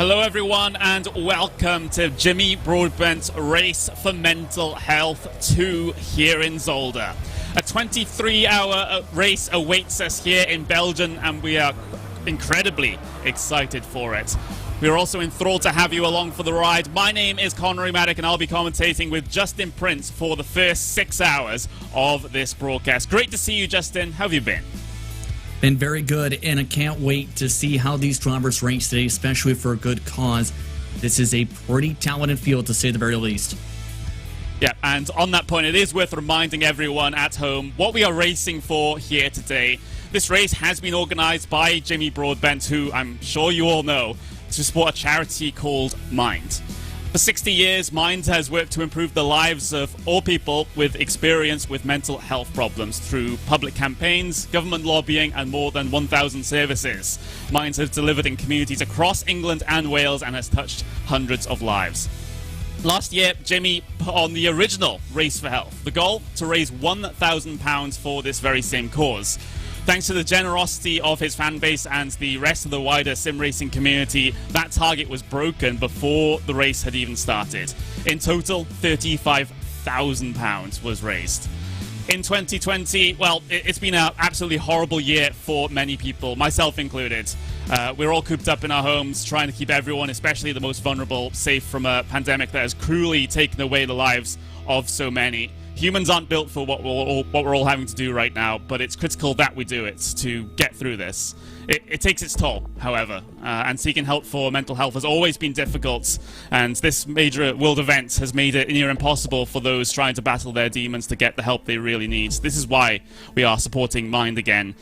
Hello everyone and welcome to Jimmy Broadbent's Race for Mental Health 2 here in Zolder. A 23-hour race awaits us here in Belgium and we are incredibly excited for it. We are also enthralled to have you along for the ride. My name is Connery Maddock and I'll be commentating with Justin Prince for the first 6 hours of this broadcast. Great to see you, Justin. How have you been? Been very good, and I can't wait to see how these drivers race today, especially for a good cause. This is a pretty talented field, to say the very least. Yeah, and on that point, it is worth reminding everyone at home what we are racing for here today. This race has been organized by Jimmy Broadbent, who I'm sure you all know, to support a charity called Mind. For 60 years, Mind has worked to improve the lives of all people with experience with mental health problems through public campaigns, government lobbying, and more than 1,000 services. Mind has delivered in communities across England and Wales and has touched hundreds of lives. Last year, Jimmy put on the original Race for Health. The goal? To raise £1,000 for this very same cause. Thanks to the generosity of his fan base and the rest of the wider sim racing community, that target was broken before the race had even started. In total, £35,000 was raised. In 2020, well, it's been an absolutely horrible year for many people, myself included. We're all cooped up in our homes, trying to keep everyone, especially the most vulnerable, safe from a pandemic that has cruelly taken away the lives of so many. Humans aren't built for what we're all having to do right now, but it's critical that we do it to get through this. It takes its toll, however, and seeking help for mental health has always been difficult, and this major world event has made it near impossible for those trying to battle their demons to get the help they really need. This is why we are supporting Mind again.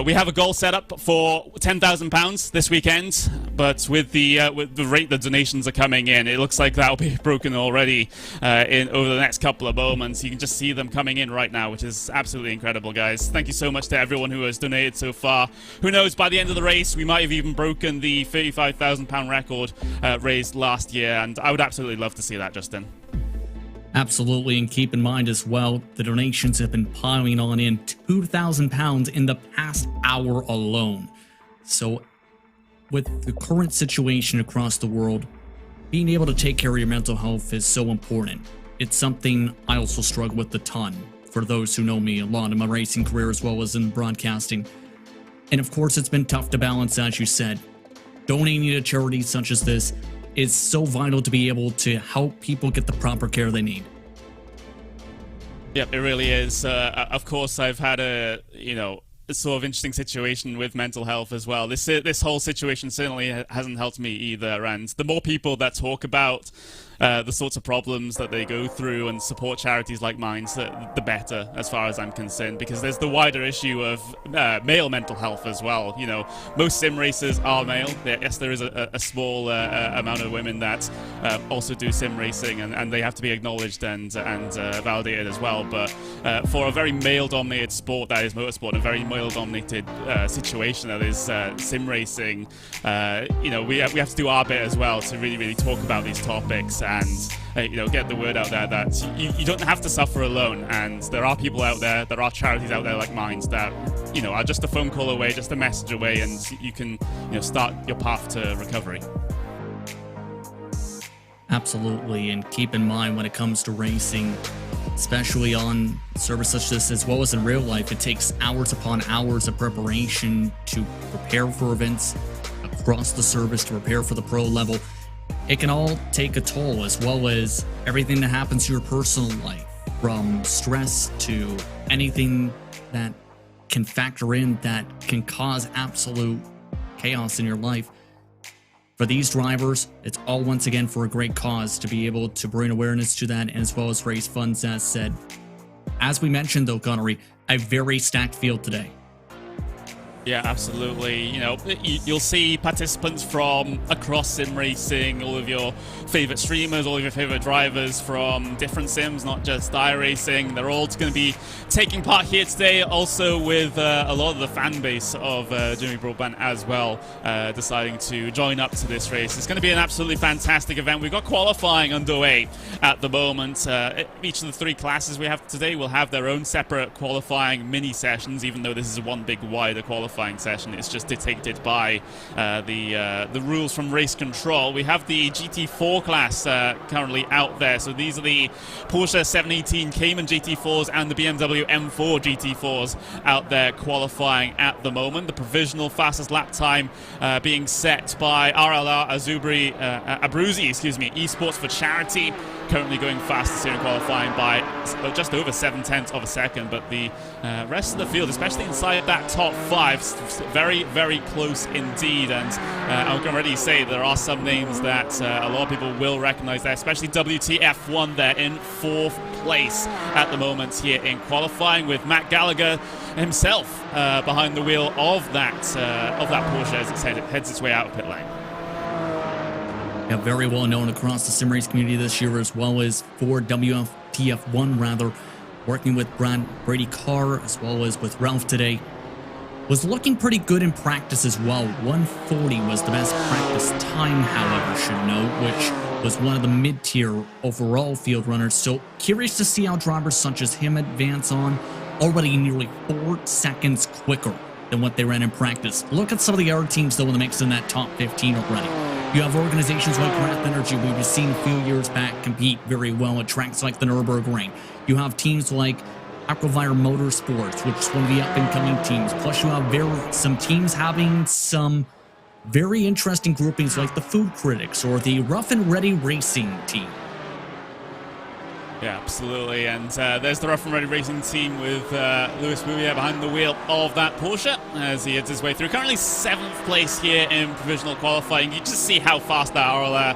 We have a goal set up for £10,000 this weekend, but with the rate the donations are coming in, it looks like that'll be broken already over the next couple of moments. You can just see them coming in right now, which is absolutely incredible, guys. Thank you so much to everyone who has donated so far. Who knows, by the end of the race, we might have even broken the £35,000 record raised last year, and I would absolutely love to see that, Justin. Absolutely, and keep in mind as well, the donations have been piling on in £2,000 in the past hour alone. So, with the current situation across the world, being able to take care of your mental health is so important. It's something I also struggle with a ton, for those who know me a lot in my racing career as well as in broadcasting. And of course, it's been tough to balance, as you said. Donating to charities such as this is so vital to be able to help people get the proper care they need. Yep, it really is. Of course, I've had a sort of interesting situation with mental health as well. This whole situation certainly hasn't helped me either. And the more people that talk about the sorts of problems that they go through and support charities like mine, the better, as far as I'm concerned, because there's the wider issue of male mental health as well. You know, most sim racers are male. Yes, there is a small amount of women that also do sim racing, and they have to be acknowledged and validated as well. But for a very male-dominated sport that is motorsport, a very male-dominated situation that is sim racing, we have to do our bit as well to really talk about these topics and get the word out there that you don't have to suffer alone, and there are people out there, there are charities out there like mine that are just a phone call away, just a message away, and you can start your path to recovery. Absolutely, and keep in mind when it comes to racing, especially on service such as this, as well as in real life, it takes hours upon hours of preparation to prepare for events across the service, to prepare for the pro level. It can all take a toll, as well as everything that happens to your personal life, from stress to anything that can factor in that can cause absolute chaos in your life. For these drivers, it's all once again for a great cause to be able to bring awareness to that, and as well as raise funds, as said. As we mentioned though, Connery, a very stacked field today. Yeah, absolutely. You'll see participants from across sim racing, all of your favorite streamers, all of your favorite drivers from different sims, not just iRacing. They're all going to be taking part here today, also with a lot of the fan base of Jimmy Broadbent as well, deciding to join up to this race. It's going to be an absolutely fantastic event. We've got qualifying underway at the moment. Each of the three classes we have today will have their own separate qualifying mini sessions, even though this is one big wider qualifying qualifying session. It's just dictated by the rules from race control. We have the GT4 class currently out there. So these are the Porsche 718 Cayman GT4s and the BMW M4 GT4s out there qualifying at the moment. The provisional fastest lap time being set by RLR Abruzzi, Esports for Charity, currently going fastest here in qualifying by just over 0.7 of a second. But the rest of the field, especially inside that top 5, very, very close indeed. And I can already say there are some names that a lot of people will recognize there, especially WTF1 there in 4th place at the moment here in qualifying, with Matt Gallagher himself behind the wheel of that Porsche as it heads its way out of pit lane. Yeah, very well known across the sim race community this year, as well as for WTF1 rather, working with Brady Carr as well as with Ralph today. Was looking pretty good in practice as well. 140 was the best practice time, however, should note, which was one of the mid-tier overall field runners. So curious to see how drivers such as him advance on, already nearly 4 seconds quicker than what they ran in practice. Look at some of the other teams, though, in the mix in that top 15 already. You have organizations like Wrath Energy, we've seen a few years back compete very well at tracks like the Nürburgring. You have teams like Aquavire Motorsports, which is one of the up-and-coming teams. Plus, you have some teams having some very interesting groupings like the Food Critics or the Rough and Ready Racing team. Yeah, absolutely. And there's the Rough and Ready Racing team with Louis Bouvier behind the wheel of that Porsche as he heads his way through. Currently 7th place here in provisional qualifying. You just see how fast that RLR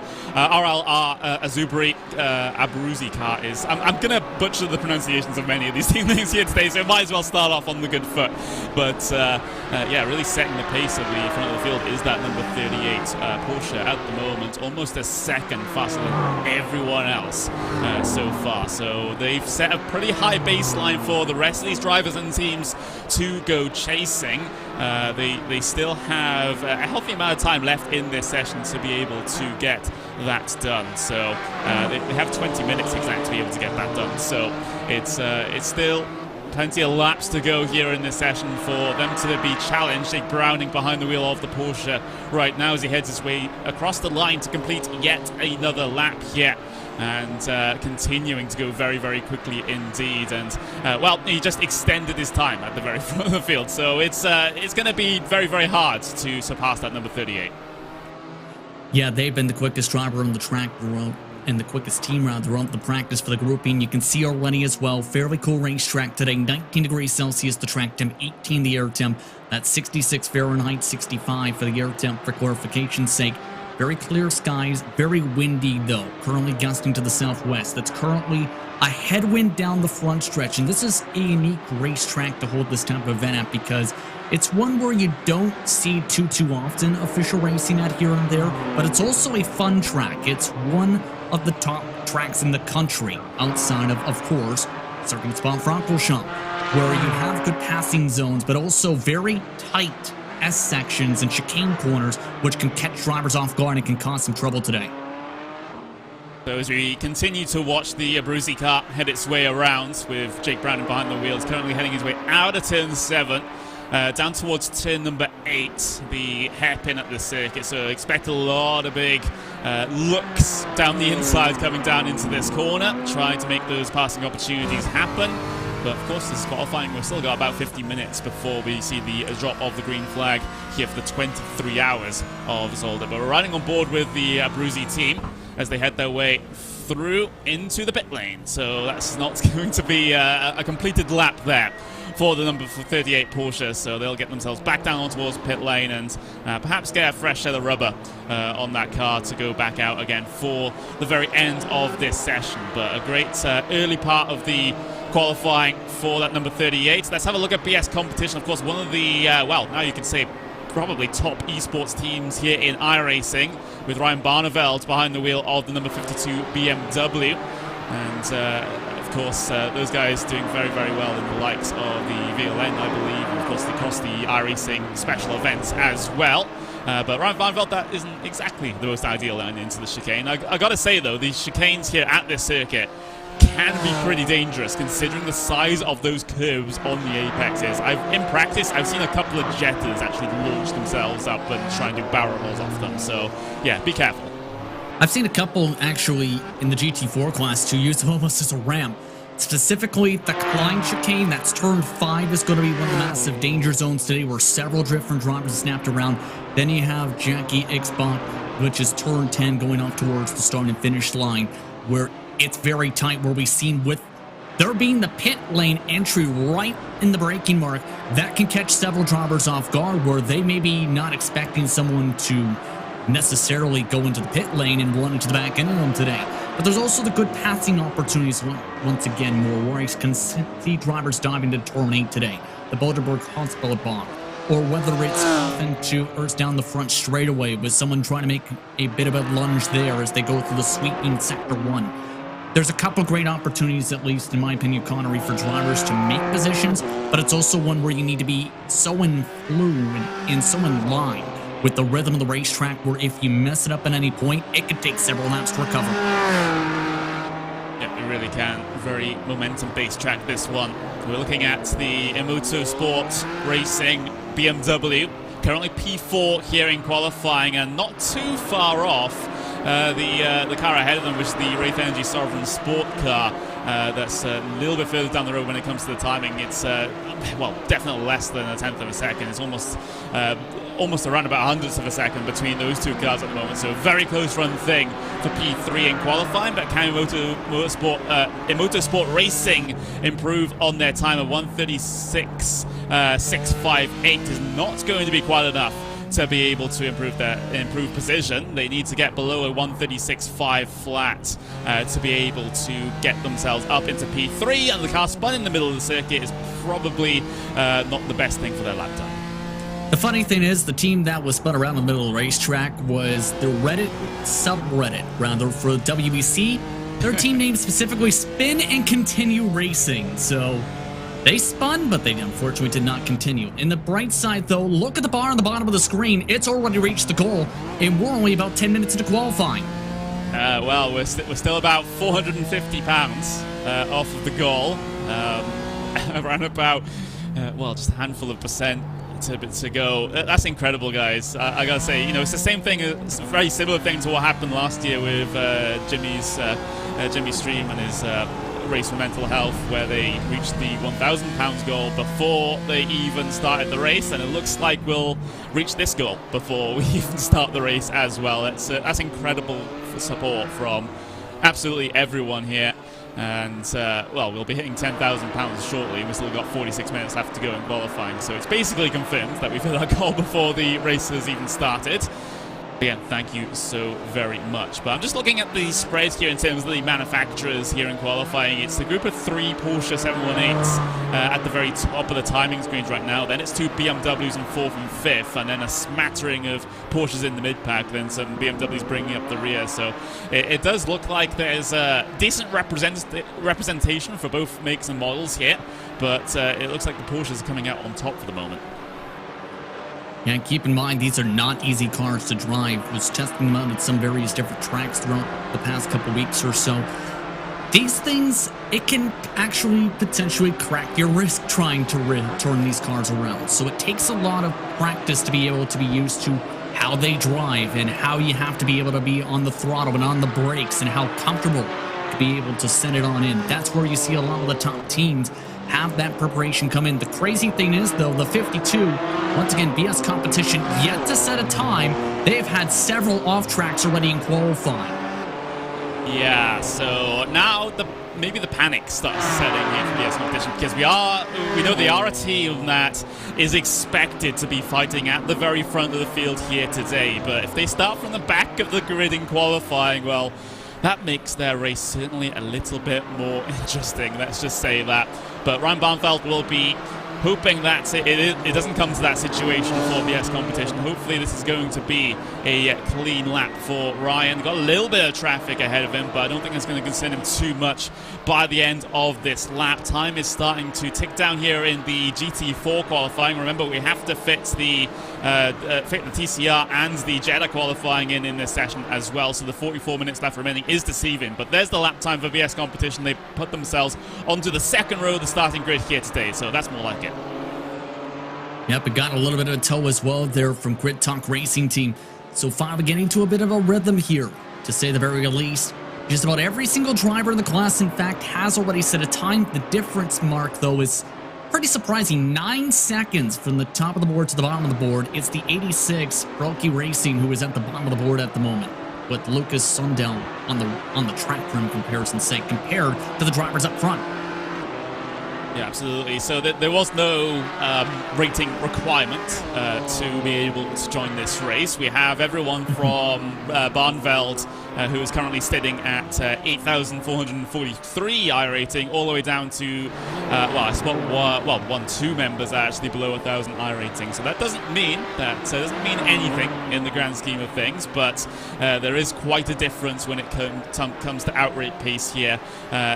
Abruzzi car is. I'm going to butcher the pronunciations of many of these team names here today, so I might as well start off on the good foot. But yeah, really setting the pace of the front of the field is that number 38 Porsche at the moment. Almost a second faster than everyone else so far. So they've set a pretty high baseline for the rest of these drivers and teams to go chasing. They still have a healthy amount of time left in this session to be able to get that done. So they have 20 minutes exactly to be able to get that done. So it's still plenty of laps to go here in this session for them to be challenged. Jake Browning behind the wheel of the Porsche right now as he heads his way across the line to complete yet another lap here. And continuing to go very, very quickly indeed. And, well, he just extended his time at the very front of the field. So it's going to be very, very hard to surpass that number 38. Yeah, they've been the quickest driver on the track and the quickest team rather on the practice for the grouping. You can see already as well, fairly cool racetrack today. 19 degrees Celsius the track temp, 18 the air temp. That's 66 Fahrenheit, 65 for the air temp for clarification's sake. Very clear skies, very windy though, currently gusting to the southwest. That's currently a headwind down the front stretch, and this is a unique racetrack to hold this type of event at because it's one where you don't see too often official racing at here and there, but it's also a fun track. It's one of the top tracks in the country outside of course, Circuit Spot Francorchamps, where you have good passing zones, but also very tight S sections and chicane corners, which can catch drivers off guard and can cause some trouble today. So as we continue to watch the Abruzzi car head its way around with Jake Browning behind the wheels, currently heading his way out of turn 7, down towards turn number 8, the hairpin at the circuit. So expect a lot of big looks down the inside coming down into this corner, trying to make those passing opportunities happen. But of course, this is qualifying. We've still got about 50 minutes before we see the drop of the green flag here for the 23 hours of Zolder. But we're riding on board with the Abruzzi team as they head their way through into the pit lane. So that's not going to be a completed lap there for the number 38 Porsche. So they'll get themselves back down towards pit lane and perhaps get a fresh set of rubber on that car to go back out again for the very end of this session. But a great early part of the qualifying for that number 38. Let's have a look at BS competition. Of course, one of the, well, now you can say probably top esports teams here in iRacing, with Ryan Barneveld behind the wheel of the number 52 BMW. And of course, those guys doing very, very well in the likes of the VLN, I believe, and of course across the iRacing special events as well. But Ryan Barneveld, that isn't exactly the most ideal line into the chicane. I gotta say though, these chicanes here at this circuit can be pretty dangerous considering the size of those curves on the apexes. In practice, I've seen a couple of Jettas actually launch themselves up and try and do barrel rolls off them. So, yeah, be careful. I've seen a couple actually in the GT4 class too use them almost as a ramp. Specifically, the Klein chicane, that's turn 5, is going to be one of the massive danger zones today where several different drivers snapped around. Then you have Jackie Xbox, which is turn 10 going off towards the start and finish line, where it's very tight, where we've seen with there being the pit lane entry right in the braking mark, that can catch several drivers off guard where they may be not expecting someone to necessarily go into the pit lane and run into the back end of them today. But there's also the good passing opportunities once again more, where I can see drivers diving to turn 8 today, the Boulderberg Hospital bomb, or whether it's into Earth down the front straightaway with someone trying to make a bit of a lunge there as they go through the sweeping sector 1. There's a couple great opportunities, at least in my opinion, Connery, for drivers to make positions, but it's also one where you need to be so in fluid and so in line with the rhythm of the racetrack, where if you mess it up at any point, it could take several laps to recover. Yeah, it really can. Very momentum-based track, this one. We're looking at the Motorsport Racing BMW. Currently P4 here in qualifying, and not too far off the car ahead of them, which is the Wraith Energy Sovereign Sport car. That's a little bit further down the road when it comes to the timing. It's, well, definitely less than a tenth of a second. It's almost around about hundredths of a second between those two cars at the moment. So very close run thing for P3 in qualifying. But can Motorsport Racing improve on their time of 1:36.658 is not going to be quite enough to be able to improve position. They need to get below a 1:36.5 flat to be able to get themselves up into P3, and the car spun in the middle of the circuit is probably not the best thing for their lap time. The funny thing is, the team that was spun around the middle of the racetrack was the Reddit subreddit, rather, for WEC. Their team name specifically Spin and Continue Racing, so they spun, but they unfortunately did not continue. In the bright side, though, look at the bar on the bottom of the screen. It's already reached the goal, and we're only about 10 minutes into qualifying. Well, we're still about 450 pounds off of the goal. Around about, well, just a handful of percent to go. That's incredible, guys. I gotta say, you know, it's the same thing. It's a very similar thing to what happened last year with Jimmy's stream and his Race for Mental Health, where they reached the £1,000 goal before they even started the race, and it looks like we'll reach this goal before we even start the race as well. That's incredible support from absolutely everyone here. And, well, we'll be hitting £10,000 shortly. We've still got 46 minutes left to go in qualifying, so it's basically confirmed that we've hit our goal before the race has even started. Again, thank you so very much. But I'm just looking at the spreads here in terms of the manufacturers here in qualifying. It's the group of 3 Porsche 718s at the very top of the timing screens right now. Then it's 2 BMWs in 4th and 5th, and then a smattering of Porsches in the mid-pack, then some BMWs bringing up the rear. So it does look like there's a decent representation for both makes and models here, but it looks like the Porsches are coming out on top for the moment. Yeah, and keep in mind, these are not easy cars to drive. I was testing them out at some various different tracks throughout the past couple weeks or so. These things, it can actually potentially crack your wrist trying to turn these cars around. So it takes a lot of practice to be able to be used to how they drive and how you have to be able to be on the throttle and on the brakes and how comfortable to be able to send it on in. That's where you see a lot of the top teams have that preparation come in. The crazy thing is, though, the 52, once again, BS competition yet to set a time. They've had several off tracks already in qualifying. Yeah, so now maybe the panic starts setting in for BS competition, because we know they are a team that is expected to be fighting at the very front of the field here today. But if they start from the back of the grid in qualifying, well, that makes their race certainly a little bit more interesting, let's just say that. But Ryan Barnfeld will be hoping that it doesn't come to that situation for BS competition. Hopefully this is going to be a clean lap for Ryan. Got a little bit of traffic ahead of him, but I don't think it's going to concern him too much by the end of this lap. Time is starting to tick down here in the GT4 qualifying. Remember, we have to fit the the TCR and the Jetta qualifying in this session as well, so the 44 minutes left remaining is deceiving. But there's the lap time for BS Competition. They put themselves onto the second row of the starting grid here today, so that's more like it. Yep, it got a little bit of a toe as well there from Grid Talk Racing Team. So finally getting to a bit of a rhythm here, to say the very least. Just about every single driver in the class, in fact, has already set a time. The difference mark, though, is pretty surprising. 9 seconds from the top of the board to the bottom of the board. It's the 86 Brokey Racing who is at the bottom of the board at the moment, with Lucas Sundell on the track for comparison's sake, compared to the drivers up front. Yeah, absolutely. So there was no rating requirement to be able to join this race. We have everyone from Barnveld, who is currently sitting at 8,443 iRating, all the way down to, I suppose, 2 members are actually below 1,000 iRating. So that doesn't mean anything in the grand scheme of things, but there is quite a difference when it comes to outrate pace here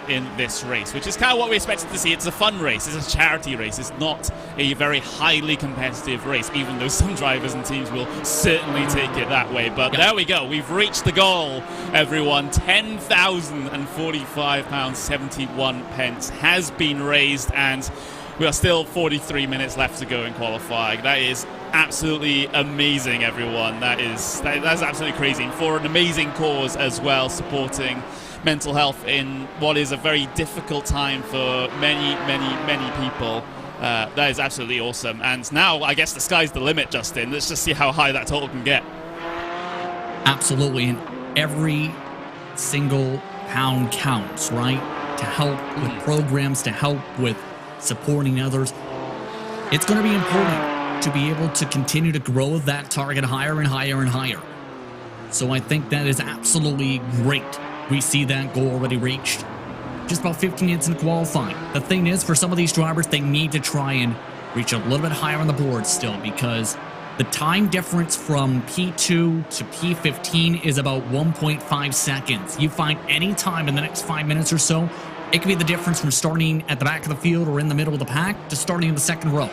in this race, which is kind of what we expected to see. It's a fun race. It's a charity race. It's not a very highly competitive race, even though some drivers and teams will certainly take it that way. But there we go. We've reached the goal, everyone. £10,045.71 has been raised, and we are still 43 minutes left to go in qualifying. That is absolutely amazing, everyone. That's absolutely crazy. And for an amazing cause as well, supporting mental health in what is a very difficult time for many people. That is absolutely awesome. And now I guess the sky's the limit, Justin. Let's just see how high that total can get. Absolutely. And every single pound counts, right? To help with programs, to help with supporting others. It's going to be important to be able to continue to grow that target higher and higher and higher. So I think that is absolutely great. We see that goal already reached. Just about 15 minutes in qualifying. The thing is, for some of these drivers, they need to try and reach a little bit higher on the board still, because the time difference from P2 to P15 is about 1.5 seconds. You find any time in the next 5 minutes or so, it could be the difference from starting at the back of the field or in the middle of the pack to starting in the second row.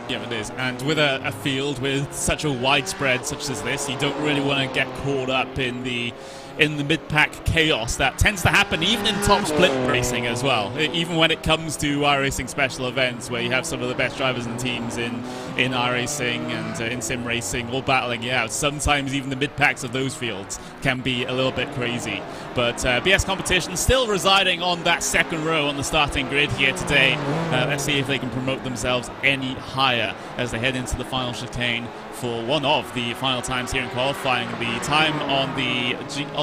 Yeah, it is. And with a field with such a widespread such as this, you don't really want to get caught up in the mid-pack chaos that tends to happen even in top split racing as well. Even when it comes to iRacing special events, where you have some of the best drivers and teams in iRacing and in sim racing all battling it out. Sometimes even the mid-packs of those fields can be a little bit crazy. But BS Competition still residing on that second row on the starting grid here today. Let's see if they can promote themselves any higher as they head into the final chicane for one of the final times here in qualifying. The time on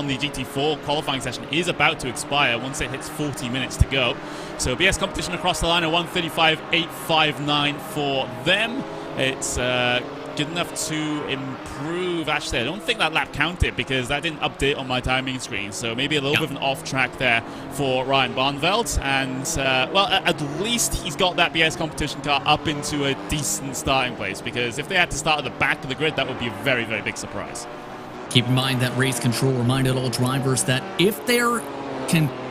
the GT4 qualifying session is about to expire once it hits 40 minutes to go. So BS Competition across the line at 1:35.859 for them. It's good enough to improve. Actually, I don't think that lap counted because that didn't update on my timing screen. So maybe a little bit of an off track there for Ryan Barnveld. And, at least he's got that BS Competition car up into a decent starting place, because if they had to start at the back of the grid, that would be a very, very big surprise. Keep in mind that Race Control reminded all drivers that if they're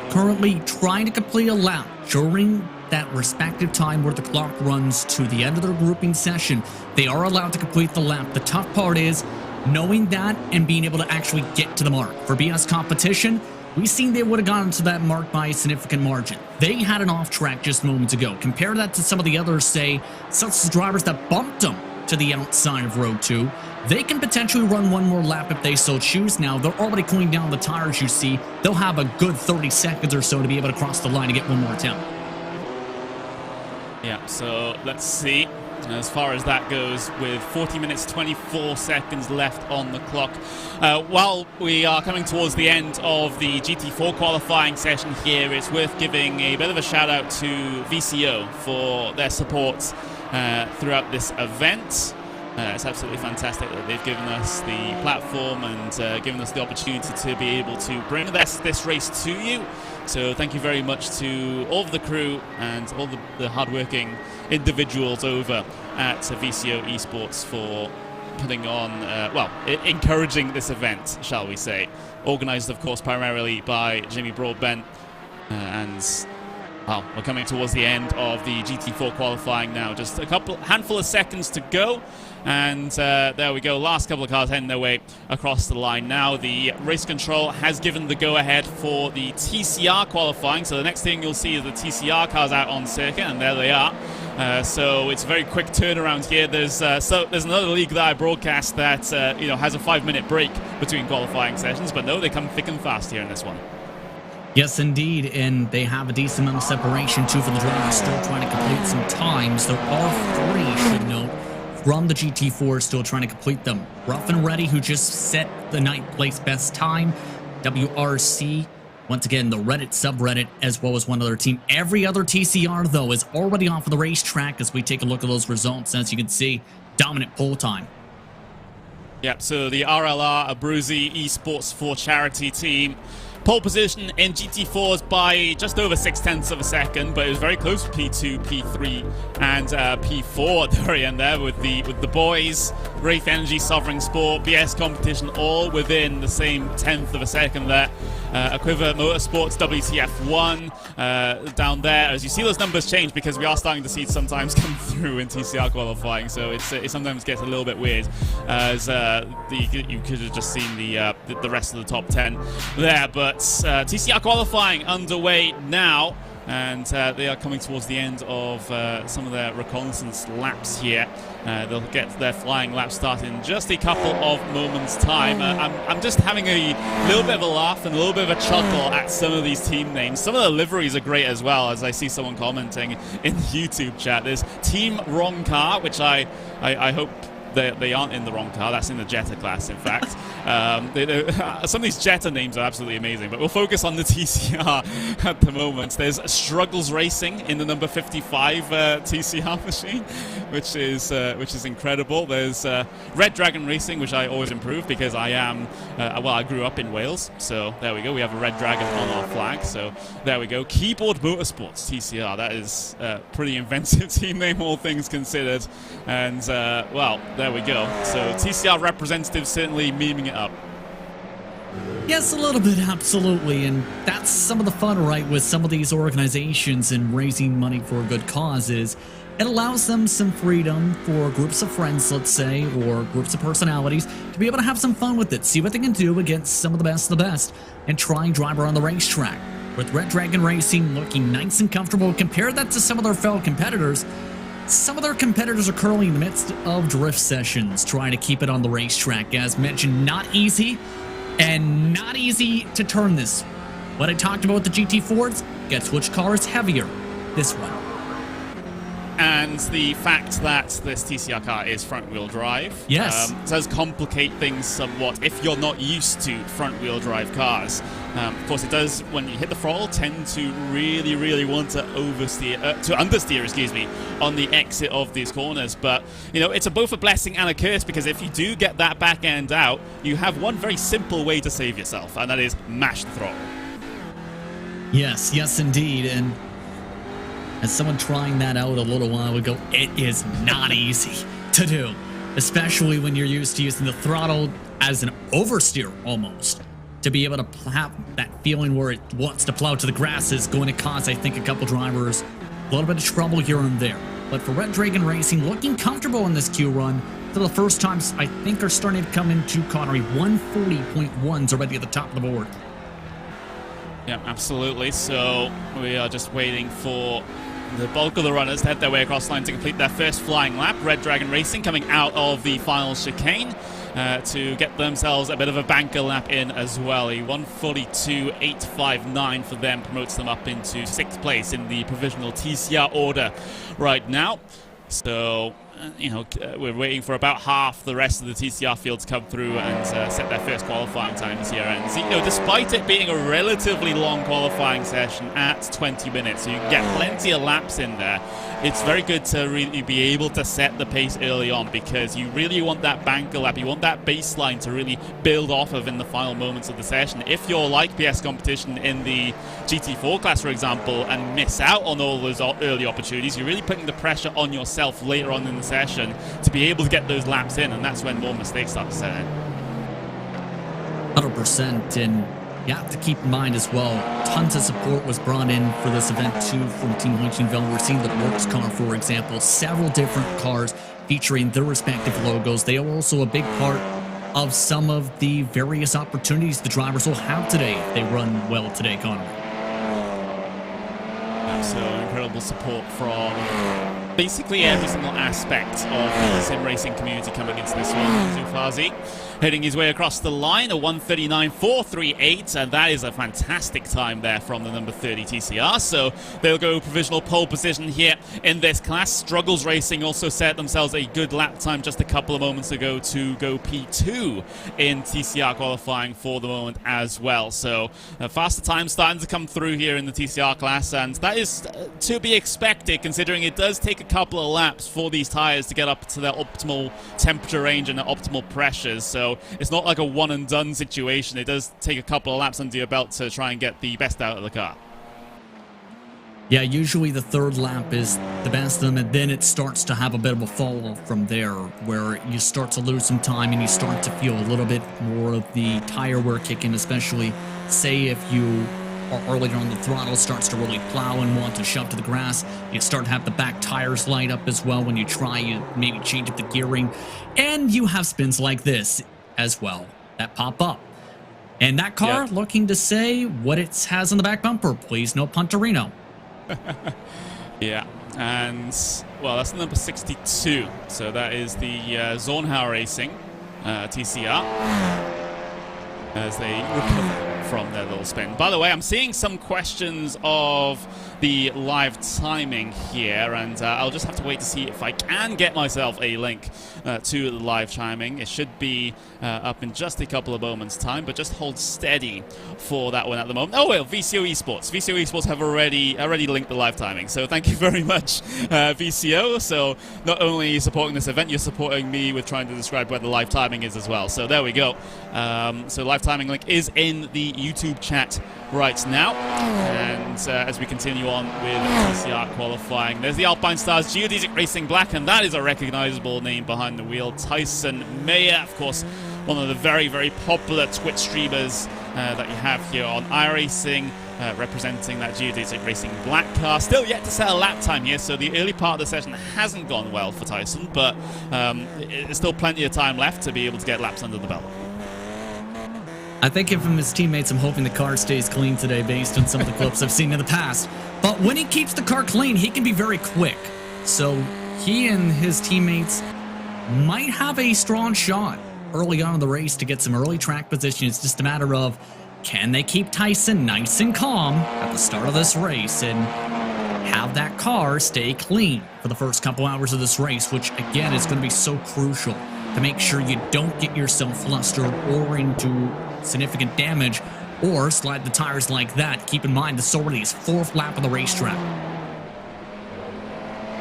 currently trying to complete a lap during that respective time where the clock runs to the end of their grouping session, they are allowed to complete the lap. The tough part is knowing that and being able to actually get to the mark. For BS Competition, we've seen they would have gotten to that mark by a significant margin. They had an off track just moments ago. Compare that to some of the others, say, such as drivers that bumped them to the outside of row 2. They can potentially run one more lap if they so choose. Now, they're already cooling down the tires, you see. They'll have a good 30 seconds or so to be able to cross the line and get one more attempt. Yeah, so let's see as far as that goes, with 40 minutes 24 seconds left on the clock. While we are coming towards the end of the GT4 qualifying session here, it's worth giving a bit of a shout out to VCO for their support throughout this event. It's absolutely fantastic that they've given us the platform and given us the opportunity to be able to bring this race to you. So thank you very much to all of the crew and all the hardworking individuals over at VCO Esports for putting on, encouraging this event, shall we say. Organised, of course, primarily by Jimmy Broadbent and Well, we're coming towards the end of the GT4 qualifying now. Just a handful of seconds to go. And there we go. Last couple of cars heading their way across the line now. The race control has given the go-ahead for the TCR qualifying. So the next thing you'll see is the TCR cars out on circuit, and there they are. So it's a very quick turnaround here. There's another league that I broadcast that has a 5-minute break between qualifying sessions, but no, they come thick and fast here in this one. Yes, indeed, and they have a decent amount of separation, too, from the drivers still trying to complete some times. There are 3, should note, from the GT4 still trying to complete them. Rough and Ready, who just set the 9th place best time. WRC, once again, the Reddit subreddit, as well as one other team. Every other TCR, though, is already off of the racetrack as we take a look at those results. As you can see, dominant pole time. Yep, so the RLR, Abruzzi Esports for Charity team. Pole position in GT4s by just over 0.6 of a second, but it was very close to P2, P3, and P4 at the very end there with the boys, Wraith Energy, Sovereign Sport, BS Competition, all within the same 1/10 of a second there. Aquiver Motorsports, WTF1 down there. As you see those numbers change, because we are starting to see it sometimes come through in TCR qualifying, so it sometimes gets a little bit weird. As you could have just seen the rest of the top 10 there, but TCR qualifying underway now, and they are coming towards the end of some of their reconnaissance laps here. They'll get their flying lap started in just a couple of moments' time. I'm just having a little bit of a laugh and a little bit of a chuckle at some of these team names. Some of the liveries are great as well, as I see someone commenting in the YouTube chat. There's Team Wrong Car, which I hope they aren't in the wrong car. That's in the Jetta class, in fact. Some of these Jetta names are absolutely amazing, but we'll focus on the TCR at the moment. There's Struggles Racing in the number 55 TCR machine, which is incredible. There's Red Dragon Racing, which I always improve because I am, I grew up in Wales, so there we go. We have a Red Dragon on our flag, so there we go. Keyboard Motorsports TCR. That is a pretty inventive team name, all things considered. And, well, there we go. So TCR representatives certainly memeing it up. Yes, a little bit, absolutely. And that's some of the fun, right, with some of these organizations and raising money for good causes. It allows them some freedom for groups of friends, let's say, or groups of personalities to be able to have some fun with it, see what they can do against some of the best, and try and drive around the racetrack. With Red Dragon Racing looking nice and comfortable, compare that to some of their fellow competitors. Some of their competitors are currently in the midst of drift sessions, trying to keep it on the racetrack. As mentioned, not easy, and not easy to turn this. What I talked about with the GT4s, guess which car is heavier? This one. And the fact that this TCR car is front-wheel drive does complicate things somewhat if you're not used to front-wheel drive cars. Of course, it does, when you hit the throttle, tend to really want to understeer, excuse me, on the exit of these corners. But, you know, it's both a blessing and a curse, because if you do get that back end out, you have one very simple way to save yourself, and that is mash the throttle. Yes, indeed. And as someone trying that out a little while ago, it is not easy to do, especially when you're used to using the throttle as an oversteer almost. To be able to have that feeling where it wants to plow to the grass is going to cause, I think, a couple drivers a little bit of trouble here and there. But for Red Dragon Racing, looking comfortable in this Q run, for the first times, I think, are starting to come into Connery. 140.1s already at the top of the board. Yeah, absolutely. So we are just waiting for the bulk of the runners to head their way across the line to complete their first flying lap. Red Dragon Racing coming out of the final chicane to get themselves a bit of a banker lap in as well. A 142.859 for them promotes them up into 6th place in the provisional TCR order right now. So, you know, we're waiting for about half the rest of the TCR field to come through and set their first qualifying times here. And, you know, despite it being a relatively long qualifying session at 20 minutes, so you can get plenty of laps in there, it's very good to really be able to set the pace early on, because you really want that banker lap, you want that baseline to really build off of in the final moments of the session. If you're like PS Competition in the GT4 class, for example, and miss out on all those early opportunities, you're really putting the pressure on yourself later on in the session to be able to get those laps in, and that's when more mistakes start to set in. 100%, and you have to keep in mind as well, tons of support was brought in for this event too from Team Hoichinville. We're seeing the Works car, for example, several different cars featuring their respective logos. They are also a big part of some of the various opportunities the drivers will have today if they run well today, Connor. So incredible support from basically every single aspect of the sim racing community coming into this one. Zufazi heading his way across the line, a 1:39.438, and that is a fantastic time there from the number 30 TCR. So they'll go provisional pole position here in this class. Struggles Racing also set themselves a good lap time just a couple of moments ago to go P2 in TCR qualifying for the moment as well. So faster time starting to come through here in the TCR class, and that is to be expected considering it does take a couple of laps for these tires to get up to their optimal temperature range and their optimal pressures. So it's not like a one and done situation. It does take a couple of laps under your belt to try and get the best out of the car. Yeah, usually the third lap is the best of them, and then it starts to have a bit of a fall off from there, where you start to lose some time and you start to feel a little bit more of the tire wear kick in, especially say if you are earlier on the throttle, starts to really plow and want to shove to the grass. You start to have the back tires light up as well when you try, you maybe change up the gearing, and you have spins like this as well that pop up. And that car looking to say what it has on the back bumper, please no Punterino. Yeah, and well, that's the number 62. So that is the Zornhauer Racing TCR as they recover from their little spin. By the way, I'm seeing some questions of the live timing here, and I'll just have to wait to see if I can get myself a link to the live timing. It should be up in just a couple of moments' time, but just hold steady for that one at the moment. Oh well, VCO Esports. VCO Esports have already linked the live timing, so thank you very much, VCO. So not only are you supporting this event, you're supporting me with trying to describe where the live timing is as well. So there we go. So live timing link is in the YouTube chat right now, and as we continue on with TCR qualifying, there's the Alpine Stars Geodesic Racing Black, and that is a recognizable name behind the wheel. Tyson Mayer, of course, one of the very, very popular Twitch streamers that you have here on iRacing, representing that Geodesic Racing Black car. Still yet to set a lap time here, so the early part of the session hasn't gone well for Tyson, but there's still plenty of time left to be able to get laps under the belt. I think if from his teammates, I'm hoping the car stays clean today based on some of the clips I've seen in the past. But when he keeps the car clean, he can be very quick. So he and his teammates might have a strong shot early on in the race to get some early track position. It's just a matter of, can they keep Tyson nice and calm at the start of this race and have that car stay clean for the first couple hours of this race, which again is going to be so crucial to make sure you don't get yourself flustered or into significant damage or slide the tires like that. Keep in mind, this already is fourth lap of the racetrack.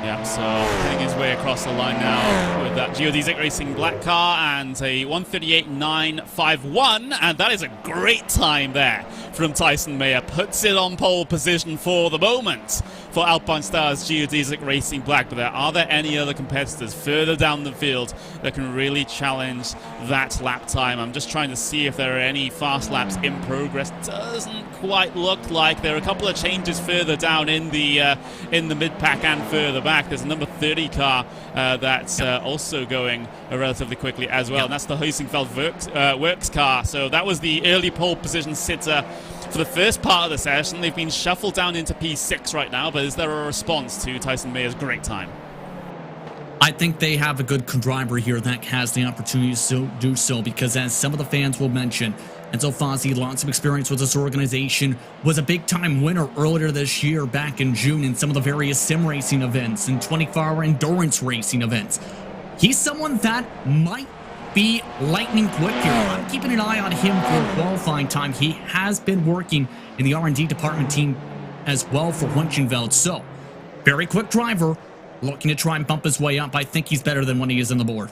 Yeah, so heading his way across the line now with that Geodesic Racing Black car and a 1:38.951, and that is a great time there from Tyson Mayer. Puts it on pole position for the moment for Alpine Stars Geodesic Racing Black, but are there any other competitors further down the field that can really challenge that lap time? I'm just trying to see if there are any fast laps in progress. Doesn't quite look like. There are a couple of changes further down in the mid-pack and further back. There's a number 30 car that's also going relatively quickly as well, and that's the Hoisingfeld Works car. So that was the early pole position sitter for the first part of the session. They've been shuffled down into P6 right now, but is there a response to Tyson Mayer's great time? I think they have a good driver here that has the opportunity to do so, because as some of the fans will mention, Enzo Fozzi, lots of experience with this organization, was a big-time winner earlier this year back in June in some of the various sim racing events and 24-hour endurance racing events. He's someone that might be lightning quick here. I'm keeping an eye on him for qualifying time. He has been working in the R&D department team as well for Hoichinveld. So, very quick driver, looking to try and bump his way up. I think he's better than when he is in the board.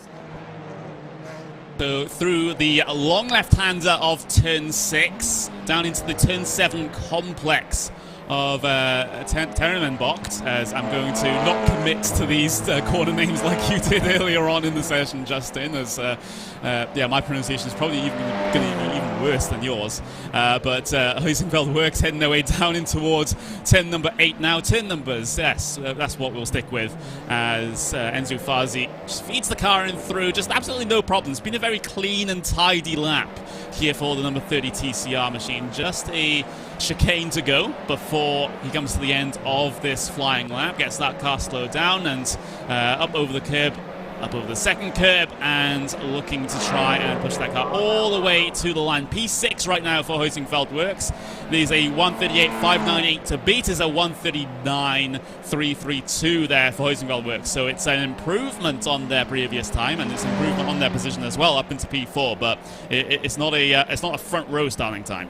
So through the long left-hander of turn 6, down into the turn 7 complex of Terrenbocht, as I'm going to not commit to these corner names like you did earlier on in the session, Justin, as yeah, my pronunciation is probably even going to be even worse than yours. But Huizenveld Works heading their way down in towards turn number 8 now. Turn numbers, yes, that's what we'll stick with, as Enzo Fazi just feeds the car in through, just absolutely no problems. It's been a very clean and tidy lap here for the number 30 TCR machine. Just a chicane to go before he comes to the end of this flying lap, gets that car slowed down and up over the curb, up over the second curb, and looking to try and push that car all the way to the line. P6 right now for Huizenveld Works. There's a 138.598 to beat, is a 139.332 there for Huizenveld Works. So it's an improvement on their previous time, and it's an improvement on their position as well, up into P4. But it's not a front row starting time.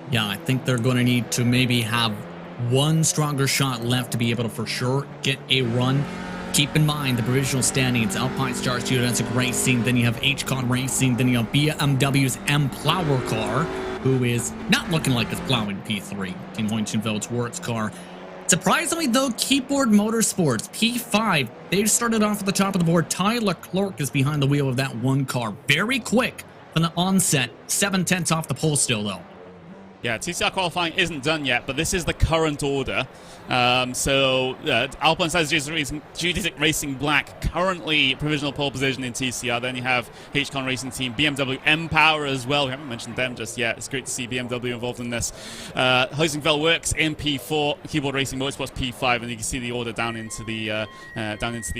Yeah, I think they're going to need to maybe have one stronger shot left to be able to for sure get a run. Keep in mind the provisional standings: Alpine Star Student Racing, then you have HCon Racing, then you have BMW's M Plower car, who is not looking like it's plowing P3. Team Huizenveld's Works car. Surprisingly though, Keyboard Motorsports, P5, they've started off at the top of the board. Tyler Clark is behind the wheel of that one car. Very quick from the onset, 7/10 off the pole still though. Yeah, TCR qualifying isn't done yet, but this is the current order. Alpine Stars GT Racing Black, currently provisional pole position in TCR. Then you have HCon Racing Team, BMW M Power as well. We haven't mentioned them just yet. It's great to see BMW involved in this. Huizenveld Works in P4, Keyboard Racing Motorsports P5, and you can see the order down into the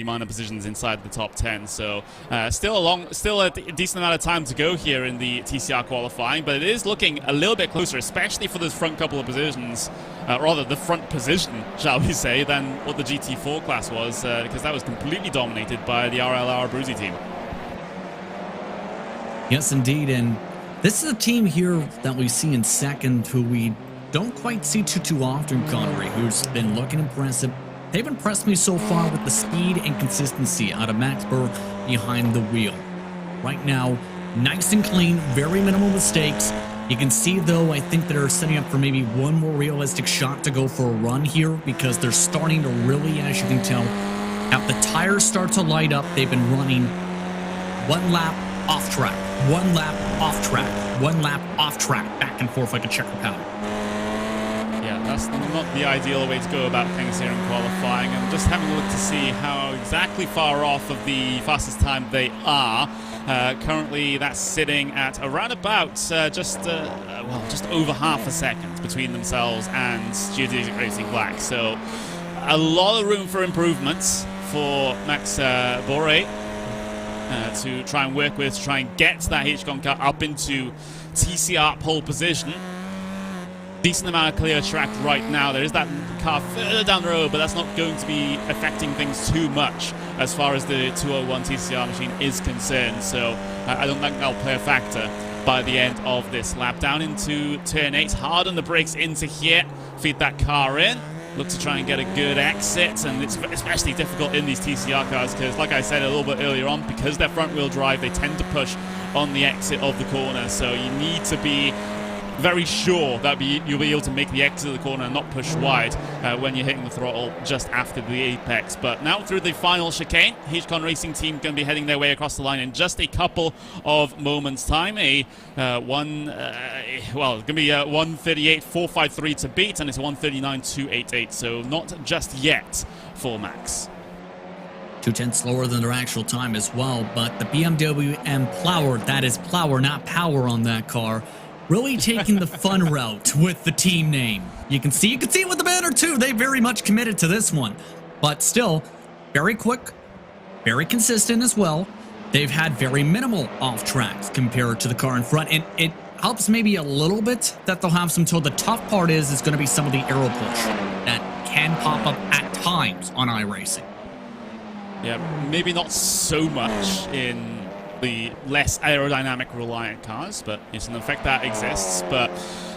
minor positions inside the top 10. So still a decent amount of time to go here in the TCR qualifying, but it is looking a little bit closer, especially for those front couple of positions, rather the front position, shall we say, than what the GT4 class was, because that was completely dominated by the RLR Bruzy team. Yes, indeed, and this is a team here that we see in second who we don't quite see too often, Connery, who's been looking impressive. They've impressed me so far with the speed and consistency out of Max Burr behind the wheel. Right now, nice and clean, very minimal mistakes. You can see, though, I think they're setting up for maybe one more realistic shot to go for a run here, because they're starting to really, as you can tell, have the tires start to light up. They've been running one lap off track, one lap off track, one lap off track, back and forth like a checker paddle. Yeah, that's not the ideal way to go about things here in qualifying. And just having a look to see how exactly far off of the fastest time they are. Currently, that's sitting at around about just over half a second between themselves and GT Racing Black. So a lot of room for improvements for Max Boré to try and work with, to try and get that HCon car up into TCR pole position. Decent amount of clear track right now. There is that car further down the road, but that's not going to be affecting things too much as far as the 201 TCR machine is concerned. So I don't think that'll play a factor by the end of this lap. Down into turn 8, hard on the brakes into here, feed that car in, look to try and get a good exit, and it's especially difficult in these TCR cars because, like I said a little bit earlier on, because they're front wheel drive, they tend to push on the exit of the corner. So you need to be very sure that you'll be able to make the exit of the corner and not push wide when you're hitting the throttle just after the apex. But now through the final chicane, HCon Racing Team going to be heading their way across the line in just a couple of moments' time. It's going to be a 138.453 to beat, and it's a 139.288. So not just yet for Max. 2/10 slower than their actual time as well, but the BMW M Plower, that is Plower, not Power on that car, really taking the fun route with the team name. You can see it with the banner too. They very much committed to this one, but still very quick, very consistent as well. They've had very minimal off tracks compared to the car in front, and it helps maybe a little bit that they'll have some tow. The tough part is going to be some of the aero push that can pop up at times on iRacing. Yeah, maybe not so much in the less aerodynamic reliant cars, but it's an effect that exists. But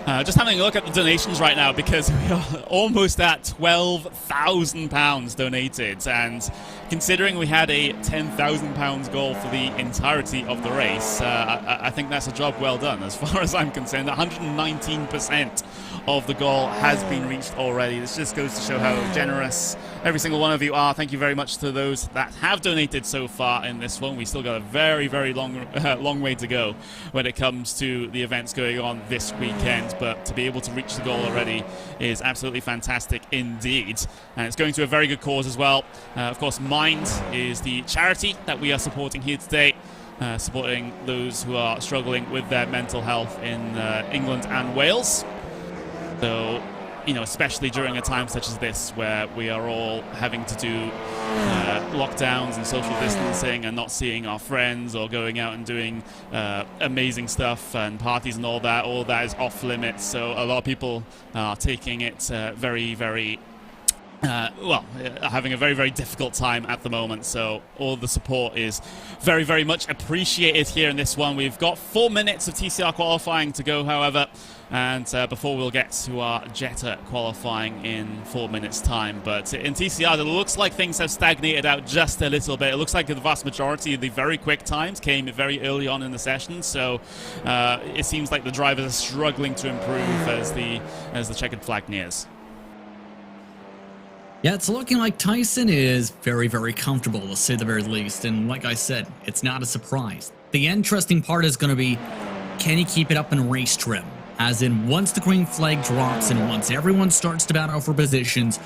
Just having a look at the donations right now, because we are almost at £12,000 donated, and considering we had a £10,000 goal for the entirety of the race, I think that's a job well done. As far as I'm concerned, 119% of the goal has been reached already. This just goes to show how generous every single one of you are. Thank you very much to those that have donated so far in this one. We still got a very, very long way to go when it comes to the events going on this weekend, but to be able to reach the goal already is absolutely fantastic indeed. And it's going to a very good cause as well. Of course, Mind is the charity that we are supporting here today, supporting those who are struggling with their mental health in England and Wales. So, you know, especially during a time such as this, where we are all having to do lockdowns and social distancing and not seeing our friends or going out and doing amazing stuff and parties and all that is off limits. So a lot of people are taking it very, very having a very, very difficult time at the moment. So all the support is very, very much appreciated here in this one. We've got 4 minutes of TCR qualifying to go, however, and before we'll get to our Jetta qualifying in 4 minutes time. But in TCR, it looks like things have stagnated out just a little bit. It looks like the vast majority of the very quick times came very early on in the session, so it seems like the drivers are struggling to improve as the checkered flag nears. Yeah, it's looking like Tyson is very, very comfortable, to say the very least. And like I said, it's not a surprise. The interesting part is going to be, can he keep it up in race trim? As in, once the green flag drops and once everyone starts to battle for positions,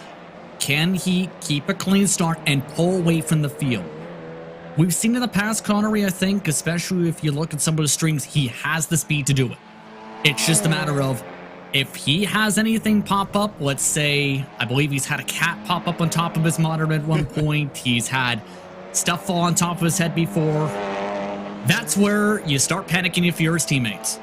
can he keep a clean start and pull away from the field? We've seen in the past, Connery, I think, especially if you look at some of the strings, he has the speed to do it. It's just a matter of, if he has anything pop up, let's say, I believe he's had a cat pop up on top of his monitor at one point. He's had stuff fall on top of his head before. That's where you start panicking if you're his teammates.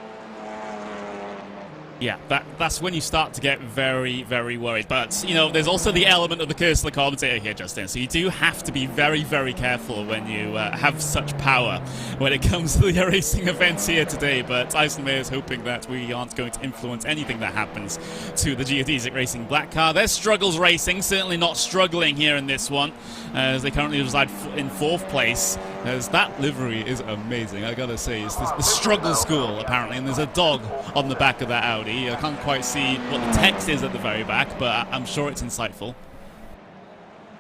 Yeah, that's when you start to get very, very worried. But, you know, there's also the element of the curse of the commentator here, Justin. So you do have to be very, very careful when you have such power when it comes to the racing events here today. But Tyson May is hoping that we aren't going to influence anything that happens to the Geodesic Racing Black Car. There's Struggles Racing, certainly not struggling here in this one, as they currently reside in 4th place. As that livery is amazing, I gotta say. It's the Struggle School, apparently, and there's a dog on the back of that Audi. I can't quite see what the text is at the very back, but I'm sure it's insightful.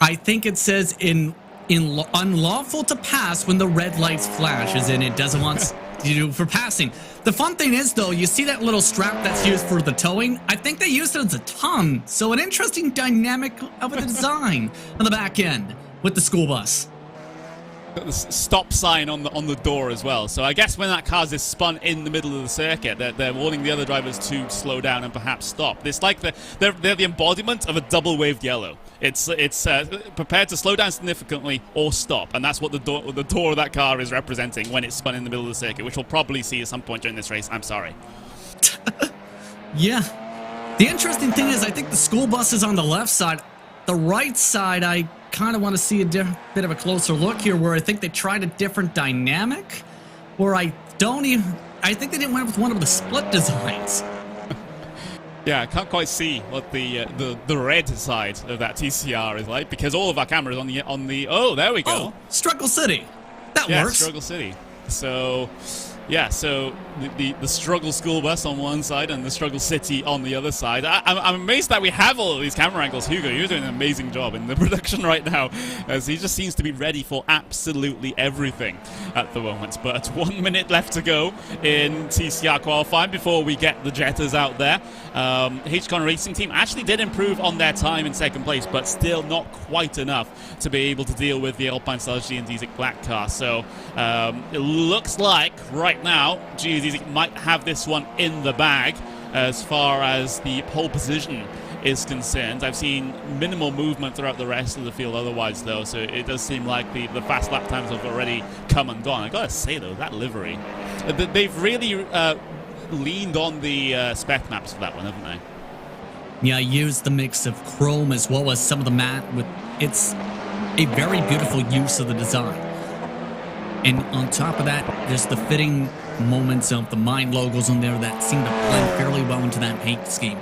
I think it says unlawful to pass when the red lights flash, as in it doesn't want you for passing. The fun thing is, though, you see that little strap that's used for the towing? I think they used it as a tongue, so an interesting dynamic of a design on the back end with the school bus. Got the stop sign on the door as well. So I guess when that car is spun in the middle of the circuit, they're warning the other drivers to slow down and perhaps stop. It's like they're the embodiment of a double waved yellow. It's prepared to slow down significantly or stop, and that's what the door of that car is representing when it's spun in the middle of the circuit, which we'll probably see at some point during this race. I'm sorry. Yeah. The interesting thing is, I think the school bus is on the left side. The right side, I kind of want to see a bit of a closer look here, where I think they tried a different dynamic, where I think they didn't went with one of the split designs. Yeah, I can't quite see what the red side of that TCR is like, because all of our cameras on the oh, there we go. Oh, Struggle City. That works. Struggle City. So yeah, so the Struggle School Bus on one side and the Struggle City on the other side. I'm amazed that we have all of these camera angles. Hugo, you're doing an amazing job in the production right now, as he just seems to be ready for absolutely everything at the moment. But 1 minute left to go in TCR qualifying before we get the Jettas out there. HCon Racing Team actually did improve on their time in 2nd place, but still not quite enough to be able to deal with the Alpine Stars Geodesic Black Car. So it looks like right now Geodesic might have this one in the bag as far as the pole position is concerned. I've seen minimal movement throughout the rest of the field otherwise, though, so it does seem like the fast lap times have already come and gone. I gotta say, though, that livery, they've really leaned on the spec maps for that one, haven't they? Yeah, I used the mix of chrome as well as some of the matte. It's a very beautiful use of the design. And on top of that, there's the fitting moments of the Mind logos on there that seem to blend fairly well into that paint scheme.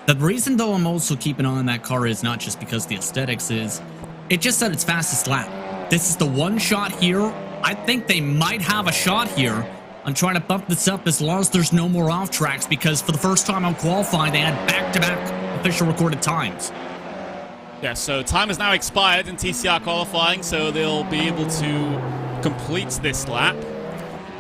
The reason, though, I'm also keeping on that car is not just because the aesthetics is, it just said its fastest lap. This is the one shot here. I think they might have a shot here on trying to bump this up as long as there's no more off tracks, because for the first time on qualifying, they had back-to-back official recorded times. Yeah, so time has now expired in TCR qualifying, so they'll be able to complete this lap.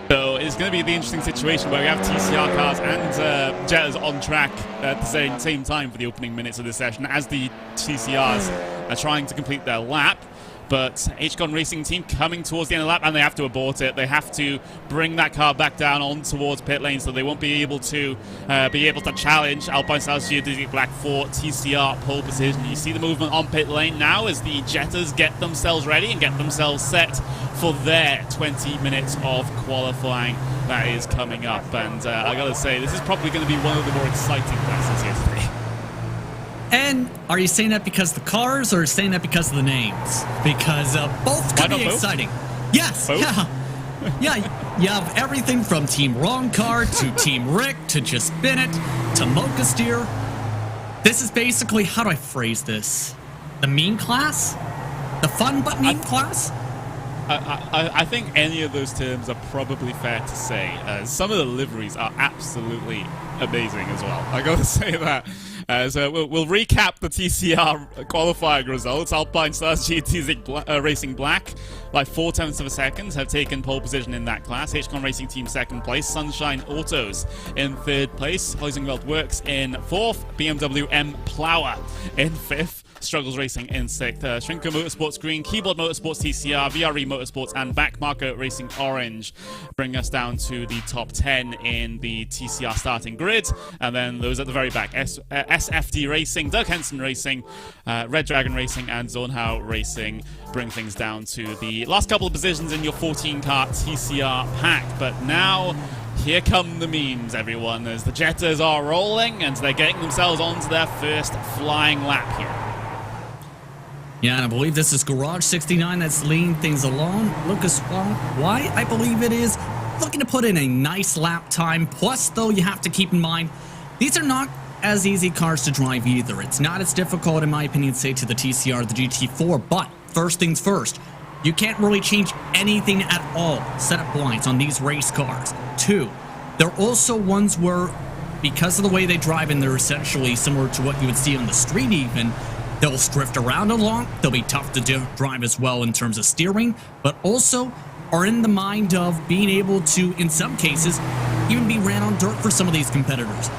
So it's going to be the interesting situation where we have TCR cars and Jettas on track at the same time for the opening minutes of this session as the TCRs are trying to complete their lap. But HCon Racing Team coming towards the end of the lap, and they have to abort it. They have to bring that car back down on towards pit lane, so they won't be able to challenge Alpine Stars GT Black for TCR pole position. You see the movement on pit lane now as the Jettas get themselves ready and get themselves set for their 20 minutes of qualifying that is coming up. And I gotta say, this is probably going to be one of the more exciting classes here today. And are you saying that because of the cars, or saying that because of the names? Because both could be exciting. Yes, both? Yeah. You have everything from Team Wrong Car to Team Rick to Just Bennett to Mocha Steer. This is basically, how do I phrase this? The meme class? The fun but meme class? I think any of those terms are probably fair to say. Some of the liveries are absolutely amazing as well. I gotta say that. So we'll recap the TCR qualifying results. Alpine Stars GT Racing Black, by 0.4 of a second, have taken pole position in that class. HCon Racing Team second place. Sunshine Autos in third place. Hoisingveld Works in fourth. BMW M Plower in fifth. Struggles Racing in sixth. Shrinko Motorsports Green, Keyboard Motorsports TCR, VRE Motorsports, and Back Marco Racing Orange bring us down to the top 10 in the TCR starting grid. And then those at the very back, SFD Racing, Doug Henson Racing, Red Dragon Racing, and Zonhao Racing bring things down to the last couple of positions in your 14-car TCR pack. But now, here come the memes, everyone, as the Jettas are rolling and they're getting themselves onto their first flying lap here. Yeah, and I believe this is Garage 69 that's leading things along. Lucas White, I believe it is, looking to put in a nice lap time. Plus, though, you have to keep in mind, these are not as easy cars to drive either. It's not as difficult, in my opinion, say, to the TCR or the GT4, but first things first, you can't really change anything at all, setup-wise, on these race cars. Two, they're also ones where, because of the way they drive, and they're essentially similar to what you would see on the street even, they'll drift around a lot. They'll be tough to drive as well in terms of steering, but also are in the mind of being able to, in some cases, even be ran on dirt for some of these competitors.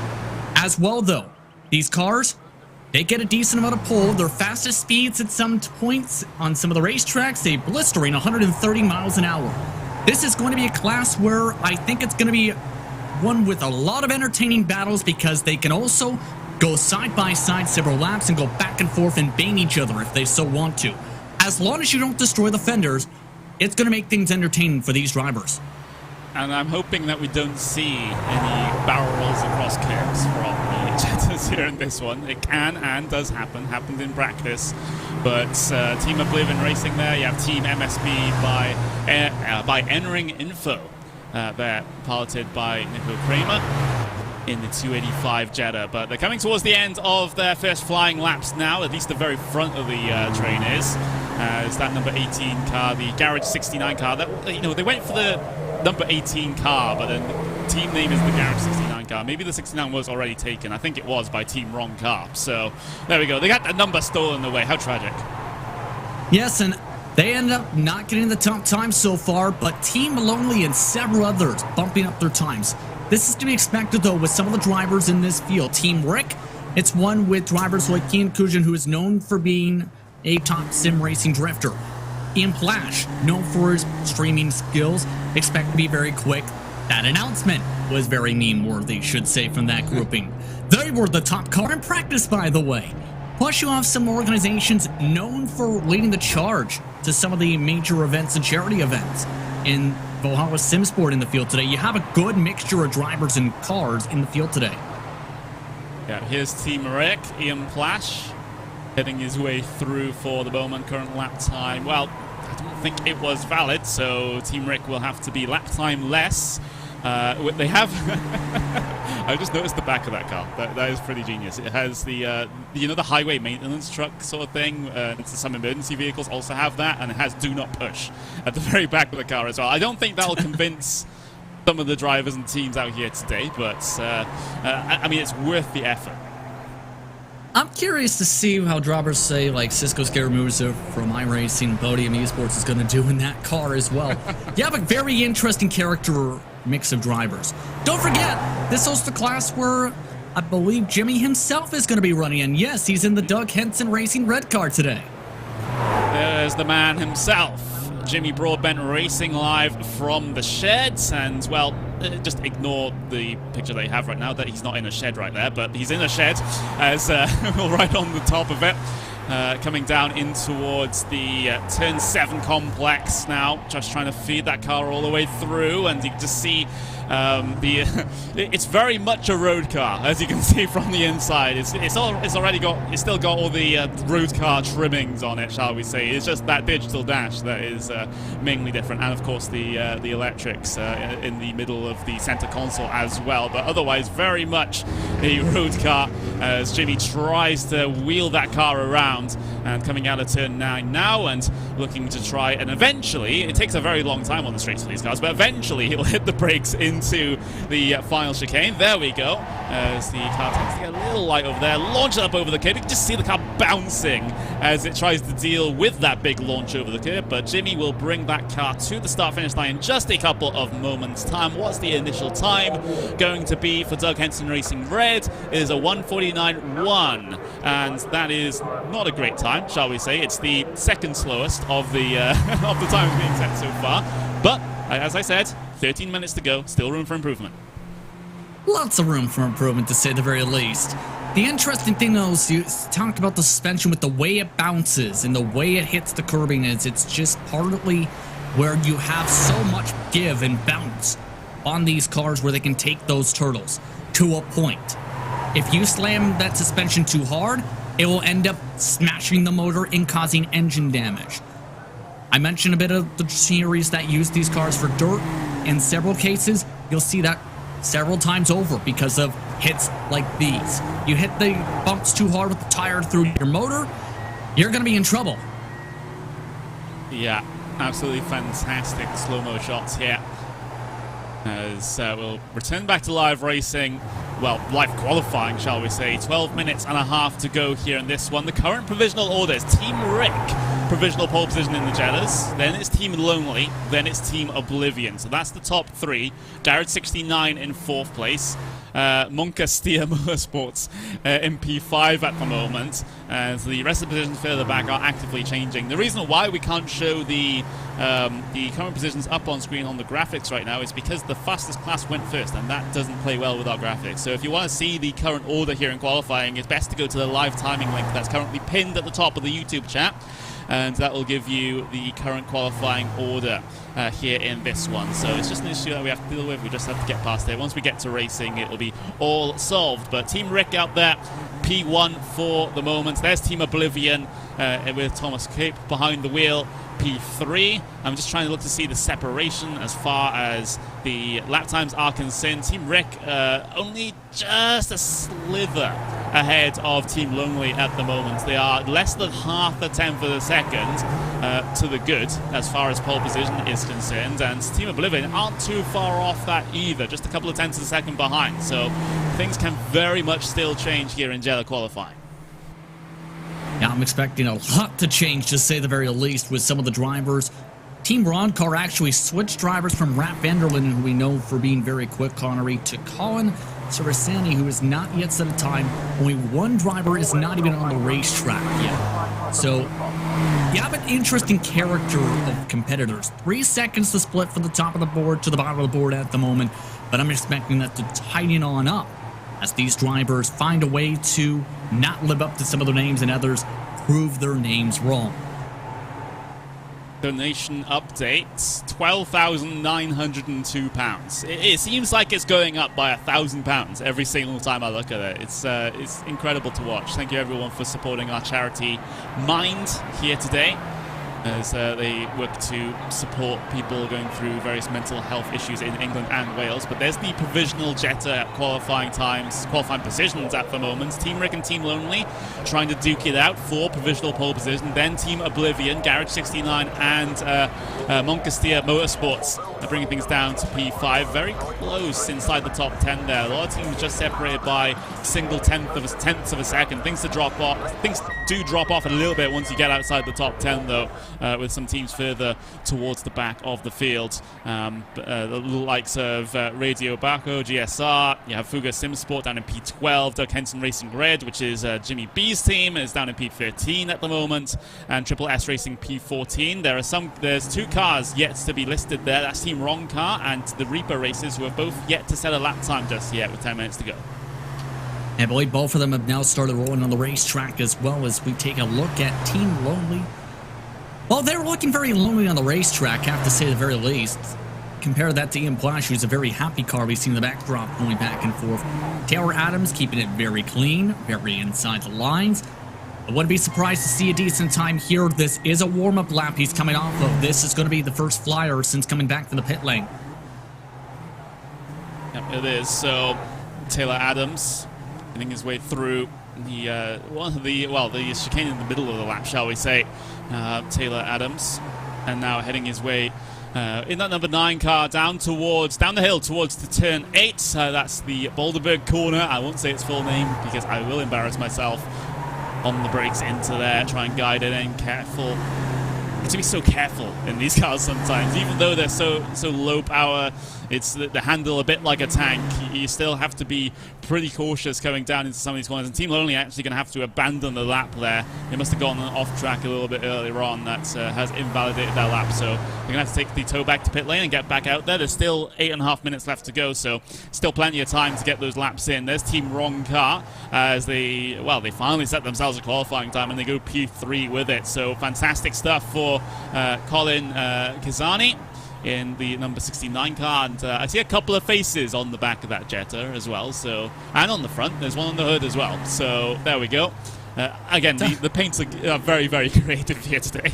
As well, though, these cars, they get a decent amount of pull. Their fastest speeds at some points on some of the racetracks, a blistering 130 miles an hour. This is going to be a class where I think it's going to be one with a lot of entertaining battles, because they can also go side by side several laps and go back and forth and bang each other if they so want to. As long as you don't destroy the fenders, it's going to make things entertaining for these drivers. And I'm hoping that we don't see any barrel rolls across curves from the Jettas here in this one. It can and does happen, happened in practice. But Team Oblivion Racing there, you have Team MSB by Entering Info. They're piloted by Nico Kramer in the 285 Jetta, but they're coming towards the end of their first flying laps now. At least the very front of the train is. It's that number 18 car, the Garage 69 car. That, they went for the number 18 car, but then the team name is the Garage 69 car. Maybe the 69 was already taken. I think it was by Team Wrong Car. So there we go. They got the number stolen away. How tragic. Yes, and they ended up not getting the top time so far, but Team Lonely and several others bumping up their times. This is to be expected, though, with some of the drivers in this field. Team Rick, it's one with drivers like Kian Kujan, who is known for being a top sim racing drifter. Ian Plash, known for his streaming skills, expect to be very quick. That announcement was very meme-worthy, should say, from that grouping. They were the top car in practice, by the way. Plus, you have some organizations known for leading the charge to some of the major events and charity events. In Valhalla Simsport in the field today, you have a good mixture of drivers and cars in the field today. Yeah, here's Team Rick, Ian Plash, heading his way through for the moment. Current lap time, well, I don't think it was valid, so Team Rick will have to be lap time less. They have... I just noticed the back of that car. That is pretty genius. It has the, the highway maintenance truck sort of thing. Some emergency vehicles also have that, and it has do not push at the very back of the car as well. I don't think that'll convince some of the drivers and teams out here today, but I mean, it's worth the effort. I'm curious to see how drivers say, like, Cisco Scaramuza from iRacing, Podium Esports is going to do in that car as well. You have a very interesting character mix of drivers. Don't forget, this is the class where I believe Jimmy himself is going to be running in. Yes, he's in the Doug Henson Racing red car today. There's the man himself, Jimmy Broadbent, racing live from the sheds. And, well, just ignore the picture they have right now, that he's not in a shed right there, but he's in a shed as we're right on the top of it. Coming down in towards the Turn 7 complex now, just trying to feed that car all the way through, and you can just see it's very much a road car, as you can see from the inside. It's still got all the road car trimmings on it, shall we say. It's just that digital dash that is mainly different, and of course the electrics in the middle of the center console as well. But otherwise, very much a road car as Jimmy tries to wheel that car around, and coming out of turn 9 now and looking to try, and eventually, it takes a very long time on the straights for these cars, but eventually he'll hit the brakes into the final chicane. There we go. As the car tends to get a little light over there, launch it up over the curb. You can just see the car bouncing as it tries to deal with that big launch over the curb, but Jimmy will bring that car to the start-finish line in just a couple of moments' time. What's the initial time going to be for Doug Henson Racing Red? It is a 1:49.1, and that is not a great time, shall we say. It's the second slowest of the of the times being set so far, but as I said, 13 minutes to go, still room for improvement. Lots of room for improvement, to say the very least. The interesting thing, though, is you talked about the suspension with the way it bounces and the way it hits the curbing. It's just partly where you have so much give and bounce on these cars where they can take those turtles to a point. If you slam that suspension too hard, it will end up smashing the motor and causing engine damage. I mentioned a bit of the series that use these cars for dirt. In several cases, you'll see that several times over because of hits like these. You hit the bumps too hard with the tire through your motor, you're going to be in trouble. Yeah, absolutely fantastic slow-mo shots here. As we'll return back to live racing, well, live qualifying, shall we say. 12 minutes and a half to go here in this one. The current provisional order is Team Rick, provisional pole position in the Jettas, then it's Team Lonely, then it's Team Oblivion. So that's the top three. Jared 69 in 4th place. Monka Steer Motorsports in P5 at the moment, as the rest of the positions further back are actively changing. The reason why we can't show the current positions up on screen on the graphics right now is because the fastest class went first, and that doesn't play well with our graphics. So if you want to see the current order here in qualifying, it's best to go to the live timing link that's currently pinned at the top of the YouTube chat, and that will give you the current qualifying order here in this one. So it's just an issue that we have to deal with. We just have to get past it. Once we get to racing, it'll be all solved. But Team Rick out there, P1 for the moment. There's Team Oblivion with Thomas Cape behind the wheel, P3. I'm just trying to look to see the separation as far as the lap times are concerned. Team Rick only just a slither ahead of Team Lonely at the moment. They are less than half a tenth of a second to the good as far as pole position is concerned, and Team Oblivion aren't too far off that either, just a couple of tenths of a second behind. So things can very much still change here in Jetta qualifying. Yeah, I'm expecting a lot to change, to say the very least, with some of the drivers. Team Roncar actually switched drivers from Rat Vanderlyn, who we know for being very quick, Connery, to Colin Sarasani, who is not yet set a time. Only one driver is not even on the racetrack yet. So you have an interesting character of competitors. 3 seconds to split from the top of the board to the bottom of the board at the moment, but I'm expecting that to tighten on up as these drivers find a way to not live up to some of their names and others prove their names wrong. Donation updates, £12,902. It seems like it's going up by £1,000 every single time I look at it. It's incredible to watch. Thank you everyone for supporting our charity Mind here today. as they work to support people going through various mental health issues in England and Wales. But there's the provisional Jetta qualifying positions at the moment. Team Rick and Team Lonely trying to duke it out for provisional pole position. Then Team Oblivion, Garage 69 and Moncastia Motorsports are bringing things down to P5. Very close inside the top 10 there. A lot of teams just separated by single tenths of a second. Things do drop off a little bit once you get outside the top 10 though, with some teams further towards the back of the field. The likes of Radio Baco, GSR, you have Fuga Simsport down in P12, Doug Henson Racing Red, which is Jimmy B's team, is down in P13 at the moment, and Triple S Racing P14. There's 2 cars yet to be listed there. That's Team Wrong Car and the Reaper Racers, who have both yet to set a lap time just yet with 10 minutes to go. And I believe both of them have now started rolling on the racetrack as well. As we take a look at Team Lonely. Well, they're looking very lonely on the racetrack, I have to say the very least. Compare that to Ian Plash, who's a very happy car we see in the backdrop going back and forth. Taylor Adams keeping it very clean, very inside the lines. I wouldn't be surprised to see a decent time here. This is a warm-up lap he's coming off of. This is going to be the first flyer since coming back to the pit lane. Yep, it is. So, Taylor Adams getting his way through the chicane in the middle of the lap, shall we say. Taylor Adams, and now heading his way in that number 9 car down the hill towards the turn 8. That's the Boulderberg corner. I won't say its full name because I will embarrass myself. On the brakes into there, try and guide it in, careful. You have to be so careful in these cars sometimes, even though they're so low power. It's the handle a bit like a tank. You still have to be pretty cautious going down into some of these corners. And Team Lonely actually going to have to abandon the lap there. They must have gone off track a little bit earlier on. That has invalidated their lap. So they're going to have to take the tow back to pit lane and get back out there. There's still 8.5 minutes left to go, so still plenty of time to get those laps in. There's Team Wrong Car as they finally set themselves a qualifying time and they go P3 with it. So fantastic stuff for Colin Kazani in the number 69 car, and I see a couple of faces on the back of that Jetta as well, so, and on the front there's one on the hood as well, so there we go. Again, the paints are very, very creative here today.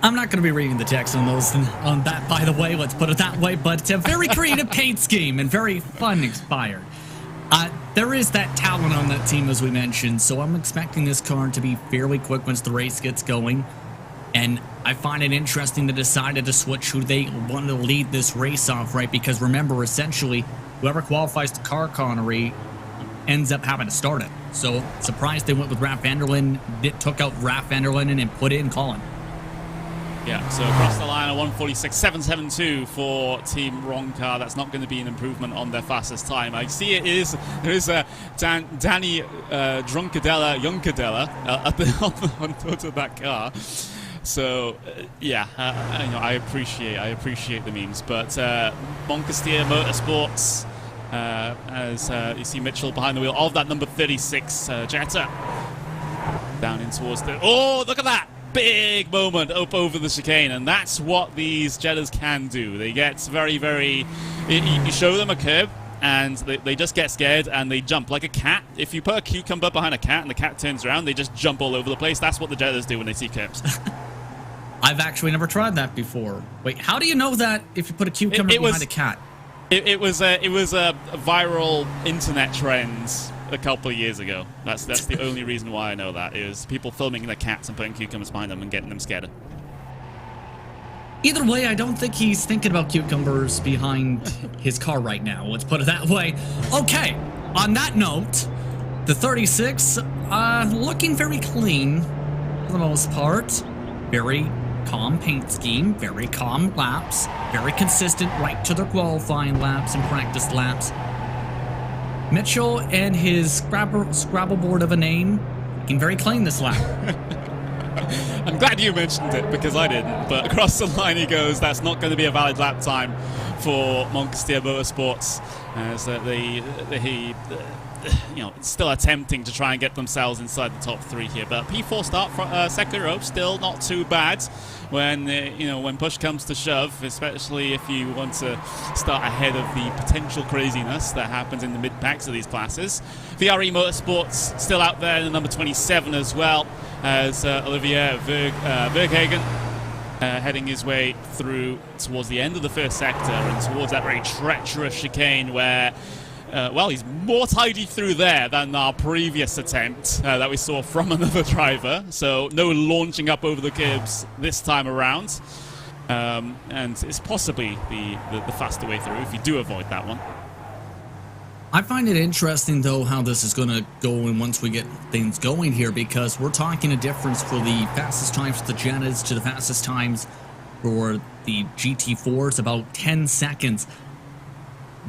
I'm not going to be reading the text on that, by the way, let's put it that way, but it's a very creative paint scheme and very fun inspired. There is that talent on that team, as we mentioned, so I'm expecting this car to be fairly quick once the race gets going. And I find it interesting they decided to switch who they wanted to lead this race off, right? Because remember, essentially, whoever qualifies to car Connery ends up having to start it. So, surprised they went with Raf Vanderlyn, took out Raf Vanderlyn and put in Colin. Yeah, so across the line, a 146.772 for Team Wrong Car. That's not going to be an improvement on their fastest time. I see there is Danny Drunkadella, Youngkadella on the foot of that car. So, I appreciate the memes. But Moncastia Motorsports, as you see Mitchell behind the wheel of that number 36 Jetta, down in towards the... Oh, look at that! Big moment up over the chicane, and that's what these Jettas can do. They get very, very... You show them a curb, and they just get scared, and they jump like a cat. If you put a cucumber behind a cat, and the cat turns around, they just jump all over the place. That's what the Jettas do when they see curbs. I've actually never tried that before. Wait, how do you know that if you put a cucumber behind a cat? It was a viral internet trend a couple of years ago. That's the only reason why I know that. It was people filming their cats and putting cucumbers behind them and getting them scared. Either way, I don't think he's thinking about cucumbers behind his car right now. Let's put it that way. Okay, on that note, the 36, looking very clean for the most part. Very calm paint scheme, very calm laps, very consistent right to their qualifying laps and practice laps. Mitchell and his Scrabble board of a name looking very clean this lap. I'm glad you mentioned it because I didn't, but across the line he goes. That's not going to be a valid lap time for Moncastia Motorsports, as still attempting to try and get themselves inside the top 3 here. But P4 start from second row, still not too bad when when push comes to shove, especially if you want to start ahead of the potential craziness that happens in the mid packs of these classes. VRE Motorsports still out there in the number 27 as well as Olivier Verhagen. Heading his way through towards the end of the first sector and towards that very treacherous chicane where, he's more tidy through there than our previous attempt that we saw from another driver. So no launching up over the curbs this time around. And it's possibly the faster way through if you do avoid that one. I find it interesting, though, how this is going to go and once we get things going here, because we're talking a difference for the fastest times for the Jettas to the fastest times for the GT4s, about 10 seconds.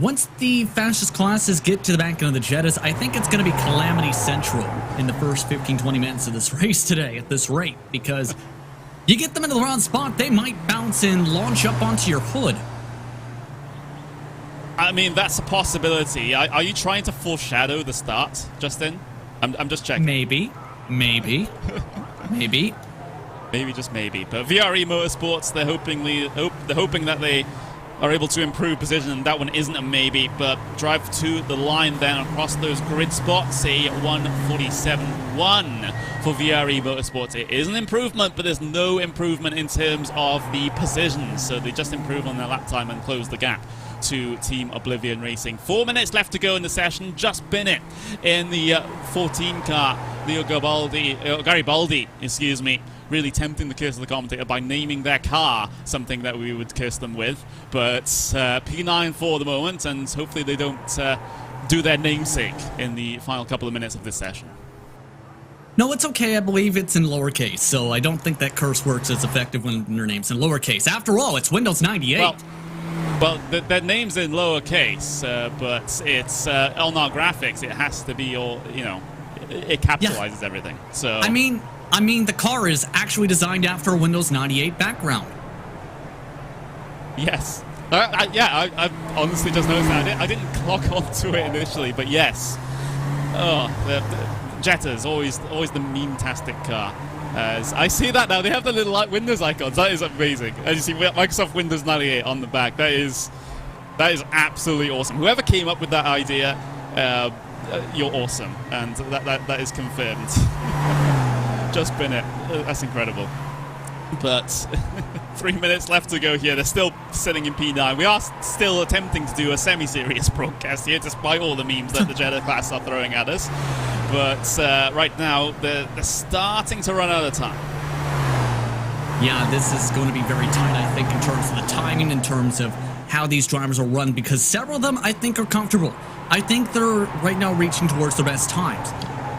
Once the fastest classes get to the back end of the Jettas, I think it's going to be calamity central in the first 15-20 minutes of this race today at this rate, because you get them into the wrong spot, they might bounce and launch up onto your hood. I mean, that's a possibility. Are you trying to foreshadow the start, Justin? I'm just checking. Maybe. Maybe, just maybe. But VRE Motorsports, they're hoping that they are able to improve position, and that one isn't a maybe, but drive to the line then across those grid spots, a 1:47.1 for VRE Motorsports. It is an improvement, but there's no improvement in terms of the position, so they just improve on their lap time and close the gap to Team Oblivion Racing. 4 minutes left to go in the session. Just been it in the 14 car. Garibaldi, really tempting the curse of the commentator by naming their car something that we would curse them with. But P9 for the moment, and hopefully they don't do their namesake in the final couple of minutes of this session. No, it's okay. I believe it's in lowercase, so I don't think that curse works as effective when their name's in lowercase. After all, it's Windows 98. Well, their name's in lowercase, but it's on our graphics. It has to be all, it capitalizes everything. So I mean, the car is actually designed after a Windows 98 background. Yes. I honestly just noticed that. I didn't clock onto it initially, but yes. Oh, the Jetta's always the meme-tastic car. As I see that now, they have the little Windows icons. That is amazing. As you see, Microsoft Windows 98 on the back. That is absolutely awesome. Whoever came up with that idea, you're awesome, and that is confirmed. Just been it. That's incredible. But 3 minutes left to go here. They're still sitting in P9. We are still attempting to do a semi-serious broadcast here, despite all the memes that the Jetta class are throwing at us. But right now, they're starting to run out of time. Yeah, this is going to be very tight, I think, in terms of the timing, in terms of how these drivers will run, because several of them, I think, are comfortable. I think they're right now reaching towards their best times.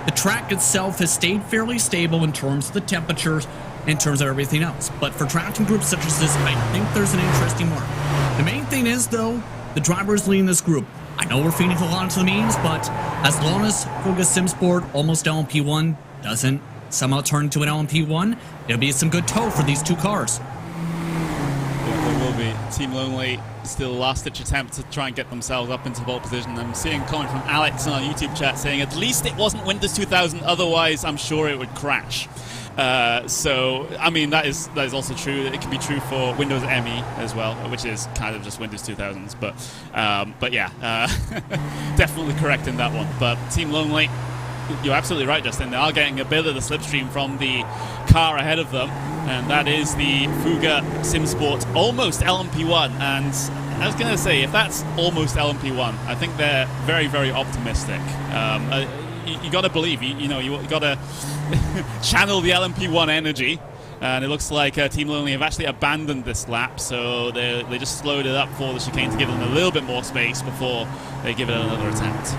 The track itself has stayed fairly stable in terms of the temperatures, in terms of everything else. But for drafting groups such as this, I think there's an interesting mark. The main thing is, though, the drivers leading this group. I know we're feeding a lot into the memes, but as long as Focus SimSport almost LMP1 doesn't somehow turn into an LMP1, there'll be some good tow for these two cars. There will be. Team Lonely still last-ditch attempt to try and get themselves up into pole position. I'm seeing a comment from Alex in our YouTube chat saying, at least it wasn't Windows 2000, otherwise I'm sure it would crash. So, I mean, that is also true. It can be true for Windows ME as well, which is kind of just Windows 2000s. But yeah, definitely correct in that one. But Team Lonely, you're absolutely right, Justin. They are getting a bit of the slipstream from the car ahead of them, and that is the Fuga SimSport almost LMP1. And I was going to say, if that's almost LMP1, I think they're very, very optimistic. You got to believe, you got to channel the LMP1 energy, and it looks like Team Lonely have actually abandoned this lap, so they just slowed it up for the chicane to give them a little bit more space before they give it another attempt.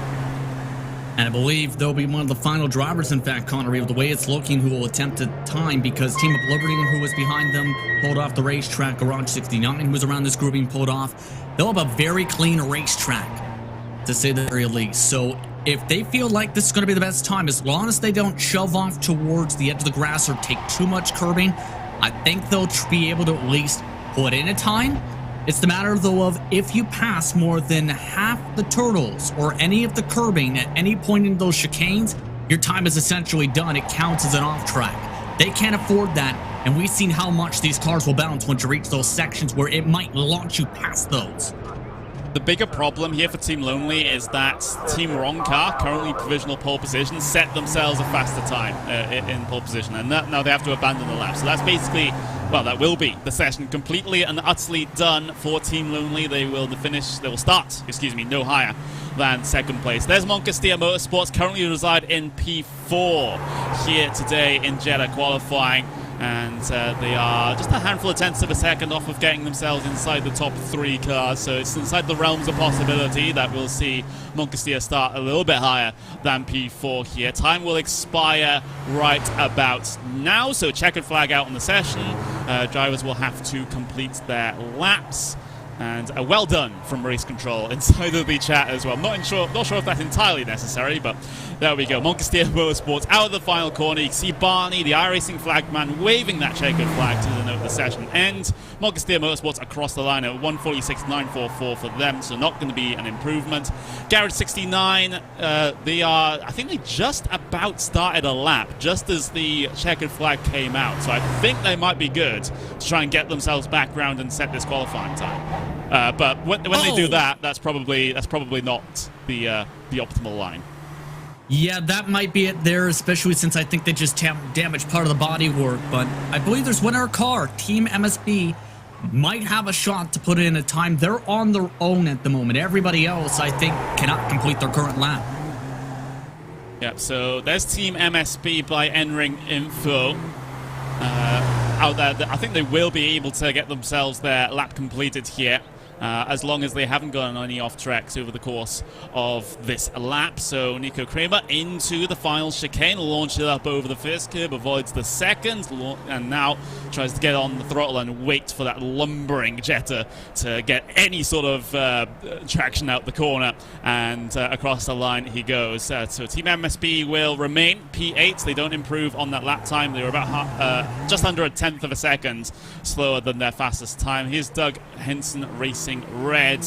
And I believe they'll be one of the final drivers, in fact, Connery, with the way it's looking, who will attempt to time, because Team Oblivion, who was behind them, pulled off the racetrack. Garage 69, who was around this grouping, pulled off. They'll have a very clean racetrack, to say the very least. So if they feel like this is going to be the best time, as long as they don't shove off towards the edge of the grass or take too much curbing, I think they'll be able to at least put in a time It's the matter, though, of if you pass more than half the turtles or any of the curbing at any point in those chicanes, your time is essentially done. It counts as an off-track. They can't afford that, and we've seen how much these cars will bounce once you reach those sections where it might launch you past those. The bigger problem here for Team Lonely is that Team Wrong Car, currently provisional pole position, set themselves a faster time in pole position, and now they have to abandon the lap. So that's basically, well, that will be the session completely and utterly done for Team Lonely. They will start, no higher than second place. There's Moncastia Motorsports, currently reside in P4 here today in Jetta qualifying. And they are just a handful of tenths of a second off of getting themselves inside the top 3 cars. So it's inside the realms of possibility that we'll see Moncastia start a little bit higher than P4 here. Time will expire right about now, so checkered flag out on the session. Drivers will have to complete their laps. And well done from Race Control inside of the chat as well. Not sure if that's entirely necessary, but there we go. Moncastia Motorsports out of the final corner. You can see Barney, the iRacing flagman, waving that checkered flag to denote the session end. Moncastia Motorsports across the line at 146.944 for them, so not going to be an improvement. Garage 69, I think they just about started a lap just as the checkered flag came out. So I think they might be good to try and get themselves back round and set this qualifying time. But when they do that, that's probably not the optimal line. Yeah, that might be it there, especially since I think they just damaged part of the bodywork. But I believe there's one other car. Team MSB might have a shot to put in a time. They're on their own at the moment. Everybody else, I think, cannot complete their current lap. Yep, so there's Team MSB by N-Ring Info. Out there, I think they will be able to get themselves their lap completed here, as long as they haven't gone on any off tracks over the course of this lap. So Nico Kramer into the final chicane, launches it up over the first curb, avoids the second, and now tries to get on the throttle and wait for that lumbering Jetta to get any sort of traction out the corner, and across the line he goes. So Team MSB will remain P8. They don't improve on that lap time. They were about just under a tenth of a second slower than their fastest time. Here's Doug Henson Racing Red,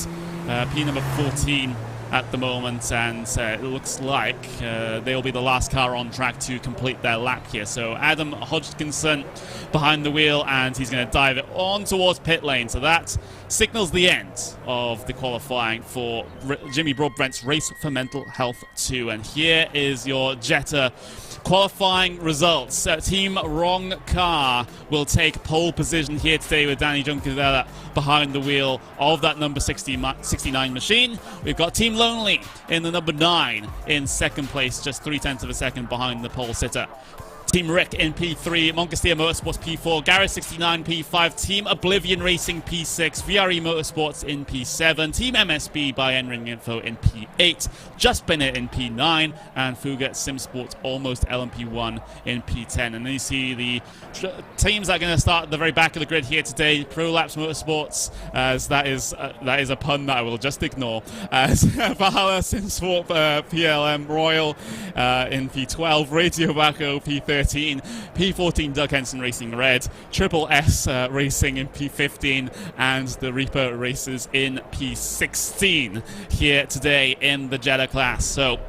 P number 14 at the moment, and it looks like they'll be the last car on track to complete their lap here. So Adam Hodgkinson behind the wheel, and he's going to dive it on towards pit lane. So that signals the end of the qualifying for Jimmy Broadbent's Race for Mental Health 2. And here is your Jetta qualifying results. Team Wrong Car will take pole position here today with Danny Juncadella behind the wheel of that number 69 machine. We've got Team Lonely in the number 9 in second place, just 0.3 of a second behind the pole sitter. Team Rick in P3, Moncastia Motorsports P4, Garage 69 P5, Team Oblivion Racing P6, VRE Motorsports in P7, Team MSB by N-Ring Info in P8, Just Bennett in P9, and Fuga Simsports Almost LMP1 in P10. And then you see the teams that are going to start at the very back of the grid here today. Prolapse Motorsports, as that is a pun that I will just ignore, as Valhalla Simsport PLM Royal in P12, Radio Baco P13, P14 Doug Henson Racing Red, Triple S Racing in P15, and the Reaper Races in P16 here today in the Jetta class. So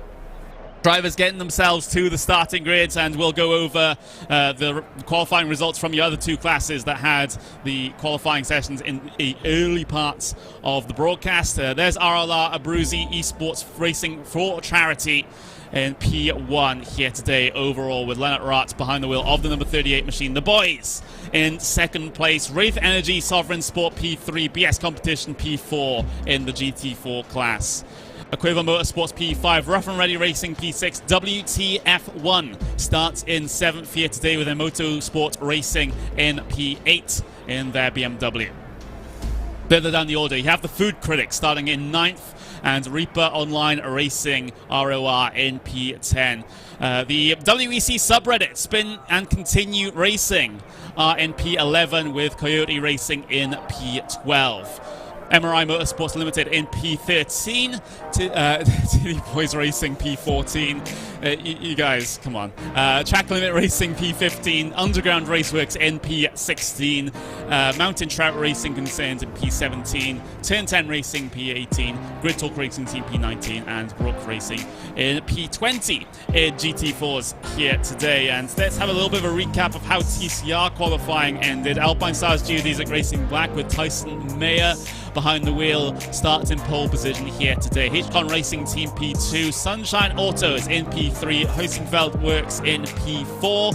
drivers getting themselves to the starting grids, and we'll go over the qualifying results from the other two classes that had the qualifying sessions in the early parts of the broadcast. There's RLR Abruzzi Esports Racing for Charity in P1 here today overall, with Leonard Ratz behind the wheel of the number 38 machine. The boys in second place, Wraith Energy Sovereign Sport P3, BS Competition P4 in the GT4 class. Aquiva Motorsports P5, Rough and Ready Racing P6, WTF1 starts in 7th here today with a Motorsport Racing in P8 in their BMW. Further down the order, you have the Food Critic starting in 9th, and Reaper Online Racing ROR in P10. The WEC subreddit Spin and Continue Racing are in P11, with Coyote Racing in P12. MRI Motorsports Limited in P13, TD Boys Racing P14. You guys, come on. Track Limit Racing P15, Underground Raceworks in P16, Mountain Trout Racing Concerns in P17, Turn 10 Racing P18, Grid Talk Racing Team P19, and Brook Racing in P20 in GT4s here today. And let's have a little bit of a recap of how TCR qualifying ended. Alpine Stars Geodesic Racing Black with Tyson Mayer behind the wheel starts in pole position here today. HCon Racing Team P2, Sunshine Autos in P3, Heusenfeld Works in P4,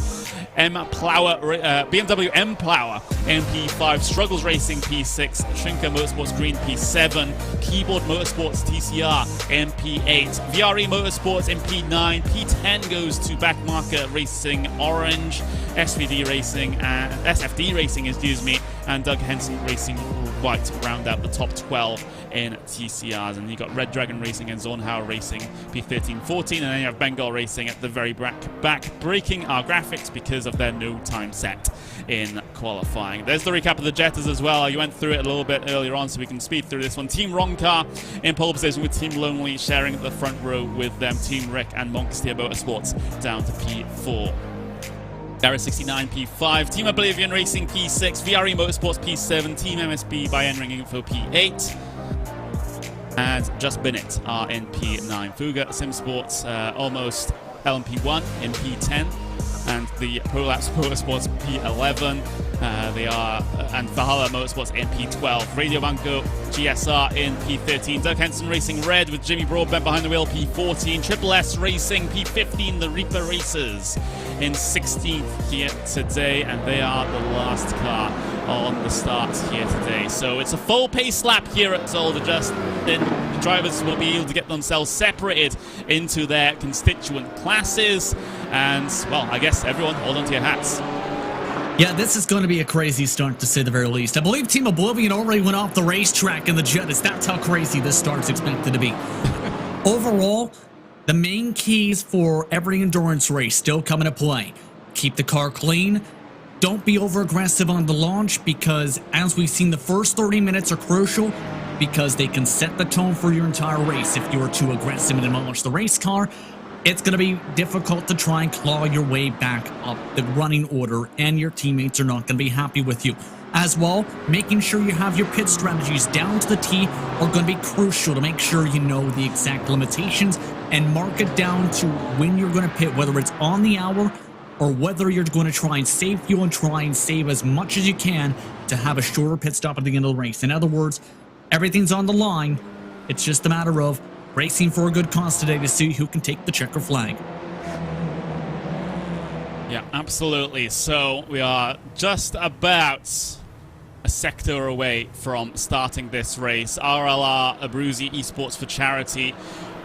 BMW M Plower in P5, Struggles Racing P6, Shrinker Motorsports Green P7, Keyboard Motorsports TCR in P8, VRE Motorsports in P9, P10 goes to Backmarker Racing Orange, SFD Racing, and Doug Henson Racing White round out the top 12 in TCRs. And you got Red Dragon Racing and Zornhauer Racing P13, 14, and then you have Bengal Racing at the very back, breaking our graphics because of their no time set in qualifying. There's the recap of the Jettas as well. You went through it a little bit earlier on, so we can speed through this one. Team Roncar in pole position with Team Lonely sharing the front row with them. Team Rick and Monkeys Motorsports down to P4. Dara 69 P5, Team Oblivion Racing P6, VRE Motorsports P7, Team MSB by N-Ring Info P8, and Just Bennett are in P9. Fuga Sim Sports almost LMP1 in P10, and the Prolapse Motorsports P11. And Valhalla Motorsports in P12. Radio Banco GSR in P13. Doug Henson Racing Red with Jimmy Broadbent behind the wheel P14. Triple S Racing P15. The Reaper Racers in 16th here today, and they are the last car on the start here today. So it's a full pace lap here at Zolder. Just then the drivers will be able to get themselves separated into their constituent classes, and well, I guess everyone hold on to your hats. Yeah, this is going to be a crazy start, to say the very least. I believe Team Oblivion already went off the racetrack in the Jettas. That's how crazy this start's expected to be. Overall, the main keys for every endurance race still come into play. Keep the car clean. Don't be over-aggressive on the launch, because as we've seen, the first 30 minutes are crucial because they can set the tone for your entire race. If you're too aggressive and demolish the race car, it's going to be difficult to try and claw your way back up the running order, and your teammates are not going to be happy with you. As well, making sure you have your pit strategies down to the T are going to be crucial to make sure you know the exact limitations and mark it down to when you're going to pit, whether it's on the hour or whether you're going to try and save fuel and try and save as much as you can to have a shorter pit stop at the end of the race. In other words, everything's on the line. It's just a matter of racing for a good cause today to see who can take the checker flag. Yeah, absolutely. So we are just about a sector away from starting this race. RLR Abruzzi Esports for Charity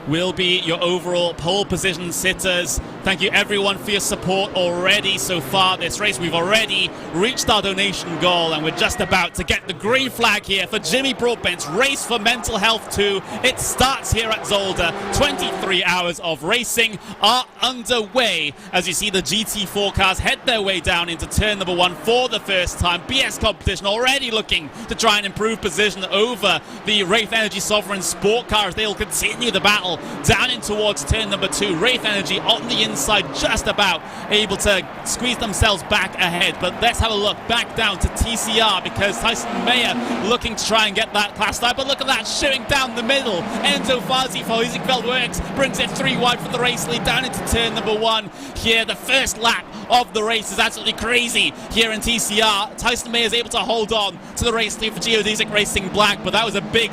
will be your overall pole position sitters. Thank you everyone for your support already so far this race. We've already reached our donation goal, and we're just about to get the green flag here for Jimmy Broadbent's Race for Mental Health 2. It starts here at Zolder. 23 hours of racing are underway as you see the GT4 cars head their way down into turn number 1 for the first time. BS competition already looking to try and improve position over the Wraith Energy Sovereign Sport cars. They will continue the battle down in towards turn number 2. Wraith Energy on the inside, just about able to squeeze themselves back ahead. But let's have a look back down to TCR, because Tyson Mayer looking to try and get that class start. But look at that, shooting down the middle. Enzo Fazi for Heusenfeld Works brings it 3 wide for the race lead down into turn number 1. Here, the first lap of the race is absolutely crazy here in TCR. Tyson Mayer is able to hold on to the race lead for Geodesic Racing Black, but that was a big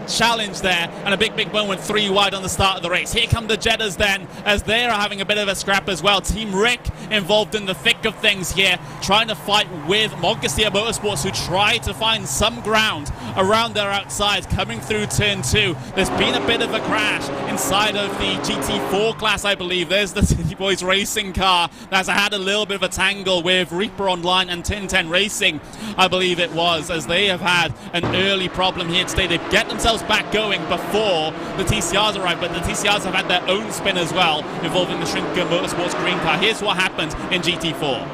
challenge there, and a big moment. 3 wide on the start of the race. Here come the Jettas then, as they are having a bit of a scrap as well. Team Rick involved in the thick of things here, trying to fight with Montgolfier Motorsports, who try to find some ground around their outside coming through turn 2. There's been a bit of a crash inside of the GT4 class, I believe. There's the City Boys racing car that's had a little bit of a tangle with Reaper Online and Turn 10 Racing, I believe it was, as they have had an early problem here today. They get themselves back going before the TCRs arrive, but the TCRs have had their own spin as well, involving the Shrinker Motorsports green car. Here's what happened in GT4.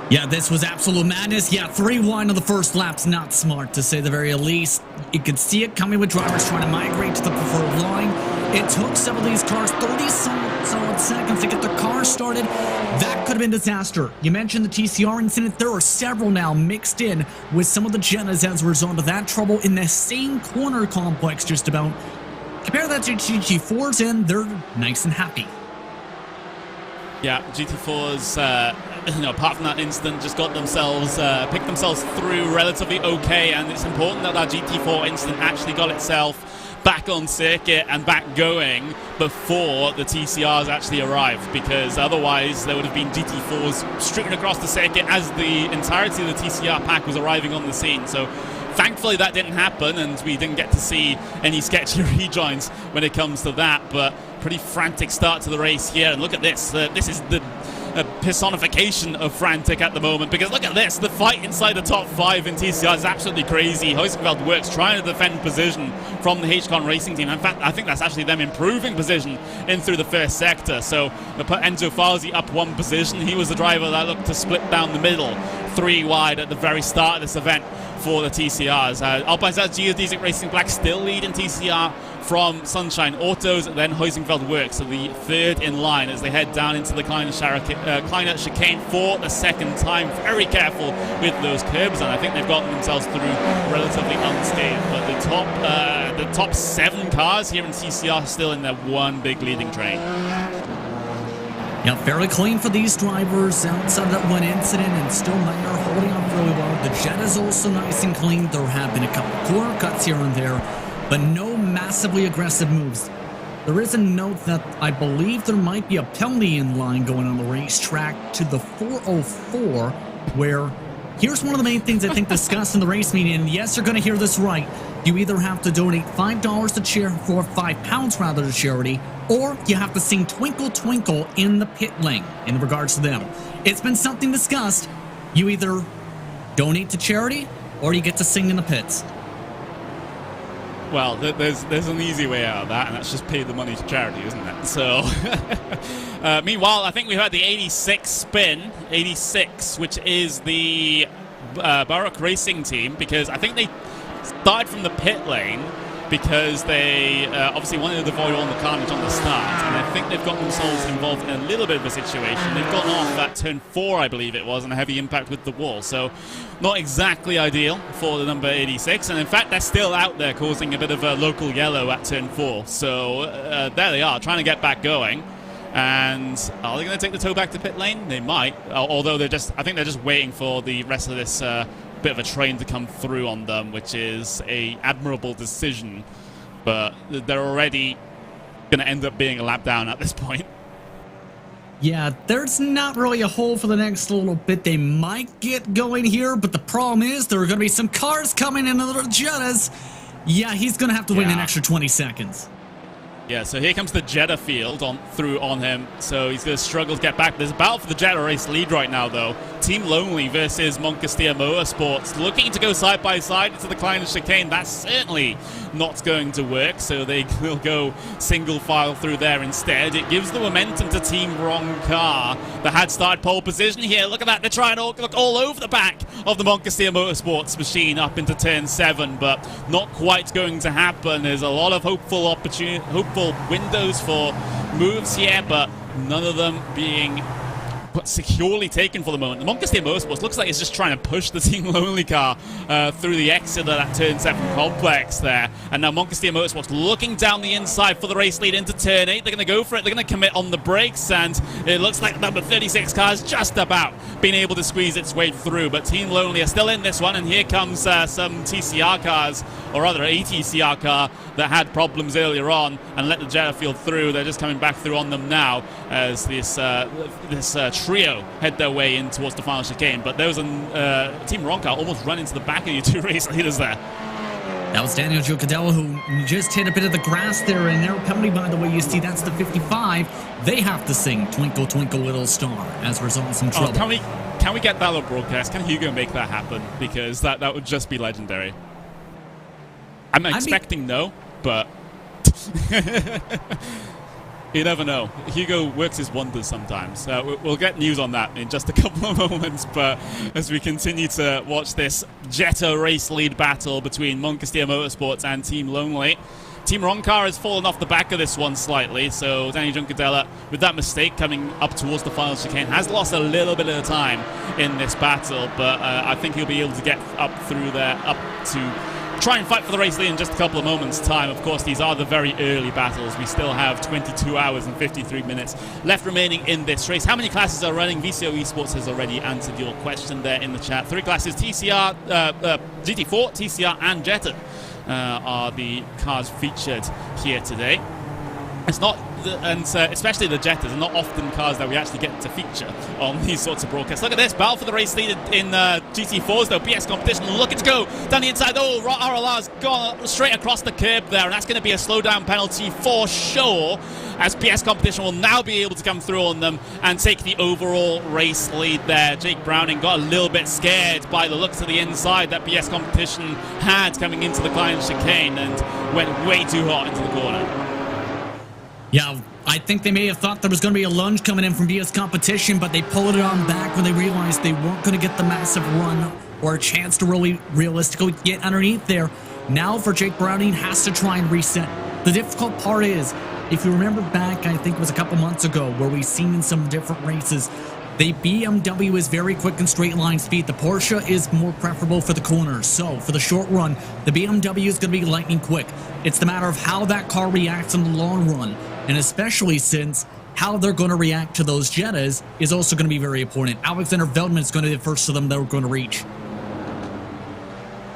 Yeah, this was absolute madness. Yeah, 3 wide on the first lap's not smart, to say the very least. You could see it coming with drivers trying to migrate to the preferred line. It took some of these cars 30 solid seconds to get their car started. That could have been disaster. You mentioned the TCR incident. There are several now mixed in with some of the Jettas as a result of that trouble in the same corner complex just about. Compare that to GT4s and they're nice and happy. Yeah, GT4s, apart from that incident, just got themselves, picked themselves through relatively okay, and it's important that that GT4 incident actually got itself back on circuit and back going before the TCRs actually arrived, because otherwise there would have been GT4s streaking across the circuit as the entirety of the TCR pack was arriving on the scene. So thankfully that didn't happen, and we didn't get to see any sketchy rejoins when it comes to that, but pretty frantic start to the race here. And look at this. This is the personification of frantic at the moment, because look at this. The fight inside the top 5 in TCR is absolutely crazy. Huizenveld Works trying to defend position from the HCon Racing team. In fact, I think that's actually them improving position in through the first sector. So they put Enzo Farsi up 1 position. He was the driver that looked to split down the middle 3 wide at the very start of this event for the TCRs. Alpine Geodesic Racing Black still lead in TCR from Sunshine Autos, then Huizenveld Works, so the 3rd in line as they head down into the Kleiner chicane for the 2nd time. Very careful with those curbs, and I think they've gotten themselves through relatively unscathed. But the top 7 cars here in TCR are still in their one big leading train. Yeah, fairly clean for these drivers outside of that one incident, and still Minor holding on really well. The Jetta's also nice and clean. There have been a couple corner cuts here and there, but no massively aggressive moves. There is a note that I believe there might be a penalty in line going on the racetrack to the 404, where here's one of the main things I think discussed in the race meeting, and yes, you're going to hear this right. You either have to donate $5 to charity, or £5 rather, to charity, or you have to sing Twinkle Twinkle in the pit lane in regards to them. It's been something discussed. You either donate to charity or you get to sing in the pits. Well, there's an easy way out of that, and that's just pay the money to charity, isn't it? So, meanwhile, I think we had the 86 spin, 86, which is the Baroque Racing team, because I think they started from the pit lane because they obviously wanted to avoid all the carnage on the start, and I think they've got themselves involved in a little bit of a situation. They've gotten off that turn 4, I believe it was, and a heavy impact with the wall, so not exactly ideal for the number 86, and in fact they're still out there causing a bit of a local yellow at turn 4, so there they are, trying to get back going. And are they going to take the tow back to pit lane? They might, although I think they're just waiting for the rest of this bit of a train to come through on them, which is a admirable decision, but they're already going to end up being a lap down at this point. Yeah, there's not really a hole for the next little bit. They might get going here, but the problem is there are going to be some cars coming into the Jettas. Yeah, he's going to have to wait an extra 20 seconds. Yeah, so here comes the Jetta field on him, so he's going to struggle to get back. There's a battle for the Jetta race lead right now, though. Team Lonely versus Moncastia Motorsports, looking to go side by side into the Kleiner chicane. That's certainly not going to work, so they will go single file through there instead. It gives the momentum to Team Wrong Car that had started pole position here. Look at that, they're trying to look all over the back of the Moncastia Motorsports machine up into turn 7, but not quite going to happen. There's a lot of hopeful windows for moves here, but none of them being securely taken for the moment. The Moncastia Motorsports looks like it's just trying to push the Team Lonely car through the exit of that turn 7 complex there. And now Moncastia Motorsports looking down the inside for the race lead into turn 8. They're going to go for it. They're going to commit on the brakes, and it looks like the number 36 car is just about being able to squeeze its way through. But Team Lonely are still in this one, and here comes some TCR cars, or rather a TCR car that had problems earlier on and let the Jetta field through. They're just coming back through on them now as this trio head their way in towards the final chicane. But there was a Team Roncar almost run into the back of you two race leaders there. That was Daniel Giocadella, who just hit a bit of the grass there, and their penalty, by the way, you see that's the 55. They have to sing Twinkle Twinkle Little Star as a result of some trouble. Can we get that on broadcast? Can Hugo make that happen? Because that would just be legendary. I'm expecting no, but you never know. Hugo works his wonders sometimes. We'll get news on that in just a couple of moments, but as we continue to watch this Jetta race lead battle between Moncastia Motorsports and Team Lonely, Team Roncar has fallen off the back of this one slightly, so Danny Juncadella, with that mistake coming up towards the final chicane, has lost a little bit of time in this battle, but I think he'll be able to get up through there, up to try and fight for the race lead in just a couple of moments' time. Of course, these are the very early battles. We still have 22 hours and 53 minutes left remaining in this race. How many classes are running? VCO Esports has already answered your question there in the chat. 3 classes, TCR, GT4, TCR and Jetta are the cars featured here today. It's not, especially the Jettas, are not often cars that we actually get to feature on these sorts of broadcasts. Look at this, battle for the race lead in GT4s though. BS competition looking to go down the inside. Oh, RLR's gone straight across the curb there, and that's going to be a slowdown penalty for sure, as PS competition will now be able to come through on them and take the overall race lead there. Jake Browning got a little bit scared by the looks of the inside that PS competition had coming into the Klein chicane and went way too hot into the corner. Yeah, I think they may have thought there was going to be a lunge coming in from BS competition, but they pulled it on back when they realized they weren't going to get the massive run or a chance to really realistically get underneath there. Now for Jake Browning, has to try and reset. The difficult part is, if you remember back, I think it was a couple months ago, where we've seen in some different races, the BMW is very quick in straight line speed. The Porsche is more preferable for the corners. So for the short run, the BMW is going to be lightning quick. It's the matter of how that car reacts in the long run. And especially since how they're going to react to those Jettas is also going to be very important. Alexander Veldman is going to be the first of them that we're going to reach.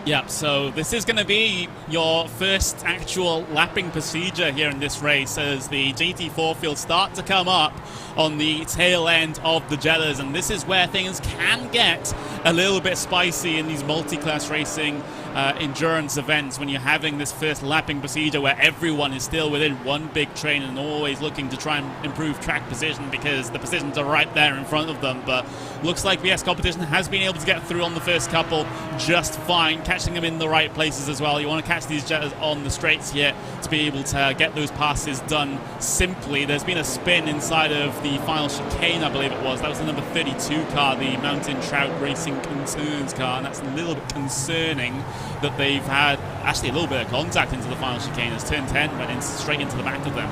Yeah, so this is going to be your first actual lapping procedure here in this race as the GT4 fields start to come up on the tail end of the Jettas, and this is where things can get a little bit spicy in these multi-class racing endurance events when you're having this first lapping procedure where everyone is still within one big train and always looking to try and improve track position because the positions are right there in front of them. But looks like BS competition has been able to get through on the first couple just fine, catching them in the right places as well. You want to catch these Jettas on the straights here to be able to get those passes done simply. There's been a spin inside of the final chicane, I believe it was. That was the number 32 car, the Mountain Trout Racing Concerns car, and that's a little bit concerning that they've had actually a little bit of contact into the final chicane as turn 10 went straight into the back of them.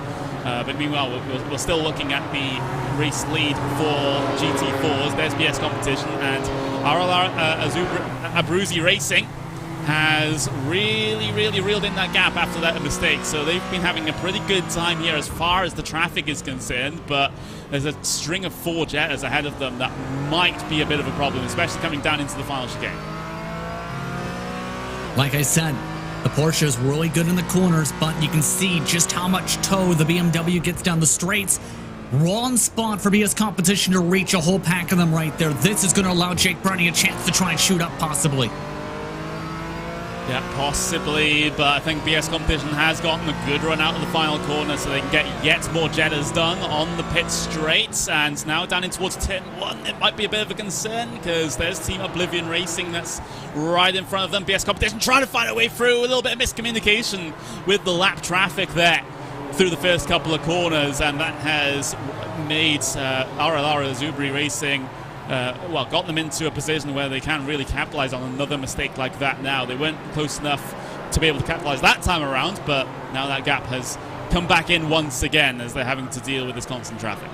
But meanwhile, we're still looking at the race lead for GT4s. There's BS competition, and RLR Abruzzi Racing has really reeled in that gap after that mistake. So they've been having a pretty good time here as far as the traffic is concerned, but there's a string of 4 Jettas ahead of them that might be a bit of a problem, especially coming down into the final chicane. Like I said, the Porsche is really good in the corners, but you can see just how much toe the BMW gets down the straights. Wrong spot for BS competition to reach a whole pack of them right there. This is going to allow Jake Browning a chance to try and shoot up, possibly. Yeah, possibly, but I think BS competition has gotten a good run out of the final corner so they can get yet more Jettas done on the pit straights. And now down in towards turn 1, it might be a bit of a concern because there's Team Oblivion Racing that's right in front of them. BS competition trying to find a way through, a little bit of miscommunication with the lap traffic there through the first couple of corners, and that has made RLR Zubri Racing got them into a position where they can really capitalize on another mistake like that now. They weren't close enough to be able to capitalize that time around, but now that gap has come back in once again as they're having to deal with this constant traffic.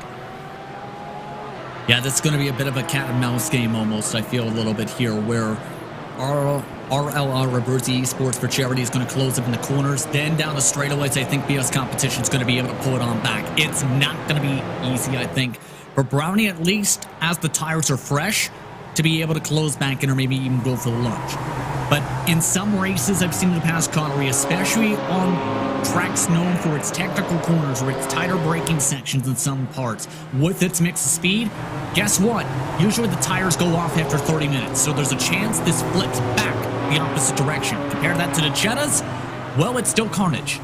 Yeah, that's going to be a bit of a cat and mouse game almost, I feel a little bit here, where RLR Abruzzi Esports for Charity is going to close up in the corners. Then down the straightaways, I think BS competition is going to be able to pull it on back. It's not going to be easy, I think, for Brownie, at least as the tires are fresh, to be able to close back in or maybe even go for the lunge. But in some races I've seen in the past, Connery, especially on tracks known for its technical corners or its tighter braking sections in some parts, with its mix of speed, guess what? Usually the tires go off after 30 minutes, so there's a chance this flips back the opposite direction. Compare that to the Jettas, well, it's still carnage.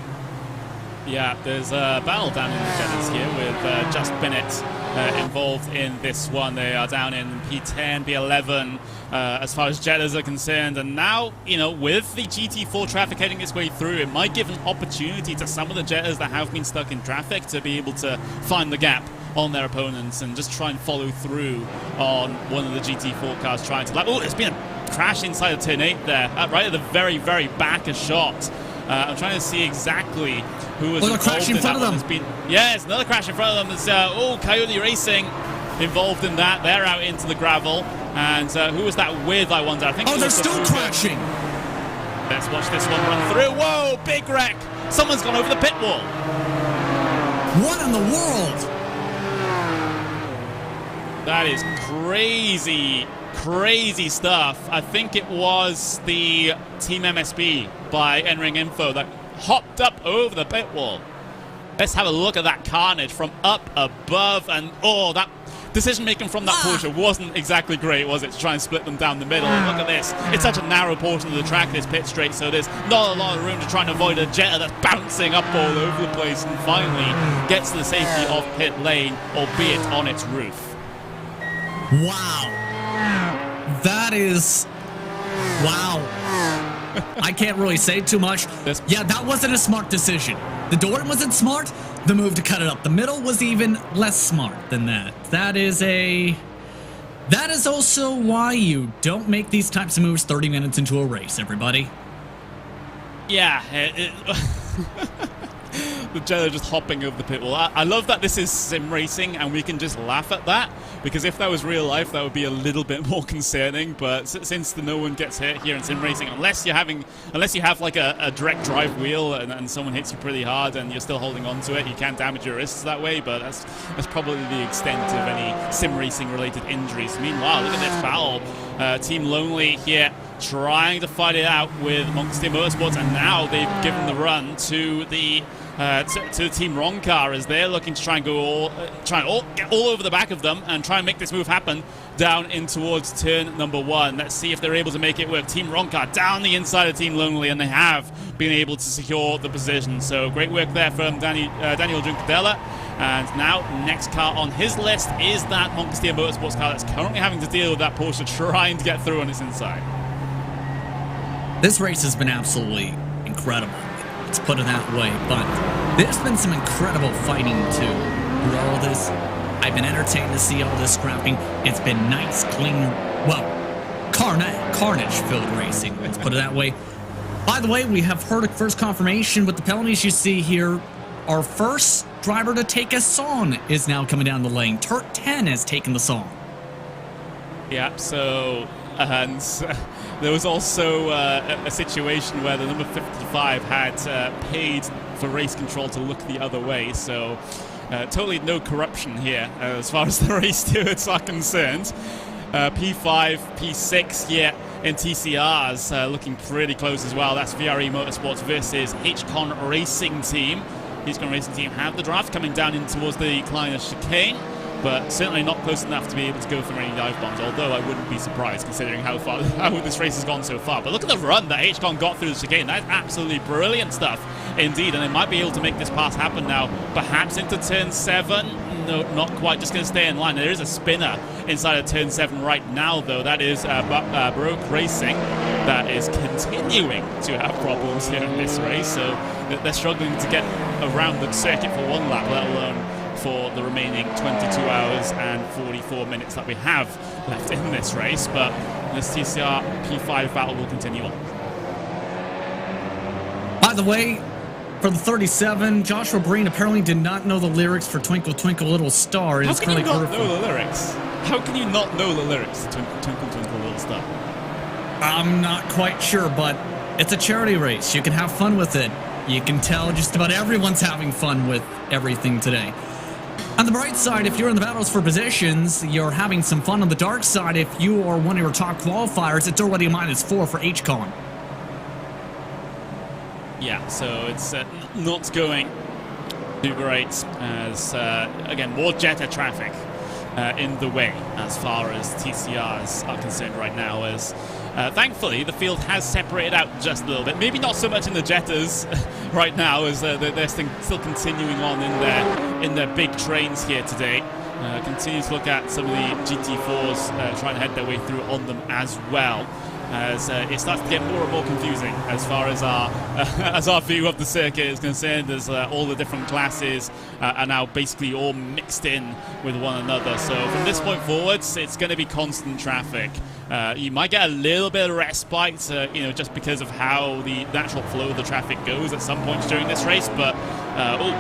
Yeah, there's a battle down in the Jettas here with Just Bennett involved in this one. They are down in P10, P11 as far as Jettas are concerned. And now, you know, with the GT4 traffic heading its way through, it might give an opportunity to some of the Jettas that have been stuck in traffic to be able to find the gap on their opponents and just try and follow through on one of the GT4 cars trying to... Oh, there's been a crash inside of turn 8 there, right at the very back of shot. I'm trying to see exactly who was involved crash in front of them. Yes, another crash in front of them. There's Coyote Racing involved in that. They're out into the gravel. And who was that with, I wonder? I think they're still crashing. Let's watch this one run through. Whoa, big wreck. Someone's gone over the pit wall. What in the world? That is crazy, crazy stuff. I think it was the Team MSB by N-Ring Info that hopped up over the pit wall. Let's have a look at that carnage from up above. And that decision-making from that Porsche wasn't exactly great, was it, to try and split them down the middle? And look at this. It's such a narrow portion of the track, this pit straight, so there's not a lot of room to try and avoid a Jetta that's bouncing up all over the place and finally gets to the safety of pit lane, albeit on its roof. Wow. That is... Wow. I can't really say too much. Yeah, that wasn't a smart decision. The door wasn't smart. The move to cut it up the middle was even less smart than that. That is also why you don't make these types of moves 30 minutes into a race, everybody. Yeah. The Jetta just hopping over the pit wall. I love that this is sim racing and we can just laugh at that, because if that was real life, that would be a little bit more concerning. But since no one gets hit here in sim racing, unless you have like a direct drive wheel and someone hits you pretty hard and you're still holding on to it, you can damage your wrists that way. But that's probably the extent of any sim racing related injuries. Meanwhile, look at this battle. Team Lonely here trying to fight it out with Monster Motorsports, and now they've given the run to the Team Roncar as they're looking to try and go get all over the back of them and try and make this move happen down in towards turn number 1. Let's see if they're able to make it work. Team Roncar down the inside of Team Lonely, and they have been able to secure the position. So great work there from Daniel Juncadella. And now, next car on his list is that Monster Motorsports car that's currently having to deal with that Porsche trying to get through on its inside. This race has been absolutely incredible, let's put it that way, but there's been some incredible fighting too through all this. I've been entertained to see all this scrapping. It's been nice, clean, well, carnage-filled racing, let's put it that way. By the way, we have heard a first confirmation with the penalties you see here. Our first driver to take a song is now coming down the lane. Turk 10 has taken the song. Yeah, so... And there was also a situation where the number 55 had paid for race control to look the other way. So totally no corruption here as far as the race stewards are concerned. P5, P6 here in TCRs looking pretty close as well. That's VRE Motorsports versus HCon Racing Team. HCon Racing Team have the draft coming down in towards the Kleiner chicane, but certainly not close enough to be able to go through any dive bombs, although I wouldn't be surprised considering how this race has gone so far. But look at the run that HCon got through the chicane. That's absolutely brilliant stuff indeed, and they might be able to make this pass happen now, perhaps into turn 7. No, not quite, just going to stay in line. There is a spinner inside of turn 7 right now, though. That is Baroque Racing that is continuing to have problems here in this race, so they're struggling to get around the circuit for one lap, let alone for the remaining 22 hours and 44 minutes that we have left in this race. But this TCR P5 battle will continue on. By the way, for the 37, Joshua Breen apparently did not know the lyrics for Twinkle Twinkle Little Star. How can you not know the lyrics? How can you not know the lyrics to Twinkle Twinkle Little Star? I'm not quite sure, but it's a charity race. You can have fun with it. You can tell just about everyone's having fun with everything today. On the bright side, if you're in the battles for positions, you're having some fun. On the dark side, if you are one of your top qualifiers, it's already -4 for HCon. Yeah, so it's not going too great as, again, more Jetta traffic in the way as far as TCRs are concerned right now, as thankfully the field has separated out just a little bit. Maybe not so much in the Jettas right now, as they're still continuing on in their big trains here today. Continue to look at some of the GT4s trying to head their way through on them as well. as it starts to get more and more confusing as far as our view of the circuit is concerned, as all the different classes are now basically all mixed in with one another. So from this point forwards, it's going to be constant traffic. You might get a little bit of respite, you know, just because of how the natural flow of the traffic goes at some points during this race. But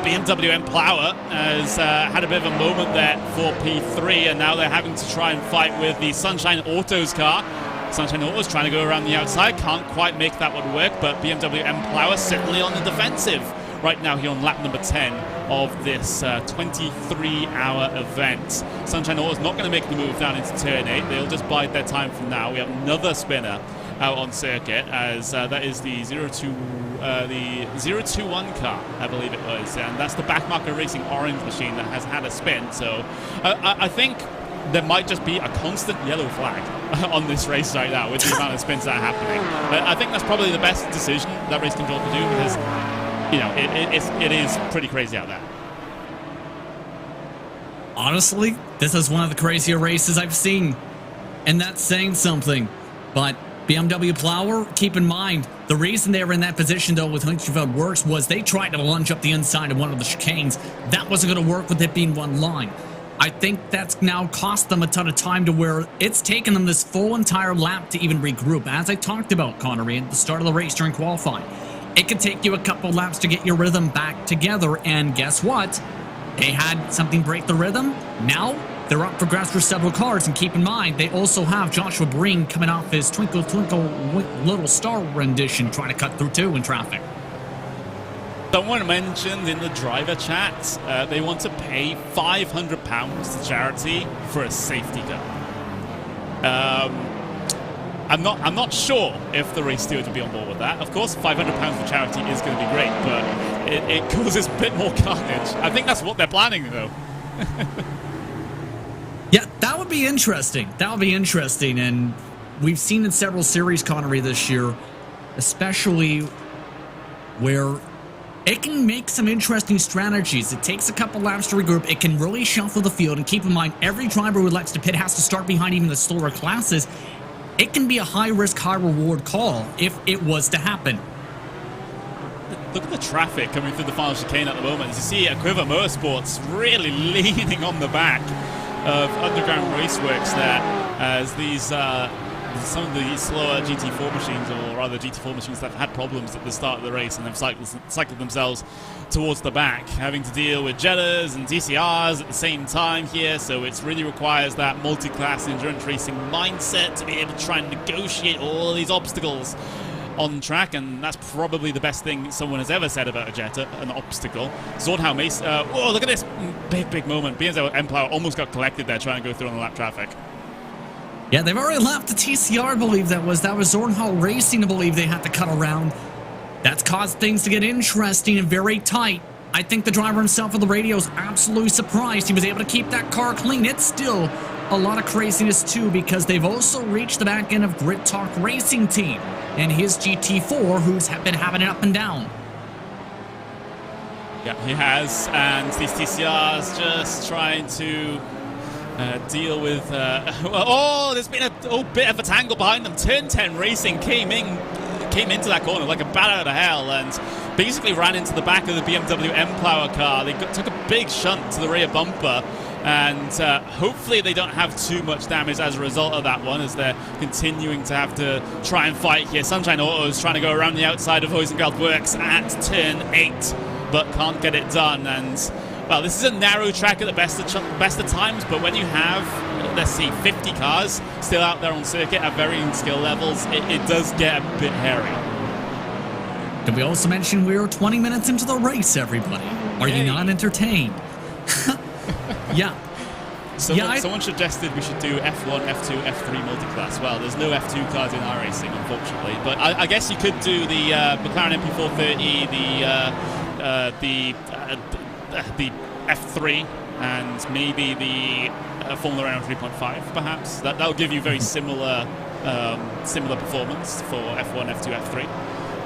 BMW M Plower has had a bit of a moment there for P3, and now they're having to try and fight with the Sunshine Autos car. Sunshine Autos trying to go around the outside, can't quite make that one work, but BMW M Plower certainly on the defensive right now here on lap number 10 of this 23-hour event. Sunshine Autos not going to make the move down into turn 8. They'll just bide their time from now. We have another spinner out on circuit, as that is the 021 car, I believe it was, and that's the Backmarker Racing orange machine that has had a spin. So I think there might just be a constant yellow flag on this race right now with the amount of spins that are happening. I think that's probably the best decision that race control can do, because, you know, it is pretty crazy out there. Honestly, this is one of the crazier races I've seen, and that's saying something. But BMW Plower, keep in mind, the reason they were in that position, though, with Hinchlifeld Works was they tried to lunge up the inside of one of the chicanes. That wasn't going to work with it being one line. I think that's now cost them a ton of time, to where it's taken them this full entire lap to even regroup. As I talked about, Connery, at the start of the race during qualifying, it could take you a couple laps to get your rhythm back together, and guess what? They had something break the rhythm. Now they're up for grabs for several cars, and keep in mind, they also have Joshua Breen coming off his Twinkle Twinkle Little Star rendition, trying to cut through too in traffic. Someone mentioned in the driver chat they want to pay £500 to charity for a safety car. I'm not sure if the race stewards would be on board with that. Of course, £500 for charity is going to be great, but it causes a bit more carnage. I think that's what they're planning, though. Yeah, that would be interesting. That would be interesting, and we've seen in several series, Connery, this year, especially where it can make some interesting strategies. It takes a couple laps to regroup. It can really shuffle the field. And keep in mind, every driver who elects to pit has to start behind even the slower classes. It can be a high-risk, high-reward call if it was to happen. Look at the traffic coming through the final chicane at the moment. As you see, Quiver Motorsports really leaning on the back of Underground Raceworks there, as these some of the slower GT4 machines, or rather GT4 machines that have had problems at the start of the race and have cycled themselves towards the back, having to deal with Jettas and TCRs at the same time here. So it really requires that multi-class endurance racing mindset to be able to try and negotiate all these obstacles on track, and that's probably the best thing someone has ever said about a Jetta, an obstacle. Zordhau Mace, oh, look at this big moment. BMW M Plower almost got collected there trying to go through on the lap traffic. Yeah, they've already left the TCR, I believe that was Zornhall Racing, I believe they had to cut around. That's caused things to get interesting and very tight. I think the driver himself on the radio is absolutely surprised he was able to keep that car clean. It's still a lot of craziness too, because they've also reached the back end of Grid Talk Racing Team and his GT4, who's been having it up and down. Yeah, he has, and these TCRs just trying to deal with... oh, there's been a bit of a tangle behind them. Turn 10 Racing came into that corner like a bat out of hell and basically ran into the back of the BMW M Plower car. They took a big shunt to the rear bumper, and hopefully they don't have too much damage as a result of that one, as they're continuing to have to try and fight here. Sunshine Autos trying to go around the outside of Huizenveld Works at turn 8, but can't get it done. And well, this is a narrow track at the best of times, but when you have, let's see, 50 cars still out there on circuit at varying skill levels, it does get a bit hairy. Did we also mention we're 20 minutes into the race, everybody? Are you not entertained? Yeah. Someone suggested we should do F1, F2, F3 multi-class. Well, there's no F2 cars in iRacing, unfortunately, but I guess you could do the McLaren MP430, the F3, and maybe the Formula Renault 3.5, perhaps. That'll give you very similar performance for F1, F2, F3.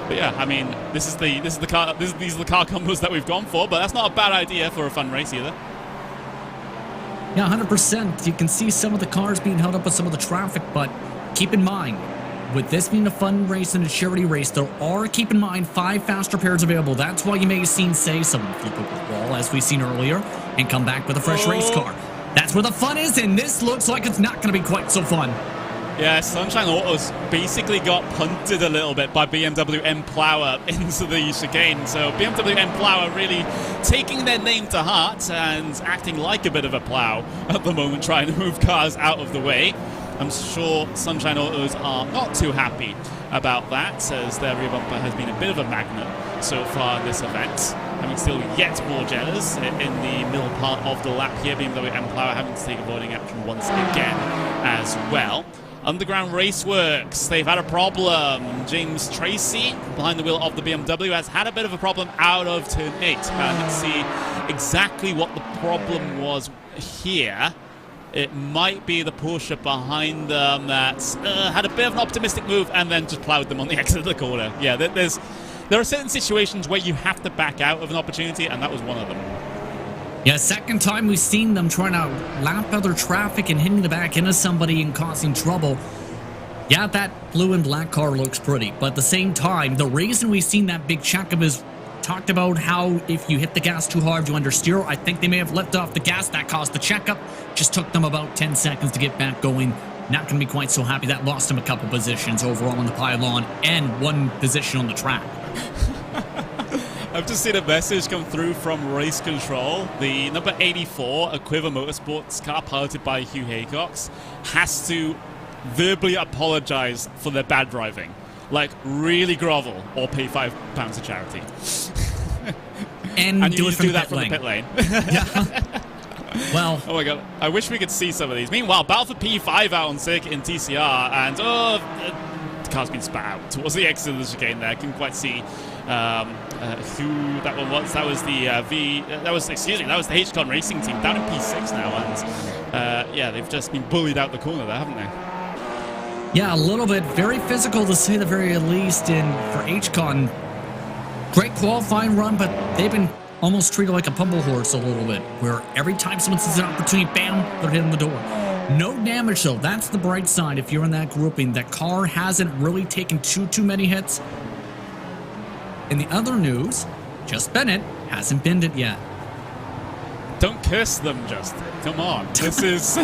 But yeah, I mean, these are the car combos that we've gone for, but that's not a bad idea for a fun race either. Yeah, 100%. You can see some of the cars being held up with some of the traffic, but keep in mind, with this being a fun race and a charity race, there are, keep in mind, 5 faster pairs available. That's why you may have seen, say, someone flip over the wall, as we've seen earlier, and come back with a fresh race car. That's where the fun is, and this looks like it's not going to be quite so fun. Yeah, Sunshine Autos basically got punted a little bit by BMW M Plower into the chicane. So BMW M Plower really taking their name to heart and acting like a bit of a plow at the moment, trying to move cars out of the way. I'm sure Sunshine Autos are not too happy about that, as their rear bumper has been a bit of a magnet so far in this event. Having still yet more Jettas in the middle part of the lap here. BMW M Plower having to take avoiding action once again as well. Underground Raceworks, they've had a problem. James Tracy, behind the wheel of the BMW, has had a bit of a problem out of turn 8. Let's see exactly what the problem was here. It might be the Porsche behind them that had a bit of an optimistic move and then just plowed them on the exit of the corner. Yeah, there are certain situations where you have to back out of an opportunity, and that was one of them. Yeah, second time we've seen them trying to lap other traffic and hitting the back into somebody and causing trouble. Yeah, that blue and black car looks pretty, but at the same time, the reason we've seen that big checkup is talked about how if you hit the gas too hard, you understeer. I think they may have left off the gas. That caused the checkup. Just took them about 10 seconds to get back going. Not going to be quite so happy. That lost them a couple positions overall on the pylon and 1 position on the track. I've just seen a message come through from Race Control. The number 84, a Quiver Motorsports car piloted by Hugh Haycox, has to verbally apologize for their bad driving. Like, really grovel or pay £5 to charity. And you do that from the pit lane. Yeah. Well, oh my god, I wish we could see some of these. Meanwhile, battle for P5 out on circuit in TCR, and the car's been spat out towards the exit of the chicane there. Couldn't quite see who that one was. That was the that was the HCon Racing team down in P6 now, and yeah, they've just been bullied out the corner there, haven't they? Yeah, a little bit. Very physical to say the very least. And for HCon, great qualifying run, but they've been almost treated like a pummel horse a little bit, where every time someone sees an opportunity, bam, they're hitting the door. No damage though. That's the bright side. If you're in that grouping, that car hasn't really taken too many hits. In the other news, Just Bennett hasn't binned it yet. Don't curse them, Justin. Come on. This is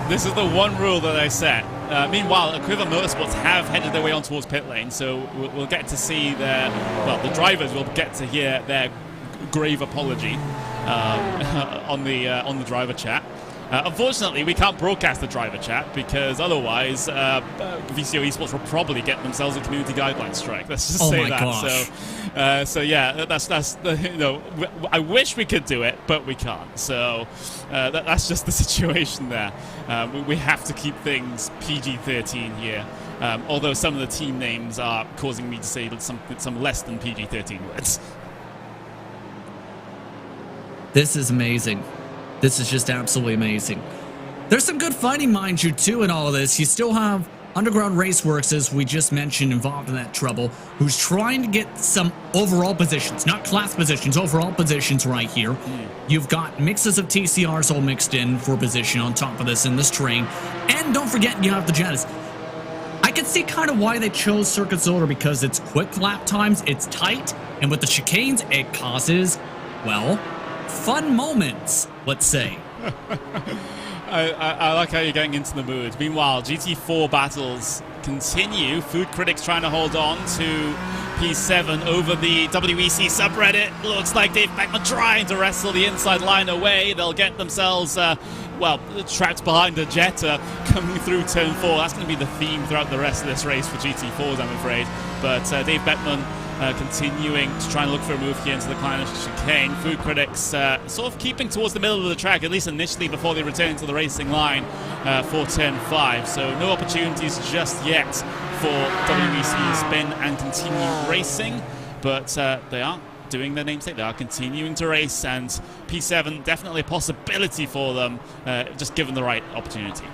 this is the one rule that I set. Meanwhile, Quiver Motorsports have headed their way on towards pit lane, so we'll get to see their, well, the drivers will get to hear their grave apology on the driver chat. Unfortunately, we can't broadcast the driver chat because otherwise VCO Esports will probably get themselves a community guidelines strike. Let's just say that. Gosh. So yeah, that's you know, I wish we could do it, but we can't. So that's just the situation there. We have to keep things PG-13 here. Although some of the team names are causing me to say some less than PG-13 words. This is amazing. This is just absolutely amazing. There's some good fighting, mind you, too, in all of this. You still have Underground Raceworks, as we just mentioned, involved in that trouble, who's trying to get some overall positions, not class positions, overall positions right here. You've got mixes of TCRs all mixed in for position on top of this in this terrain. And don't forget, you have the Jettas. I can see kind of why they chose Circuit Zolder, because it's quick lap times, it's tight, and with the chicanes, it causes, well, fun moments, let's say. I like how you're getting into the mood. Meanwhile, GT4 battles continue. Food Critics trying to hold on to P7 over the WEC subreddit. Looks like Dave Beckman trying to wrestle the inside line away. They'll get themselves, well, trapped behind a Jetta coming through turn 4. That's going to be the theme throughout the rest of this race for GT4s, I'm afraid. But Dave Beckman continuing to try and look for a move here into the Kleiner chicane. Food Critics sort of keeping towards the middle of the track, at least initially, before they return to the racing line for turn 5. So no opportunities just yet for WEC to spin and continue racing, but they are doing their namesake. They are continuing to race, and P7 definitely a possibility for them, just given the right opportunity.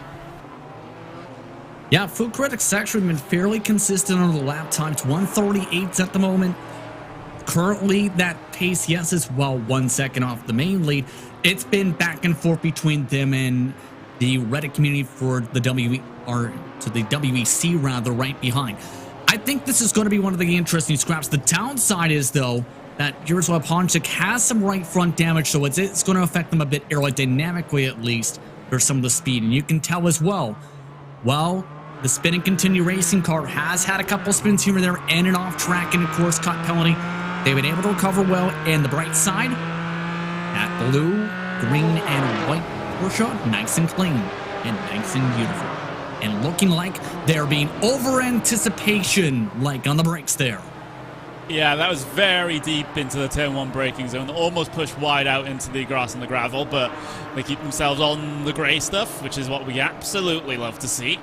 Yeah, Food Critics actually been fairly consistent on the lap times, 1:38s at the moment. Currently, that pace, yes, is, well, 1 second off the main lead. It's been back and forth between them and the Reddit community for the WEC rather, right behind. I think this is going to be one of the interesting scraps. The downside is, though, that Jaroslav Honchik has some right front damage, so it's going to affect them a bit aerodynamically, at least, for some of the speed. And you can tell as well, the Spin and Continue racing car has had a couple spins here and there and an off-track and a course cut penalty. They've been able to recover well, and the bright side, that blue, green, and white Porsche, nice and clean and nice and beautiful. And looking like they're being over-anticipation, like on the brakes there. Yeah, that was very deep into the turn 1 braking zone. Almost pushed wide out into the grass and the gravel, but they keep themselves on the grey stuff, which is what we absolutely love to see.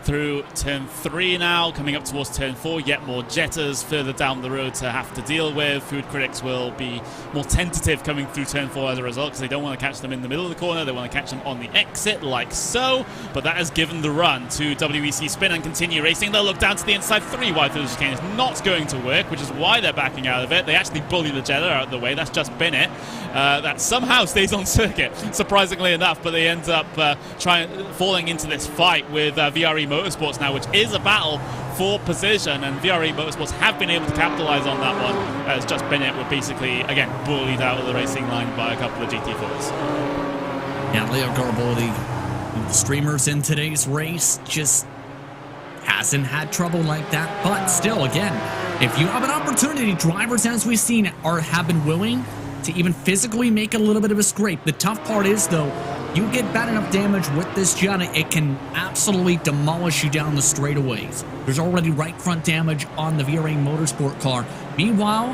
Through turn 3 now, coming up towards turn 4, yet more Jettas further down the road to have to deal with. Food critics will be more tentative coming through turn 4 as a result, because they don't want to catch them in the middle of the corner. They want to catch them on the exit, like so. But that has given the run to WEC Spin and Continue Racing. They'll look down to the inside 3 wide through the chicane. It's not going to work, which is why they're backing out of it. They actually bully the Jetta out of the way. That's just been it. That somehow stays on circuit, surprisingly enough, but they end up falling into this fight with VRE Motorsports now, which is a battle for position, and VRE Motorsports have been able to capitalize on that one. As just Bennett were basically, again, bullied out of the racing line by a couple of GT4s. Yeah, Leo Garibaldi, the streamers in today's race, just hasn't had trouble like that. But still, again, if you have an opportunity, drivers, as we've seen, have been willing to even physically make a little bit of a scrape. The tough part is, though, you get bad enough damage with this Jetta, it can absolutely demolish you down the straightaways. There's already right front damage on the VRA Motorsport car. Meanwhile,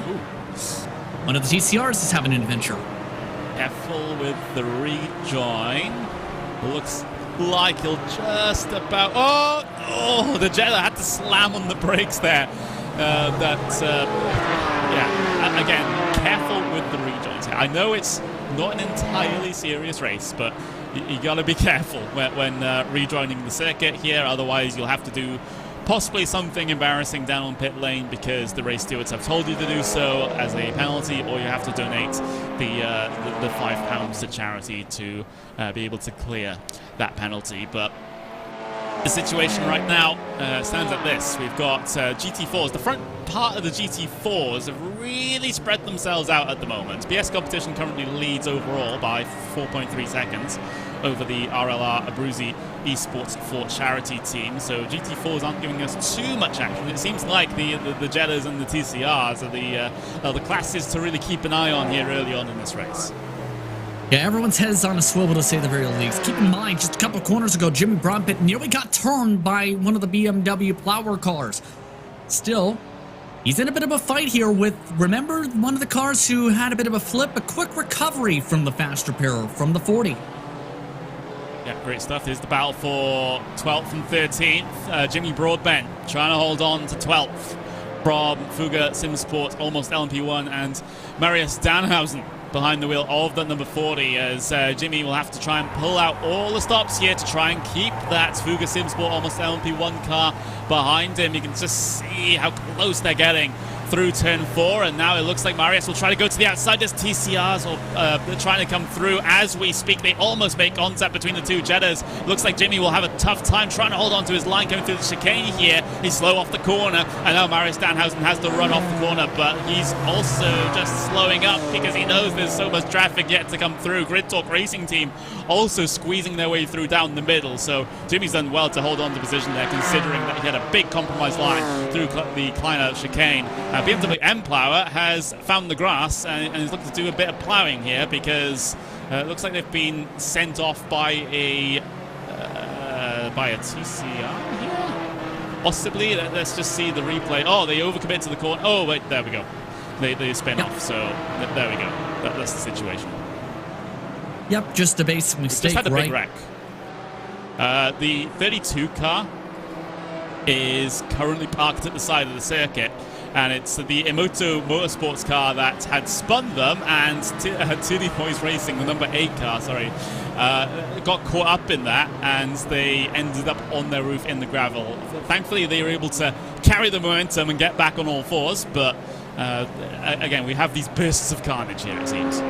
one of the TCRs is having an adventure. Careful with the rejoin. Looks like he'll just about... Oh, the Jetta had to slam on the brakes there. Yeah, again, careful with the rejoins. I know it's not an entirely serious race, but you got to be careful when rejoining the circuit here. Otherwise, you'll have to do possibly something embarrassing down on pit lane because the race stewards have told you to do so as a penalty, or you have to donate the £5 to charity to be able to clear that penalty. But the situation right now stands like this. We've got GT4s. The front part of the GT4s have really spread themselves out at the moment. BS Competition currently leads overall by 4.3 seconds over the RLR Abruzzi Esports for Charity team. So GT4s aren't giving us too much action. It seems like the Jettas and the TCRs are the classes to really keep an eye on here early on in this race. Yeah, everyone's head is on a swivel, to say the very least. Keep in mind, just a couple of corners ago, Jimmy Broadbent nearly got turned by one of the BMW plower cars. Still, he's in a bit of a fight here with, remember, one of the cars who had a bit of a flip, a quick recovery from the fast repairer from the 40. Yeah, great stuff. Here's the battle for 12th and 13th. Jimmy Broadbent trying to hold on to 12th from Fuga Simsport, almost LMP1, and Marius Danhausen behind the wheel of the number 40, as Jimmy will have to try and pull out all the stops here to try and keep that Fuga Simsport almost LMP1 car behind him. You can just see how close they're getting through turn 4, and now it looks like Marius will try to go to the outside. There's TCRs they're trying to come through as we speak. They almost make contact between the two Jettas. Looks like Jimmy will have a tough time trying to hold on to his line coming through the chicane here. He's slow off the corner, and now Marius Danhausen has to run off the corner, but he's also just slowing up because he knows there's so much traffic yet to come through. Grid Talk Racing Team also squeezing their way through down the middle, so Jimmy's done well to hold on to position there, considering that he had a big compromise line through the Kleiner chicane. BMW M Plower has found the grass and is looking to do a bit of ploughing here because it looks like they've been sent off by a TCR here. Possibly. Let's just see the replay. Oh, they overcommit to the corner. Oh, wait, there we go. They spin off, so there we go. That's the situation. Yep, just a basic mistake, just had a right? big wreck. The 32 car is currently parked at the side of the circuit, and it's the Emoto Motorsports car that had spun them, and Tuli Boys Racing, the number 8 car, got caught up in that, and they ended up on their roof in the gravel. Thankfully, they were able to carry the momentum and get back on all fours, but again, we have these bursts of carnage here, it seems.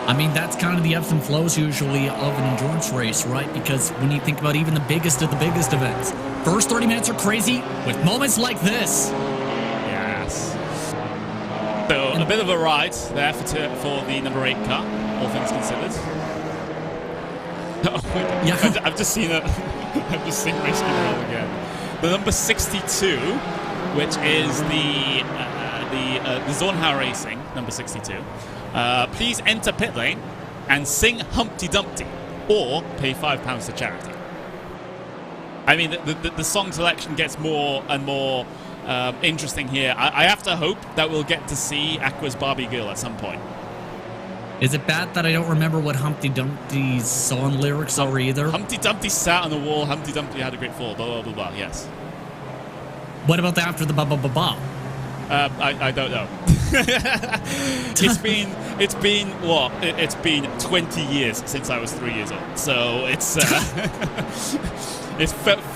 I mean, that's kind of the ebbs and flows usually of an endurance race, right? Because when you think about even the biggest of the biggest events, first 30 minutes are crazy with moments like this. Yes. So a bit of a ride there for the number 8 car, all things considered. Oh, yeah. I've just seen it. I've just seen Race roll again. The number 62, which is the Zornhauer Racing number 62. Please enter pit lane and sing Humpty Dumpty, or pay £5 to charity. I mean, the song selection gets more and more interesting here. I have to hope that we'll get to see Aqua's Barbie Girl at some point. Is it bad that I don't remember what Humpty Dumpty's song lyrics are either? Humpty Dumpty sat on the wall, Humpty Dumpty had a great fall, blah, blah, blah, blah, yes. What about the after the ba-ba-ba-ba? I don't know. It's been what? It's been 20 years since I was 3 years old, so it's it's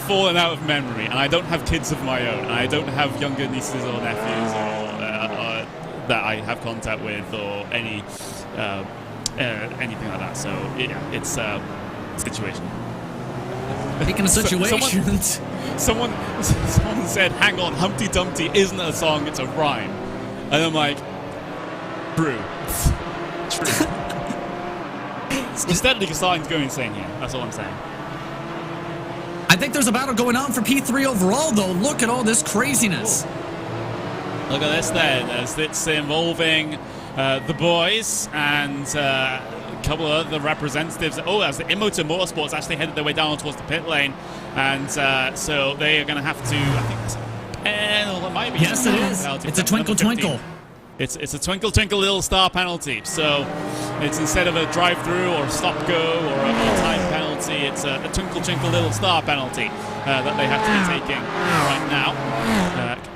fallen out of memory, and I don't have kids of my own, and I don't have younger nieces or nephews or that I have contact with or anything like that. So yeah, it's a situation. Speaking of situations, someone said, "Hang on, Humpty Dumpty isn't a song; it's a rhyme," and I'm like, "True, true." We're steadily starting to go insane here. That's all I'm saying. I think there's a battle going on for P3 overall, though. Look at all this craziness. Look at this then, as it's involving the boys and a couple of other representatives. Oh, as the Immotor Motorsports actually headed their way down towards the pit lane. And so they are going to have to, I think it's a penalty. It might be. Yes, it is. It's a twinkle, twinkle. It's a twinkle, twinkle, little star penalty. So it's instead of a drive-through or a stop-go or a time penalty, it's a twinkle, twinkle, little star penalty that they have to be taking right now.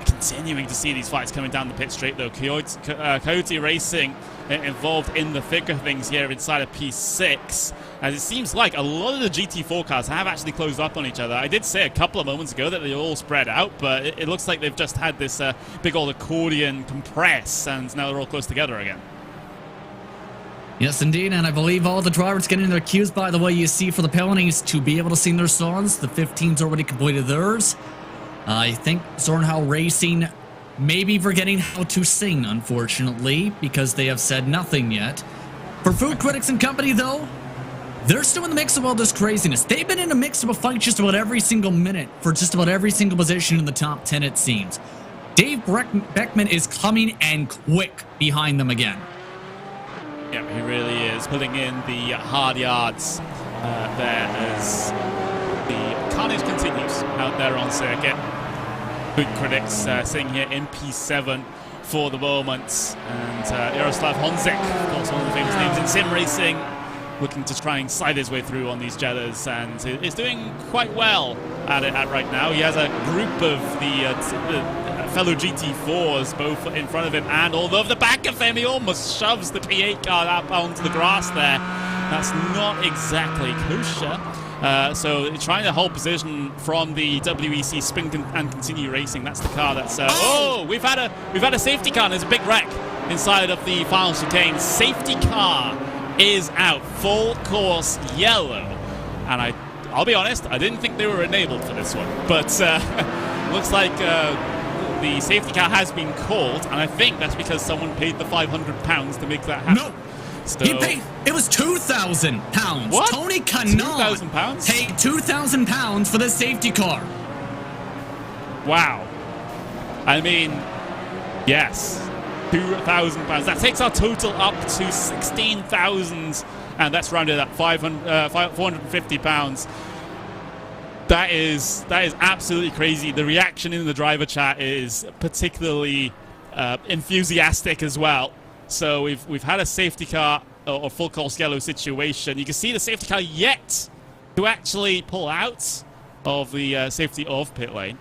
Continuing to see these fights coming down the pit straight, though. Coyote Racing involved in the thick of things here inside of P6, as it seems like a lot of the GT4 cars have actually closed up on each other. I did say a couple of moments ago that they all spread out, but it looks like they've just had this big old accordion compress, and now they're all close together again. Yes, indeed, and I believe all the drivers getting their cues, by the way, you see for the penalties to be able to sing their songs. The 15's already completed theirs. I think Zornhauer Racing may be forgetting how to sing, unfortunately, because they have said nothing yet. For Food Critics and Company, though, they're still in the mix of all this craziness. They've been in a mix of a fight just about every single minute for just about every single position in the top 10, it seems. Dave Beckman is coming and quick behind them again. Yeah, he really is putting in the hard yards there as the carnage continues out there on circuit. Food Critics sitting here in P7 for the moment, and Jaroslav Honzik, of course, one of the famous names in sim racing, looking to try and slide his way through on these Jettas, and is doing quite well at it right now. He has a group of the fellow GT4s both in front of him and all over the back of him. He almost shoves the P8 car up onto the grass there. That's not exactly kosher. So trying to hold position from the WEC Spin and Continue Racing. That's the car that's we've had a safety car, and there's a big wreck inside of the final chicane. Safety car is out, full course yellow, and I'll be honest, I didn't think they were enabled for this one, but looks like the safety car has been called, and I think that's because someone paid the £500 to make that happen. No. So, he paid, it was £2,000. What? Tony Kanaan £2,000? paid £2,000 for the safety car. Wow. I mean, yes, £2,000. That takes our total up to 16,000, and that's rounded at £450. That is absolutely crazy. The reaction in the driver chat is particularly enthusiastic as well. So we've had a safety car or full course yellow situation. You can see the safety car yet to actually pull out of the safety of pit lane.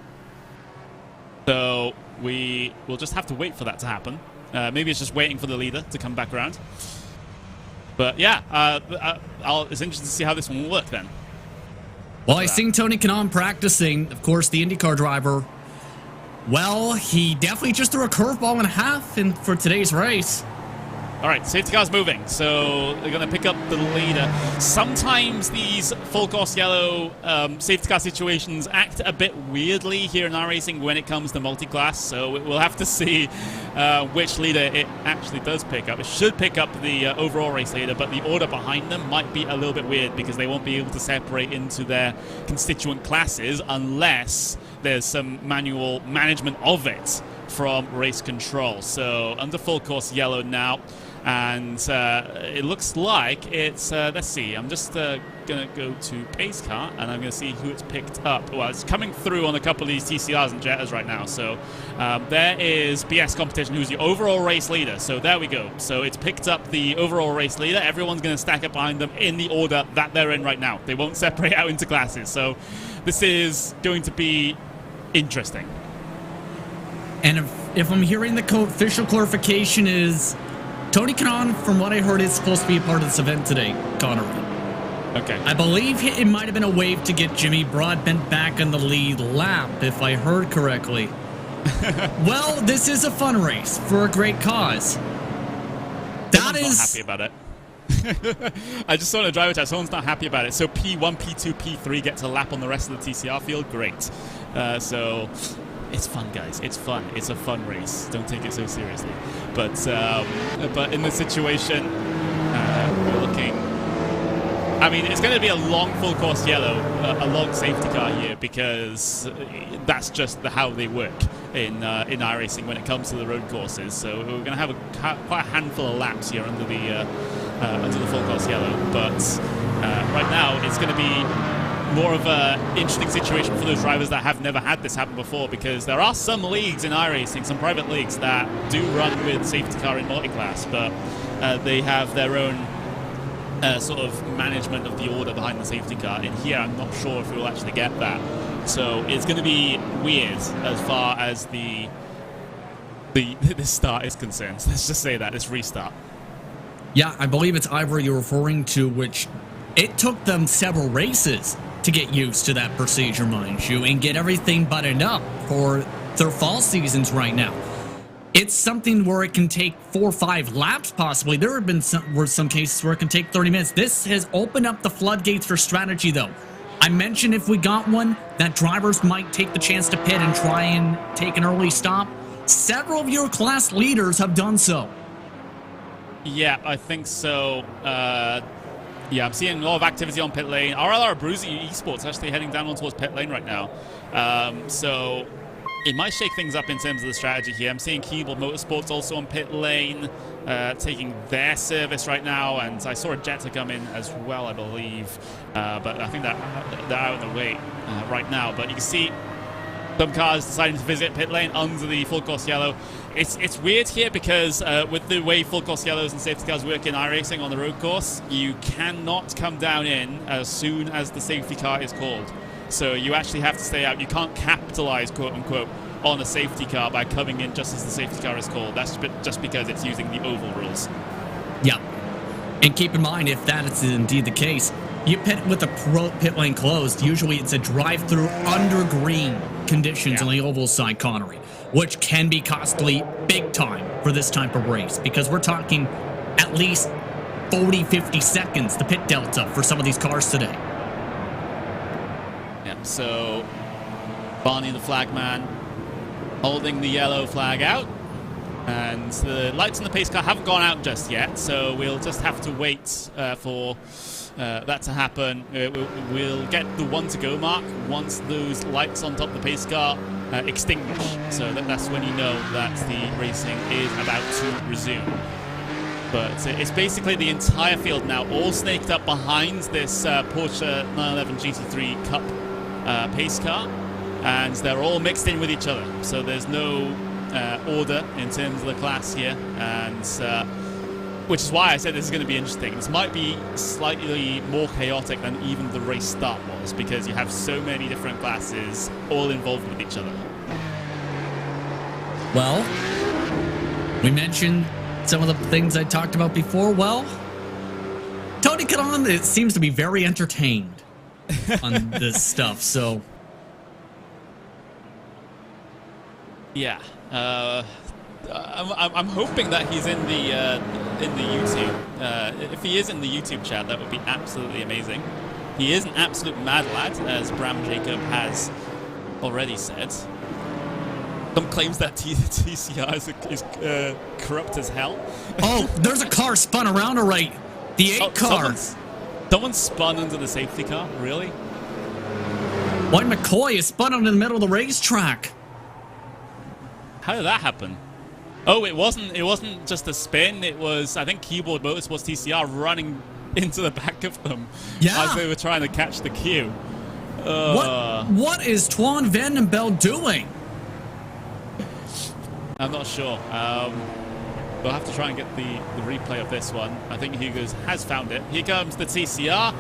So we will just have to wait for that to happen. Maybe it's just waiting for the leader to come back around. But yeah, it's interesting to see how this one will work then. Well, I seen Tony Kanaan practicing, of course, the IndyCar driver. Well, he definitely just threw a curveball and a half for today's race. All right, safety car's moving, so they're going to pick up the leader. Sometimes these full course yellow safety car situations act a bit weirdly here in iRacing when it comes to multi-class, so we'll have to see which leader it actually does pick up. It should pick up the overall race leader, but the order behind them might be a little bit weird because they won't be able to separate into their constituent classes unless there's some manual management of it from race control. So under full course yellow now, and it looks like it's let's see, I'm just gonna go to pace car and I'm gonna see who it's picked up. Well, it's coming through on a couple of these TCRs and Jettas right now. So there is BS Competition, who's the overall race leader. So there we go. So it's picked up the overall race leader. Everyone's gonna stack up behind them in the order that they're in right now. They won't separate out into classes. So this is going to be interesting. And if I'm hearing the official clarification is Tony Kanaan, from what I heard, is supposed to be a part of this event today, Connery. Okay. I believe it might have been a wave to get Jimmy Broadbent back in the lead lap, if I heard correctly. Well, this is a fun race for a great cause. Someone's not happy about it. I just saw in a driver test, someone's not happy about it. So P1, P2, P3 gets a lap on the rest of the TCR field. Great. So it's fun, guys. It's fun. It's a fun race. Don't take it so seriously. But in this situation, we're looking. I mean, it's going to be a long full course yellow, a long safety car here, because that's just how they work in iRacing when it comes to the road courses. So we're going to have quite a handful of laps here under the full course yellow. But right now, it's going to be more of an interesting situation for those drivers that have never had this happen before, because there are some leagues in iRacing, some private leagues, that do run with safety car in multi-class, but they have their own sort of management of the order behind the safety car. In here, I'm not sure if we'll actually get that. So it's going to be weird as far as the start is concerned. Let's just say that, this restart. Yeah, I believe it's Ivor you're referring to, which it took them several races to get used to that procedure, mind you, and get everything buttoned up for their fall seasons right now. It's something where it can take 4 or 5 laps, possibly. There have been some cases where it can take 30 minutes. This has opened up the floodgates for strategy, though. I mentioned if we got one, that drivers might take the chance to pit and try and take an early stop. Several of your class leaders have done so. Yeah, I think so. Yeah, I'm seeing a lot of activity on pit lane. RLR Bruzy Esports actually heading down towards pit lane right now. So it might shake things up in terms of the strategy here. I'm seeing Keyboard Motorsports also on pit lane, taking their service right now. And I saw a Jetta come in as well, I believe. But I think that they're out of the way right now. But you can see some cars deciding to visit pit lane under the full course yellow. It's weird here because with the way full course yellows and safety cars work in iRacing on the road course, you cannot come down in as soon as the safety car is called. So you actually have to stay out. You can't capitalize, quote unquote, on a safety car by coming in just as the safety car is called. That's just because it's using the oval rules. Yeah. And keep in mind, if that is indeed the case, you pit with the pit lane closed. Usually it's a drive-through under green conditions on the oval side, Connery, which can be costly big time for this type of race, because we're talking at least 40, 50 seconds, the pit delta for some of these cars today. Yeah, so Barney the flagman holding the yellow flag out, and the lights on the pace car haven't gone out just yet, so we'll just have to wait for that to happen. We'll get the 1 to go mark once those lights on top of the pace car extinguish. So that's when you know that the racing is about to resume. But it's basically the entire field now all snaked up behind this Porsche 911 GT3 Cup pace car, and they're all mixed in with each other. So there's no order in terms of the class here, and which is why I said this is going to be interesting. This might be slightly more chaotic than even the race start was, because you have so many different classes all involved with each other. Well, we mentioned some of the things I talked about before. Well, Tony Kanaan, it seems to be very entertained on this stuff, so... Yeah. I'm hoping that he's in the YouTube. If he is in the YouTube chat, that would be absolutely amazing. He is an absolute mad lad, as Bram Jacob has already said. Some claims that TCR is corrupt as hell. Oh, there's a car spun around already. The 8 car. Someone spun under the safety car? Really? White McCoy is spun on in the middle of the racetrack. How did that happen? Oh, it wasn't just a spin. It was, I think, Keyboard Motorsports TCR running into the back of them as they were trying to catch the queue. What is Twan Vandenbeld doing? I'm not sure. We'll have to try and get the replay of this one. I think Hugo's has found it. Here comes the TCR.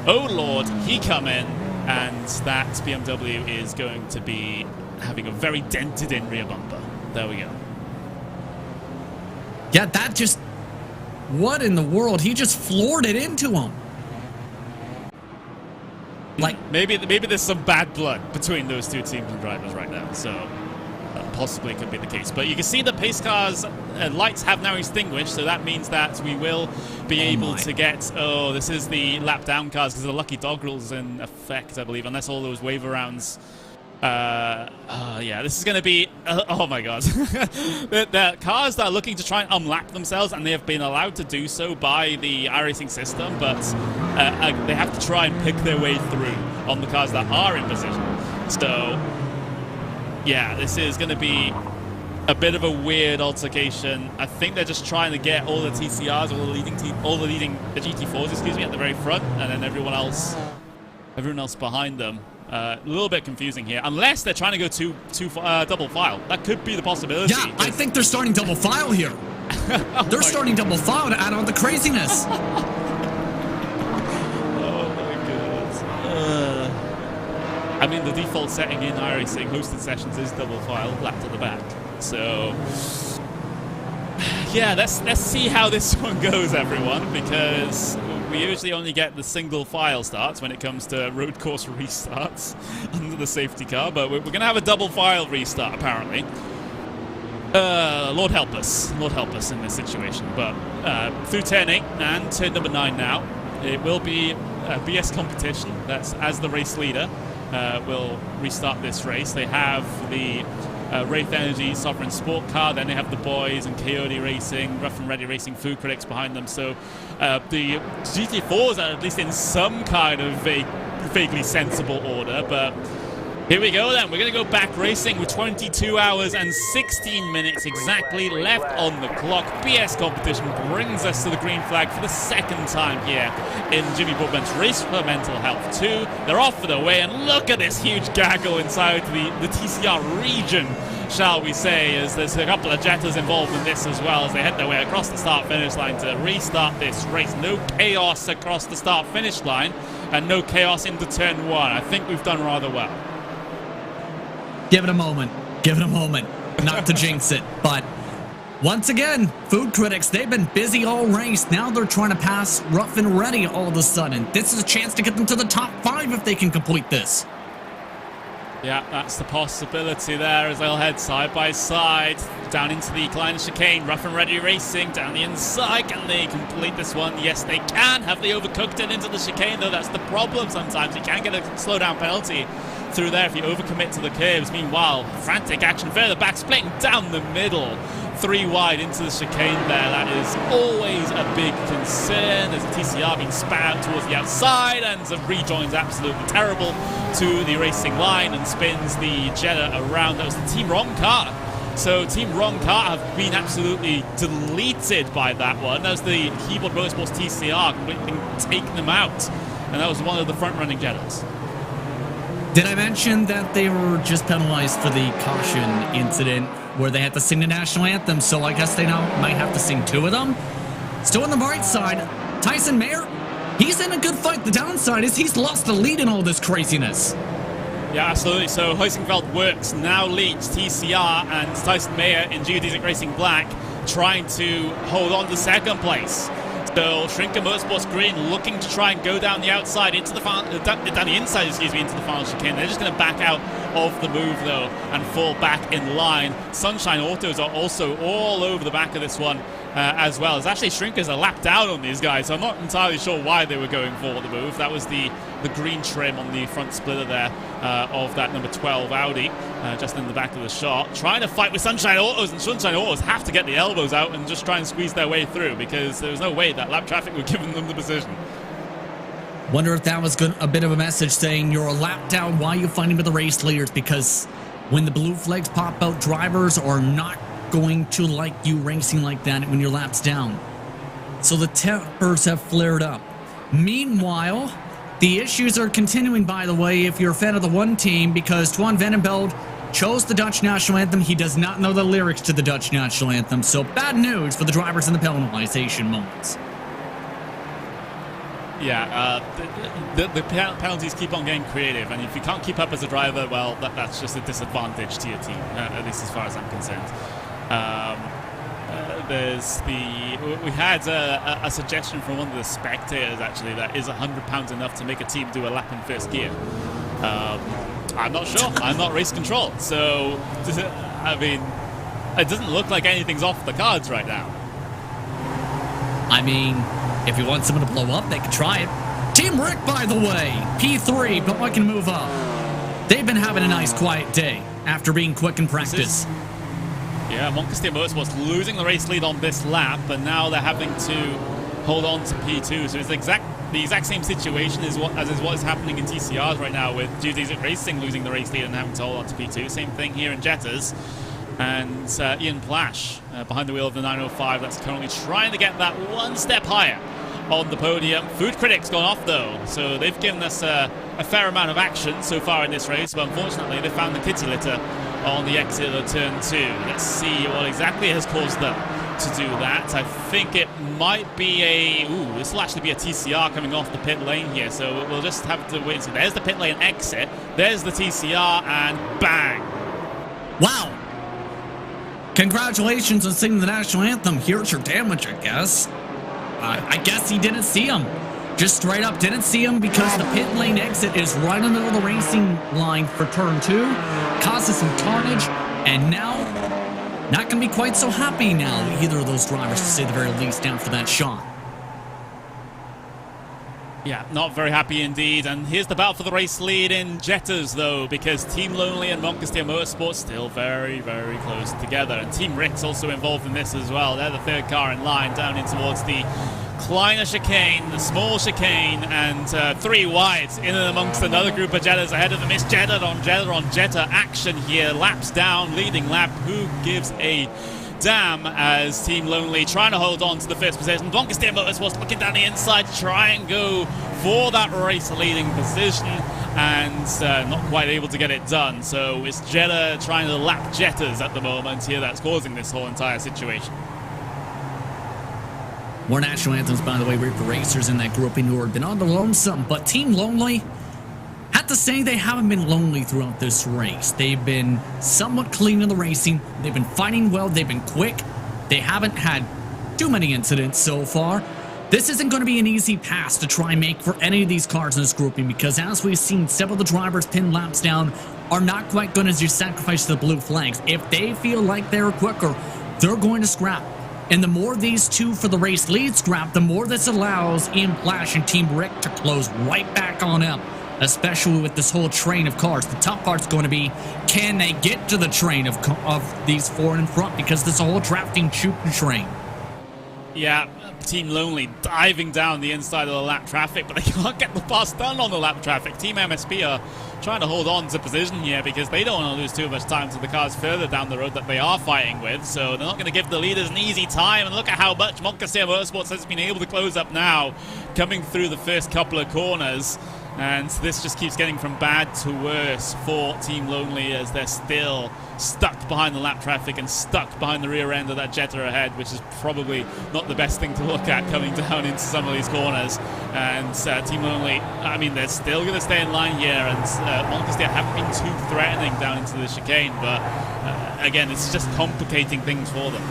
Oh, Lord, he come in. And that BMW is going to be having a very dented-in rear bumper. There we go. Yeah, that just... What in the world? He just floored it into him. Like... Maybe there's some bad blood between those two teams and drivers right now, so... possibly could be the case. But you can see the pace cars lights have now extinguished, so that means that we will be able to get... Oh, this is the lap down cars, because the lucky dog rule's in effect, I believe, unless all those waiver rounds... yeah, this is going to be... oh my god. the cars that are looking to try and unlap themselves, and they have been allowed to do so by the iRacing system, but they have to try and pick their way through on the cars that are in position. So... yeah, this is going to be a bit of a weird altercation. I think they're just trying to get all the TCRs, all the leading GT4s, excuse me, at the very front, and then everyone else behind them. A little bit confusing here, unless they're trying to go double file. That could be the possibility. Yeah, I think they're starting double file here. They're starting double file to add on the craziness. I mean, the default setting in iRacing hosted sessions is double file, lap to the back. So, yeah, let's see how this one goes, everyone, because we usually only get the single file starts when it comes to road course restarts under the safety car, but we're going to have a double file restart, apparently. Lord help us in this situation. But through turn 8 and turn number 9 now, it will be a BS competition. That's as the race leader. Will restart this race. They have the Wraith Energy Sovereign Sport Car, then they have the boys and Coyote Racing, Rough and Ready Racing, Food Critics behind them. So the GT4s are at least in some kind of vaguely sensible order, but here we go then. We're going to go back racing with 22 hours and 16 minutes exactly left on the clock. BS competition brings us to the green flag for the second time here in Jimmy Broadbent's Race for Mental Health 2. They're off for the way, and look at this huge gaggle inside the TCR region, shall we say, as there's a couple of Jettas involved in this as well as they head their way across the start-finish line to restart this race. No chaos across the start-finish line and no chaos into turn 1. I think we've done rather well. Give it a moment. Give it a moment. Not to jinx it, but once again, Food Critics, they've been busy all race. Now they're trying to pass Rough and Ready all of a sudden. This is a chance to get them to the top 5 if they can complete this. Yeah, that's the possibility there as they'll head side by side down into the Klein chicane. Rough and Ready Racing down the inside. Can they complete this one? Yes, they can. Have they overcooked it into the chicane, though? That's the problem sometimes. You can get a slowdown penalty through there if you overcommit to the curves. Meanwhile, frantic action further back, splitting down the middle. 3 wide into the chicane there. That is always a big concern. There's a TCR being spat out towards the outside, and the rejoin's absolutely terrible to the racing line and spins the Jetta around. That was the Team Wrong car. So Team Wrong car have been absolutely deleted by that one. That was the Keyboard Motorsports TCR completely taking them out. And that was one of the front-running Jettas. Did I mention that they were just penalized for the caution incident where they had to sing the national anthem? So I guess they now might have to sing 2 of them. Still on the bright side, Tyson Mayer, he's in a good fight. The downside is he's lost the lead in all this craziness. Yeah, absolutely. So Huizenveld Works now leads TCR, and Tyson Mayer in Geodesic Racing Black trying to hold on to second place. So Shrinker Motorsports Green looking to try and go down the outside into the down the inside, excuse me, into the final chicane. They're just going to back out of the move though and fall back in line. Sunshine Autos are also all over the back of this one as well. It's actually Shrinkers are lapped out on these guys, so I'm not entirely sure why they were going for the move. That was the green trim on the front splitter there of that number 12 Audi, just in the back of the shot, trying to fight with Sunshine Autos, and Sunshine Autos have to get the elbows out and just try and squeeze their way through, because there was no way that lap traffic would give them the position. Wonder if that was a bit of a message saying you're a lap down while you're fighting with the race leaders, because when the blue flags pop out, drivers are not going to like you racing like that when your lap's down. So the tempers have flared up. Meanwhile, the issues are continuing, by the way, if you're a fan of the one team, because Twan Vandenbeld chose the Dutch national anthem. He does not know the lyrics to the Dutch national anthem, so bad news for the drivers in the penalization moments. Yeah, the penalties keep on getting creative, and if you can't keep up as a driver, well, that's just a disadvantage to your team, at least as far as I'm concerned. We had a suggestion from one of the spectators, actually, that is £100 enough to make a team do a lap in first gear. I'm not sure. I'm not race control, so I mean, it doesn't look like anything's off the cards right now. I mean, if you want someone to blow up, they can try it. Team Rick, by the way, P3, but what can move up? They've been having a nice quiet day after being quick in practice. Yeah, Montcastir Motorsports losing the race lead on this lap, but now they're having to hold on to P2. So it's the exact same situation as what is happening in TCRs right now, with GT Racing losing the race lead and having to hold on to P2. Same thing here in Jetta's. And Ian Plash behind the wheel of the 905, that's currently trying to get that one step higher on the podium. Food Critic's gone off though, so they've given us a fair amount of action so far in this race, but unfortunately they found the kitty litter on the exit of turn 2. Let's see what exactly has caused them to do that. I think it might be this will actually be a TCR coming off the pit lane here, so we'll just have to wait and see. There's the pit lane exit, there's the TCR, and bang! Wow! Congratulations on singing the national anthem. Here's your damage, I guess. I guess he didn't see him. Just straight up didn't see him, because the pit lane exit is right in the middle of the racing line for turn 2. Causes some carnage, and now not going to be quite so happy now, either of those drivers, to say the very least, after that shot. Yeah, not very happy indeed. And here's the battle for the race lead in Jetta's, though, because Team Lonely and Montcastir Motorsports still very, very close together. And Team Rick's also involved in this as well. They're the third car in line down in towards the Kleiner chicane, the small chicane, and 3 wide in and amongst another group of Jettas ahead of them. It's Jetta on Jetta action here. Laps down, leading lap. Who gives a damn, as Team Lonely trying to hold on to the first position. Montcastir Motorsports looking down the inside to try and go for that race leading position, and not quite able to get it done. So it's Jetta trying to lap Jettas at the moment here that's causing this whole entire situation. More national anthems, by the way, for racers in that grouping who have been on the lonesome, but Team Lonely, have to say they haven't been lonely throughout this race. They've been somewhat clean in the racing. They've been fighting well. They've been quick. They haven't had too many incidents so far. This isn't going to be an easy pass to try and make for any of these cars in this grouping, because as we've seen, several of the drivers pin laps down are not quite good as your sacrifice to the blue flags. If they feel like they're quicker, they're going to scrap. And the more these two for the race lead scrap, the more this allows Ian Plash and Team Rick to close right back on up, especially with this whole train of cars. The tough part's going to be, can they get to the train of these 4 in front, because there's a whole drafting shooting train. Yeah, Team Lonely diving down the inside of the lap traffic, but they can't get the pass done on the lap traffic. Team MSP are trying to hold on to position here because they don't want to lose too much time to the cars further down the road that they are fighting with, so they're not going to give the leaders an easy time. And look at how much Montcastir Motorsports has been able to close up now, coming through the first couple of corners. And this just keeps getting from bad to worse for Team Lonely, as they're still stuck behind the lap traffic and stuck behind the rear end of that Jetta ahead, which is probably not the best thing to look at coming down into some of these corners. And Team Lonely, I mean, they're still going to stay in line here, and Montcastir haven't been too threatening down into the chicane, but again, it's just complicating things for them.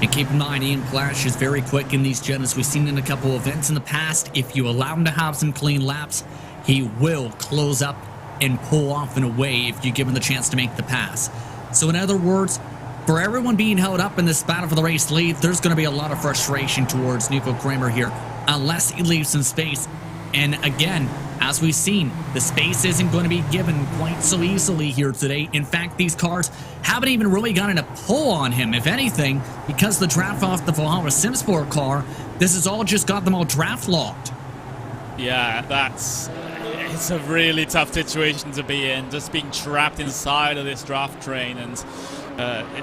And keep in mind, Ian Plash is very quick in these Jettas. We've seen in a couple of events in the past, if you allow him to have some clean laps, he will close up and pull off in a way if you give him the chance to make the pass. So in other words, for everyone being held up in this battle for the race lead, there's going to be a lot of frustration towards Nico Kramer here, unless he leaves some space. And again, as we've seen, the space isn't going to be given quite so easily here today. In fact, these cars haven't even really gotten a pull on him. If anything, because the draft off the Valhalla SimSport car, this has all just got them all draft locked. Yeah, it's a really tough situation to be in, just being trapped inside of this draft train, and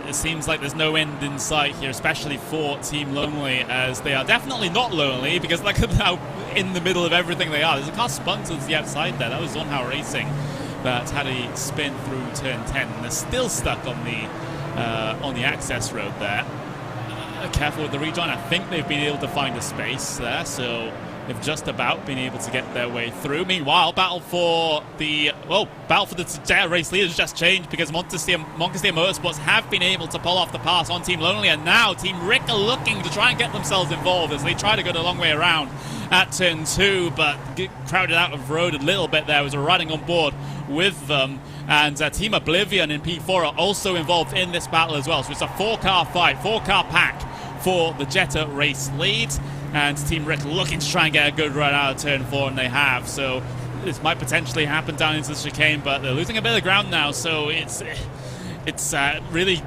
it seems like there's no end in sight here, especially for Team Lonely, as they are definitely not lonely, because look at how in the middle of everything they are. There's a car spun to the outside there. That was Zonhao Racing that had a spin through turn 10, and they're still stuck on the access road there. Careful with the rejoin. I think they've been able to find a space there, so they've just about been able to get their way through. Meanwhile, battle for the Jetta race leaders just changed, because Montestia Motorsports have been able to pull off the pass on Team Lonely, and now Team Rick are looking to try and get themselves involved as they try to go the long way around at turn 2, but get crowded out of road a little bit there as we're riding on board with them. And Team Oblivion in P4 are also involved in this battle as well. So it's a 4-car fight, 4-car pack for the Jetta race lead. And Team Rick looking to try and get a good run out of turn 4, and they have. So this might potentially happen down into the chicane, but they're losing a bit of ground now. So it's really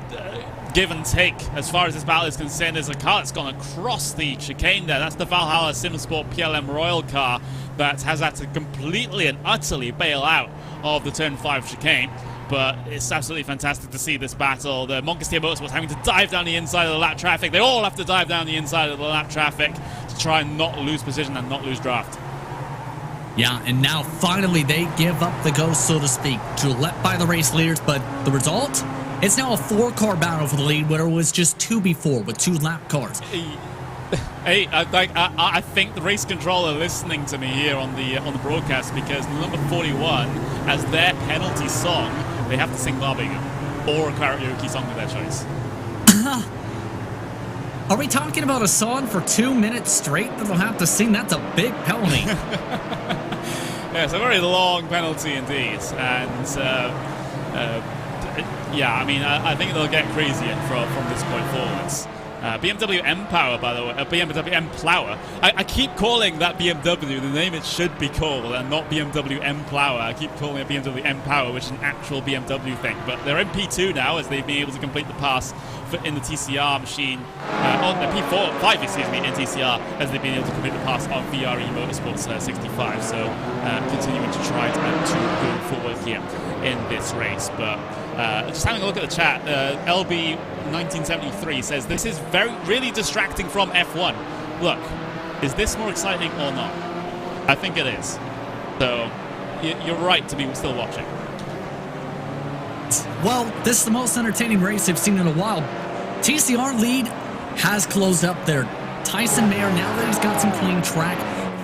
give and take as far as this battle is concerned. There's a car that's gone across the chicane there. That's the Valhalla SimSport PLM Royal car that has had to completely and utterly bail out of the turn 5 chicane. But it's absolutely fantastic to see this battle. The Montestia Motorsports having to dive down the inside of the lap traffic. They all have to dive down the inside of the lap traffic to try and not lose position and not lose draft. Yeah, and now finally they give up the ghost, so to speak, to let by the race leaders. But the result? It's now a 4-car battle for the lead, where it was just 2 before with 2 lap cars. Hey, I think the race controller listening to me here on the broadcast, because number 41 as their penalty song, they have to sing Barbie or a karaoke song of their choice. Are we talking about a song for 2 minutes straight that they'll have to sing? That's a big penalty. Yeah, it's a very long penalty indeed, and yeah, I mean, I think they'll get crazier from this point forwards. BMW M-Power, by the way, BMW M-Plower. I keep calling that BMW the name it should be called, and not BMW M-Plower. I keep calling it BMW M-Power, which is an actual BMW thing. But they're in P2 now, as they've been able to complete the pass in the TCR machine, on the P5, excuse me, in TCR, as they've been able to complete the pass on VRE Motorsports 65. So continuing to try to go forward here in this race. But just having a look at the chat, LB 1973 says this is really distracting from F1. Look, is this more exciting or not? I think it is. So you're right to be still watching. Well, this is the most entertaining race I've seen in a while. TCR lead has closed up there. Tyson Mayer, now that he's got some clean track,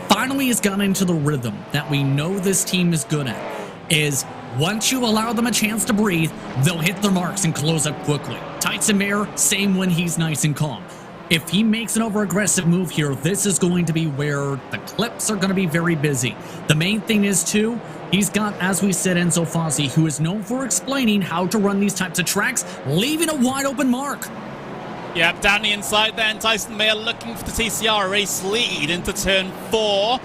finally has gotten into the rhythm that we know this team is good at. Is once you allow them a chance to breathe, they'll hit their marks and close up quickly. Tyson Mayer, same when he's nice and calm. If he makes an over-aggressive move here, this is going to be where the clips are going to be very busy. The main thing is, too, he's got, as we said, Enzo Fozzi, who is known for explaining how to run these types of tracks, leaving a wide-open mark. Yep, down the inside then, Tyson Mayer looking for the TCR race lead into turn 4.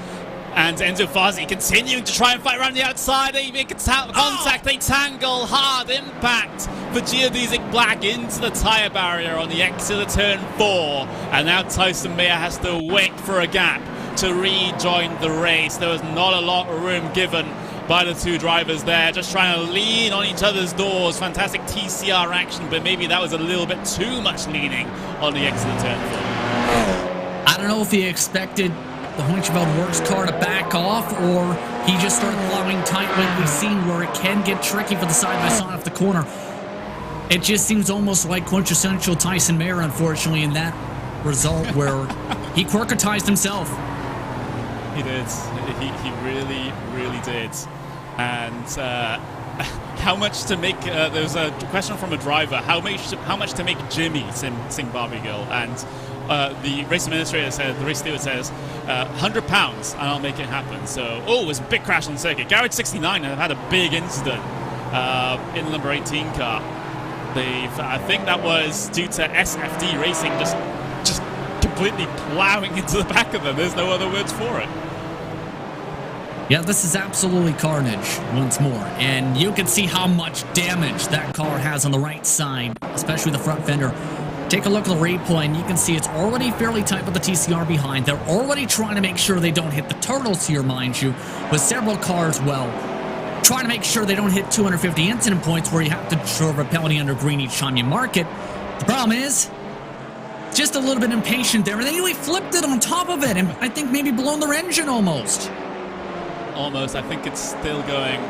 And Enzo Fozzi continuing to try and fight around the outside. They make contact, they tangle, hard impact for Geodesic Black into the tyre barrier on the exit of turn 4. And now Tyson Mayer has to wait for a gap to rejoin the race. There was not a lot of room given by the two drivers there, just trying to lean on each other's doors. Fantastic TCR action, but maybe that was a little bit too much leaning on the exit of turn 4. I don't know if he expected the Hunchveld Works car to back off, or he just started plowing tight when we've seen where it can get tricky for the side-by-side off the corner. It just seems almost like quintessential Tyson Mayer, unfortunately, in that result where he quirkatized himself. He did. He really, really did. And how much to make. There was a question from a driver. How much to make Jimmy sing Barbie Girl? And the race administrator said, the race steward says, £100 and I'll make it happen. So, it was a big crash on the circuit. Garage 69 have had a big incident in the number 18 car. I think that was due to SFD Racing just completely plowing into the back of them. There's no other words for it. Yeah, this is absolutely carnage once more. And you can see how much damage that car has on the right side, especially the front fender. Take a look at the replay, and you can see it's already fairly tight with the TCR behind. They're already trying to make sure they don't hit the turtles here, mind you, with several cars, well, trying to make sure they don't hit 250 incident points where you have to serve a penalty under green each time you mark it. The problem is, just a little bit impatient there, and then he flipped it on top of it, and I think maybe blown their engine almost. Almost. I think it's still going,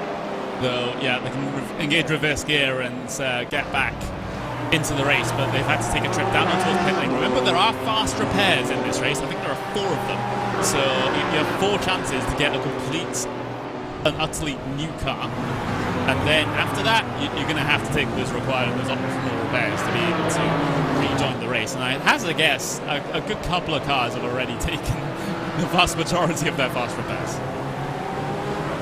though. Yeah, they can engage reverse gear and get back into the race, but they've had to take a trip down towards pit lane. Remember, there are fast repairs in this race. I think there are 4 of them. So you have 4 chances to get a complete and utterly new car. And then after that, you're going to have to take those optional repairs to be able to rejoin the race. And I hazard a guess, a good couple of cars have already taken the vast majority of their fast repairs.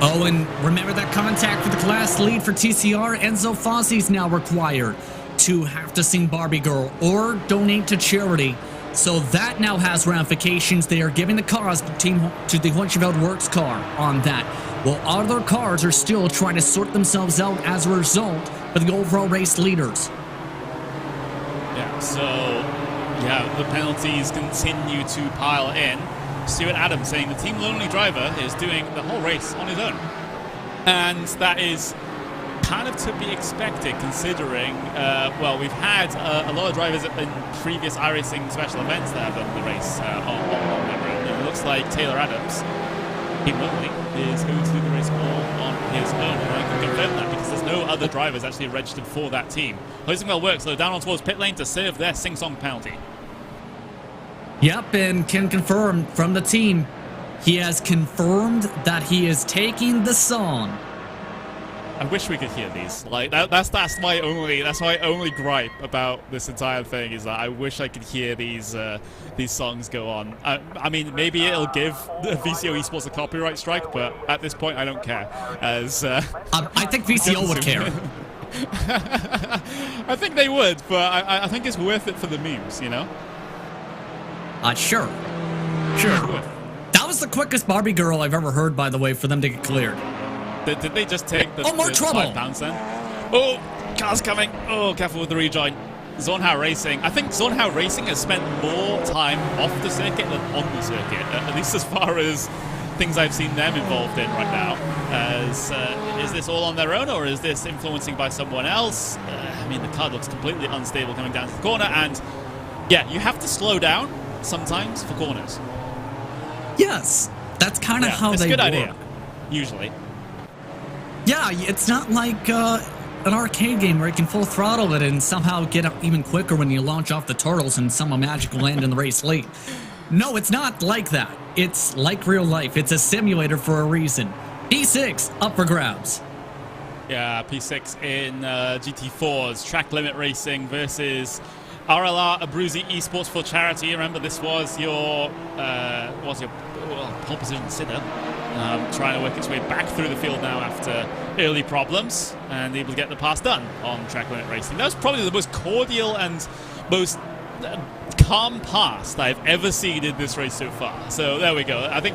Oh, and remember that contact for the class lead for TCR? Enzo Fossi's now required to have to sing Barbie Girl or donate to charity. So that now has ramifications. They are giving the cause to the Huncheveld Works car on that, while other cars are still trying to sort themselves out as a result for the overall race leaders. Yeah, so, yeah, the penalties continue to pile in. Stuart Adams saying the team lonely driver is doing the whole race on his own. And that is kind of to be expected, considering, well, we've had a lot of drivers in previous iRacing special events that have done the race on their own. And it looks like Taylor Adams, team lonely, is going to do the race all on his own. And I can confirm that because there's no other drivers actually registered for that team. Hosingwell Works, so down on towards pit lane to serve their sing-song penalty. Yep, and can confirm from the team, he has confirmed that he is taking the song. I wish we could hear these. Like that's my only gripe about this entire thing is that I wish I could hear these songs go on. I mean, maybe it'll give the VCO Esports a copyright strike, but at this point, I don't care. As I think VCO would care. I think they would, but I think it's worth it for the memes, you know. Sure. That was the quickest Barbie Girl I've ever heard, by the way, for them to get cleared. Did they just take the, more the trouble. £5 then? Oh, car's coming. Oh, careful with the rejoin. Zornhau Racing. I think Zornhau Racing has spent more time off the circuit than on the circuit, at least as far as things I've seen them involved in right now. Is this all on their own, or is this influencing by someone else? I mean, the car looks completely unstable coming down to the corner, and yeah, you have to slow down sometimes for corners. Yes, that's kind of how they work. It's a good idea, usually. Yeah, it's not like an arcade game where you can full throttle it and somehow get up even quicker when you launch off the turtles and somehow magically land in the race late. No, it's not like that. It's like real life. It's a simulator for a reason. P6 up for grabs. Yeah, P6 in GT4's track limit racing versus RLR Abruzzi Esports for Charity. Remember, this was your pole position sitter, trying to work its way back through the field now after early problems and able to get the pass done on track limit racing. That was probably the most cordial and most calm pass that I've ever seen in this race so far. So there we go. I think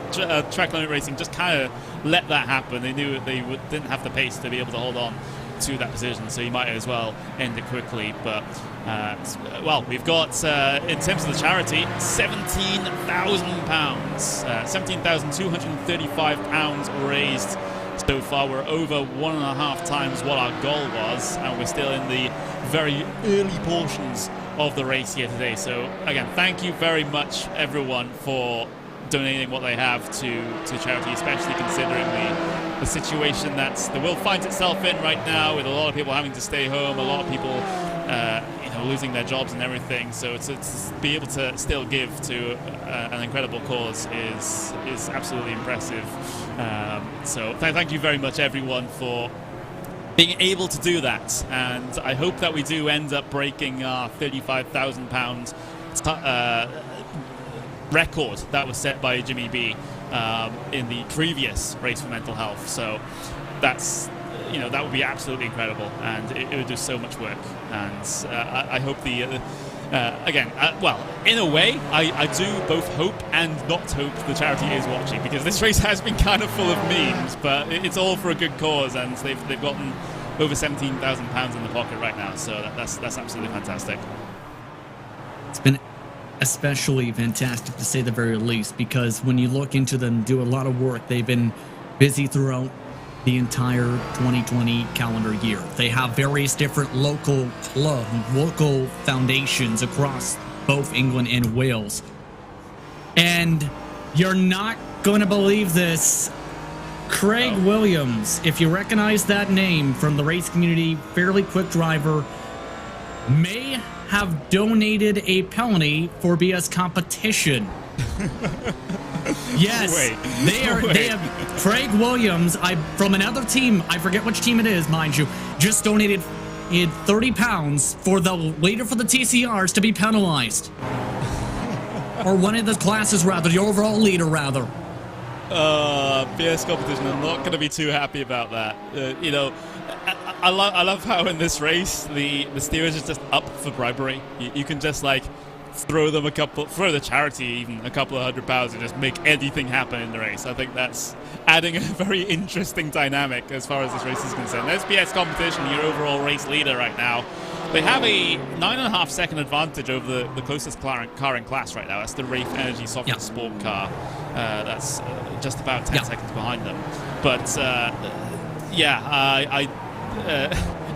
track limit racing just kind of let that happen. They knew they didn't have the pace to be able to hold on to that position, so you might as well end it quickly. But well, we've got in terms of the charity, £17,000, £17,235 raised so far. We're over 1.5 times what our goal was, and we're still in the very early portions of the race here today. So again, thank you very much everyone for donating what they have to charity, especially considering the situation that the world finds itself in right now, with a lot of people having to stay home, a lot of people losing their jobs and everything. So to be able to still give to an incredible cause is absolutely impressive. So thank you very much everyone for being able to do that. And I hope that we do end up breaking our £35,000 record that was set by Jimmy B in the previous Race for Mental Health. So that's, that would be absolutely incredible, and it would do so much work. And I hope well, in a way, I do both hope and not hope the charity is watching, because this race has been kind of full of memes, but it's all for a good cause, and they've gotten over £17,000 in the pocket right now, so that's absolutely fantastic. It's been especially fantastic, to say the very least, because when you look into them, do a lot of work. They've been busy throughout the entire 2020 calendar year. They have various different local foundations across both England and Wales. And you're not going to believe this. Craig Williams, if you recognize that name from the race community, fairly quick driver, may have donated a penalty for BS competition. Yes, they have Craig Williams, from another team, I forget which team it is, mind you, just donated £30 for the leader for the TCRs to be penalized. Or one of the classes, rather, the overall leader, rather. BS competition, I'm not going to be too happy about that. I love how in this race the steerage is just up for bribery. You can just throw the charity even a couple of £100 and just make anything happen in the race. I think that's adding a very interesting dynamic as far as this race is concerned. There's BS competition, your overall race leader right now. They have a 9.5 second advantage over the closest car in class right now. That's the Wraith Energy Soft Sport car. That's just about 10 seconds behind them. But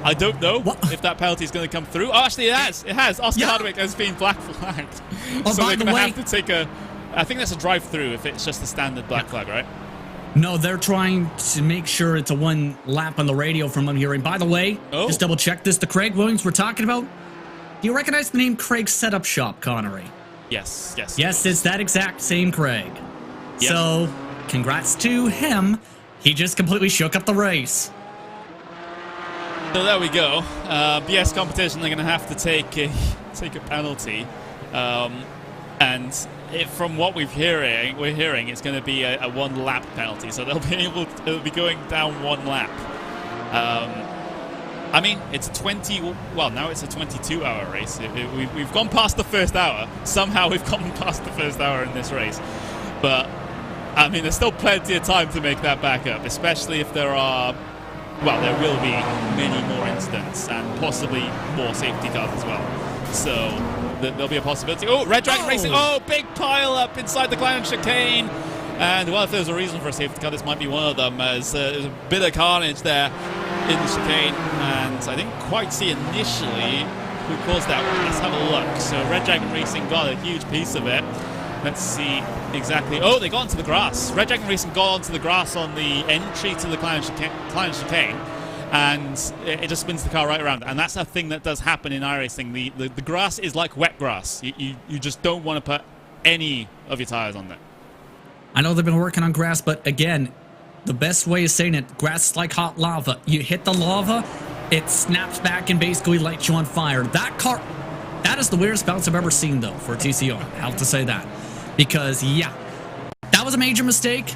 I don't know if that penalty is going to come through. Oh, actually, it has. It has. Oscar Hardwick has been black flagged. So they're going to have to take I think that's a drive-through if it's just a standard black flag, right? No, they're trying to make sure it's a one lap on the radio from what I'm hearing. By the way, just double check this. The Craig Williams we're talking about, do you recognize the name Craig Setup Shop, Connery? Yes. Yes, it's that exact same Craig. Yep. So, congrats to him. He just completely shook up the race. So there we go. BS competition, they're going to have to take a penalty. And from what we're hearing it's going to be a one lap penalty. So they'll be going down one lap. I mean, it's a 22-hour race. We've gone past the first hour. Somehow we've gotten past the first hour in this race. But, I mean, there's still plenty of time to make that back up, especially if there will be many more incidents and possibly more safety cars as well. So there'll be a possibility. Oh, Red Dragon Racing. Oh, big pile up inside the Glen chicane. And, well, if there's a reason for a safety car, this might be one of them, as there's a bit of carnage there in the chicane. And I didn't quite see initially who caused that one. Let's have a look. So Red Dragon Racing got a huge piece of it. Let's see exactly. Oh, they got onto the grass. Red Dragon Racing got onto the grass on the entry to the Klein chicane, and it just spins the car right around. And that's a thing that does happen in iRacing. The grass is like wet grass. You just don't want to put any of your tires on there. I know they've been working on grass, but again, the best way of saying it, grass is like hot lava. You hit the lava, it snaps back and basically lights you on fire. That is the weirdest bounce I've ever seen, though, for TCR. I have to say that. Because, that was a major mistake.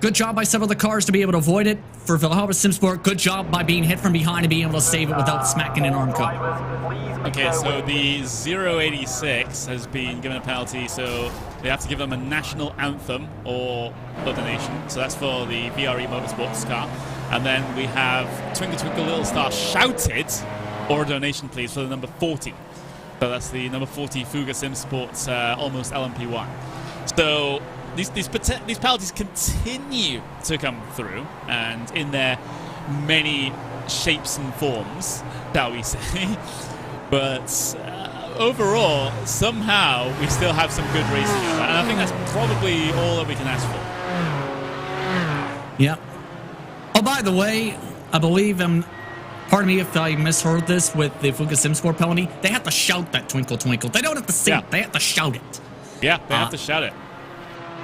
Good job by several of the cars to be able to avoid it. For Valhalla Simsport, good job by being hit from behind and being able to save it without smacking an arm cut. Okay, so the 086 has been given a penalty, so they have to give them a national anthem or a donation. So that's for the VRE Motorsports car. And then we have Twinkle Twinkle Little Star shouted, or a donation please, for the number 40. So that's the number 40 Fuga Sim Sports almost LMP1. So these penalties continue to come through, and in their many shapes and forms, shall we say. But overall, somehow we still have some good racing, and I think that's probably all that we can ask for. Yep. Oh, by the way, I believe pardon me if I misheard this with the Fuga SimSport penalty. They have to shout that Twinkle Twinkle. They don't have to sing it. They have to shout it. Yeah, they have to shout it.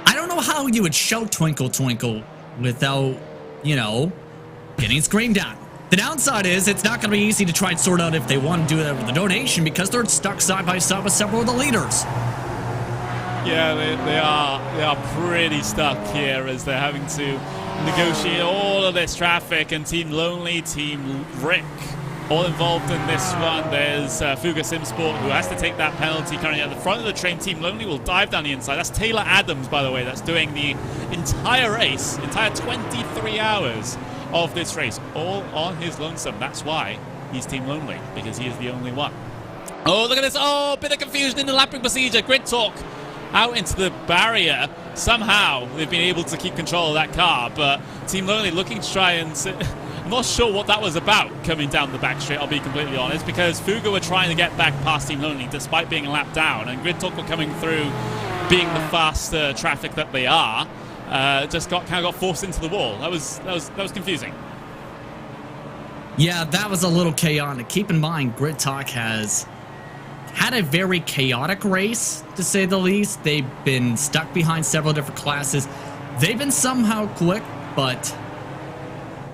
I don't know how you would shout Twinkle Twinkle without, getting screamed at. The downside is it's not going to be easy to try and sort out if they want to do that with the donation because they're stuck side by side with several of the leaders. Yeah, they are pretty stuck here as they're having to negotiate all of this traffic, and Team Lonely, Team Rick, all involved in this one. There's Fuga Simsport, who has to take that penalty currently at the front of the train. Team Lonely will dive down the inside. That's Taylor Adams, by the way, that's doing the entire race, entire 23 hours of this race, all on his lonesome. That's why he's Team Lonely, because he is the only one. Oh, look at this. Oh, bit of confusion in the lapping procedure. Grid talk out into the barrier. Somehow they've been able to keep control of that car, but Team Lonely looking to try and I'm not sure what that was about coming down the back straight, I'll be completely honest, because Fuga were trying to get back past Team Lonely despite being a lap down, and Grid Talk were coming through being the fast traffic that they are. Just kind of got forced into the wall. That was confusing. Yeah, that was a little chaotic. Keep in mind, Grid Talk has had a very chaotic race, to say the least. They've been stuck behind several different classes. They've been somehow quick, but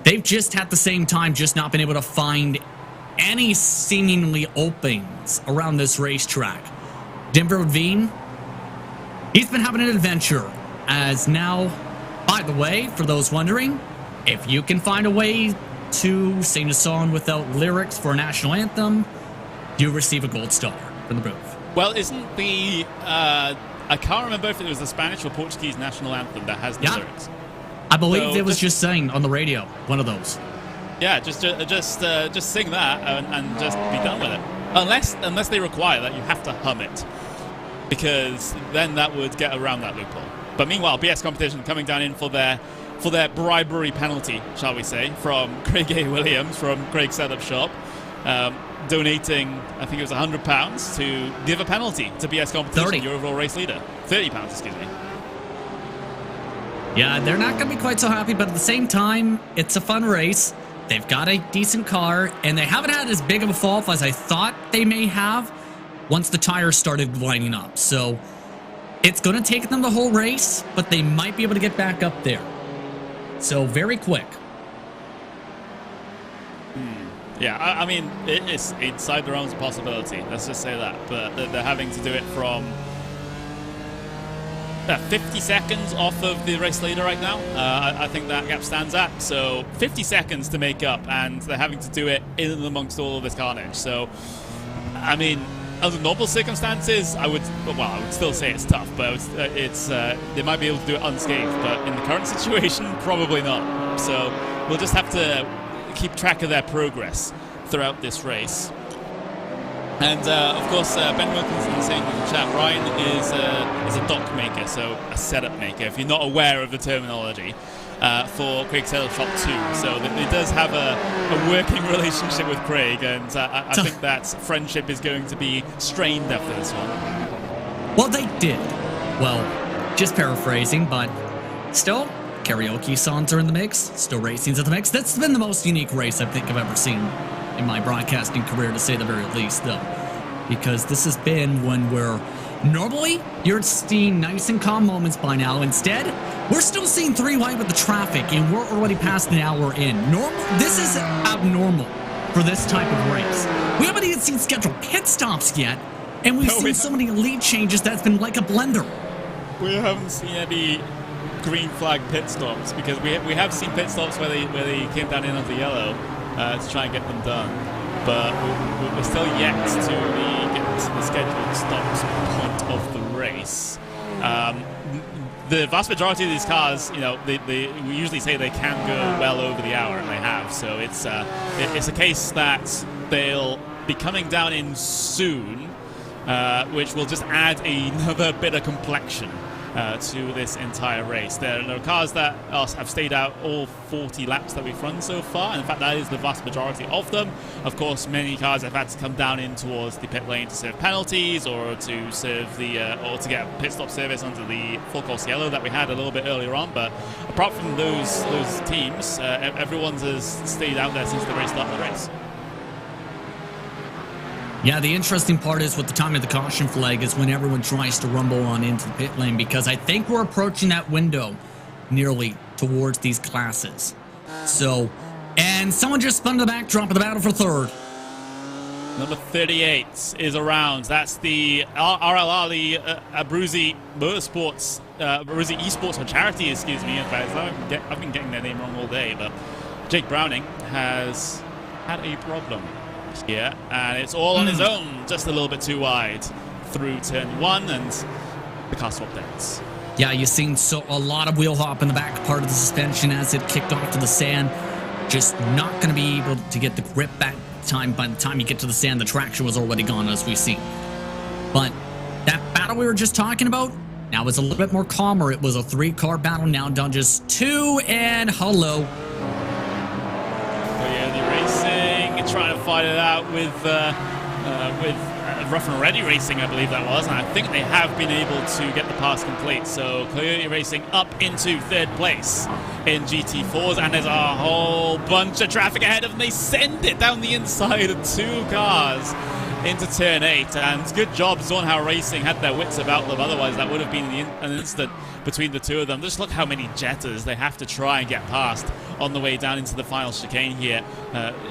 they've just at the same time just not been able to find any seemingly openings around this racetrack. Denver Veen, he's been having an adventure, as now, by the way, for those wondering, if you can find a way to sing a song without lyrics for a national anthem, you receive a gold star from the booth. Well, isn't the I can't remember if it was the Spanish or Portuguese national anthem that has the lyrics. I believe it was just saying on the radio, one of those. Yeah, just sing that and just be done with it. Unless they require that you have to hum it, because then that would get around that loophole. But meanwhile, BS Competition coming down in for their bribery penalty, shall we say, from Craig A. Williams from Craig's Setup Shop, donating, I think it was £100 to give a penalty to BS Competition, 30. your overall race leader. £30, excuse me. Yeah, they're not going to be quite so happy, but at the same time, it's a fun race. They've got a decent car, and they haven't had as big of a fall off as I thought they may have once the tires started lining up. So it's going to take them the whole race, but they might be able to get back up there. So very quick. Yeah, I mean, it's inside the realms of possibility. Let's just say that. But they're having to do it from 50 seconds off of the race leader right now. I think that gap stands at. So 50 seconds to make up, and they're having to do it in and amongst all of this carnage. So, I mean, under normal circumstances, I would still say it's tough, but they might be able to do it unscathed. But in the current situation, probably not. So we'll just have to keep track of their progress throughout this race. And of course, Ben Wilkinson saying in the chat, Ryan is a dock maker, so a setup maker, if you're not aware of the terminology, for Craig Setup Shop 2. So it does have a working relationship with Craig, and I think that friendship is going to be strained after this one. Well, they did. Well, just paraphrasing, but still, karaoke songs are in the mix, still racing's in the mix. That's been the most unique race I think I've ever seen in my broadcasting career, to say the very least, though, because this has been when we're normally you're seeing nice and calm moments by now. Instead, we're still seeing 3 wide with the traffic, and we're already past an hour in. This is abnormal for this type of race. We haven't even seen scheduled pit stops yet, and we've seen so many lead changes that's been like a blender. We haven't seen any green flag pit stops, because we have seen pit stops where they came down in on the yellow to try and get them done, but we're still yet to get to the scheduled stops point of the race. The vast majority of these cars, you know, we usually say they can go well over the hour, and they have. So it's a case that they'll be coming down in soon, which will just add another bit of complexion to this entire race. There are cars that have stayed out all 40 laps that we've run so far. In fact, that is the vast majority of them. Of course, many cars have had to come down in towards the pit lane to serve penalties, or to serve or to get a pit stop service under the full course yellow that we had a little bit earlier on. But apart from those teams, everyone's has stayed out there since the race started the race. Yeah, the interesting part is with the time of the caution flag is when everyone tries to rumble on into the pit lane, because I think we're approaching that window nearly towards these classes. So And someone just spun to the backdrop of the battle for third. Number 38 is around. That's the RLR, the Abruzzi Motorsports, Abruzzi Esports for Charity, excuse me. In fact, I've been getting their name wrong all day, but Jake Browning has had a problem here, and it's all on his own, just a little bit too wide through turn 1, and the car swap ends. Yeah, you've seen a lot of wheel hop in the back part of the suspension as it kicked off to the sand. Just not going to be able to get the grip back time. By the time you get to the sand, the traction was already gone, as we've seen. But that battle we were just talking about, now it's a little bit more calmer. It was a 3-car battle, now done just 2, and hello. Coyote Racing trying to fight it out with Rough and Ready Racing, I believe that was, and I think they have been able to get the pass complete. So Coyote Racing up into 3rd place in GT4s, and there's a whole bunch of traffic ahead of them. They send it down the inside of 2 cars into turn 8, and good job Zornhauer Racing had their wits about them, otherwise that would have been an instant between the 2 of them. Just look how many Jettas they have to try and get past on the way down into the final chicane here.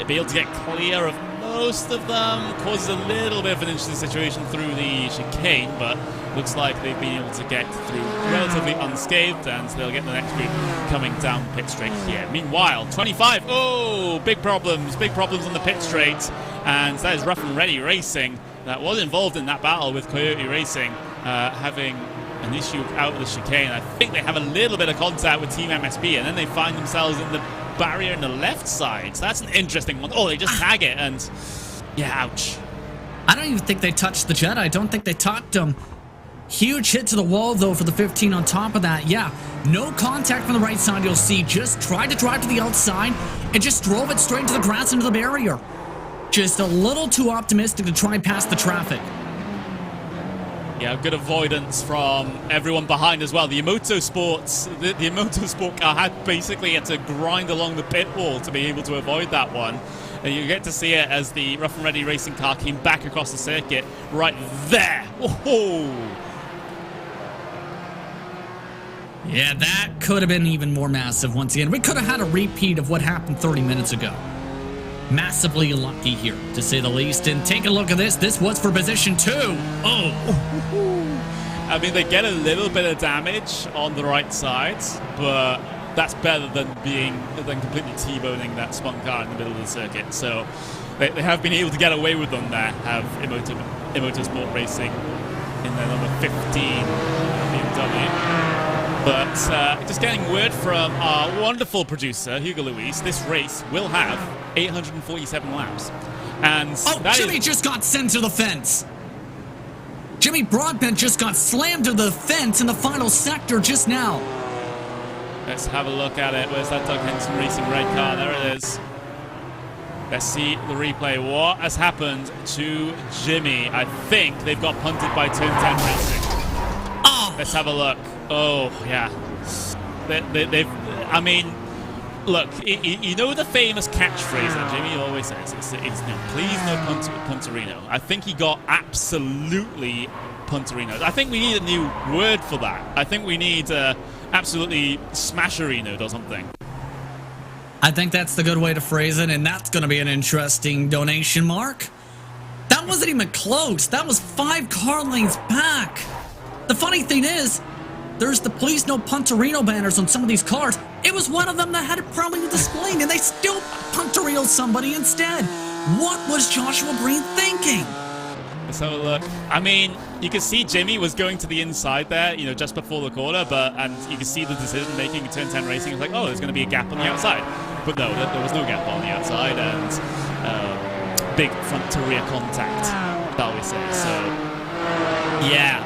Be able to get clear of most of them, causes a little bit of an interesting situation through the chicane, but looks like they've been able to get through relatively unscathed, and they'll get the next group coming down pit straight here. Meanwhile, 25, oh, big problems on the pit straight, and that is Rough and Ready Racing that was involved in that battle with Coyote Racing, having an issue out of the chicane. I think they have a little bit of contact with Team MSP, and then they find themselves in the barrier in the left side. So that's an interesting one. Oh, they just tag it, and yeah, ouch. I don't even think they touched the Jetta. I don't think they touched him. Huge hit to the wall, though, for the 15 on top of that. Yeah, no contact from the right side, you'll see. Just tried to drive to the outside and just drove it straight into the grass, into the barrier. Just a little too optimistic to try and pass the traffic. Yeah, good avoidance from everyone behind as well. The Motorsport car had to grind along the pit wall to be able to avoid that one. And you get to see it as the Rough and Ready Racing car came back across the circuit right there. Oh! Yeah, that could have been even more massive once again. We could have had a repeat of what happened 30 minutes ago. Massively lucky here, to say the least. And take a look at this. This was for position 2. Oh! I mean, they get a little bit of damage on the right side, but that's better than completely T-boning that spun car in the middle of the circuit. So they have been able to get away with them there, have Motorsport Racing in their number 15 BMW. But just getting word from our wonderful producer, Hugo Luis, this race will have 847 laps. And Jimmy just got sent to the fence. Jimmy Broadbent just got slammed to the fence in the final sector just now. Let's have a look at it. Where's that Doug Henson Racing red car? There it is. Let's see the replay. What has happened to Jimmy? I think they've got punted by Turn 10 Racing. Oh! Let's have a look. Oh, yeah. I mean, look, you know the famous catchphrase that Jimmy always says? It's no, please no punterino. I think he got absolutely punterino. I think we need a new word for that. I think we need absolutely smasherino or something. I think that's the good way to phrase it, and that's going to be an interesting donation, Mark. That wasn't even close. That was 5 car lanes back. The funny thing is, there's the please no punterino banners on some of these cars. It was one of them that had it prominently displayed, and they still punterinoed somebody instead. What was Joshua Green thinking? Let's have a look. I mean, you can see Jimmy was going to the inside there, you know, just before the corner, and you can see the decision making in Turn 10 Racing. It's like, oh, there's going to be a gap on the outside. But no, there was no gap on the outside, and big front to rear contact, shall we say. So, yeah,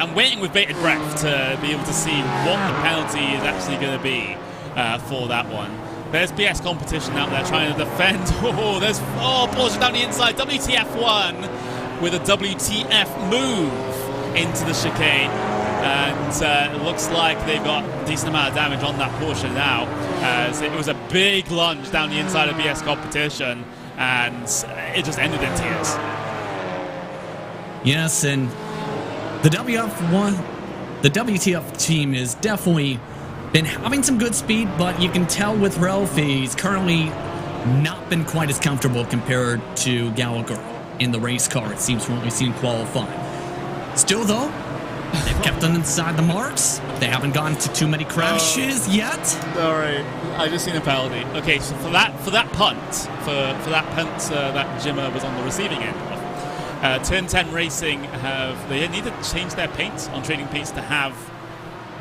I'm waiting with bated breath to be able to see what the penalty is actually going to be for that one. There's BS competition out there trying to defend. Oh, there's Porsche down the inside. WTF1 with a WTF move into the chicane. And it looks like they've got a decent amount of damage on that Porsche now. As it was a big lunge down the inside of BS competition. And it just ended in tears. Yes, and the WTF team is definitely been having some good speed, but you can tell with Ralph, he's currently not been quite as comfortable compared to Gallagher in the race car, it seems, from what we've seen qualifying. Still, though, they've kept them inside the marks. They haven't gone to too many crashes yet. All right, I just seen a penalty. Okay, so for that punt, that Jimmer was on the receiving end of. Turn 10 Racing they need to change their paint on Trading Paints to have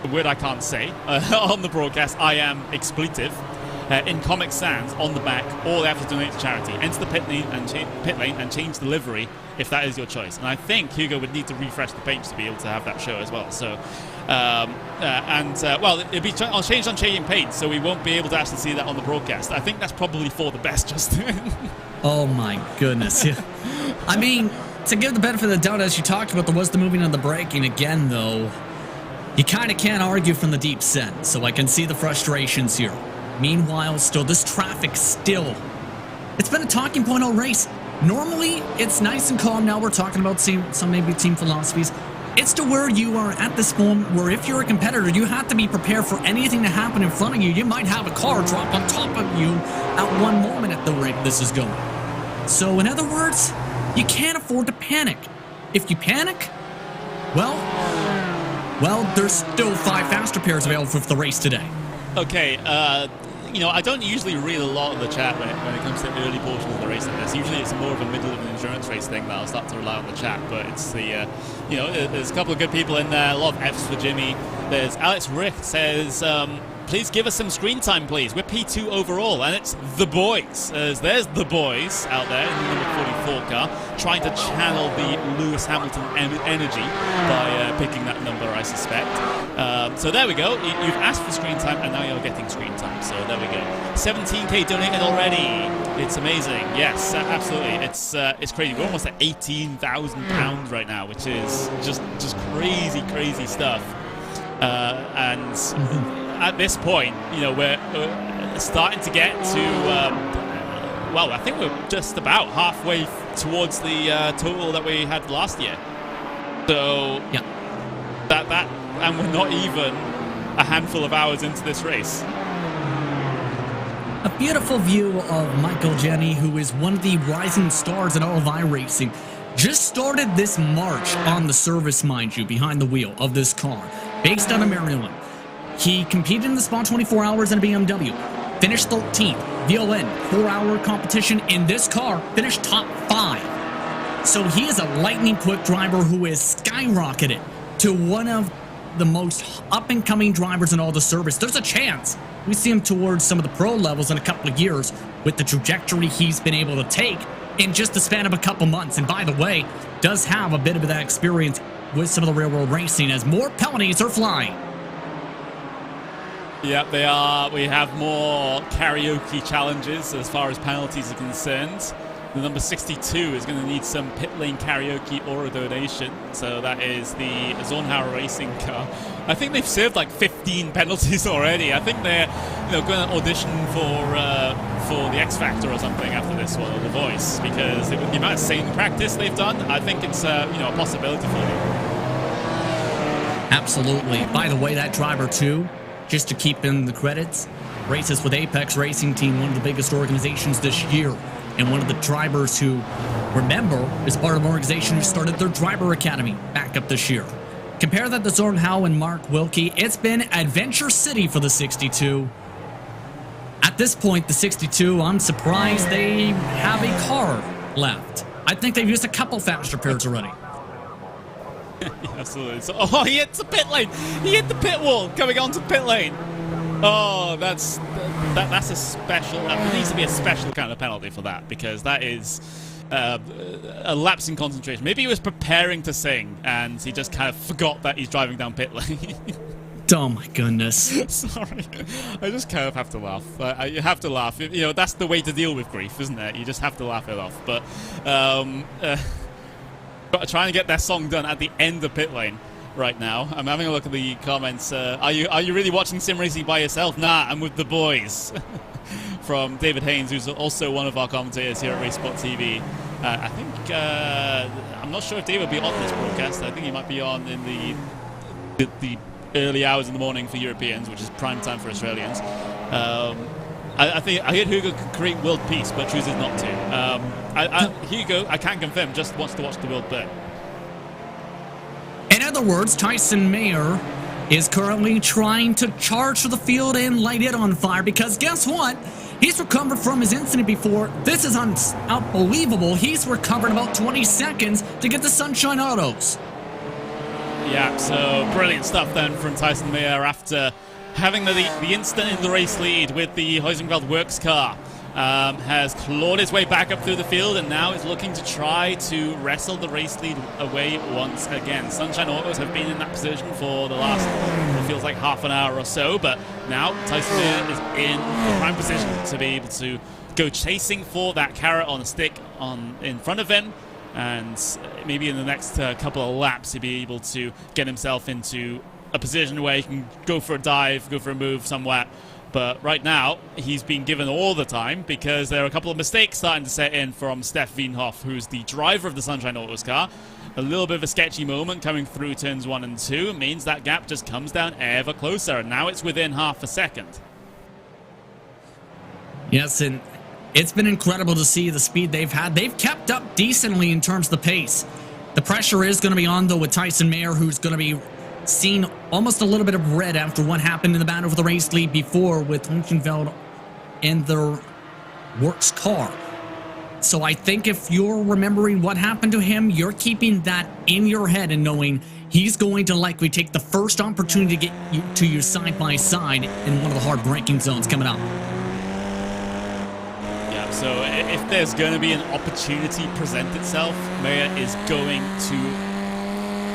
a word I can't say on the broadcast. I am expletive. In Comic Sans on the back, or they have to donate to charity. Enter the pit lane and change the livery if that is your choice. And I think Hugo would need to refresh the paint to be able to have that show as well. So, well, it'll be changed on changing paint, so we won't be able to actually see that on the broadcast. I think that's probably for the best, Justin. Oh my goodness! Yeah. I mean, to give the benefit of the doubt, as you talked about, there was the moving and the braking again, though. You kind of can't argue from the deep set, so I can see the frustrations here. Meanwhile, still, this traffic still, it's been a talking point all race. Normally, it's nice and calm. Now we're talking about some maybe team philosophies. It's to where you are at this moment where if you're a competitor, you have to be prepared for anything to happen in front of you. You might have a car drop on top of you at one moment at the rate this is going. So, in other words, you can't afford to panic. If you panic, well, there's still 5 faster pairs available for the race today. Okay, you know, I don't usually read a lot of the chat when it comes to early portions of the race like this. Usually it's more of a middle of an endurance race thing that I'll start to rely on the chat, but it's the, you know, there's a couple of good people in there, a lot of F's for Jimmy. There's Alex Rick says, please give us some screen time, please. We're P2 overall, and it's the boys. There's the boys out there in the number 44 car, trying to channel the Lewis Hamilton energy by picking that number, I suspect. So there we go. You've asked for screen time, and now you're getting screen time. So there we go. 17k donated already. It's amazing. Yes, absolutely. It's crazy. We're almost at £18,000 right now, which is just crazy stuff. And at this point, you know, we're starting to get to, well, I think we're just about halfway towards the total that we had last year. So, yeah, and we're not even a handful of hours into this race. A beautiful view of Michael Jenny, who is one of the rising stars in all of iRacing. Just started this march on the service, mind you, behind the wheel of this car, based out of Maryland. He competed in the Spot 24 Hours in a BMW, finished 13th, VLN, 4-hour competition in this car, finished top 5. So he is a lightning quick driver who is skyrocketed to one of the most up-and-coming drivers in all the service. There's a chance we see him towards some of the pro levels in a couple of years with the trajectory he's been able to take in just the span of a couple months. And by the way, does have a bit of that experience with some of the railroad racing as more penalties are flying. Yep, they are. We have more karaoke challenges as far as penalties are concerned. The number 62 is going to need some pit lane karaoke or a donation. So that is the Zornhauer Racing car. I think they've served like 15 penalties already. I think they're, you know, going to audition for the X Factor or something after this one, or The Voice, because the amount of sailing practice they've done, I think it's you know, a possibility for them. Absolutely. By the way, that driver too, just to keep in the credits, races with Apex Racing Team, one of the biggest organizations this year. And one of the drivers who, remember, is part of an organization who started their driver academy back up this year. Compare that to Zornhau and Mark Wilkie. It's been Adventure City for the 62. At this point, the 62, I'm surprised they have a car left. I think they've used a couple faster pairs already. Absolutely. So, oh, he hit the pit lane. He hit the pit wall coming onto pit lane. Oh, that's a special. There needs to be a special kind of penalty for that, because that is a lapse in concentration. Maybe he was preparing to sing and he just kind of forgot that he's driving down pit lane. Oh my goodness. Sorry, I just kind of have to laugh. You have to laugh. You know, that's the way to deal with grief, isn't it? You just have to laugh it off. But trying to get that song done at the end of pit lane. Right now, I'm having a look at the comments. Are you really watching sim racing by yourself? Nah, I'm with the boys. From David Haynes, who's also one of our commentators here at RaceSpot TV. I think I'm not sure if David will be on this broadcast. I think he might be on in the early hours in the morning for Europeans, which is prime time for Australians. I think I heard Hugo could create world peace, but chooses not to. Hugo, I can't confirm, just wants to watch the world burn. In other words, Tyson Mayer is currently trying to charge to the field and light it on fire, because guess what? He's recovered from his incident before. This is unbelievable. He's recovered about 20 seconds to get the Sunshine Autos. Yeah, so brilliant stuff then from Tyson Mayer after having the instant in the race lead with the Huizenveld Works car. Has clawed his way back up through the field and now is looking to try to wrestle the race lead away once again. Sunshine Autos have been in that position for the last, it feels like half an hour or so, but now Tyson Mayer is in the prime position to be able to go chasing for that carrot on a stick in front of him, and maybe in the next couple of laps he'll be able to get himself into a position where he can go for a dive, go for a move somewhere. But right now, he's been given all the time because there are a couple of mistakes starting to set in from Steph Wienhoff, who's the driver of the Sunshine Autos car. A little bit of a sketchy moment coming through turns 1 and 2 means that gap just comes down ever closer, and now it's within half a second. Yes, and it's been incredible to see the speed they've had. They've kept up decently in terms of the pace. The pressure is going to be on, though, with Tyson Mayer, who's going to be seen almost a little bit of red after what happened in the battle for the race lead before with Huizenveld and their works car. So I think if you're remembering what happened to him, you're keeping that in your head and knowing he's going to likely take the first opportunity to get you to your side-by-side in one of the hard braking zones coming up. Yeah, so if there's going to be an opportunity present itself, Mayer is going to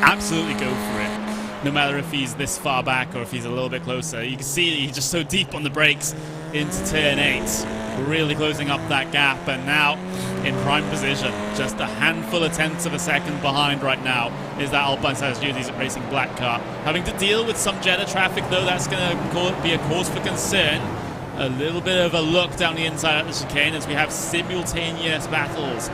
absolutely go for it. No matter if he's this far back or if he's a little bit closer. You can see he's just so deep on the brakes into turn 8. Really closing up that gap, and now in prime position. Just a handful of tenths of a second behind right now is that Alpine Size Duties Racing black car. Having to deal with some Jetta traffic, though, that's going to be a cause for concern. A little bit of a look down the inside at the chicane as we have simultaneous battles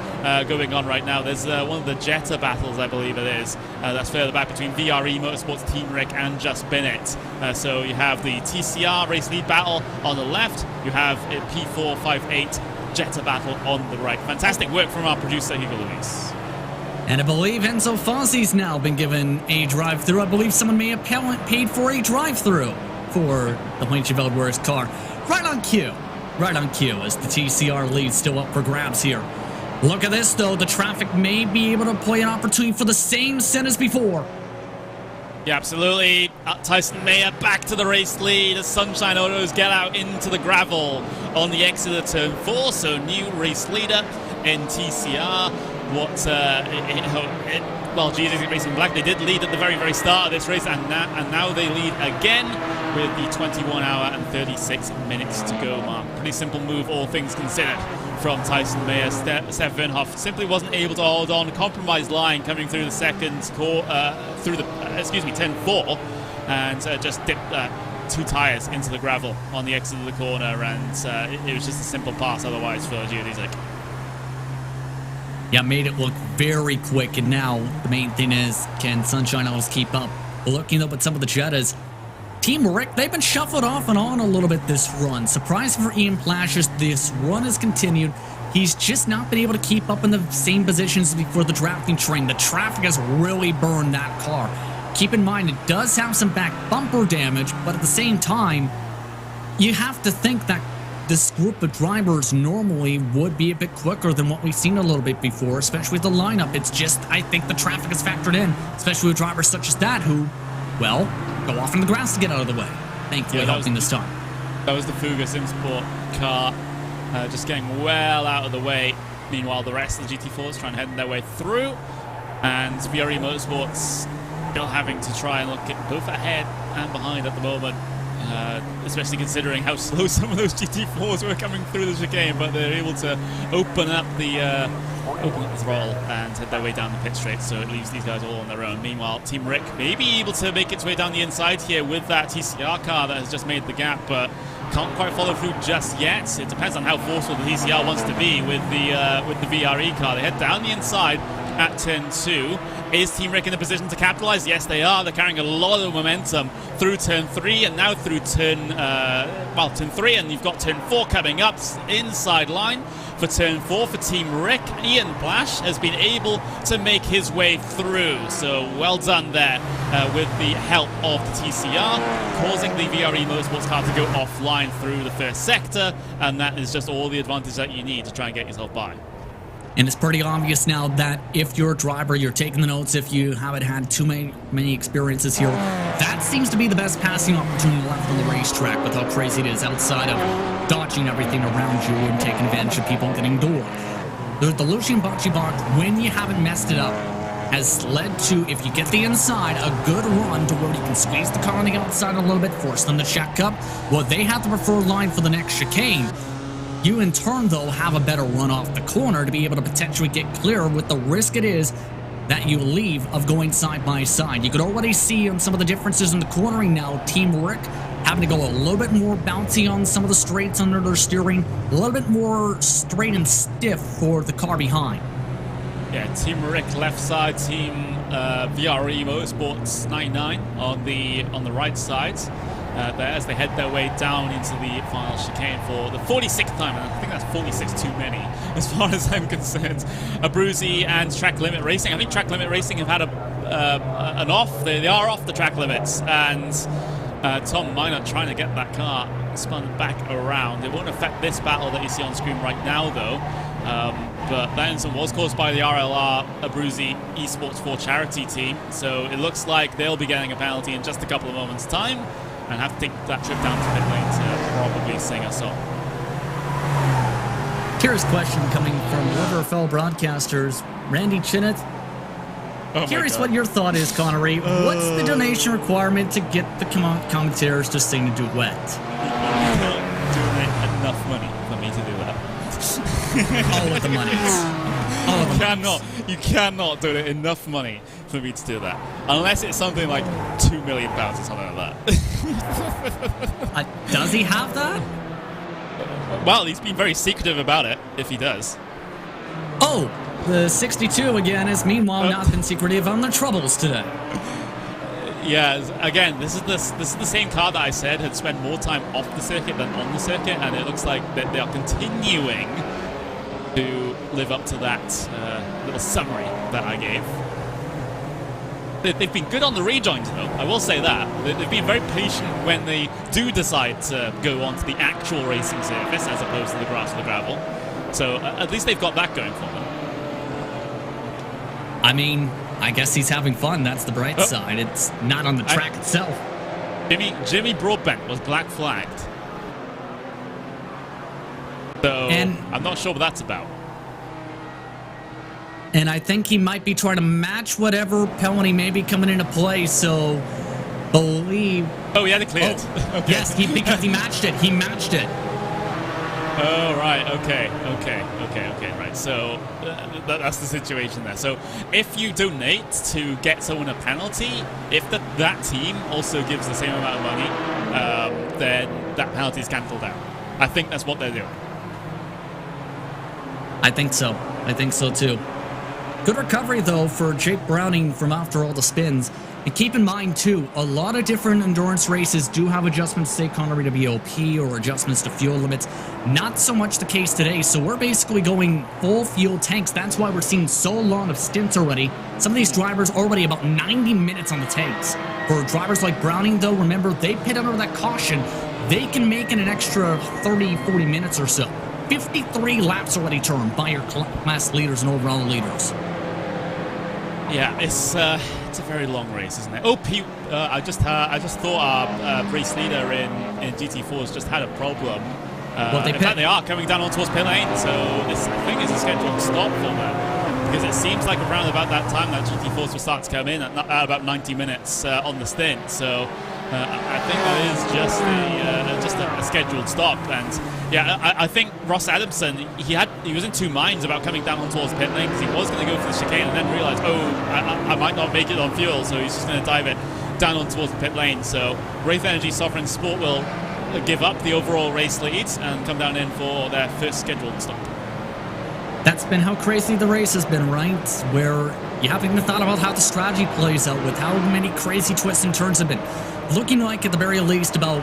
going on right now. There's one of the Jetta battles, I believe it is, that's further back between VRE Motorsports Team Rick and Just Bennett. So you have the TCR race lead battle on the left, you have a P458 Jetta battle on the right. Fantastic work from our producer Hugo Luis. And I believe Enzo Fozzie's now been given a drive-through. I believe someone may have paid for a drive-through for the Huizenveld Works car. Right on cue as the TCR lead still up for grabs here. Look at this, though. The traffic may be able to play an opportunity for the same set as before. Yeah, absolutely. Tyson Mayer back to the race lead as Sunshine Autos get out into the gravel on the exit of turn 4. So new race leader in TCR. Well, GT Racing Black, they did lead at the very, very start of this race, and now they lead again with the 21 hour and 36 minutes to go mark. Pretty simple move, all things considered, from Tyson Mayer. Steph Wienhoff simply wasn't able to hold on. Compromised line coming through the second turn 4, and just dipped 2 tires into the gravel on the exit of the corner, and it was just a simple pass otherwise for Giudizic. Yeah, made it look very quick, and now the main thing is, can Sunshine Autos keep up? Looking up at some of the Jettas, Team Rick, they've been shuffled off and on a little bit this run. Surprising for Ian Plash as this run has continued. He's just not been able to keep up in the same positions as before the drafting train. The traffic has really burned that car. Keep in mind, it does have some back bumper damage, but at the same time, you have to think that this group of drivers normally would be a bit quicker than what we've seen a little bit before, especially with the lineup. It's just, I think the traffic is factored in, especially with drivers such as that who, well, go off in the grass to get out of the way. Thankfully, helping this time. That was the Fuga Simsport car, just getting well out of the way. Meanwhile, the rest of the GT4s trying to head their way through, and VRE Motorsports still having to try and look at both ahead and behind at the moment. Especially considering how slow some of those GT4s were coming through the chicane, but they're able to open up the throttle and head their way down the pit straight, so it leaves these guys all on their own. Meanwhile, Team Rick may be able to make its way down the inside here with that TCR car that has just made the gap, but can't quite follow through just yet. It depends on how forceful the TCR wants to be with the VRE car. They head down the inside, at turn 2. Is Team Rick in a position to capitalize? Yes, they are. They're carrying a lot of momentum through turn 3 and now through turn 3, and you've got turn 4 coming up. Inside line for turn 4 for Team Rick. Ian Blash has been able to make his way through, so well done there with the help of the TCR, causing the VRE Motorsports car to go offline through the first sector, and that is just all the advantage that you need to try and get yourself by. And it's pretty obvious now that if you're a driver, you're taking the notes, if you haven't had too many experiences here, that seems to be the best passing opportunity left on the racetrack with how crazy it is outside of dodging everything around you and taking advantage of people getting door. The Lucian Bocce block, when you haven't messed it up, has led to, if you get the inside, a good run to where you can squeeze the car on the outside a little bit, force them to check up. Well, they have the preferred line for the next chicane. You, in turn, though, have a better run off the corner to be able to potentially get clear with the risk it is that you leave of going side by side. You could already see on some of the differences in the cornering now, Team Rick having to go a little bit more bouncy on some of the straights under their steering, a little bit more straight and stiff for the car behind. Yeah, Team Rick left side, Team VRE Motorsports 99 on the right side. There as they head their way down into the final chicane for the 46th time, and I think that's 46 too many as far as I'm concerned. Abruzzi and Track Limit Racing. I think Track Limit Racing have had an off. They are off the track limits, and Tom Minot trying to get that car spun back around. It won't affect this battle that you see on screen right now, though. But that incident was caused by the RLR Abruzzi Esports 4 charity team, so it looks like they'll be getting a penalty in just a couple of moments' time, and have to take that trip down to pit lane to probably sing a song. Curious question coming from one of our fellow broadcasters, Randy Chinnett. Curious what your thought is, Connery. What's the donation requirement to get the commentators to sing a duet? You can't donate enough money for me to do that. All of the money. You cannot donate enough money for me to do that. Unless it's something like £2 million or something like that. Does he have that? Well, he's been very secretive about it, if he does. Oh, the 62 again has meanwhile not been secretive on the troubles today. Yeah, again, this is the same car that I said had spent more time off the circuit than on the circuit, and it looks like that they are continuing to live up to that little summary that I gave. They've been good on the rejoins, though. I will say that. They've been very patient when they do decide to go onto the actual racing surface as opposed to the grass or the gravel. So at least they've got that going for them. I mean, I guess he's having fun. That's the bright side. It's not on the track itself. Jimmy Broadbent was black flagged. So I'm not sure what that's about. And I think he might be trying to match whatever penalty may be coming into play, so believe... Oh, he had it cleared. Oh, okay. Yes, because he matched it. He matched it. Oh, right. Okay, right. So that's the situation there. So if you donate to get someone a penalty, if that team also gives the same amount of money, then that penalty is cancelled out. I think that's what they're doing. I think so. I think so, too. Good recovery, though, for Jake Browning from after all the spins. And keep in mind, too, a lot of different endurance races do have adjustments, say, Connery to BOP or adjustments to fuel limits. Not so much the case today, so we're basically going full fuel tanks. That's why we're seeing so long of stints already. Some of these drivers already about 90 minutes on the tanks. For drivers like Browning, though, remember, they pit under that caution. They can make it an extra 30, 40 minutes or so. 53 laps already turned by your class leaders and overall leaders. Yeah, it's a very long race, isn't it? Oh, Pete, I just thought our race leader in GT4 has just had a problem. In fact, they are coming down on towards pit lane, so this, I think, is a scheduled stop for them. Because it seems like around about that time that GT4s will start to come in at about 90 minutes on the stint. So I think that is just a scheduled stop. And yeah, I think Ross Adamson, he was in two minds about coming down on towards pit lane because he was going to go for the chicane and then realized, I might not make it on fuel, so he's just going to dive it down on towards the pit lane. So Wraith Energy Sovereign Sport will give up the overall race lead and come down in for their first scheduled stop. That's been how crazy the race has been, right? Where you haven't even thought about how the strategy plays out with how many crazy twists and turns have been. Looking like at the very least about,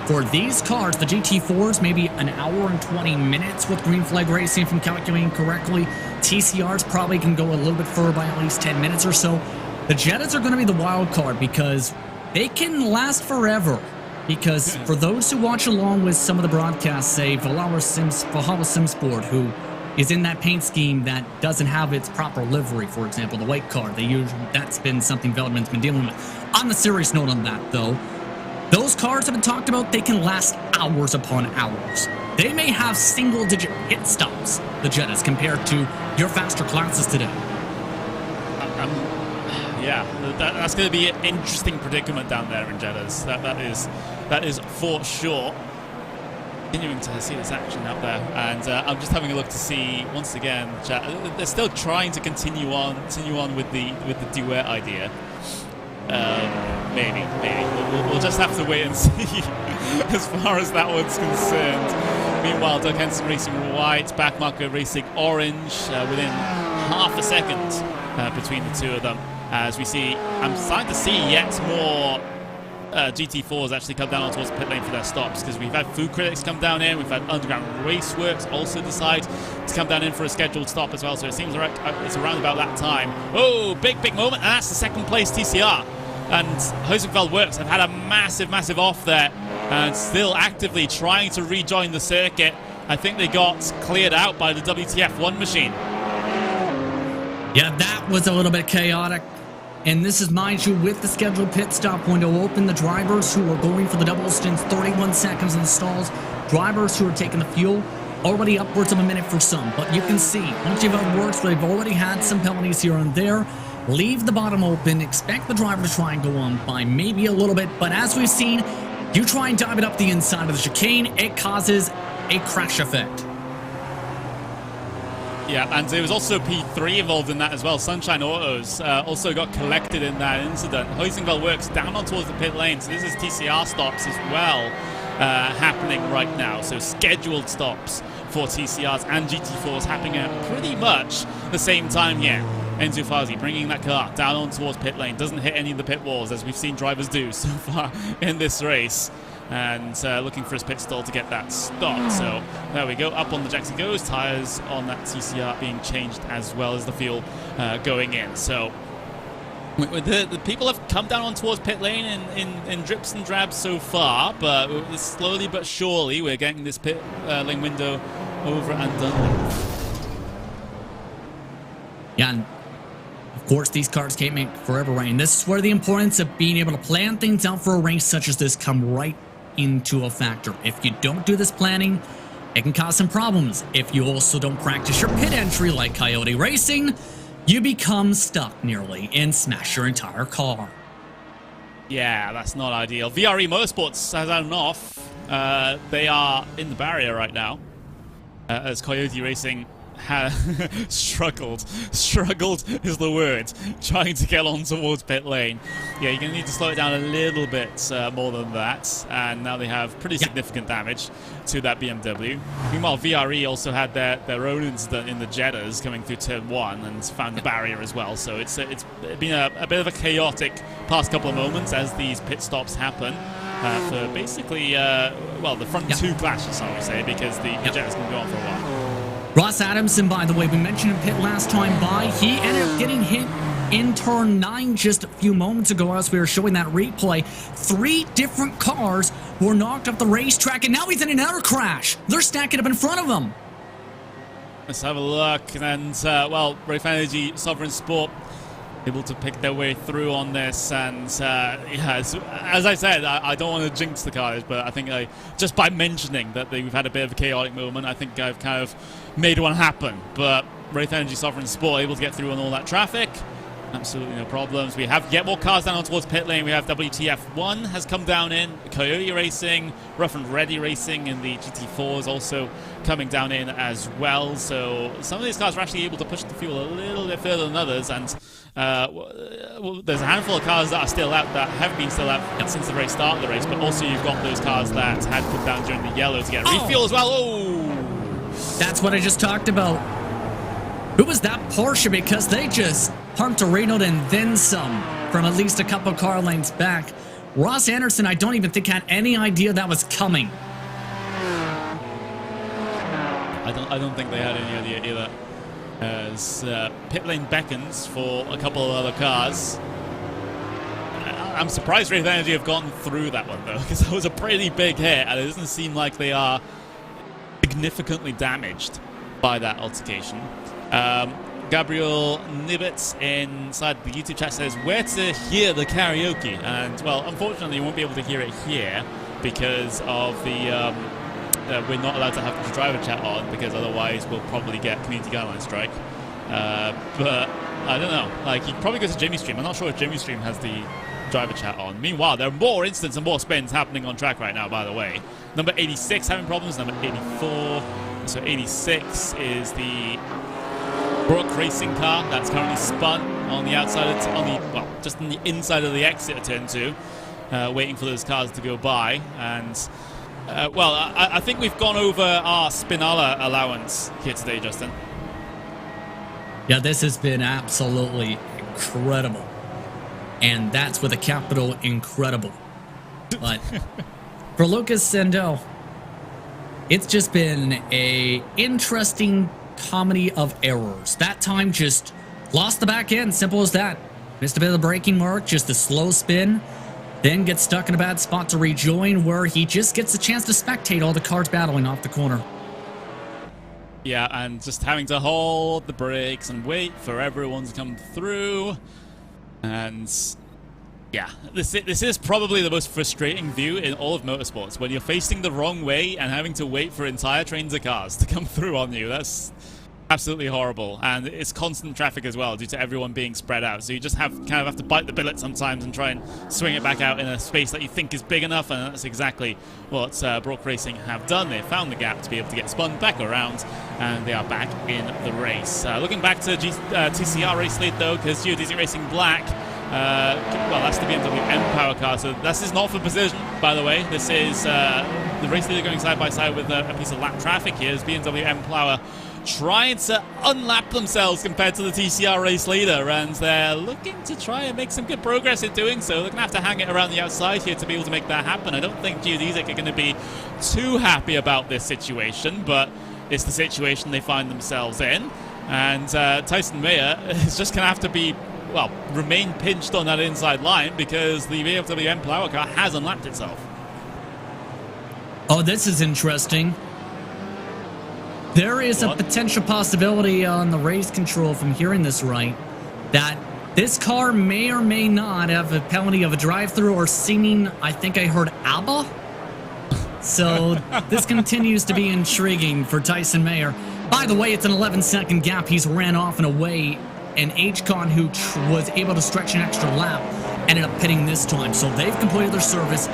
for these cars, the GT4s, maybe an hour and 20 minutes with green flag racing, if I'm calculating correctly. TCRs probably can go a little bit further by at least 10 minutes or so. The Jettas are going to be the wild card because they can last forever. Because for those who watch along with some of the broadcasts, say Valhalla Simsport, who is in that paint scheme that doesn't have its proper livery, for example, the white car. That's been something Veltman's been dealing with. On the serious note on that, though, those cars have been talked about, they can last hours upon hours. They may have single-digit pit stops, the Jettas, compared to your faster classes today. Yeah, that's going to be an interesting predicament down there in Jettas. That is for sure. Continuing to see this action out there, and I'm just having a look to see once again. They're still trying to continue on with the duet idea. Maybe we'll just have to wait and see as far as that one's concerned. Meanwhile, Doug Henson racing white, Backmarker racing orange, within half a second between the two of them. As we see, I'm starting to see yet more GT4s actually come down towards the pit lane for their stops, because we've had Food Critics come down in, we've had Underground Raceworks also decide to come down in for a scheduled stop as well, so it seems like it's around about that time. Oh, big moment, and that's the second place TCR. And Hosenfeld Works have had a massive off there, and still actively trying to rejoin the circuit. I think they got cleared out by the WTF1 machine. Yeah, that was a little bit chaotic. And this is, mind you, with the scheduled pit stop window open, the drivers who are going for the double stints, 31 seconds in the stalls, drivers who are taking the fuel, already upwards of a minute for some. But you can see, once you've had works, they've already had some penalties here and there. Leave the bottom open, expect the driver to try and go on by maybe a little bit. But as we've seen, you try and dive it up the inside of the chicane, it causes a crash effect. Yeah, and there was also P3 involved in that as well. Sunshine Autos also got collected in that incident. Hoisingville Works down on towards the pit lane, so this is TCR stops as well happening right now. So scheduled stops for TCRs and GT4s happening at pretty much the same time here. Enzo Fazi bringing that car down on towards pit lane, doesn't hit any of the pit walls as we've seen drivers do so far in this race. And looking for his pit stall to get that stopped. So there we go, up on the jacks he goes. Tires on that TCR being changed as well as the fuel going in. So the people have come down on towards pit lane in drips and drabs so far, but slowly but surely we're getting this pit lane window over and done with. Yeah, and of course these cars can't make forever rain. This is where the importance of being able to plan things out for a race such as this come right into a factor. If you don't do this planning, it can cause some problems. If you also don't practice your pit entry like Coyote Racing, you become stuck nearly and smash your entire car. Yeah, that's not ideal. VRE Motorsports has had an off. They are in the barrier right now as Coyote Racing struggled is the word, trying to get on towards pit lane. Yeah, you're going to need to slow it down a little bit more than that, and now they have pretty significant damage to that BMW. Meanwhile, VRE also had their own incident in the Jettas coming through turn 1 and found the barrier as well, so it's been a bit of a chaotic past couple of moments as these pit stops happen for basically, well, the front two clashes, I would say, because the Jettas can go on for a while. Ross Adamson, by the way, we mentioned him pit last time by. He ended up getting hit in turn 9 just a few moments ago as we were showing that replay. 3 different cars were knocked off the racetrack, and now he's in another crash. They're stacking up in front of him. Let's have a look. And, well, Rafe Energy, Sovereign Sport, able to pick their way through on this. And, yeah, as I said, I don't want to jinx the cars, but I think just by mentioning that we've had a bit of a chaotic moment, I think I've kind of made one happen. But Wraith Energy Sovereign Sport able to get through on all that traffic. Absolutely no problems. We have yet more cars down on towards pit lane. We have WTF1 has come down in. Coyote Racing, Rough and Ready Racing, and the GT4s also coming down in as well. So some of these cars are actually able to push the fuel a little bit further than others. And well, there's a handful of cars that are still out, that have been still out since the very start of the race. But also you've got those cars that had come down during the yellow to get refuel as well. Oh! That's what I just talked about. Who was that Porsche? Because they just pumped a Reynolds and then some from at least a couple car lengths back. Ross Anderson, I don't even think had any idea that was coming. I don't think they had any idea either. As pit lane beckons for a couple of other cars. I'm surprised Wraith Energy have gotten through that one though, because that was a pretty big hit, and it doesn't seem like they are significantly damaged by that altercation. Gabriel Nibbets inside the YouTube chat says, where to hear the karaoke? And, well, unfortunately, you won't be able to hear it here because of the, we're not allowed to have the driver chat on because otherwise we'll probably get community guideline strike. But, I don't know. Like, you can probably go to Jimmy's stream. I'm not sure if Jimmy's stream has the driver chat on. Meanwhile, there are more instants and more spins happening on track right now, by the way. Number 86 having problems, number 84. So 86 is the Brook Racing car that's currently spun on the outside of just on the inside of the exit of turn 2, waiting for those cars to go by. And well, I think we've gone over our Spinala allowance here today, Justin. Yeah, this has been absolutely incredible, and that's with a capital incredible. But for Lucas Sendo, it's just been a interesting comedy of errors. That time just lost the back end, simple as that. Missed a bit of the braking mark, just a slow spin, then gets stuck in a bad spot to rejoin where he just gets a chance to spectate all the cars battling off the corner. Yeah, and just having to hold the brakes and wait for everyone to come through. And yeah, this is probably the most frustrating view in all of motorsports, when you're facing the wrong way and having to wait for entire trains of cars to come through on you. That's absolutely horrible, and it's constant traffic as well due to everyone being spread out. So you just kind of have to bite the bullet sometimes and try and swing it back out in a space that you think is big enough, and that's exactly what Brook Racing have done. They found the gap to be able to get spun back around, and they are back in the race. Looking back to TCR race lead though, because Geodesy Racing Black. Well, that's the BMW M Power car, so this is not for position, by the way. This is the race leader going side by side with a piece of lap traffic here. Is BMW M Power trying to unlap themselves compared to the TCR race leader, and they're looking to try and make some good progress in doing so. They're going to have to hang it around the outside here to be able to make that happen. I don't think Geodesic are going to be too happy about this situation, but it's the situation they find themselves in, and Tyson Mayer is just going to have to be, well, remain pinched on that inside line because the BMW M Power car has unlapped itself. Oh, this is interesting. There is a potential possibility on the race control, if I'm hearing this right, that this car may or may not have a penalty of a drive-through or singing, I think I heard ABBA. So this continues to be intriguing for Tyson Mayer. By the way, it's an 11-second gap. He's ran off and away, and HCon, who was able to stretch an extra lap, ended up pitting this time. So they've completed their service.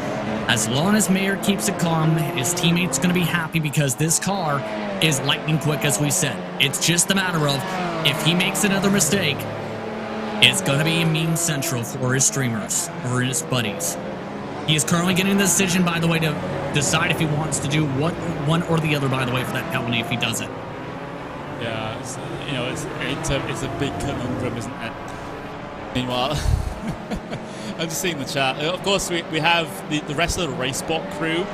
As long as Mayer keeps it calm, his teammate's going to be happy because this car is lightning quick, as we said. It's just a matter of, if he makes another mistake, it's going to be a meme central for his streamers, or his buddies. He is currently getting the decision, by the way, to decide if he wants to do one or the other, by the way, for that penalty if he does it. Yeah, it's a big conundrum, isn't it? Meanwhile, I'm just seeing the chat. Of course, we have the rest of the RaceSpot crew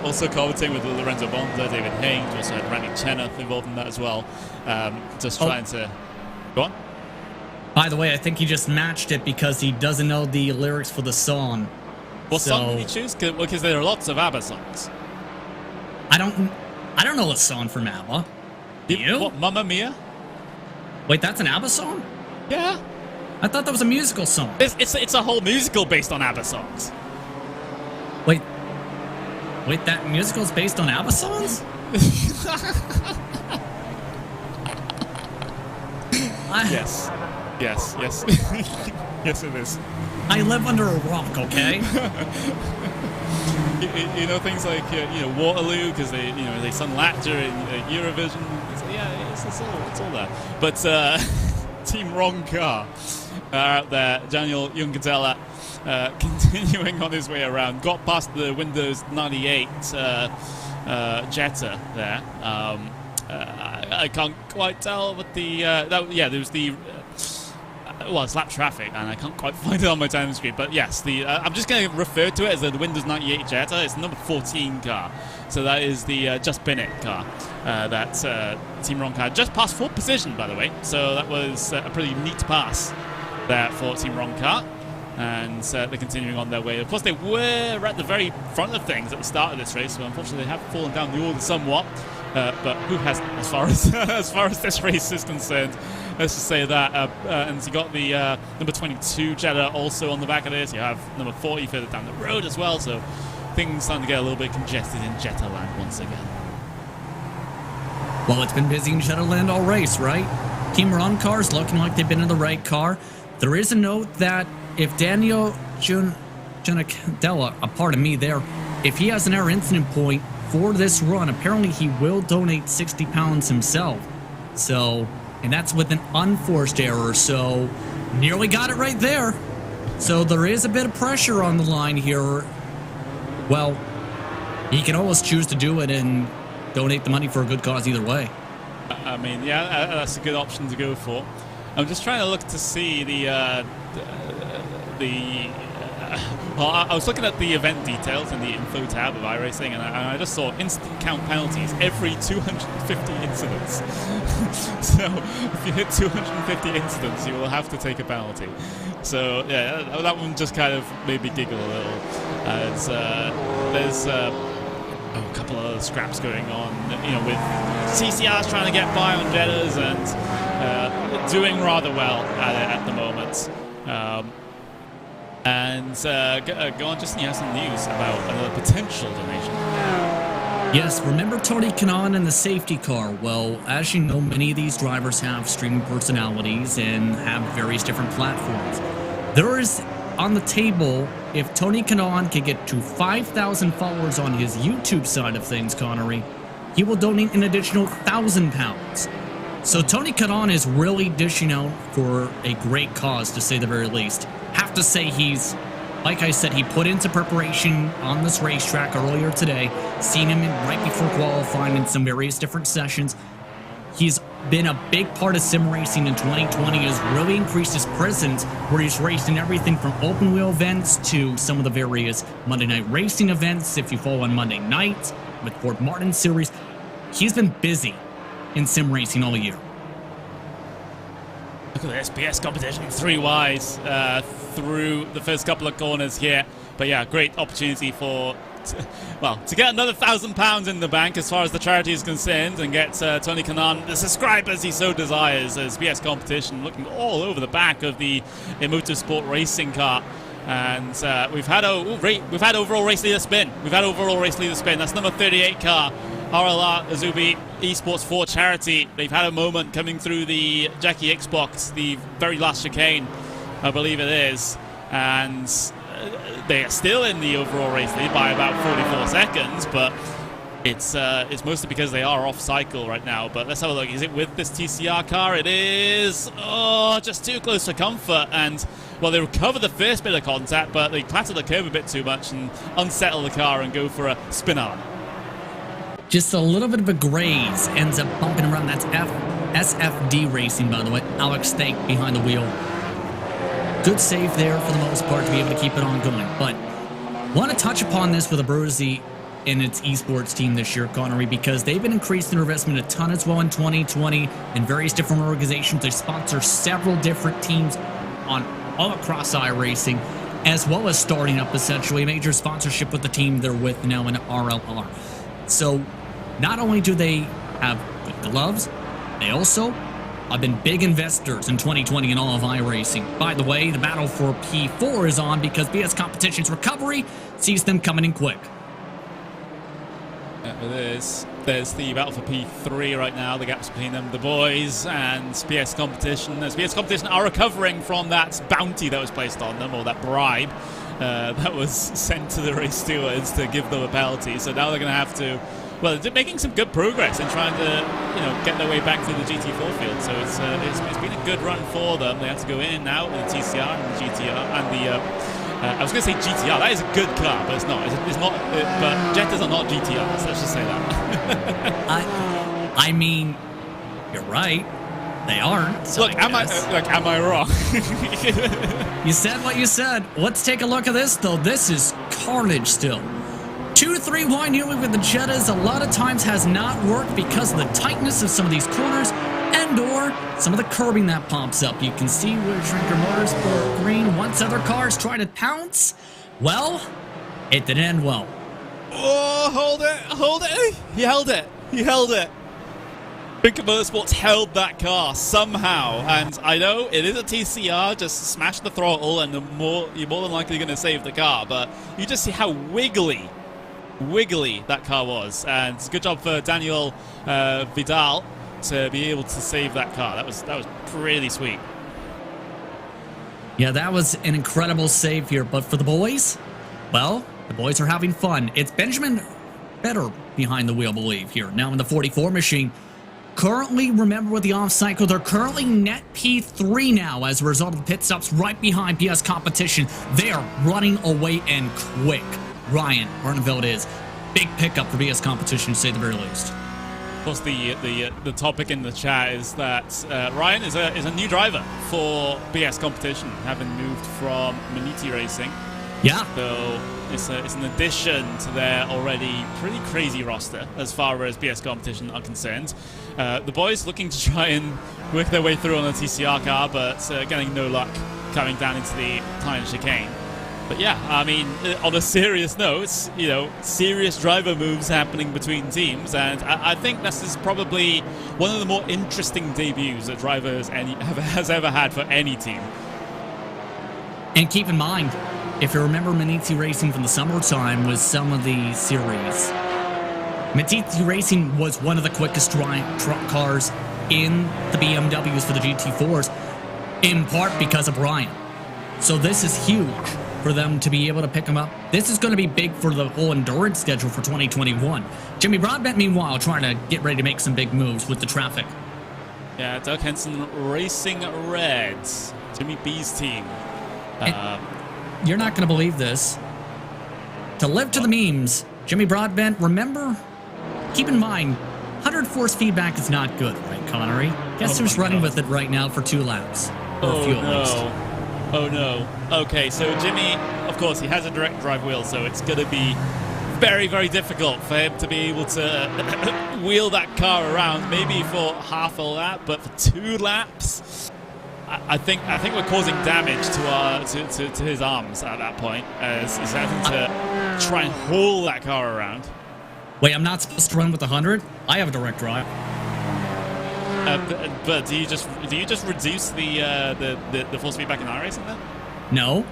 also commenting with Lorenzo Bonda, David Haynes, also had Randy Cheneth involved in that as well. Just trying to... Go on. By the way, I think he just matched it because he doesn't know the lyrics for the song. What song did he choose? Because there are lots of ABBA songs. I don't know a song from ABBA. Do you? What, Mamma Mia? Wait, that's an ABBA song? Yeah. I thought that was a musical song. It's a whole musical based on ABBA songs. Wait, that musical is based on ABBA songs? Yes. Yes. Yes, it is. I live under a rock, okay? you know, things like Waterloo, because they sung that during Eurovision. It's all that. But Team Wrong Car out there. Daniel Juncatella continuing on his way around. Got past the Windows 98 Jetta there. I can't quite tell what the yeah, there was the well, it's lap traffic, and I can't quite find it on my time screen. But yes, the I'm just going to refer to it as the Windows 98 Jetta. It's the number 14 car, so that is the Just Bennett car that Team Roncar had just passed fourth position, by the way. So that was a pretty neat pass there for Team Roncar. And they're continuing on their way. Of course, they were at the very front of things at the start of this race, so unfortunately they have fallen down the order somewhat. But who hasn't, as far as as far as this race is concerned? Let's just say that. And you got the number 22 Jetta also on the back of this. You have number 40 further down the road as well. So things starting to get a little bit congested in Jetta land once again. Well, it's been busy in Jetta land all race, right? Team Roncar's looking like they've been in the right car. There is a note that if Daniel Gianacandella, a part of me there, if he has an error incident point for this run, apparently he will donate 60 pounds himself. So, and that's with an unforced error, so nearly got it right there. So there is a bit of pressure on the line here. Well, he can always choose to do it and donate the money for a good cause either way. I mean, yeah, that's a good option to go for. I'm just trying to look to see well, I was looking at the event details in the info tab of iRacing, and I just saw instant count penalties every 250 incidents. So if you hit 250 incidents, you will have to take a penalty. So yeah, that one just kind of made me giggle a little. As there's a couple of other scraps going on, you know, with TCRs trying to get by on Jettas and doing rather well at it at the moment. Go on, just some news about another potential donation. Yes, remember Tony Kanaan and the safety car? Well, as you know, many of these drivers have streaming personalities and have various different platforms. There is on the table, if Tony Kanaan can get to 5,000 followers on his YouTube side of things, Connery, he will donate an additional 1,000 pounds. So Tony Kanaan is really dishing out for a great cause, to say the very least. Have to say he's, like I said, he put into preparation on this racetrack earlier today. Seen him right before qualifying in some various different sessions. He's been a big part of sim racing in 2020. Has really increased his presence, where he's raced in everything from open wheel events to some of the various Monday night racing events. If you follow on Monday nights with Fort Martin series, he's been busy in sim racing all year. Look at this PS competition, 3 wides through the first couple of corners here. But yeah, great opportunity for, to get another £1,000 in the bank as far as the charity is concerned, and get Tony Kanaan the subscribers he so desires, as PS competition looking all over the back of the Motorsport racing car. And we've had overall race leader spin. That's number 38 car. RLR Azubi Esports 4 charity. They've had a moment coming through the Jackie Xbox, the very last chicane, I believe it is, and they are still in the overall race lead by about 44 seconds, but it's mostly because they are off cycle right now. But let's have a look. Is it with this TCR car? It is. Oh, just too close for comfort. And well, they recover the first bit of contact, but they clatter the curb a bit too much and unsettle the car and go for a spin-out. Just a little bit of a graze, ends up bumping around. That's SFD Racing, by the way. Alex Stake behind the wheel. Good save there for the most part to be able to keep it on going. But want to touch upon this with Abruzzi and its esports team this year, Connery, because they've been increasing their investment a ton as well in 2020 in various different organizations. They sponsor several different teams on all across iRacing, as well as starting up essentially a major sponsorship with the team they're with now in RLR. So not only do they have good gloves, they also have been big investors in 2020 in all of iRacing. By the way, the battle for P4 is on because BS Competition's recovery sees them coming in quick. There's the battle for P3 right now. The gaps between them, the boys and PS Competition. As PS Competition are recovering from that bounty that was placed on them, or that bribe that was sent to the race stewards to give them a penalty. So now they're going to have to, well, they're making some good progress in trying to, get their way back to the GT4 field. So it's been a good run for them. They have to go in and out with the TCR and the GTR and the. I was going to say GTR. That is a good car, but it's not. It's not. But Jettas are not GTRs. Let's just say that. I mean, You're right. They aren't. So Look, am I wrong? You said what you said. Let's take a look at this, though. This is carnage still. 2-3 wide nearly with the Jettas a lot of times has not worked because of the tightness of some of these corners and or some of the curbing that pops up. You can see where Shrinker Motorsport Green once other cars try to pounce. Well, it didn't end well. Oh, hold it. He held it. Shrinker Motorsports held that car somehow, and I know it is a TCR, just smash the throttle and you're more than likely going to save the car, but you just see how wiggly that car was, and good job for Daniel Vidal to be able to save that car. That was pretty sweet. Yeah, that was an incredible save here, but for the boys, well, the boys are having fun. It's Benjamin Better behind the wheel, I believe, here. Now in the 44 machine. Currently, remember with the off cycle, they're currently net P3 now as a result of the pit stops right behind PS Competition. They are running away and quick. Ryan Arneveld is big pickup for PS Competition, to say the very least. Of course, the topic in the chat is that Ryan is a new driver for BS Competition, having moved from Maniti Racing. Yeah. So it's an addition to their already pretty crazy roster as far as BS Competition are concerned. The boys looking to try and work their way through on a TCR car, but getting no luck coming down into the Tyne chicane. But yeah, I mean, on a serious note, serious driver moves happening between teams, and I think this is probably one of the more interesting debuts that drivers has ever had for any team. And keep in mind, if you remember Maniti Racing from the summertime with some of the series, Maniti Racing was one of the quickest truck cars in the BMWs for the GT4s, in part because of Brian. So this is huge for them to be able to pick them up. This is going to be big for the whole endurance schedule for 2021. Jimmy Broadbent, meanwhile, trying to get ready to make some big moves with the traffic. Yeah, Doug Henson Racing Reds, Jimmy B's team. You're not going to believe this. To live to the memes, Jimmy Broadbent, remember, keep in mind, 100 force feedback is not good, right, Connery? Guess who's running with it right now for 2 laps? Or a few at least. Oh no. Okay, so Jimmy, of course, he has a direct drive wheel, so it's going to be very, very difficult for him to be able to wheel that car around, maybe for half a lap, but for 2 laps, I think we're causing damage to his arms at that point, as he's having to try and haul that car around. Wait, I'm not supposed to run with 100? I have a direct drive. But do you just reduce the force feedback in iRacing then? No.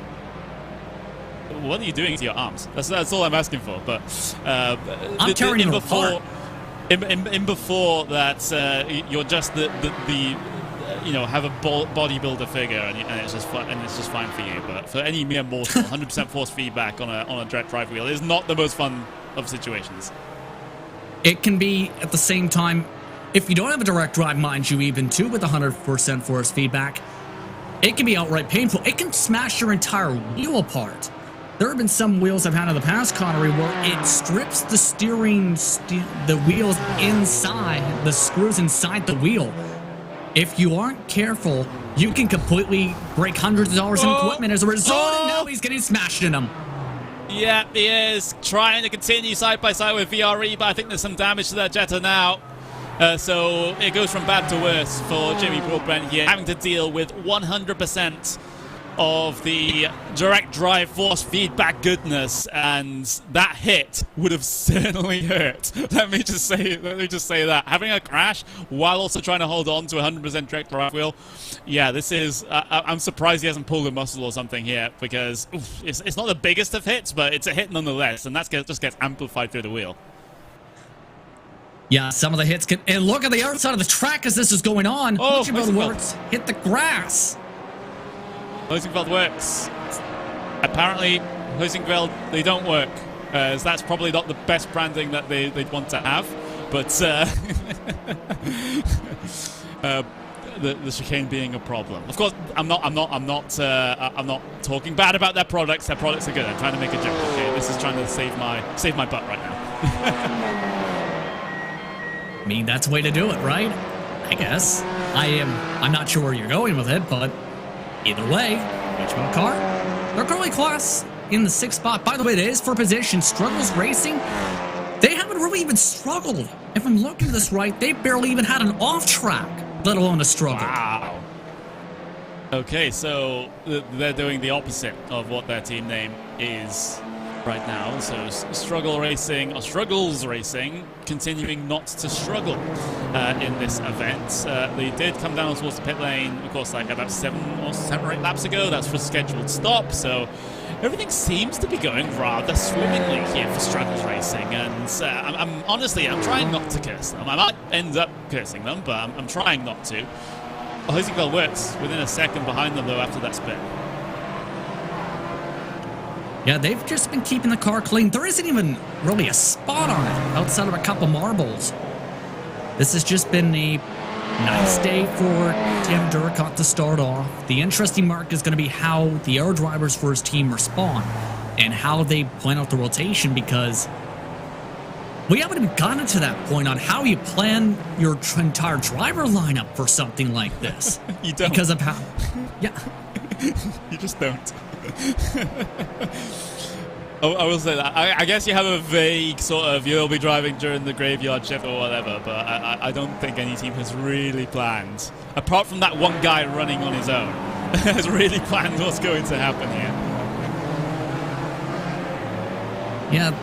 What are you doing to your arms? That's all I'm asking for. But I'm tearing them apart. In before that, you're just have a bodybuilder figure and it's just fine for you. But for any mere mortal, 100% force feedback on a direct drive wheel is not the most fun of situations. It can be at the same time. If you don't have a direct drive, mind you, even too, with 100% force feedback, it can be outright painful. It can smash your entire wheel apart. There have been some wheels I've had in the past, Connery, where it strips the the wheels inside, the screws inside the wheel. If you aren't careful, you can completely break hundreds of dollars in equipment as a result, and now he's getting smashed in them. Yeah, he is trying to continue side by side with VRE, but I think there's some damage to that Jetta now. So it goes from bad to worse for Jimmy Broadbent here, having to deal with 100% of the direct drive force feedback goodness, and that hit would have certainly hurt. Let me just say that. Having a crash while also trying to hold on to 100% direct drive wheel, yeah, this is. I'm surprised he hasn't pulled a muscle or something here, because it's not the biggest of hits, but it's a hit nonetheless, and that just gets amplified through the wheel. Yeah, some of the hits can. And look at the outside of the track as this is going on. Oh, works hit the grass. Huizenveld works. Apparently, Huizenveld, they don't work. So that's probably not the best branding that they'd want to have. But the chicane being a problem. Of course, I'm not talking bad about their products. Their products are good. I'm trying to make a joke. Okay, this is trying to save my butt right now. I mean, that's the way to do it, right? I guess. I'm not sure where you're going with it, but either way, HMO car, they're currently class in the 6th spot. By the way, it is for position. Struggles Racing, they haven't really even struggled. If I'm looking at this right, they barely even had an off track, let alone a struggle. Wow. Okay, so they're doing the opposite of what their team name is right now. So Struggles Racing, continuing not to struggle in this event. They did come down towards the pit lane, of course, like about 7 or 8 laps ago. That's for scheduled stop. So everything seems to be going rather swimmingly here for Struggles Racing. And I'm honestly trying not to curse them. I might end up cursing them, but I'm trying not to. Hoisingville works within a second behind them, though, after that spin. Yeah, they've just been keeping the car clean. There isn't even really a spot on it outside of a couple marbles. This has just been a nice day for Tim Durkot to start off. The interesting mark is going to be how the air drivers for his team respond and how they plan out the rotation, because we haven't even gotten to that point on how you plan your entire driver lineup for something like this. You don't. Because of how... Yeah. You just don't. I will say that. I guess you have a vague sort of, you'll be driving during the graveyard shift or whatever, but I don't think any team has really planned, apart from that one guy running on his own, has really planned what's going to happen here. Yeah.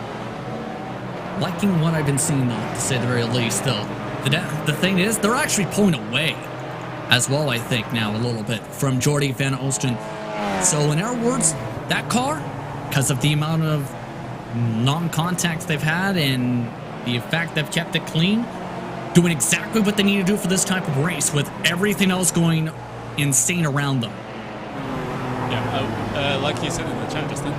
Liking what I've been seeing, though, to say the very least, though. The thing is, they're actually pulling away as well, I think, now a little bit from Jordy Van Oosten. So, in our words, that car, because of the amount of non-contacts they've had and the fact they've kept it clean, doing exactly what they need to do for this type of race with everything else going insane around them. Yeah, like you said in the chat, Justin,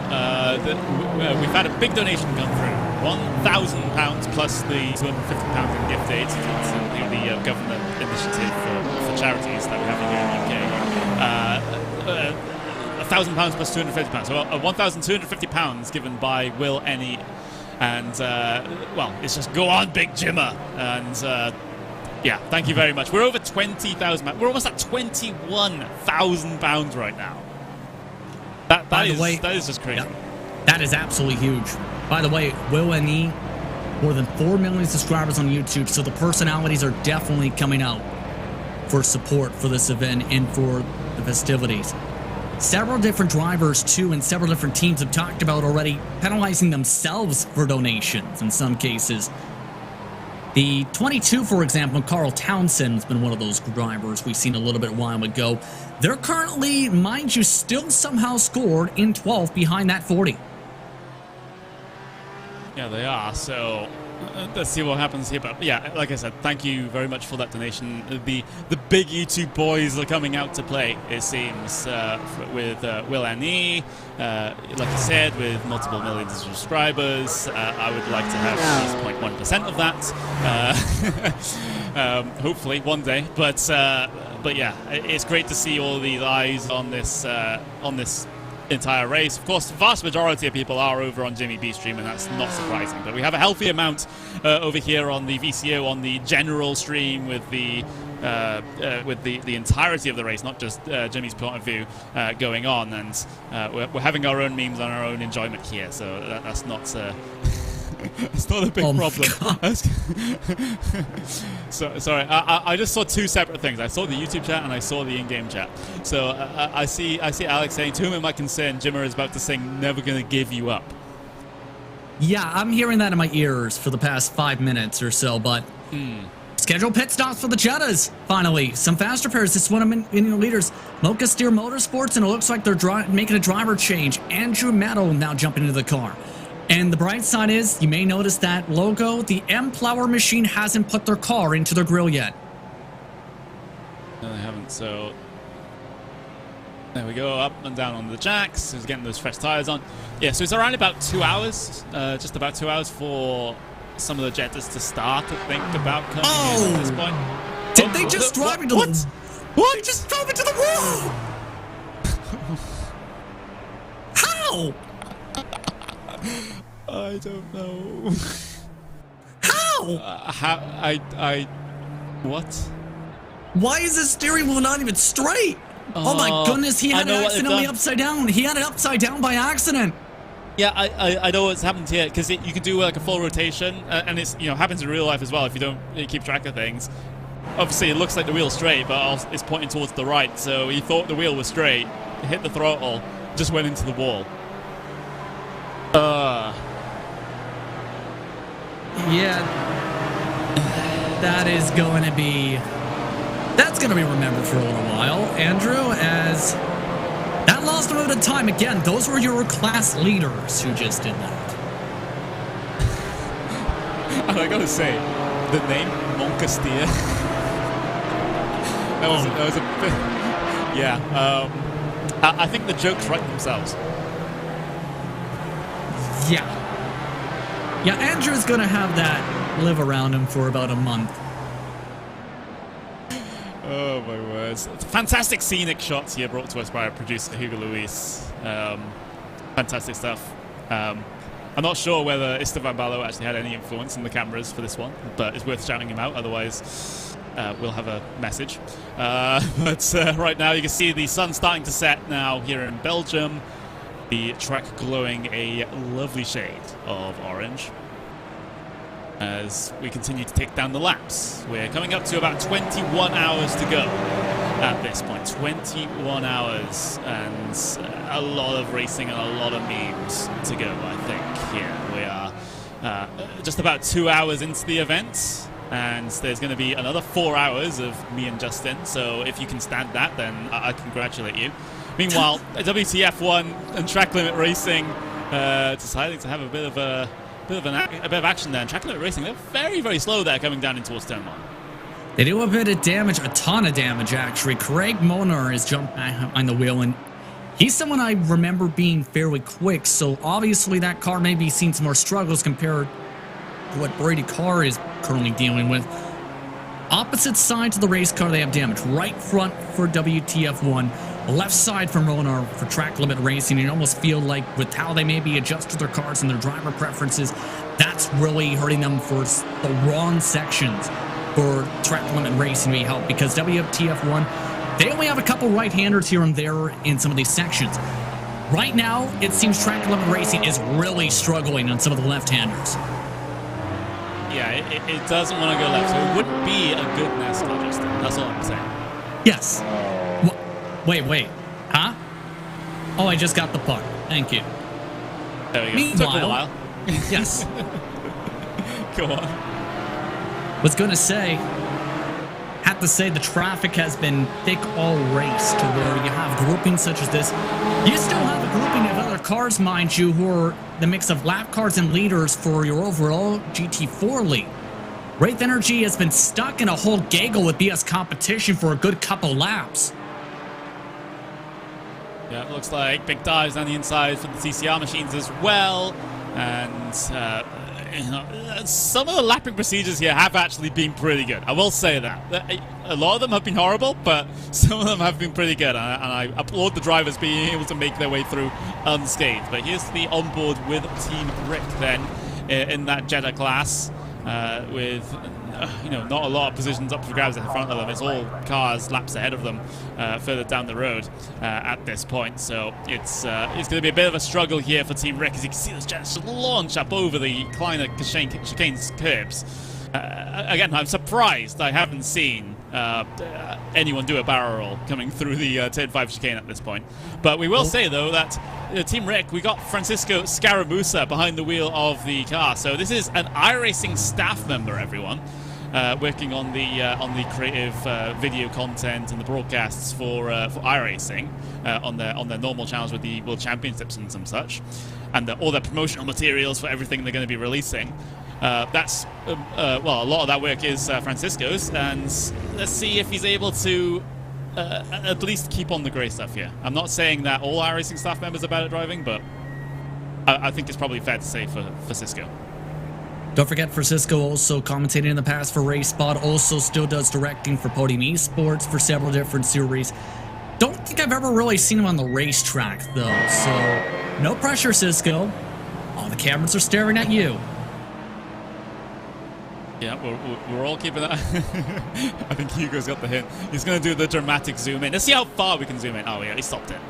we've had a big donation come through. £1,000 plus the £250 in gift aid to the government initiative for charities that we have here in the UK. £1,000 plus £250. So £1,250 given by Will Ennie. And, well, it's just go on, Big Jimmer. And, yeah, thank you very much. We're over £20,000. We're almost at £21,000 right now. That is just crazy. Yeah, that is absolutely huge. By the way, Will and E, more than 4 million subscribers on YouTube, so the personalities are definitely coming out for support for this event and for the festivities. Several different drivers, too, and several different teams have talked about already penalizing themselves for donations in some cases. The 22, for example, Carl Townsend has been one of those drivers we've seen a little bit a while ago. They're currently, mind you, still somehow scored in 12th behind that 40. Yeah, they are. So let's see what happens here. But yeah, like I said, thank you very much for that donation. The big YouTube boys are coming out to play, it seems, with Will Ennie. Like you said, with multiple millions of subscribers. I would like to have at least 0.1% of that. Hopefully one day. But yeah, it's great to see all these eyes on this entire race. Of course, the vast majority of people are over on Jimmy B stream, and that's not surprising. But we have a healthy amount over here on the VCO, on the general stream, with the entirety of the race, not just Jimmy's point of view going on. And we're having our own memes and our own enjoyment here, so that's not. It's not a big problem. So, sorry, I just saw two separate things. I saw the YouTube chat and I saw the in-game chat. So I see Alex saying, to whom my concern, Jimmer is about to sing "Never Gonna Give You Up." Yeah, I'm hearing that in my ears for the past 5 minutes or so, but schedule pit stops for the Jettas, finally. Some fast repairs. This is one of the leaders. Mocha Steer Motorsports, and it looks like they're making a driver change. Andrew Meadow now jumping into the car. And the bright side is, you may notice that logo, the M-Plower machine hasn't put their car into their grill yet. No, they haven't, so there we go, up and down on the jacks. He's getting those fresh tires on. Yeah, so it's around about 2 hours, just about 2 hours for some of the Jettas to start to think about coming in at this point. Did they just drive into the... What? They just drove into the wall! How? I don't know. How? What? Why is his steering wheel not even straight? Oh my goodness, he had it accidentally upside down. He had it upside down by accident. Yeah, I know what's happened here, because you can do like a full rotation, and it's, you know, happens in real life as well if you don't keep track of things. Obviously, it looks like the wheel's straight, but it's pointing towards the right, so he thought the wheel was straight, hit the throttle, just went into the wall. Yeah, that's going to be remembered for a little while, Andrew, as that lost amount of time. Again, those were your class leaders who just did that. I gotta say, the name Moncastia. that was a bit. Yeah. I think the jokes write themselves. Yeah. Yeah, Andrew's gonna have that live around him for about a month. Oh my words. Fantastic scenic shots here brought to us by our producer Hugo Luis. Fantastic stuff. I'm not sure whether Esteban Ballo actually had any influence on the cameras for this one, but it's worth shouting him out, otherwise we'll have a message. But right now you can see the sun starting to set now here in Belgium. The track glowing a lovely shade of orange as we continue to take down the laps. We're coming up to about 21 hours to go at this point. 21 hours and a lot of racing and a lot of memes to go, I think, here. We are just about 2 hours into the event, and there's going to be another 4 hours of me and Justin, so if you can stand that, then I congratulate you. Meanwhile, WTF1 and Track Limit Racing deciding to have a bit of action there. And Track Limit Racing, they're very, very slow there coming down in towards turn 1. They do a bit of damage, a ton of damage actually. Craig Monar has jumped behind the wheel, and he's someone I remember being fairly quick, so obviously that car may be seeing some more struggles compared to what Brady Carr is currently dealing with. Opposite side to the race car, they have damage. Right front for WTF1. Left side from Ronar for Track Limit Racing. You almost feel like with how they maybe adjusted their cars and their driver preferences, that's really hurting them for the wrong sections for Track Limit Racing to be helped, because WTF1, they only have a couple right-handers here and there in some of these sections. Right now, it seems Track Limit Racing is really struggling on some of the left-handers. Yeah, it doesn't want to go left, so it wouldn't be a good NASCAR, Justin. That's all I'm saying. Yes. Wait. Huh? Oh, I just got the puck. Thank you. There we go. Meanwhile, took a while. Yes. Go on. Was going to say, have to say the traffic has been thick all race to where you have groupings such as this. You still have a grouping of other cars, mind you, who are the mix of lap cars and leaders for your overall GT4 lead. Wraith Energy has been stuck in a whole gaggle with BS competition for a good couple laps. Yeah, it looks like big dives on the inside for the TCR machines as well. And some of the lapping procedures here have actually been pretty good. I will say that. A lot of them have been horrible, but some of them have been pretty good. And I applaud the drivers being able to make their way through unscathed. But here's the onboard with Team Rick then in that Jetta class with not a lot of positions up for grabs in front of them. It's all cars laps ahead of them further down the road at this point. So it's going to be a bit of a struggle here for Team Rick, as you can see those jets just launch up over the Kleiner chicane's curbs. Again, I'm surprised I haven't seen anyone do a barrel roll coming through the Turn 5 chicane at this point. But we will say, though, that Team Rick, we got Francisco Scaramuza behind the wheel of the car. So this is an iRacing staff member, everyone, working on the creative video content and the broadcasts for iRacing on their normal channels with the World Championships and some such, and all their promotional materials for everything they're going to be releasing. That's a lot of that work is Francisco's, and let's see if he's able to at least keep on the grey stuff here. I'm not saying that all iRacing staff members are bad at driving, but I think it's probably fair to say for Cisco. Don't forget, Francisco also commentated in the past for RaceSpot, also still does directing for Podium Esports for several different series. Don't think I've ever really seen him on the racetrack, though, so no pressure, Cisco. All the cameras are staring at you. Yeah, we're all keeping that. I think Hugo's got the hint. He's going to do the dramatic zoom in. Let's see how far we can zoom in. Oh, yeah, he stopped it.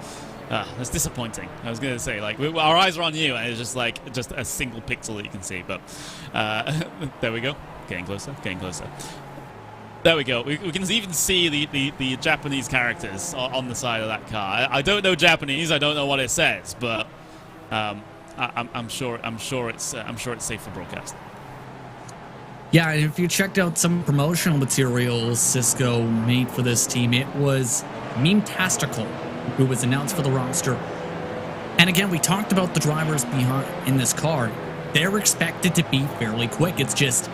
That's disappointing. I was going to say, like, our eyes are on you, and it's just like just a single pixel that you can see. But there we go. Getting closer, getting closer. There we go. We can even see the Japanese characters on the side of that car. I don't know Japanese. I don't know what it says, but I'm sure it's safe for broadcast. Yeah, and if you checked out some promotional materials Cisco made for this team, it was meme-tastical, who was announced for the roster. And again, we talked about the drivers behind in this car. They're expected to be fairly quick. It's just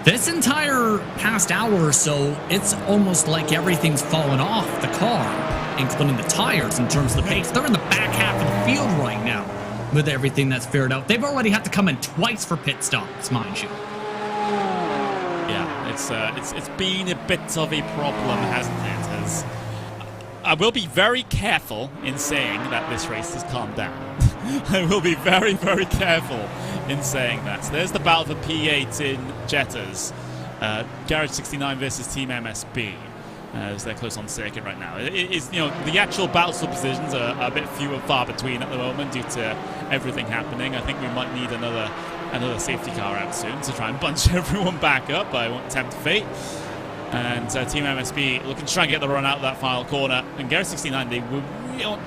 this entire past hour or so, it's almost like everything's fallen off the car, including the tires in terms of the pace. They're in the back half of the field right now with everything that's figured out. They've already had to come in twice for pit stops, mind you. Yeah, it's been a bit of a problem, hasn't it? As I will be very careful in saying that this race has calmed down. I will be very, very careful in saying that. So there's the battle for P8 in Jettas. Garage 69 versus Team MSB. As they're close on circuit right now. It is, you know, the actual battles for positions are a bit few and far between at the moment due to everything happening. I think we might need another safety car out soon to try and bunch everyone back up. I won't tempt fate. And Team MSB looking to try and get the run out of that final corner. And Garage 69, they were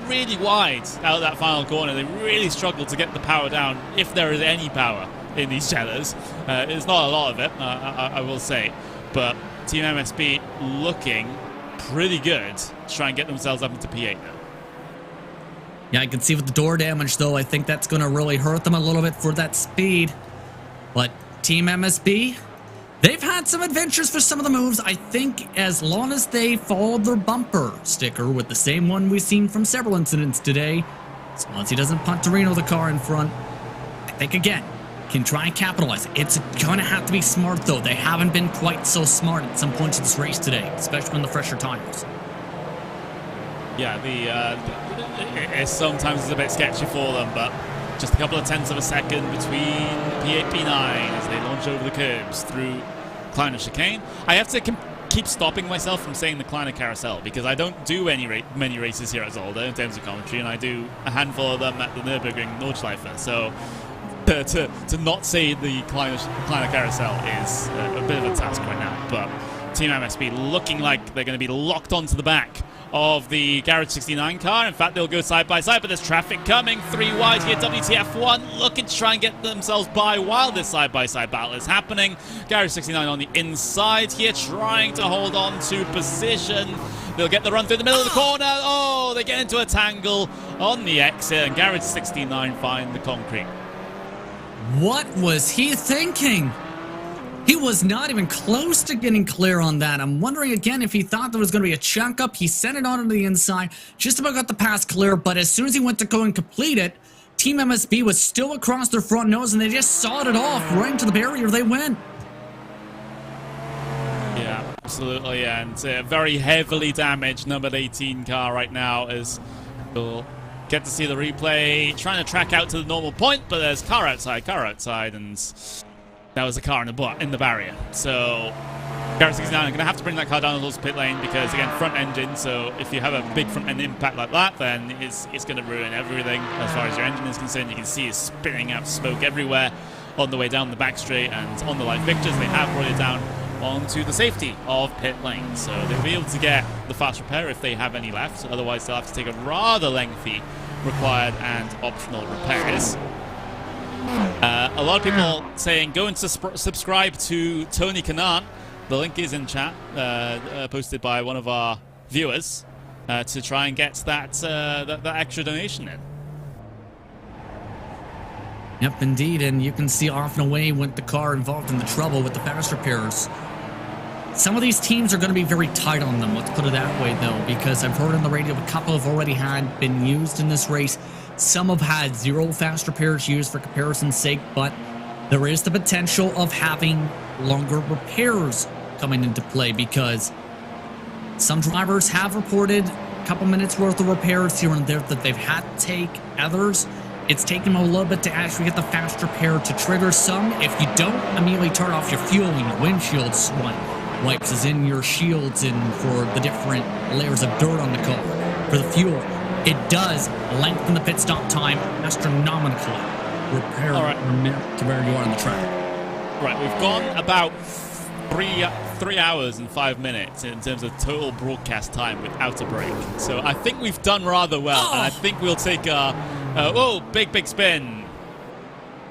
really wide out of that final corner. They really struggled to get the power down, if there is any power in these Jettas. There's not a lot of it, I will say. But Team MSB looking pretty good to try and get themselves up into P8 now. Yeah, I can see with the door damage, though, I think that's going to really hurt them a little bit for that speed. But Team MSB, they've had some adventures for some of the moves. I think as long as they follow their bumper sticker with the same one we've seen from several incidents today, as long as he doesn't punt Torino the car in front, I think, again, can try and capitalize. It's going to have to be smart, though. They haven't been quite so smart at some points of this race today, especially on the fresher tires. Yeah, it sometimes is a bit sketchy for them, but just a couple of tenths of a second between P8, P9 as they launch over the curbs through Kleiner chicane. I have to keep stopping myself from saying the Kleiner carousel because I don't do many races here at Zolder in terms of commentary, and I do a handful of them at the Nürburgring Nordschleife. So to not say the Kleiner carousel is a bit of a task right now. But Team MSB looking like they're going to be locked onto the back of the Garage 69 car. In fact, they'll go side by side, but there's traffic coming. 3 wide here. WTF1 looking to try and get themselves by while this side-by-side battle is happening. Garage 69 on the inside here, trying to hold on to position. They'll get the run through the middle of the corner. Oh, they get into a tangle on the exit, and Garage 69 find the concrete. What was he thinking? He was not even close to getting clear on that. I'm wondering again if he thought there was going to be a chunk up. He sent it on to the inside, just about got the pass clear, but as soon as he went to go and complete it, Team MSB was still across their front nose, and they just sawed it off right into the barrier. They went. Yeah, absolutely, and very heavily damaged number 18 car right now as we'll get to see the replay, trying to track out to the normal point, but there's car outside, and that was a car in the barrier. So Garage 69 are going to have to bring that car down towards the pit lane because, again, front engine, so if you have a big front end impact like that, then it's going to ruin everything as far as your engine is concerned. You can see it's spitting out smoke everywhere on the way down the back straight, and on the live pictures, they have brought it down onto the safety of pit lane. So they'll be able to get the fast repair if they have any left. Otherwise, they'll have to take a rather lengthy required and optional repairs. A lot of people saying go and subscribe to Tony Kanaan. The link is in chat, posted by one of our viewers, to try and get that extra donation in. Yep, indeed, and you can see off and away went the car involved in the trouble with the fast repairs. Some of these teams are going to be very tight on them, let's put it that way, though, because I've heard on the radio a couple have already been used in this race. Some have had 0 fast repairs used for comparison's sake, but there is the potential of having longer repairs coming into play because some drivers have reported a couple minutes worth of repairs here and there that they've had to take. Others It's taken them a little bit to actually get the fast repair to trigger some. If you don't immediately turn off your fuel and your windshield wipes is in your shields and for the different layers of dirt on the car, for the fuel, it does lengthen the pit stop time astronomically. Repair to where you are on the track. Right, we've gone about 3 hours and 5 minutes in terms of total broadcast time without a break. So I think we've done rather well, and I think we'll take a big spin.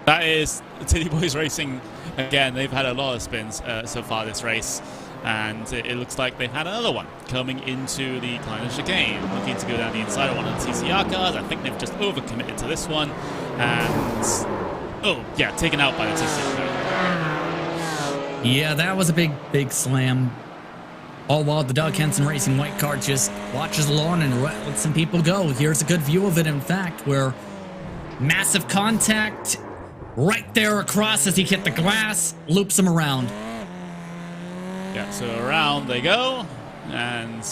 That is Titty Boys Racing again. They've had a lot of spins so far this race, and it looks like they've had another one coming into the Kleiner chicane, looking to go down the inside of one of the TCR cars. I think they've just overcommitted to this one, and taken out by the TCR car. Yeah, that was a big slam. All while the Doug Henson Racing white car just watches the lawn and lets some people go. Here's a good view of it, in fact, where massive contact right there across as he hit the glass, loops him around. Yeah, so around they go, and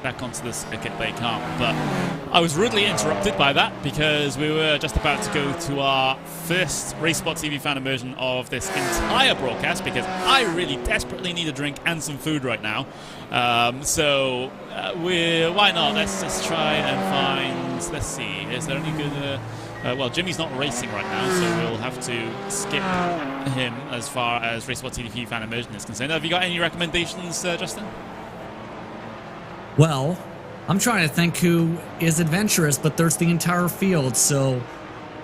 back onto the circuit they come. But I was rudely interrupted by that because we were just about to go to our first RaceSpot TV fan immersion of this entire broadcast, because I really desperately need a drink and some food right now. Why not? Let's just try and find, let's see, is there any good... well, Jimmy's not racing right now, so we'll have to skip him as far as RaceSpot TV fan immersion is concerned. Have you got any recommendations, Justin? Well, I'm trying to think who is adventurous, but there's the entire field, so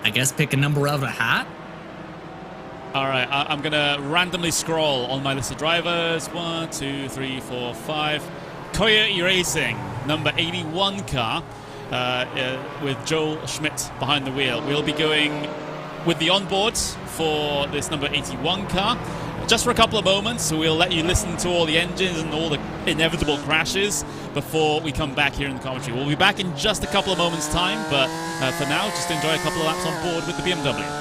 I guess pick a number out of a hat. All right, I'm going to randomly scroll on my list of drivers. 1, 2, 3, 4, 5. Coyote Racing, number 81 car, with Joel Schmidt behind the wheel. We'll be going with the onboards for this number 81 car. Just for a couple of moments, so we'll let you listen to all the engines and all the inevitable crashes before we come back here in the commentary. We'll be back in just a couple of moments' time, but for now, just enjoy a couple of laps on board with the BMW.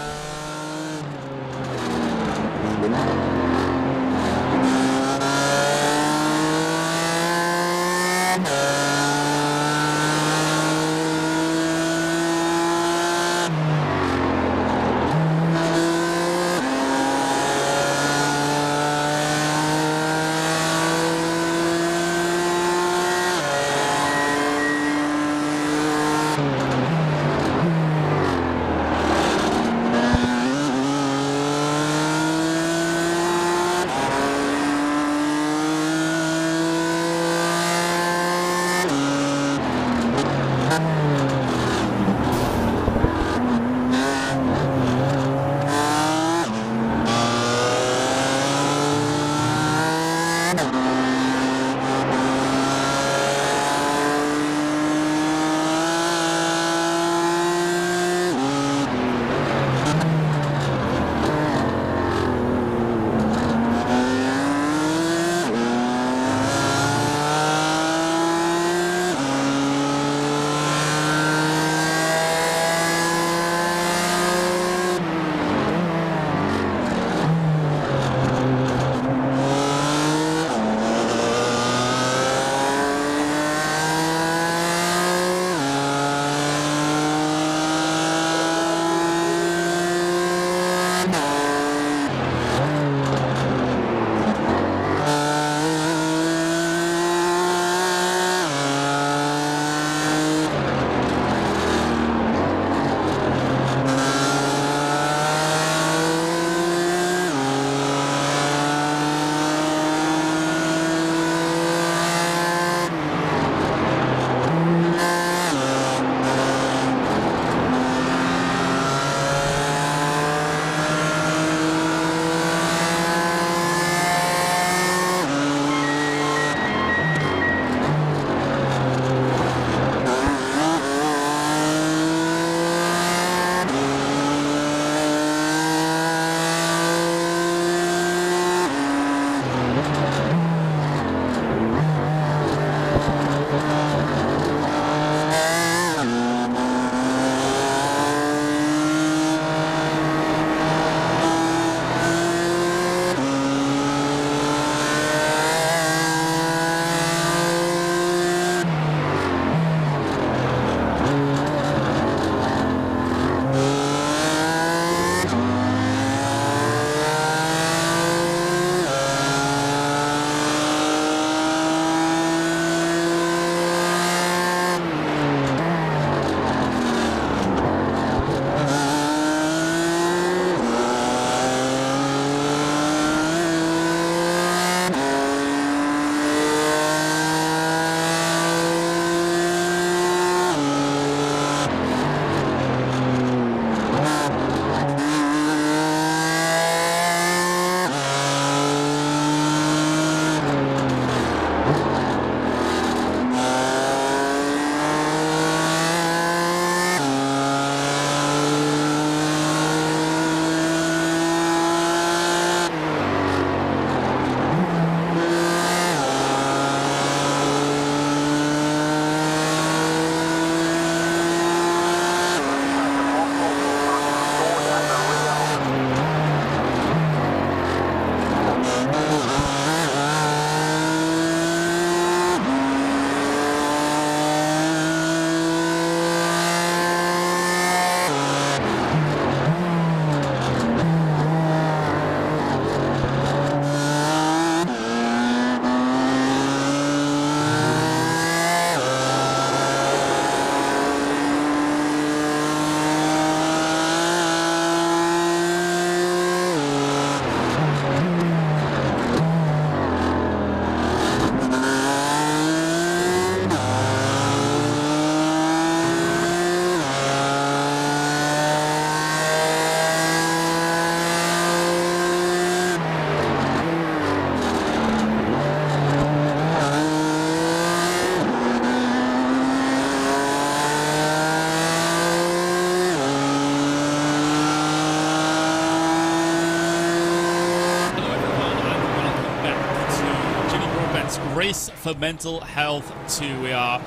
Race for Mental Health 2. We are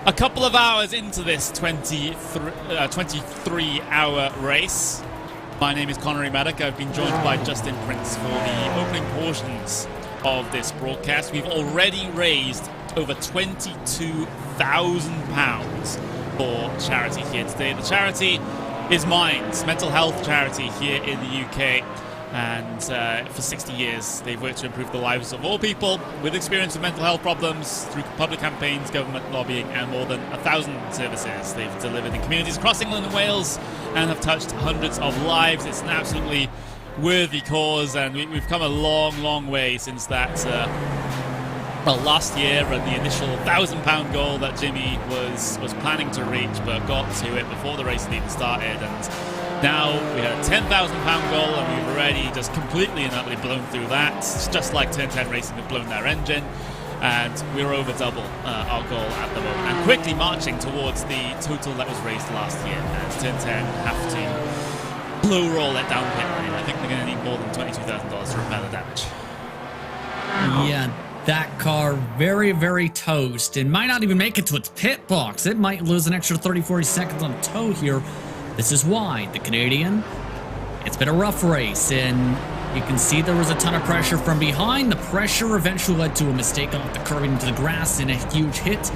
a couple of hours into this 23-hour race. My name is Connery Maddock. I've been joined by Justin Prince for the opening portions of this broadcast. We've already raised over £22,000 for charity here today. The charity is Minds, mental health charity here in the UK. And for 60 years, they've worked to improve the lives of all people with experience with mental health problems through public campaigns, government lobbying, and more than 1,000 services they've delivered in communities across England and Wales and have touched hundreds of lives. It's an absolutely worthy cause, and we've come a long, long way since that, last year, and the initial £1,000 goal that Jimmy was planning to reach but got to it before the race even started. And now we had a £10,000 goal, and we've already just completely and utterly blown through that. It's just like Turn 10 Racing have blown their engine, and we're over double our goal at the moment, and quickly marching towards the total that was raised last year, as Turn 10 have to blow roll it down pit lane. I think they're going to need more than $22,000 to repair the damage. Yeah, that car very, very toast. It might not even make it to its pit box. It might lose an extra 30-40 seconds on tow here. This is why the Canadian, it's been a rough race, and you can see there was a ton of pressure from behind. The pressure eventually led to a mistake off the curb into the grass and a huge hit.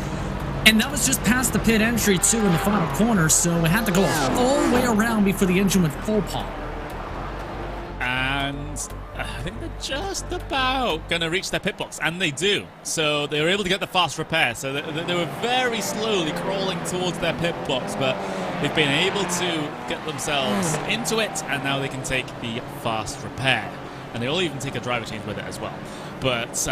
And that was just past the pit entry, too, in the final corner, so it had to go all the way around before the engine went full pop. And I think they're just about going to reach their pit box, and they do. So they were able to get the fast repair. So they were very slowly crawling towards their pit box, but they've been able to get themselves into it, and now they can take the fast repair. And they'll even take a driver change with it as well. But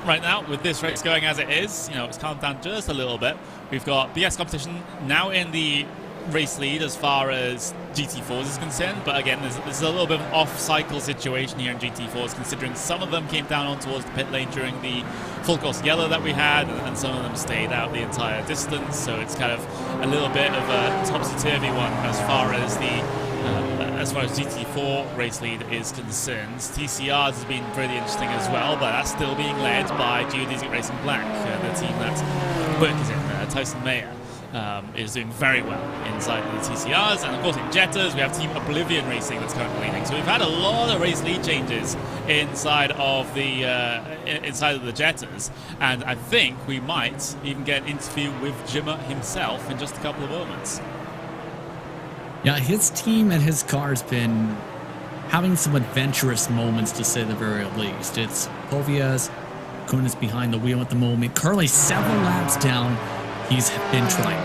right now, with this race going as it is, it's calmed down just a little bit. We've got BS competition now in the race lead as far as GT4s is concerned, but again, there's a little bit of an off-cycle situation here in GT4s, considering some of them came down on towards the pit lane during the full course yellow that we had, and some of them stayed out the entire distance, so it's kind of a little bit of a topsy-turvy one as far as GT4 race lead is concerned. TCRs has been pretty interesting as well, but that's still being led by Geodesic Racing Black, the team that Burke is in, Tyson Mayer. Is doing very well inside of the TCRs, and of course in Jettas we have Team Oblivion Racing that's currently leading. So we've had a lot of race lead changes inside of the Jettas, and I think we might even get an interview with Jimmer himself in just a couple of moments. Yeah, his team and his car's been having some adventurous moments, to say the very least. It's Povias, Kunis behind the wheel at the moment, currently several laps down. He's been trying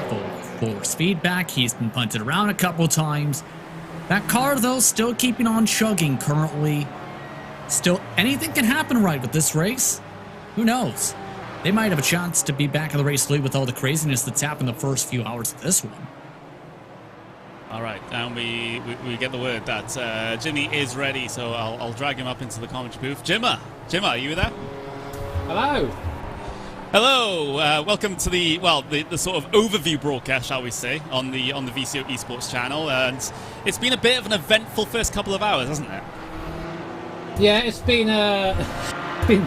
force feedback. He's been punted around a couple times. That car, though, still keeping on chugging currently. Still, anything can happen right with this race. Who knows? They might have a chance to be back in the race lead with all the craziness that's happened the first few hours of this one. All right, and we get the word that Jimmy is ready, so I'll drag him up into the commentary booth. Jimmer, are you there? Hello. Hello, welcome to the sort of overview broadcast, shall we say, on the VCO Esports channel, and it's been a bit of an eventful first couple of hours, hasn't it? Yeah, it's been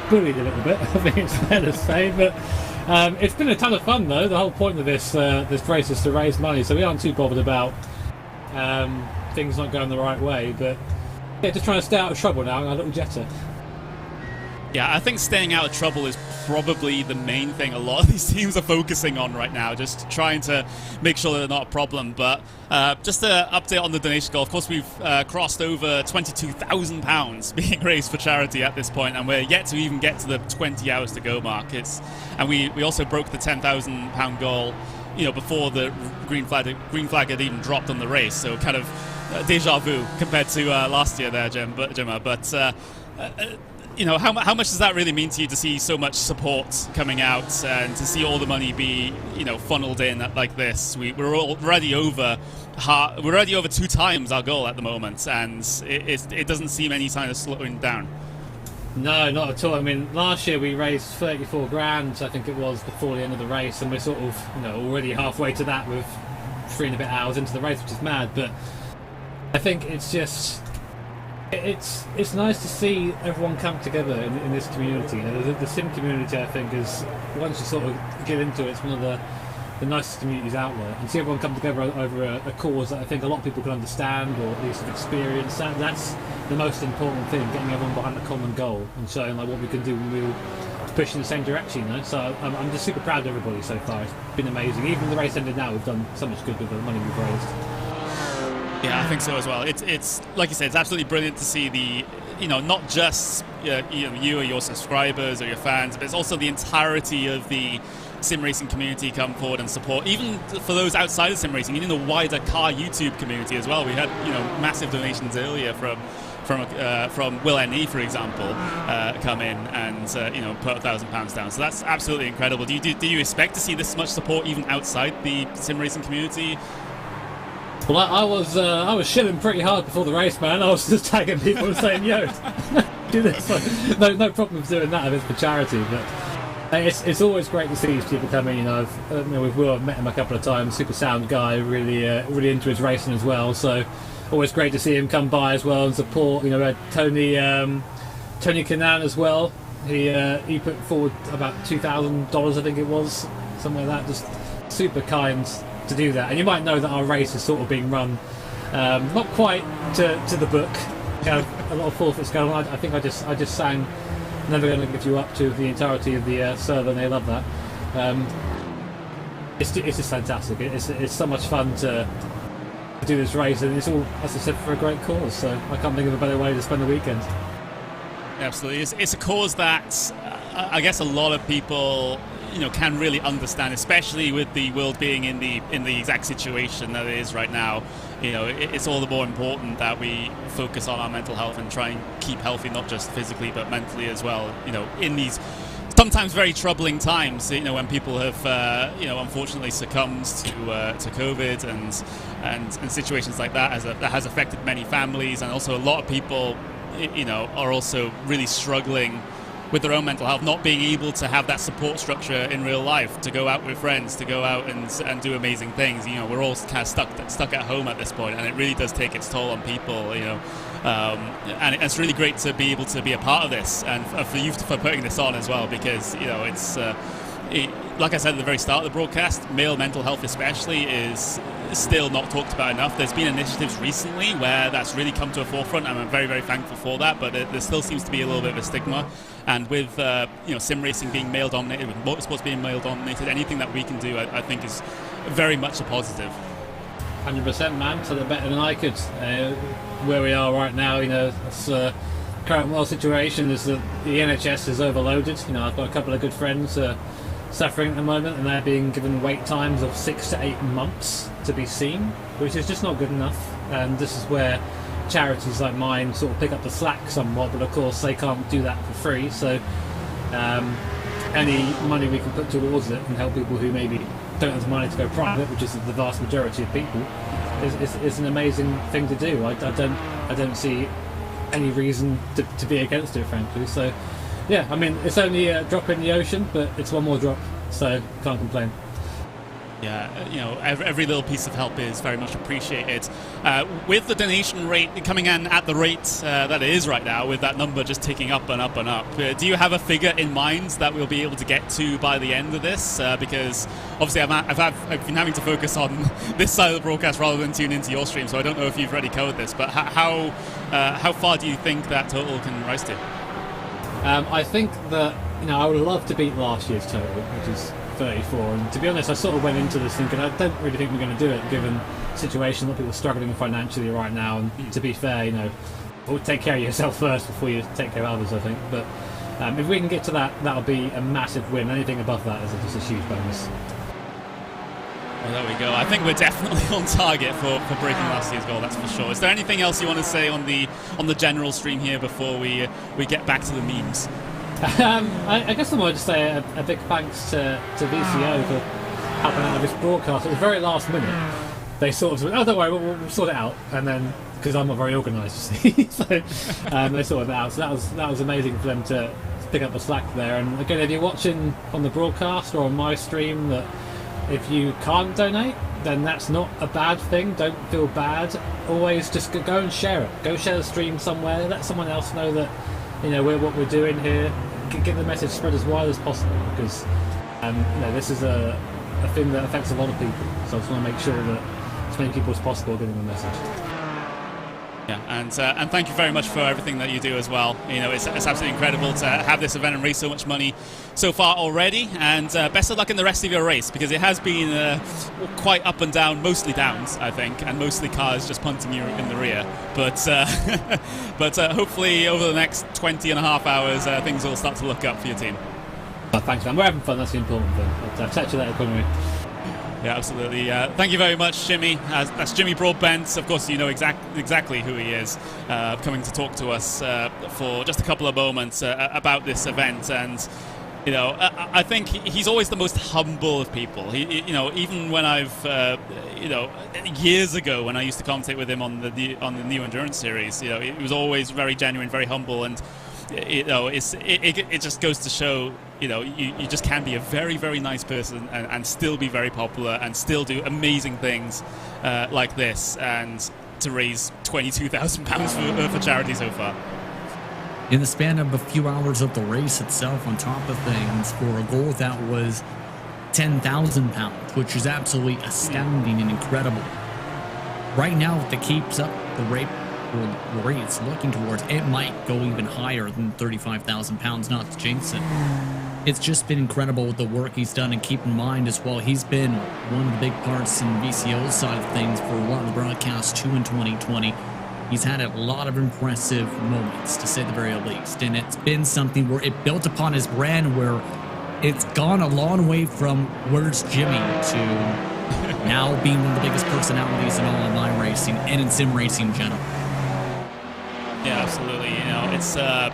bullied a little bit, I think it's fair to say, but it's been a ton of fun though. The whole point of this race is to raise money, so we aren't too bothered about things not going the right way, but yeah, just trying to stay out of trouble now in our little Jetta. Yeah, I think staying out of trouble is probably the main thing a lot of these teams are focusing on right now, just trying to make sure they're not a problem. But just an update on the donation goal. Of course, we've crossed over £22,000 being raised for charity at this point, and we're yet to even get to the 20 hours to go mark. And we also broke the £10,000 goal, before the green flag had even dropped on the race. So kind of deja vu compared to last year there, Jimmer. But how much does that really mean to you to see so much support coming out and to see all the money be, funneled in like this? We're already over 2 times our goal at the moment, and it doesn't seem any sign of slowing down. No, not at all. I mean, last year we raised 34 grand, I think it was, before the end of the race, and we're sort of, already halfway to that with 3 and a bit hours into the race, which is mad. But I think it's It's nice to see everyone come together in this community. You know, the sim community, I think, is, once you sort of get into it, it's one of the nicest communities out there. And see everyone come together over a cause that I think a lot of people can understand or at least have experienced. That's the most important thing, getting everyone behind a common goal and showing like what we can do when we all push in the same direction. You know? So I'm just super proud of everybody so far. It's been amazing. Even the race ended now, we've done so much good with the money we've raised. Yeah, I think so as well. It's like you said, it's absolutely brilliant to see the, not just you or your subscribers or your fans, but it's also the entirety of the sim racing community come forward and support. Even for those outside of sim racing, even the wider car YouTube community as well. We had massive donations earlier from Will NE, for example, come in and put £1,000 down. So that's absolutely incredible. Do you expect to see this much support even outside the sim racing community? Well, I was shilling pretty hard before the race, man. I was just tagging people and saying, "Yo, do this." No problem with doing that if it's for charity. But it's always great to see these people come in. With Will, I've met him a couple of times. Super sound guy, really into his racing as well. So always great to see him come by as well and support. We had Tony Canan as well. He put forward about $2,000, I think it was, something like that. Just super kind to do that. And you might know that our race is sort of being run not quite to the book. We have a lot of forfeits going on. I think I just sang "Never Gonna Give You Up" to the entirety of the server, and they love that. It's just fantastic. It's so much fun to do this race, and it's all, as I said, for a great cause. So I can't think of a better way to spend the weekend. Absolutely, it's a cause that I guess a lot of people can really understand, especially with the world being in the exact situation that it is right now. It's all the more important that we focus on our mental health and try and keep healthy, not just physically but mentally as well. In these sometimes very troubling times, when people have unfortunately succumbed to COVID and situations like that, that has affected many families, and also a lot of people are also really struggling with their own mental health, not being able to have that support structure in real life, to go out with friends, to go out and do amazing things. We're all kind of stuck at home at this point, and it really does take its toll on people. And it's really great to be able to be a part of this, and for you for putting this on as well, because it's like I said at the very start of the broadcast, male mental health especially is still not talked about enough. There's been initiatives recently where that's really come to a forefront, and I'm very, very thankful for that, but there still seems to be a little bit of a stigma. And with sim racing being male dominated, with motorsports being male dominated, anything that we can do I think is very much a positive. 100%, man. So they're better than I could. Where we are right now, it's current world situation is that the NHS is overloaded. I've got a couple of good friends suffering at the moment, and they're being given wait times of 6 to 8 months to be seen, which is just not good enough. And this is where charities like mine sort of pick up the slack somewhat, but of course they can't do that for free. So any money we can put towards it and help people who maybe don't have the money to go private, which is the vast majority of people, is an amazing thing to do. I don't see any reason to be against it, frankly. So yeah, I mean, it's only a drop in the ocean, but it's one more drop, so can't complain. Yeah, every little piece of help is very much appreciated. With the donation rate coming in at the rate that it is right now, with that number just ticking up and up and up, do you have a figure in mind that we'll be able to get to by the end of this? Because obviously I've been having to focus on this side of the broadcast rather than tune into your stream, so I don't know if you've already covered this, but how far do you think that total can rise to? I think that I would love to beat last year's total, which is 34, and to be honest, I sort of went into this thinking I don't really think we're going to do it, given the situation that people are struggling financially right now. And to be fair, take care of yourself first before you take care of others, I think. But if we can get to that, that'll be a massive win. Anything above that is just a huge bonus. Well, there we go. I think we're definitely on target for breaking last year's goal, that's for sure. Is there anything else you want to say on the general stream here before we get back to the memes? I guess I might just say a big thanks to VCO for helping out with this broadcast. It was very last minute. They sort of said, "Oh, don't worry, we'll sort it out." And then, because I'm not very organised, you see, so they sorted it out. So that was amazing for them to pick up the slack there. And again, if you're watching on the broadcast or on my stream that If you can't donate, then that's not a bad thing. Don't feel bad. Always just go and share it. Go share the stream somewhere. Let someone else know that, you know, what we're doing here. Get the message spread as wide as possible, because you know, this is a thing that affects a lot of people. So I just want to make sure that as many people as possible are getting the message. Yeah, and thank you very much for everything that you do as well. You know, it's absolutely incredible to have this event and raise so much money so far already. And best of luck in the rest of your race, because it has been quite up and down, mostly downs, I think, and mostly cars just punting you in the rear. But hopefully over the next 20 and a half hours, things will start to look up for your team. Thanks, man. We're having fun. That's the important thing. I'll catch you later, Connery. Yeah, absolutely. Thank you very much, Jimmy. That's Jimmy Broadbent. Of course, you know exactly who he is, coming to talk to us for just a couple of moments about this event. And you know, I think he's always the most humble of people. You know, even when I've, you know, years ago when I used to commentate with him on the New Endurance series, you know, he was always very genuine, very humble, and you know, it just goes to show, you know, you just can be a very, very nice person and still be very popular and still do amazing things like this, and to raise £22,000 for charity so far. In the span of a few hours of the race itself, on top of things, for a goal that was £10,000, which is absolutely astounding and incredible. Right now, if it keeps up the rate it's looking towards, it might go even higher than £35,000, not to jinx it. It's just been incredible with the work he's done, and keep in mind as well, he's been one of the big parts in VCO's side of things for a lot of the broadcasts too in 2020. He's had a lot of impressive moments, to say the very least, and it's been something where it built upon his brand, where it's gone a long way from "Where's Jimmy" to now being one of the biggest personalities in all online racing and in sim racing in general. Yeah, absolutely. You know, it's I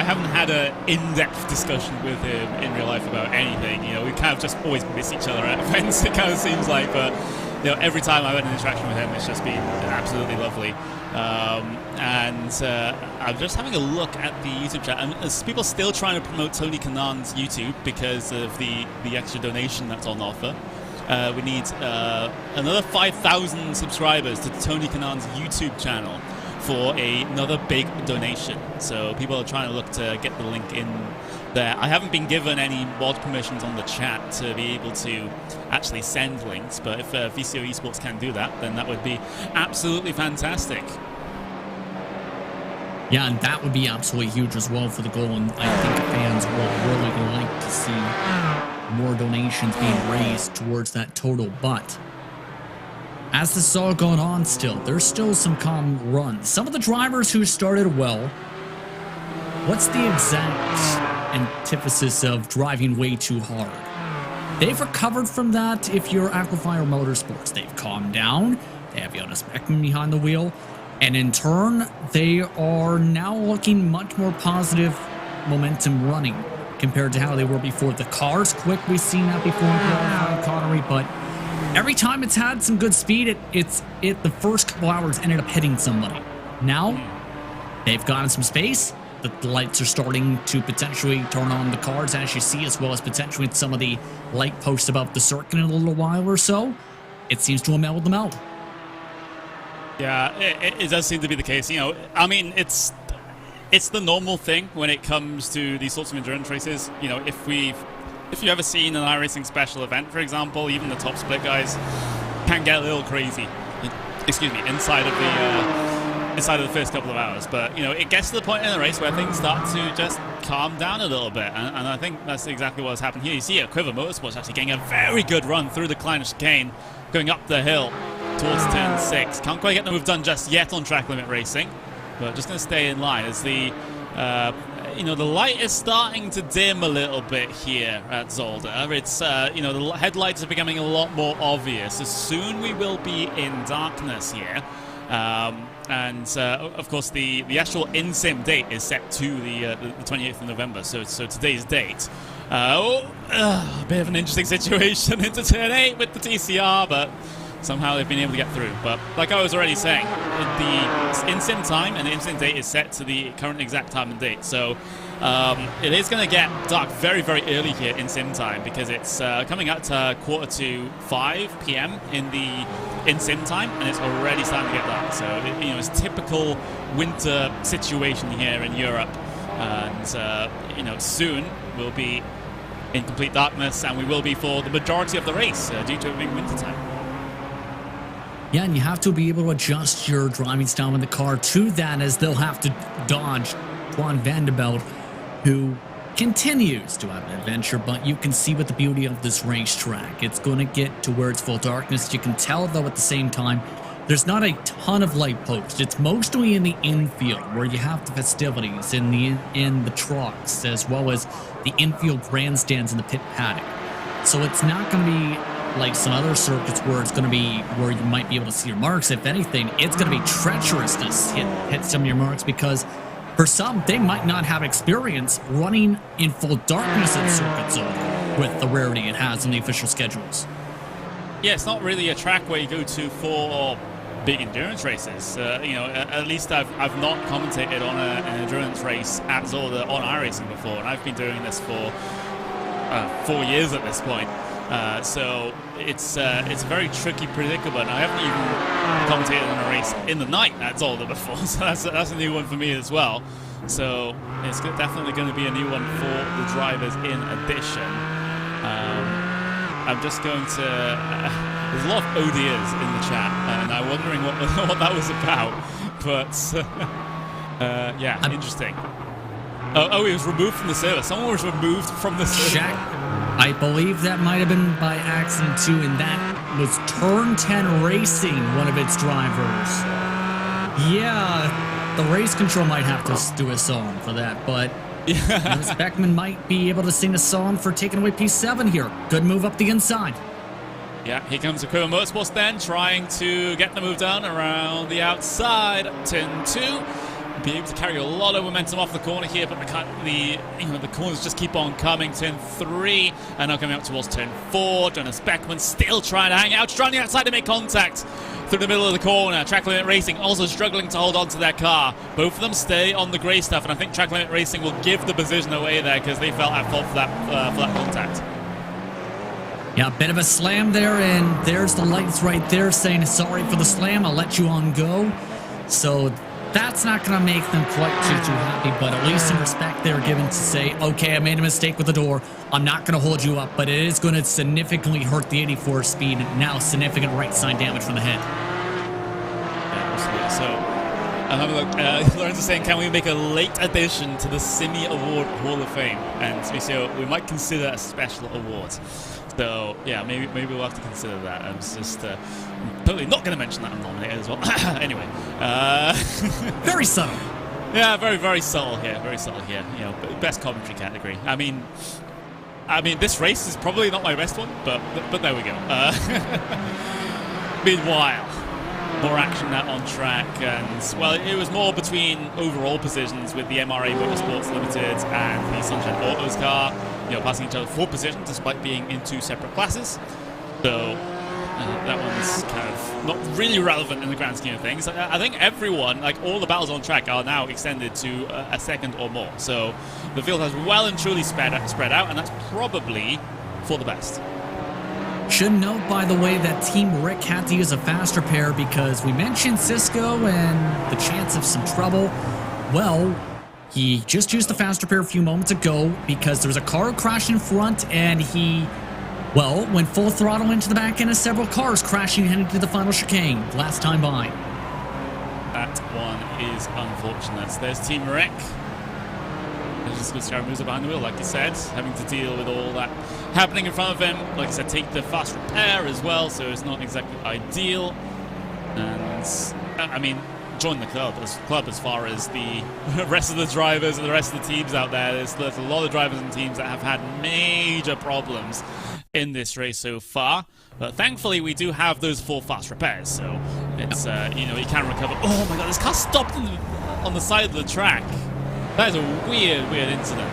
haven't had an in-depth discussion with him in real life about anything. You know, we kind of just always miss each other at events, it kind of seems like, but you know, every time I've had an interaction with him, it's just been absolutely lovely. And I'm just having a look at the YouTube chat, and there's people still trying to promote Tony Kanan's YouTube because of the extra donation that's on offer. We need another 5,000 subscribers to Tony Kanan's YouTube channel for another big donation. So people are trying to look to get the link in there. I haven't been given any mod permissions on the chat to be able to actually send links, but if VCO Esports can do that, then that would be absolutely fantastic. Yeah, and that would be absolutely huge as well for the goal, and I think fans will really like to see more donations being raised towards that total. But as this is all going on still, there's still some common runs. Some of the drivers who started well, what's the exact antithesis of driving way too hard? They've recovered from that. If you're Aquafire Motorsports, they've calmed down. They have Jonas Beckman behind the wheel. And in turn, they are now looking much more positive momentum running compared to how they were before. The car's quick, we've seen that before in Connery, but every time it's had some good speed, the first couple hours ended up hitting somebody. Now, they've gotten some space. The lights are starting to potentially turn on the cars, as you see, as well as potentially some of the light posts above the circuit in a little while or so. It seems to have mellowed them out. Yeah, it does seem to be the case. You know, I mean, it's the normal thing when it comes to these sorts of endurance races. You know, if you've ever seen an iRacing special event, for example, even the top split guys can get a little crazy. Excuse me, inside of the first couple of hours. But you know, it gets to the point in the race where things start to just calm down a little bit, and I think that's exactly what's happened here. You see, Quiver Motorsports actually getting a very good run through the Kleiner chicane, going up the hill towards turn 6. Can't quite get the move done just yet on track limit racing, but just going to stay in line as the you know, the light is starting to dim a little bit here at Zolder. It's you know, the headlights are becoming a lot more obvious. So soon we will be in darkness here. And of course, the actual in-sim date is set to the 28th of November, so today's date. A bit of an interesting situation into turn 8 with the TCR, but Somehow they've been able to get through. But like I was already saying, the in-sim time and the in-sim date is set to the current exact time and date. So it is going to get dark very, very early here in sim time, because it's coming up to 4:45 p.m. in sim time, and it's already starting to get dark. So it's typical winter situation here in Europe, and soon we'll be in complete darkness, and we will be for the majority of the race due to it being winter time. Yeah, and you have to be able to adjust your driving style in the car to that, as they'll have to dodge Juan Vanderbilt, who continues to have an adventure. But you can see with the beauty of this racetrack, it's going to get to where it's full darkness. You can tell, though, at the same time, there's not a ton of light posts. It's mostly in the infield, where you have the festivities in the trucks, as well as the infield grandstands in the pit paddock. So it's not going to be like some other circuits where it's going to be where you might be able to see your marks. If anything, it's going to be treacherous to hit some of your marks, because for some, they might not have experience running in full darkness at Circuit Zolder with the rarity it has in the official schedules. Yeah, it's not really a track where you go to for big endurance races. At least I've not commentated on an endurance race at Zolder on iRacing before, and I've been doing this for 4 years at this point. So it's a very tricky predicament. I haven't even commentated on a race in the night at Zolder before, so that's a new one for me as well. So it's definitely going to be a new one for the drivers in addition. I'm just going to... there's a lot of "oh dears" in the chat, and I'm wondering what that was about. But yeah, interesting. Oh, he was removed from the server. Someone was removed from the server. I believe that might have been by accident too, and that was Turn 10 Racing, one of its drivers. Yeah, the race control might have to do a song for that, but Beckman might be able to sing a song for taking away P7 here. Good move up the inside. Yeah, here comes Aquila Motorsports then, trying to get the move done around the outside. Turn 2. Be able to carry a lot of momentum off the corner here, but the corners just keep on coming. Turn 3, and now coming up towards turn 4. Jonas Beckman still trying to hang out, trying the outside to make contact through the middle of the corner. Track Limit Racing also struggling to hold on to their car. Both of them stay on the grey stuff, and I think Track Limit Racing will give the position away there because they felt at fault for that contact. Yeah, a bit of a slam there, and there's the lights right there saying, sorry for the slam, I'll let you on go. So that's not going to make them quite too happy, but at least some respect they're given to say, okay, I made a mistake with the door. I'm not going to hold you up, but it is going to significantly hurt the 84 speed, and now significant right side damage from the head. Yeah, absolutely. So, have a look. Lorenzo is saying, can we make a late addition to the Simi Award Hall of Fame? And so we might consider a special award. So, yeah, maybe we'll have to consider that. I'm just totally not going to mention that I'm nominated as well. Anyway. Very subtle. Yeah, very, very subtle here. Very subtle here. Best commentary category. I mean, this race is probably not my best one, but there we go. Meanwhile, more action now on track, and well, it was more between overall positions with the MRA Motorsports Limited and the Sunshine Autos car, passing each other for position despite being in 2 separate classes. So that one's kind of not really relevant in the grand scheme of things. I think everyone, like all the battles on track, are now extended to a second or more. So the field has well and truly spread out, and that's probably for the best. Should note, by the way, that Team Rick had to use a faster pair because we mentioned Cisco and the chance of some trouble. Well, he just used the faster pair a few moments ago because there was a car crash in front, and he, well, went full throttle into the back end of several cars, crashing heading to the final chicane last time by. That one is unfortunate. There's Team Rick. There's just Scarra moves behind the wheel, like you said, having to deal with all that happening in front of him. Like I said, take the fast repair as well, so it's not exactly ideal. And, I mean, join the club as far as the rest of the drivers and the rest of the teams out there. There's a lot of drivers and teams that have had major problems in this race so far, but thankfully we do have those 4 fast repairs, so it's you can recover. Oh my god, this car stopped on the side of the track. That is a weird incident.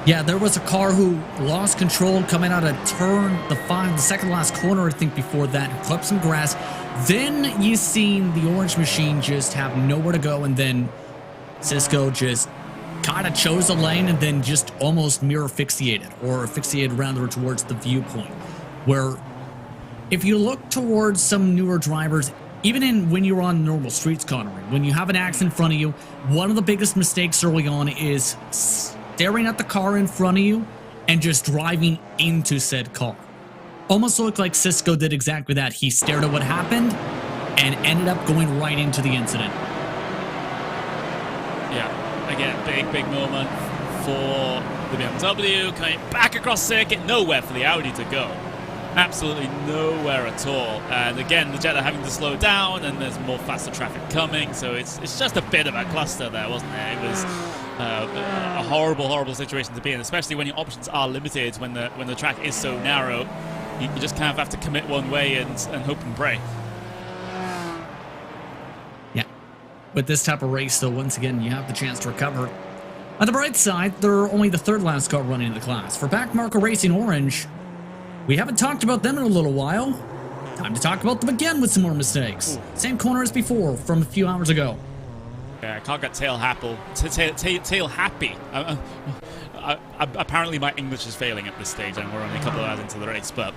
Yeah, there was a car who lost control coming out of turn the second last corner, I think, before that, clipped some grass. Then you seen the orange machine just have nowhere to go, and then Cisco just kind of chose a lane and then just almost mirror fixated or fixated around towards the viewpoint. Where if you look towards some newer drivers, even when you're on normal streets, Connery, when you have an accident in front of you, one of the biggest mistakes early on is staring at the car in front of you and just driving into said car. Almost looked like Cisco did exactly that. He stared at what happened and ended up going right into the incident. Yeah, again, big moment for the BMW. Coming back across circuit, nowhere for the Audi to go. Absolutely nowhere at all. And again, the Jetta having to slow down, and there's more faster traffic coming. So it's just a bit of a cluster there, wasn't it? It was a horrible situation to be in, especially when your options are limited, when the track is so narrow. You just kind of have to commit one way and hope and pray. Yeah. With this type of race, though, once again, you have the chance to recover. On the bright side, they're only the third last car running in the class. For Backmarker Racing Orange, we haven't talked about them in a little while. Time to talk about them again with some more mistakes. Ooh. Same corner as before from a few hours ago. Yeah, I can't get tail happy. Apparently my English is failing at this stage, and we're only a couple of hours into the race. But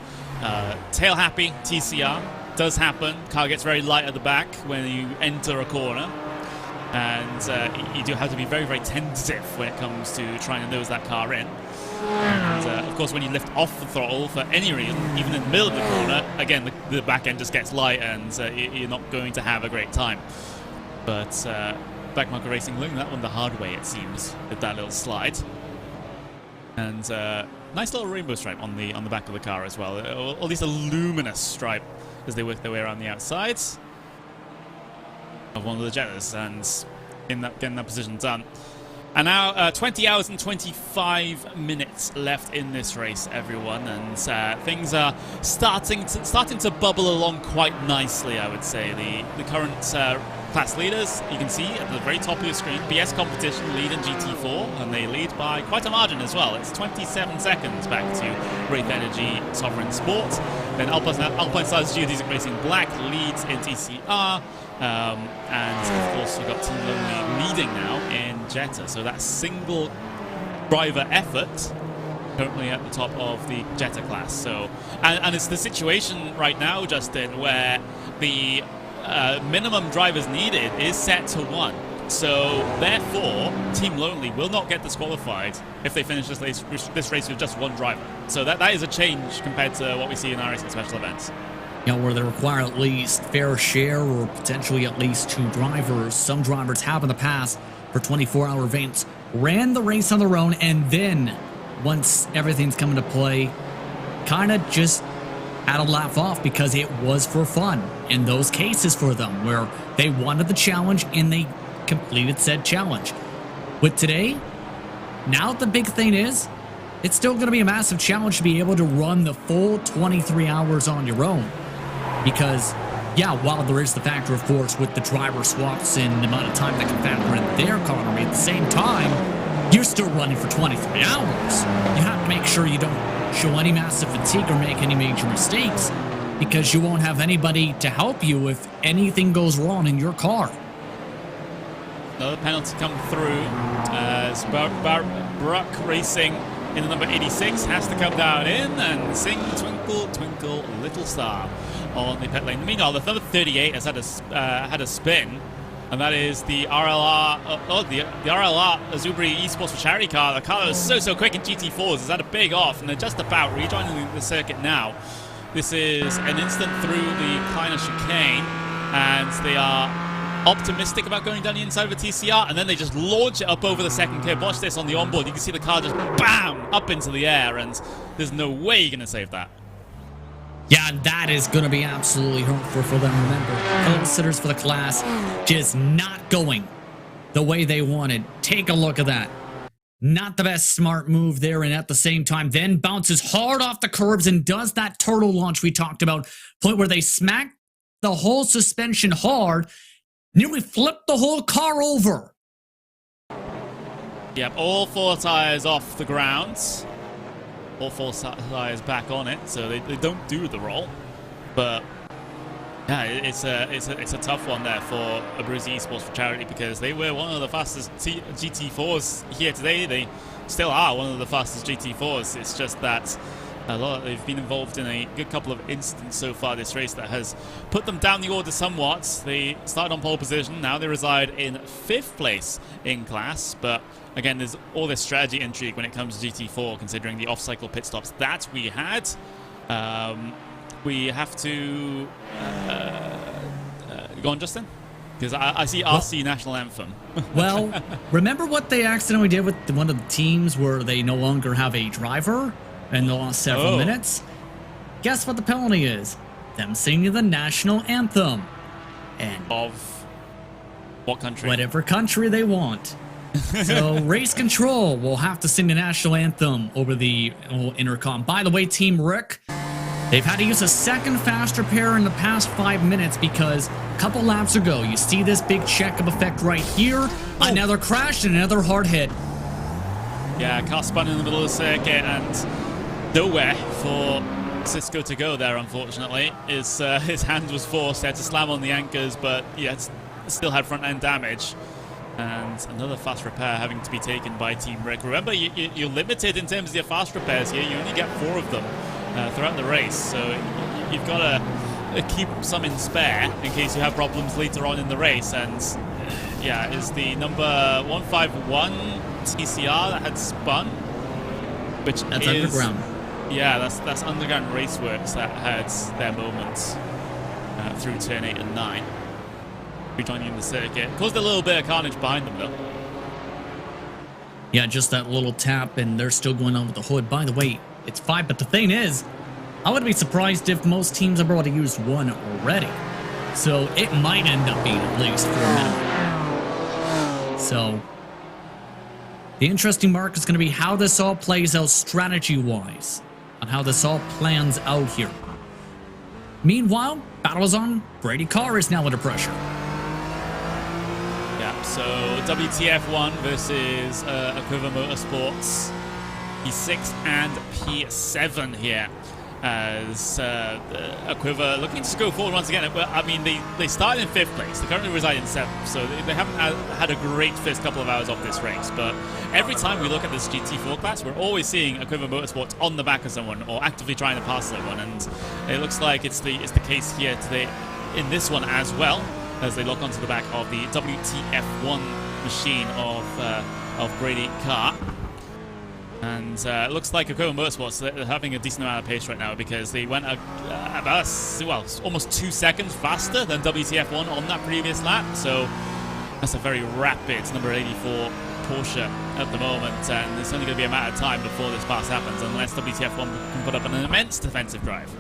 tail happy TCR does happen. Car gets very light at the back when you enter a corner, and you do have to be very tentative when it comes to trying to nose that car in. And of course, when you lift off the throttle for any reason, even in the middle of the corner, again the back end just gets light, and you're not going to have a great time. But Backmarker Racing learning that one the hard way, it seems, with that little slide. And nice little rainbow stripe on the back of the car as well, or at least a luminous stripe as they work their way around the outsides of one of the Jettas, and getting that position done. And now 20 hours and 25 minutes left in this race, everyone, and things are starting to bubble along quite nicely, I would say. The current class leaders, you can see at the very top of your screen, BS Competition lead in GT4, and they lead by quite a margin as well. It's 27 seconds back to Wraith Energy Sovereign Sport. Then Alpine Stars Geodesic Racing Black leads in TCR. And of course, you've got Team Lonely leading now in Jetta. So that single driver effort currently at the top of the Jetta class. So, and it's the situation right now, Justin, where the minimum drivers needed is set to 1. So therefore, Team Lonely will not get disqualified if they finish this race with just 1 driver. So that is a change compared to what we see in our racing special events. You know, where they require at least fair share or potentially at least 2 drivers. Some drivers have in the past for 24-hour events ran the race on their own, and then once everything's come into play, kind of just had a laugh off because it was for fun in those cases for them where they wanted the challenge and they completed said challenge. With today, now the big thing is it's still going to be a massive challenge to be able to run the full 23 hours on your own. Because, yeah, while there is the factor, of course, with the driver swaps and the amount of time that can factor in their economy, at the same time, you're still running for 23 hours. You have to make sure you don't show any massive fatigue or make any major mistakes, because you won't have anybody to help you if anything goes wrong in your car. Another penalty come through as Brock Racing in the number 86 has to come down in and sing Twinkle Twinkle Little Star on the pit lane. Meanwhile, the number 38 has had a spin, and that is the RLR the RLR Azubri Esports for Charity car. The car that was so quick in GT4s has had a big off, and they're just about rejoining the circuit now. This is an instant through the Kleiner chicane, and they are optimistic about going down the inside of a TCR, and then they just launch it up over the second curb. Watch this on the onboard. You can see the car just BAM! Up into the air, and there's no way you're going to save that. Yeah, that is going to be absolutely hurtful for them. Remember, fellow sitters for the class just not going the way they wanted. Take a look at that. Not the best smart move there, and at the same time, then bounces hard off the curbs and does that turtle launch we talked about. Point where they smack the whole suspension hard, nearly flipped the whole car over. Yep, all 4 tyres off the ground. All 4 tyres back on it, so they don't do the roll. But yeah, it's a tough one there for Abruzzi Esports for charity, because they were one of the fastest GT4s here today. They still are one of the fastest GT4s. It's just that they've been involved in a good couple of incidents so far this race that has put them down the order somewhat. They started on pole position, now they reside in 5th place in class, but again, there's all this strategy intrigue when it comes to GT4, considering the off-cycle pit stops that we had. We have to go on, Justin, because I see RC National Anthem. Well, remember what they accidentally did with one of the teams where they no longer have a driver in the last several minutes? Guess what the penalty is? Them singing the national anthem. And of what country? Whatever country they want. So race control will have to sing the national anthem over the intercom. By the way, Team Rick, they've had to use a second fast repair in the past 5 minutes, because a couple laps ago, you see this big check-up effect right here. Another crash and another hard hit. Yeah, car spun in the middle of the circuit, and nowhere for Cisco to go there, unfortunately. His hand was forced, he had to slam on the anchors, but yeah, still had front-end damage. And another fast repair having to be taken by Team Rick. Remember, you're limited in terms of your fast repairs here. You only get 4 of them throughout the race, so you've got to keep some in spare in case you have problems later on in the race. And yeah, is the number 151 TCR that had spun, which that's is underground. Yeah, that's Underground Raceworks that had their moments through turn 8 and 9. Rejoining the circuit. Caused a little bit of carnage behind them, though. Yeah, just that little tap, and they're still going on with the hood. By the way, it's 5, but the thing is, I would be surprised if most teams have already used 1 already. So it might end up being at least 4 minutes. So the interesting mark is going to be how this all plays out strategy-wise, and how this all plans out here. Meanwhile, battle is on. Brady Carr is now under pressure. Yeah, so WTF1 versus Aquiva Motorsports. P6 and P7 here, as Aquiva looking to go forward once again. But I mean, they started in 5th place. They currently reside in 7th, so they haven't had a great first couple of hours of this race. But every time we look at this GT4 class, we're always seeing Aquiva Motorsports on the back of someone or actively trying to pass someone, and it looks like it's the case here today in this one as well, as they lock onto the back of the WTF1 machine of Brady Carr. And it looks like Aquiva Motorsports, they're having a decent amount of pace right now, because they went about, well, almost 2 seconds faster than WTF1 on that previous lap. So that's a very rapid number 84 Porsche at the moment, and it's only going to be a matter of time before this pass happens, unless WTF1 can put up an immense defensive drive.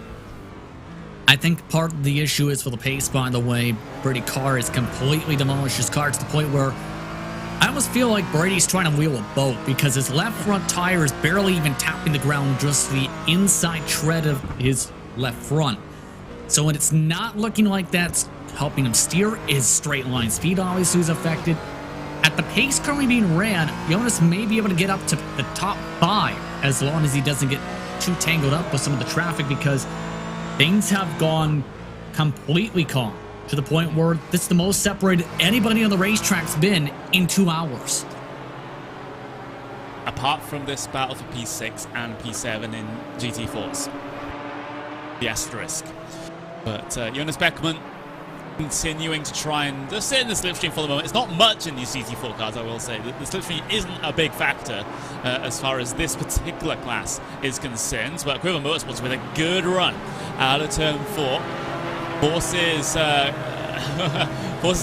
I think part of the issue is for the pace, by the way. Brady Carr has completely demolished his car to the point where I almost feel like Brady's trying to wheel a boat, because his left front tire is barely even tapping the ground, just the inside tread of his left front. So when it's not looking like that's helping him steer, his straight line speed obviously is affected. At the pace currently being ran, Jonas may be able to get up to the top 5 as long as he doesn't get too tangled up with some of the traffic, because things have gone completely calm to the point where this is the most separated anybody on the racetrack's been in 2 hours. Apart from this battle for P6 and P7 in GT4s. The asterisk. But Jonas Beckman continuing to try and just sit in the slipstream for the moment. It's not much in these GT4 cars, I will say. The slipstream isn't a big factor as far as this particular class is concerned. But Aquiva Motorsports with a good run out of turn 4. Forces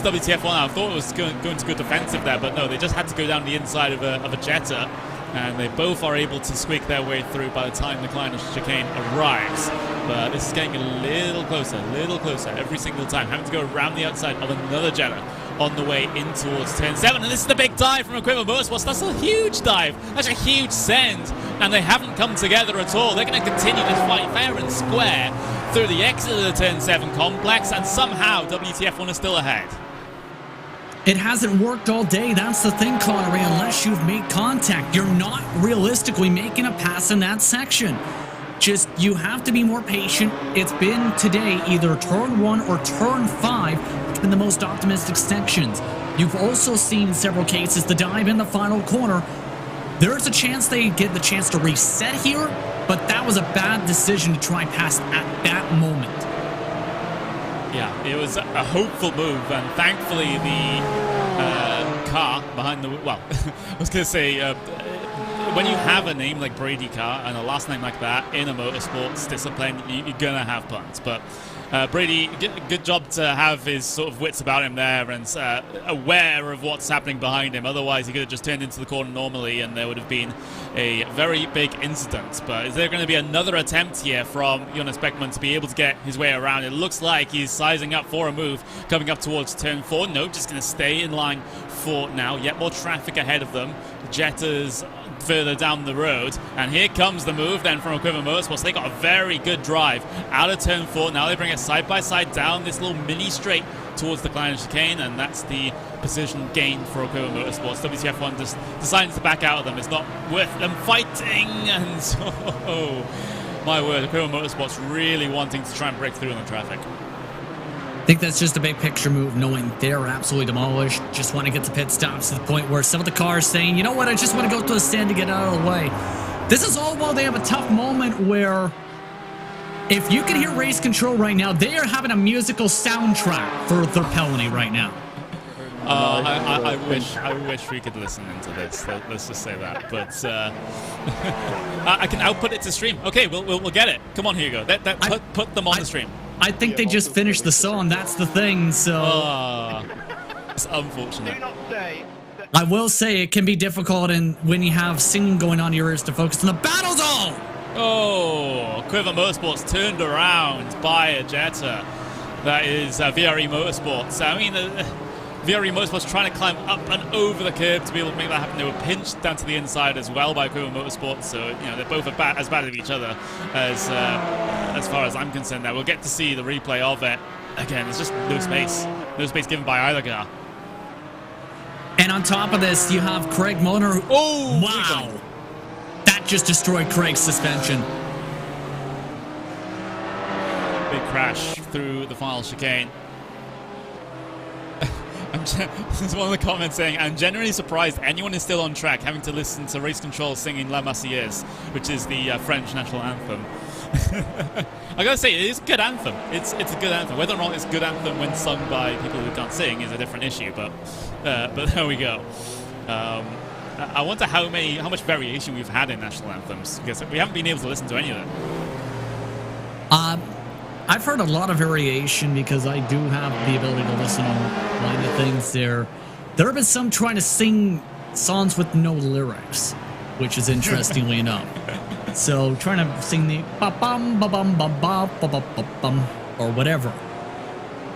WTF1. I thought it was going to go defensive there, but no, they just had to go down the inside of a Jetta, and they both are able to squeak their way through by the time the Kleiner chicane arrives. But this is getting a little closer every single time, having to go around the outside of another Jetta on the way in towards turn 7. And this is the big dive from Aquiva Motorsports. That's a huge dive. That's a huge send. And they haven't come together at all. They're going to continue to fight fair and square through the exit of the turn 7 complex. And somehow WTF1 is still ahead. It hasn't worked all day. That's the thing, Connery. Unless you've made contact, you're not realistically making a pass in that section. Just, you have to be more patient. It's been today either turn 1 or turn 5, which have been the most optimistic sections. You've also seen several cases, the dive in the final corner. There's a chance they get the chance to reset here, but that was a bad decision to try and pass at that moment. Yeah, it was a hopeful move, and thankfully the car behind the... Well, I was going to say, when you have a name like Brady Carr and a last name like that in a motorsports discipline, you're going to have puns. But Brady, good job to have his sort of wits about him there and aware of what's happening behind him. Otherwise, he could have just turned into the corner normally and there would have been a very big incident. But is there going to be another attempt here from Jonas Beckman to be able to get his way around? It looks like he's sizing up for a move coming up towards turn 4. No, just going to stay in line for now. Yet more traffic ahead of them. Jetta's further down the road, and here comes the move then from Equivalent Motorsports. They got a very good drive out of turn 4. Now they bring it side by side down this little mini straight towards the Kleiner chicane, and that's the position gain for Equivalent Motorsports. WTF1 just decides to back out of them. It's not worth them fighting, and so, my word, Equivalent Motorsports really wanting to try and break through in the traffic. I think that's just a big picture move, knowing they're absolutely demolished. Just want to get to pit stops to the point where some of the cars saying, you know what, I just want to go to the stand to get out of the way. This is all while they have a tough moment where, if you can hear race control right now, they are having a musical soundtrack for their penalty right now. I wish we could listen into this. Let's just say that. But I can output it to stream. Okay, we'll get it. Come on, here you go. Put them on the stream. I think they just finished the song. That's the thing. So it's unfortunate. I will say it can be difficult, and when you have singing going on in your ears, to focus on the battle zone. Oh, Equivalent Motorsports turned around by a Jetta. That is VRE Motorsports. I mean, VRE Motorsports trying to climb up and over the curb to be able to make that happen. They were pinched down to the inside as well by Equivalent Motorsports, so you know they're both as bad as each other as far as I'm concerned. Now we'll get to see the replay of it. Again, there's just no space given by either car. And on top of this, you have Craig Muller. Oh, wow! That just destroyed Craig's suspension. Big crash through the final chicane. There's one of the comments saying, I'm genuinely surprised anyone is still on track having to listen to Race Control singing La Marseillaise, which is the French national anthem. I gotta say, it is a good anthem. It's a good anthem. Whether or not it's a good anthem when sung by people who can't sing is a different issue, but there we go. I wonder how much variation we've had in national anthems, because we haven't been able to listen to any of them. I've heard a lot of variation because I do have the ability to listen to a lot of things there. There have been some trying to sing songs with no lyrics, which is interestingly enough. So trying to sing the ba-bum, ba-bum, ba-ba, ba-ba-ba-bum, or whatever.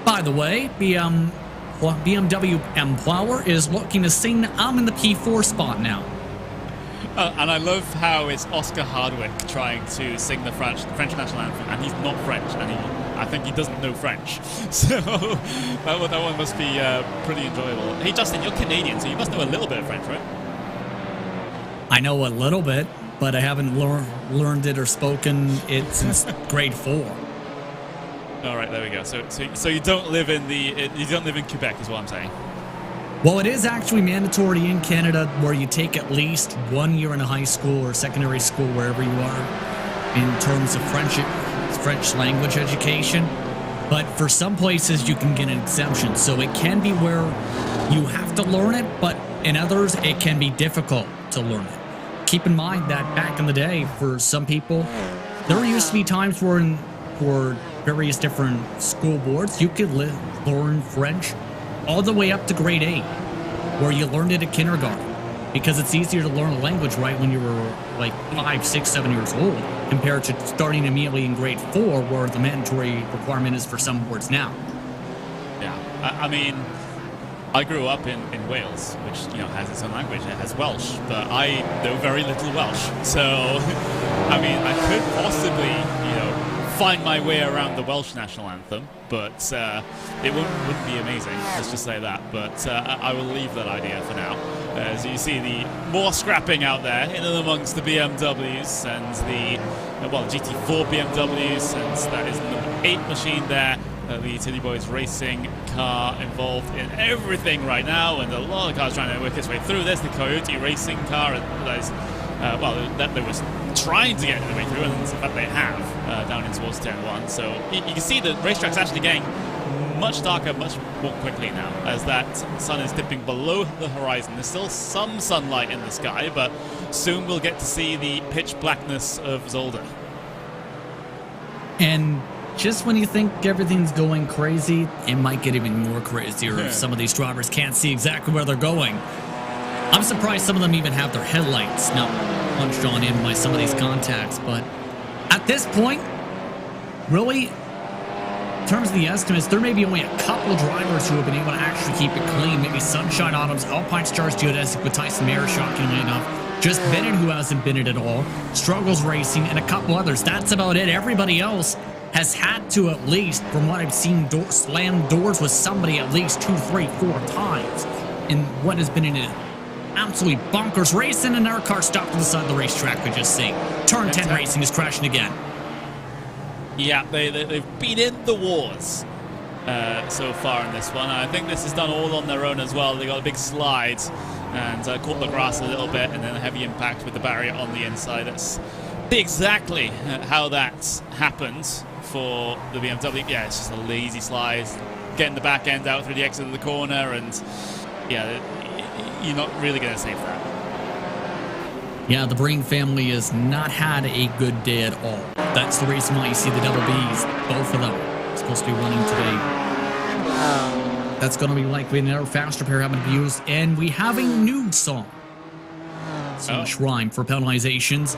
By the way, BMW M Plower is looking to sing I'm in the P4 spot now. And I love how it's Oscar Hardwick trying to sing the French national anthem, and he's not French, and I think he doesn't know French. So that one must be pretty enjoyable. Hey, Justin, you're Canadian, so you must know a little bit of French, right? I know a little bit, but I haven't learned it or spoken it since grade 4. All right, there we go. So you don't live in Quebec, is what I'm saying. Well, it is actually mandatory in Canada where you take at least 1 year in a high school or secondary school, wherever you are, in terms of French language education. But for some places, you can get an exemption. So it can be where you have to learn it, but in others, it can be difficult to learn it. Keep in mind that back in the day, for some people, there used to be times where for various different school boards, you could learn French all the way up to grade 8, where you learned it at kindergarten, because it's easier to learn a language right when you were like 5, 6, 7 years old, compared to starting immediately in grade 4, where the mandatory requirement is for some boards now. Yeah, I mean, I grew up in Wales, which has its own language. It has Welsh, but I know very little Welsh. So, I mean, I could possibly find my way around the Welsh national anthem, but it wouldn't be amazing. Let's just say that. But I will leave that idea for now. As you see, the more scrapping out there in and amongst the BMWs and the GT4 BMWs, and that is the number 8 machine there. The Tilly Boys racing car involved in everything right now, and a lot of cars trying to work its way through. There's the Coyote racing car that they was trying to get the way through, and in fact they have down in towards turn 1. So you can see the racetrack's actually getting much darker much more quickly now as that sun is dipping below the horizon. There's still some sunlight in the sky, but soon we'll get to see the pitch blackness of Zolder. And just when you think everything's going crazy, it might get even more crazier if some of these drivers can't see exactly where they're going. I'm surprised some of them even have their headlights not punched on in by some of these contacts, but at this point, really, in terms of the estimates, there may be only a couple drivers who have been able to actually keep it clean. Maybe Sunshine Autumns, Alpine Stars Geodesic with Tyson Mayer, shockingly enough. Just Bennett, who hasn't been it at all. Struggles Racing, and a couple others. That's about it. Everybody else has had to, at least, from what I've seen, slam doors with somebody at least 2, 3, 4 times in what has been an absolutely bonkers race, and another car stopped to the side of the racetrack, we just see. Turn 10 Racing is crashing again. Yeah, they've been in the wars so far in this one. I think this is done all on their own as well. They got a big slide and caught the grass a little bit, and then a heavy impact with the barrier on the inside. That's exactly how that happened for the BMW. Yeah, it's just a lazy slide, getting the back end out through the exit of the corner, and yeah, you're not really going to save that. Yeah, the Breen family has not had a good day at all. That's the reason why you see the double Bs, both of them, supposed to be running today. That's going to be likely another faster pair having to be used, and we have a new song. So much rhyme for penalizations.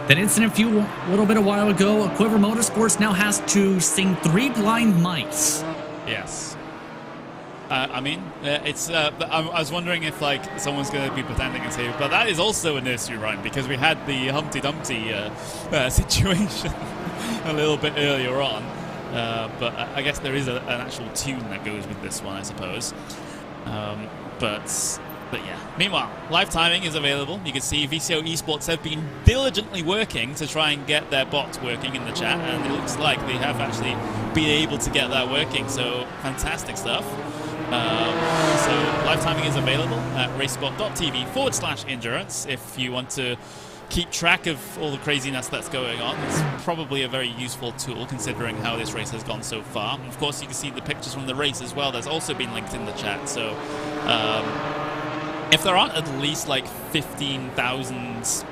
That incident a little bit a while ago, Quiver Motorsports now has to sing 3 Blind Mice. Yes. I mean, I was wondering if like someone's going to be pretending and say, but that is also a nursery rhyme because we had the Humpty Dumpty situation a little bit earlier on. But I guess there is an actual tune that goes with this one, I suppose. But yeah. Meanwhile, live timing is available. You can see VCO Esports have been diligently working to try and get their bots working in the chat, and it looks like they have actually been able to get that working. So fantastic stuff. So live timing is available at RaceSpot.tv/endurance if you want to keep track of all the craziness that's going on. It's probably a very useful tool considering how this race has gone so far. And of course, you can see the pictures from the race as well. That's also been linked in the chat. So if there aren't at least like 15,000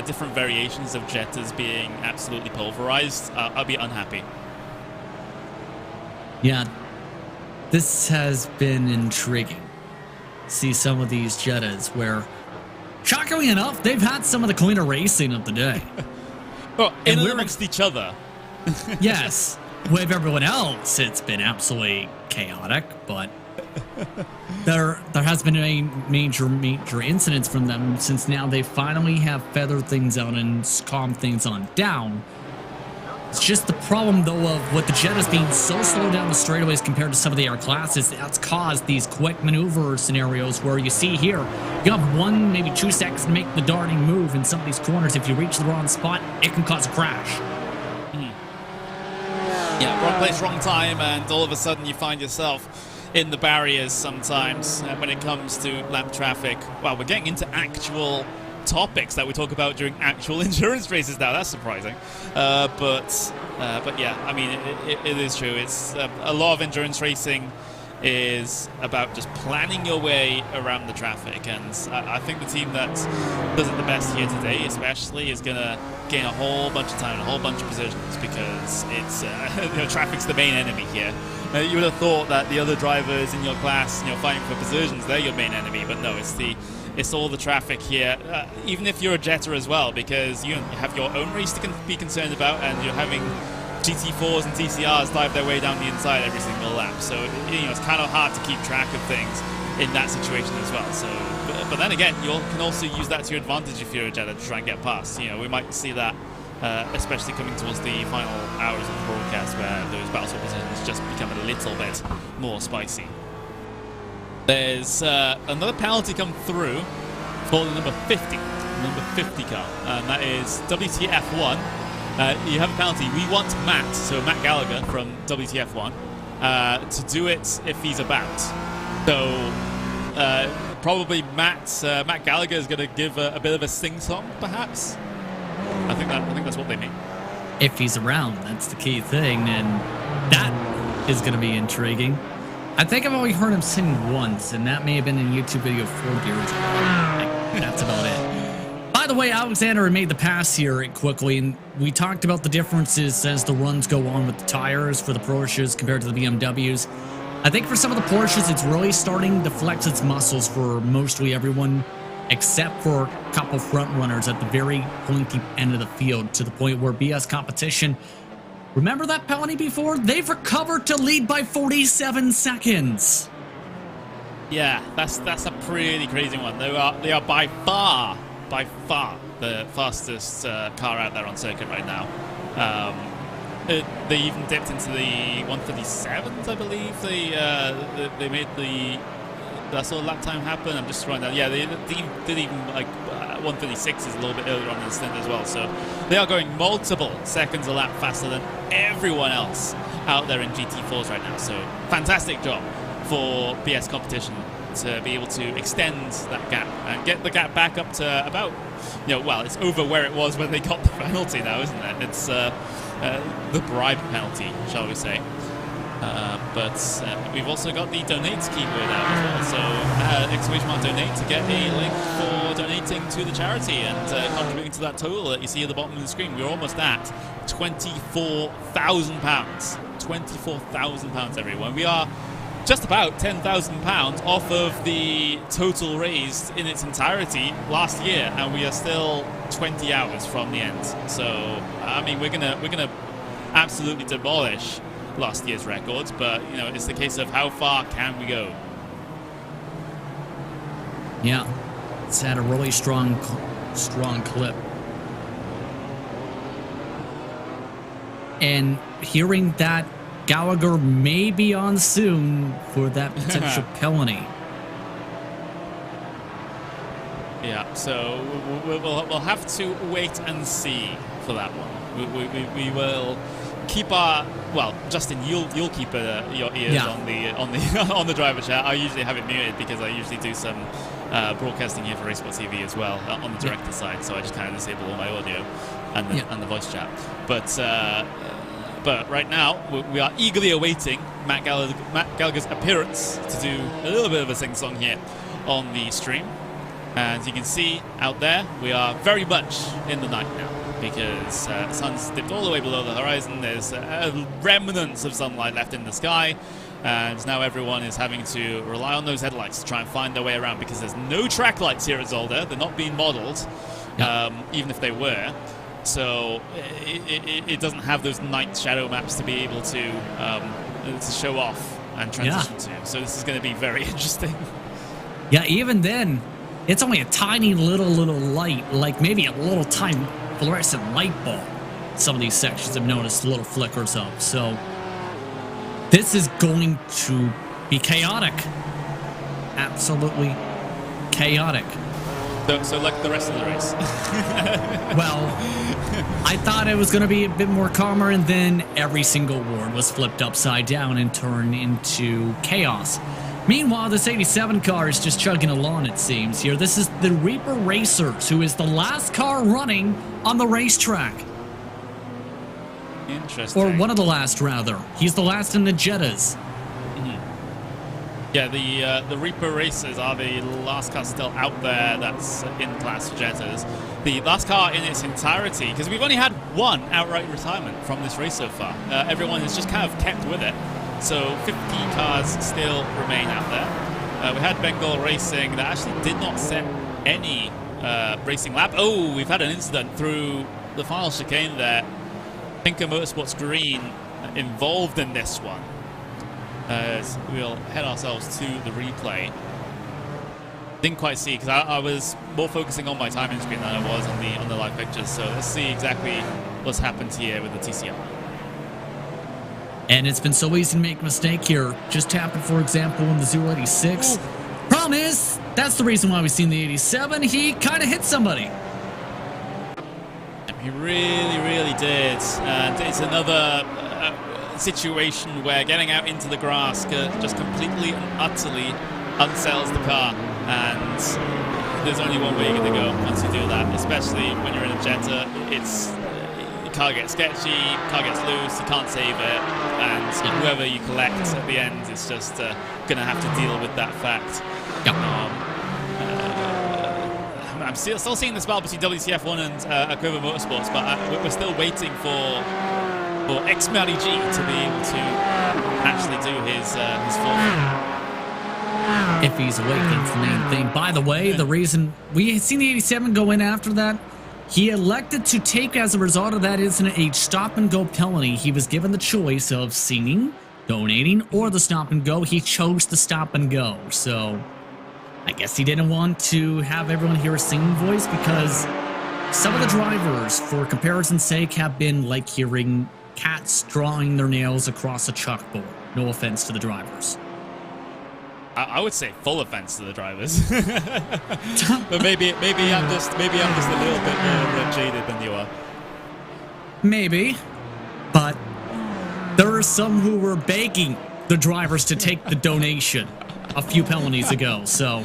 different variations of Jettas being absolutely pulverized, I'll be unhappy. Yeah, this has been intriguing. See some of these Jettas where, shockingly enough, they've had some of the cleaner racing of the day. Well, in and amongst each other. Yes. With everyone else, it's been absolutely chaotic, but there has been a major incidents from them since now they finally have feathered things out and calmed things on down. It's just the problem, though, of with the Jettas being so slow down the straightaways compared to some of the air classes, that's caused these quick maneuver scenarios where you see here, you have 1, maybe 2 seconds to make the darting move in some of these corners. If you reach the wrong spot, it can cause a crash. Yeah, wrong place, wrong time, and all of a sudden you find yourself in the barriers sometimes when it comes to lap traffic. Well, we're getting into actual topics that we talk about during actual endurance races now. That's surprising. But yeah, I mean, it is true. It's a lot of endurance racing is about just planning your way around the traffic, and I think the team that does it the best here today especially is going to gain a whole bunch of time and a whole bunch of positions because it's traffic's the main enemy here. You would have thought that the other drivers in your class, fighting for positions, they're your main enemy, but no, it's all the traffic here, even if you're a Jetta as well, because you have your own race to be concerned about, and you're having GT4s and TCRs dive their way down the inside every single lap. So it's kind of hard to keep track of things in that situation as well. So, but then again, you can also use that to your advantage if you're a Jetta to try and get past. We might see that especially coming towards the final hours of the broadcast where those battle swap decisions just become a little bit more spicy. There's another penalty come through for the number 50 car, and that is WTF1. You have a penalty. We want Matt, so Matt Gallagher from WTF1, to do it if he's about. So probably Matt Gallagher is going to give a bit of a sing-song, perhaps. I think that's what they mean. If he's around, that's the key thing, and that is going to be intriguing. I think I've only heard him sing once, and that may have been in a YouTube video 4 years ago. That's about it. By the way, Alexander made the pass here quickly, and we talked about the differences as the runs go on with the tires for the Porsches compared to the BMWs. I think for some of the Porsches, it's really starting to flex its muscles for mostly everyone, except for a couple front runners at the very pointy end of the field, to the point where BS competition, remember that penalty before? They've recovered to lead by 47 seconds. Yeah, that's a pretty crazy one. They are by far the fastest car out there on circuit right now. They even dipped into the 137s, I believe. They made that sort of lap time happen. I'm just trying that. Yeah, they did even like 136 is a little bit earlier on in the stint as well. So they are going multiple seconds a lap faster than everyone else out there in GT4s right now. So fantastic job for BS competition to be able to extend that gap and get the gap back up to about, well, it's over where it was when they got the penalty now, isn't it? It's the bribe penalty, shall we say. But we've also got the donate keyword out as well. So exclamation mark donate to get a link for donating to the charity and contributing to that total that you see at the bottom of the screen. We're almost at £24,000. £24,000, everyone. We are just about £10,000 off of the total raised in its entirety last year, and we are still 20 hours from the end. So I mean, we're gonna absolutely demolish last year's records, but it's the case of how far can we go. Yeah, it's had a really strong clip. And hearing that Gallagher may be on soon for that potential penalty. Yeah, so we'll have to wait and see for that one. We will keep our, well, Justin, you'll keep your ears on the on the driver chat. I usually have it muted because I usually do some broadcasting here for RaceSpot TV as well on the director side. So I just kind of disable all my audio and the voice chat. But right now, we are eagerly awaiting Matt Gallagher's appearance to do a little bit of a sing-song here on the stream. And as you can see out there, we are very much in the night now because the sun's dipped all the way below the horizon. There's remnants of sunlight left in the sky. And now everyone is having to rely on those headlights to try and find their way around because there's no track lights here at Zolder. They're not being modeled, even if they were. So it doesn't have those night shadow maps to be able to show off and transition to. So this is going to be very interesting. Yeah, even then, it's only a tiny little light, like maybe a little tiny fluorescent light bulb. Some of these sections I've noticed little flickers of. So this is going to be chaotic. Absolutely chaotic. So like the rest of the race. Well, I thought it was going to be a bit more calmer, and then every single ward was flipped upside down and turned into chaos. Meanwhile, this 87 car is just chugging along, it seems. Here, this is the Reaper Racers, who is the last car running on the racetrack. Interesting. Or one of the last, rather. He's the last in the Jettas. Yeah, the Reaper Racers are the last car still out there that's in class Jettas. The last car in its entirety, because we've only had one outright retirement from this race so far. Everyone has just kind of kept with it. So 50 cars still remain out there. We had Bengal Racing that actually did not set any racing lap. Oh, we've had an incident through the final chicane there. Pinker Motorsports Green involved in this one. As we'll head ourselves to the replay. Didn't quite see because I was more focusing on my timing screen than I was on the live pictures. So let's see exactly what's happened here with the TCR. And it's been so easy to make a mistake here. Just happened, for example, in the 086. Problem is, that's the reason why we've seen the 87. He kind of hit somebody. He really, really did. And it's another situation where getting out into the grass just completely and utterly unsettles the car. And there's only one way you're going to go once you do that, especially when you're in a Jetta. The car gets sketchy, car gets loose, you can't save it, and whoever you collect at the end is just going to have to deal with that fact. Yep. I'm still seeing this battle between WTF1 and Quiver Motorsports, but we're still waiting for X-Mary G to be able to actually do his full. If he's awake, that's the main thing. By the way, the reason we had seen the 87 go in after that, he elected to take, as a result of that incident, a stop-and-go penalty. He was given the choice of singing, donating, or the stop-and-go. He chose the stop-and-go. So I guess he didn't want to have everyone hear a singing voice, because some of the drivers, for comparison's sake, have been like hearing cats drawing their nails across a chalkboard. No offense to the drivers. I would say full offense to the drivers, but maybe I'm just a little bit more jaded than you are. Maybe, but there are some who were begging the drivers to take the donation a few penalties ago. So,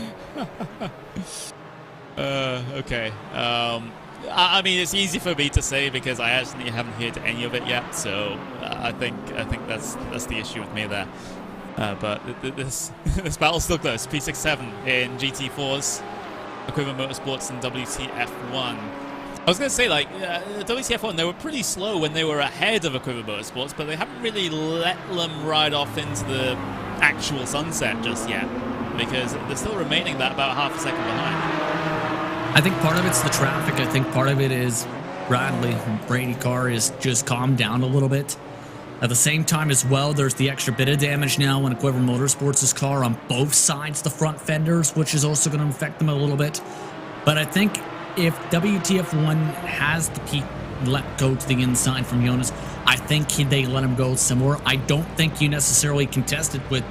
okay. I mean, it's easy for me to say because I actually haven't heard any of it yet. So I think that's the issue with me there. But this battle's still close. P67 in GT4s, Equivalent Motorsports, and WTF1. I was going to say, like, WTF1, they were pretty slow when they were ahead of Equivalent Motorsports, but they haven't really let them ride off into the actual sunset just yet, because they're still remaining that about half a second behind. I think part of it's the traffic. I think part of it is Brady car is just calmed down a little bit. At the same time as well, there's the extra bit of damage now on Quiver Motorsports' car on both sides of the front fenders, which is also going to affect them a little bit. But I think if WTF1 has the peak let go to the inside from Jonas, I think they let him go somewhere. I don't think you necessarily contest it with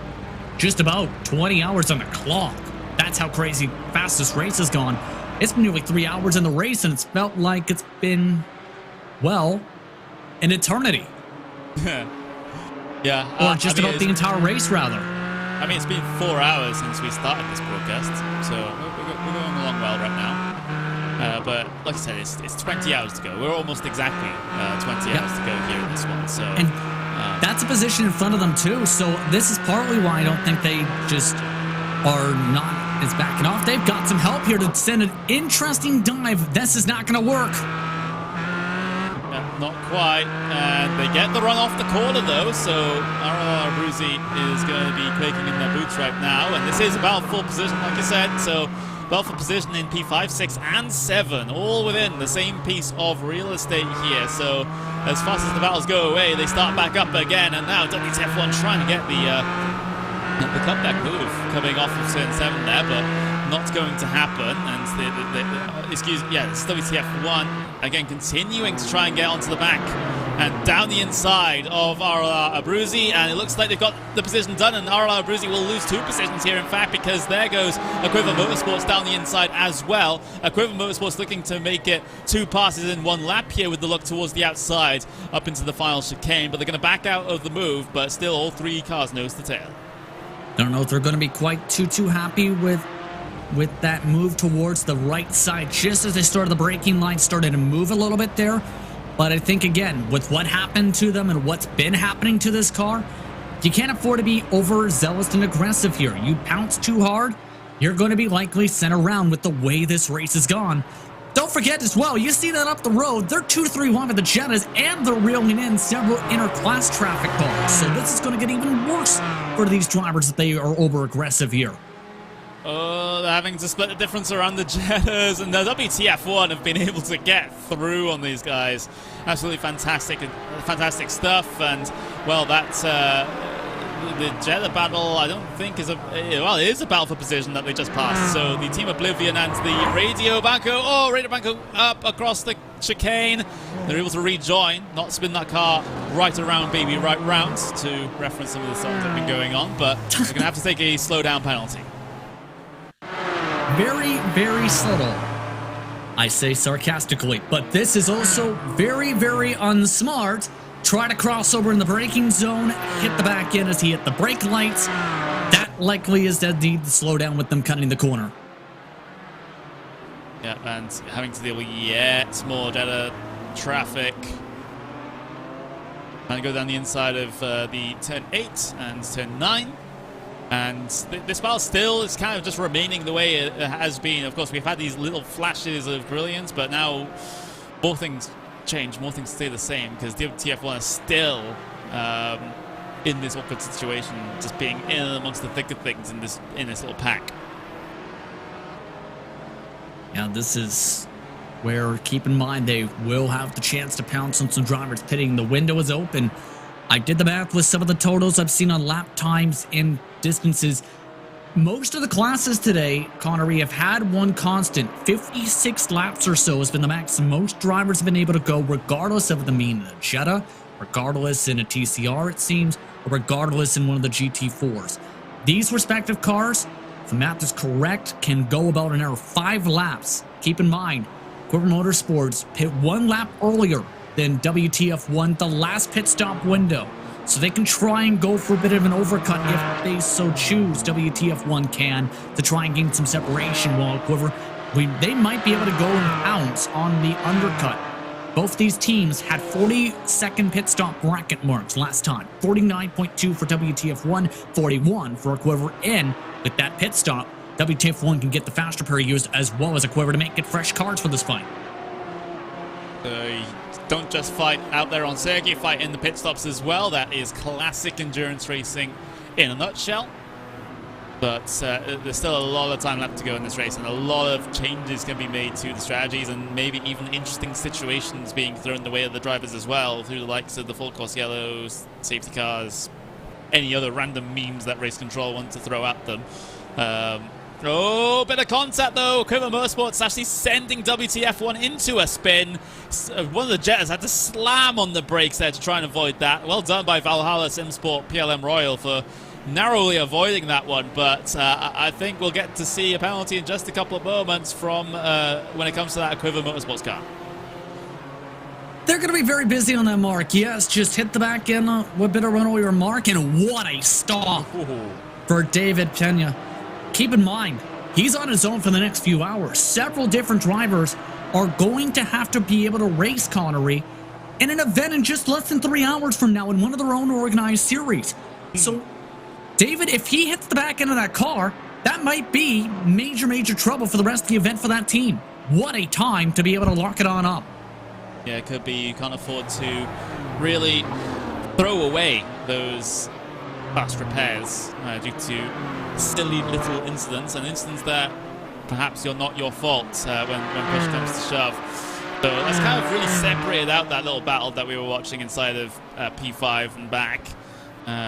just about 20 hours on the clock. That's how crazy fast this race has gone. It's been nearly 3 hours in the race, and it's felt like it's been, well, an eternity. Yeah. Or just about the entire race, rather. I mean, it's been 4 hours since we started this broadcast, so we're going along well right now. But like I said, it's 20 hours to go. We're almost exactly 20 hours to go here in this one. So, and that's a position in front of them, too. So this is partly why I don't think they just are not as backing off. They've got some help here to send an interesting dive. This is not going to work. Not quite, and they get the run off the corner though, so Bruzi is going to be quaking in their boots right now, and this is about full position, like I said, so about full position in P5, 6, and 7, all within the same piece of real estate here, so as fast as the battles go away, they start back up again, and now WTF1 trying to get the comeback move coming off of turn 7 there, but not going to happen, and it's WTF1 again continuing to try and get onto the back and down the inside of Abruzzi, and it looks like they've got the position done, and Abruzzi will lose 2 positions here, in fact, because there goes Equivalent Motorsports down the inside as well. Equivalent Motorsports looking to make it 2 passes in 1 lap here with the look towards the outside up into the final chicane, but they're going to back out of the move, but still all 3 cars nose to tail. I don't know if they're going to be quite too happy with that move towards the right side, just as they started the braking line, started to move a little bit there. But I think, again, with what happened to them and what's been happening to this car, you can't afford to be overzealous and aggressive here. You pounce too hard, you're going to be likely sent around with the way this race has gone. Don't forget as well, you see that up the road, they're 2-3 wide with the Jettas, and they're reeling in several inter-class traffic cars. So this is going to get even worse for these drivers if they are over-aggressive here. Oh, they're having to split the difference around the Jettas, and the WTF1 have been able to get through on these guys. Absolutely fantastic stuff, and, well, that's the Jetta battle, I don't think is it is a battle for position that they just passed. So the Team Oblivion and the Radio Banco, Radio Banco up across the chicane. They're able to rejoin, not spin that car right around, baby, right round, to reference some of the songs that have been going on, but we're going to have to take a slow down penalty. Very, very subtle, I say sarcastically, but this is also very, very unsmart. Try to cross over in the braking zone, hit the back end as he hit the brake lights. That likely is the need to slow down with them cutting the corner. Yeah, and having to deal with yet more Jetta traffic. Trying to go down the inside of the turn 8 and turn 9. And this battle still is kind of just remaining the way it has been. Of course, we've had these little flashes of brilliance, but now more things change, more things stay the same, because TF1 is still in this awkward situation, just being in amongst the thick of things in this little pack. Yeah, this is where, keep in mind, they will have the chance to pounce on some drivers pitting. The window is open. I did the math with some of the totals I've seen on lap times and distances. Most of the classes today, Connery, have had one constant. 56 laps or so has been the max most drivers have been able to go, regardless of the mean in a Jetta, regardless in a TCR, it seems, or regardless in one of the GT4s. These respective cars, if the math is correct, can go about an hour 5 laps. Keep in mind, Quiver Motorsports pit 1 lap earlier than WTF1, the last pit stop window. So they can try and go for a bit of an overcut if they so choose. WTF1 can, to try and gain some separation, while Quiver, they might be able to go and pounce on the undercut. Both these teams had 40-second pit stop bracket marks last time. 49.2 for WTF1, 41 for a Quiver. And with that pit stop, WTF1 can get the faster pair used as well as a Quiver to make it fresh cards for this fight. Don't just fight out there on circuit, fight in the pit stops as well. That is classic endurance racing in a nutshell. But there's still a lot of time left to go in this race, and a lot of changes can be made to the strategies, and maybe even interesting situations being thrown the way of the drivers as well, through the likes of the full course yellows, safety cars, any other random memes that Race Control want to throw at them. Oh, bit of contact though. Quiver Motorsports actually sending WTF1 into a spin. One of the Jettas had to slam on the brakes there to try and avoid that. Well done by Valhalla Simsport PLM Royal for narrowly avoiding that one. But I think we'll get to see a penalty in just a couple of moments from when it comes to that Quiver Motorsports car. They're going to be very busy on that mark. Yes, just hit the back end with a bit of runaway remark, and what a stop for David Pena. Keep in mind, he's on his own for the next few hours. Several different drivers are going to have to be able to race Connery in an event in just less than 3 hours from now in one of their own organized series. So, David, if he hits the back end of that car, that might be major, major trouble for the rest of the event for that team. What a time to be able to lock it on up. Yeah, it could be. You can't afford to really throw away those fast repairs due to silly little incidents, and incidents that perhaps you're not your fault when push comes to shove. So that's kind of really separated out that little battle that we were watching inside of P5 and back.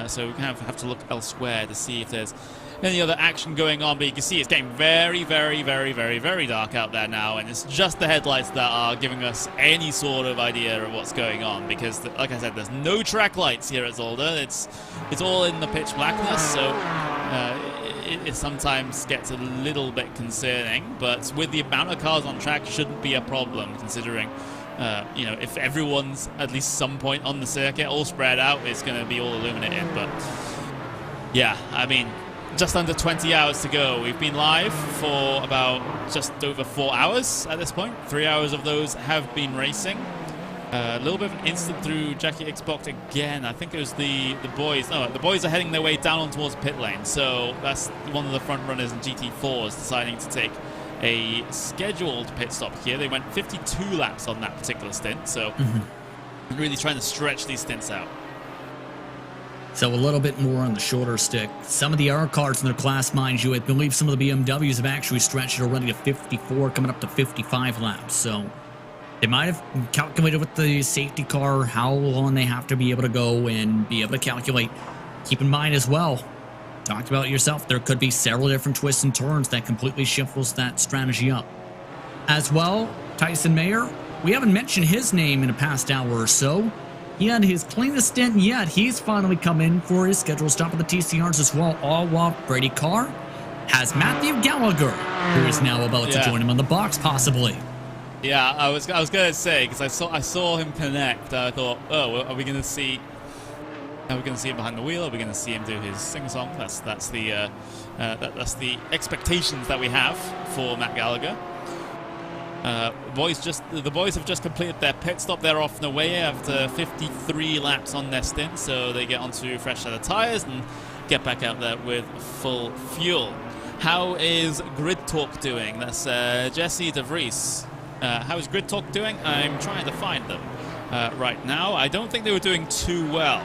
So we kind of have to look elsewhere to see if there's any other action going on, but you can see it's getting very, very, very, very, very dark out there now, and it's just the headlights that are giving us any sort of idea of what's going on, because like I said, there's no track lights here at Zolder. It's all in the pitch blackness, so it sometimes gets a little bit concerning, but with the amount of cars on track, shouldn't be a problem, considering you know, if everyone's at least some point on the circuit all spread out, it's going to be all illuminated. But yeah, I mean, just under 20 hours to go. We've been live for about just over 4 hours at this point. 3 hours of those have been racing. A little bit of an incident through Jackie Xbox again. I think it was the boys. No, the boys are heading their way down on towards pit lane. So that's one of the front runners in GT4s deciding to take a scheduled pit stop here. They went 52 laps on that particular stint. So really trying to stretch these stints out. So a little bit more on the shorter stick. Some of the R cars in their class, mind you, I believe some of the BMWs have actually stretched it already to 54, coming up to 55 laps. So they might have calculated with the safety car how long they have to be able to go and be able to calculate. Keep in mind as well, talked about it yourself, there could be several different twists and turns that completely shuffles that strategy up. As well, Tyson Mayer we haven't mentioned his name in the past hour or so. He had his cleanest stint yet. He's finally come in for his scheduled stop at the TCRs as well. All while Brady Carr has Matthew Gallagher, who is now about to join him on the box, possibly. Yeah, I was gonna say, because I saw him connect. I thought, oh, are we gonna see? Are we gonna see him behind the wheel? Are we gonna see him do his sing-song? That's the expectations that we have for Matt Gallagher. The boys have just completed their pit stop. They're off and away after 53 laps on their stint, so they get onto a fresh set of tires and get back out there with full fuel. How is Grid Talk doing? That's Jesse De Vries. How is Grid Talk doing? I'm trying to find them right now. I don't think they were doing too well,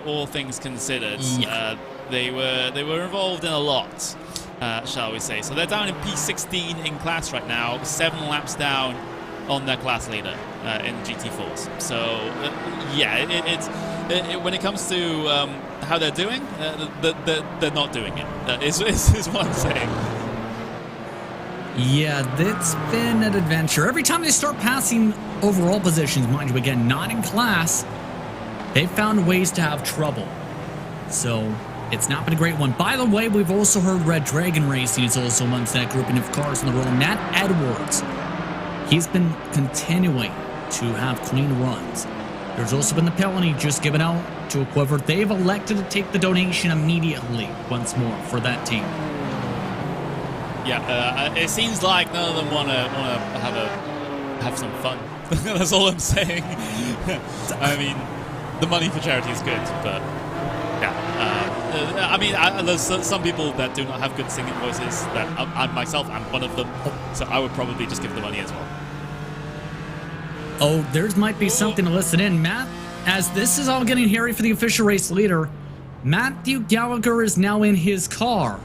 all things considered. Yeah. They were involved in a lot, shall we say. So they're down in P16 in class right now, 7 laps down on their class leader in GT4s. So, when it comes to how they're doing, they're not doing it, is what I'm saying. Yeah, it's been an adventure. Every time they start passing overall positions, mind you, again, not in class, they've found ways to have trouble. So, it's not been a great one. By the way, we've also heard Red Dragon Racing is also amongst that grouping of cars on the road. Nat Edwards, he's been continuing to have clean runs. There's also been the penalty just given out to a Quiver. They've elected to take the donation immediately once more for that team. Yeah, it seems like none of them want to have some fun. That's all I'm saying. I mean, the money for charity is good, but yeah. I mean, there's some people that do not have good singing voices. That I myself am one of them, so I would probably just give the money as well. Oh, there might be something to listen in, Matt. As this is all getting hairy for the official race leader, Matthew Gallagher is now in his car.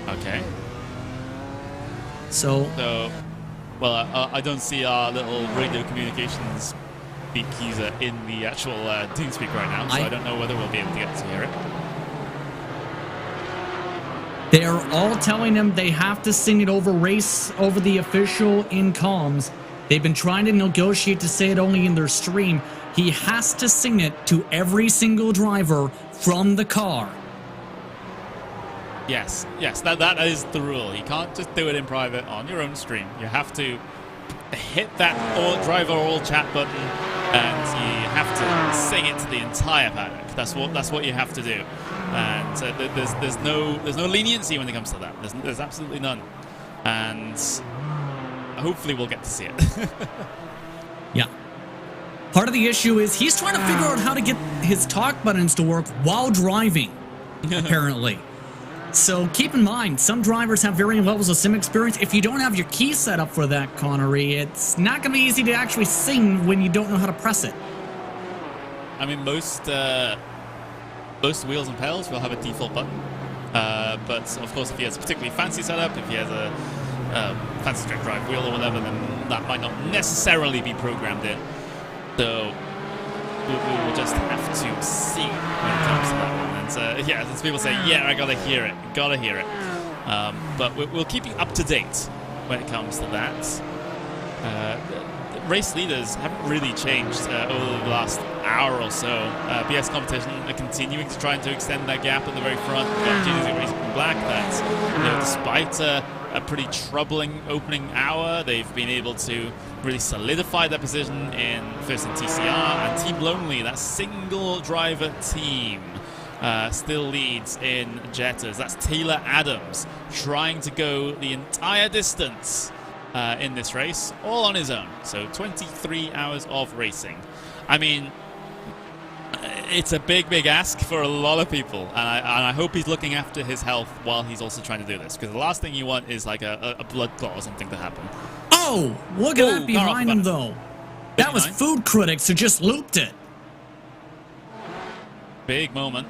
Okay. So well, I don't see our little radio communications beep user in the actual TeamSpeak right now, so I don't know whether we'll be able to get to hear it. They're all telling him they have to sing it over the official in comms. They've been trying to negotiate to say it only in their stream. He has to sing it to every single driver from the car. Yes, that is the rule. You can't just do it in private on your own stream. You have to hit that driver all chat button, and you have to sing it to the entire paddock. That's what you have to do. And there's no leniency when it comes to that. There's absolutely none. And hopefully we'll get to see it. Yeah. Part of the issue is he's trying to figure out how to get his talk buttons to work while driving, apparently. So keep in mind, some drivers have varying levels of sim experience. If you don't have your key set up for that, Connery, it's not going to be easy to actually sing when you don't know how to press it. I mean, most wheels and pedals will have a default button. But of course, if he has a particularly fancy setup, if he has a fancy straight drive wheel or whatever, then that might not necessarily be programmed in. So we will just have to see when it comes to that one. And yeah, as people say, yeah, I gotta hear it. But we'll keep you up to date when it comes to that. The race leaders haven't really changed over the last hour or so. BS Competition are continuing to try to extend that gap at the very front. We've got GT4 Racing Black that, despite a pretty troubling opening hour, they've been able to really solidify their position in first in TCR, and Team Lonely, that single driver team, still leads in Jettas. That's Taylor Adams trying to go the entire distance in this race, all on his own. So 23 hours of racing. I mean, it's a big ask for a lot of people, and I hope he's looking after his health while he's also trying to do this, because the last thing you want is like a blood clot or something to happen. Oh, look at that behind him, though. That was Food Critics who just looped it. Big moment.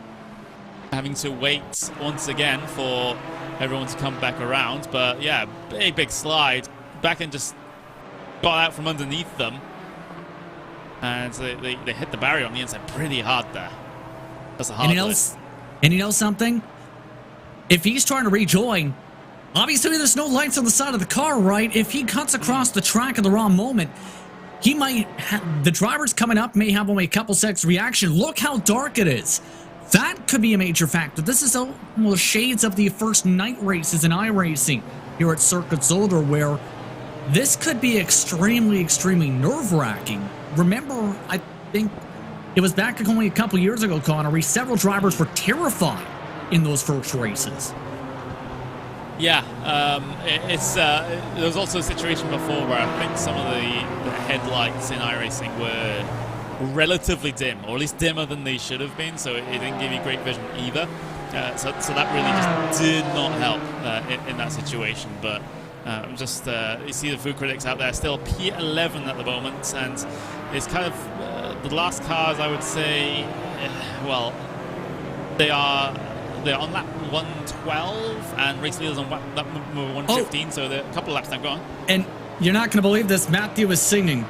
Having to wait once again for everyone to come back around, but yeah, big slide. Back and just got out from underneath them. And so they hit the barrier on the inside pretty hard there. That's a hard one. And you know something? If he's trying to rejoin, Obviously, there's no lights on the side of the car, right? If he cuts across the track at the wrong moment, he might the drivers coming up may have only a couple seconds reaction. Look how dark it is. That could be a major factor. This is almost shades of the first night races in iRacing here at Circuit Zolder, where this could be extremely, extremely nerve-wracking. Remember, I think it was back only a couple years ago, Connery, several drivers were terrified in those first races. Yeah, there was also a situation before where I think some of the headlights in iRacing were relatively dim, or at least dimmer than they should have been, so it didn't give you great vision either. So that really just did not help in that situation. But you see the food critics out there still P11 at the moment, and it's kind of the last cars, I would say. Well, they're on lap 112, and race leaders on lap 115, so they're a couple of laps now. Go on. And you're not going to believe this. Matthew is singing.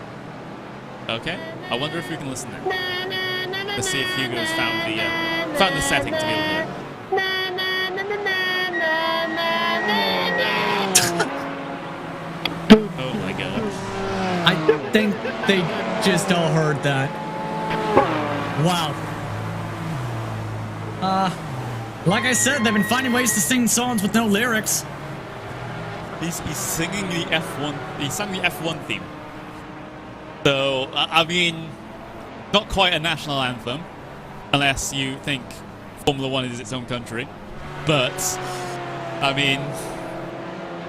Okay, I wonder if we can listen now. Let's see if Hugo's found the setting to be able to hear. Oh my god. I think they just all heard that. Wow. Like I said, they've been finding ways to sing songs with no lyrics. He's singing the F1. He sang the F1 theme. So I mean, not quite a national anthem, unless you think Formula One is its own country. But I mean,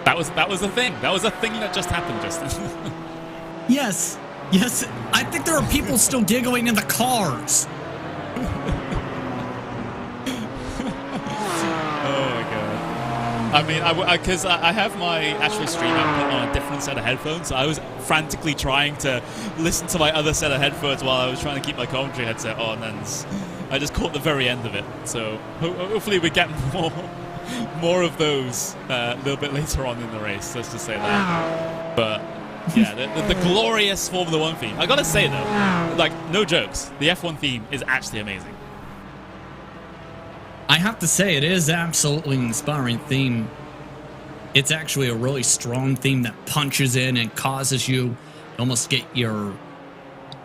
that was a thing. That was a thing that just happened, Justin. Yes. I think there are people still giggling in the cars. I mean, because I have my actual stream output on a different set of headphones, so I was frantically trying to listen to my other set of headphones while I was trying to keep my commentary headset on, and I just caught the very end of it. So hopefully we get more of those a little bit later on in the race, let's just say that. But yeah, the glorious Formula One theme. I gotta say though, like, no jokes, the F1 theme is actually amazing. I have to say, it is absolutely an inspiring theme. It's actually a really strong theme that punches in and causes you to almost get your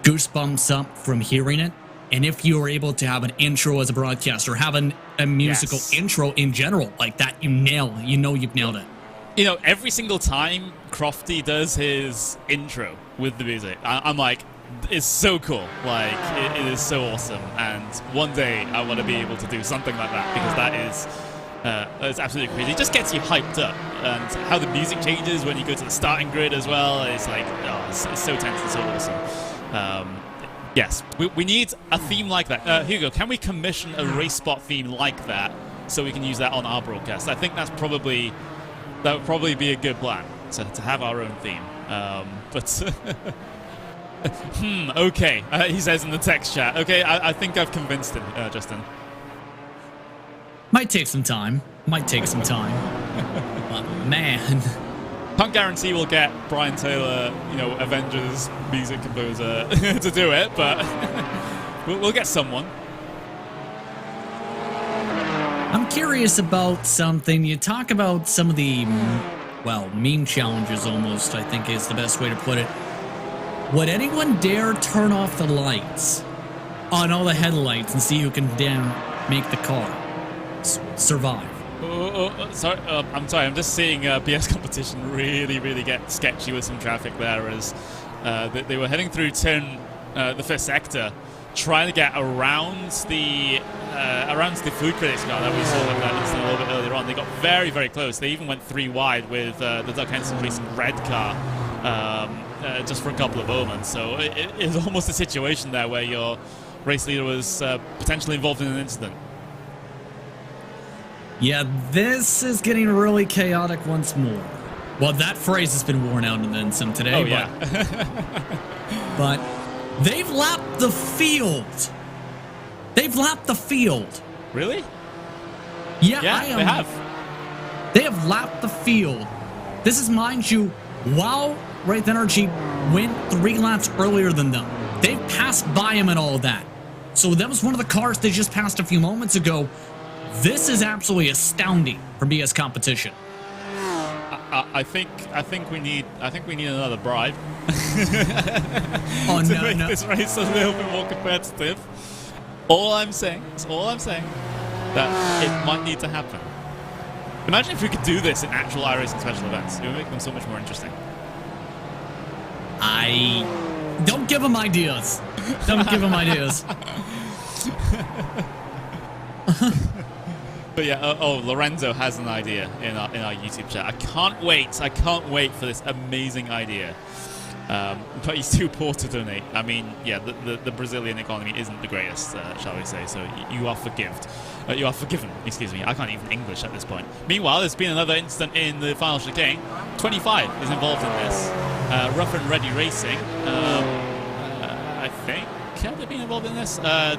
goosebumps up from hearing it. And if you are able to have an intro as a broadcaster, have a musical intro in general like that, you know you've nailed it. You know, every single time Crofty does his intro with the music, I'm like, it's so cool. Like, it is so awesome. And one day I want to be able to do something like that, because that is absolutely crazy. It just gets you hyped up. And how the music changes when you go to the starting grid as well, it's like, oh, it's so tense and so awesome. Yes, we need a theme like that. Hugo, can we commission a RaceSpot theme like that so we can use that on our broadcast? I think that would probably be a good plan, to have our own theme. Okay, he says in the text chat. Okay, I think I've convinced him, Justin. Might take some time. But man. Can't guarantee we'll get Brian Taylor, Avengers music composer to do it, but we'll get someone. I'm curious about something. You talk about some of the, meme challenges almost, I think is the best way to put it. Would anyone dare turn off the lights on all the headlights and see who can make the car survive? Sorry, I'm sorry. I'm just seeing BS competition really get sketchy with some traffic there, as they were heading through the first sector, trying to get around the food critics car that we saw that a little bit earlier on. They got very close. They even went 3 wide with the Doug Henson Racing red car. Just for a couple of moments. So it's almost a situation there where your race leader was potentially involved in an incident. Yeah, this is getting really chaotic once more. Well, that phrase has been worn out and then some today. Oh, yeah. But they've lapped the field. Really? Yeah, they have. They have lapped the field. This is, mind you, while Wraith Energy went 3 laps earlier than them. They've passed by him and all that. So that was one of the cars they just passed a few moments ago. This is absolutely astounding for BS competition. I think we need another bribe. Oh, to make this race a little bit more competitive. All I'm saying, that it might need to happen. Imagine if we could do this in actual iRacing special events. It would make them so much more interesting. Don't give him ideas. Don't give him ideas. But yeah, Lorenzo has an idea in our YouTube chat. I can't wait for this amazing idea. But he's too poor to donate. I mean, yeah, the Brazilian economy isn't the greatest, shall we say? So you are forgiven. Excuse me. I can't even English at this point. Meanwhile, there's been another incident in the final chicane. 25 is involved in this. Rough and Ready Racing. I think have they been involved in this? I'm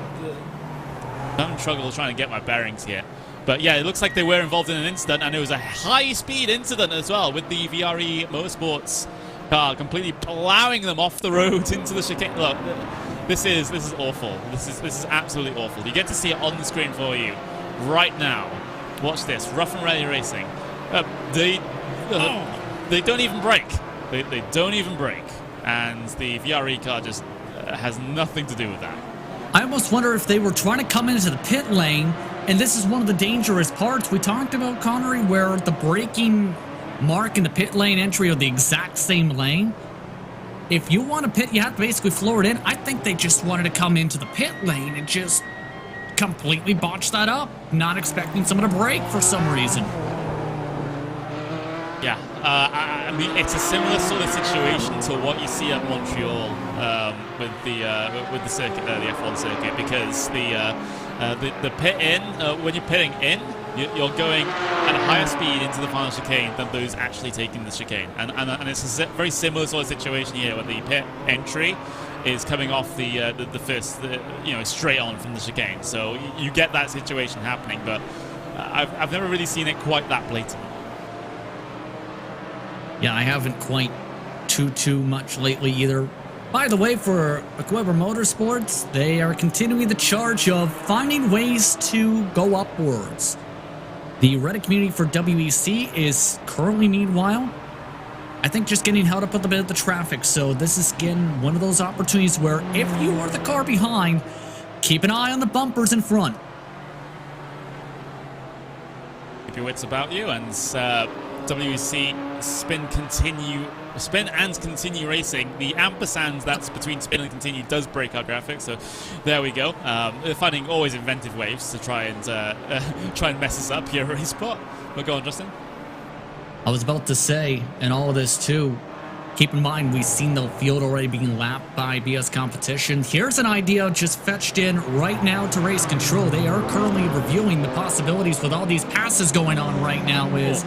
having trouble trying to get my bearings here. But yeah, it looks like they were involved in an incident, and it was a high-speed incident as well, with the VRE Motorsports car completely plowing them off the road into the chicane. Look, this is awful. This is absolutely awful. You get to see it on the screen for you right now. Watch this. Rough and Ready Racing. They don't even brake. They don't even brake, and the VRE car just has nothing to do with that. I almost wonder if they were trying to come into the pit lane, and this is one of the dangerous parts. We talked about, Connery, where the braking mark and the pit lane entry are the exact same lane. If you want to pit, you have to basically floor it in. I think they just wanted to come into the pit lane and just completely botch that up, not expecting someone to brake for some reason. Yeah, I mean, it's a similar sort of situation to what you see at Montreal with the circuit there, the F1 circuit, because the pit in, when you're pitting in, you're going at a higher speed into the final chicane than those actually taking the chicane, and it's a very similar sort of situation here, where the pit entry is coming off the first, straight on from the chicane. So you get that situation happening, but I've never really seen it quite that blatant. Yeah, I haven't quite too much lately either. By the way, for Weber Motorsports, they are continuing the charge of finding ways to go upwards. The Reddit community for WEC is currently, meanwhile, I think just getting held up with a bit of the traffic. So this is, again, one of those opportunities where if you are the car behind, keep an eye on the bumpers in front. Keep your wits about you, and WEC spin and continue racing. The ampersand that's between spin and continue does break our graphics, so there we go. They're finding always inventive ways to try and mess us up here at RaceSpot. But go on, Justin. I was about to say, and all of this too, keep in mind we've seen the field already being lapped by BS Competition. Here's an idea just fetched in right now to Race Control. They are currently reviewing the possibilities with all these passes going on right now is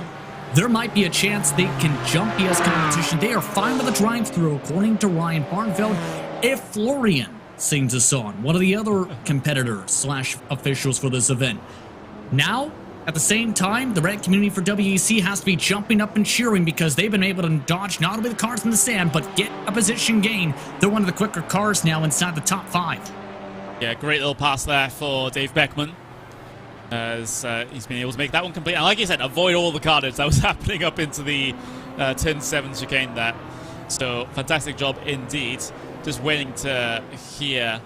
there might be a chance they can jump BS Competition. They are fine with the drive-through, according to Ryan Barnfeld, if Florian sings a song, one of the other competitors / officials for this event. Now, at the same time, the Reddit community for WEC has to be jumping up and cheering because they've been able to dodge not only the cars in the sand, but get a position gain. They're one of the quicker cars now inside the top 5. Yeah, great little pass there for Dave Beckman, as he's been able to make that one complete. And like you said, avoid all the carnage that was happening up into the turn 7 chicane there. So, fantastic job indeed. Just waiting to hear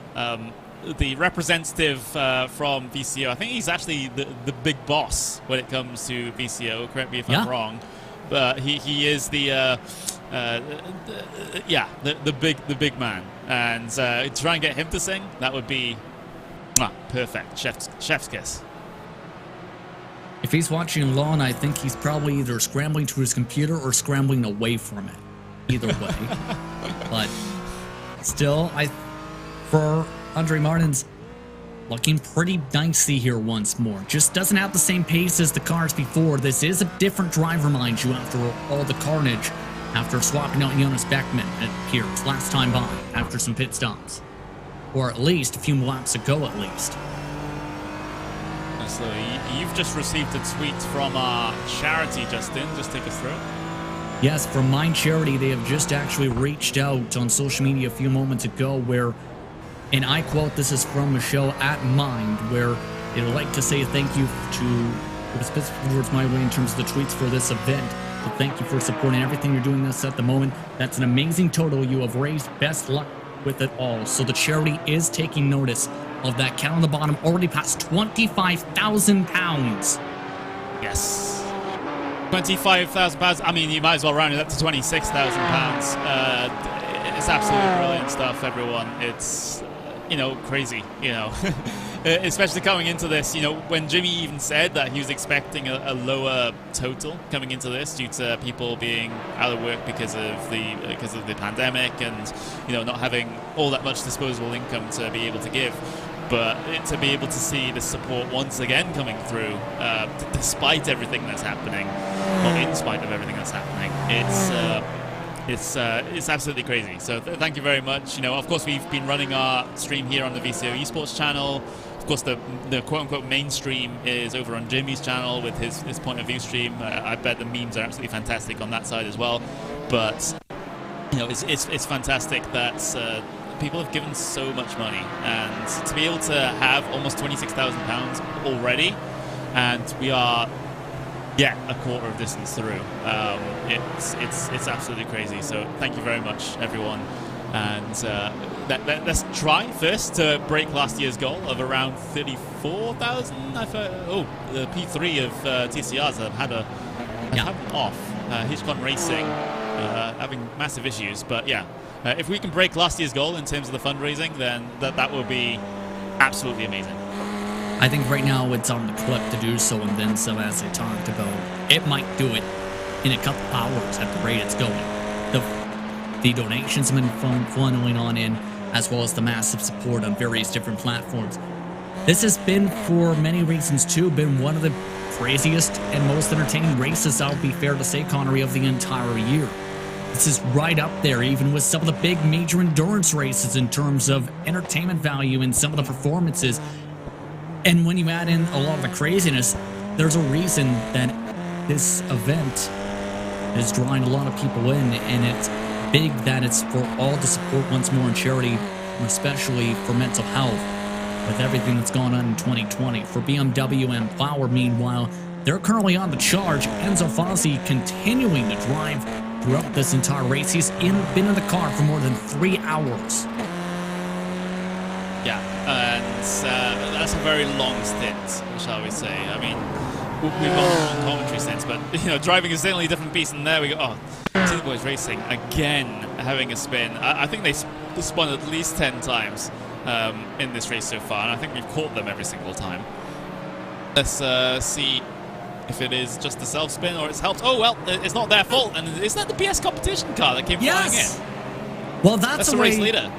the representative from VCO. I think he's actually the big boss when it comes to VCO. Correct me if I'm wrong, but he is the big man. And try and get him to sing, that would be perfect. Chef's kiss. If he's watching alone, I think he's probably either scrambling to his computer or scrambling away from it. Either way, but still, for Andre Martin's looking pretty dicey here once more. Just doesn't have the same pace as the cars before. This is a different driver, mind you, after all the carnage, after swapping out Jonas Beckman, it appears, last time by, after some pit stops. Or at least a few laps ago, at least. So you've just received a tweet from our charity, Justin. Just take us through it. Yes, from Mind Charity, they have just actually reached out on social media a few moments ago where, and I quote, this is from Michelle at Mind, where they would like to say thank you to, specifically towards my way in terms of the tweets for this event. So thank you for supporting everything you're doing this at the moment. That's an amazing total you have raised. Best luck with it all. So the charity is taking notice of that count on the bottom, already past £25,000. Yes. £25,000. I mean, you might as well round it up to £26,000. It's absolutely brilliant stuff, everyone. It's, you know, crazy, you know. Especially coming into this, you know, when Jimmy even said that he was expecting a lower total coming into this due to people being out of work because of the pandemic and, you know, not having all that much disposable income to be able to give. But to be able to see the support once again coming through, despite everything that's happening, or in spite of everything that's happening, it's absolutely crazy. So thank you very much. You know, of course, we've been running our stream here on the VCO Esports channel. Of course, the quote-unquote mainstream is over on Jimmy's channel with his point of view stream. I bet the memes are absolutely fantastic on that side as well. But, you know, it's fantastic that people have given so much money, and to be able to have almost £26,000 already, and we are yet a quarter of distance through. It's absolutely crazy. So thank you very much, everyone. And let's try first to break last year's goal of around 34,000. Oh, the P3 of TCRs have had an off. Hitchcon Racing having massive issues, but yeah. If we can break last year's goal in terms of the fundraising, then that will be absolutely amazing. I think right now it's on the clip to do so, and then some, as I talked about. It might do it in a couple hours at the rate it's going. The donations have been funneling on in, as well as the massive support on various different platforms. This has been, for many reasons too, been one of the craziest and most entertaining races, I'll be fair to say, Connery, of the entire year. This is right up there, even with some of the big major endurance races in terms of entertainment value and some of the performances. And when you add in a lot of the craziness, there's a reason that this event is drawing a lot of people in, and it's big that it's for all to support once more in charity, especially for mental health, with everything that's gone on in 2020. For BMW and Power, meanwhile, they're currently on the charge. Enzo Fozzi continuing to drive throughout this entire race. He's been in the car for more than 3 hours. Yeah, and that's a very long stint, shall we say. I mean, we've gone on commentary stints, but, you know, driving is certainly a different beast. And there we go. Oh, Two Boys Racing again having a spin. I think they spun at least 10 times in this race so far, and I think we've caught them every single time. Let's see if it is just the self-spin or it's helped. Oh, well, it's not their fault. And isn't that the PS competition car that came flying in? Well, that's the race leader.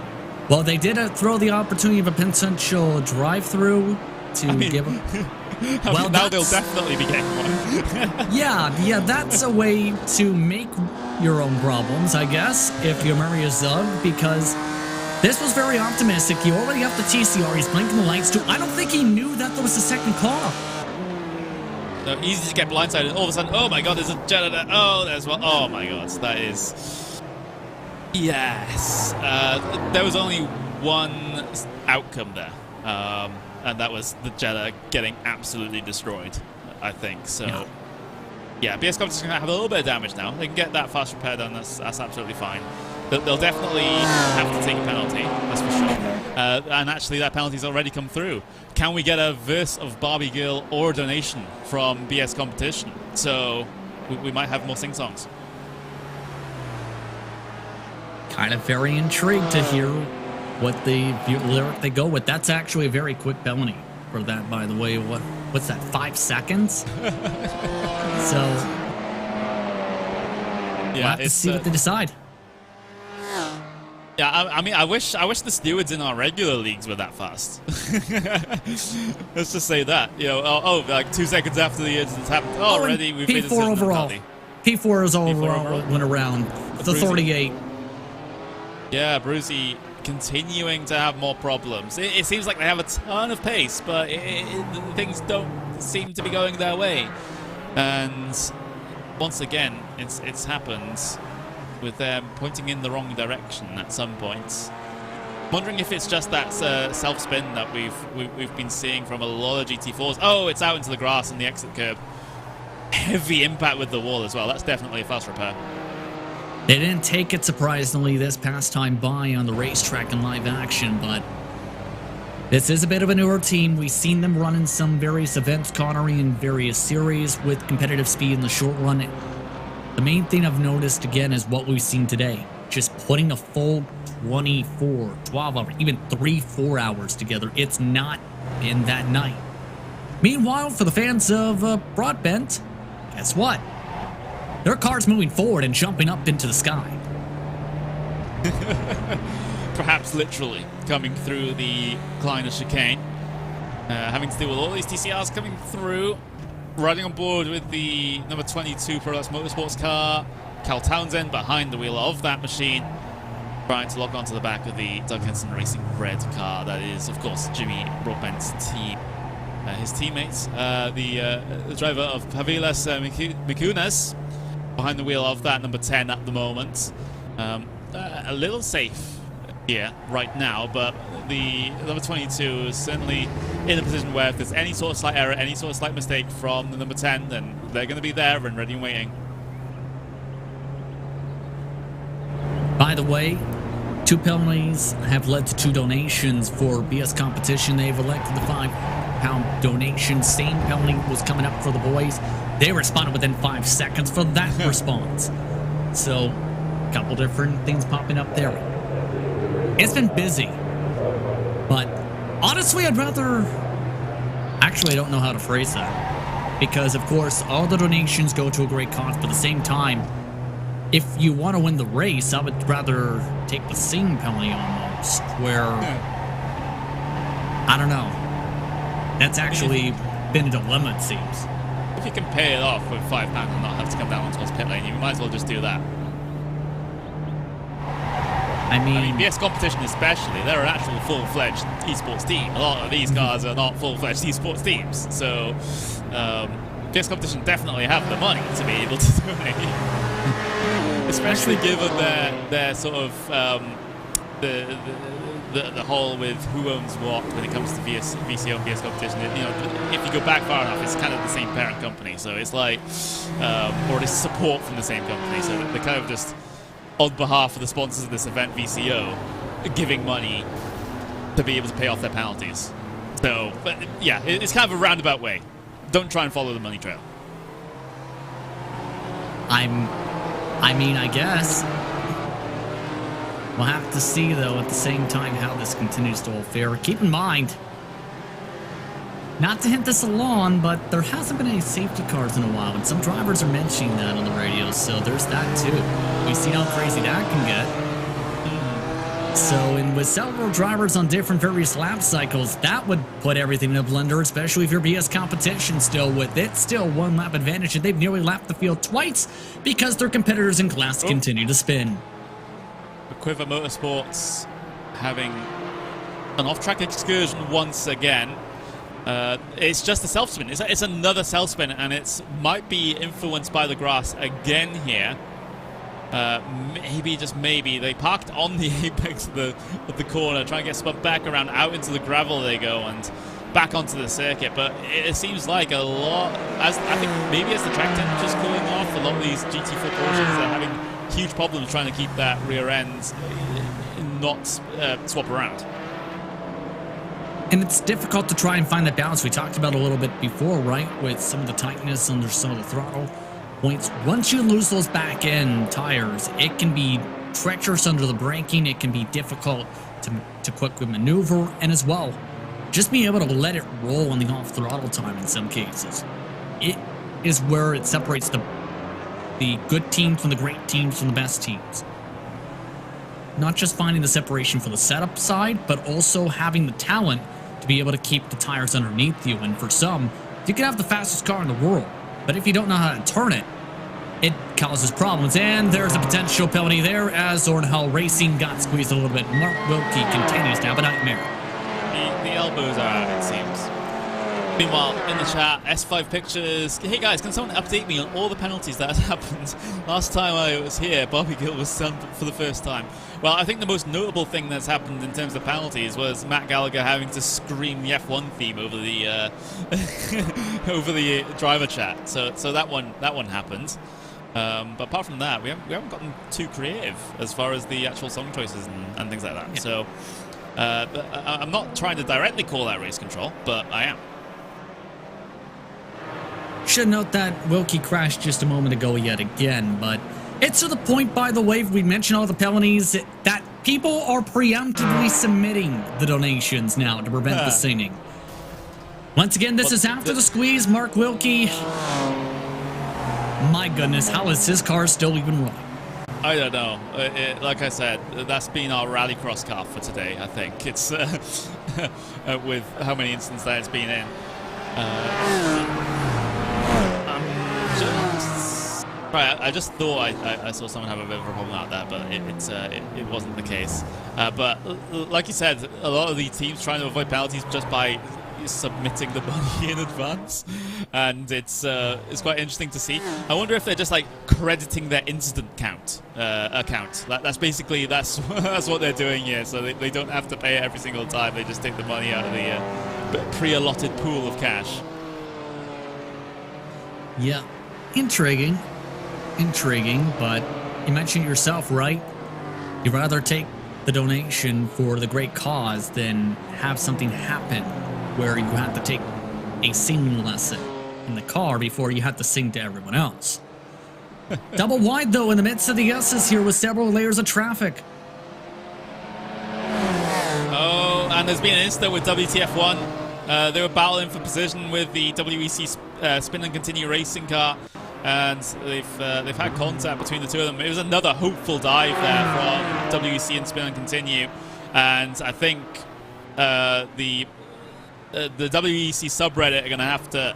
Well, they did throw the opportunity of a potential drive-through to give them. Well, now they'll definitely be getting one. yeah, that's a way to make your own problems, I guess, if you're Mario Zug, because this was very optimistic. You already have the TCR. He's blinking the lights too. I don't think he knew that there was a second car. So easy to get blindsided. All of a sudden, oh my god, there's a Jetta there. Oh, there's one. Oh my god, that is... Yes. There was only one outcome there. And that was the Jetta getting absolutely destroyed, I think. So, yeah, BS Competition is going to have a little bit of damage now. They can get that fast repair done. That's absolutely fine. They'll definitely have to take a penalty, that's for sure. And actually, that penalty's already come through. Can we get a verse of Barbie Girl or a donation from BS Competition? So we might have more sing-songs. Kind of very intrigued to hear what the lyric they go with. That's actually a very quick penalty for that, by the way. What's that, 5 seconds? So we'll have to see what they decide. Yeah, I mean, I wish the stewards in our regular leagues were that fast. Let's just say that. You know, like 2 seconds after the incident's happened, already we've made a P4 overall. P4 is overall went around the 38. Yeah, Brucey continuing to have more problems. It seems like they have a ton of pace, but things don't seem to be going their way. And once again, it's happened with them pointing in the wrong direction at some points. Wondering if it's just that self-spin that we've been seeing from a lot of GT4s. Oh, it's out into the grass on the exit curb. heavy impact with the wall as well. That's definitely a fast repair. They didn't take it, surprisingly, this past time by on the racetrack in live action, but this is a bit of a newer team. We've seen them run in some various events, Connery, in various series with competitive speed in the short run. The main thing I've noticed, again, is what we've seen today. Just putting a full 24, 12 hours, even 3-4 hours together. It's not in that night. Meanwhile, for the fans of Broadbent, guess what? Their car's moving forward and jumping up into the sky. Perhaps literally coming through the Kleiner chicane. Having to deal with all these TCRs coming through. Riding on board with the number 22 Prolux Motorsports car. Cal Townsend behind the wheel of that machine, trying to lock onto the back of the Doug Henson Racing red car. That is, of course, Jimmy Broadbent's team. His teammates, the driver of Havilas Mikunas, behind the wheel of that number 10 at the moment. A little safe here right now, but the number 22 is certainly in a position where if there's any sort of slight error, any sort of slight mistake from the number 10, then they're going to be there and ready and waiting. By the way, 2 penalties have led to 2 donations for BS competition. They've elected the £5 donation. Same penalty was coming up for the boys. They responded within 5 seconds for that response. So, a couple different things popping up there. It's been busy. But, honestly, I'd rather... Actually, I don't know how to phrase that. Because, of course, all the donations go to a great cause, but at the same time, if you want to win the race, I would rather take the sing penalty almost, where, I don't know. That's actually been a dilemma, it seems. If you can pay it off with £5 and not have to come down towards pit lane, you might as well just do that. I mean, BS competition especially, they're an actual full-fledged esports team. A lot of these cars are not full-fledged esports teams, so BS competition definitely have the money to be able to donate. Especially given their sort of the whole with who owns what when it comes to VCO and BS competition. You know, if you go back far enough, it's kind of the same parent company. So it's like, or it's support from the same company. So they're kind of just on behalf of the sponsors of this event, VCO, giving money to be able to pay off their penalties. So, but yeah, it's kind of a roundabout way. Don't try and follow the money trail. I mean, I guess. We'll have to see, though, at the same time how this continues to all fare. Keep in mind, not to hint this along, but there hasn't been any safety cars in a while, and some drivers are mentioning that on the radio, so there's that, too. We've seen how crazy that can get. So, and with several drivers on different various lap cycles, that would put everything in a blender, especially if your BS competition still with it. Still 1 lap advantage, and they've nearly lapped the field twice because their competitors in class continue to spin. Quiver Motorsports having an off-track excursion once again. It's just a self-spin. It's another self-spin, and it might be influenced by the grass again here. Maybe, just maybe, they parked on the apex of the corner, trying to get spun back around, out into the gravel they go, and back onto the circuit. But it seems like a lot, as I think maybe as the track temperature's cooling off, a lot of these GT4 Porsches are having huge problems trying to keep that rear end not swap around. And it's difficult to try and find that balance. We talked about a little bit before, right? With some of the tightness under some of the throttle points. Once you lose those back end tires, it can be treacherous under the braking. It can be difficult to quickly maneuver, and as well, just being able to let it roll on the off throttle time in some cases. It is where it separates the good teams from the great teams from the best teams. Not just finding the separation for the setup side, but also having the talent to be able to keep the tires underneath you. And for some, you can have the fastest car in the world, but if you don't know how to turn it, it causes problems. And there's a potential penalty there as Zornhall Racing got squeezed a little bit. Mark Wilkie continues to have a nightmare. The elbows are out, it seems. Meanwhile, in the chat, S5 Pictures. Hey guys, can someone update me on all the penalties that has happened? Last time I was here, Bobby Gill was stunned for the first time. Well, I think the most notable thing that's happened in terms of penalties was Matt Gallagher having to scream the F1 theme over the over the driver chat. So that one happened. But apart from that, we haven't gotten too creative as far as the actual song choices and things like that. Yeah. So I'm not trying to directly call out race control, but I am. Should note that Wilkie crashed just a moment ago yet again, but it's to the point, by the way, we mentioned all the penalties, that people are preemptively submitting the donations now to prevent the singing. Once again, this is after the squeeze. Mark Wilkie. My goodness, how is his car still even running? I don't know. Like I said, that's been our rallycross car for today, I think. It's with how many incidents that it's been in. I just thought I saw someone have a bit of a problem out there, but it wasn't the case. But like you said, a lot of the teams trying to avoid penalties just by submitting the money in advance, and it's quite interesting to see. I wonder if they're just like crediting their incident account. That's basically that's what they're doing here, so they don't have to pay it every single time. They just take the money out of the pre-allotted pool of cash. Yeah, intriguing, but you mentioned yourself, right? You'd rather take the donation for the great cause than have something happen where you have to take a singing lesson in the car before you have to sing to everyone else. Double wide, though, in the midst of the S's here with several layers of traffic. Oh, and there's been an incident with WTF1. They were battling for position with the WEC Spin and Continue racing car, and they've had contact between the two of them. It was another hopeful dive there from WEC and Spin and Continue, and I think the WEC subreddit are going to have to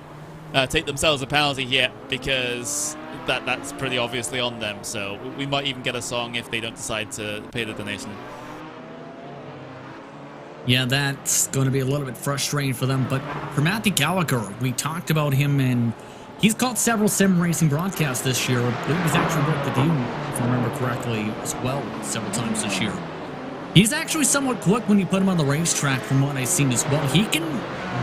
take themselves a penalty here, because that's pretty obviously on them. So we might even get a song if they don't decide to pay the donation. Yeah, that's going to be a little bit frustrating for them. But for Matthew Gallagher, we talked about him, and he's caught several sim racing broadcasts this year. I believe he's actually worked with you, if I remember correctly, as well, several times this year. He's actually somewhat quick when you put him on the racetrack, from what I've seen as well. He can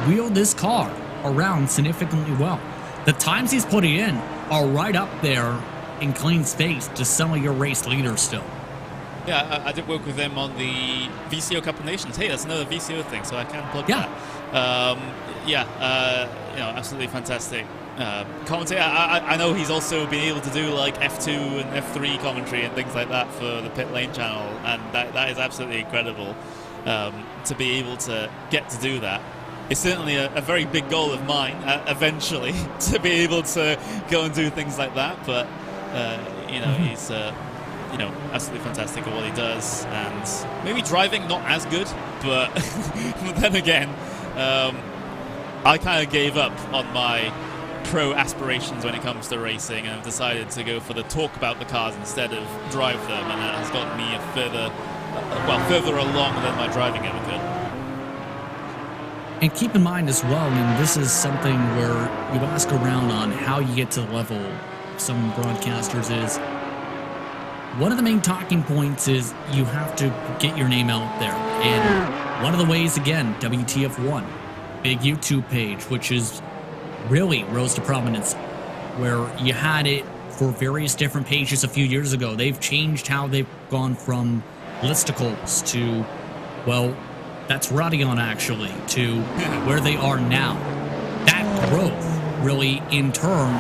wheel this car around significantly well. The times he's put it in are right up there in clean space to some of your race leaders still. Yeah, I did work with them on the VCO Cup of Nations. Hey, that's another VCO thing, so I can plug that. Absolutely fantastic commentary. I know he's also been able to do like F2 and F3 commentary and things like that for the Pit Lane channel, and that is absolutely incredible to be able to get to do that. It's certainly a very big goal of mine, eventually, to be able to go and do things like that. But he's absolutely fantastic at what he does, and maybe driving not as good, but then again, I kind of gave up on my pro aspirations when it comes to racing, and I've decided to go for the talk about the cars instead of drive them, and that has gotten me further along than my driving ever could. And keep in mind as well, I mean, this is something where you ask around on how you get to the level of some broadcasters is, one of the main talking points is you have to get your name out there. And one of the ways, again, WTF1, big YouTube page, which is really rose to prominence, where you had it for various different pages a few years ago. They've changed how they've gone from listicles to, well, that's Radion actually, to where they are now. That growth really, in turn,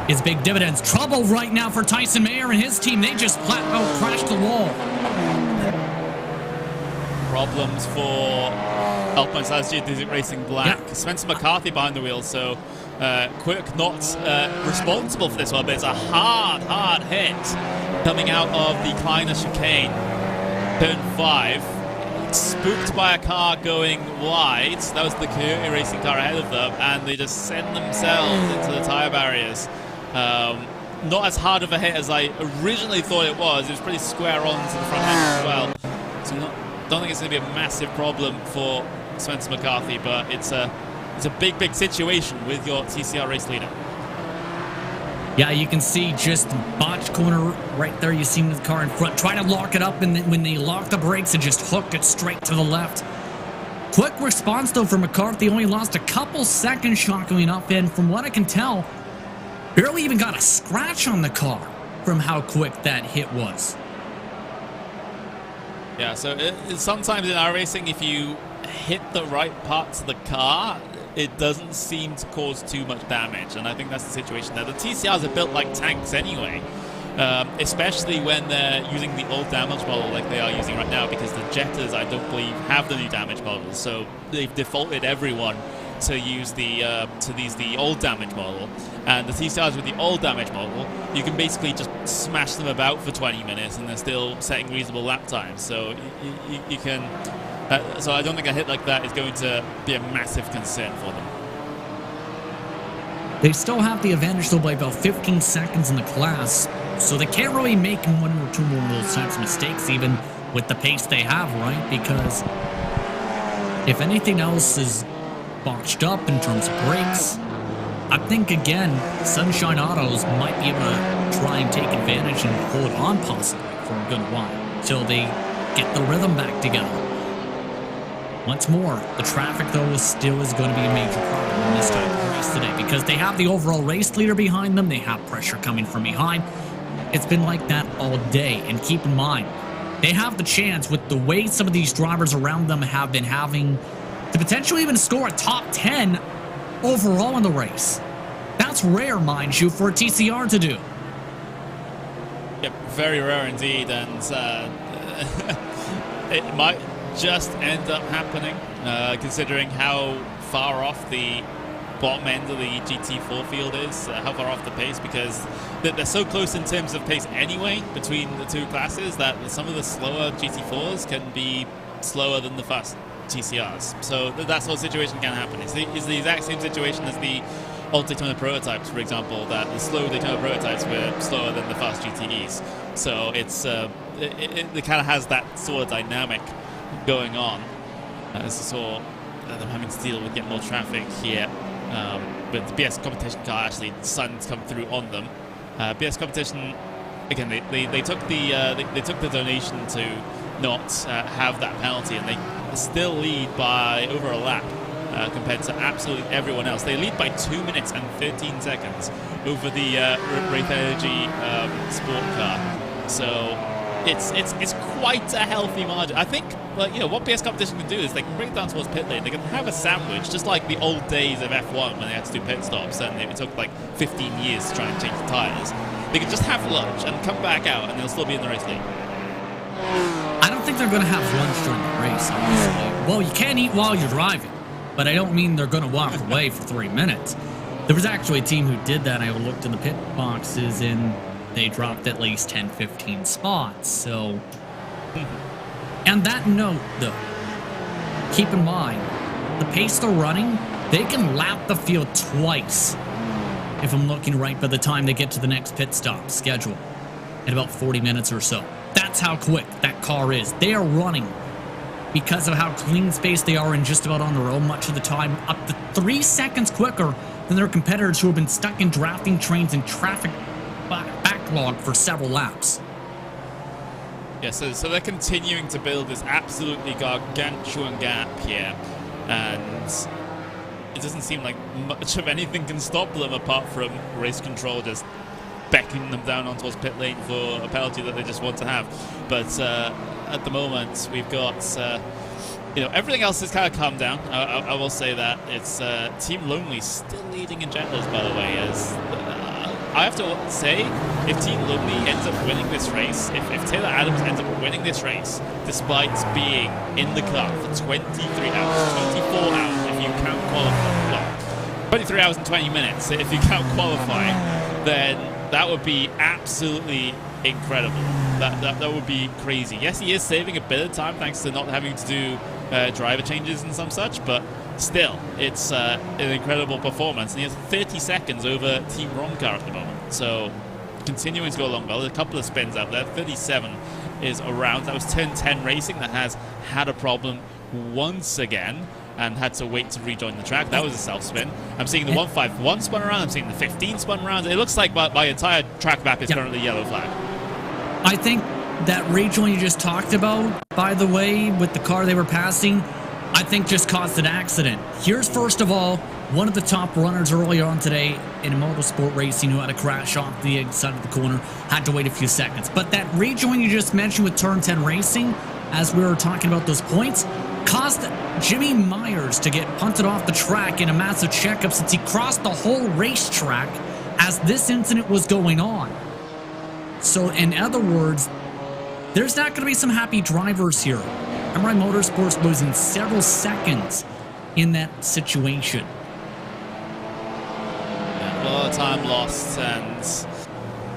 is big dividends. Trouble right now for Tyson Mayer and his team. They just flat out crashed the wall. Problems for Alpine GT Racing Black. Yeah. Spencer McCarthy behind the wheel, so Quirk not responsible for this one, but it's a hard hit coming out of the Kleiner chicane. Turn 5. Spooked by a car going wide. That was the Coyote racing car ahead of them, and they just send themselves into the tyre barriers. Not as hard of a hit as I originally thought it was. It was pretty square on to the front end as well. So don't think it's going to be a massive problem for Spencer McCarthy, but it's it's a big situation with your TCR race leader. Yeah, you can see just botch corner right there. You see the car in front. Try to lock it up, and then when they lock the brakes and just hook it straight to the left. Quick response, though, from McCarthy. Only lost a couple seconds, shockingly enough, and from what I can tell, barely even got a scratch on the car from how quick that hit was. Yeah, so sometimes in iRacing, if you hit the right parts of the car, it doesn't seem to cause too much damage, and I think that's the situation there. The TCRs are built like tanks anyway, especially when they're using the old damage model like they are using right now, because the Jettas, I don't believe, have the new damage models, so they've defaulted everyone to use the old damage model. And the TCRs with the old damage model, you can basically just smash them about for 20 minutes and they're still setting reasonable lap times. So you can. So I don't think a hit like that is going to be a massive concern for them. They still have the advantage, though, by about 15 seconds in the class, so they can't really make one or two more of those types of mistakes, even with the pace they have, right? Because if anything else is botched up in terms of brakes, I think, again, Sunshine Autos might be able to try and take advantage and hold on possibly for a good while until they get the rhythm back together. Once more, the traffic, though, still is going to be a major problem in this type of race today because they have the overall race leader behind them. They have pressure coming from behind. It's been like that all day. And keep in mind, they have the chance with the way some of these drivers around them have been having to potentially even score a top 10 overall in the race. That's rare, mind you, for a TCR to do. Yep, very rare indeed, and it might just end up happening, considering how far off the bottom end of the GT4 field is, how far off the pace, because they're so close in terms of pace anyway between the two classes that some of the slower GT4s can be slower than the fast TCRs. So that sort of situation can happen. It's the exact same situation as the old Daytona prototypes, for example, that the slow Daytona prototypes were slower than the fast GTEs. So it kind of has that sort of dynamic going on, as you saw them having to deal with getting more traffic here. But the BS competition car, actually, the sun's come through on them. BS competition, again, they took the donation to not have that penalty, and they still lead by over a lap compared to absolutely everyone else. They lead by 2 minutes and 13 seconds over the Wraith Energy sport car. So it's quite a healthy margin. I think, like, what BS competition can do is they can bring it down towards pit lane. They can have a sandwich, just like the old days of F1 when they had to do pit stops and it took like 15 years to try and change the tires. They can just have lunch and come back out and they'll still be in the race league. I don't think they're going to have lunch during the race, honestly. Well, you can't eat while you're driving, but I don't mean they're going to walk away for 3 minutes. There was actually a team who did that. I looked in the pit boxes and they dropped at least 10-15 spots. So, and that note, though, keep in mind, the pace they're running, they can lap the field twice, if I'm looking right, by the time they get to the next pit stop schedule, in about 40 minutes or so. That's how quick that car is. They are running, because of how clean space they are and just about on their own much of the time, up to 3 seconds quicker than their competitors who have been stuck in drafting trains and traffic backlog for several laps. Yeah, so they're continuing to build this absolutely gargantuan gap here, and it doesn't seem like much of anything can stop them apart from race control just beckoning them down onto pit lane for a penalty that they just want to have. But at the moment, we've got everything else has kind of calmed down. I will say that it's Team Lonely still leading in Jettas, by the way. As I have to say, if Team Lonely ends up winning this race, if Taylor Adams ends up winning this race, despite being in the car for 23 hours, 24 hours if you count qualifying, well, 23 hours and 20 minutes if you count qualifying, then that would be absolutely incredible. That would be crazy. Yes, he is saving a bit of time thanks to not having to do driver changes and some such, but still, it's an incredible performance. And he has 30 seconds over Team Romcar at the moment. So, continuing to go along well. There's a couple of spins out there. 37 is around. That was Turn 10 Racing that has had a problem once again. and had to wait to rejoin the track. That was a self-spin. I'm seeing the 151 spun around. I'm seeing the 15 spun around. It looks like my entire track map is currently yellow flag. I think that rejoin you just talked about, by the way, with the car they were passing, I think just caused an accident. Here's, first of all, one of the top runners earlier on today in motorsport racing who had a crash off the side of the corner, had to wait a few seconds. But that rejoin you just mentioned with Turn 10 Racing, as we were talking about those points, caused Jimmy Myers to get punted off the track in a massive checkup since he crossed the whole racetrack as this incident was going on. So, in other words, there's not going to be some happy drivers here. MRI Motorsports losing several seconds in that situation. A lot of time lost, and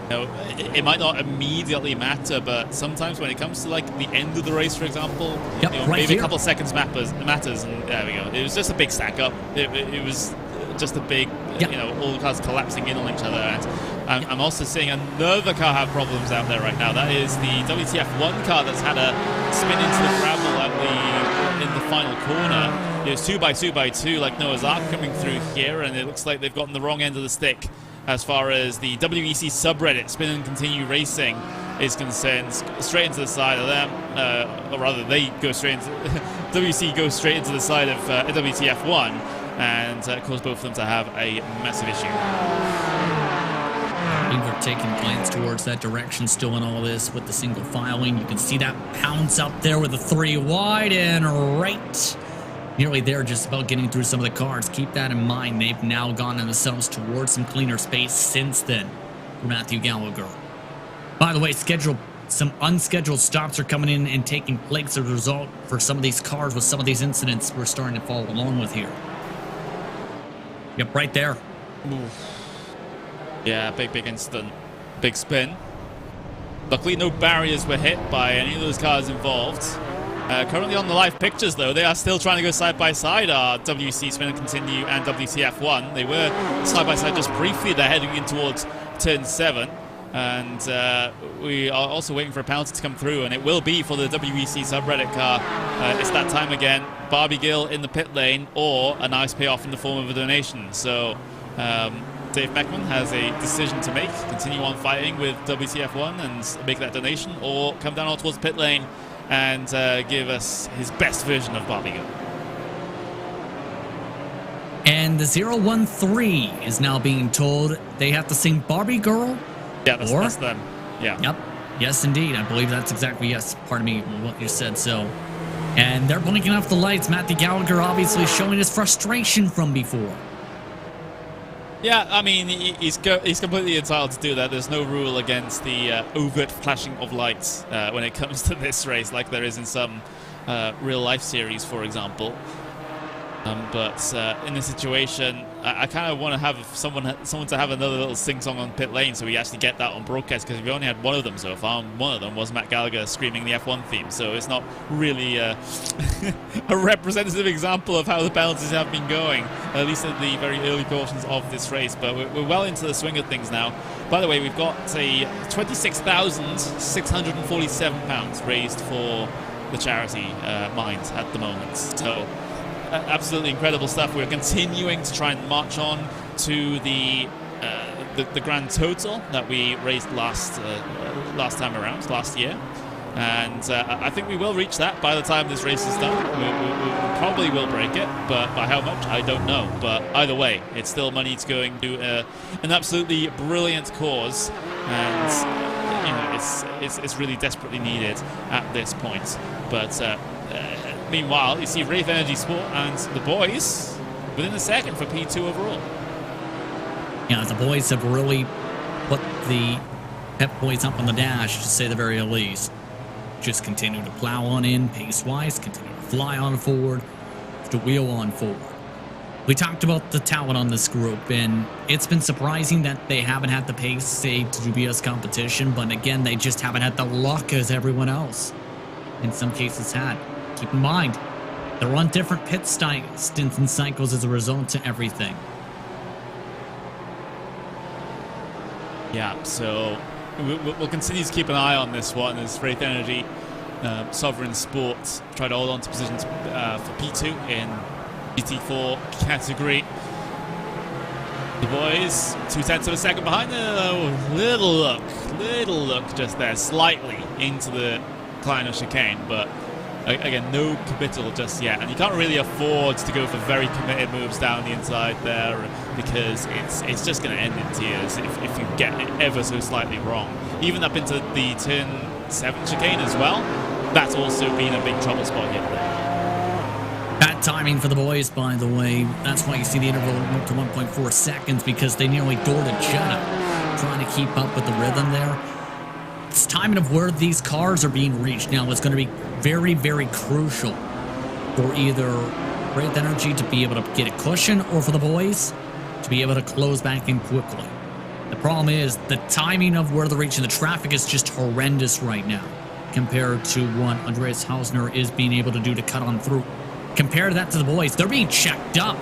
you know, it might not immediately matter, but sometimes when it comes to like the end of the race, for example, you know, maybe a couple of seconds matters. And there we go. It was just a big stack up. It was just a big, you know, all the cars collapsing in on each other. And I'm also seeing another car have problems out there right now. That is the WTF1 car that's had a spin into the gravel in the final corner. It's 2x2x2 like Noah's Ark coming through here, and it looks like they've gotten the wrong end of the stick as far as the WEC subreddit Spin and Continue Racing is concerned. Straight into the side of them, or rather they go straight into WEC goes straight into the side of WTF1 and cause both of them to have a massive issue. We're taking plans towards that direction still in all this with the single filing. You can see that pounce up there with the 3 wide and right nearly there, just about getting through some of the cars. Keep that in mind. They've now gone themselves towards some cleaner space since then for Matthew Gallagher. By the way, some unscheduled stops are coming in and taking place as a result for some of these cars with some of these incidents we're starting to follow along with here. Yep, right there. Oof. Yeah, big incident. Big spin. Luckily, no barriers were hit by any of those cars involved. Currently on the live pictures, though, they are still trying to go side by side. Our WC Spin and Continue and WTF1. They were side by side just briefly. They're heading in towards turn 7. And we are also waiting for a penalty to come through, and it will be for the WEC subreddit car. It's that time again. Barbie Gill in the pit lane, or a nice payoff in the form of a donation. So Dave Meckman has a decision to make. Continue on fighting with WTF1 and make that donation, or come down towards the pit lane and give us his best version of Barbie Gill. And the 013 is now being told they have to sing Barbie Girl. Yeah, that's them. Yeah. Yep. Yes, indeed. I believe that's exactly, yes, pardon me, what you said. So, and they're blinking off the lights. Matthew Gallagher obviously showing his frustration from before. Yeah, I mean, he's completely entitled to do that. There's no rule against the overt flashing of lights when it comes to this race, like there is in some real-life series, for example. But in this situation, I kind of want to have someone to have another little sing-song on pit lane, so we actually get that on broadcast, because we only had one of them so far, and one of them was Matt Gallagher screaming the F1 theme, so it's not really a representative example of how the penalties have been going, at least at the very early portions of this race. But we're well into the swing of things now. By the way, we've got a £26,647 raised for the charity Mind at the moment. So absolutely incredible stuff. We're continuing to try and march on to the grand total that we raised last time around, last year. And I think we will reach that by the time this race is done. We probably will break it, but by how much, I don't know. But either way, it's still money that's going to an absolutely brilliant cause, and you know, it's really desperately needed at this point. But meanwhile, you see Wraith Energy Sport and the boys within a second for P2 overall. Yeah, the boys have really put the Pep Boys up on the dash, to say the very least. Just continue to plow on in pace-wise, continue to fly on forward, to wheel on forward. We talked about the talent on this group, and it's been surprising that they haven't had the pace, say, to dubious competition, but again, they just haven't had the luck as everyone else in some cases had. Keep in mind, they're on different pit stints and cycles as a result to everything. Yeah, so we'll continue to keep an eye on this one as Wraith Energy, Sovereign Sport try to hold on to positions for P2 in GT4 category. The boys 0.2 of a second behind. Little look just there, slightly into the Kleiner chicane, but again, no committal just yet, and you can't really afford to go for very committed moves down the inside there, because it's just going to end in tears if you get it ever so slightly wrong. Even up into the turn 7 chicane as well, that's also been a big trouble spot here today. Bad timing for the boys, by the way. That's why you see the interval up to 1.4 seconds, because they nearly doored Jetta, trying to keep up with the rhythm there. This timing of where these cars are being reached now is going to be very, very crucial for either Wraith Energy to be able to get a cushion, or for the boys to be able to close back in quickly. The problem is the timing of where they're reaching the traffic is just horrendous right now compared to what Andreas Hausner is being able to do to cut on through. Compare that to the boys. They're being checked up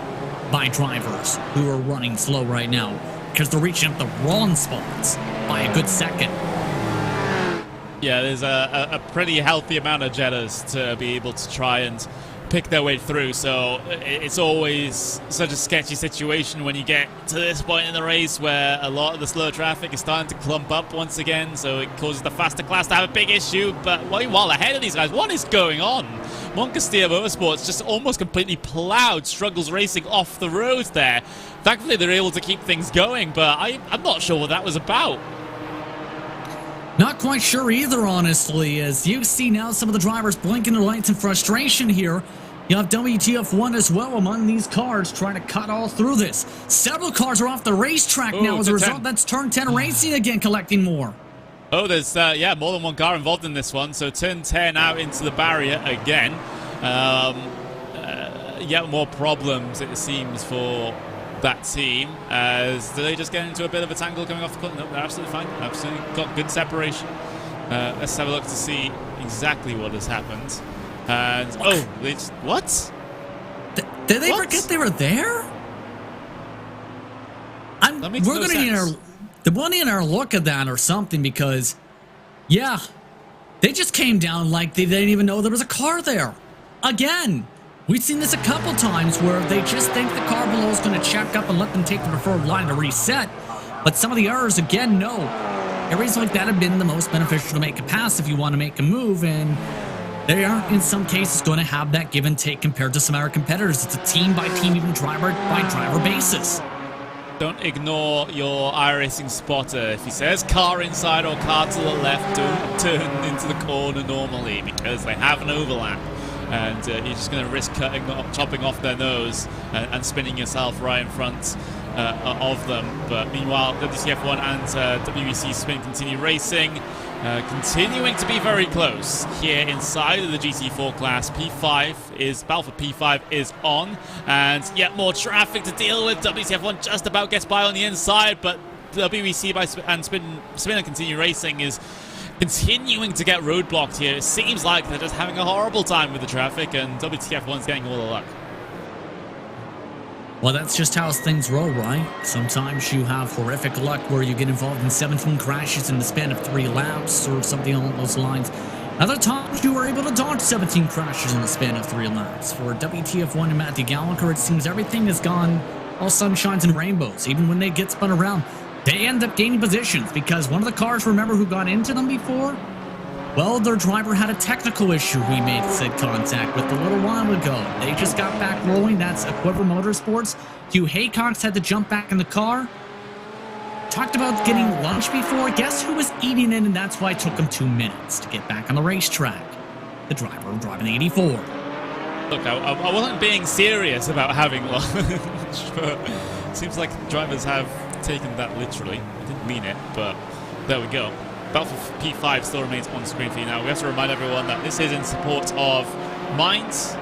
by drivers who are running slow right now because they're reaching up the wrong spots by a good second. Yeah, there's a pretty healthy amount of Jettas to be able to try and pick their way through, so it's always such a sketchy situation when you get to this point in the race where a lot of the slow traffic is starting to clump up once again, so it causes the faster class to have a big issue. But while ahead of these guys, what is going on? Moncastia Motorsports just almost completely plowed Struggles Racing off the road there. Thankfully, they're able to keep things going, but I'm not sure what that was about. Not quite sure either, honestly, as you see now some of the drivers blinking their lights in frustration here. You have WTF1 as well among these cars trying to cut all through this. Several cars are off the racetrack now as a result. 10. That's turn 10 racing again, collecting more. Oh, there's, yeah, more than one car involved in this one. So turn 10 out into the barrier again. Yet more problems, it seems, for that team, as do they just get into a bit of a tangle coming off the corner? No, they're absolutely fine. Absolutely got good separation. Let's have a look to see exactly what has happened. And oh, they just, what? Did they forget they were there? We're going to need our look at that or something, because yeah, they just came down like they didn't even know there was a car there. Again, we've seen this a couple times where they just think the car below is going to check up and let them take the preferred line to reset. But some of the errors, again, no. Areas like that have been the most beneficial to make a pass if you want to make a move, and they are, in some cases, going to have that give and take compared to some other competitors. It's a team-by-team, even driver-by-driver basis. Don't ignore your iRacing spotter. If he says car inside or car to the left, don't turn into the corner normally, because they have an overlap. And you're just going to risk chopping off their nose and spinning yourself right in front of them. But meanwhile, WTF1 and WEC Spin continue racing, continuing to be very close here inside of the GT4 class. Battle for P5 is on, and yet more traffic to deal with. WTF1 just about gets by on the inside, but WEC and Spin and continue racing is continuing to get roadblocked here. It seems like they're just having a horrible time with the traffic, and WTF1's getting all the luck. Well, that's just how things roll, right? Sometimes you have horrific luck where you get involved in 17 crashes in the span of 3 laps or something along those lines. Other times you were able to dodge 17 crashes in the span of 3 laps. For WTF1 and Matthew Gallagher, it seems everything has gone all sunshines and rainbows. Even when they get spun around, they end up gaining positions, because one of the cars, remember who got into them before? Well, their driver had a technical issue we made said contact with a little while ago. They just got back rolling. That's Quiver Motorsports. Hugh Haycox had to jump back in the car. Talked about getting lunch before. Guess who was eating it, and that's why it took him 2 minutes to get back on the racetrack. The driver driving the 84. Look, I wasn't being serious about having lunch, but it seems like drivers have taken that literally. I didn't mean it, but there we go. Battle for P5 still remains on screen for you now. We have to remind everyone that this is in support of Minds,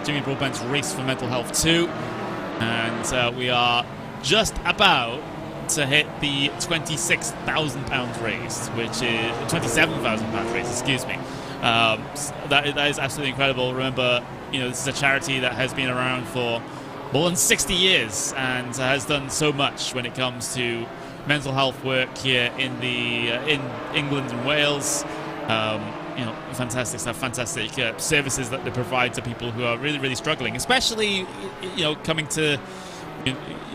Jimmy Broadbent's Race for Mental Health 2, and we are just about to hit the £26,000 race, which is £27,000 race, excuse me. That is absolutely incredible. Remember, this is a charity that has been around for more than 60 years and has done so much when it comes to mental health work here in England and Wales. Fantastic stuff, fantastic services that they provide to people who are really, really struggling, especially, coming to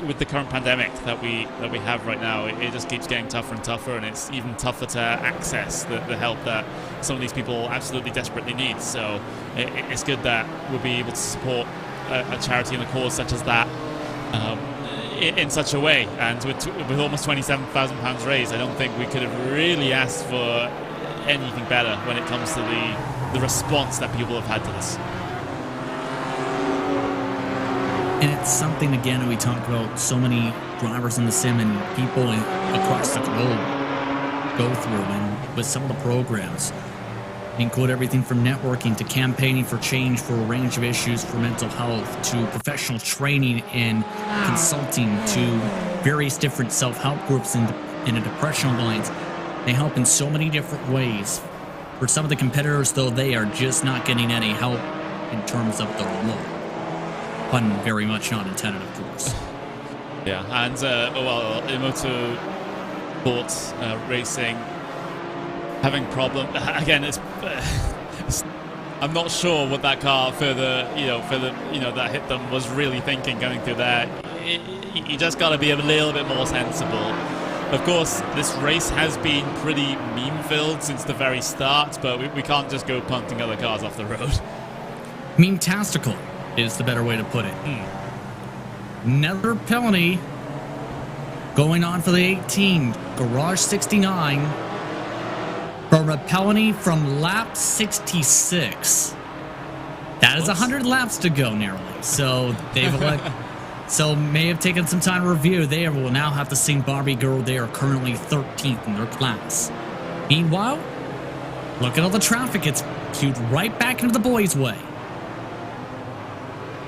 with the current pandemic that we have right now. It just keeps getting tougher and tougher, and it's even tougher to access the help that some of these people absolutely desperately need. So it's good that we'll be able to support a charity and a cause such as that in such a way. And with almost £27,000 raised, I don't think we could have really asked for anything better when it comes to the response that people have had to this. And it's something, again, we talk about so many drivers in the sim and people across the globe go through, and with some of the programs include everything from networking to campaigning for change for a range of issues for mental health, to professional training and consulting, to various different self-help groups in the depression alliance. They help in so many different ways. For some of the competitors, though, they are just not getting any help in terms of their look. Pun very much not intended, of course. Yeah, and in motorsports racing, having problem again. I'm not sure what that car that hit them was really thinking going through there. You just got to be a little bit more sensible. Of course, this race has been pretty meme-filled since the very start, but we can't just go punting other cars off the road. Meme-tastical is the better way to put it. Another penalty going on for the 18 Garage 69 from a penalty from lap 66. That is 100 laps to go nearly. So they've may have taken some time to review. They will now have to sing Barbie Girl. They are currently 13th in their class. Meanwhile, look at all the traffic. It's queued right back into the boys' way.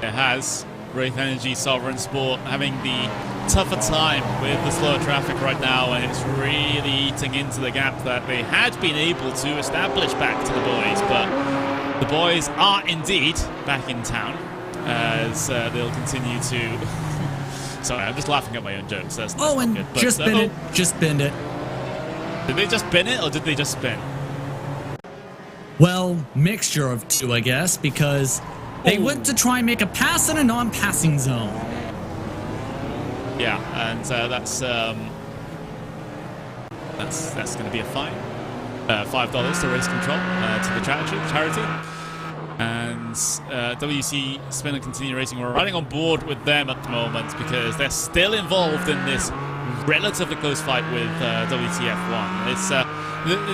It has. Wraith Energy, Sovereign Sport having the tougher time with the slower traffic right now, and it's really eating into the gap that they had been able to establish back to the boys. But the boys are indeed back in town as they'll continue to... Sorry, I'm just laughing at my own jokes. That's and good, but, just bin it. Just binned it. Did they just bin it, or did they just spin? Well, mixture of two, I guess, because they went to try and make a pass in a non-passing zone. Yeah, and that's going to be a fine. $5 to race control to the charity. And WC Spin and Continue Racing, we're riding on board with them at the moment because they're still involved in this relatively close fight with WTF1. It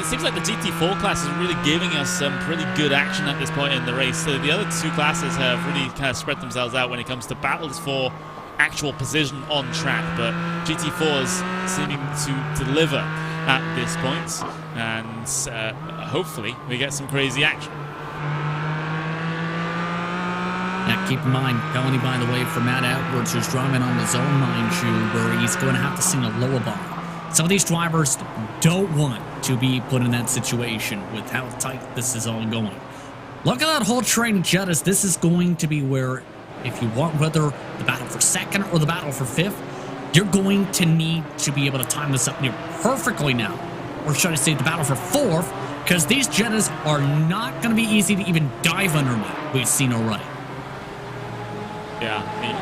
seems like the GT4 class is really giving us some pretty good action at this point in the race. So the other two classes have really kind of spread themselves out when it comes to battles for actual position on track, but GT4 is seeming to deliver at this point, and hopefully we get some crazy action. Now keep in mind, penalty by the way for Matt Edwards, who's driving on his own, mind you, where he's going to have to sing a lullaby. Some of these drivers don't want to be put in that situation with how tight this is all going. Look at that whole train of Jettas. This is going to be where, if you want whether the battle for second or the battle for fifth, you're going to need to be able to time this up near perfectly now. Or should I say the battle for fourth, because these Jettas are not going to be easy to even dive underneath. We've seen already. Yeah, you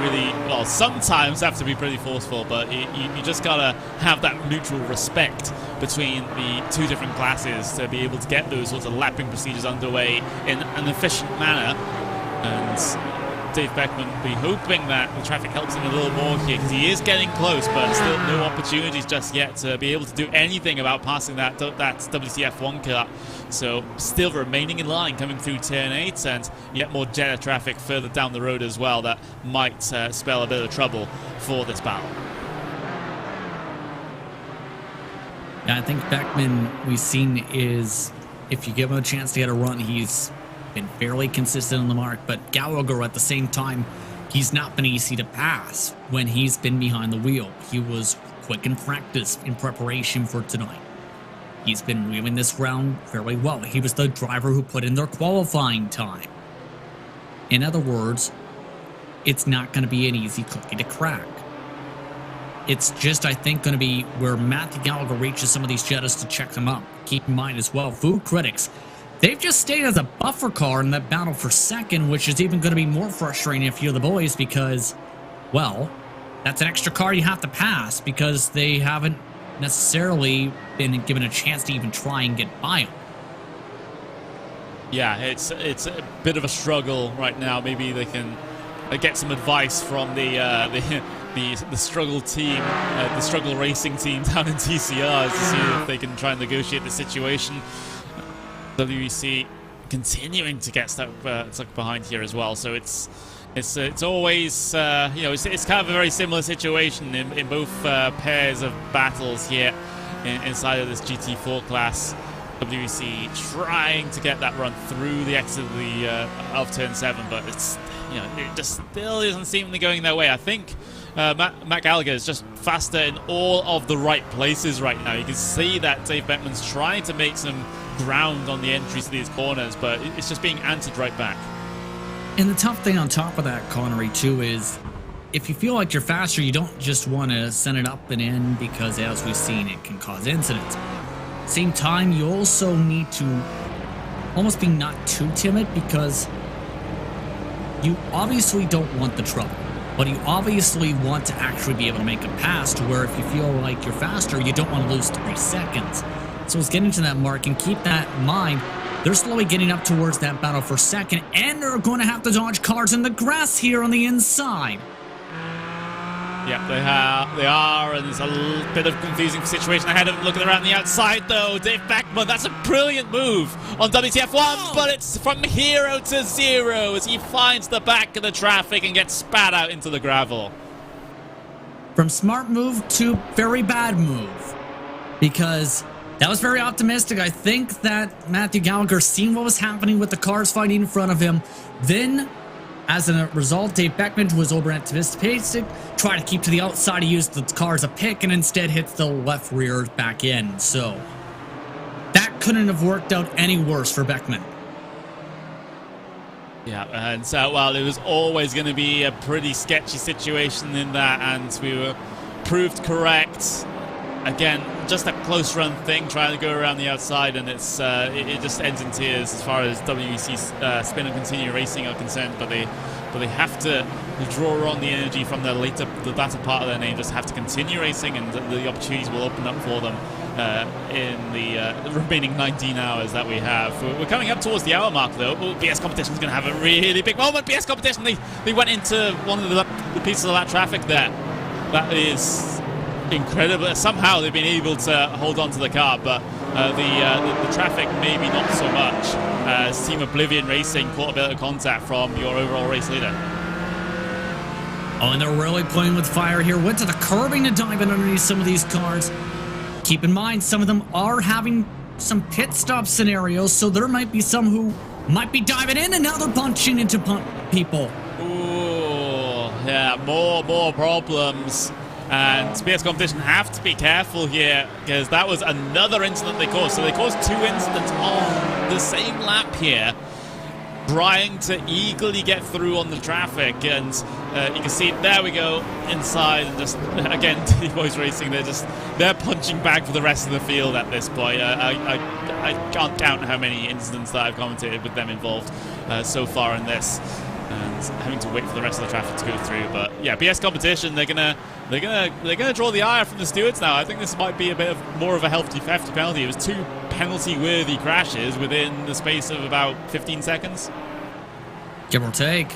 really, well, sometimes have to be pretty forceful, but you just gotta have that mutual respect between the two different classes to be able to get those sorts of lapping procedures underway in an efficient manner. And Dave Beckman will be hoping that the traffic helps him a little more here, because he is getting close, but still no opportunities just yet to be able to do anything about passing that WTF1 car. So still remaining in line coming through turn 8, and yet more Jetta traffic further down the road as well that might spell a bit of trouble for this battle. Yeah, I think Beckman, we've seen, is if you give him a chance to get a run, he's been fairly consistent on the mark, but Gallagher at the same time, he's not been easy to pass when he's been behind the wheel. He was quick in practice in preparation for tonight. He's been wheeling this round fairly well. He was the driver who put in their qualifying time. In other words, it's not going to be an easy cookie to crack. It's just, I think, going to be where Matthew Gallagher reaches some of these Jettas to check them up. Keep in mind as well, Food Critics, they've just stayed as a buffer car in that battle for second, which is even going to be more frustrating if you're the boys because, well, that's an extra car you have to pass because they haven't necessarily been given a chance to even try and get by them. Yeah, it's a bit of a struggle right now. Maybe they can get some advice from the struggle team, the struggle racing team down in TCR to see if they can try and negotiate the situation. WEC continuing to get stuck behind here as well. So it's always it's kind of a very similar situation in both pairs of battles here inside of this GT4 class. WEC trying to get that run through the exit of turn 7, but it's it just still isn't seemingly going their way. I think Matt Gallagher is just faster in all of the right places right now. You can see that Dave Beckman's trying to make some ground on the entries to these corners, but it's just being answered right back. And the tough thing on top of that, Connery, too, is if you feel like you're faster, you don't just want to send it up and in because, as we've seen, it can cause incidents. Same time, you also need to almost be not too timid because you obviously don't want the trouble, but you obviously want to actually be able to make a pass to where if you feel like you're faster, you don't want to lose 3 seconds. So it's getting to that mark, and keep that in mind. They're slowly getting up towards that battle for second, and they're going to have to dodge cars in the grass here on the inside. Yeah, they are, and there's a bit of confusing situation ahead of them. Looking around the outside, though, Dave Beckman, that's a brilliant move on WTF1, but it's from hero to zero as he finds the back of the traffic and gets spat out into the gravel. From smart move to very bad move, because that was very optimistic. I think that Matthew Gallagher seen what was happening with the cars fighting in front of him. Then, as a result, Dave Beckman was over-anticipated, tried to keep to the outside. He used the car as a pick and instead hits the left rear back end. So, that couldn't have worked out any worse for Beckman. Yeah, and so, well, it was always going to be a pretty sketchy situation in that, and we were proved correct. Again, just a close run thing, trying to go around the outside, and it just ends in tears as far as WEC's Spin and Continue Racing are concerned. But they have to draw on the energy from the latter part of their name. Just have to continue racing, and the opportunities will open up for them in the remaining 19 hours that we have. We're coming up towards the hour mark, though. BS Competition is going to have a really big moment. BS Competition, they went into one of the pieces of that traffic there. That is incredible. Somehow they've been able to hold on to the car, but the traffic maybe not so much. As Team Oblivion Racing caught a bit of contact from your overall race leader. Oh, and they're really playing with fire here. Went to the curbing to dive in underneath some of these cars. Keep in mind, some of them are having some pit stop scenarios, so there might be some who might be diving in and now they're punching into people. Ooh, yeah, more problems. And BS Competition have to be careful here because that was another incident they caused. So they caused 2 incidents on the same lap here, trying to eagerly get through on the traffic. And you can see, there we go, inside. And just, again, T-Boys Racing, they're punching back for the rest of the field at this point. I can't count how many incidents that I've commentated with them involved so far in this. And having to wait for the rest of the traffic to go through. But yeah, BS Competition, they're gonna draw the ire from the stewards now. I think this might be a bit more of a hefty penalty. It was 2 penalty-worthy crashes within the space of about 15 seconds. Give or take.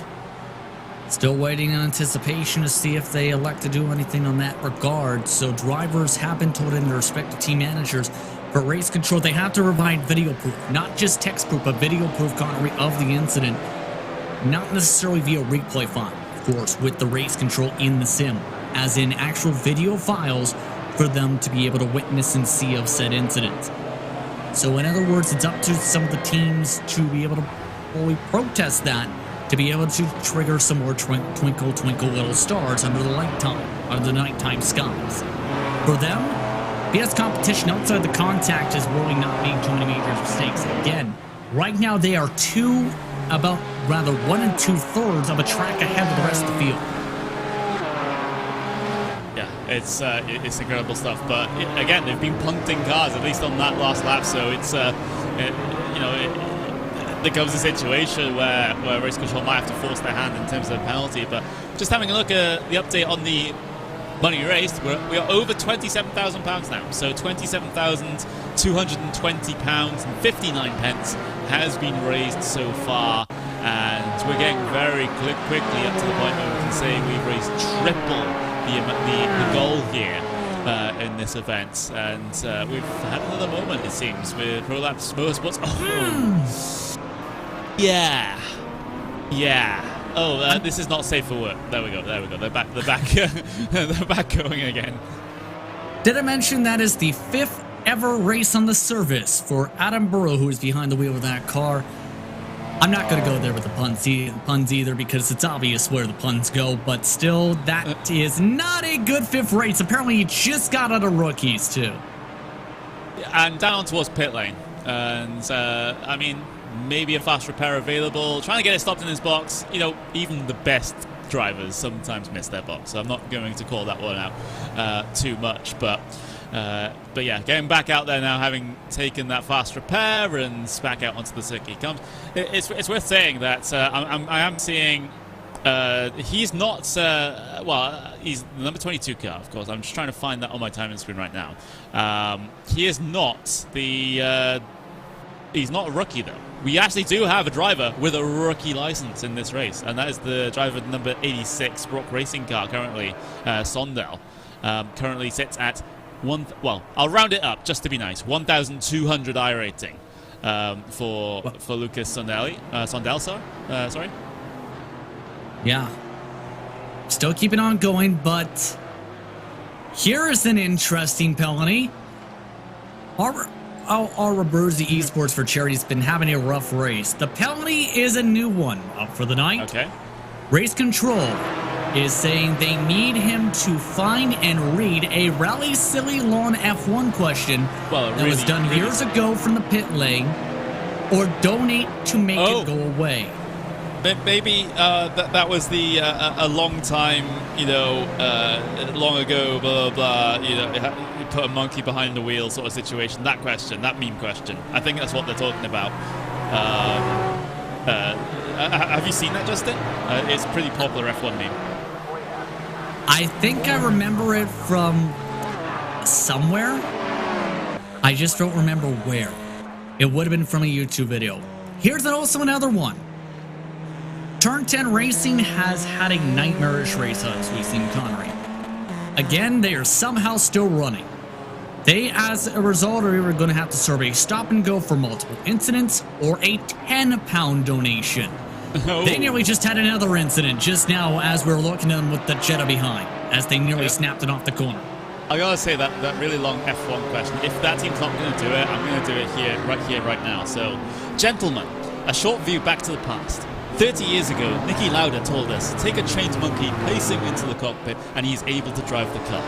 Still waiting in anticipation to see if they elect to do anything on that regard. So drivers have been told in their respective team managers for race control, they have to provide video proof, not just text proof, but video proof, Connery, of the incident. Not necessarily via replay file, of course, with the race control in the sim, as in actual video files for them to be able to witness and see of said incidents. So in other words, it's up to some of the teams to be able to fully protest that, to be able to trigger some more twinkle, twinkle little stars under the nighttime skies. For them, BS Competition outside the contact is really not making too many major mistakes. Again, right now they are 1 2/3 of a track ahead of the rest of the field. Yeah, it's incredible stuff. But again, they've been punting cars at least on that last lap, so it's there comes a situation where race control might have to force their hand in terms of penalty. But just having a look at the update on the money raised, we are over £27,000 now. So £27,220 and 59 pence has been raised so far, and we're getting very quickly up to the point where we can say we've raised triple the goal here in this event, and we've had another moment, it seems, with Prolapse Motorsports. Yeah. Oh, this is not safe for work. There we go. They're back. They're back going again. Did I mention that is the 5th ever race on the service for Adam Burrow, who is behind the wheel of that car? I'm not going to go there with the puns either, because it's obvious where the puns go, but still, that is not a good 5th race. Apparently, he just got out of rookies, too. And down towards pit lane. And, I mean, maybe a fast repair available. Trying to get it stopped in his box. You know, even the best drivers sometimes miss their box, so I'm not going to call that one out too much. But yeah, getting back out there now, having taken that fast repair and back out onto the circuit comes. It's worth saying that I am seeing he's not well, he's the number 22 car, of course. I'm just trying to find that on my timing screen right now. He is not the he's not a rookie, though. We actually do have a driver with a rookie license in this race, and that is the driver number 86 Brock Racing car, currently Zolder. Currently sits at well, I'll round it up just to be nice, 1,200 I rating for Lucas Sondel, sorry. Yeah. Still keeping on going, but here is an interesting penalty. Our Roberzi Esports for Charity has been having a rough race. The penalty is a new one up for the night. Okay. Race Control is saying they need him to find and read a Rally Silly Lawn F1 question that was done years ago from the pit lane, or donate to make it go away. Maybe that was the a long time, long ago, blah, blah, blah, you put a monkey behind the wheel sort of situation. That question, that meme question. I think that's what they're talking about. Have you seen that, Justin? It's a pretty popular F1 meme. I think I remember it from somewhere. I just don't remember where. It would have been from a YouTube video. Here's also another one. Turn 10 Racing has had a nightmarish race as we've seen Connery. Again, they are somehow still running. They, as a result, are either going to have to serve a stop and go for multiple incidents or a £10 donation. Oh. They nearly just had another incident just now as we were looking at them with the Jetta behind, as they nearly snapped it off the corner. I gotta say that really long F1 question. If that team's not going to do it, I'm going to do it here, right now. So, gentlemen, a short view back to the past. 30 years ago, Niki Lauda told us, take a trained monkey, place him into the cockpit, and he's able to drive the car.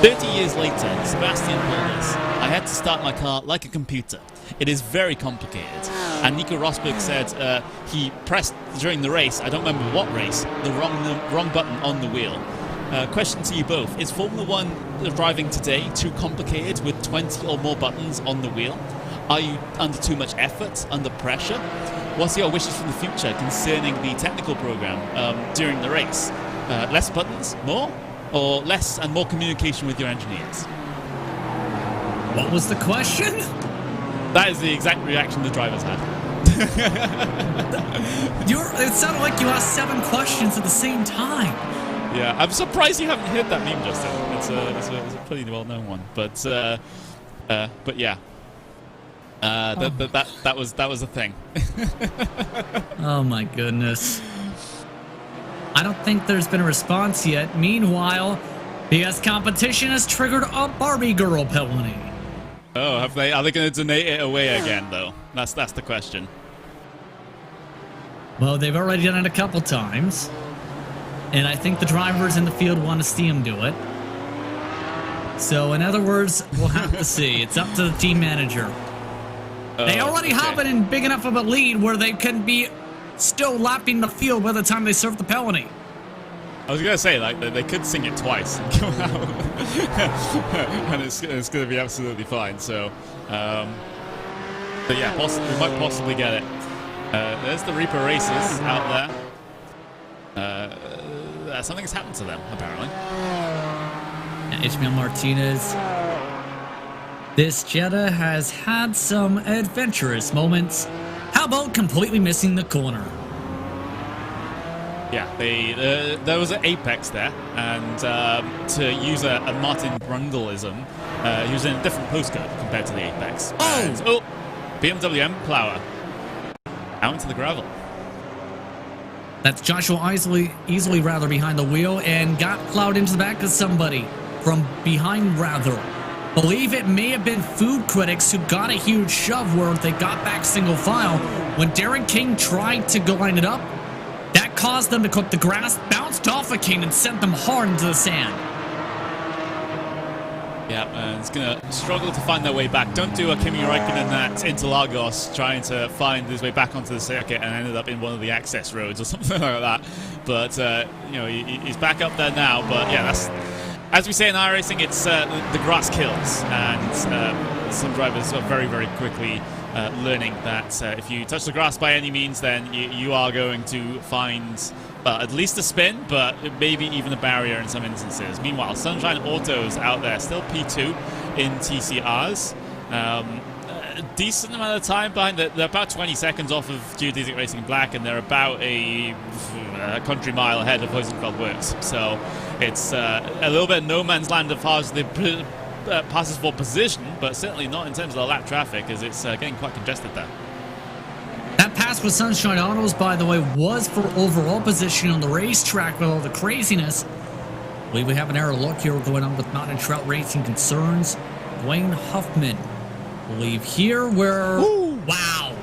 30 years later, Sebastian told us, I had to start my car like a computer. It is very complicated. And Nico Rosberg said he pressed, during the race, I don't remember what race, the wrong button on the wheel. Question to you both, is Formula 1 driving today too complicated with 20 or more buttons on the wheel? Are you under too much effort, under pressure? What's your wishes for the future concerning the technical program during the race? Less buttons, more? Or less and more communication with your engineers? What was the question? That is the exact reaction the drivers had. It sounded like you asked 7 questions at the same time. Yeah, I'm surprised you haven't heard that meme, Justin. It's a pretty well-known one, but yeah. That was a thing. Oh my goodness. I don't think there's been a response yet. Meanwhile, BS Competition has triggered a Barbie Girl penalty. Oh, have they? Are they going to donate it away again, though? That's the question. Well, they've already done it a couple times, and I think the drivers in the field want to see them do it. So, in other words, we'll have to see. It's up to the team manager. They already have it in big enough of a lead where they can be still lapping the field by the time they serve the penalty. I was gonna say, like, they could sing it twice and come out, and it's gonna be absolutely fine. So, but yeah, we might possibly get it. There's the Reaper Races out there. Something's happened to them, apparently. Ishmael Martinez. This Jetta has had some adventurous moments. How about completely missing the corner? Yeah, there was an apex there, and to use a Martin Brundleism, he was in a different postcode compared to the apex. Oh! BMW M Plower out into the gravel. That's Joshua easily rather behind the wheel and got plowed into the back of somebody from behind rather. Believe it may have been Food Critics who got a huge shove where they got back single file. When Darren King tried to go line it up, that caused them to cook the grass, bounced off of King and sent them hard into the sand. Yeah, and it's going to struggle to find their way back. Don't do a Kimi Räikkönen at Interlagos trying to find his way back onto the circuit and ended up in one of the access roads or something like that. But, you know, he's back up there now. But, yeah, that's... As we say in iRacing, it's the grass kills, and some drivers are very, very quickly learning that if you touch the grass by any means, then you are going to find at least a spin, but maybe even a barrier in some instances. Meanwhile, Sunshine Autos out there, still P2 in TCRs. A decent amount of time behind. They're about 20 seconds off of Geodesic Racing Black, and they're about a country mile ahead of Hoisenfeld Works. So it's a little bit no man's land as far as the passes for position, but certainly not in terms of the lap traffic, as it's getting quite congested there. That pass with Sunshine Autos, by the way, was for overall position on the racetrack with all the craziness. I believe we have an error look here going on with Mountain Trout Racing concerns. Dwayne Huffman, I believe here where... Ooh. Wow.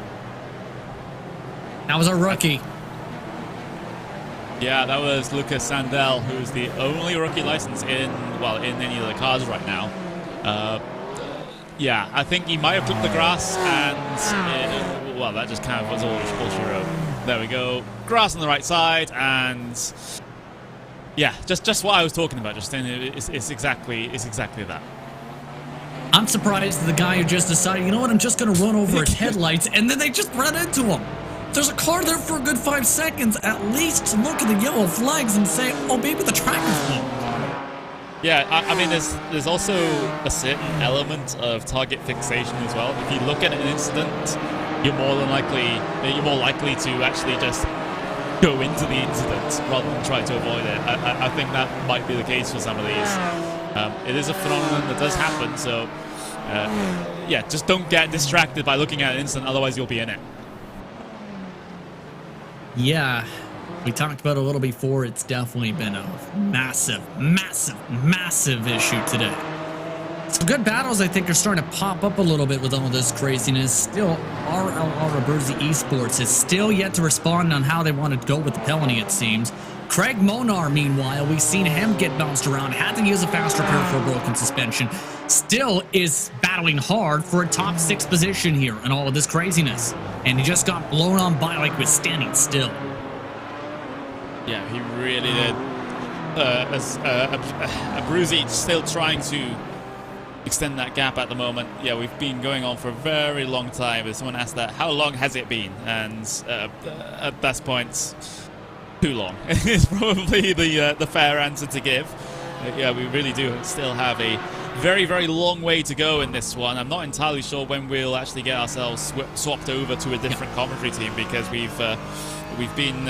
That was a rookie. Yeah, that was Lucas Sandell, who's the only rookie license in any of the cars right now. Yeah, I think he might have took the grass, and well, that just kind of was all she wrote. There we go, grass on the right side, and yeah, just what I was talking about. Just it's exactly that. I'm surprised at the guy who just decided, you know what, I'm just going to run over his headlights, and then they just ran into him. There's a car there for a good 5 seconds, at least look at the yellow flags and say, oh, maybe the track is full. Yeah, I mean, there's also a certain element of target fixation as well. If you look at an incident, you're more likely to actually just go into the incident rather than try to avoid it. I think that might be the case for some of these. It is a phenomenon that does happen, so yeah, just don't get distracted by looking at an incident, otherwise you'll be in it. Yeah, we talked about it a little before. It's definitely been a massive issue today. Some good battles, I think, are starting to pop up a little bit with all this craziness. Still, RLR Abruzzi Esports is still yet to respond on how they want to go with the penalty, it seems. Craig Monar, meanwhile, we've seen him get bounced around, had to use a fast repair for a broken suspension. Still is battling hard for a top 6 position here in all of this craziness. And he just got blown on by like was standing still. Yeah, he really did. Abruzzi still trying to extend that gap at the moment. Yeah, we've been going on for a very long time. If someone asked that, how long has it been? And at that point, too long. It's probably the fair answer to give. Yeah, we really do still have a very, very long way to go in this one. I'm not entirely sure when we'll actually get ourselves swapped over to a different commentary team, because we've been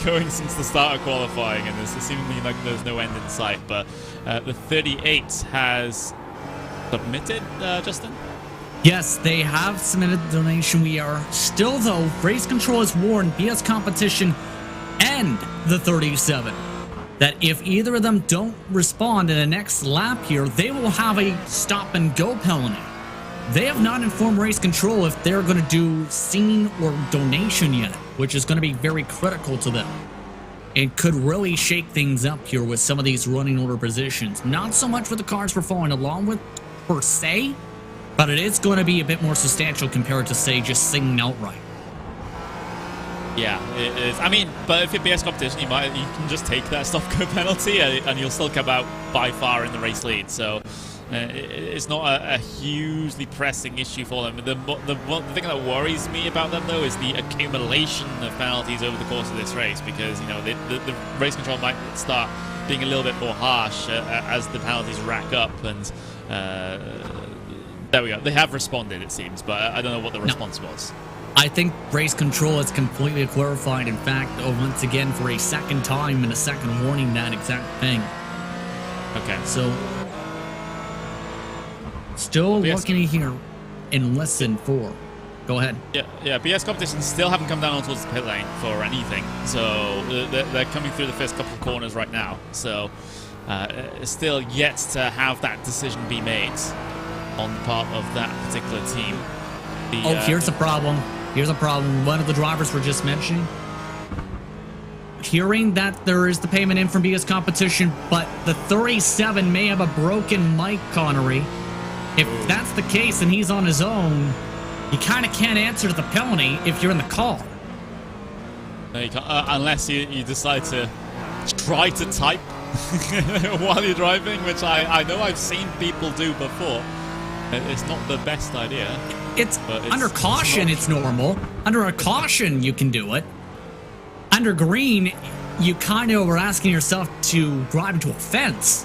going since the start of qualifying, and there's seemingly like there's no end in sight. But the 38 has submitted, Justin? Yes, they have submitted the donation. We are still, though, race control has warned BS Competition and the 37 that if either of them don't respond in the next lap here, they will have a stop and go penalty. They have not informed race control if they're going to do scene or donation yet, which is going to be very critical to them. It could really shake things up here with some of these running order positions. Not so much with the cars we're following along with per se, but it is going to be a bit more substantial compared to, say, just singing outright. Yeah, it is. I mean, but if you're BS competition, you can just take that stop-go penalty and you'll still come out by far in the race lead. So it's not a hugely pressing issue for them. The thing that worries me about them, though, is the accumulation of penalties over the course of this race, because the race control might start being a little bit more harsh as the penalties rack up. And there we go. They have responded, it seems, but I don't know what the response was. I think race control is completely clarified. In fact, once again, for a second time and a second warning, that exact thing. Okay. So, still looking here in lesson 4. Go ahead. Yeah. BS competitions still haven't come down towards the pit lane for anything. So they're coming through the first couple of corners right now. So still yet to have that decision be made on the part of that particular team. Here's the problem. Here's a problem. One of the drivers we're just mentioning, hearing that there is the payment in from BS competition, but the 37 may have a broken Mike Connery. If that's the case and he's on his own, you kind of can't answer to the penalty if you're in the car. No, you can't, unless you decide to try to type while you're driving, which I know I've seen people do before. It's not the best idea. It's under caution, it's normal. Under a caution, you can do it. Under green, you kind of are asking yourself to drive into a fence.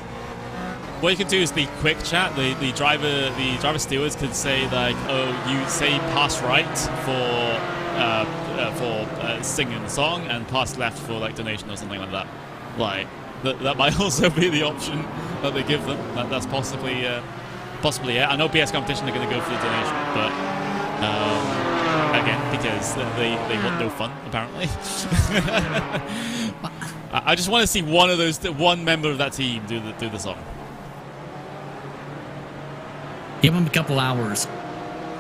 What you can do is the quick chat. The driver stewards could say like, "Oh, you say pass right for singing the song, and pass left for like donation or something like that." Like that might also be the option that they give them. That's possibly. Possibly, yeah. I know BS competition are going to go for the donation, but again, because they want no fun, apparently. I just want to see one member of that team do the song. Give them a couple hours,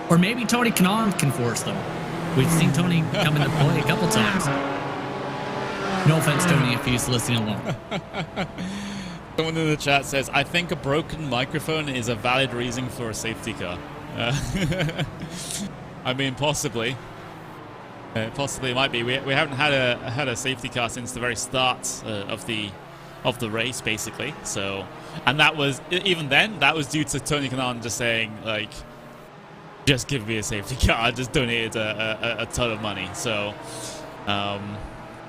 or maybe Tony Kanaan can force them. We've seen Tony come into play a couple times. No offense, Tony, if he's listening along. Someone in the chat says, I think a broken microphone is a valid reason for a safety car. I mean, possibly. Possibly it might be. We haven't had a safety car since the very start of the race, basically. So, and that was, even then, that was due to Tony Kanaan just saying, like, just give me a safety car. I just donated a ton of money. So,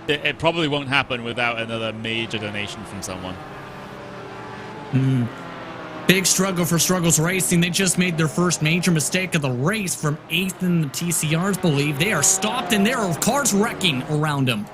it probably won't happen without another major donation from someone. Big struggle for Struggles Racing. They just made their first major mistake of the race from 8th in the TCRs, believe. They are stopped and there are cars wrecking around them.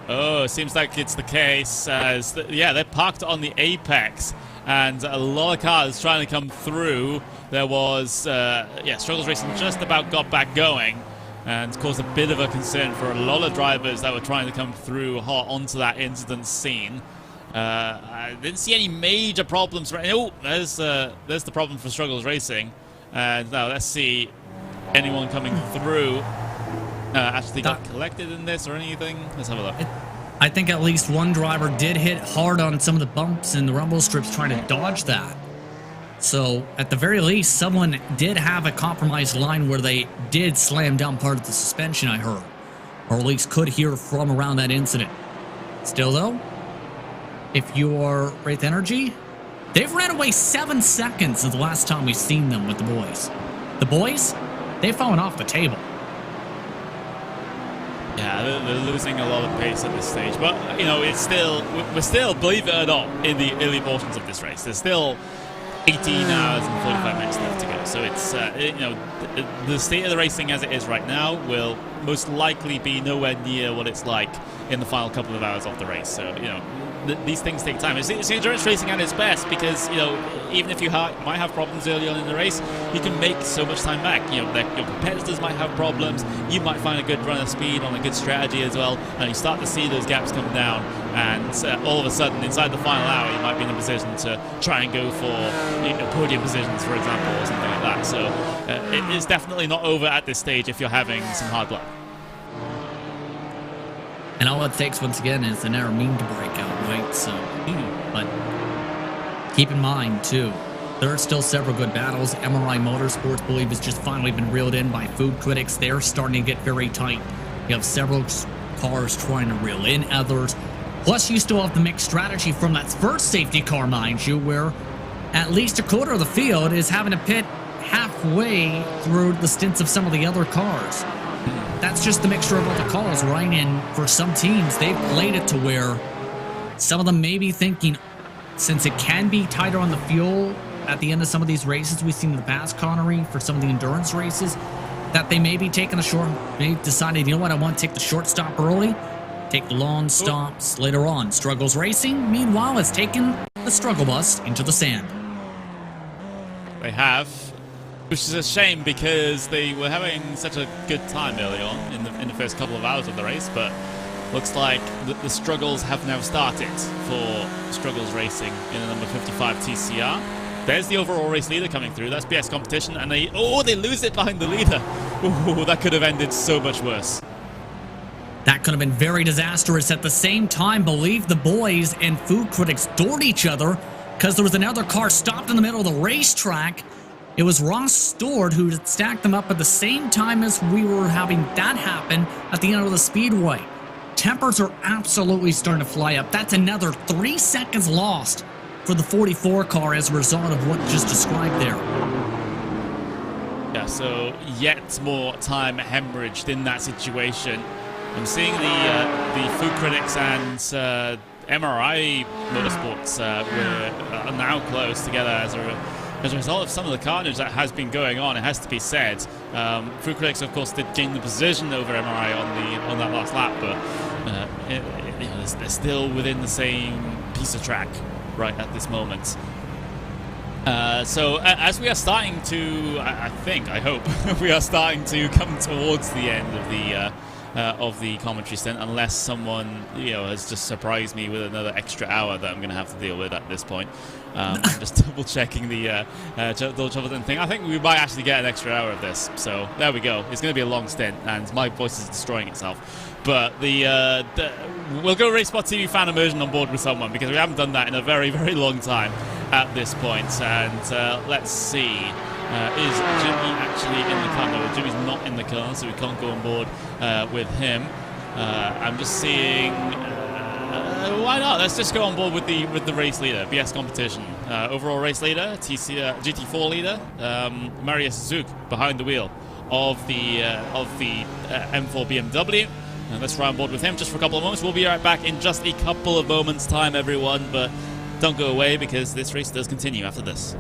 Oh, it seems like it's the case. They're parked on the apex and a lot of cars trying to come through. There was, Struggles Racing just about got back going and caused a bit of a concern for a lot of drivers that were trying to come through hot onto that incident scene. I didn't see any major problems. Oh, there's the problem for Struggles Racing. And now let's see anyone coming through actually got collected in this or anything. Let's have a look. I think at least one driver did hit hard on some of the bumps and the rumble strips trying to dodge that. So at the very least, someone did have a compromised line where they did slam down part of the suspension, I heard. Or at least could hear from around that incident. Still though, if you're Wraith Energy, they've ran away 7 seconds since the last time we've seen them with the boys. The boys, they've fallen off the table. Yeah, they're losing a lot of pace at this stage. But, it's still, we're still, believe it or not, in the early portions of this race. There's still 18 hours and 45 minutes left to go. So it's, the state of the racing as it is right now will most likely be nowhere near what it's like in the final couple of hours of the race. So, these things take time. It's endurance racing at its best because, even if you might have problems early on in the race, you can make so much time back. Your competitors might have problems. You might find a good run of speed on a good strategy as well, and you start to see those gaps come down. And all of a sudden, inside the final hour, you might be in a position to try and go for podium positions, for example, or something like that. So it is definitely not over at this stage if you're having some hard luck. And all it takes, once again, is an error mean to break out, right? So, but keep in mind, too, there are still several good battles. MRI Motorsports, believe, has just finally been reeled in by food critics. They're starting to get very tight. You have several cars trying to reel in others. Plus, you still have the mixed strategy from that first safety car, mind you, where at least a quarter of the field is having to pit halfway through the stints of some of the other cars. That's just the mixture of all the calls, right? And for some teams, they've played it to where some of them may be thinking, since it can be tighter on the fuel at the end of some of these races we've seen in the past, Connery, for some of the endurance races, that they may be taking a short, they decided, you know what, I want to take the short stop early, take the long stops later on. Struggles Racing, meanwhile, has taken the struggle bus into the sand. They have, which is a shame because they were having such a good time early on in the first couple of hours of the race, but looks like the struggles have now started for Struggles Racing in the number 55 TCR. There's the overall race leader coming through. That's BS Competition, and they lose it behind the leader. Ooh, that could have ended so much worse. That could have been very disastrous. At the same time, believe the boys and food critics doored each other because there was another car stopped in the middle of the racetrack. It was Ross Stewart who stacked them up at the same time as we were having that happen at the end of the speedway. Tempers are absolutely starting to fly up. That's another 3 seconds lost for the 44 car as a result of what just described there. Yeah, so yet more time hemorrhaged in that situation. I'm seeing the food critics and MRI Motorsports are now close together as a result of some of the carnage that has been going on. It has to be said. Food critics, of course, did gain the position over MRI on that last lap, but they're still within the same piece of track right at this moment. So as we are starting to, I hope, we are starting to come towards the end of the commentary stint, unless someone has just surprised me with another extra hour that I'm going to have to deal with at this point. I'm just double checking the thing. I think we might actually get an extra hour of this. So there we go. It's going to be a long stint, and my voice is destroying itself. But we'll go RaceSpot TV fan immersion on board with someone, because we haven't done that in a very, very long time at this point. And let's see. Is Jimmy actually in the car? No, Jimmy's not in the car, so we can't go on board with him. I'm just seeing. Why not? Let's just go on board with the race leader, BS Competition, overall race leader, TCR GT4 leader, Marius Zook behind the wheel of the M4 BMW. And let's try on board with him just for a couple of moments. We'll be right back in just a couple of moments' time, everyone. But don't go away, because this race does continue after this.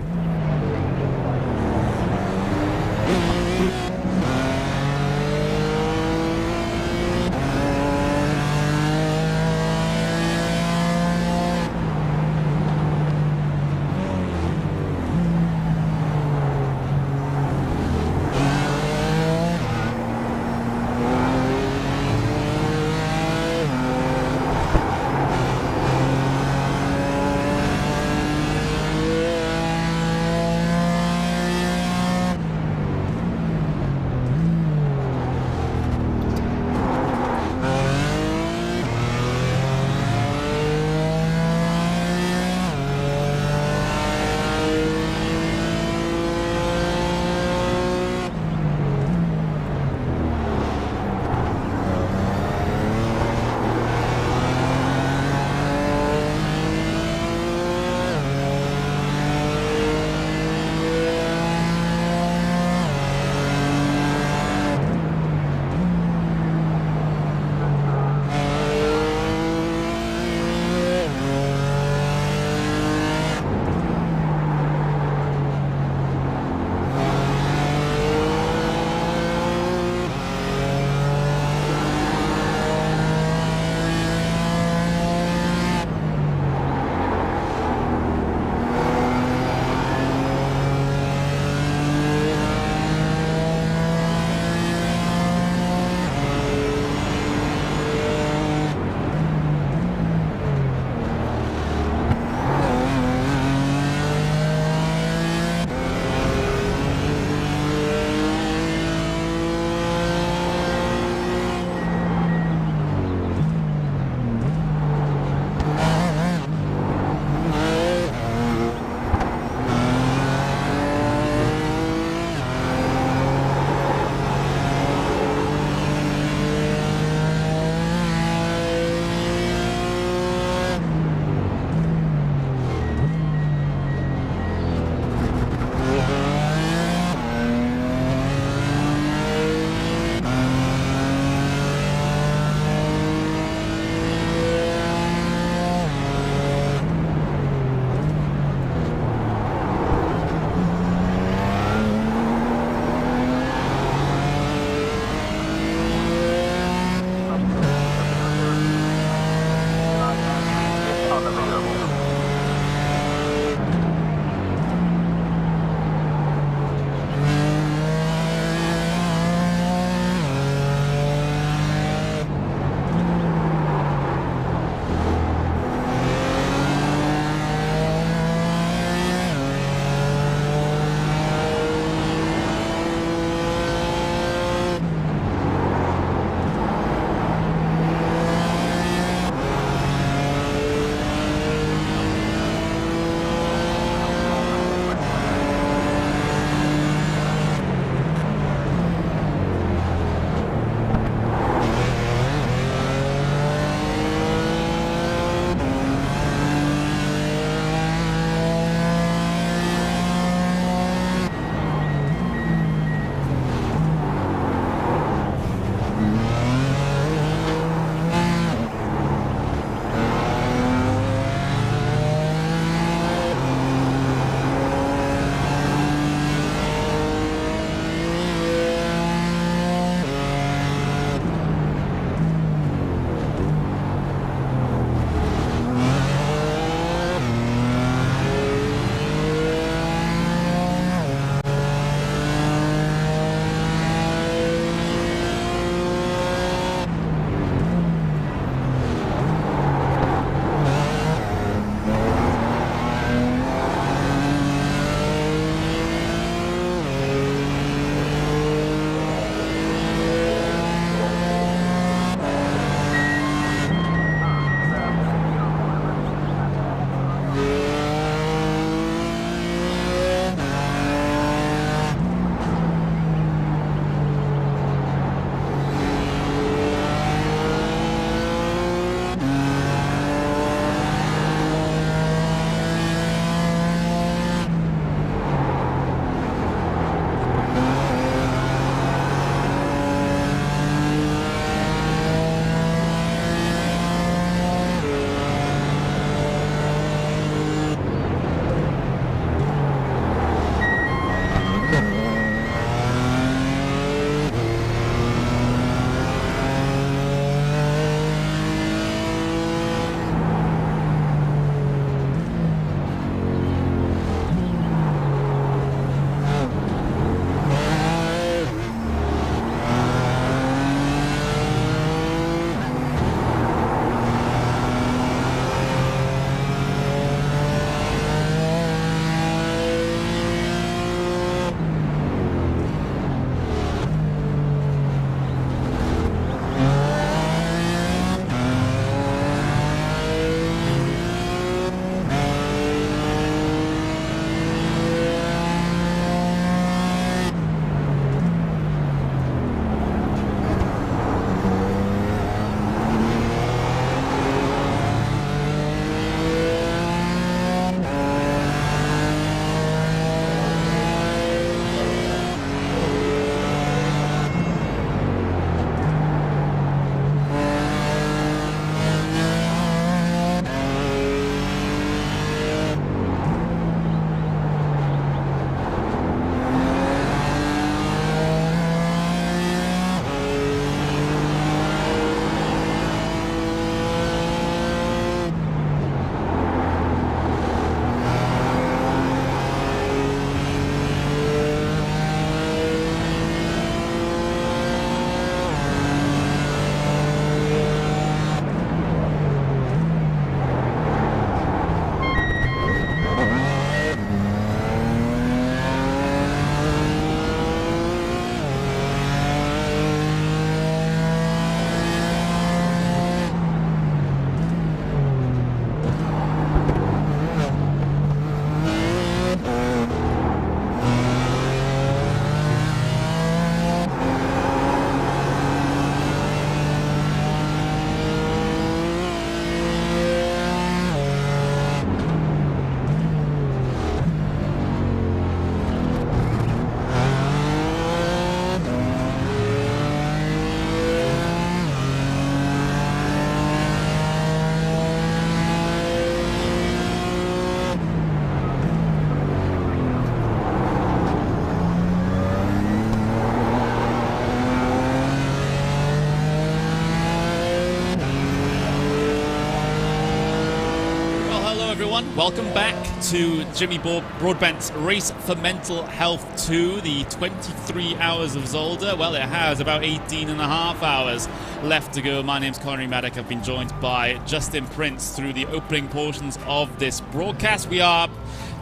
Welcome back to Jimmy Broadbent's Race for Mental Health 2, the 23 hours of Zolder. Well, it has about 18 and a half hours left to go. My name's Connery Maddock. I've been joined by Justin Prince through the opening portions of this broadcast. We are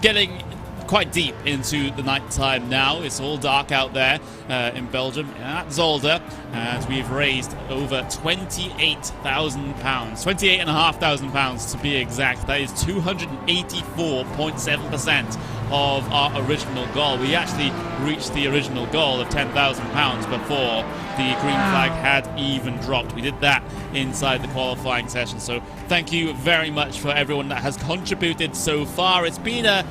getting quite deep into the night time now. It's all dark out there in Belgium at Zolder, and we've raised over £28,000, £28,500 to be exact. That is 284.7% of our original goal. We actually reached the original goal of £10,000 before the green flag had even dropped. We did that inside the qualifying session, so thank you very much for everyone that has contributed so far. It's been a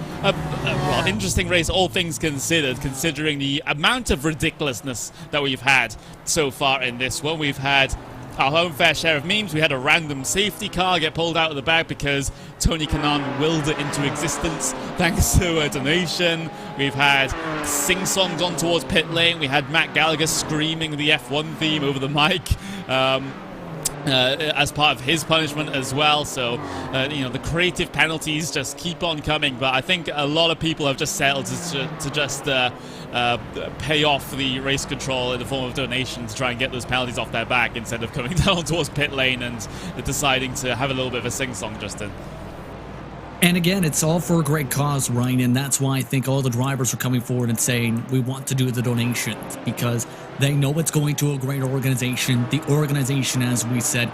interesting race, all things considered, considering the amount of ridiculousness that we've had so far in this one. We've had our own fair share of memes. We had a random safety car get pulled out of the bag because Tony Kanaan willed it into existence thanks to a donation. We've had sing-songs on towards pit lane. We had Matt Gallagher screaming the F1 theme over the mic as part of his punishment as well. So, the creative penalties just keep on coming. But I think a lot of people have just settled to just pay off the race control in the form of donation to try and get those penalties off their back instead of coming down towards pit lane and deciding to have a little bit of a sing-song, Justin. And again, it's all for a great cause, Ryan, and that's why I think all the drivers are coming forward and saying we want to do the donations, because they know it's going to a great organization. The organization, as we said,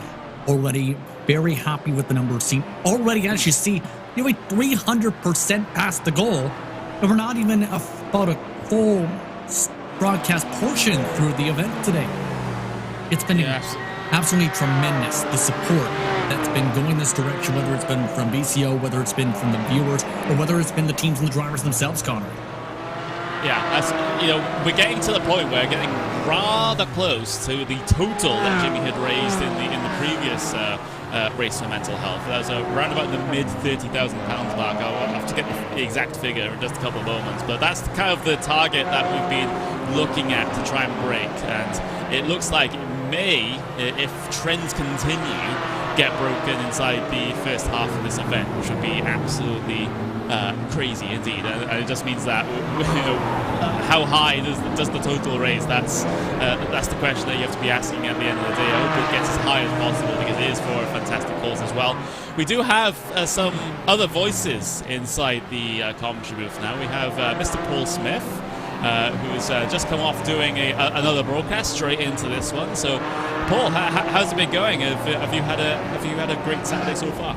already very happy with the numbers seen. Already, as you see, nearly 300% past the goal, and we're not even about a full broadcast portion through the event today. It's been absolutely tremendous, the support that's been going this direction, whether it's been from BCO, whether it's been from the viewers, or whether it's been the teams and the drivers themselves, Connor. Yeah, we're getting to the point where we're getting rather close to the total that Jimmy had raised in the previous race for mental health. That was around about the mid £30,000 mark. I'll have to get the exact figure in just a couple of moments, but that's kind of the target that we've been looking at to try and break, and it looks like it may, if trends continue, get broken inside the first half of this event, which would be absolutely crazy indeed. And it just means that, how high does the total raise? That's the question that you have to be asking at the end of the day. I hope it gets as high as possible, because it is for a fantastic cause as well. We do have some other voices inside the commentary booth now. We have Mr. Paul Smith, who's just come off doing another broadcast straight into this one. So, Paul, how's it been going? Have you had a great Saturday so far?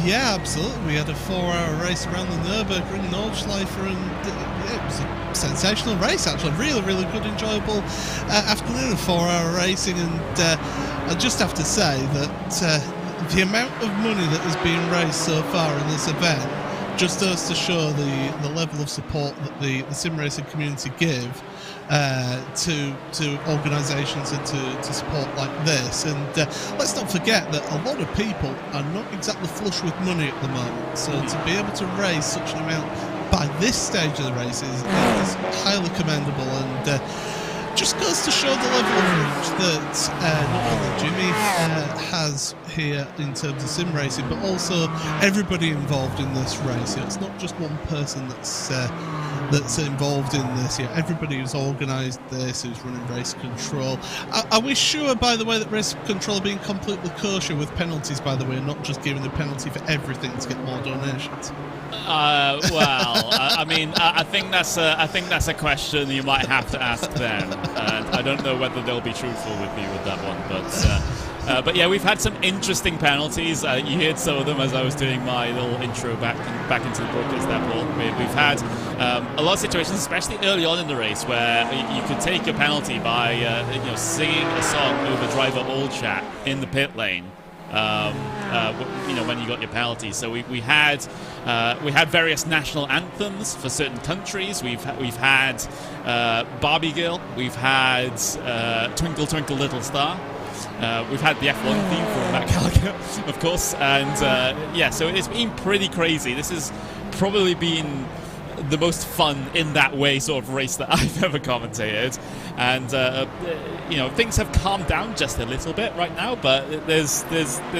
Yeah, absolutely. We had a 4-hour race around the Nürburgring Nordschleife, and it was a sensational race, actually. Really, really good, enjoyable afternoon of 4-hour racing. And I just have to say that the amount of money that has been raised so far in this event just goes to show the level of support that the sim racing community give to organisations and to support like this. And let's not forget that a lot of people are not exactly flush with money at the moment, so to be able to raise such an amount by this stage of the race is highly commendable, and just goes to show the level of reach that not only Jimmy has here in terms of sim racing, but also everybody involved in this race. It's not just one person that's involved in this. Everybody who's organised this, who's running race control. Are we sure, by the way, that race control are being completely kosher with penalties, by the way, and not just giving a penalty for everything to get more donations? I think that's a question you might have to ask them. I don't know whether they'll be truthful with me with that one, but yeah, we've had some interesting penalties. You heard some of them as I was doing my little intro back into the broadcast there, Paul. We've had a lot of situations, especially early on in the race, where you could take a penalty by singing a song over driver all chat in the pit lane. When you got your penalty. So we had various national anthems for certain countries. We've had Barbie Girl. We've had Twinkle Twinkle Little Star. We've had the F1 theme from Matt Gallagher, of course, and so it's been pretty crazy. This has probably been the most fun in that way sort of race that I've ever commentated, and things have calmed down just a little bit right now, but there's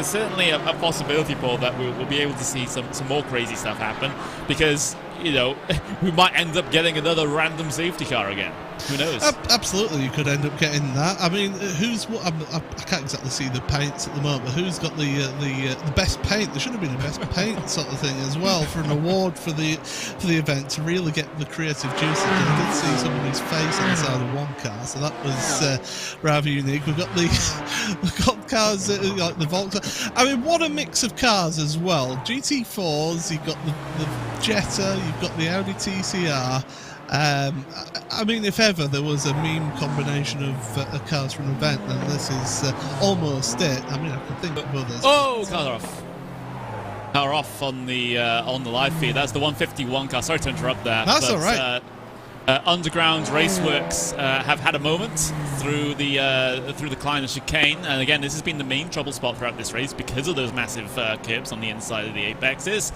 certainly a possibility, Paul, that we'll be able to see some more crazy stuff happen, because, you know, we might end up getting another random safety car again. Who knows? Absolutely, you could end up getting that. I mean, I can't exactly see the paints at the moment, but who's got the best paint? There should have been a best paint sort of thing as well for an award for the event to really get the creative juices. I did see somebody's face on the side of one car, so that was rather unique. We've got cars like the Volkswagen. I mean, what a mix of cars as well. GT4s, you've got the Jetta, you've got the Audi TCR. I mean, if ever there was a meme combination of cars from an event, then this is almost it. I mean, I can think of others. Oh, car off. Car off on the live feed. That's the 151 car. Sorry to interrupt there. That's all right. Underground Raceworks have had a moment through the climb and chicane, and again, this has been the main trouble spot throughout this race because of those massive curbs on the inside of the apexes.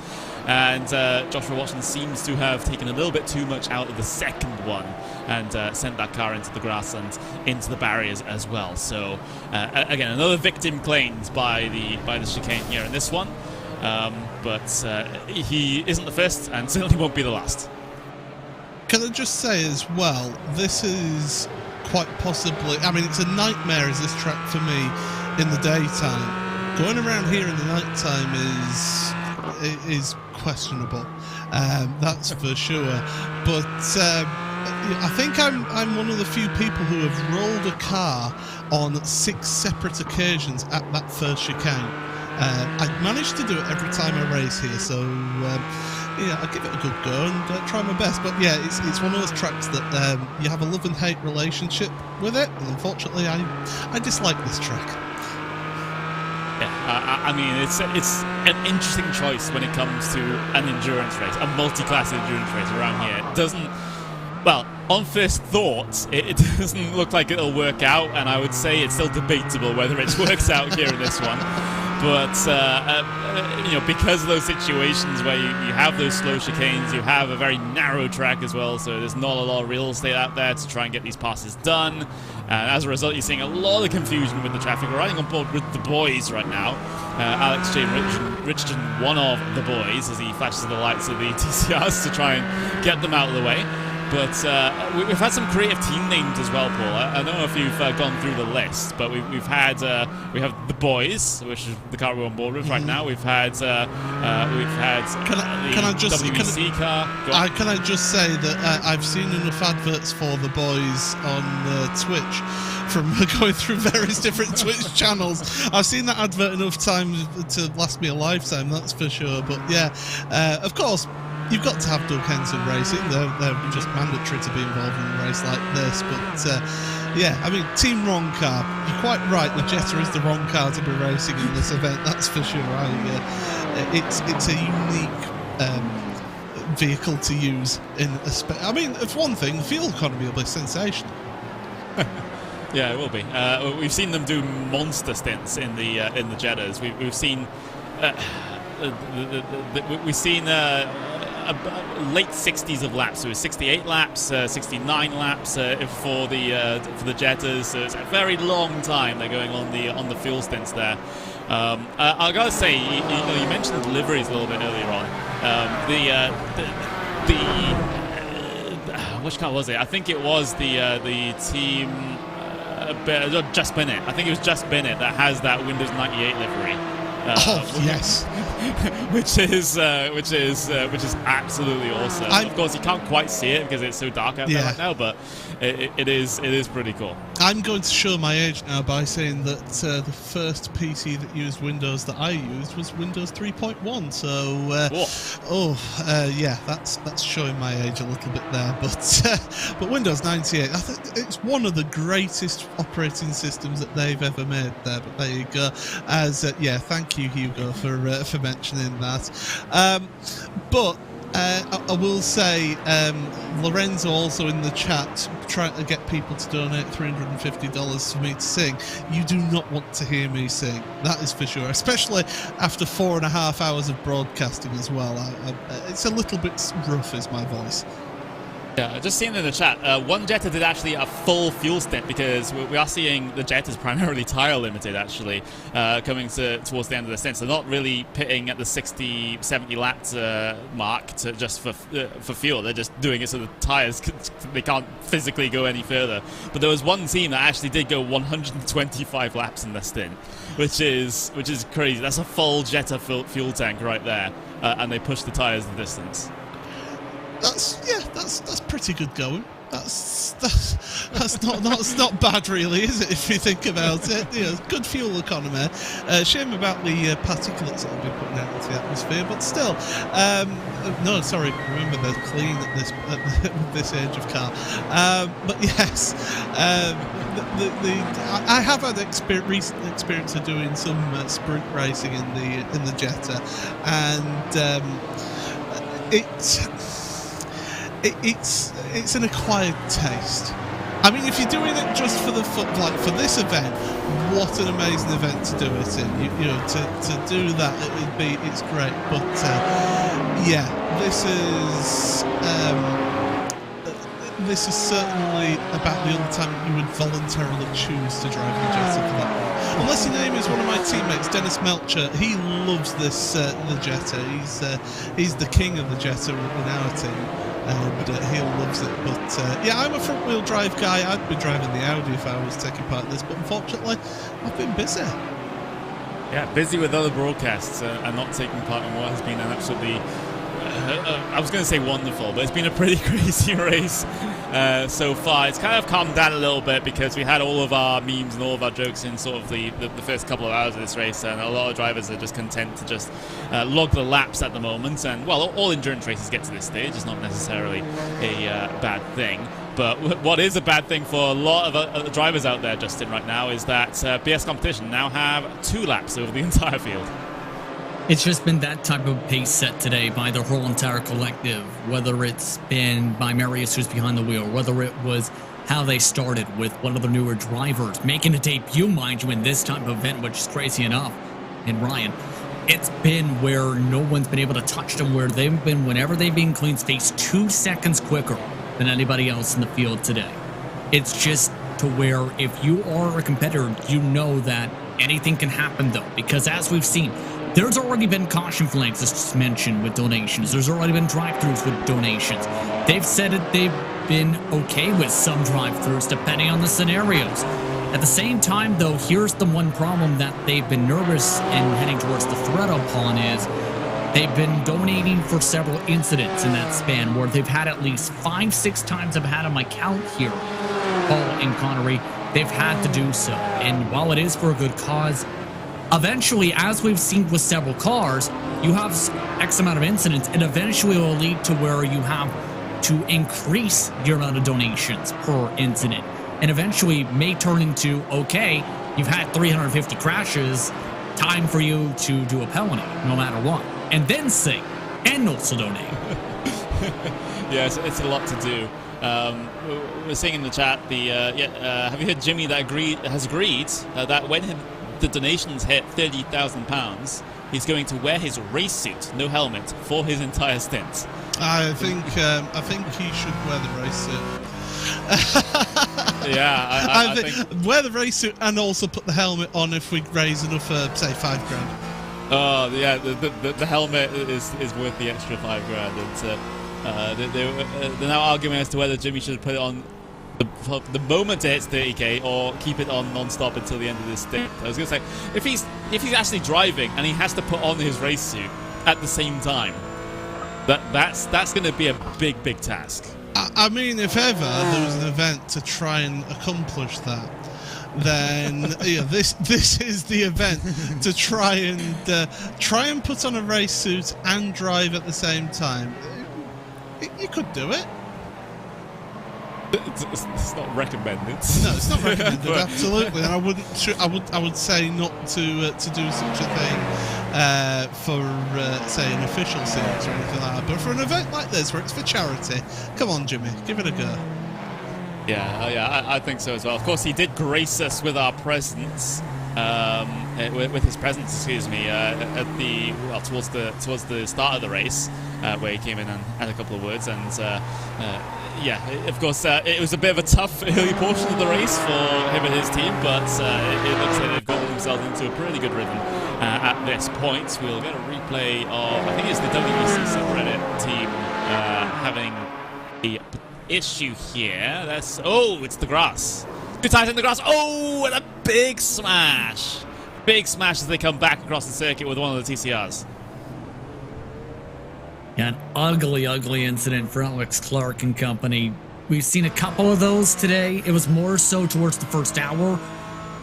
And Joshua Watson seems to have taken a little bit too much out of the second one and sent that car into the grass and into the barriers as well. So again, another victim claimed by the chicane here in this one, but he isn't the first and certainly won't be the last. Can I just say as well, this is quite possibly, I mean, it's a nightmare as this track for me in the daytime. Going around here in the nighttime is questionable, that's for sure. But I think I'm one of the few people who have rolled a car on 6 separate occasions at that first chicane. I managed to do it every time I race here, so yeah, I give it a good go and try my best. But yeah, it's one of those tracks that you have a love and hate relationship with it, and unfortunately I dislike this track. Yeah, I mean, it's an interesting choice when it comes to an endurance race, a multi-class endurance race around here. It doesn't, well, on first thought, it doesn't look like it'll work out, and I would say it's still debatable whether it works out here in this one. But, you know, because of those situations where you have those slow chicanes, you have a very narrow track as well, so there's not a lot of real estate out there to try and get these passes done. And as a result, you're seeing a lot of confusion with the traffic. We're riding on board with the boys right now. Alex J. Richardson, one of the boys, as he flashes the lights of the TCRs to try and get them out of the way. But we've had some creative team names as well, Paul. I don't know if you've gone through the list, but we have the boys, which is the car we're on board with right now. We've had the WEC car. Can I just say that I've seen enough adverts for the boys on Twitch from going through various different Twitch channels. I've seen that advert enough times to last me a lifetime, that's for sure. But yeah, of course, you've got to have Doug Henson racing. They're just mandatory to be involved in a race like this. But yeah, I mean, team wrong car. You're quite right. The Jetta is the wrong car to be racing in this event. That's for sure. It's a unique vehicle to use in a I mean, if one thing, the fuel economy will be sensational. Yeah, it will be. We've seen them do monster stints in the Jettas. We've seen late 60s of laps, so it was 68 laps, 69 laps for the Jettas. So it's a very long time they're going on the fuel stints there. I gotta say, you mentioned the deliveries a little bit earlier on. Which car was it? I think it was the team. Just Bennett. I think it was Just Bennett that has that Windows 98 livery. Yes, which is absolutely awesome. Of course, you can't quite see it because it's so dark out there right now, but it is pretty cool. I'm going to show my age now by saying that the first PC that used Windows that I used was Windows 3.1. So, yeah, that's showing my age a little bit there. But Windows 98, I think it's one of the greatest operating systems that they've ever made there. But there you go. Yeah, thank you, Hugo, for mentioning that. But I will say, Lorenzo also in the chat trying to get people to donate $350 for me to sing. You do not want to hear me sing, that is for sure, especially after 4.5 hours of broadcasting as well. It's a little bit rough is my voice. Yeah, just seeing in the chat, one Jetta did actually a full fuel stint because we are seeing the Jettas primarily tire limited actually coming towards the end of the stint. So not really pitting at the 60, 70 laps mark just for fuel. They're just doing it so the tires they can't physically go any further. But there was one team that actually did go 125 laps in their stint, which is crazy. That's a full Jetta fuel tank right there, and they pushed the tires the distance. That's pretty good going. That's not bad really, is it? If you think about it, good fuel economy. Shame about the particulates that will be putting out into the atmosphere, but still. No, sorry. Remember they're clean at this age of car. But yes, I have had recent experience of doing some sprint racing in the Jetta, and it's an acquired taste. I mean, if you're doing it just for for this event, what an amazing event to do it in. To do that, it's great. But yeah, this is certainly about the only time you would voluntarily choose to drive the Jetta for that one. Unless your name is one of my teammates, Dennis Melcher. He loves this the Jetta. He's the king of the Jetta in our team. And he loves it, but yeah, I'm a front-wheel drive guy. I'd be driving the Audi if I was taking part in this, but unfortunately, I've been busy. Yeah, busy with other broadcasts and not taking part in what has been an absolutely, I was going to say wonderful, but it's been a pretty crazy race so far. It's kind of calmed down a little bit because we had all of our memes and all of our jokes in sort of the first couple of hours of this race, and a lot of drivers are just content to just log the laps at the moment. And well, all endurance races get to this stage. It's not necessarily a bad thing. But what is a bad thing for a lot of drivers out there, Justin, right now, is that BS Competition now have 2 laps over the entire field. It's just been that type of pace set today by the whole entire collective, whether it's been by Marius who's behind the wheel, whether it was how they started with one of the newer drivers making a debut, mind you, in this type of event, which is crazy enough, and Ryan. It's been where no one's been able to touch them, where they've been, whenever they've been clean space, 2 seconds quicker than anybody else in the field today. It's just to where if you are a competitor, you know that anything can happen though, because as we've seen, there's already been caution flags, as just mentioned, with donations. There's already been drive-thrus with donations. They've said that they've been okay with some drive-thrus depending on the scenarios. At the same time, though, here's the one problem that they've been nervous and heading towards the threat upon is they've been donating for several incidents in that span where they've had at least 5-6 times I've had on my count here, Paul and Connery, they've had to do so. And while it is for a good cause, eventually, as we've seen with several cars, you have X amount of incidents, and eventually it will lead to where you have to increase your amount of donations per incident. And eventually may turn into, okay, you've had 350 crashes, time for you to do a penalty, no matter what. And then sing, and also donate. Yeah, it's a lot to do. We're seeing in the chat, have you heard Jimmy that has agreed that when the donations hit £30,000, he's going to wear his race suit, no helmet, for his entire stint. I think he should wear the race suit. Yeah, I think wear the race suit and also put the helmet on if we raise enough, say £5,000. Oh yeah, the helmet is worth the extra £5,000. And they're now arguing as to whether Jimmy should put it on the moment it hits 30k or keep it on non-stop until the end of this stint. I was going to say, if he's actually driving and he has to put on his race suit at the same time, that's going to be a big task. I mean, if ever there was an event to try and accomplish that, then this is the event to try and put on a race suit and drive at the same time. You could do it. It's not recommended. No, it's not recommended. Absolutely, and I would say not to do such a thing for say an official series or anything like that. But for an event like this, where it's for charity, come on, Jimmy, give it a go. Yeah, I think so as well. Of course, he did grace us with our presence, with his presence, excuse me, towards the start of the race, where he came in and had a couple of words, and yeah, of course, it was a bit of a tough early portion of the race for him and his team, but it looks like they've gotten themselves into a pretty good rhythm at this point. We'll get a replay of, I think it's the WEC subreddit team having the issue here. It's the grass. 2 times in the grass. Oh, and a big smash. Big smash as they come back across the circuit with one of the TCRs. Yeah, an ugly, ugly incident for Alex Clark and company. We've seen a couple of those today. It was more so towards the first hour,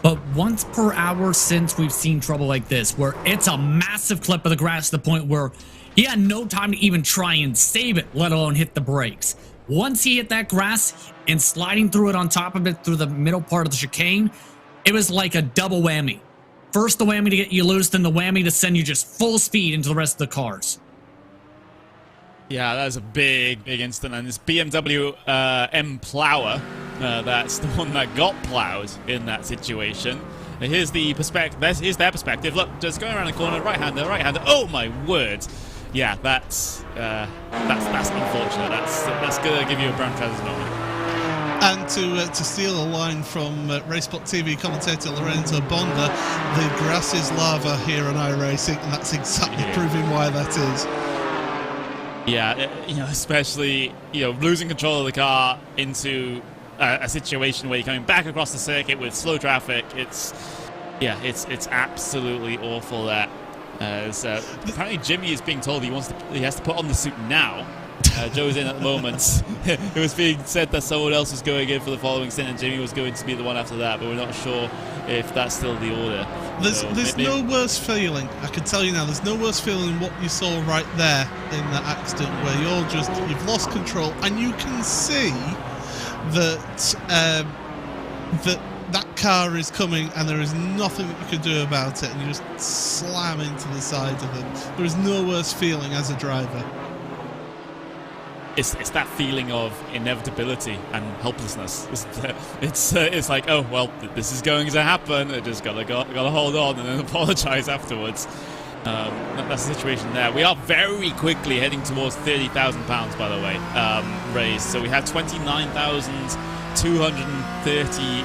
but once per hour since we've seen trouble like this, where it's a massive clip of the grass to the point where he had no time to even try and save it, let alone hit the brakes. Once he hit that grass and sliding through it on top of it through the middle part of the chicane, it was like a double whammy. First the whammy to get you loose, then the whammy to send you just full speed into the rest of the cars. Yeah, that was a big, big incident, and this BMW M Plower, that's the one that got plowed in that situation. Now, here's the perspective. Here's their perspective. Look, just going around the corner, right-hander, right-hander. Oh my word! Yeah, that's unfortunate. That's gonna give you a brown trousers moment. And to steal a line from RaceSpot TV commentator Lorenzo Bonda, the grass is lava here on iRacing, and that's exactly proving why that is. Yeah, especially, losing control of the car into a situation where you're coming back across the circuit with slow traffic. It's absolutely awful there. Apparently Jimmy is being told he has to put on the suit now. Joe's in at the moment. It was being said that someone else was going in for the following stint and Jimmy was going to be the one after that, but we're not sure if that's still the order. There's no worse feeling, I can tell you now, there's no worse feeling than what you saw right there in that accident where you've lost control and you can see that that car is coming and there is nothing that you can do about it and you just slam into the side of them. There is no worse feeling as a driver. It's that feeling of inevitability and helplessness. It's like, oh well, this is going to happen. I just gotta hold on and then apologize afterwards. That's the situation there. We are very quickly heading towards £30,000, by the way, raised. So we have 29,230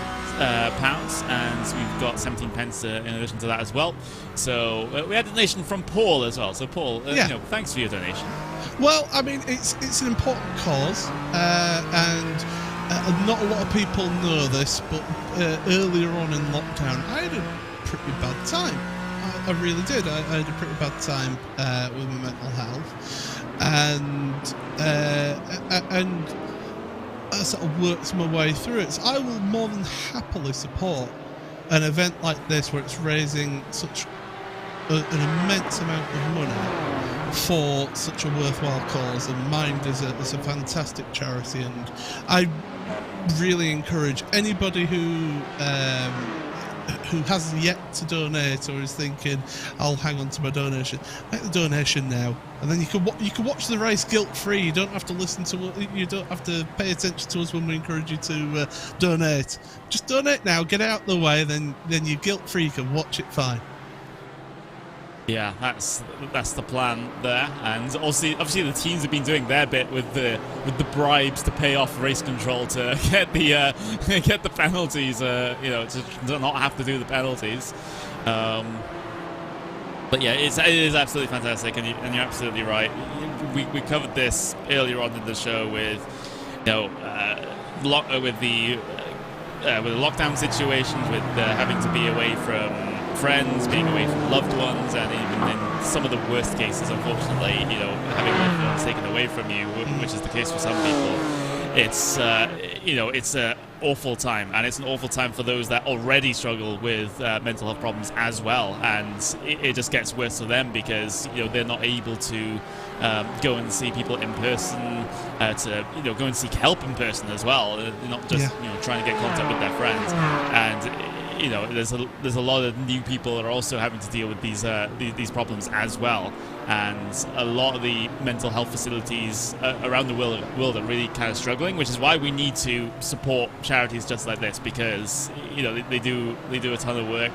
pounds, and we've got 17 pence in addition to that as well. So we had a donation from Paul as well. So Paul, thanks for your donation. Well, I mean, it's an important cause, and not a lot of people know this, but earlier on in lockdown, I had a pretty bad time. I really did. I had a pretty bad time with my mental health, and I sort of worked my way through it. So I will more than happily support an event like this where it's raising such an immense amount of money for such a worthwhile cause, and Mind is a fantastic charity, and I really encourage anybody who has yet to donate or is thinking, I'll hang on to my donation, make the donation now, and then you can watch the race guilt-free. You don't have to listen to you don't have to pay attention to us when we encourage you to donate. Just donate now, get it out of the way, then you're guilt-free, you can watch it fine. Yeah, that's the plan there, and obviously the teams have been doing their bit with the bribes to pay off race control to get the penalties, to not have to do the penalties. But yeah, it is absolutely fantastic, and you're absolutely right. We covered this earlier on in the show with with the lockdown situations, with having to be away from friends, being away from loved ones, and even in some of the worst cases, unfortunately, having loved ones taken away from you, which is the case for some people. It's it's an awful time, and it's an awful time for those that already struggle with mental health problems as well, and it just gets worse for them because they're not able to go and see people in person, to go and seek help in person as well, not just trying to get contact with their friends. And there's a lot of new people that are also having to deal with these problems as well, and a lot of the mental health facilities around the world are really kind of struggling, which is why we need to support charities just like this, because they do a ton of work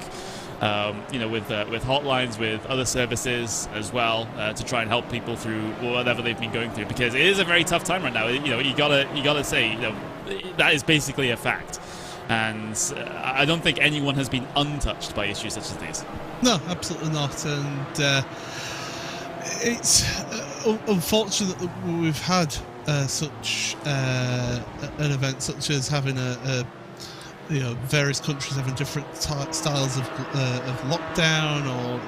with hotlines, with other services as well, to try and help people through whatever they've been going through, because it is a very tough time right now. You gotta say, that is basically a fact. And I don't think anyone has been untouched by issues such as these. No, absolutely not. And it's unfortunate that we've had such an event, such as having various countries having different styles of lockdown or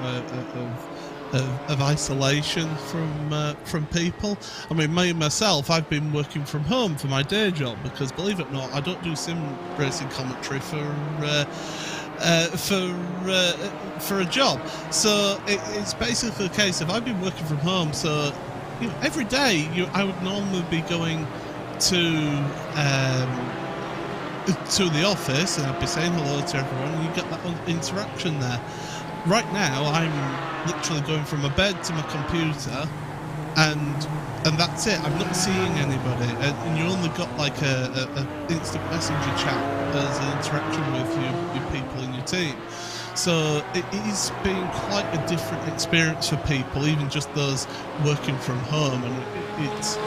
of isolation from people. I mean, myself, I've been working from home for my day job because, believe it or not, I don't do sim racing commentary for a job. So it's basically a case of I've been working from home. So every day I would normally be going to the office and I'd be saying hello to everyone, and you get that interaction there. Right now, I'm literally going from my bed to my computer, and that's it. I'm not seeing anybody, and you only got like a instant messenger chat as an interaction with your people in your team. So it is being quite a different experience for people, even just those working from home. And it's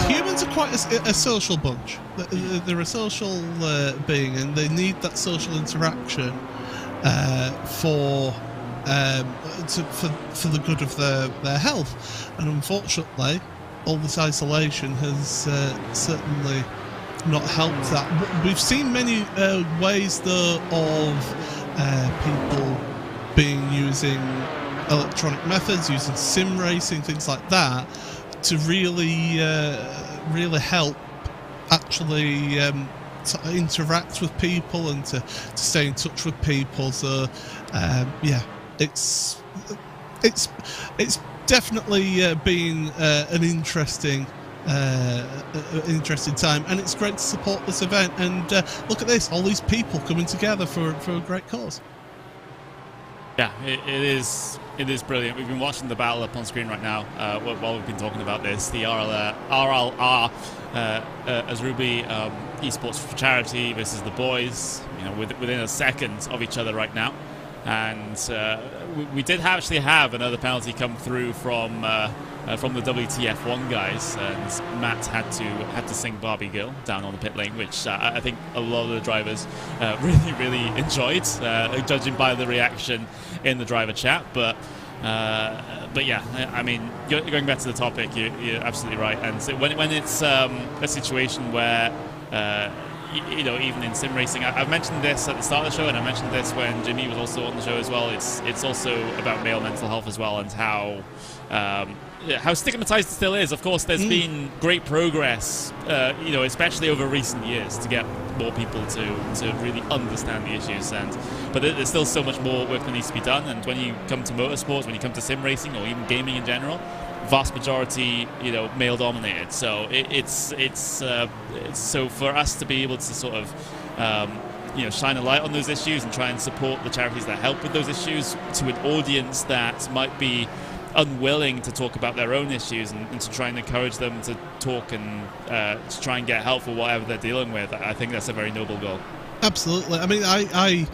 humans are quite a social bunch. They're a social being, and they need that social interaction for the good of their health. And unfortunately, all this isolation has certainly not helped that. We've seen many ways, though, of people using electronic methods, using sim racing, things like that, to really help actually to interact with people and to stay in touch with people. So it's definitely been an interesting time, and it's great to support this event. And look at this, all these people coming together for a great cause. Yeah, it is brilliant. We've been watching the battle up on screen right now while we've been talking about this. The RLR as Ruby Esports for Charity versus the boys, within a second of each other right now. And we did actually have another penalty come through from the WTF1 guys, and Matt had to sing Barbie Girl down on the pit lane, which I think a lot of the drivers really enjoyed, judging by the reaction in the driver chat. But yeah, I mean, going back to the topic, you're absolutely right. And so when it's a situation where even in sim racing, I've mentioned this at the start of the show, and I mentioned this when Jimmy was also on the show as well. It's also about male mental health as well, and how stigmatized it still is. Of course, there's been great progress, especially over recent years, to get more people to really understand the issues. But there's still so much more work that needs to be done. And when you come to motorsports, when you come to sim racing, or even gaming in general, vast majority, male dominated. So it's so for us to be able to sort of shine a light on those issues and try and support the charities that help with those issues to an audience that might be unwilling to talk about their own issues, and to try and encourage them to talk and to try and get help for whatever they're dealing with. I think that's a very noble goal. Absolutely. I mean, I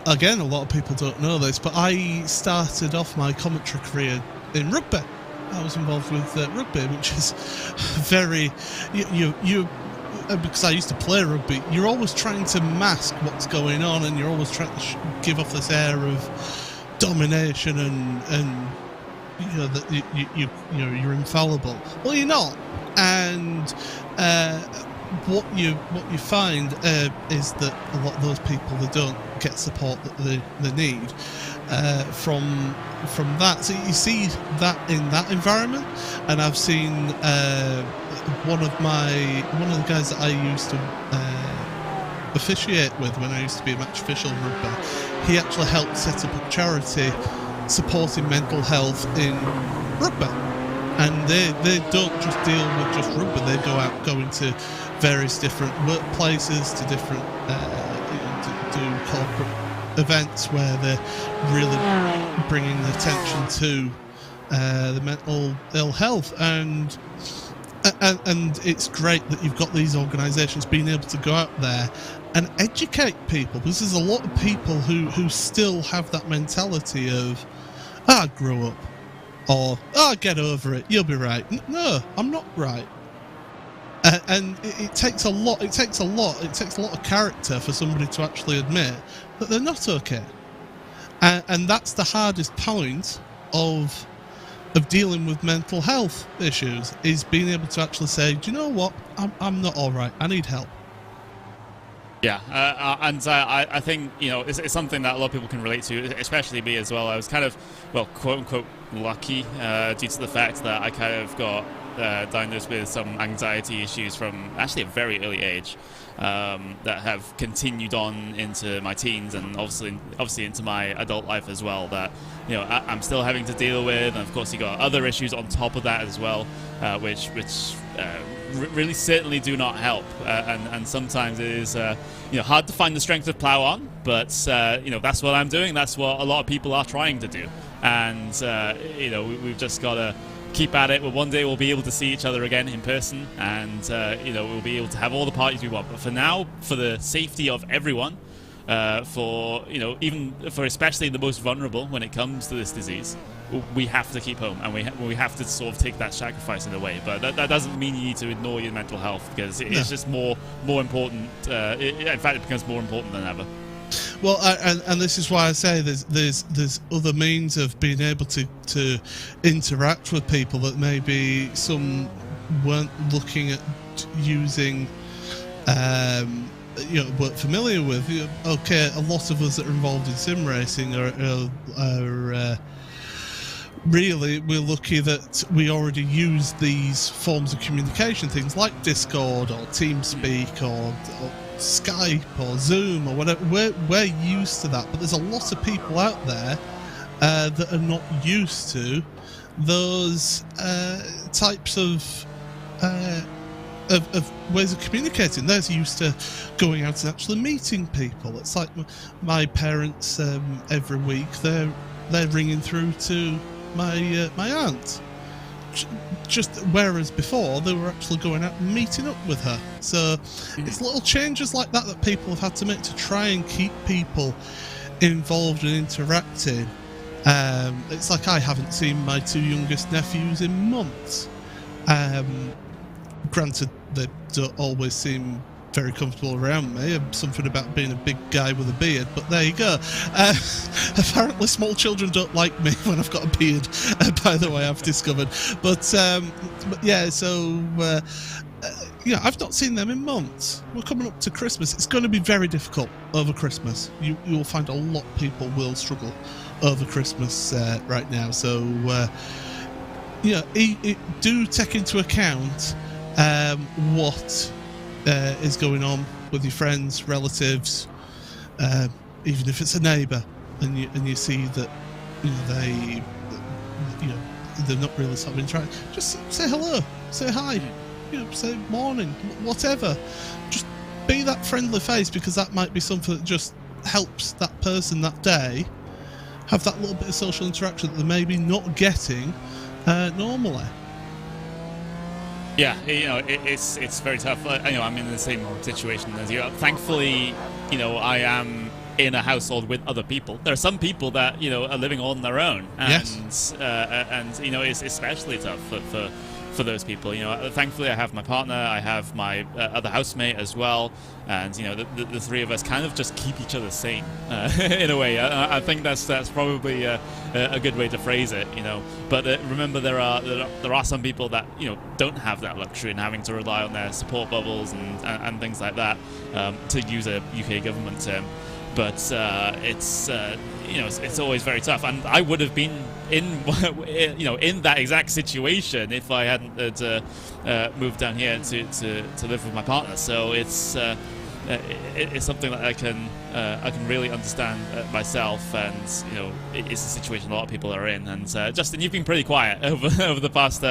again, a lot of people don't know this, but I started off my commentary career in rugby. I was involved with rugby, which is very because I used to play rugby. You're always trying to mask what's going on, and you're always trying to give off this air of domination and that you're infallible. Well, you're not. And what you find is that a lot of those people, they don't get support that they need from that. So you see that in that environment, and I've seen one of the guys that I used to officiate with when I used to be a match official in rugby. He actually helped set up a charity supporting mental health in rugby, and they don't just deal with just rugby. They go into various different workplaces, to different to do corporate events where they're really bringing attention to the mental ill health. And And it's great that you've got these organisations being able to go out there and educate people, because there's a lot of people who still have that mentality of, grow up, or get over it, you'll be right. No, I'm not right. And it takes a lot. It takes a lot of character for somebody to actually admit that they're not okay. And that's the hardest point of dealing with mental health issues, is being able to actually say, do you know what, I'm not all right, I need help. Yeah, and I think, it's something that a lot of people can relate to, especially me as well. I was kind of, quote unquote, lucky due to the fact that I kind of got diagnosed with some anxiety issues from actually a very early age, that have continued on into my teens and obviously into my adult life as well, that I'm still having to deal with. And of course you got other issues on top of that as well, which really certainly do not help, and sometimes it is hard to find the strength to plow on, but that's what I'm doing. That's what a lot of people are trying to do, and we've just got to keep at it. Well, one day we'll be able to see each other again in person, and we'll be able to have all the parties we want. But for now, for the safety of everyone, even for especially the most vulnerable when it comes to this disease, we have to keep home, and we have to sort of take that sacrifice in a way. But that doesn't mean you need to ignore your mental health, because it's just more important. In fact, it becomes more important than ever. Well, and this is why I say there's other means of being able to interact with people that maybe some weren't looking at using, weren't familiar with. Okay, a lot of us that are involved in sim racing are really, we're lucky that we already use these forms of communication, things like Discord or TeamSpeak or Skype or Zoom or whatever. We're used to that, but there's a lot of people out there that are not used to those types of ways of communicating. They're used to going out and actually meeting people. It's like my parents every week they're ringing through to my aunt. Just whereas before they were actually going out and meeting up with her. So it's little changes like that people have had to make to try and keep people involved and interacting. It's like I haven't seen my two youngest nephews in months. Granted, they don't always seem very comfortable around me. Something about being a big guy with a beard, but there you go. Apparently small children don't like me when I've got a beard, by the way, I've discovered. But yeah, so I've not seen them in months. We're coming up to Christmas. It's going to be very difficult over Christmas. You'll find a lot of people will struggle over Christmas right now. So do take into account what is going on with your friends, relatives, even if it's a neighbour, and you see that they're not really sort of interacting. Just say hello, say hi, say morning, whatever. Just be that friendly face, because that might be something that just helps that person that day have that little bit of social interaction that they're maybe not getting normally. Yeah, it's very tough. I'm in the same situation as you. Thankfully, I am in a household with other people. There are some people that are living on their own, and yes. It's especially tough for those people. Thankfully I have my partner, I have my other housemate as well, and the three of us kind of just keep each other sane in a way. I think that's probably a good way to phrase it. But remember, there are some people that don't have that luxury and having to rely on their support bubbles and things like that, to use a UK government term. But it's always very tough, and I would have been in that exact situation if I hadn't moved down here to live with my partner. So it's something that I can really understand myself, and it's a situation a lot of people are in. And Justin, you've been pretty quiet over the past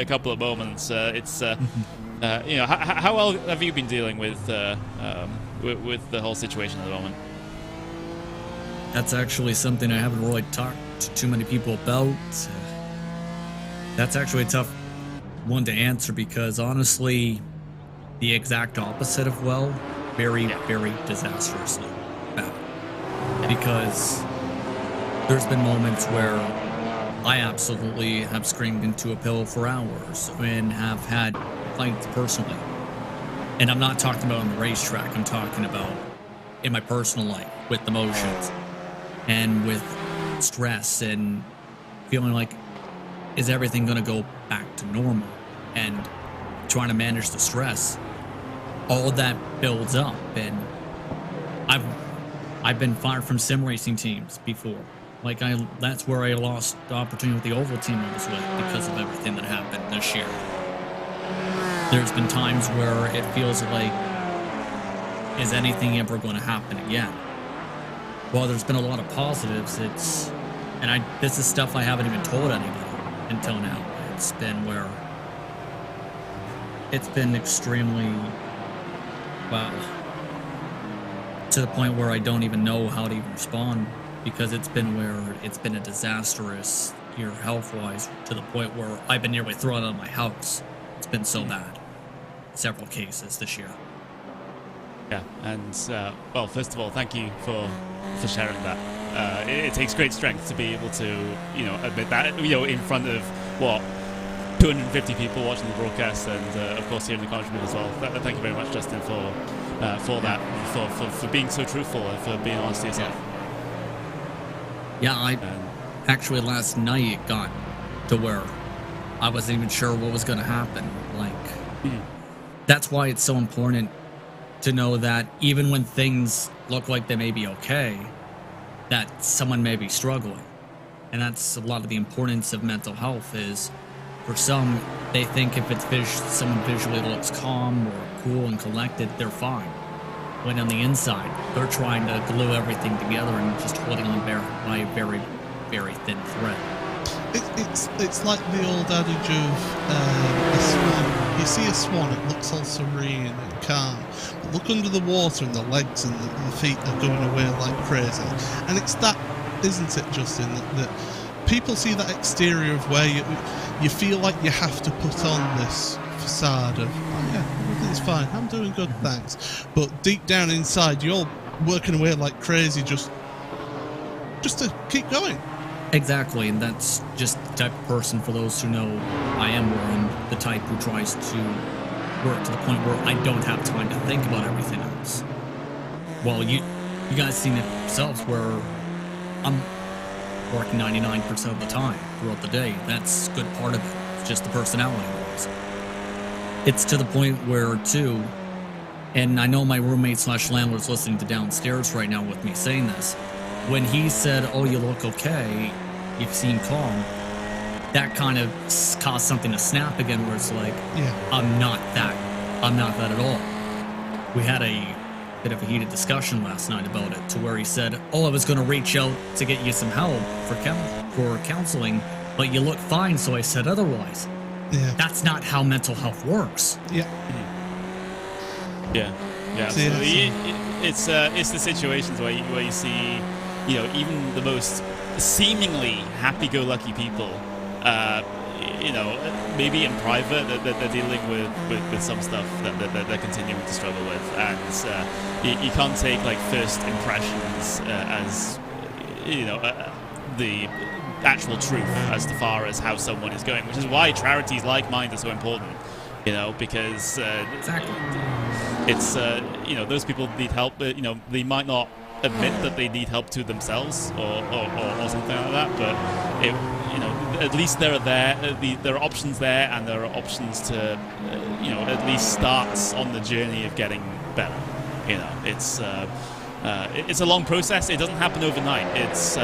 couple of moments. How well have you been dealing with the whole situation at the moment? That's actually something I haven't really talked to too many people about. That's actually a tough one to answer because honestly, the exact opposite of well, very, very disastrously bad. Because there's been moments where I absolutely have screamed into a pillow for hours and have had fights personally. And I'm not talking about on the racetrack, I'm talking about in my personal life with emotions and with stress and feeling like, is everything going to go back to normal? And trying to manage the stress. All that builds up, and I've been fired from sim racing teams before. Like that's where I lost the opportunity with the oval team I was with because of everything that happened this year. There's been times where it feels like, is anything ever going to happen again? Well, there's been a lot of positives. This is stuff I haven't even told anybody until now. It's been extremely, well, to the point where I don't even know how to even respond, because it's been a disastrous year health-wise, to the point where I've been nearly thrown out of my house. It's been so bad. Several cases this year. Yeah, and well, first of all, thank you for sharing that. It takes great strength to be able to, admit that, in front of, 250 people watching the broadcast, and of course here in the commentary booth as well. Thank you very much, Justin, for that, for being so truthful and for being honest to yourself. Yeah, actually last night it got to where I wasn't even sure what was going to happen. That's why it's so important to know that even when things look like they may be okay, that someone may be struggling. And that's a lot of the importance of mental health. Is for some, they think if someone visually looks calm or cool and collected, they're fine. When on the inside, they're trying to glue everything together and just holding on by a very, very thin thread. It's like the old adage of a swan. You see a swan, it looks all serene and calm. But look under the water and the legs and the feet are going away like crazy. And it's that, isn't it, Justin, that people see that exterior of where you feel like you have to put on this facade of, oh yeah, everything's fine, I'm doing good, thanks. But deep down inside, you're working away like crazy just to keep going. Exactly, and that's just the type of person, for those who know I am, where I'm the type who tries to work to the point where I don't have time to think about everything else. Well, you guys seen it yourselves, where I'm working 99% of the time throughout the day. That's a good part of it. It's just the personality-wise. It's to the point where, too, and I know my roommate/landlord's listening to downstairs right now with me saying this, when he said, "Oh, you look okay, you seem calm," that kind of caused something to snap again, where it's like, I'm not that at all. We had a bit of a heated discussion last night about it, to where he said, "Oh, I was going to reach out to get you some help for counseling, but you look fine, so I said otherwise." Yeah. That's not how mental health works. Yeah. Absolutely. It's the situations where you see, even the most seemingly happy-go-lucky people, maybe in private they're dealing with some stuff that they're continuing to struggle with, and you can't take like first impressions as the actual truth as far as how someone is going, which is why charities like mine are so important, because Exactly. it's those people need help, but they might not admit that they need help to themselves or something like that, but at least there are options there, and there are options to at least start on the journey of getting better. It's a long process. It doesn't happen overnight. It's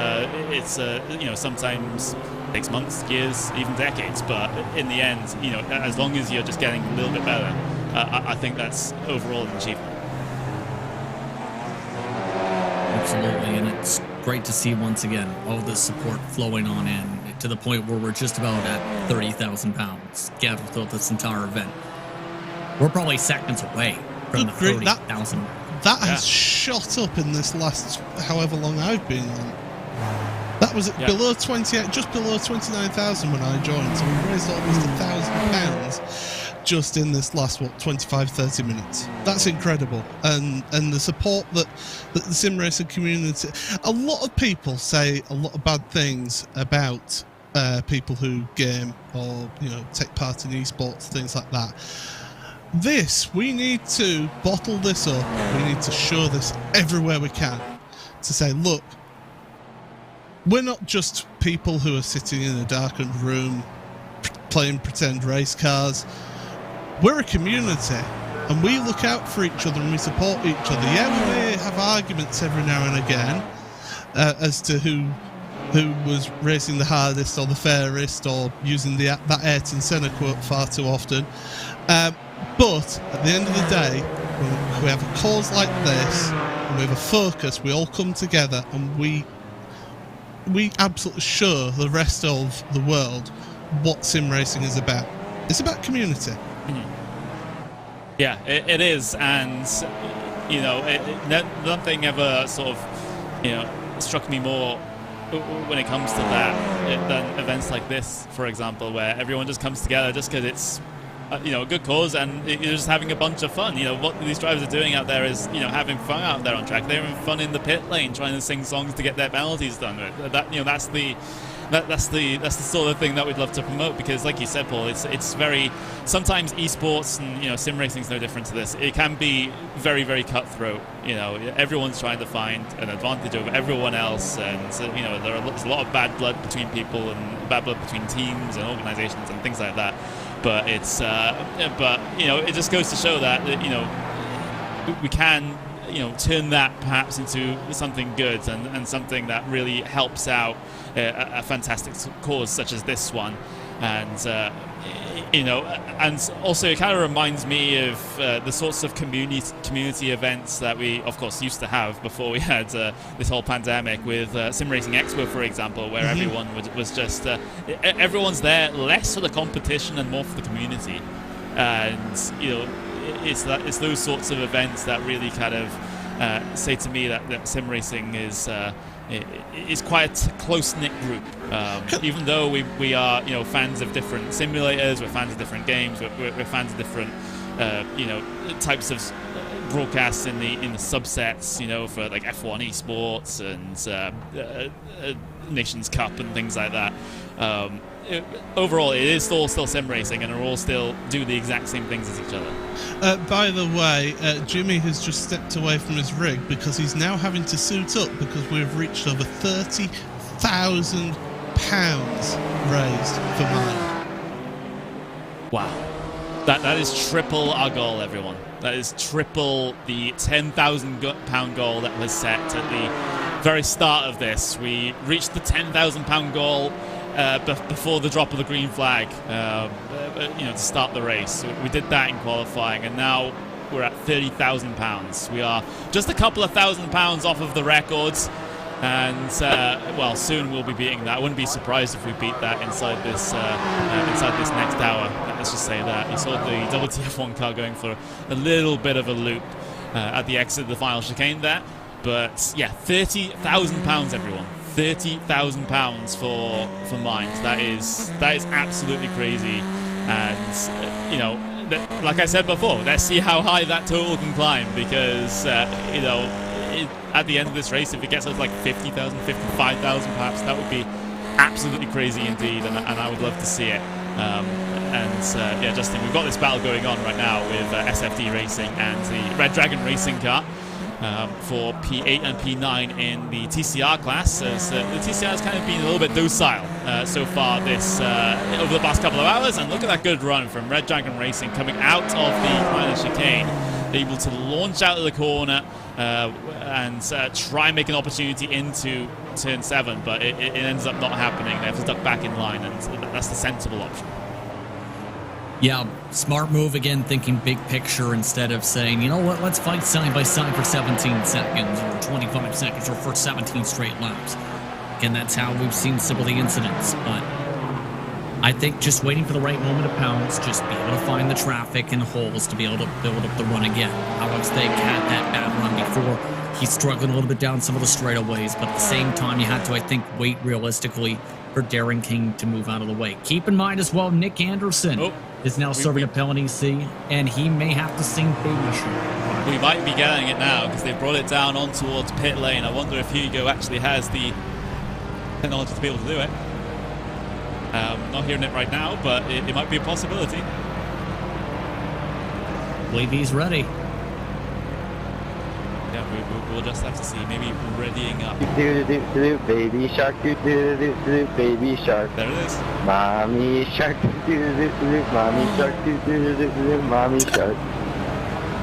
sometimes takes months, years, even decades, but in the end, as long as you're just getting a little bit better, I think that's overall an achievement. Absolutely, and it's great to see once again all the support flowing on in, to the point where we're just about at 30,000 pounds gathered throughout this entire event. We're probably seconds away from the 30,000. That has shot up in this last however long I've been on. That That was below 28, just below 29,000 when I joined. So we've raised almost £1,000 just in this last 25-30 minutes. That's incredible, and the support that the sim racing community. A lot of people say a lot of bad things about people who game or take part in esports, things like that. We need to bottle this up. We need to show this everywhere we can to say, look, we're not just people who are sitting in a darkened room playing pretend race cars. We're a community, and we look out for each other and we support each other. Yeah, we may have arguments every now and again as to who was racing the hardest or the fairest, or using that Ayrton Senna quote far too often. But at the end of the day, when we have a cause like this, and we have a focus, we all come together and we absolutely show the rest of the world what sim racing is about. It's about community. Yeah, it is, and nothing ever sort of struck me more when it comes to that than events like this, for example, where everyone just comes together just because it's a good cause, and you're just having a bunch of fun. What these drivers are doing out there is having fun out there on track. They're having fun in the pit lane, trying to sing songs to get their penalties done. That's the sort of thing that we'd love to promote, because like you said, Paul, it's very, sometimes esports and sim racing is no different to this. It can be very, very cutthroat. Everyone's trying to find an advantage over everyone else, and there's a lot of bad blood between people and bad blood between teams and organizations and things like that. But it's it just goes to show that we can turn that perhaps into something good and something that really helps out a fantastic cause such as this one. And and also it kind of reminds me of the sorts of community events that we, of course, used to have before we had this whole pandemic, with Sim Racing Expo, for example, where everyone was just everyone's there less for the competition and more for the community. And it's those sorts of events that really kind of say to me that sim racing is quite a close-knit group. Even though we are fans of different simulators, we're fans of different games, we're fans of different types of broadcasts in the subsets, for like F1 esports and Nations Cup and things like that. Overall, it is all still sim racing, and we're all still do the exact same things as each other. By the way, Jimmy has just stepped away from his rig because he's now having to suit up because we've reached over £30,000 raised for mine. Wow. That is triple our goal, everyone. That is triple the £10,000 goal that was set at the very start of this. We reached the £10,000 goal before the drop of the green flag, to start the race. We did that in qualifying, and now we're at £30,000. We are just a couple of £1,000 off of the records, and soon we'll be beating that. I wouldn't be surprised if we beat that inside this next hour. Let's just say that. You saw the WTF1 car going for a little bit of a loop at the exit of the final chicane there, but yeah, £30,000, everyone. £30,000 for mines. That is absolutely crazy, and like I said before, let's see how high that total can climb, because at the end of this race, if it gets up like 50,000, 55,000 perhaps, that would be absolutely crazy indeed, and I would love to see it. Justin, we've got this battle going on right now with SFD Racing and the Red Dragon Racing car for P8 and P9 in the TCR class, as the TCR has kind of been a little bit docile so far this over the past couple of hours. And look at that good run from Red Dragon Racing coming out of the final chicane, able to launch out of the corner and try and make an opportunity into turn 7, but it ends up not happening. They have to duck back in line, and that's the sensible option. Yeah, smart move again, thinking big picture instead of saying, you know what, let's fight side by side for 17 seconds or 25 seconds or for 17 straight laps. Again, that's how we've seen some of the incidents, but I think just waiting for the right moment to pounce, just be able to find the traffic and holes to be able to build up the run again. Alex, they had that bad run GT4. He's struggling a little bit down some of the straightaways, but at the same time, you had to, I think, wait realistically for Darren King to move out of the way. Keep in mind as well, Nick Anderson is now serving a penalty C, and he may have to sing Baby Shark. We might be getting it now because they've brought it down on towards pit lane. I wonder if Hugo actually has the technology to be able to do it. Not hearing it right now, but it might be a possibility. I believe he's ready. Yeah, we'll just have to see. Maybe readying up. Baby shark, baby shark. There it is. Mommy shark, mommy shark, mommy shark.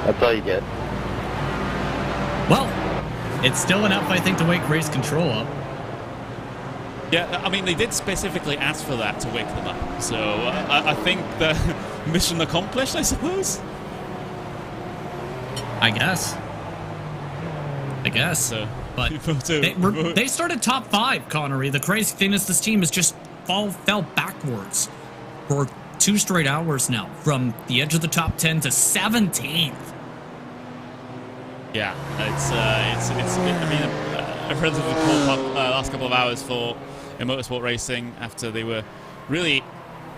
That's all you get. Well, it's still enough, I think, to wake race control up. Yeah, I mean, they did specifically ask for that to wake them up. So I think the mission accomplished, I suppose. I guess. So, but they started top 5, Connery. The crazy thing is this team has just fell backwards for 2 straight hours now, from the edge of the top 10 to 17th. Yeah, it's I mean, a relatively poor last couple of hours for motorsport racing after they were really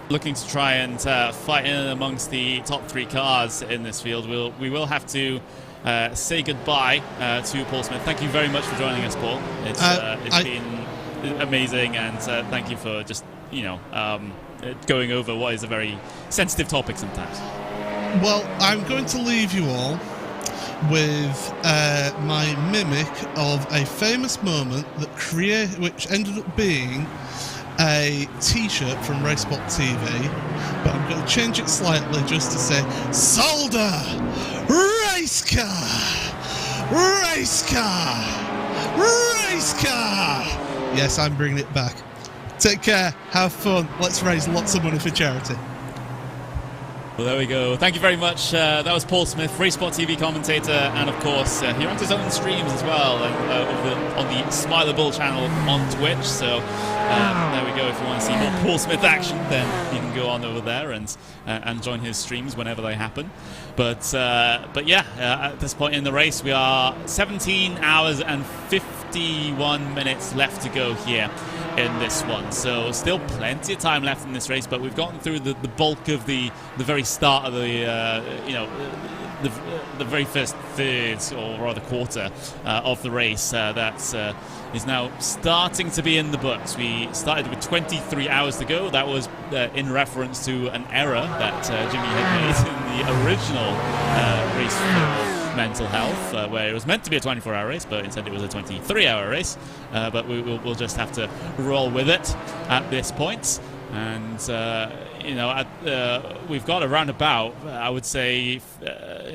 looking to try and fight in amongst the top 3 cars in this field. We will have to say goodbye to Paul Smith. Thank you very much for joining us, Paul. It's been amazing, and thank you for just going over what is a very sensitive topic sometimes. Well, I'm going to leave you all with my mimic of a famous moment which ended up being a t-shirt from RaceSpot TV, but I'm going to change it slightly just to say Zolder race car, race car, race car. Yes, I'm bringing it back. Take care, have fun, let's raise lots of money for charity. Well, there we go. Thank you very much. That was Paul Smith, RaceSpot TV commentator, and of course, he runs his own streams as well on the Smileable channel on Twitch. So there we go. If you want to see more Paul Smith action, then you can go on over there and join his streams whenever they happen. But yeah, at this point in the race, we are 17 hours and 51 minutes left to go here in this one. So still plenty of time left in this race, but we've gotten through the bulk of the very start of the the very first third, or rather quarter, of the race that is now starting to be in the books. We started with 23 hours to go. That was in reference to an error that Jimmy had made in the original race for Mental Health, where it was meant to be a 24-hour race, but instead it was a 23-hour race. But we'll just have to roll with it at this point. And we've got around about, I would say,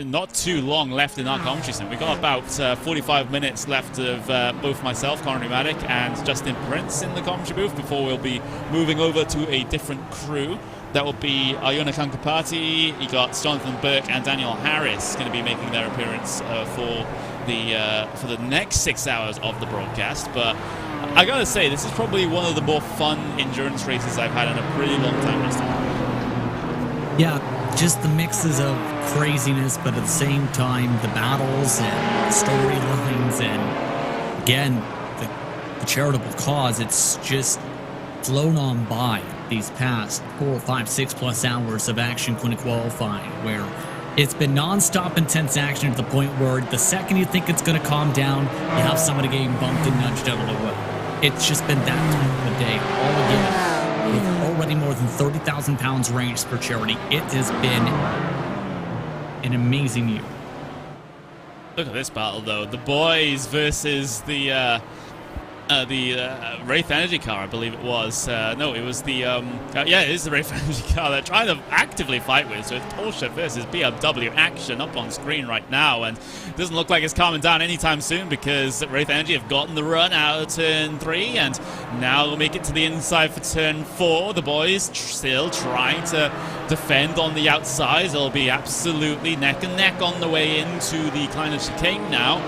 not too long left in our commentary stint. We've got about 45 minutes left of both myself, Connery Maddock, and Justin Prince in the commentary booth before we'll be moving over to a different crew. That will be Iona Kankapati, you got Jonathan Burke and Daniel Harris going to be making their appearance for the next 6 hours of the broadcast. But I gotta say, this is probably one of the more fun endurance races I've had in a pretty long time this time. Yeah, just the mixes of craziness, but at the same time, the battles and storylines, and again, the charitable cause. It's just flown on by these past 4, 5, 6+ hours of action clinic qualifying, where it's been non-stop intense action to the point where the second you think it's going to calm down, you have somebody getting bumped and nudged out of the way. It's just been that time of the day all again. With already more than 30,000 pounds raised for charity, it has been an amazing year. Look at this battle, though. The boys versus the Wraith Energy car, I believe it was. No, it was the it is the Wraith Energy car they're trying to actively fight with. So it's Porsche versus BMW action up on screen right now, and it doesn't look like it's calming down anytime soon, because Wraith Energy have gotten the run out of turn 3, and now they'll make it to the inside for turn 4. The boys still trying to defend on the outside. They'll be absolutely neck and neck on the way into the kind of chicane now.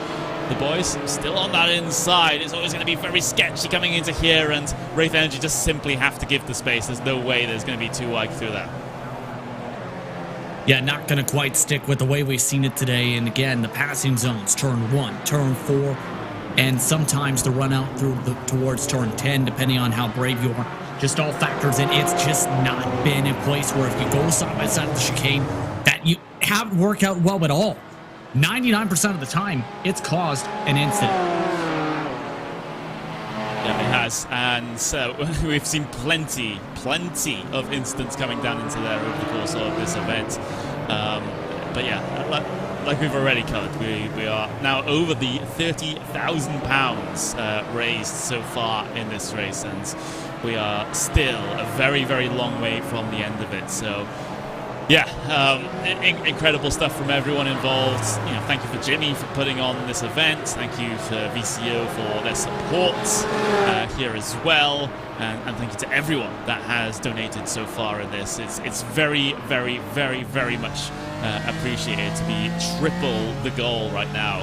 The boys still on that inside. It's always going to be very sketchy coming into here, and Wraith Energy just simply have to give the space. There's no way there's going to be 2 wide through that. Yeah, not going to quite stick with the way we've seen it today. And again, the passing zones, turn 1, turn 4, and sometimes the run out towards turn 10, depending on how brave you are, just all factors in. It's just not been a place where if you go side by side of the chicane, that you haven't worked out well at all. 99% of the time, it's caused an incident. Yeah, it has, and we've seen plenty of incidents coming down into there over the course of this event. But yeah, like we've already covered, we are now over the £30,000 raised so far in this race, and we are still a very, very long way from the end of it. So yeah, incredible stuff from everyone involved. You know, thank you for Jimmy for putting on this event. Thank you for VCO for their support here as well, and thank you to everyone that has donated so far in this. It's very, very, very, very much appreciated to be triple the goal right now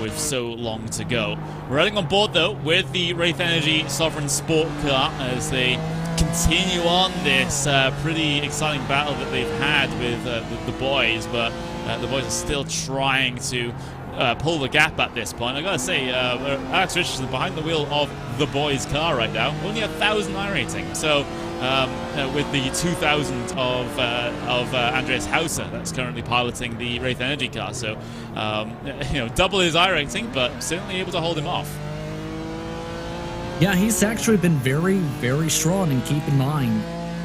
with so long to go. We're running on board though with the Wraith Energy Sovereign Sport Car as they continue on this pretty exciting battle that they've had with the boys, but the boys are still trying to pull the gap at this point. I gotta say, Alex Richardson behind the wheel of the boys' car right now, only 1,000 I rating. So with the 2,000 of Andreas Hauser that's currently piloting the Wraith Energy car, so you know, double his I rating, but certainly able to hold him off. Yeah, he's actually been very, very strong, and keep in mind,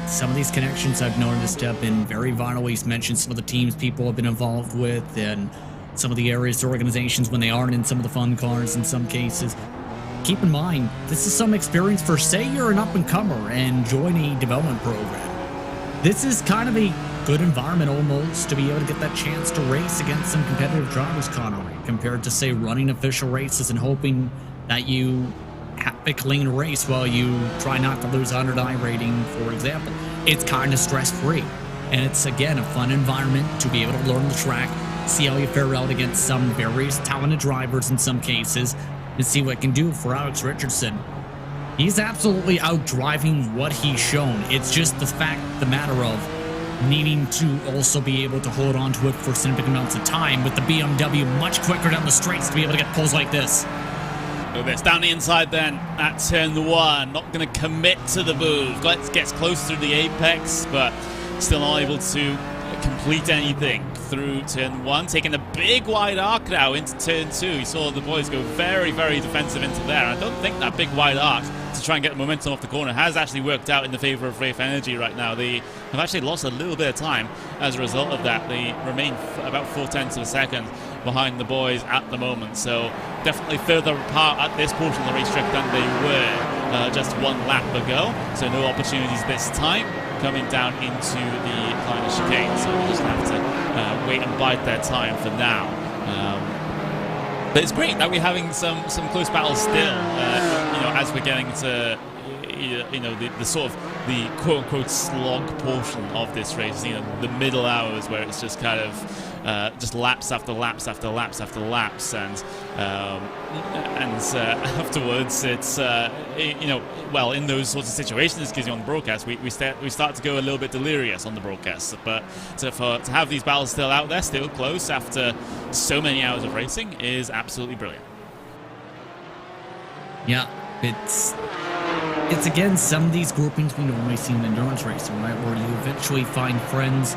some of these connections I've noticed have been very vital. He's mentioned some of the teams people have been involved with, and some of the areas or organizations when they aren't in some of the fun cars in some cases. Keep in mind, this is some experience for, say you're an up-and-comer and join a development program. This is kind of a good environment almost to be able to get that chance to race against some competitive drivers, Connery, compared to, say, running official races and hoping that you have a clean race while you try not to lose 100 I rating, for example. It's kind of stress-free, and it's, again, a fun environment to be able to learn the track, see how you fare out against some various talented drivers in some cases, and see what it can do for Alex Richardson. He's absolutely out driving what he's shown. It's just the matter of needing to also be able to hold on to it for significant amounts of time with the BMW much quicker down the straights to be able to get pulls like this. Look at this, down the inside then, at turn 1, not going to commit to the move. Gets close through the apex, but still not able to complete anything through turn 1. Taking a big wide arc now into turn 2. You saw the boys go very, very defensive into there. I don't think that big wide arc to try and get momentum off the corner has actually worked out in the favor of Wraith Energy right now. They have actually lost a little bit of time as a result of that. They remain about 0.4 of a second behind the boys at the moment, so definitely further apart at this portion of the racetrack than they were just one lap ago. So no opportunities this time coming down into the final chicane, so we're just going to have to wait and bide their time for now. But it's great that we're having some close battles still, you know, as we're getting to you know, the sort of the quote-unquote slog portion of this race, you know, the middle hours where it's just kind of just laps after laps after laps after laps, and afterwards it's you know, well, in those sorts of situations, because on the broadcast we start to go a little bit delirious on the broadcast, but to have these battles still out there, still close after so many hours of racing is absolutely brilliant. Yeah, it's again some of these groupings we normally see in endurance racing, right, where you eventually find friends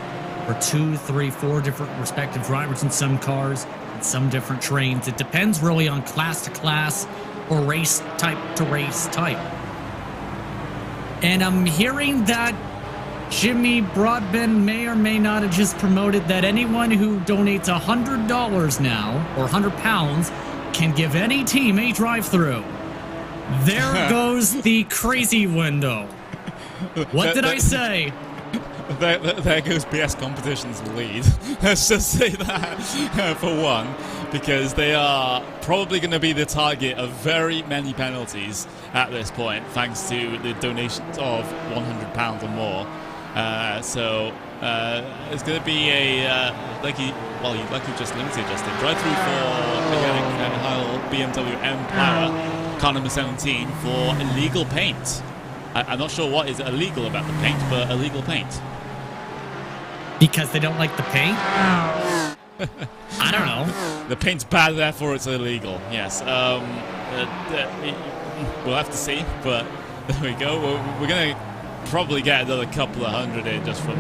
or 2, 3, 4 different respective drivers in some cars and some different trains. It depends really on class to class or race type to race type. And I'm hearing that Jimmy Broadbent may or may not have just promoted that anyone who donates $100 now or £100 can give any team a drive-through. There goes the crazy window. What did I say? There goes BS Competition's lead. Let's just say that for one, because they are probably going to be the target of very many penalties at this point, thanks to the donations of £100 or more. So it's going to be a like you just linked to, Justin. Drive through for mechanic Heil BMW M Power. Car number 17 for illegal paint. I'm not sure what is illegal about the paint, but illegal paint. Because they don't like the paint? I don't know. The paint's bad, therefore it's illegal. Yes. We'll have to see, but there we go. We're gonna probably get another couple of hundred in just from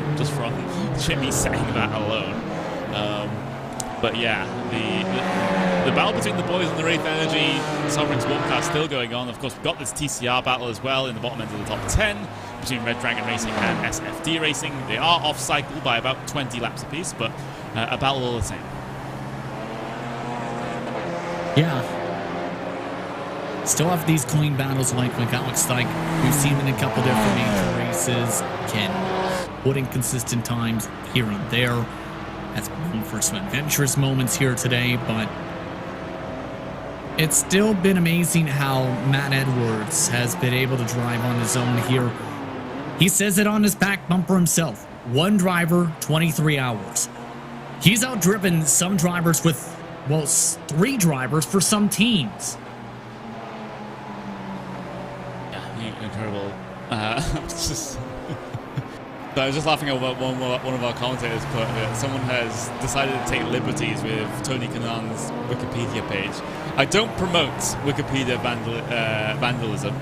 Jimmy saying that alone. But yeah, the battle between the boys and the Wraith Energy Sovereign Sport car still going on. Of course, we've got this TCR battle as well in the bottom end of the top 10 between Red Dragon Racing and SFD Racing. They are off cycle by about 20 laps apiece, but a battle all the same. Yeah. Still have these clean battles like Alex like we've seen in a couple different major races. Can put in consistent times here and there. That's room for some adventurous moments here today, but it's still been amazing how Matt Edwards has been able to drive on his own here. He says it on his back bumper himself. One driver, 23 hours. He's outdriven some drivers with, well, 3 drivers for some teams. Yeah, incredible. I was just laughing at what one of our commentators put. Someone has decided to take liberties with Tony Kanaan's Wikipedia page. I don't promote Wikipedia vandalism,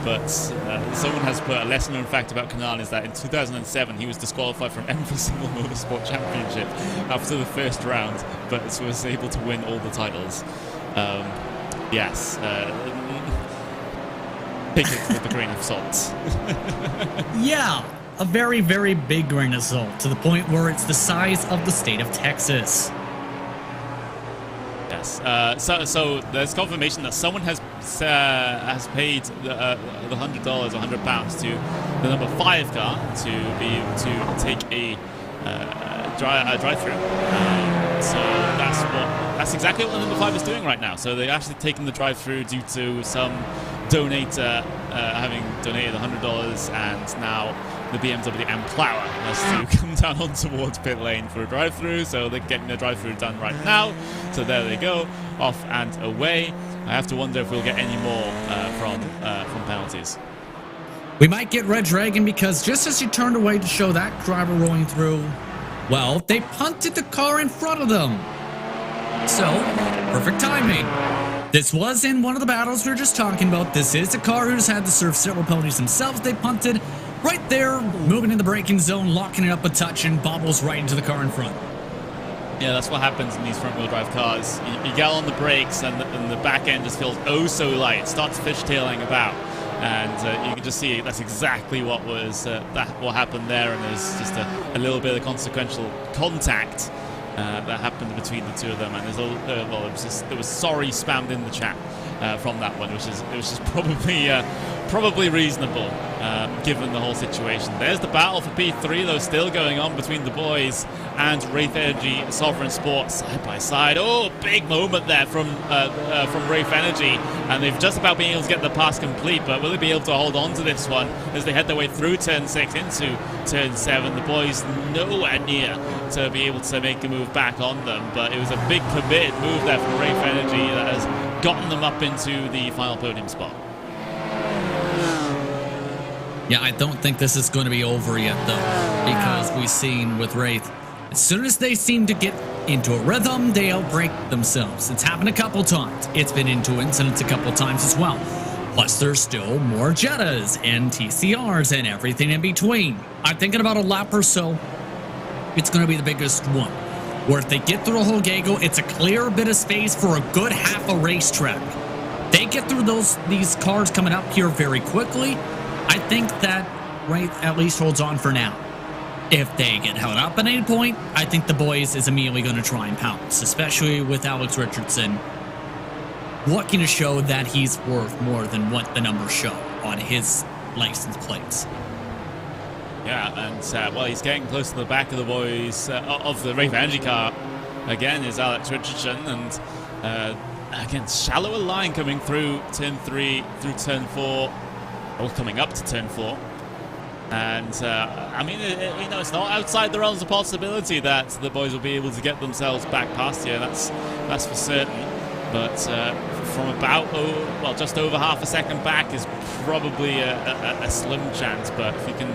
but someone has put a lesser known fact about Kanaan is that in 2007 he was disqualified from every single motorsport championship after the first round, but was able to win all the titles. Yes. Take it with a grain of salt. Yeah. A very, very big grain of salt, to the point where it's the size of the state of Texas. Yes. So there's confirmation that someone has paid the $100 or £100 to the number 5 car to be able to take a drive-through. So that's exactly what the number 5 is doing right now. So they're actually taking the drive-through due to some donator having donated $100, and now the BMW M Plower has to come down on towards pit lane for a drive-through, so they're getting the drive-through done right now. So there they go, off and away. I have to wonder if we'll get any more from penalties. We might get Red Dragon because just as he turned away to show that driver rolling through, well, they punted the car in front of them. So, perfect timing. This was in one of the battles we were just talking about. This is a car who's had to serve several penalties themselves. They punted right there, moving in the braking zone, locking it up a touch, and bobbles right into the car in front. Yeah, that's what happens in these front-wheel drive cars. You get on the brakes, and the back end just feels oh so light. It starts fishtailing about, and you can just see that's exactly what was what happened there. And there's just a little bit of consequential contact that happened between the two of them, and there's there was sorry spammed in the chat from that one, which is probably reasonable given the whole situation. There's the battle for P3 though, still going on between the boys and Wraith Energy Sovereign Sport side by side. Oh, big moment there from Wraith Energy, and they've just about been able to get the pass complete, but will they be able to hold on to this one as they head their way through turn 6 into turn 7? The boys nowhere near to be able to make a move back on them, but it was a big committed move there from Wraith Energy that has gotten them up into the final podium spot. Yeah, I don't think this is going to be over yet, though, because we've seen with Wraith, as soon as they seem to get into a rhythm, they outbreak themselves. It's happened a couple times. It's been into incidents a couple times as well. Plus, there's still more Jettas and TCRs and everything in between. I'm thinking about a lap or so. It's going to be the biggest one, where if they get through a whole Gago, it's a clear bit of space for a good half a racetrack. They get through these cars coming up here very quickly. I think that Wraith at least holds on for now. If they get held up at any point, I think the boys is immediately going to try and pounce, especially with Alex Richardson looking to show that he's worth more than what the numbers show on his license plates. Yeah, and well, he's getting close to the back of the boys of the Wraith Energy car. Again, is Alex Richardson, and again, shallower line coming through turn 3 through turn 4. Or coming up to turn 4, and I mean, it's not outside the realms of possibility that the boys will be able to get themselves back past here. That's for certain. But from about just over half a second back is probably a slim chance. But if you can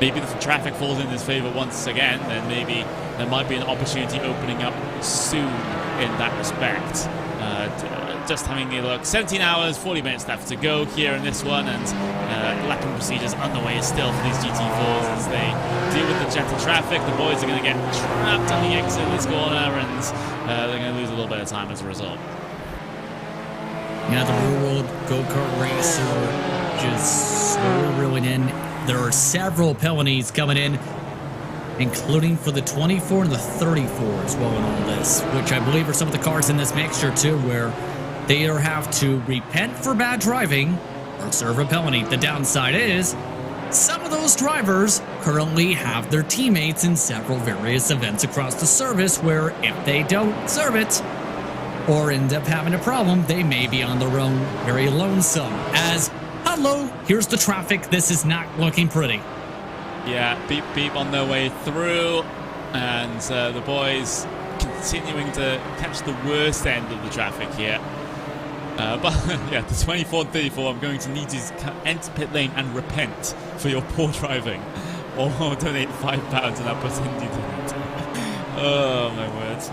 maybe the traffic falls in his favor once again, then maybe there might be an opportunity opening up soon in that respect. Just having a look, 17 hours, 40 minutes left to go here in this one, and lapping procedures underway still for these GT4s as they deal with the Jetta traffic. The boys are going to get trapped on the exit of this corner, and they're going to lose a little bit of time as a result. Yeah, the real world go-kart racer just slowly reeling in. There are several penalties coming in, including for the 24 and the 34 as well in all this, which I believe are some of the cars in this mixture too, where they either have to repent for bad driving or serve a penalty. The downside is some of those drivers currently have their teammates in several various events across the service where if they don't serve it or end up having a problem, they may be on their own, very lonesome. As, hello, here's the traffic. This is not looking pretty. Yeah, beep beep on their way through, and the boys continuing to catch the worst end of the traffic here. But yeah, the 24 and 34, I'm going to need you to enter pit lane and repent for your poor driving, or donate £5 and I'll pretend you didn't. Oh my words.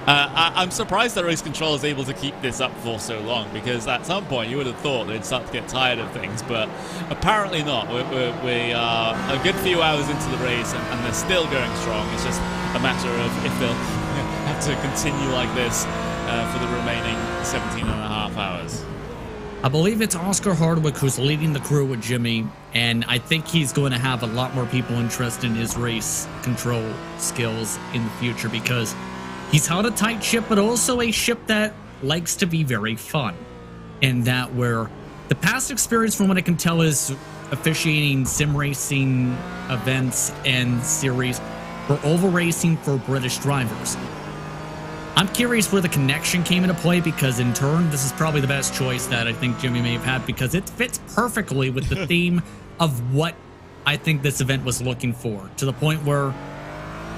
I'm surprised that Race Control is able to keep this up for so long, because at some point you would have thought they'd start to get tired of things, but apparently not. We are a good few hours into the race and they're still going strong. It's just a matter of if they'll have to continue like this for the remaining 17 and a half hours. I believe it's Oscar Hardwick who's leading the crew with Jimmy, and I think he's going to have a lot more people interested in his race control skills in the future, because he's held a tight ship, but also a ship that likes to be very fun. And that where the past experience, from what I can tell, is officiating sim racing events and series for oval racing for British drivers. I'm curious where the connection came into play, because in turn, this is probably the best choice that I think Jimmy may have had, because it fits perfectly with the theme of what I think this event was looking for, to the point where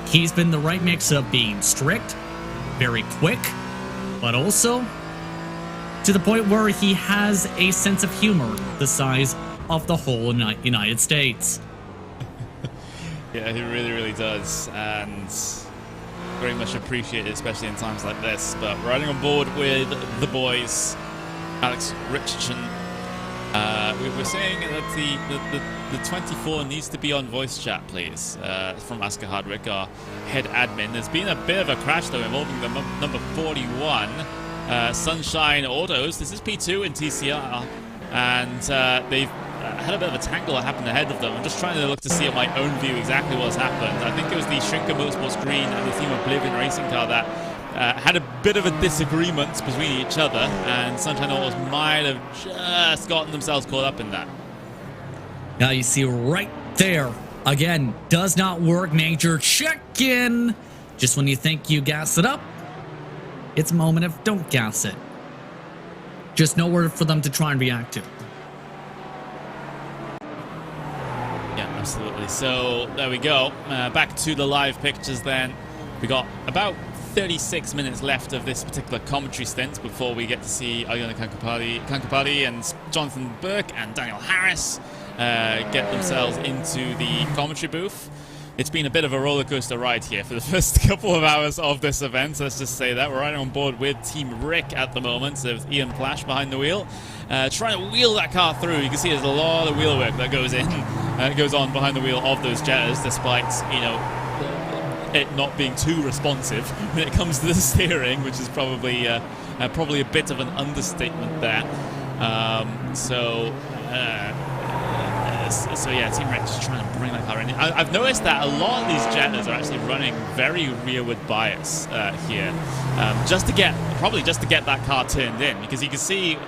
he's been the right mix of being strict, very quick, but also to the point where he has a sense of humor the size of the whole United States. Yeah, he really, really does, and very much appreciated, especially in times like this. But riding on board with the boys, Alex Richardson. We're saying that the 24 needs to be on voice chat, please, from Oscar Hardwick, our head admin. There's been a bit of a crash, though, involving the number 41, Sunshine Autos. This is P2 in TCR, and they've had a bit of a tangle that happened ahead of them. I'm just trying to look to see on my own view exactly what's happened. I think it was the Shrinker Motorsports Green and the Team Oblivion racing car that had a bit of a disagreement between each other, and Sunshine Autos might have just gotten themselves caught up in that. Now you see right there, again, does not work. Major check-in. Just when you think you gas it up, it's a moment of don't gas it. Just nowhere for them to try and react to. Yeah, absolutely. So there we go. Back to the live pictures then. We got about 36 minutes left of this particular commentary stint before we get to see Ayana Kankapati and Jonathan Burke and Daniel Harris get themselves into the commentary booth. It's been a bit of a roller coaster ride here for the first couple of hours of this event. Let's just say that we're right on board with Team Rick at the moment. So with Ian Plash behind the wheel, trying to wheel that car through. You can see there's a lot of wheel work that goes on behind the wheel of those Jettas, despite it not being too responsive when it comes to the steering, which is probably a bit of an understatement there. So yeah, Team Rick just trying to bring that car in. I've noticed that a lot of these Jettas are actually running very rearward bias here, just to get that car turned in, because you can see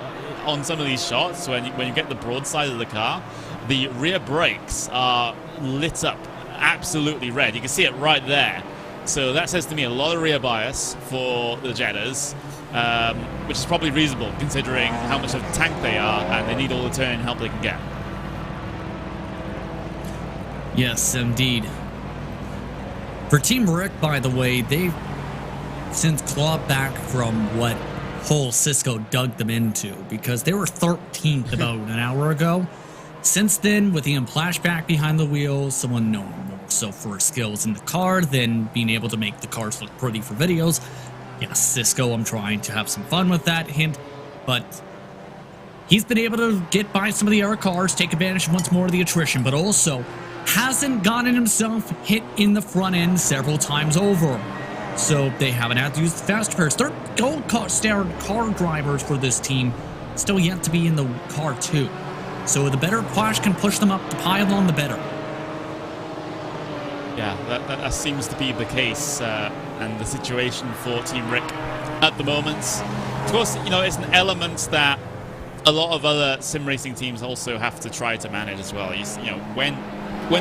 on some of these shots when you get the broadside of the car, the rear brakes are lit up absolutely red. You can see it right there. So that says to me a lot of rear bias for the Jettas, which is probably reasonable considering how much of a tank they are, and they need all the turning help they can get. Yes, indeed. For Team Rick, by the way, they've since clawed back from what hole Cisco dug them into, because they were 13th about an hour ago. Since then, with Ian Plashback behind the wheel, someone known more so for his skills in the car than being able to make the cars look pretty for videos. Yes, Cisco, I'm trying to have some fun with that hint, but he's been able to get by some of the other cars, take advantage once more of the attrition, but also hasn't gotten himself hit in the front end several times over. So they haven't had to use the fast pairs. They're gold standard car drivers for this team, still yet to be in the car too. So the better Plash can push them up the pylon, the better. Yeah, that seems to be the case and the situation for Team Rick at the moment. Of course, you know, it's an element that a lot of other sim racing teams also have to try to manage as well. You know, when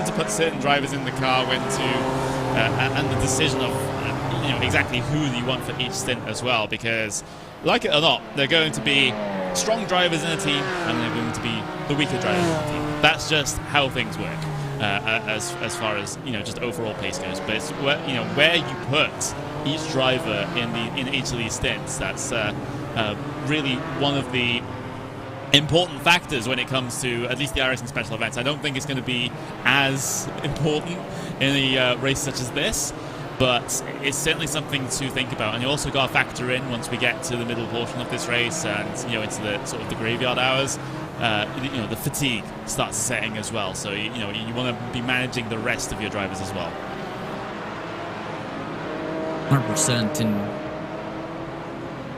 to put certain drivers in the car, when to, and the decision of you know exactly who you want for each stint as well. Because, like it or not, they're going to be strong drivers in a team, and they're going to be the weaker drivers in the team. That's just how things work, as far as you know, just overall pace goes. But it's where you put each driver in each of these stints. That's really one of the important factors when it comes to at least the iRacing special events. I don't think it's going to be as important in a race such as this, but it's certainly something to think about. And you also got to factor in, once we get to the middle portion of this race and you know into the sort of the graveyard hours, you know, the fatigue starts setting as well. So you know you want to be managing the rest of your drivers as well. 100%. And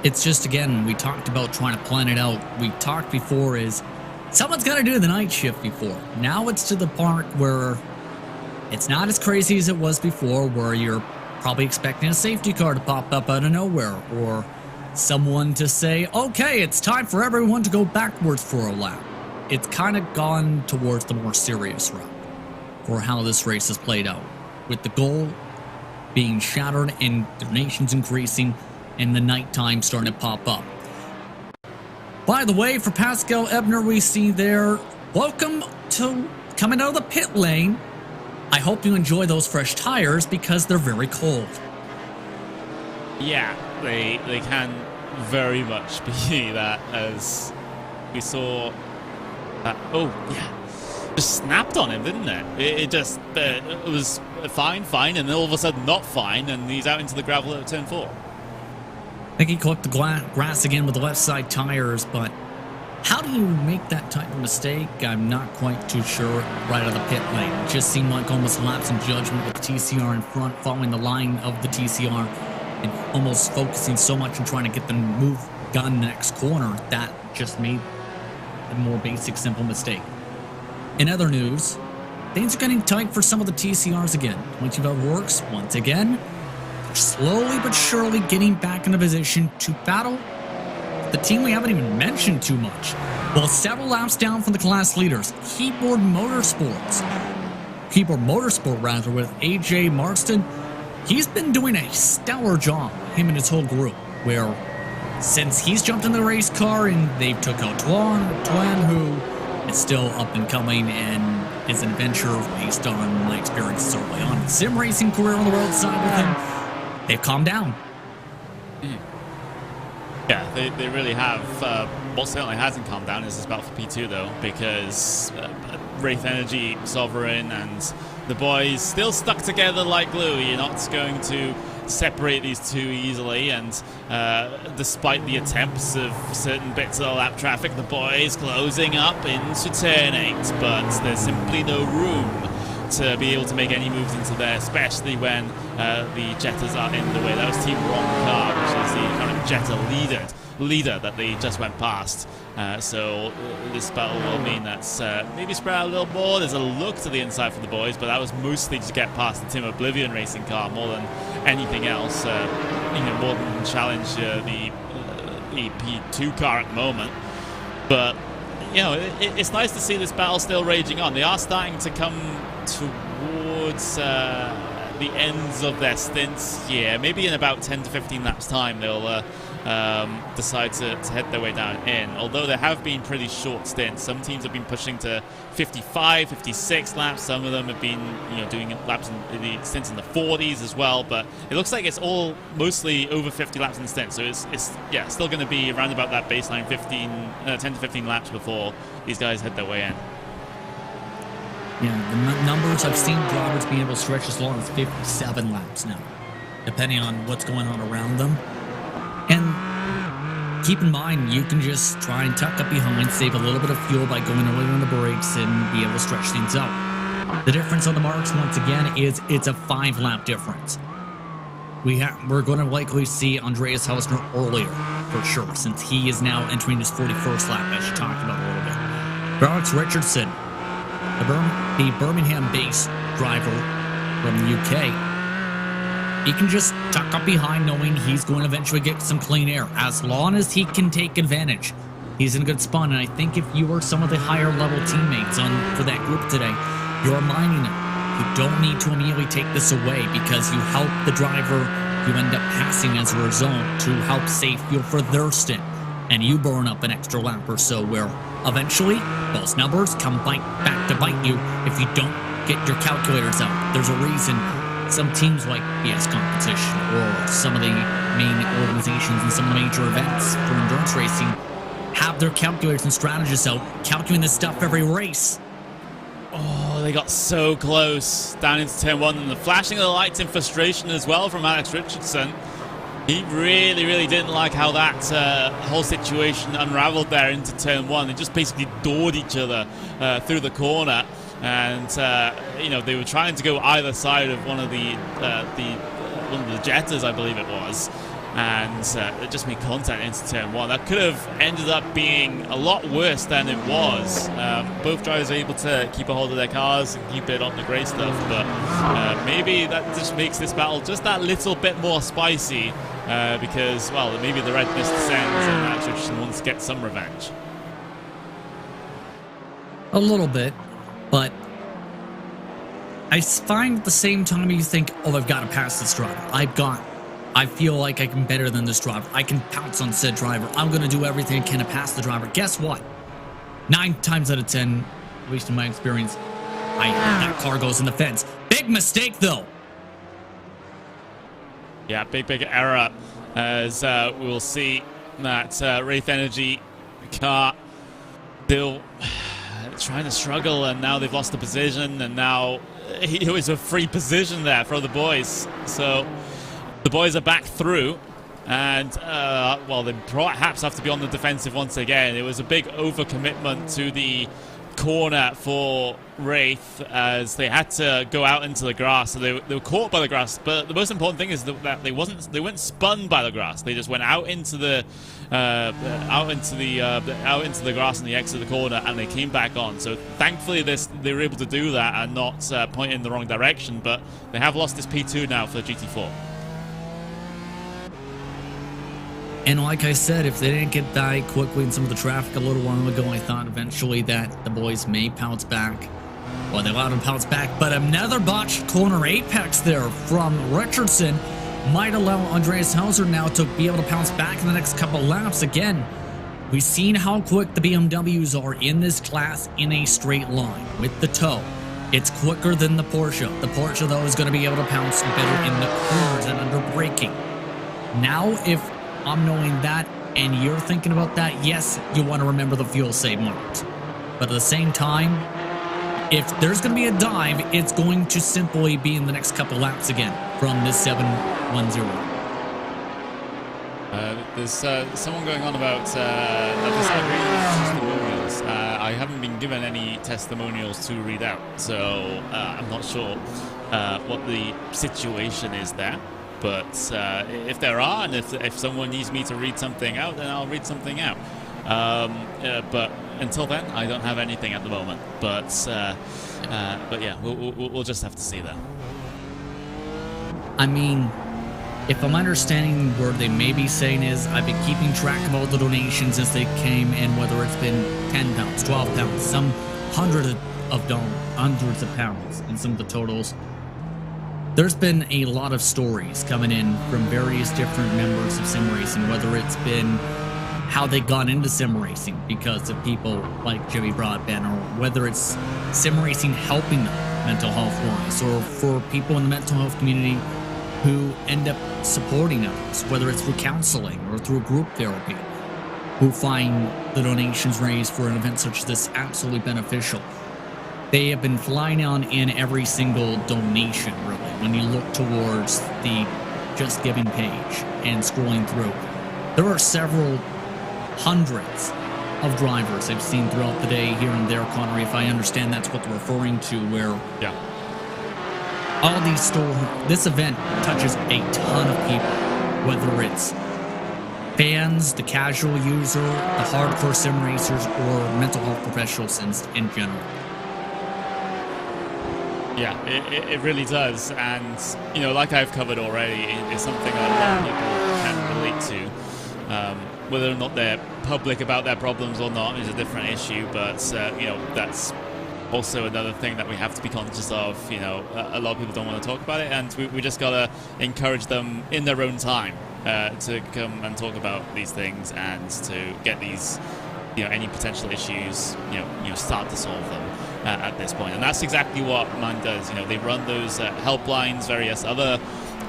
it's just, again, we talked about trying to plan it out. We talked before is someone's got to do the night shift before. Now it's to the part where it's not as crazy as it was before, where you're probably expecting a safety car to pop up out of nowhere, or someone to say, okay, it's time for everyone to go backwards for a lap. It's kind of gone towards the more serious route for how this race has played out, with the goal being shattered and donations increasing and the nighttime starting to pop up. By the way, for Pascal Ebner, we see there, welcome to coming out of the pit lane. I hope you enjoy those fresh tires because they're very cold. Yeah, they can very much be that, as we saw that. Oh yeah, just snapped on him, didn't it? It just it was fine, and then all of a sudden not fine, and he's out into the gravel at turn 4. I think he caught the grass again with the left side tires, but how do you make that type of mistake? I'm not quite too sure right out of the pit lane. It just seemed like almost a lapse in judgment with the TCR in front, following the line of the TCR, and almost focusing so much on trying to get them move gun next corner. That just made a more basic, simple mistake. In other news, things are getting tight for some of the TCRs again. 25 Works, once again, slowly but surely getting back into position to battle the team we haven't even mentioned too much. Well, several laps down from the class leaders, Keyboard Motorsport rather, with AJ Marston. He's been doing a stellar job, him and his whole group, where since he's jumped in the race car and they've took out Twan, who is still up and coming and is an adventure based on my experiences early on in sim racing career on the world side with him. They've calmed down. Yeah, they really have. What certainly hasn't calmed down is this battle for P2, though, because Wraith Energy, Sovereign, and the boys still stuck together like glue. You're not going to separate these two easily, and despite the attempts of certain bits of the lap traffic, the boys closing up into turn 8, but there's simply no room to be able to make any moves into there, especially when the Jettas are in the way. That was Team Wrong Car, which is the current Jetta leader that they just went past. So this battle will mean that's maybe spread out a little more. There's a look to the inside for the boys, but that was mostly to get past the Team Oblivion racing car more than anything else. More than challenge the P2 car at the moment. But you know, it's nice to see this battle still raging on. They are starting to come towards the ends of their stints here. Maybe in about 10 to 15 laps time they'll decide to head their way down in. Although there have been pretty short stints. Some teams have been pushing to 55, 56 laps. Some of them have been doing laps in the stints in the 40s as well. But it looks like it's all mostly over 50 laps in the stint. So it's still going to be around about that baseline 10 to 15 laps before these guys head their way in. Yeah, the numbers I've seen drivers being able to stretch as long as 57 laps now, depending on what's going on around them. And keep in mind, you can just try and tuck up behind, save a little bit of fuel by going earlier on the brakes and be able to stretch things out. The difference on the marks, once again, is it's a 5-lap difference. We're going to likely see Andreas Hausner earlier, for sure, since he is now entering his 41st lap, as you talked about a little bit. Alex Richardson, the Birmingham-based driver from the UK, he can just tuck up behind knowing he's going to eventually get some clean air. As long as he can take advantage, he's in a good spot. And I think if you were some of the higher-level teammates for that group today, you're reminding them, you don't need to immediately take this away because you help the driver you end up passing as a result to help save fuel for their stint. And you burn up an extra lap or so where eventually those numbers come back to bite you if you don't get your calculators out. There's a reason some teams like PS Competition or some of the main organizations and some of the major events for endurance racing have their calculators and strategists out calculating this stuff every race. Oh, they got so close down into turn 1, and the flashing of the lights in frustration as well from Alex Richardson. He really didn't like how that whole situation unraveled there into turn 1. They just basically doored each other through the corner, and you know, they were trying to go either side of one of the Jettas, I believe it was, and it just made contact into turn 1. That could have ended up being a lot worse than it was. Both drivers are able to keep a hold of their cars and keep it on the grey stuff, but maybe that just makes this battle just that little bit more spicy, because, well, maybe the red mist descends and Alex Richardson wants to get some revenge. A little bit, but I find at the same time you think, oh, I've got to pass this driver. I feel like I can better than this driver. I can pounce on said driver. I'm going to do everything I can to pass the driver. Guess what? 9 times out of 10, at least in my experience, that car goes in the fence. Big mistake, though. Yeah, big error, as we'll see that Wraith Energy car still trying to struggle, and now they've lost the position, and now it was a free position there for the boys. So the boys are back through, and well, they perhaps have to be on the defensive once again. It was a big overcommitment to the corner for Wraith, as they had to go out into the grass. So they were caught by the grass, but the most important thing is that they weren't spun by the grass. They just went out into the grass on the exit of the corner, and they came back on. So thankfully they were able to do that and not point in the wrong direction, but they have lost this P2 now for the GT4. And like I said, if they didn't get by quickly in some of the traffic a little while ago, I thought eventually that the boys may pounce back. Well, they allowed them to pounce back, but another botched corner apex there from Richardson might allow Andreas Hauser now to be able to pounce back in the next couple laps. Again, we've seen how quick the BMWs are in this class in a straight line with the toe. It's quicker than the Porsche. The Porsche, though, is going to be able to pounce better in the corners and under braking. Now, if I'm knowing that and you're thinking about that, yes, you want to remember the fuel save marks. But at the same time, if there's going to be a dive, it's going to simply be in the next couple laps again from this 710. There's someone going on about testimonials. I haven't been given any testimonials to read out, so I'm not sure what the situation is there. But if there are, and if someone needs me to read something out, then I'll read something out. But until then, I don't have anything at the moment. But yeah, we'll just have to see that. I mean, if I'm understanding where they may be saying is, I've been keeping track of all the donations as they came in, whether it's been 10 pounds, 12 pounds, some hundreds of pounds in some of the totals. There's been a lot of stories coming in from various different members of sim racing, whether it's been how they got into sim racing because of people like Jimmy Broadbent, or whether it's sim racing helping them mental health wise, or for people in the mental health community who end up supporting others, whether it's through counseling or through group therapy, who find the donations raised for an event such as this absolutely beneficial. they have been flying on in every single donation, really, when you look towards the Just Giving page and scrolling through. There are several hundreds of drivers I've seen throughout the day here and there, Connery, if I understand that's what they're referring to, where all these this event touches a ton of people, whether it's fans, the casual user, the hardcore sim racers, or mental health professionals in general. Yeah, it really does. And, you know, like I've covered already, it's something that a lot of people can relate to. Whether or not they're public about their problems or not is a different issue, but, you know, that's also another thing that we have to be conscious of. You know, a lot of people don't want to talk about it, and we just got to encourage them in their own time to come and talk about these things and to get these, you know, any potential issues, you know, start to solve them at this point. And that's exactly what MAN does. You know, they run those helplines, various other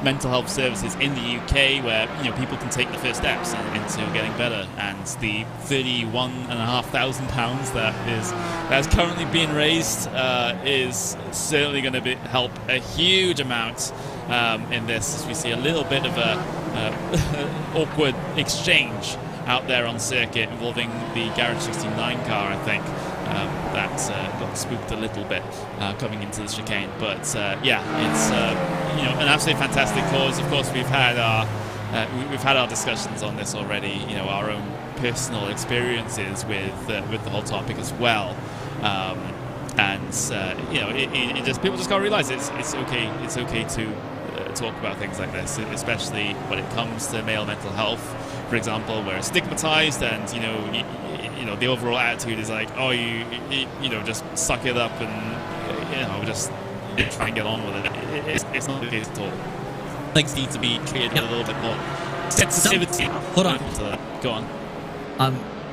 mental health services in the UK where, you know, people can take the first steps into getting better. And the £31,500 that's currently being raised is certainly going to help a huge amount in this, as we see a little bit of a awkward exchange out there on circuit involving the Garage 69 car, I think. That got spooked a little bit coming into the chicane, but yeah, it's you know, an absolutely fantastic cause. Of course, we've had our discussions on this already. You know, our own personal experiences with the whole topic as well, and you know, it just, people just gotta realize it's okay. It's okay to talk about things like this, especially when it comes to male mental health, for example, where it's stigmatized, and you know, the overall attitude is like, oh, you know, just suck it up and, you know, just try and get on with it. It's not the case at all. Things need to be cleared with a little bit more sensitivity. Hold on. Go on.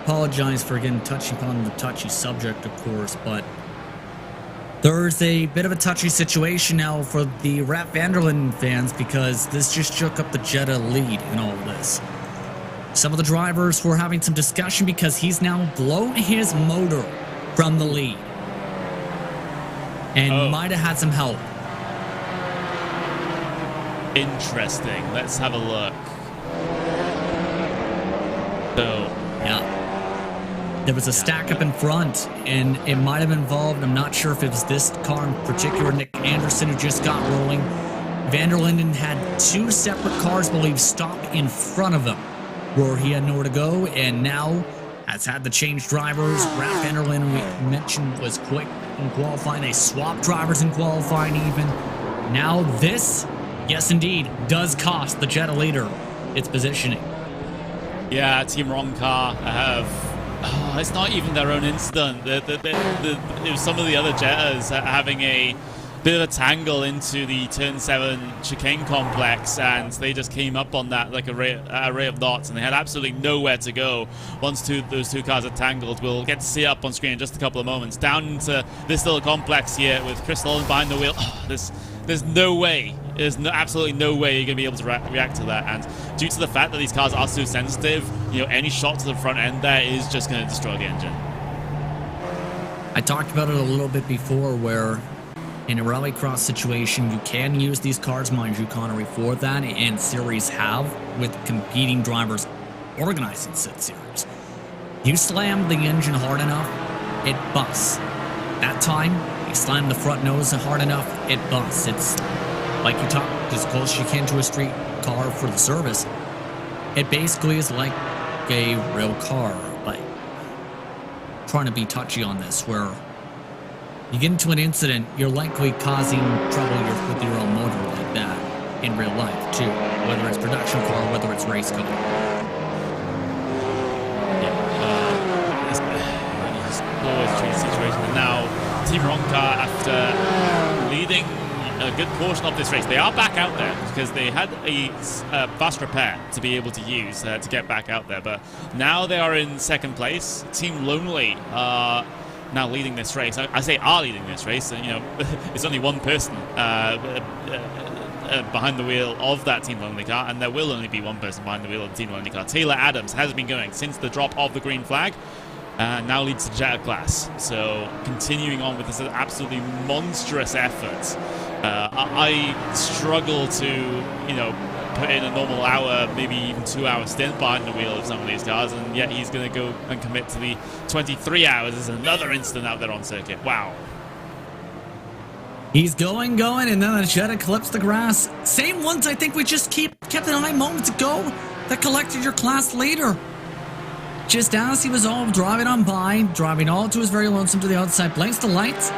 Apologize for again touching upon the touchy subject, of course, but there's a bit of a touchy situation now for the Rat Vanderlyn fans, because this just shook up the Jetta lead in all of this. Some of the drivers were having some discussion because he's now blown his motor from the lead and might have had some help. Interesting. Let's have a look. So, yeah. There was a stack up in front, and it might have involved, I'm not sure if it was this car in particular, Nick Anderson, who just got rolling. Vanderlinden had two separate cars, I believe, stop in front of him, where he had nowhere to go, and now has had to change drivers. Ralph Vanderlyn, we mentioned, was quick in qualifying. They swapped drivers in qualifying even. Now this, yes indeed, does cost the Jetta leader its positioning. Yeah, Team Roncar have... Oh, it's not even their own incident. It was some of the other Jettas having a bit of a tangle into the Turn 7 chicane complex, and they just came up on that like a array of knots, and they had absolutely nowhere to go once those two cars are tangled. We'll get to see it up on screen in just a couple of moments. Down into this little complex here with Chris Nolan behind the wheel. Oh, there's no way. There's absolutely no way you're going to be able to react to that, and due to the fact that these cars are so sensitive, you know, any shot to the front end there is just going to destroy the engine. I talked about it a little bit before, where in a rallycross situation, you can use these cars, mind you, Connery, for that, and series have, with competing drivers organizing said series. You slam the engine hard enough, it busts. That time, you slam the front nose hard enough, it busts. It's like you talk as close as you can to a street car for the service. It basically is like a real car, but trying to be touchy on this, where you get into an incident, you're likely causing trouble with your own motor like that in real life too, whether it's production car, whether it's race car. It's always a tricky situation. And now Team Roncar, after leading a good portion of this race, they are back out there because they had a fast repair to be able to use to get back out there, but now they are in second place. Team Lonely are now leading this race. I say are leading this race, and you know, it's only one person behind the wheel of that Team Lonely car, and there will only be one person behind the wheel of the Team Lonely car. Taylor Adams has been going since the drop of the green flag. now leads to Jetta class. So continuing on with this absolutely monstrous effort. I struggle to, you know, put in a normal hour, maybe even 2 hour stint behind the wheel of some of these cars, and yet he's going to go and commit to the 23 hours. There's another instant out there on circuit. Wow. He's going, and then the Jetta clips the grass. Same ones I think we just kept an eye moments ago that collected your class leader. Just as he was all driving on by, driving all to his very lonesome to the outside, blinks the lights.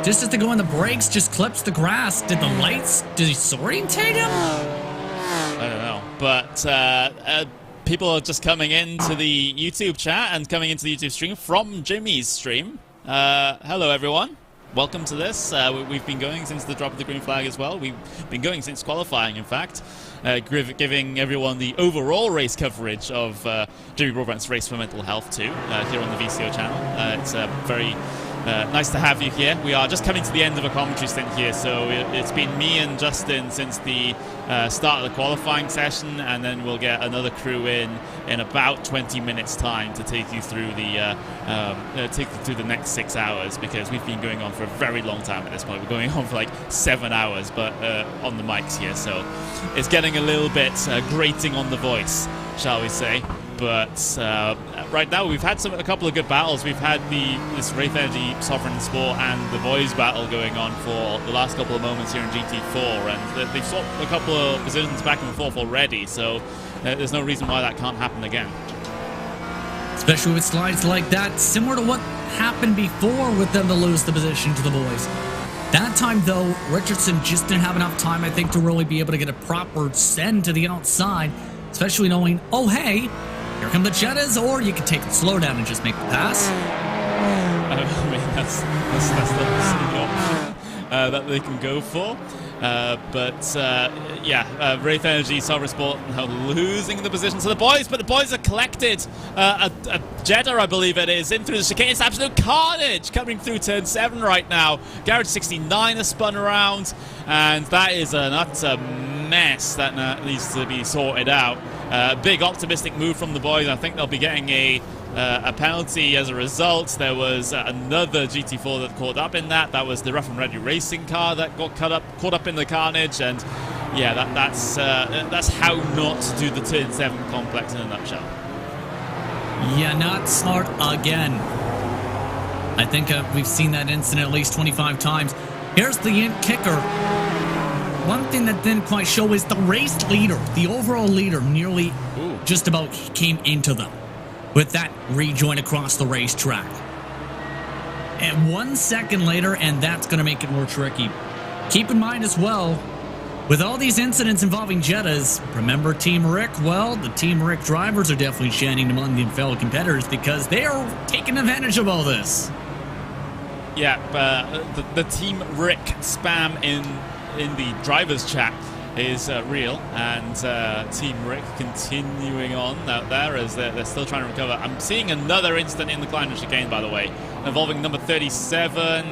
Just as they go on the brakes, just clips the grass. Did the lights disorientate him? I don't know, but people are just coming into the YouTube chat and coming into the YouTube stream from Jimmy's stream. Hello, everyone. Welcome to this. We've been going since the drop of the green flag as well. We've been going since qualifying, in fact, giving everyone the overall race coverage of Jimmy Broadbent's Race for Mental Health too, here on the VCO channel. It's very nice to have you here. We are just coming to the end of a commentary stint here, so it's been me and Justin since the start of the qualifying session, and then we'll get another crew in about 20 minutes time to take you through the next 6 hours, because we've been going on for a very long time at this point. We're going on for like 7 hours, but on the mics here, so it's getting a little bit grating on the voice, shall we say. But right now we've had a couple of good battles. We've had this Wraith Energy Sovereign Sport and the Boys battle going on for the last couple of moments here in GT4, and they've swapped a couple of positions back and forth already, so there's no reason why that can't happen again. Especially with slides like that, similar to what happened before with them to lose the position to the Boys. That time, though, Richardson just didn't have enough time, I think, to really be able to get a proper send to the outside, especially knowing, oh, hey, here come the Jettas, or you can take the slow down and just make the pass. I mean, that's the option that they can go for. Wraith Energy, Sovereign Sport now losing the position to the Boys, but the Boys are collected. A Jetta, I believe it is, in through the chicane. It's absolute carnage coming through turn 7 right now. Garage 69 has spun around, and that is an utter mess that needs to be sorted out. Big optimistic move from the Boys. I think they'll be getting a penalty as a result. There was another GT4 that caught up in that. That was the Rough and Ready racing car that got caught up in the carnage, and yeah, that's how not to do the turn 7 complex in a nutshell. Yeah, not smart again. I think we've seen that incident at least 25 times. Here's the kicker. One thing that didn't quite show is the race leader, the overall leader, nearly just about came into them with that rejoin across the racetrack. And 1 second later, and that's going to make it more tricky. Keep in mind as well, with all these incidents involving Jettas, remember Team Rick? Well, the Team Rick drivers are definitely shining among the fellow competitors because they are taking advantage of all this. Yeah, the Team Rick spam in the drivers chat is real, and Team Rick continuing on out there as they're still trying to recover. I'm seeing another incident in the Kleiner chicane, by the way, involving number 37,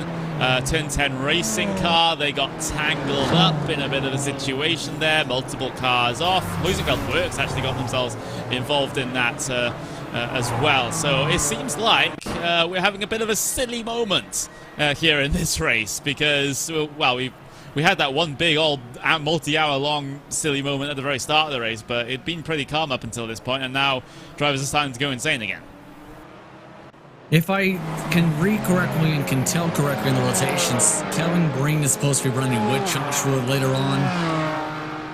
turn 10 racing car. They got tangled up in a bit of a situation there, multiple cars off. Luisenfeld Works actually got themselves involved in that as well. So it seems like we're having a bit of a silly moment here in this race, because, well, we had that one big old multi-hour long silly moment at the very start of the race, but it'd been pretty calm up until this point, and now drivers are starting to go insane again. If I can read correctly and can tell correctly in the rotations, Kevin Breen is supposed to be running with Joshua later on.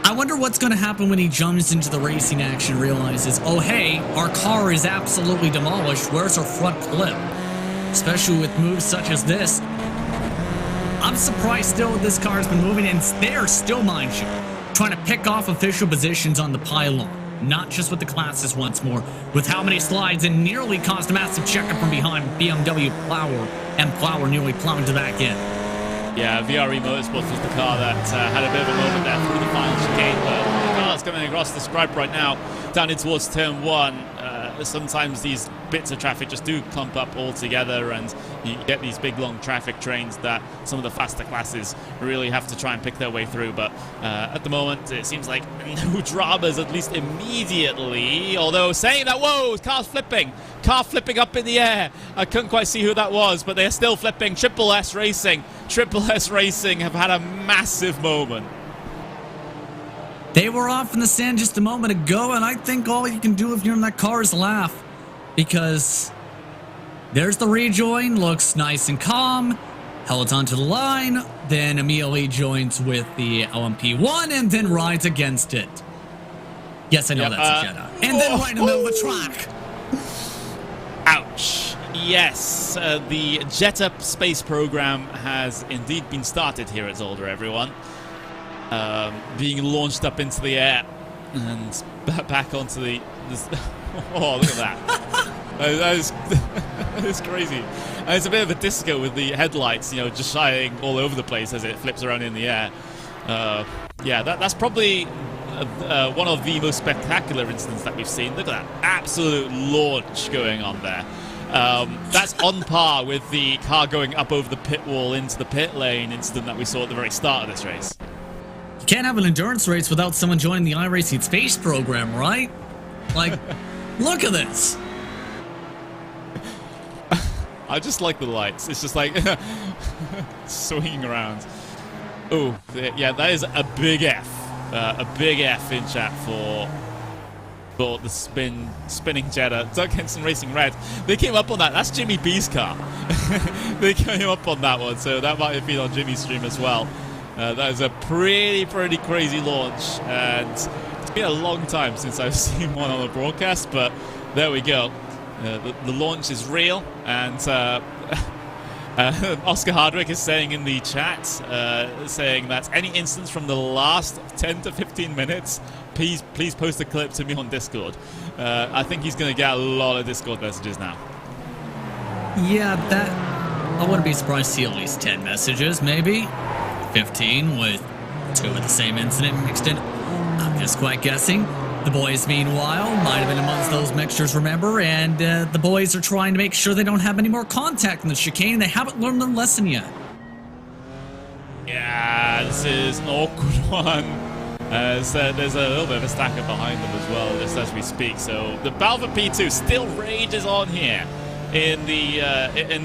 I wonder what's going to happen when he jumps into the racing action and realizes, oh hey, our car is absolutely demolished, where's our front clip? Especially with moves such as this. I'm surprised still this car has been moving, and they're still, mind you, trying to pick off official positions on the pylon. Not just with the classes once more, with how many slides and nearly caused a massive checkup from behind BMW Plower nearly plowing to the back end. Yeah, VRE Motorsports was the car that had a bit of a moment there through the final chicane, but the car's coming across the stripe right now, down in towards turn 1. Sometimes these bits of traffic just do clump up all together, and you get these big long traffic trains that some of the faster classes really have to try and pick their way through. But at the moment it seems like no dramas, at least immediately, although saying that, whoa, car's flipping car flipping up in the air. I couldn't quite see who that was, but they're still flipping. Triple S Racing have had a massive moment. They were off in the sand just a moment ago, and I think all you can do if you're in that car is laugh. Because there's the rejoin, looks nice and calm, held onto the line, then immediately joins with the LMP1 and then rides against it. Yes, I know that's a Jetta. And then right in the middle of the track. Ouch. Yes, the Jetta space program has indeed been started here at Zolder, everyone. Being launched up into the air and back onto the... oh, look at that. that is crazy. And it's a bit of a disco with the headlights, you know, just shining all over the place as it flips around in the air. Yeah, that's probably one of the most spectacular incidents that we've seen. Look at that absolute launch going on there. That's on par with the car going up over the pit wall into the pit lane incident that we saw at the very start of this race. You can't have an endurance race without someone joining the iRacing space program, right? Like, look at this. I just like the lights. It's just like swinging around. Oh, yeah, that is a big F. A big F in chat for the spinning Jetta. Doug Henson Racing Red. They came up on that. That's Jimmy B's car. They came up on that one, so that might have been on Jimmy's stream as well. That is a pretty crazy launch, and it's been a long time since I've seen one on a broadcast, but there we go. The launch is real, and Oscar Hardwick is saying in the chat, saying that any instance from the last 10 to 15 minutes, please post a clip to me on Discord. I think he's going to get a lot of Discord messages now. Yeah, that... I wouldn't be surprised to see at least 10 messages, maybe 15, with 2 of the same incident mixed in. I'm just quite guessing. The boys, meanwhile, might have been amongst those mixtures, remember, and the boys are trying to make sure they don't have any more contact in the chicane. They haven't learned their lesson yet. Yeah, this is an awkward one. There's a little bit of a stacker behind them as well, just as we speak. So the battle for P2 still rages on here in the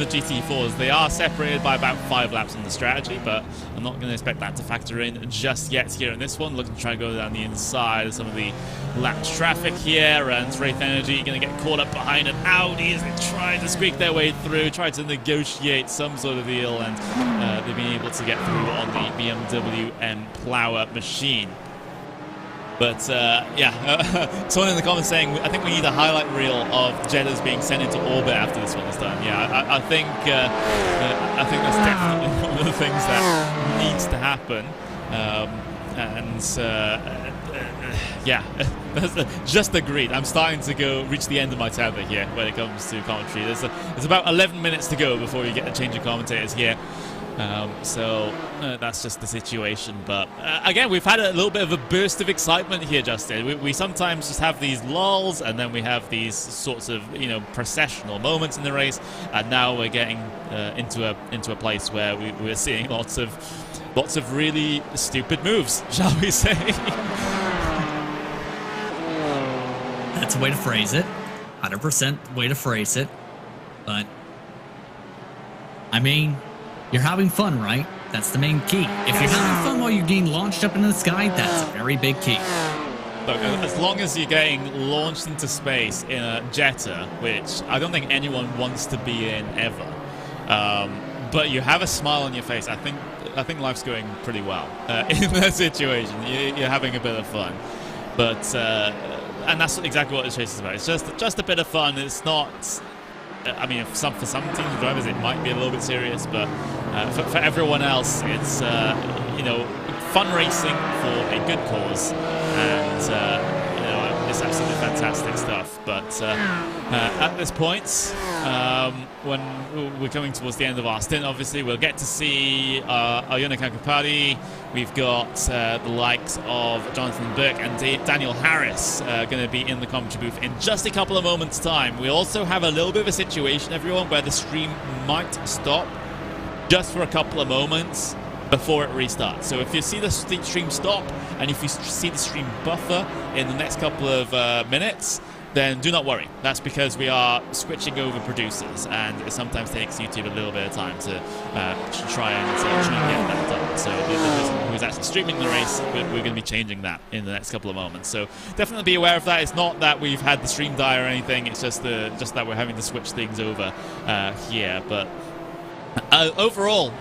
GT4s. They are separated by about 5 laps on the strategy, but I'm not going to expect that to factor in just yet here in this one. Looking to try and go down the inside of some of the lapped traffic here, and Wraith Energy going to get caught up behind an Audi as they try to squeak their way through, try to negotiate some sort of deal, and they've been able to get through on the BMW M Plower machine. But yeah, someone in the comments saying, I think we need a highlight reel of Jettas being sent into orbit after this one is done. Yeah, I think that's definitely one of the things that needs to happen. Yeah, just agreed. I'm starting to reach the end of my tether here when it comes to commentary. There's about 11 minutes to go before you get a change of commentators here. So that's just the situation. But again, we've had a little bit of a burst of excitement here, Justin. We sometimes just have these lulls, and then we have these sorts of processional moments in the race, and now we're getting into a place where we're seeing lots of really stupid moves, shall we say? That's a way to phrase it. 100% way to phrase it. But I mean, you're having fun, right? That's the main key. If you're having fun while you're getting launched up into the sky, that's a very big key. Look, as long as you're getting launched into space in a Jetta, which I don't think anyone wants to be in ever, but you have a smile on your face, I think life's going pretty well in that situation. You're having a bit of fun, but and that's exactly what this race is about. It's just a bit of fun. It's not. I mean, for some teams and drivers, it might be a little bit serious, but for everyone else, it's fun racing for a good cause, and it's absolutely fantastic stuff. But at this point, when we're coming towards the end of our stint, obviously we'll get to see Iona Kankapari. We've got the likes of Jonathan Burke and Daniel Harris going to be in the commentary booth in just a couple of moments' time. We also have a little bit of a situation, everyone, where the stream might stop just for a couple of moments before it restarts. So if you see the stream stop and if you see the stream buffer in the next couple of minutes, then do not worry. That's because we are switching over producers, and it sometimes takes YouTube a little bit of time to try and get that done. So the person who's actually streaming the race, we're going to be changing that in the next couple of moments. So definitely be aware of that. It's not that we've had the stream die or anything. It's just that we're having to switch things over here. But overall,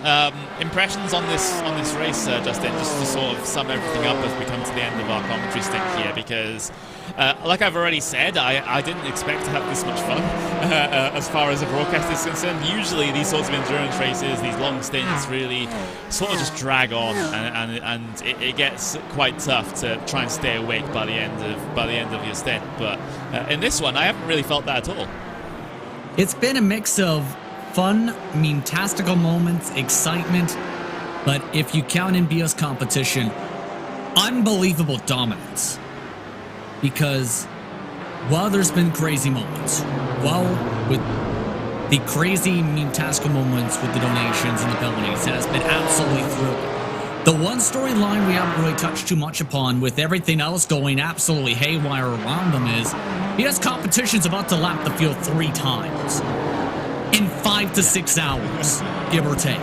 impressions on this race, Justin, just to sort of sum everything up as we come to the end of our commentary stint here, because like I've already said, I didn't expect to have this much fun as far as a broadcast is concerned. Usually these sorts of endurance races, these long stints, really sort of just drag on, and it gets quite tough to try and stay awake by the end of your stint. But in this one, I haven't really felt that at all. It's been a mix of fun, tastical moments, excitement, but if you count in BS competition, unbelievable dominance. Because while there's been crazy moments, while with the crazy tastical moments with the donations and the penalties, it has been absolutely thrilling. The one storyline we haven't really touched too much upon, with everything else going absolutely haywire around them, is BS competition's about to lap the field 3 times. In 5 to 6 hours, give or take.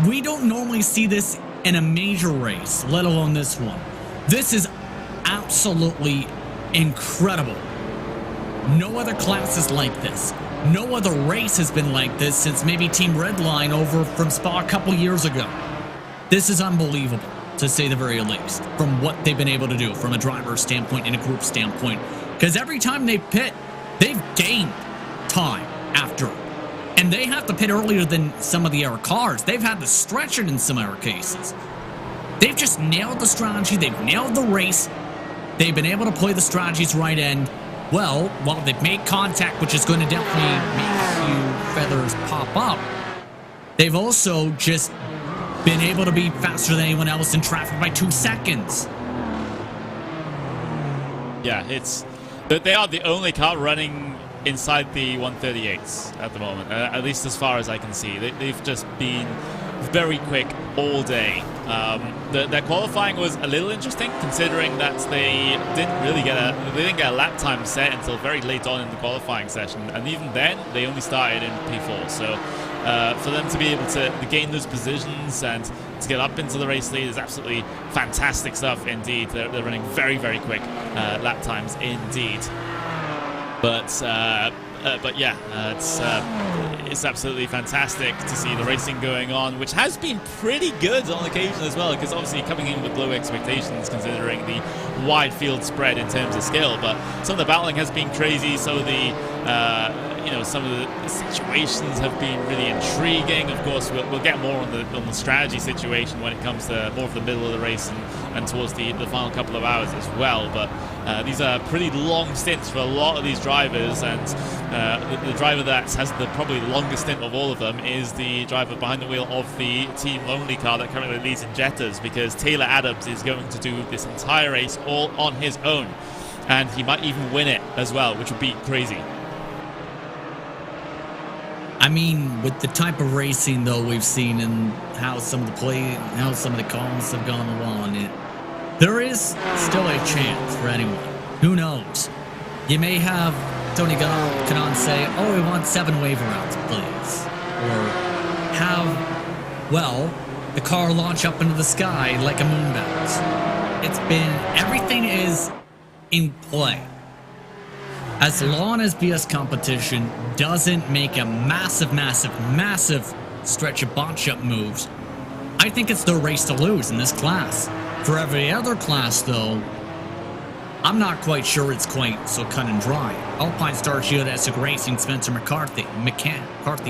We don't normally see this in a major race, let alone this one. This is absolutely incredible. No other class is like this. No other race has been like this since maybe Team Redline over from Spa a couple years ago. This is unbelievable, to say the very least, from what they've been able to do from a driver's standpoint and a group standpoint. Because every time they pit, they've gained time after, and they have to pit earlier than some of the other cars. They've had to stretch it in some other cases. They've just nailed the strategy. They've nailed the race. They've been able to play the strategies right end. Well, while they've made contact, which is going to definitely make a few feathers pop up, they've also just been able to be faster than anyone else in traffic by 2 seconds. Yeah, they are the only car running inside the 138s at the moment, at least as far as I can see. They've just been very quick all day. Their qualifying was a little interesting, considering that they didn't get a lap time set until very late on in the qualifying session, and even then they only started in P4. So for them to be able to gain those positions and to get up into the race lead is absolutely fantastic stuff indeed. They're running very, very quick lap times indeed. But yeah, it's absolutely fantastic to see the racing going on, which has been pretty good on occasion as well, because obviously coming in with low expectations considering the wide field spread in terms of skill. But some of the battling has been crazy. Some of the some of the situations have been really intriguing. Of course, we'll get more on the strategy situation when it comes to more of the middle of the race and towards the final couple of hours as well. But these are pretty long stints for a lot of these drivers, and the driver that has probably the longest stint of all of them is the driver behind the wheel of the Team Lonely car that currently leads in Jettas, because Taylor Adams is going to do this entire race all on his own, and he might even win it as well, which would be crazy. I mean, with the type of racing though we've seen and how some of the calls have gone along, there is still a chance for anyone. Who knows? You may have Tony Kanaan say, "Oh, we want 7 waiver rounds, please," or have, well, the car launch up into the sky like a moon bounce. Everything is in play. As long as BS competition doesn't make a massive stretch of botch-up moves, I think it's their race to lose in this class. For every other class, though, I'm not quite sure it's quite so cut and dry. Alpine Star Shield Essex Racing, Spencer McCarthy,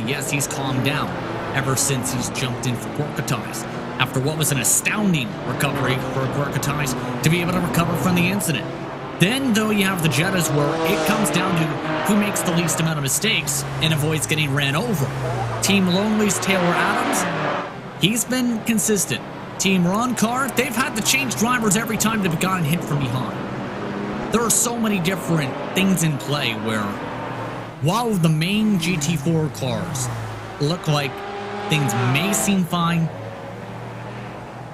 yes, he's calmed down ever since he's jumped in for Quirkatize, after what was an astounding recovery for Quirkatize to be able to recover from the incident. Then, though, you have the Jettas where it comes down to who makes the least amount of mistakes and avoids getting ran over. Team Lonely's Taylor Adams, he's been consistent. Team Ron Carr, they've had to change drivers every time they've gotten hit from behind. There are so many different things in play where, while the main GT4 cars look like things may seem fine,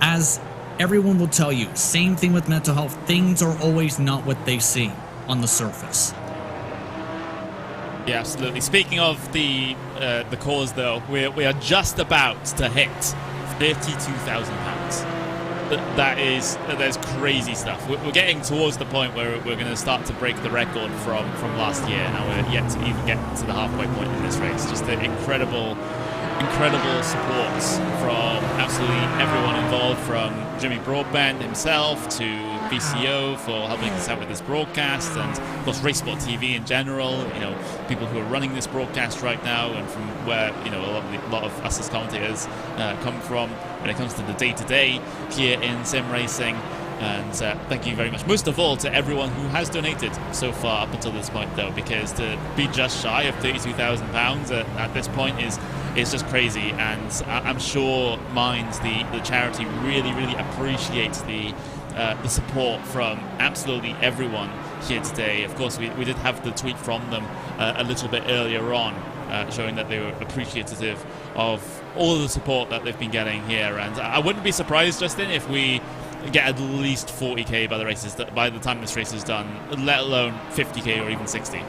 as everyone will tell you, same thing with mental health, things are always not what they seem. on the surface. Yeah, absolutely. Speaking of the cause, though, we are just about to hit £32,000. That's crazy stuff. We're getting towards the point where we're going to start to break the record from last year. Now we're yet to even get to the halfway point in this race. Just the incredible support from absolutely everyone involved, from Jimmy Broadbent himself to VCO for helping us out with this broadcast, and of course RaceSpot TV in general. You know, people who are running this broadcast right now, and from where a lot of us as commentators come from when it comes to the day-to-day here in sim racing. And thank you very much, most of all, to everyone who has donated so far up until this point, though, because to be just shy of £32,000 at this point is just crazy. And I'm sure Minds, the charity, really appreciates the support from absolutely everyone here today. Of course, we did have the tweet from them a little bit earlier on, showing that they were appreciative of all of the support that they've been getting here. And I wouldn't be surprised, Justin, if we get at least 40k by the time this race is done, let alone 50k or even 60.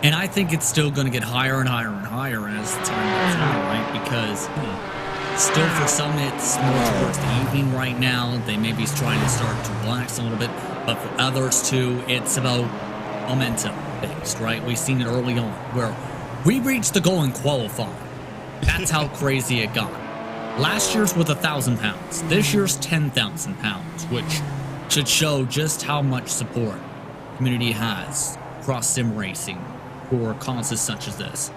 And I think it's still going to get higher and higher and higher as time goes on, right? Because still for some it's more towards the evening right now. They may be trying to start to relax a little bit, but for others too, it's about momentum based, right? We've seen it early on where we reached the goal in qualifying. That's how crazy it got. Last year's with £1,000. This year's £10,000, which should show just how much support the community has across sim racing for causes such as this.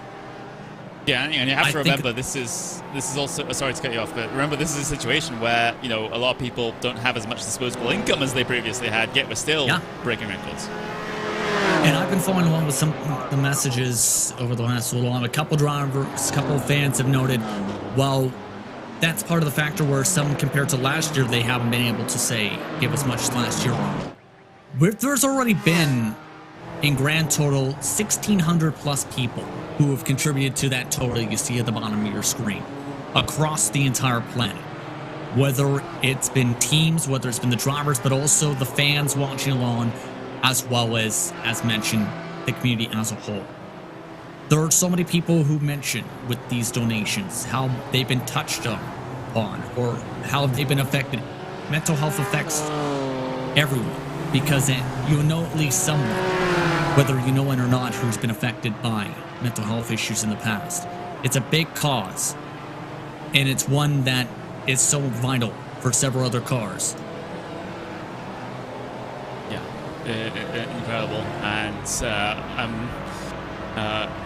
Yeah, and you have to remember this is also, sorry to cut you off, but remember this is a situation where a lot of people don't have as much disposable income as they previously had, yet we're still breaking records. And I've been following along with some of the messages over the last little while. A couple drivers, a couple of fans have noted, well, that's part of the factor where some, compared to last year, they haven't been able to give as much as last year. There's already been, in grand total, 1,600 plus people who have contributed to that total you see at the bottom of your screen across the entire planet. Whether it's been teams, whether it's been the drivers, but also the fans watching along, as well as mentioned, the community as a whole. There are so many people who mention with these donations how they've been touched on or how they've been affected. Mental health affects everyone because you know at least someone, whether you know it or not, who's been affected by mental health issues in the past. It's a big cause, and it's one that is so vital for several other cars. Incredible, and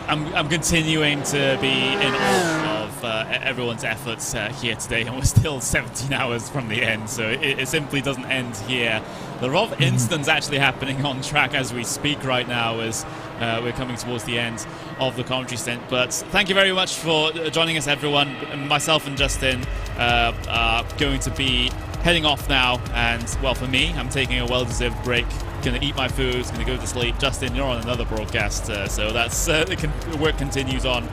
I'm continuing to be in awe of everyone's efforts here today, and we're still 17 hours from the end, so it simply doesn't end here. There are a lot of incidents actually happening on track as we speak right now, as we're coming towards the end of the commentary stint. But thank you very much for joining us, everyone. Myself and Justin are going to be heading off now, and well, for me, I'm taking a well-deserved break. Gonna eat my food, gonna go to sleep. Justin, you're on another broadcast, so that's the work continues on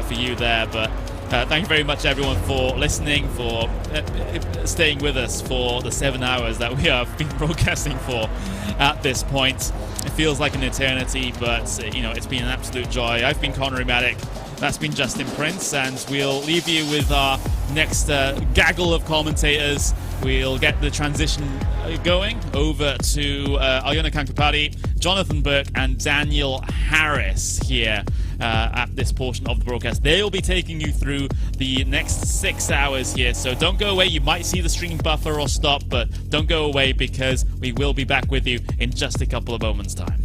for you there. But thank you very much, everyone, for listening, for staying with us for the 7 hours that we have been broadcasting for at this point. It feels like an eternity, but it's been an absolute joy. I've been Connery Maddock. That's been Justin Prince, and we'll leave you with our next gaggle of commentators. We'll get the transition going over to Alyona Kankapati, Jonathan Burke, and Daniel Harris here at this portion of the broadcast. They'll be taking you through the next 6 hours here, so don't go away. You might see the stream buffer or stop, but don't go away because we will be back with you in just a couple of moments' time.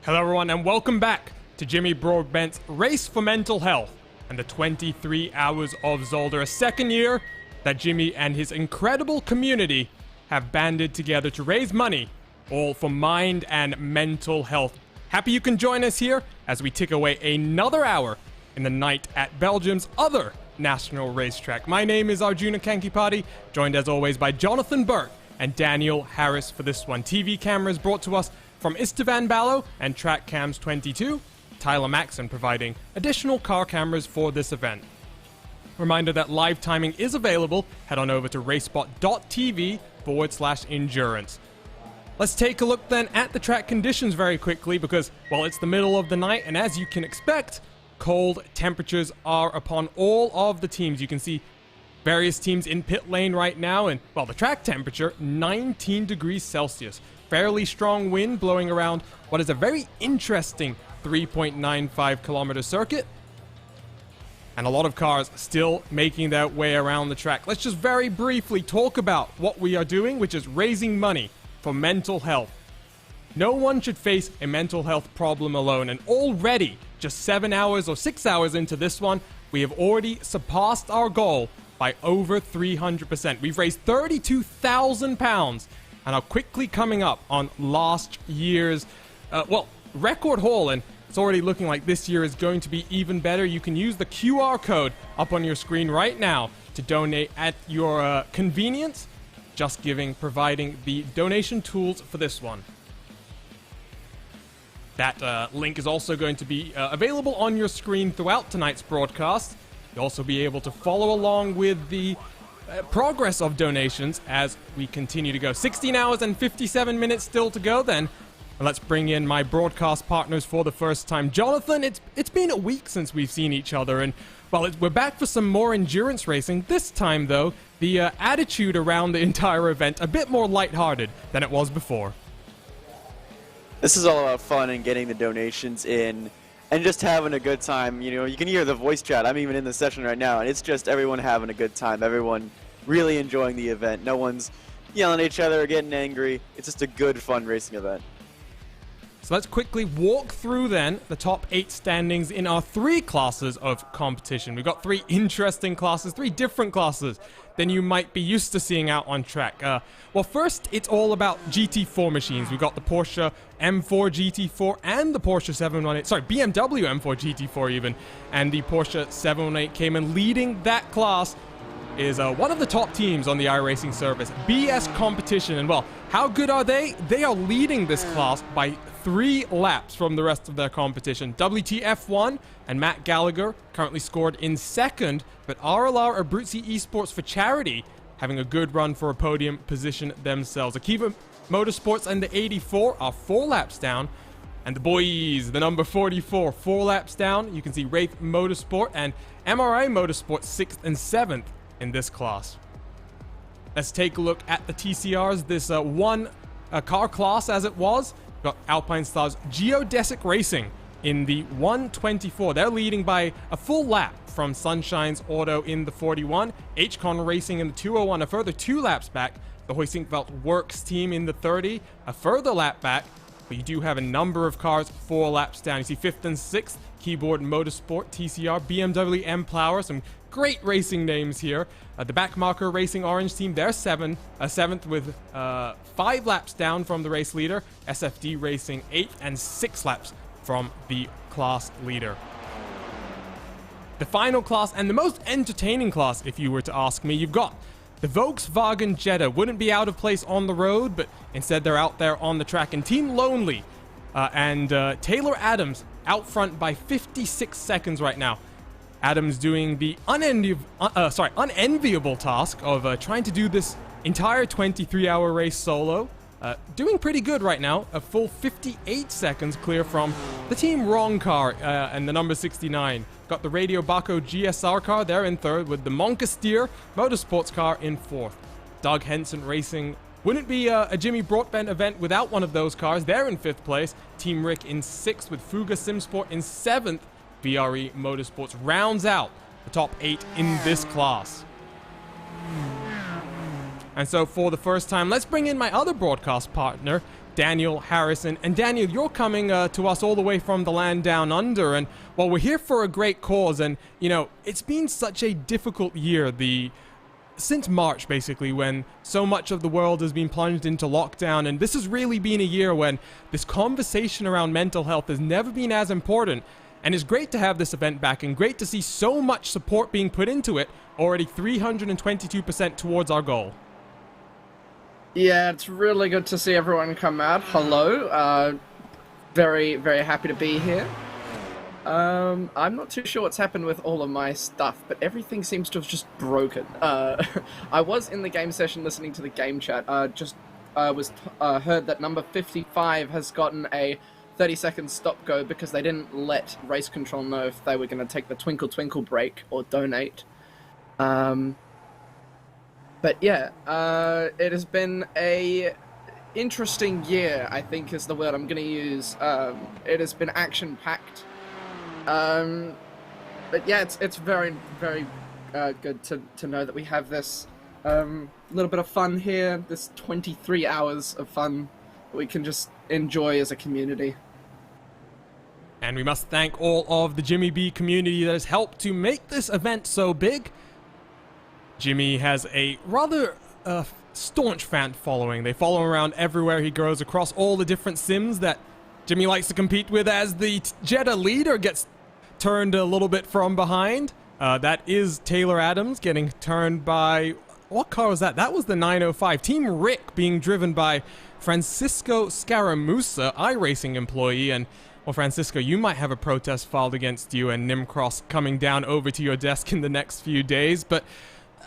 Hello everyone and welcome back to Jimmy Broadbent's Race for Mental Health and the 23 Hours of Zolder, a second year that Jimmy and his incredible community have banded together to raise money, all for mind and mental health. Happy you can join us here as we tick away another hour in the night at Belgium's other national racetrack. My name is Arjuna Kankipati, joined as always by Jonathan Burke and Daniel Harris for this one. TV cameras brought to us from Istvan Ballo and Track Cams 22, Tyler Maxon providing additional car cameras for this event. Reminder that live timing is available. Head on over to RaceSpot.tv/endurance. Let's take a look then at the track conditions very quickly because, well, it's the middle of the night and as you can expect, cold temperatures are upon all of the teams. You can see various teams in pit lane right now and, well, the track temperature, 19 degrees Celsius. Fairly strong wind blowing around what is a very interesting 3.95 kilometer circuit. And a lot of cars still making their way around the track. Let's just very briefly talk about what we are doing, which is raising money for mental health. No one should face a mental health problem alone, and already, just 7 hours or 6 hours into this one, we have already surpassed our goal by over 300%. We've raised £32,000 and are quickly coming up on last year's, record haul, and it's already looking like this year is going to be even better. You can use the QR code up on your screen right now to donate at your convenience. Just Giving providing the donation tools for this one. That link is also going to be available on your screen throughout tonight's broadcast. You'll also be able to follow along with the progress of donations as we continue to go. 16 hours and 57 minutes still to go then. Let's bring in my broadcast partners for the first time. Jonathan, it's been a week since we've seen each other, and well, we're back for some more endurance racing. This time, though, the attitude around the entire event a bit more lighthearted than it was before. This is all about fun and getting the donations in and just having a good time. You know, you can hear the voice chat. I'm even in the session right now, and it's just everyone having a good time. Everyone really enjoying the event. No one's yelling at each other or getting angry. It's just a good, fun racing event. So let's quickly walk through then the top 8 standings in our 3 classes of competition. We've got 3 interesting classes, 3 different classes than you might be used to seeing out on track. Well, first, it's all about GT4 machines. We've got the Porsche M4 GT4 and the Porsche 718, BMW M4 GT4 even, and the Porsche 718 Cayman. Leading that class is one of the top teams on the iRacing service, BS Competition. And well, how good are they? They are leading this class by 3 laps from the rest of their competition. WTF1 and Matt Gallagher currently scored in second, but RLR Abruzzi Esports for Charity having a good run for a podium position themselves. Akiva Motorsports and the 84 are 4 laps down, and the boys, the number 44, 4 laps down. You can see Wraith Motorsport and MRA Motorsport 6th and 7th in this class. Let's take a look at the TCRs, this one car class as it was. We've got Alpine Stars Geodesic Racing in the 124. They're leading by a full lap from Sunshine's Auto in the 41. HCon Racing in the 201, a further 2 laps back. The Hoysinkveld Works team in the 30, a further lap back. But you do have a number of cars 4 laps down. You see 5th and 6th, Keyboard Motorsport, TCR, BMW M Plower, some great racing names here. The Backmarker Racing Orange team, they're 7th with 5 laps down from the race leader. SFD Racing 8th and 6 laps from the class leader. The final class and the most entertaining class, if you were to ask me, you've got the Volkswagen Jetta. Wouldn't be out of place on the road, but instead they're out there on the track. And Team Lonely and Taylor Adams out front by 56 seconds right now. Adams doing the unenviable task of trying to do this entire 23-hour race solo. Doing pretty good right now. A full 58 seconds clear from the Team Wrong car and the number 69. Got the Radio Baco GSR car there in 3rd with the Monkastier Motorsports car in 4th. Doug Henson Racing wouldn't be a Jimmy Broadbent event without one of those cars. They're in 5th place. Team Rick in 6th with Fuga Simsport in 7th. VRE Motorsports rounds out the top 8 in this class. And so for the first time, let's bring in my other broadcast partner, Daniel Harrison. And Daniel, you're coming to us all the way from the land down under, and well, we're here for a great cause. And you know, it's been such a difficult year, since March, basically, when so much of the world has been plunged into lockdown, and this has really been a year when this conversation around mental health has never been as important. And it's great to have this event back, and great to see so much support being put into it, already 322% towards our goal. Yeah, it's really good to see everyone come out. Hello, very, very happy to be here. I'm not too sure what's happened with all of my stuff, but everything seems to have just broken. I was in the game session listening to the game chat. Heard that number 55 has gotten a 30-second stop-go because they didn't let Race Control know if they were going to take the Twinkle Twinkle break or donate. But yeah, it has been a interesting year, I think is the word I'm going to use. It has been action-packed. But yeah, it's very, very good to know that we have this little bit of fun here, this 23 hours of fun that we can just enjoy as a community. And we must thank all of the Jimmy B community that has helped to make this event so big. Jimmy has a rather staunch fan following. They follow him around everywhere he goes, across all the different sims that Jimmy likes to compete with, as the Jetta leader gets turned a little bit from behind. That is Taylor Adams getting turned by... What car was that? That was the 905. Team Rick being driven by Francisco Scaramuza, iRacing employee. And, well, Francisco, you might have a protest filed against you and Nimcross coming down over to your desk in the next few days. But,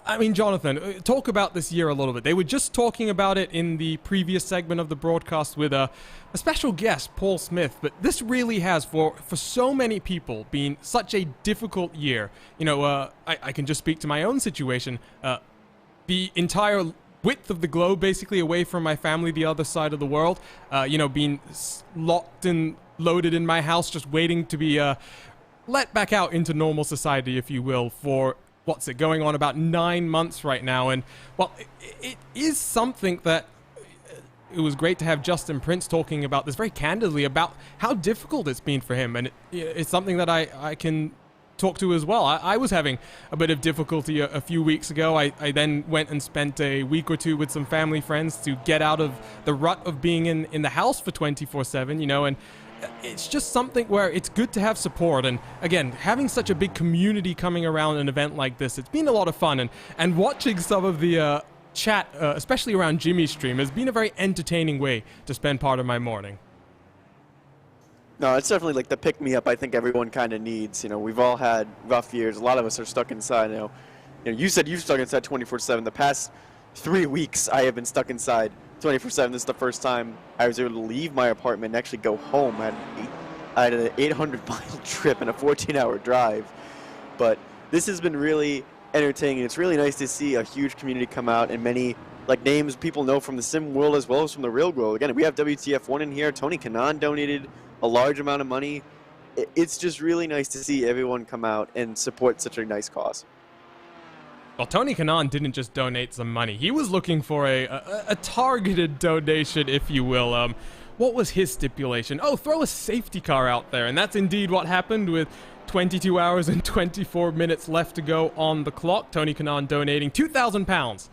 I mean, Jonathan, talk about this year a little bit. They were just talking about it in the previous segment of the broadcast with a special guest, Paul Smith. But this really has, for so many people, been such a difficult year. You know, I can just speak to my own situation. The entire width of the globe, basically away from my family, the other side of the world, you know, being locked and loaded in my house, just waiting to be let back out into normal society, if you will, for... What's it, going on about 9 months right now. And, well, it is something that it was great to have Justin Prince talking about this very candidly, about how difficult it's been for him. And it's something that I can talk to as well. I was having a bit of difficulty a few weeks ago. I then went and spent a week or two with some family friends to get out of the rut of being in the house for 24/7, you know, and it's just something where it's good to have support. And again, having such a big community coming around an event like this, it's been a lot of fun. And watching some of the chat, especially around Jimmy's stream, has been a very entertaining way to spend part of my morning. No, it's definitely like the pick-me-up I think everyone kind of needs. You know, we've all had rough years. A lot of us are stuck inside. You know, you said you've stuck inside 24/7. The past 3 weeks, I have been stuck inside 24/7. This is the first time I was able to leave my apartment and actually go home. I had an 800-mile trip and a 14-hour drive. But this has been really entertaining. It's really nice to see a huge community come out, and many like names people know from the sim world as well as from the real world. Again, we have WTF1 in here. Tony Kanaan donated a large amount of money. It's just really nice to see everyone come out and support such a nice cause. Well, Tony Kanaan didn't just donate some money. He was looking for a targeted donation, if you will. What was his stipulation? Oh, throw a safety car out there. And that's indeed what happened with 22 hours and 24 minutes left to go on the clock. Tony Kanaan donating £2,000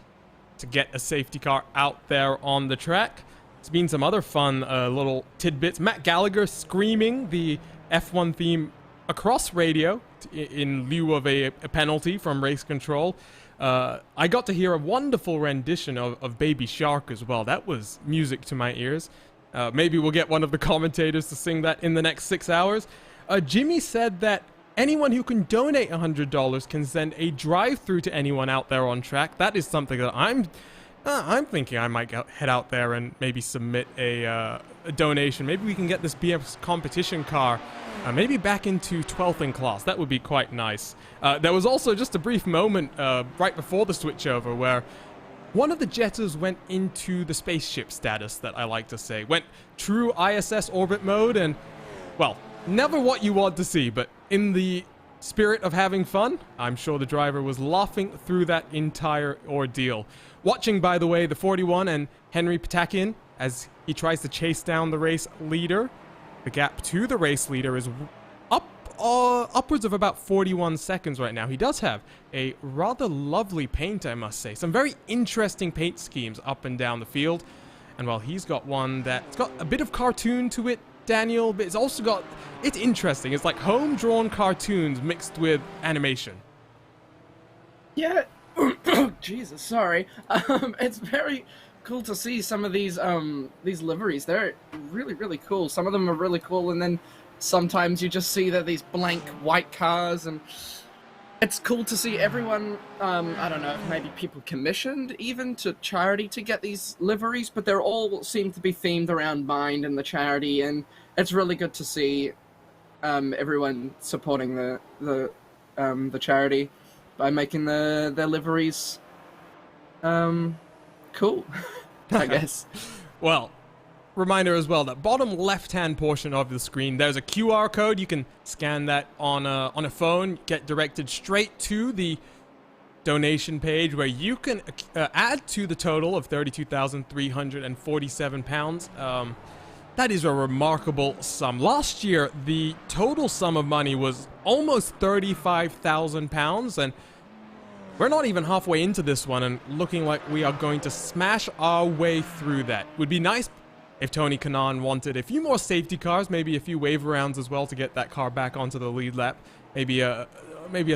to get a safety car out there on the track. There's been some other fun little tidbits. Matt Gallagher screaming the F1 theme across radio in lieu of a penalty from Race Control. I got to hear a wonderful rendition of Baby Shark as well. That was music to my ears. Maybe we'll get one of the commentators to sing that in the next 6 hours. Jimmy said that anyone who can donate $100 can send a drive-through to anyone out there on track. That is something that I'm thinking I might head out there and maybe submit a donation. Maybe we can get this BMX competition car maybe back into 12th in class. That would be quite nice. There was also just a brief moment right before the switchover where one of the Jettas went into the spaceship status, that I like to say. Went true ISS orbit mode, and, well, never what you want to see, but in the spirit of having fun, I'm sure the driver was laughing through that entire ordeal. Watching, by the way, the 41 and Henry Patakian as he tries to chase down the race leader. The gap to the race leader is upwards of about 41 seconds right now. He does have a rather lovely paint, I must say. Some very interesting paint schemes up and down the field. And while he's got one that's got a bit of cartoon to it, Daniel, but it's also got... It's interesting. It's like home-drawn cartoons mixed with animation. Yeah. Jesus, sorry. It's very cool to see some of these liveries. They're really, really cool. Some of them are really cool, and then sometimes you just see that these blank white cars, and it's cool to see everyone, I don't know, maybe people commissioned even to charity to get these liveries, but they're all seem to be themed around Mind and the charity, and it's really good to see everyone supporting the charity by making their liveries cool, I guess. Well, reminder as well that bottom left-hand portion of the screen, there's a QR code. You can scan that on a phone, get directed straight to the donation page where you can add to the total of £32,347. That is a remarkable sum. Last year, the total sum of money was almost £35,000, and we're not even halfway into this one and looking like we are going to smash our way through that. Would be nice if Tony Kanaan wanted a few more safety cars, maybe a few wave rounds as well to get that car back onto the lead lap. Maybe a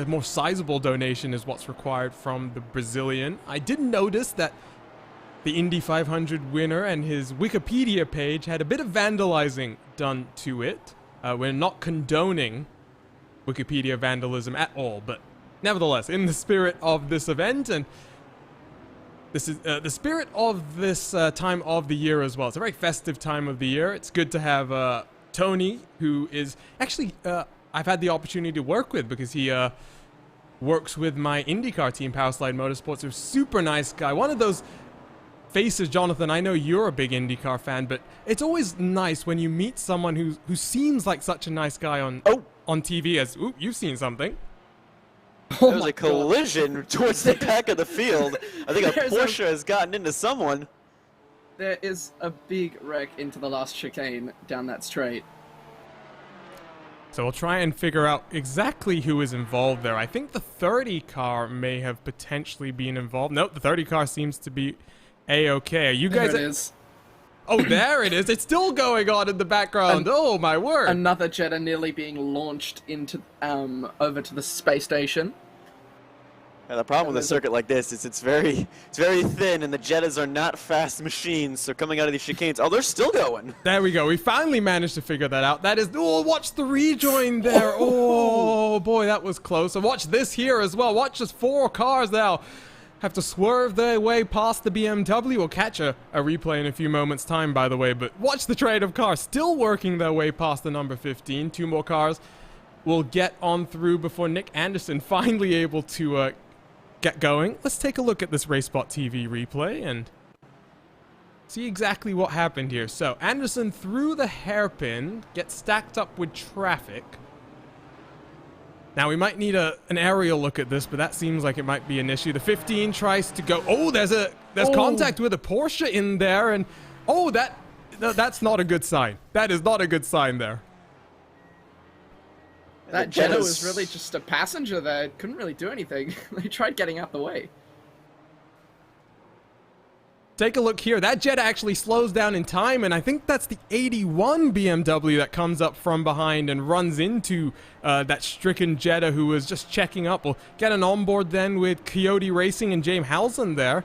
more sizable donation is what's required from the Brazilian. I did notice that the Indy 500 winner and his Wikipedia page had a bit of vandalizing done to it. We're not condoning Wikipedia vandalism at all, but nevertheless, in the spirit of this event, and this is the spirit of this time of the year as well. It's a very festive time of the year. It's good to have Tony, who is actually I've had the opportunity to work with because he works with my IndyCar team, Powerslide Motorsports. He's a super nice guy. One of those faces, Jonathan. I know you're a big IndyCar fan, but it's always nice when you meet someone who seems like such a nice guy on TV. As you've seen something. There was a collision towards the back of the field. I think a Porsche has gotten into someone. There is a big wreck into the last chicane down that straight. So we'll try and figure out exactly who is involved there. I think the 30 car may have potentially been involved. Nope, the 30 car seems to be A-okay. Are you guys... There it is. Oh, there it is. It's still going on in the background. Oh, my word. Another Jetta nearly being launched into over to the space station. Yeah, the problem with a circuit like this is it's very thin, and the Jettas are not fast machines, so coming out of these chicanes, oh, they're still going. There we go. We finally managed to figure that out. That is... Oh, watch the rejoin there. Oh, boy, that was close. And watch this here as well. Watch just 4 cars now have to swerve their way past the BMW. We'll catch a replay in a few moments' time, by the way, but watch the trade of cars still working their way past the number 15. 2 more cars will get on through before Nick Anderson finally able to get going. Let's take a look at this RaceSpot TV replay and see exactly what happened here. So Anderson through the hairpin gets stacked up with traffic. Now we might need an aerial look at this, but that seems like it might be an issue. The 15 tries to go. Oh, there's contact with a Porsche in there, and that's not a good sign. That is not a good sign there. That Jetta was really just a passenger there. Couldn't really do anything. They tried getting out the way. Take a look here. That Jetta actually slows down in time, and I think that's the 81 BMW that comes up from behind and runs into that stricken Jetta who was just checking up. We'll get an onboard then with Coyote Racing and James Housen there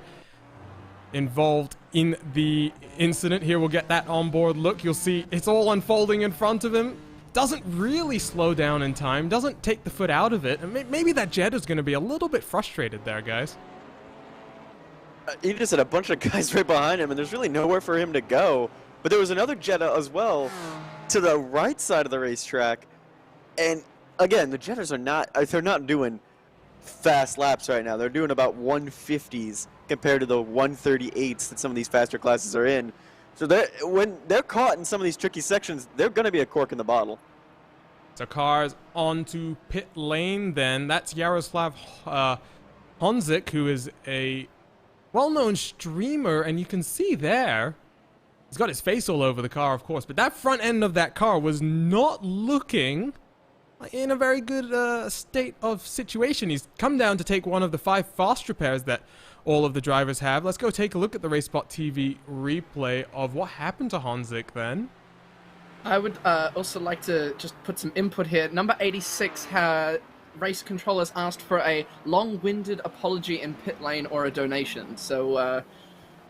involved in the incident. Here we'll get that onboard look. You'll see it's all unfolding in front of him. Doesn't really slow down in time, doesn't take the foot out of it, and maybe that Jetta's going to be a little bit frustrated there, guys. He just had a bunch of guys right behind him, and there's really nowhere for him to go. But there was another Jetta as well to the right side of the racetrack, and again, the Jettas they're not doing fast laps right now. They're doing about 150s compared to the 138s that some of these faster classes are in. So when they're caught in some of these tricky sections, they're going to be a cork in the bottle. So cars onto pit lane then. That's Yaroslav Honzik, who is a well-known streamer, and you can see there He's got his face all over the car, of course, but that front end of that car was not looking in a very good state of situation. He's come down to take one of the 5 fast repairs that all of the drivers have. Let's go take a look at the RaceSpot TV replay of what happened to Honzik then. I would also like to just put some input here. Number 86, race controllers asked for a long-winded apology in pit lane or a donation. So,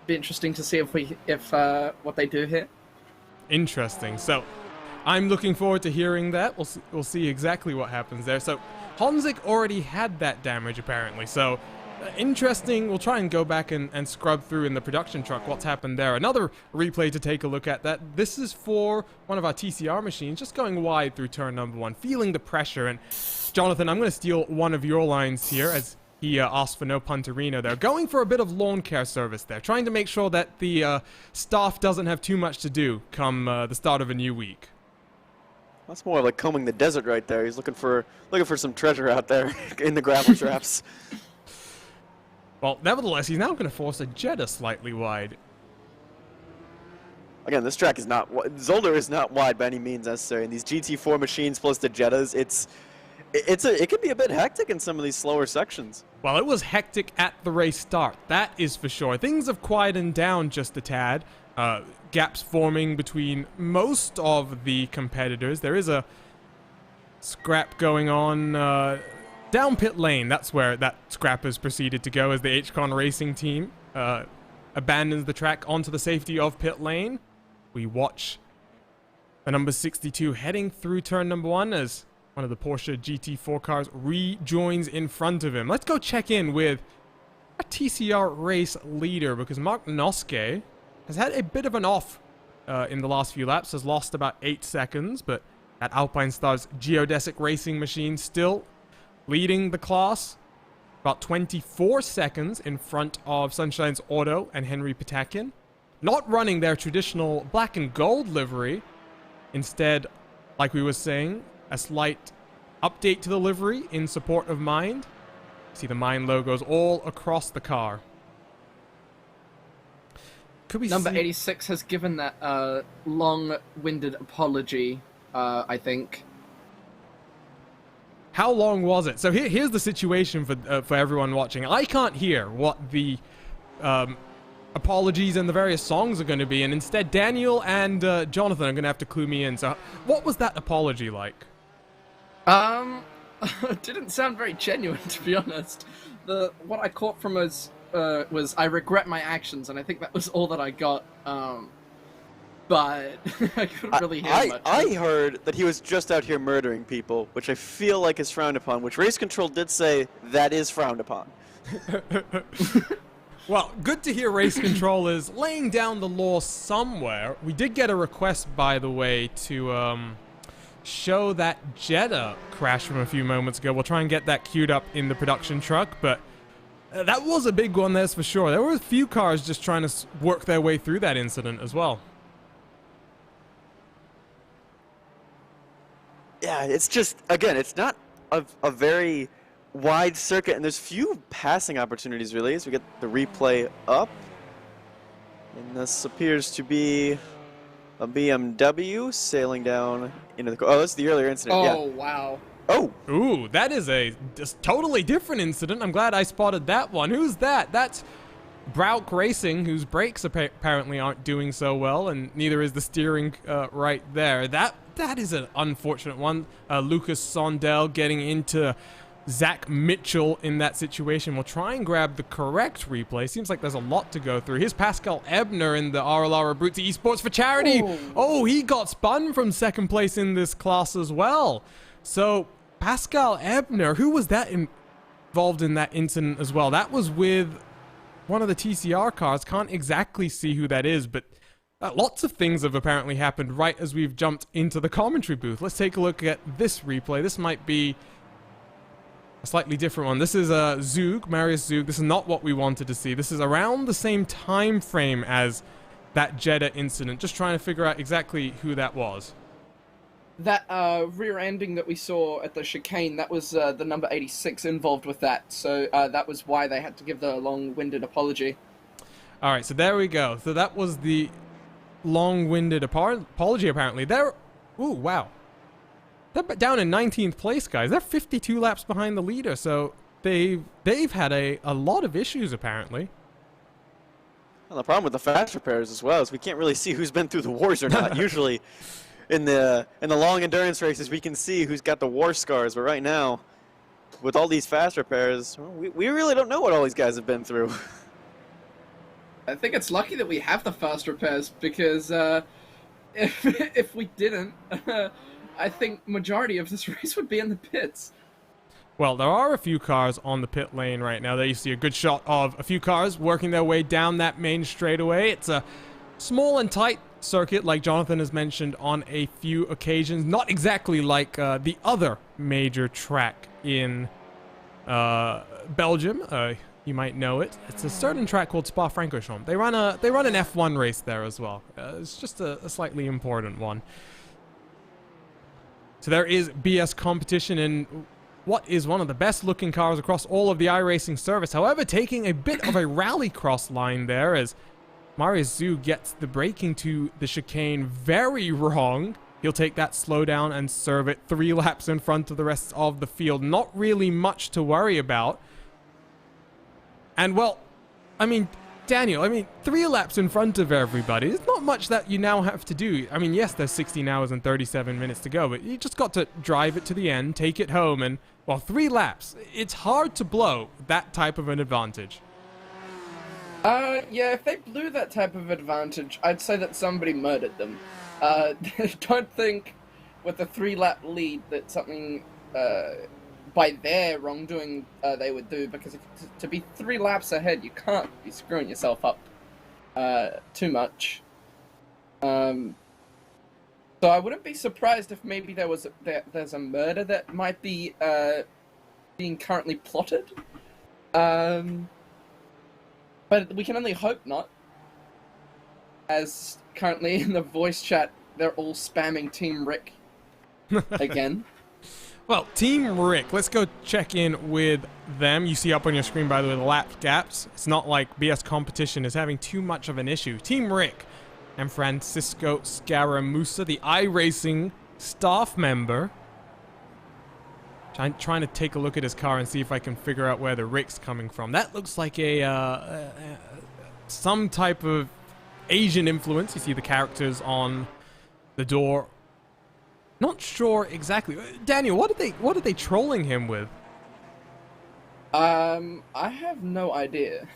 be interesting to see if what they do here. Interesting. So, I'm looking forward to hearing that. We'll see exactly what happens there. So, Honzik already had that damage apparently. So, interesting. We'll try and go back and scrub through in the production truck what's happened there. Another replay to take a look at that. This is for one of our TCR machines, just going wide through turn number 1, feeling the pressure. And Jonathan, I'm going to steal one of your lines here as he asked for no punterino there. Going for a bit of lawn care service there, trying to make sure that the staff doesn't have too much to do come the start of a new week. That's more like combing the desert right there. He's looking for some treasure out there in the gravel traps. Well, nevertheless, he's now going to force a Jetta slightly wide. Again, this track is not... Zolder is not wide by any means necessary. And these GT4 machines plus the Jettas, it can be a bit hectic in some of these slower sections. Well, it was hectic at the race start. That is for sure. Things have quietened down just a tad. Gaps forming between most of the competitors. There is a scrap going on... down pit lane, that's where that scrap has proceeded to go as the HCon Racing team abandons the track onto the safety of pit lane. We watch the number 62 heading through turn number 1 as one of the Porsche GT4 cars rejoins in front of him. Let's go check in with a TCR race leader because Mark Noske has had a bit of an off in the last few laps, has lost about 8 seconds, but at Alpine Star's geodesic racing machine still leading the class, about 24 seconds in front of Sunshine's Auto and Henry Patakin. Not running their traditional black and gold livery. Instead, like we were saying, a slight update to the livery in support of Mind. See the Mind logos all across the car. Could we Number see... 86 has given that long-winded apology, I think. How long was it? So here's the situation for everyone watching. I can't hear what the apologies and the various songs are going to be, and instead Daniel and Jonathan are going to have to clue me in. So what was that apology like? It didn't sound very genuine, to be honest. What I caught from was I regret my actions, and I think that was all that I got. But I couldn't really hear much. I heard that he was just out here murdering people, which I feel like is frowned upon, which Race Control did say that is frowned upon. Well, good to hear Race Control is laying down the law somewhere. We did get a request, by the way, to show that Jetta crash from a few moments ago. We'll try and get that queued up in the production truck, but that was a big one, that's for sure. There were a few cars just trying to work their way through that incident as well. Yeah, it's just, again, it's not a very wide circuit, and there's few passing opportunities, really, as we get the replay up. And this appears to be a BMW sailing down into the... Oh, that's the earlier incident, yeah. Oh, wow. Oh! Ooh, that is a just totally different incident. I'm glad I spotted that one. Who's that? That's Brauk Racing, whose brakes apparently aren't doing so well, and neither is the steering right there. That is an unfortunate one. Lucas Sondel getting into Zach Mitchell in that situation. We'll try and grab the correct replay. Seems like there's a lot to go through. Here's Pascal Ebner in the RLR Abruzzi Esports for Charity. Oh, he got spun from second place in this class as well. So Pascal Ebner, who was that involved in that incident as well? That was with one of the TCR cars. Can't exactly see who that is, but lots of things have apparently happened right as we've jumped into the commentary booth. Let's take a look at this replay. This might be a slightly different one. This is Zug, Marius Zug. This is not what we wanted to see. This is around the same time frame as that Jetta incident. Just trying to figure out exactly who that was. That rear ending that we saw at the chicane, that was the number 86 involved with that. So that was why they had to give the long-winded apology. All right, so there we go. So that was the long-winded apology, apparently. They're... Ooh, wow. They're down in 19th place, guys. They're 52 laps behind the leader, so they've had a lot of issues, apparently. Well, the problem with the fast repairs as well is we can't really see who's been through the wars or not. Usually in the long endurance races, we can see who's got the war scars, but right now, with all these fast repairs, well, we really don't know what all these guys have been through. I think it's lucky that we have the fast repairs, because if we didn't, I think majority of this race would be in the pits. Well, there are a few cars on the pit lane right now. There you see a good shot of a few cars working their way down that main straightaway. It's a small and tight circuit, like Jonathan has mentioned on a few occasions. Not exactly like the other major track in Belgium. You might know it. It's a certain track called Spa-Francorchamps. They run an F1 race there as well. It's just a slightly important one. So there is BS competition in what is one of the best looking cars across all of the iRacing service. However, taking a bit of a rallycross line there as Marius Zoo gets the braking to the chicane very wrong. He'll take that slowdown and serve it 3 laps in front of the rest of the field. Not really much to worry about. And well, I mean, Daniel, 3 laps in front of everybody. There's not much that you now have to do. I mean, yes, there's 16 hours and 37 minutes to go, but you just got to drive it to the end, take it home, and, well, 3 laps. It's hard to blow that type of an advantage. Yeah, if they blew that type of advantage, I'd say that somebody murdered them. Don't think with a 3-lap lead that something, by their wrongdoing, they would do, because to be 3 laps ahead, you can't be screwing yourself up too much. So I wouldn't be surprised if maybe there's a murder that might be being currently plotted. But we can only hope not, as currently in the voice chat, they're all spamming Team Rick again. Well, Team Rick, let's go check in with them. You see up on your screen, by the way, the lap gaps. It's not like BS Competition is having too much of an issue. Team Rick and Francisco Scaramuza, the iRacing staff member. Trying to take a look at his car and see if I can figure out where the Rick's coming from. That looks like some type of Asian influence. You see the characters on the door. Not sure exactly. Daniel, what are they trolling him with? I have no idea.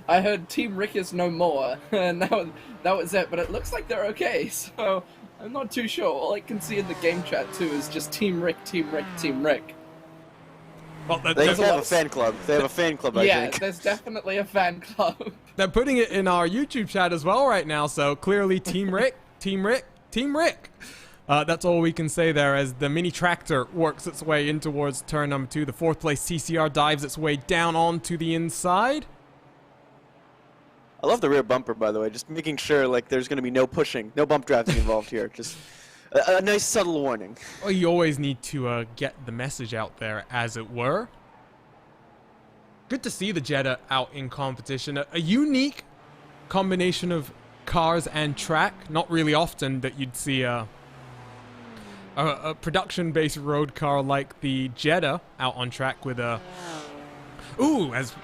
I heard Team Rick is no more, and that was it. But it looks like they're okay, so I'm not too sure. All I can see in the game chat too is just Team Rick, Team Rick, Team Rick. Well, they have a fan club. They have a fan club, I think. Yeah, there's definitely a fan club. They're putting it in our YouTube chat as well right now, so clearly Team Rick, Team Rick, Team Rick. That's all we can say there as the mini tractor works its way in towards turn number 2. The 4th place TCR dives its way down onto the inside. I love the rear bumper, by the way. Just making sure like there's going to be no pushing, no bump drafting involved here. Just a nice subtle warning. Well, you always need to get the message out there, as it were. Good to see the Jetta out in competition. A unique combination of cars and track. Not really often that you'd see a production-based road car like the Jetta out on track with a... Ooh, as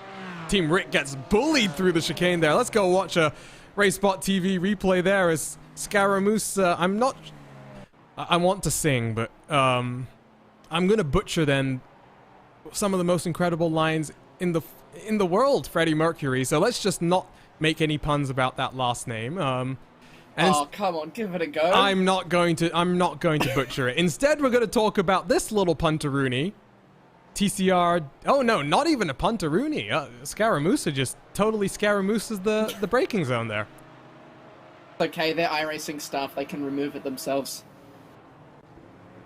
Team Rick gets bullied through the chicane there. Let's go watch a RaceSpot TV replay there as Scaramuza... I want to sing, but I'm going to butcher then some of the most incredible lines in the world, Freddie Mercury. So let's just not make any puns about that last name. Oh, come on, give it a go. I'm not going to butcher it. Instead, we're going to talk about this little punteroonie. TCR... Oh, no, not even a punteroonie. Scaramuza just totally Scaramuza's the braking zone there. Okay, they're iRacing stuff. They can remove it themselves.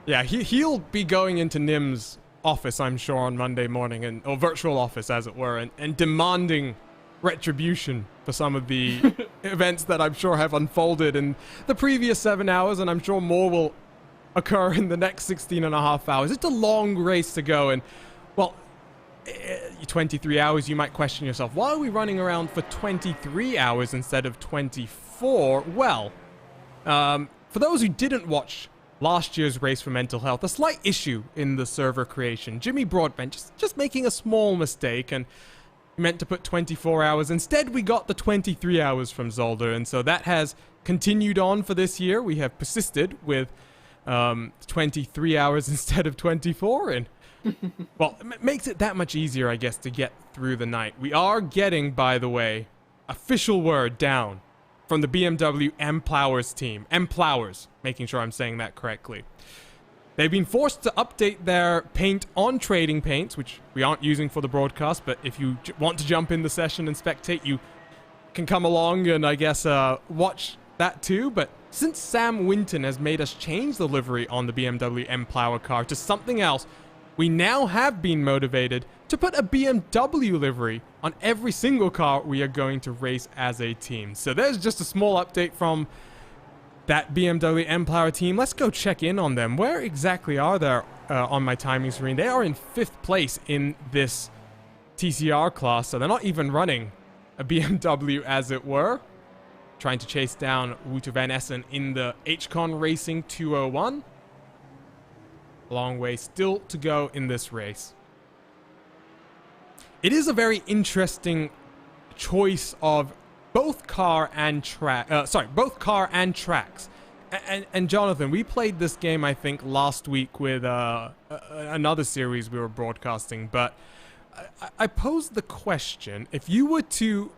Yeah, he'll be going into Nim's office, I'm sure, on Monday morning, or virtual office, as it were, and demanding retribution for some of the events that I'm sure have unfolded in the previous 7 hours, and I'm sure more will occur in the next 16 and a half hours. It's a long race to go, and, well, 23 hours, you might question yourself, why are we running around for 23 hours instead of 24? GT4, well, for those who didn't watch last year's race for mental health, a slight issue in the server creation. Jimmy Broadbent just making a small mistake and meant to put 24 hours. Instead, we got the 23 hours from Zolder, and so that has continued on for this year. We have persisted with 23 hours instead of 24, and well, it makes it that much easier, I guess, to get through the night. We are getting, by the way, official word down from the BMW M-Plowers team. M-Plowers, making sure I'm saying that correctly. They've been forced to update their paint on trading paints, which we aren't using for the broadcast, but if you want to jump in the session and spectate, you can come along and, I guess, watch that too. But since Sam Winton has made us change the livery on the BMW M-Plower car to something else, we now have been motivated to put a BMW livery on every single car we are going to race as a team. So there's just a small update from that BMW M-Plower team. Let's go check in on them. Where exactly are they on my timing screen? They are in 5th place in this TCR class, so they're not even running a BMW, as it were. Trying to chase down Wouter van Essen in the HCon Racing 201. A long way still to go in this race. It is a very interesting choice of both car and both car and tracks. And Jonathan, we played this game, I think, last week with another series we were broadcasting, but I posed the question, if you were to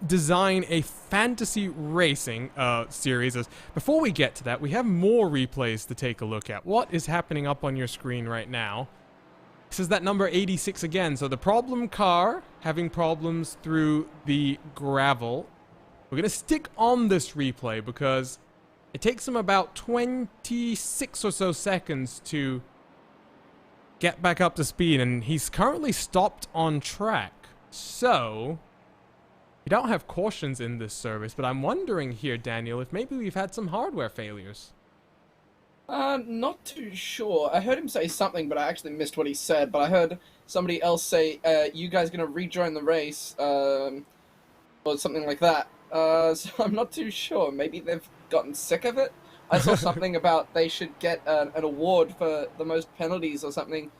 design a fantasy racing series, before we get to that, we have more replays to take a look at. What is happening up on your screen right now? This is that number 86 again. So the problem car having problems through the gravel. We're going to stick on this replay because it takes him about 26 or so seconds to get back up to speed, and he's currently stopped on track. So we don't have cautions in this service, but I'm wondering here, Daniel, if maybe we've had some hardware failures. Not too sure. I heard him say something, but I actually missed what he said. But I heard somebody else say, you guys gonna rejoin the race, or something like that. So I'm not too sure. Maybe they've gotten sick of it. I saw something about they should get an award for the most penalties or something.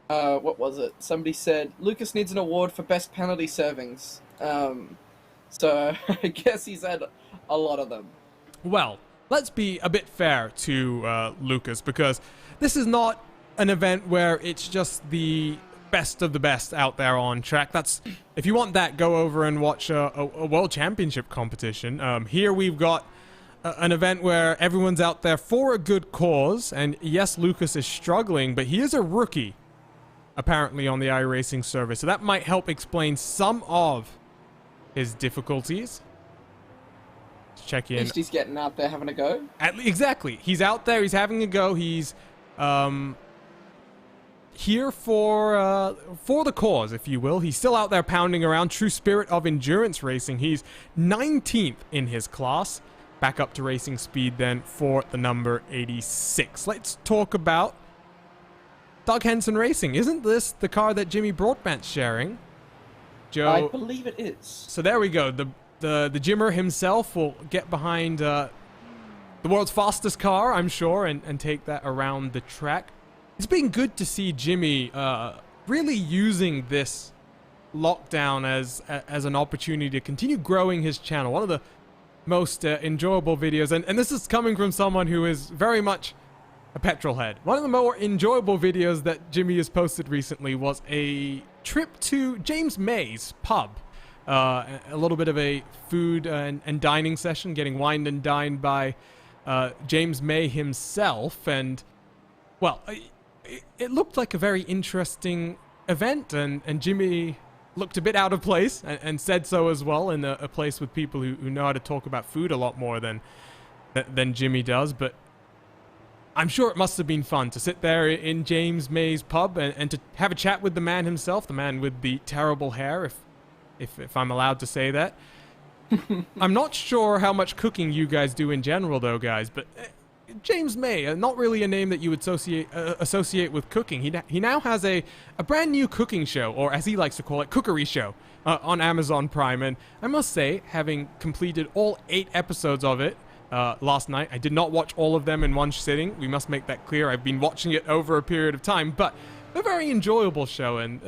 What was it? Somebody said, Lucas needs an award for best penalty servings. So I guess he's had a lot of them. Well, let's be a bit fair to Lucas, because this is not an event where it's just the best of the best out there on track. That's, if you want that, go over and watch a World Championship competition. Here we've got an event where everyone's out there for a good cause, and yes, Lucas is struggling, but he is a rookie, apparently, on the iRacing server, so that might help explain some of his difficulties. Let's check in. At least he's getting out there having a go. Exactly. He's out there, he's having a go, he's here for the cause, if you will. He's still out there pounding around. True spirit of endurance racing. He's 19th in his class. Back up to racing speed then for the number 86. Let's talk about Doug Henson Racing. Isn't this the car that Jimmy Broadbent's sharing? Joe, I believe it is. So there we go. The Jimmer himself will get behind the world's fastest car, I'm sure, and take that around the track. It's been good to see Jimmy really using this lockdown as an opportunity to continue growing his channel. One of the most enjoyable videos, and this is coming from someone who is very much a petrol head. One of the more enjoyable videos that Jimmy has posted recently was a trip to James May's pub. A little bit of a food and dining session, getting wined and dined by James May himself, and well, it looked like a very interesting event, and Jimmy looked a bit out of place, and said so as well, in a place with people who know how to talk about food a lot more than Jimmy does. But I'm sure it must have been fun to sit there in James May's pub and to have a chat with the man himself, the man with the terrible hair, if I'm allowed to say that. I'm not sure how much cooking you guys do in general, though, guys, but James May, not really a name that you would associate with cooking. He now has a brand new cooking show, or as he likes to call it, cookery show, on Amazon Prime. And I must say, having completed all 8 episodes of it last night, I did not watch all of them in one sitting. We must make that clear. I've been watching it over a period of time, but a very enjoyable show. And,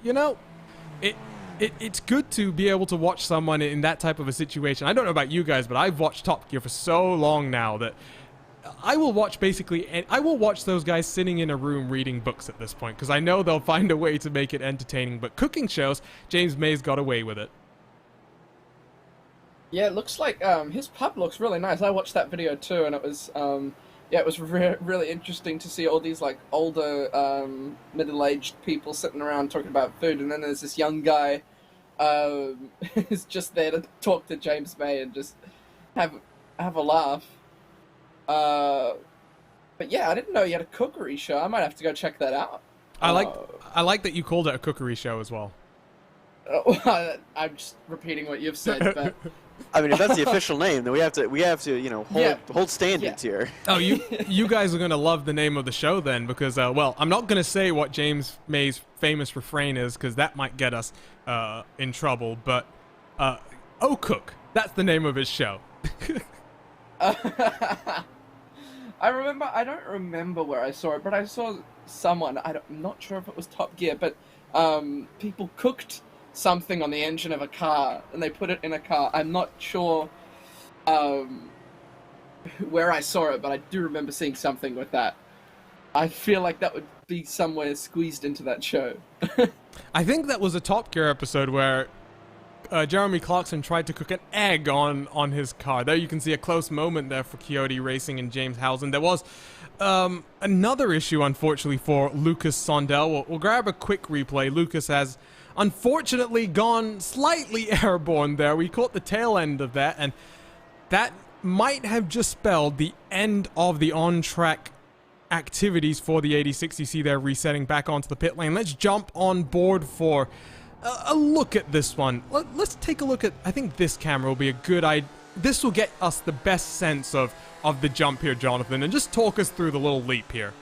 you know, it's good to be able to watch someone in that type of a situation. I don't know about you guys, but I've watched Top Gear for so long now that I will watch I will watch those guys sitting in a room reading books at this point, because I know they'll find a way to make it entertaining. But cooking shows, James May's got away with it. Yeah, it looks like his pub looks really nice. I watched that video too, and it was it was really interesting to see all these like older middle-aged people sitting around talking about food, and then there's this young guy who's just there to talk to James May and just have a laugh. But yeah, I didn't know you had a cookery show. I might have to go check that out. I like that you called it a cookery show as well. I'm just repeating what you've said, but I mean, if that's the official name, then we have to, you know, hold standards here. Oh, you guys are gonna love the name of the show then, because well, I'm not gonna say what James May's famous refrain is, because that might get us in trouble. But Oh Cook, that's the name of his show. I don't remember where I saw it, but I saw someone, I'm not sure if it was Top Gear, but people cooked something on the engine of a car, and they put it in a car. I'm not sure where I saw it, but I do remember seeing something with that. I feel like that would be somewhere squeezed into that show. I think that was a Top Gear episode where Jeremy Clarkson tried to cook an egg on his car. There you can see a close moment there for Coyote Racing and James Housen. There was another issue, unfortunately, for Lucas Sondel. We'll grab a quick replay. Lucas has unfortunately gone slightly airborne there. We caught the tail end of that, and that might have just spelled the end of the on-track activities for the 86. You see they're resetting back onto the pit lane. Let's jump on board for a look at this one. Let's take a look at, I think this camera will be a good idea. This will get us the best sense of the jump here, Jonathan, and just talk us through the little leap here.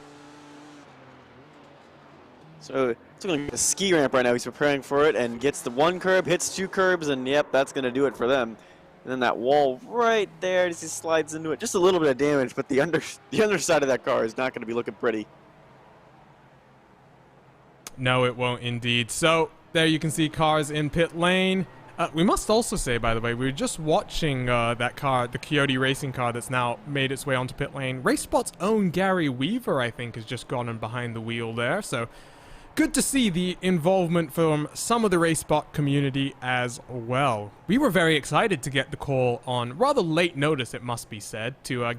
So it's looking like a ski ramp right now. He's preparing for it and gets the one curb, hits 2 curbs, and yep, that's going to do it for them. And then that wall right there, just he slides into it. Just a little bit of damage, but the underside of that car is not going to be looking pretty. No, it won't indeed. So there you can see cars in pit lane. We must also say, by the way, we were just watching that car, the Coyote Racing car that's now made its way onto pit lane. RaceSpot's own Gary Weaver, I think, has just gone in behind the wheel there. So good to see the involvement from some of the RaceSpot community as well. We were very excited to get the call on rather late notice, it must be said, to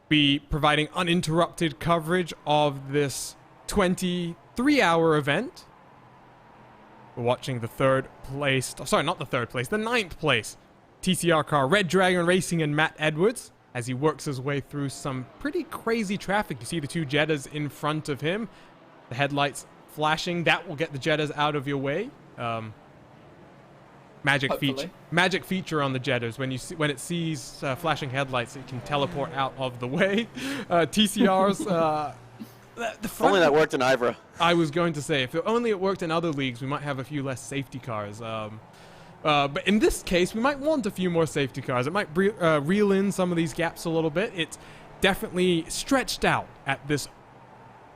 be providing uninterrupted coverage of this 23-hour event. We're watching the the 9th place TCR car, Red Dragon Racing and Matt Edwards, as he works his way through some pretty crazy traffic. You see the 2 Jettas in front of him, the headlights flashing. That will get the Jettas out of your way. Magic feature on the Jettas. When it sees flashing headlights, it can teleport out of the way. TCR's Only that worked in Ivra. I was going to say, if only it worked in other leagues, we might have a few less safety cars. But in this case, we might want a few more safety cars. It might reel in some of these gaps a little bit. It's definitely stretched out at this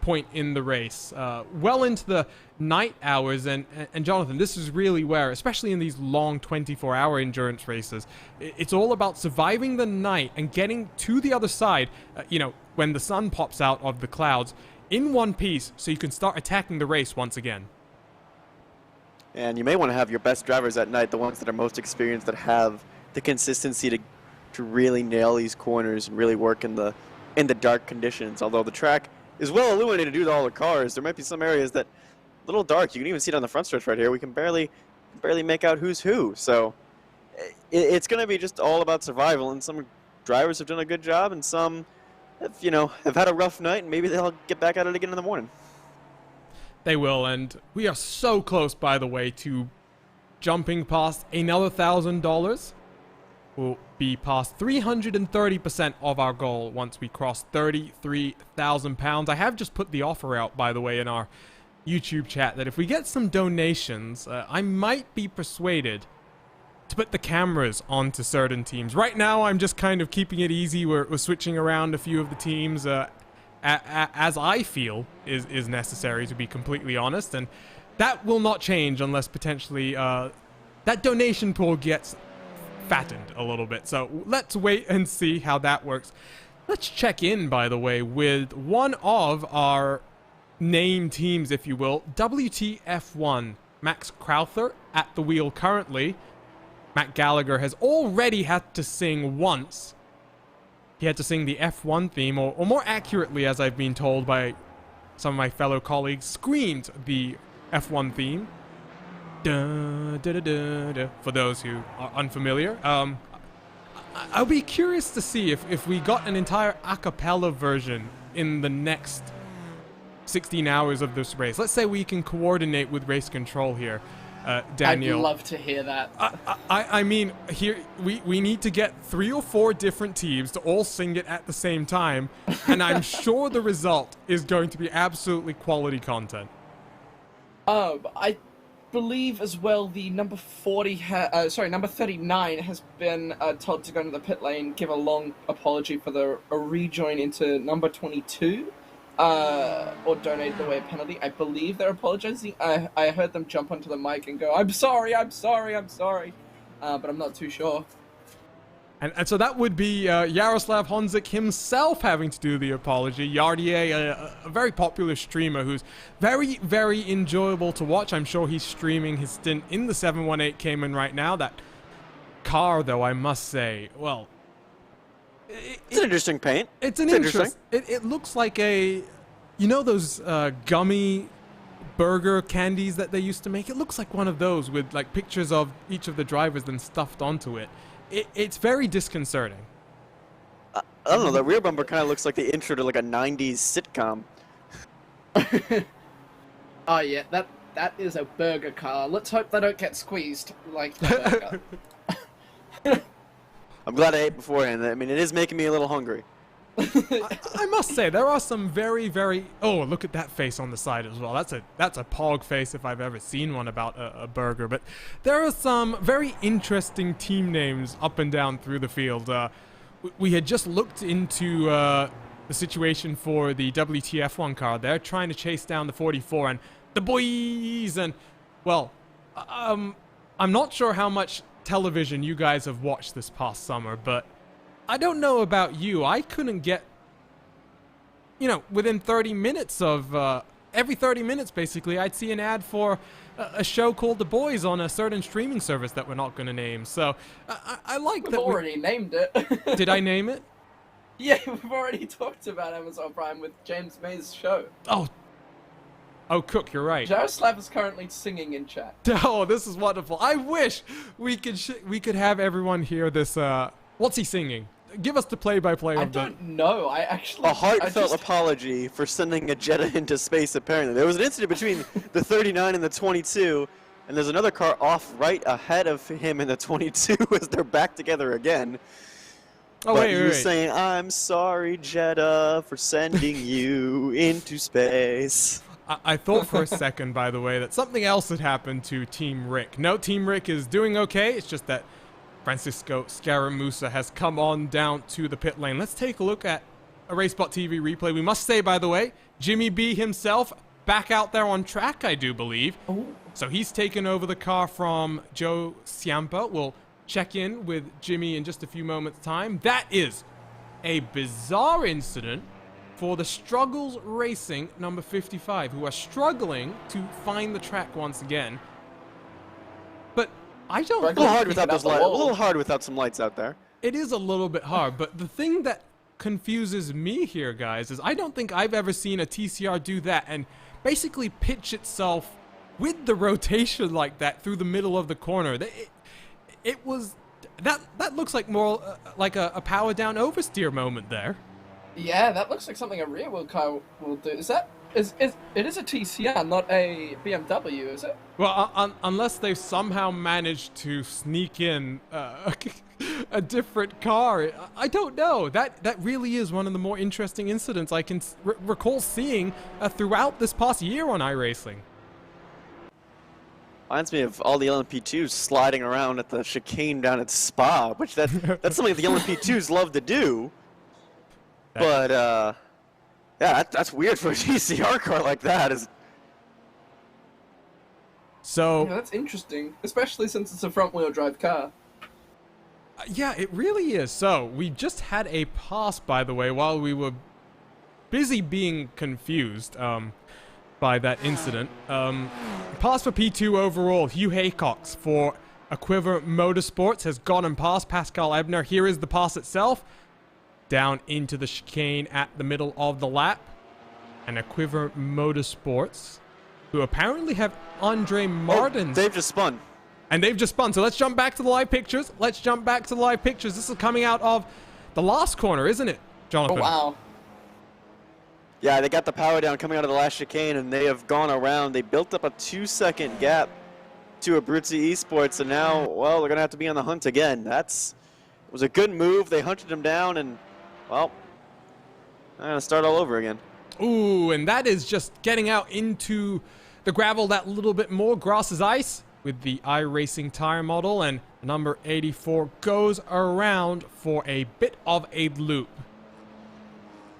point in the race, well into the night hours. And Jonathan, this is really where, especially in these long 24-hour endurance races, it's all about surviving the night and getting to the other side, when the sun pops out of the clouds in one piece, so you can start attacking the race once again. And you may want to have your best drivers at night, the ones that are most experienced, that have the consistency to really nail these corners and really work in the dark conditions. Although the track is well illuminated due to all the cars, there might be some areas that a little dark. You can even see it on the front stretch right here. We can barely make out who's who. So it's going to be just all about survival, and some drivers have done a good job, and some have had a rough night, and maybe they'll get back at it again in the morning. They will, and we are so close, by the way, to jumping past another $1,000. will be past 330% of our goal once we cross £33,000. I have just put the offer out, by the way, in our YouTube chat that if we get some donations, I might be persuaded to put the cameras onto certain teams. Right now, I'm just kind of keeping it easy. We're switching around a few of the teams as I feel is necessary, to be completely honest, and that will not change unless potentially that donation pool gets fattened a little bit. So let's wait and see how that works. Let's check in, by the way, with one of our name teams, if you will, WTF1. Max Crowther at the wheel currently. Matt Gallagher has already had to sing once. He had to sing the F1 theme, or more accurately, as I've been told by some of my fellow colleagues, screamed the F1 theme. Da, da, da, da, da, for those who are unfamiliar. I'll be curious to see if we got an entire a cappella version in the next 16 hours of this race. Let's say we can coordinate with race control here, Daniel. I'd love to hear that. I mean, here we need to get 3 or 4 different teams to all sing it at the same time, and I'm sure the result is going to be absolutely quality content. I believe as well the number 39 has been told to go into the pit lane, give a long apology for the rejoin into number 22, or donate away a penalty. I believe they're apologizing. I heard them jump onto the mic and go, I'm sorry, but I'm not too sure. And so that would be Yaroslav Honzik himself having to do the apology. Yardier, a very popular streamer who's very, very enjoyable to watch. I'm sure he's streaming his stint in the 718 Cayman right now. That car, though, I must say, well... It's an interesting paint. It's interesting. It looks like a... You know those gummy burger candies that they used to make? It looks like one of those with like pictures of each of the drivers then stuffed onto it. It's very disconcerting. I don't know, that rear bumper kind of looks like the intro to like a 90s sitcom. Oh yeah, that is a burger car. Let's hope they don't get squeezed like the burger. I'm glad I ate beforehand. I mean, it is making me a little hungry. I must say, there are some very, very... Oh, look at that face on the side as well. That's a pog face if I've ever seen one about a burger. But there are some very interesting team names up and down through the field. We had just looked into the situation for the WTF1 car. They're trying to chase down the 44 and the boys. And, well, I'm not sure how much television you guys have watched this past summer, but I don't know about you. I couldn't get, within 30 minutes of, every 30 minutes, basically, I'd see an ad for a show called The Boys on a certain streaming service that we're not going to name. So, I like that. We've already named it. Did I name it? Yeah, we've already talked about Amazon Prime with James May's show. Oh, Cook, you're right. Jaroslav is currently singing in chat. Oh, this is wonderful. I wish we could have everyone hear this, what's he singing? Give us the play-by-play of I don't know. I actually... A heartfelt apology for sending a Jetta into space, apparently. There was an incident between the 39 and the 22, and there's another car off right ahead of him in the 22 as they're back together again. Oh, but wait. he was saying, I'm sorry, Jetta, for sending you into space. I thought for a second, by the way, that something else had happened to Team Rick. No, Team Rick is doing okay. It's just that Francisco Scaramuza has come on down to the pit lane. Let's take a look at a RaceSpot TV replay. We must say, by the way, Jimmy B himself back out there on track, I do believe. Oh. So he's taken over the car from Joe Ciampa. We'll check in with Jimmy in just a few moments' time. That is a bizarre incident for the Struggles Racing number 55, who are struggling to find the track once again. But I don't... A little hard without those lights. A little hard without some lights out there. It is a little bit hard, but the thing that confuses me here, guys, is I don't think I've ever seen a TCR do that and basically pitch itself with the rotation like that through the middle of the corner. It was... That looks like more like a power down oversteer moment there. Yeah, that looks like something a rear wheel car will do. Is that it is a TCR, not a BMW, is it? Well, unless they've somehow managed to sneak in a different car. I don't know. That really is one of the more interesting incidents I can recall seeing throughout this past year on iRacing. Reminds me of all the LMP2s sliding around at the chicane down at Spa, which that's something the LMP2s love to do. But yeah, that's weird for a TCR car like that. So yeah, that's interesting, especially since it's a front-wheel drive car. Yeah, it really is. So we just had a pass, by the way, while we were busy being confused by that incident. Pass for P2 overall. Hugh Haycox for Aquiver Motorsports has gone and passed Pascal Ebner. Here is the pass itself. Down into the chicane at the middle of the lap. And Aquiver Motorsports, who apparently have Andre Martins. They've just spun. And they've just spun. So let's jump back to the live pictures. This is coming out of the last corner, isn't it, Jonathan? Oh, wow. Yeah, they got the power down coming out of the last chicane, and they have gone around. They built up a 2-second gap to Abruzzi Esports, and now, well, they're going to have to be on the hunt again. It was a good move. They hunted him down, and, well, I'm going to start all over again. Ooh, and that is just getting out into the gravel that little bit more. Grass is ice with the iRacing tire model, and number 84 goes around for a bit of a loop.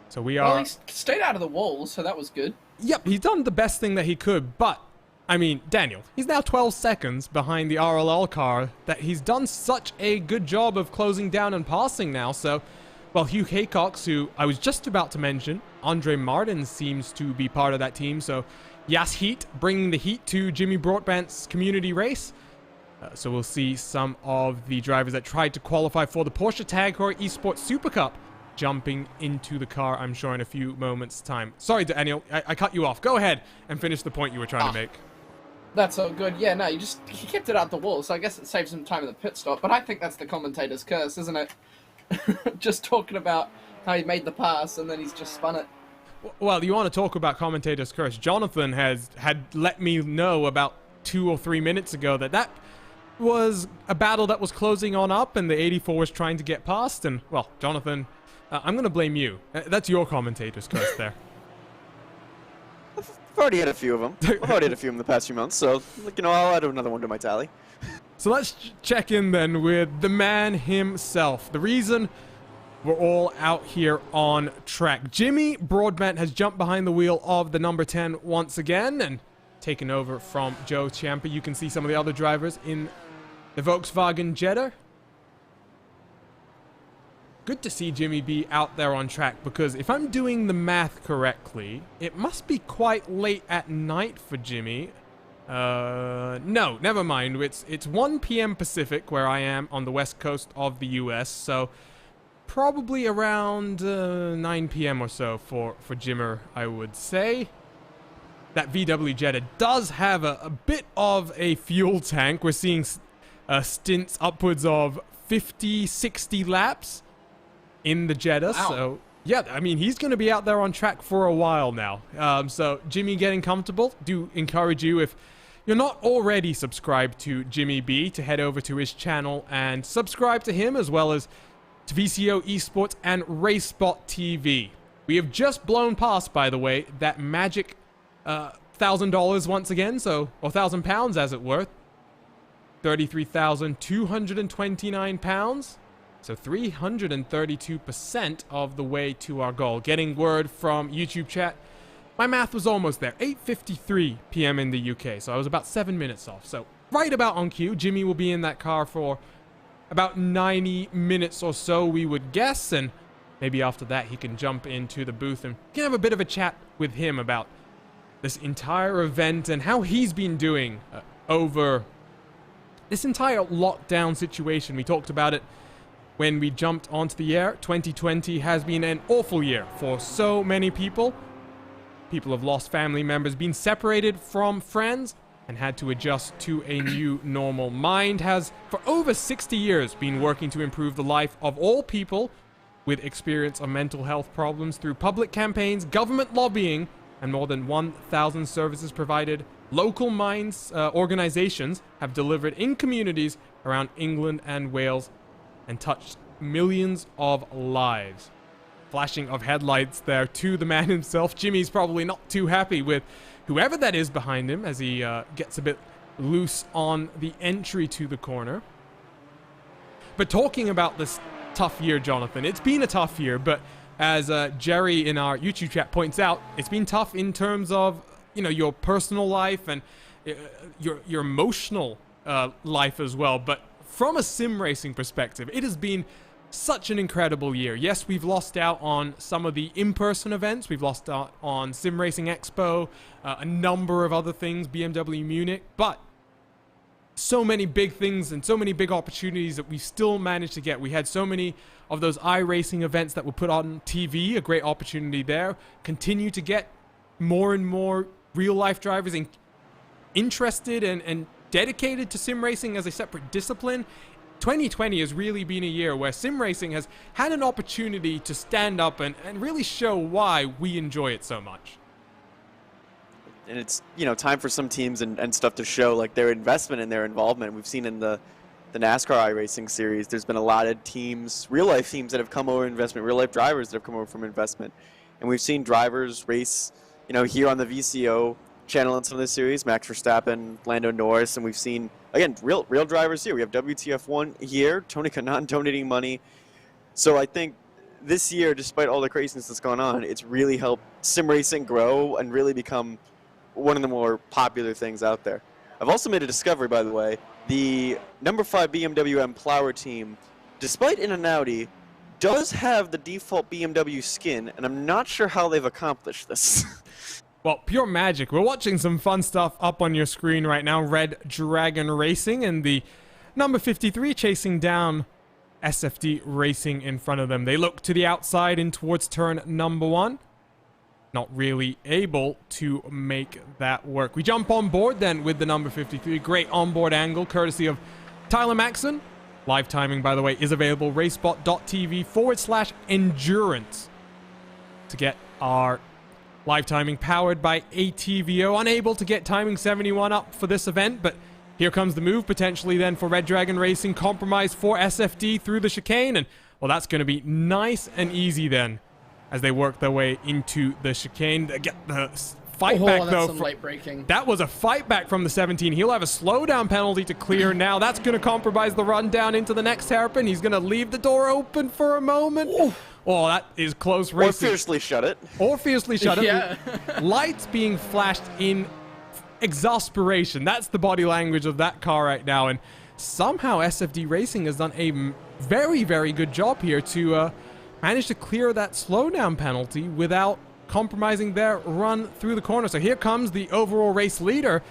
So we are... Well, he stayed out of the walls, so that was good. Yep, he's done the best thing that he could, but, I mean, Daniel, he's now 12 seconds behind the RLL car that he's done such a good job of closing down and passing now, so... Well, Hugh Haycox, who I was just about to mention, Andre Martins seems to be part of that team, so Yas Heat bringing the heat to Jimmy Broadbent's community race. So we'll see some of the drivers that tried to qualify for the Porsche Tag Heuer Esports Super Cup jumping into the car, I'm sure, in a few moments' time. Sorry, Daniel, I cut you off. Go ahead and finish the point you were trying to make. That's all good. Yeah, no, he kept it out the wall, so I guess it saves him time in the pit stop, but I think that's the commentator's curse, isn't it? Just talking about how he made the pass and then he's just spun it. Well, you want to talk about commentator's curse. Jonathan had let me know about 2 or 3 minutes ago that was a battle that was closing on up and the 84 was trying to get past. And, well, Jonathan, I'm going to blame you. That's your commentator's curse there. I've already had a few of them. I've already had a few in the past few months, so, I'll add another one to my tally. So let's check in then with the man himself. The reason we're all out here on track. Jimmy Broadbent has jumped behind the wheel of the number 10 once again and taken over from Joe Ciampa. You can see some of the other drivers in the Volkswagen Jetta. Good to see Jimmy be out there on track because if I'm doing the math correctly, it must be quite late at night for Jimmy. No, never mind. It's 1 p.m. Pacific where I am on the west coast of the U.S., so probably around 9 p.m. or so for Jimmer, I would say. That VW Jetta does have a bit of a fuel tank. We're seeing stints upwards of 50, 60 laps in the Jetta, wow. So... yeah, I mean, he's going to be out there on track for a while now. So, Jimmy getting comfortable. Do encourage you, if you're not already subscribed to Jimmy B, to head over to his channel and subscribe to him, as well as to VCO Esports and RaceSpot TV. We have just blown past, by the way, that magic $1,000 once again, so, or £1,000 as it were. 33,229 pounds. So 332% of the way to our goal. Getting word from YouTube chat. My math was almost there. 8:53 p.m. in the UK. So I was about 7 minutes off. So right about on cue. Jimmy will be in that car for about 90 minutes or so, we would guess. And maybe after that he can jump into the booth and we can have a bit of a chat with him about this entire event and how he's been doing over this entire lockdown situation. We talked about it when we jumped onto the air. 2020 has been an awful year for so many people. People have lost family members, been separated from friends, and had to adjust to a new normal. Mind has, for over 60 years, been working to improve the life of all people with experience of mental health problems through public campaigns, government lobbying, and more than 1,000 services provided. Local mines organizations have delivered in communities around England and Wales and touched millions of lives. Flashing of headlights there to the man himself. Jimmy's probably not too happy with whoever that is behind him as he gets a bit loose on the entry to the corner. But talking about this tough year, Jonathan, it's been a tough year, but as Jerry in our YouTube chat points out, it's been tough in terms of, you know, your personal life and your emotional life as well. But from a sim racing perspective, it has been such an incredible year. Yes, we've lost out on some of the in-person events. We've lost out on Sim Racing Expo, a number of other things, BMW Munich, but so many big things and so many big opportunities that we still managed to get. We had so many of those iRacing events that were put on TV, a great opportunity there. Continue to get more and more real-life drivers interested and dedicated to sim racing as a separate discipline. 2020 has really been a year where sim racing has had an opportunity to stand up and really show why we enjoy it so much. And it's, you know, time for some teams and stuff to show like their investment and their involvement. We've seen in the NASCAR iRacing series, there's been a lot of teams, real life teams that have come over investment, real life drivers that have come over from investment. And we've seen drivers race, you know, here on the VCO channel in some of the series, Max Verstappen, Lando Norris, and we've seen, again, real drivers here. We have WTF1 here, Tony Kanaan donating money. So I think this year, despite all the craziness that's gone on, it's really helped sim racing grow and really become one of the more popular things out there. I've also made a discovery, by the way. The number 5 BMW M Plower team, despite in an Audi, does have the default BMW skin, and I'm not sure how they've accomplished this. Well, pure magic. We're watching some fun stuff up on your screen right now. Red Dragon Racing and the number 53 chasing down SFD Racing in front of them. They look to the outside in towards turn number 1. Not really able to make that work. We jump on board then with the number 53. Great onboard angle courtesy of Tyler Maxson. Live timing, by the way, is available. RaceSpot.tv/endurance to get our live timing powered by ATVO. Unable to get timing 71 up for this event, but here comes the move potentially then for Red Dragon Racing. Compromise for SFD through the chicane, and well, that's going to be nice and easy then as they work their way into the chicane. They get the fight back though. Some late braking. That was a fight back from the 17. He'll have a slowdown penalty to clear now. That's going to compromise the run down into the next hairpin. He's going to leave the door open for a moment. Oh, that is close racing. Or fiercely shut it. Or fiercely shut it. Yeah. Lights being flashed in exasperation. That's the body language of that car right now. And somehow SFD Racing has done a very, very good job here to manage to clear that slowdown penalty without compromising their run through the corner. So here comes the overall race leader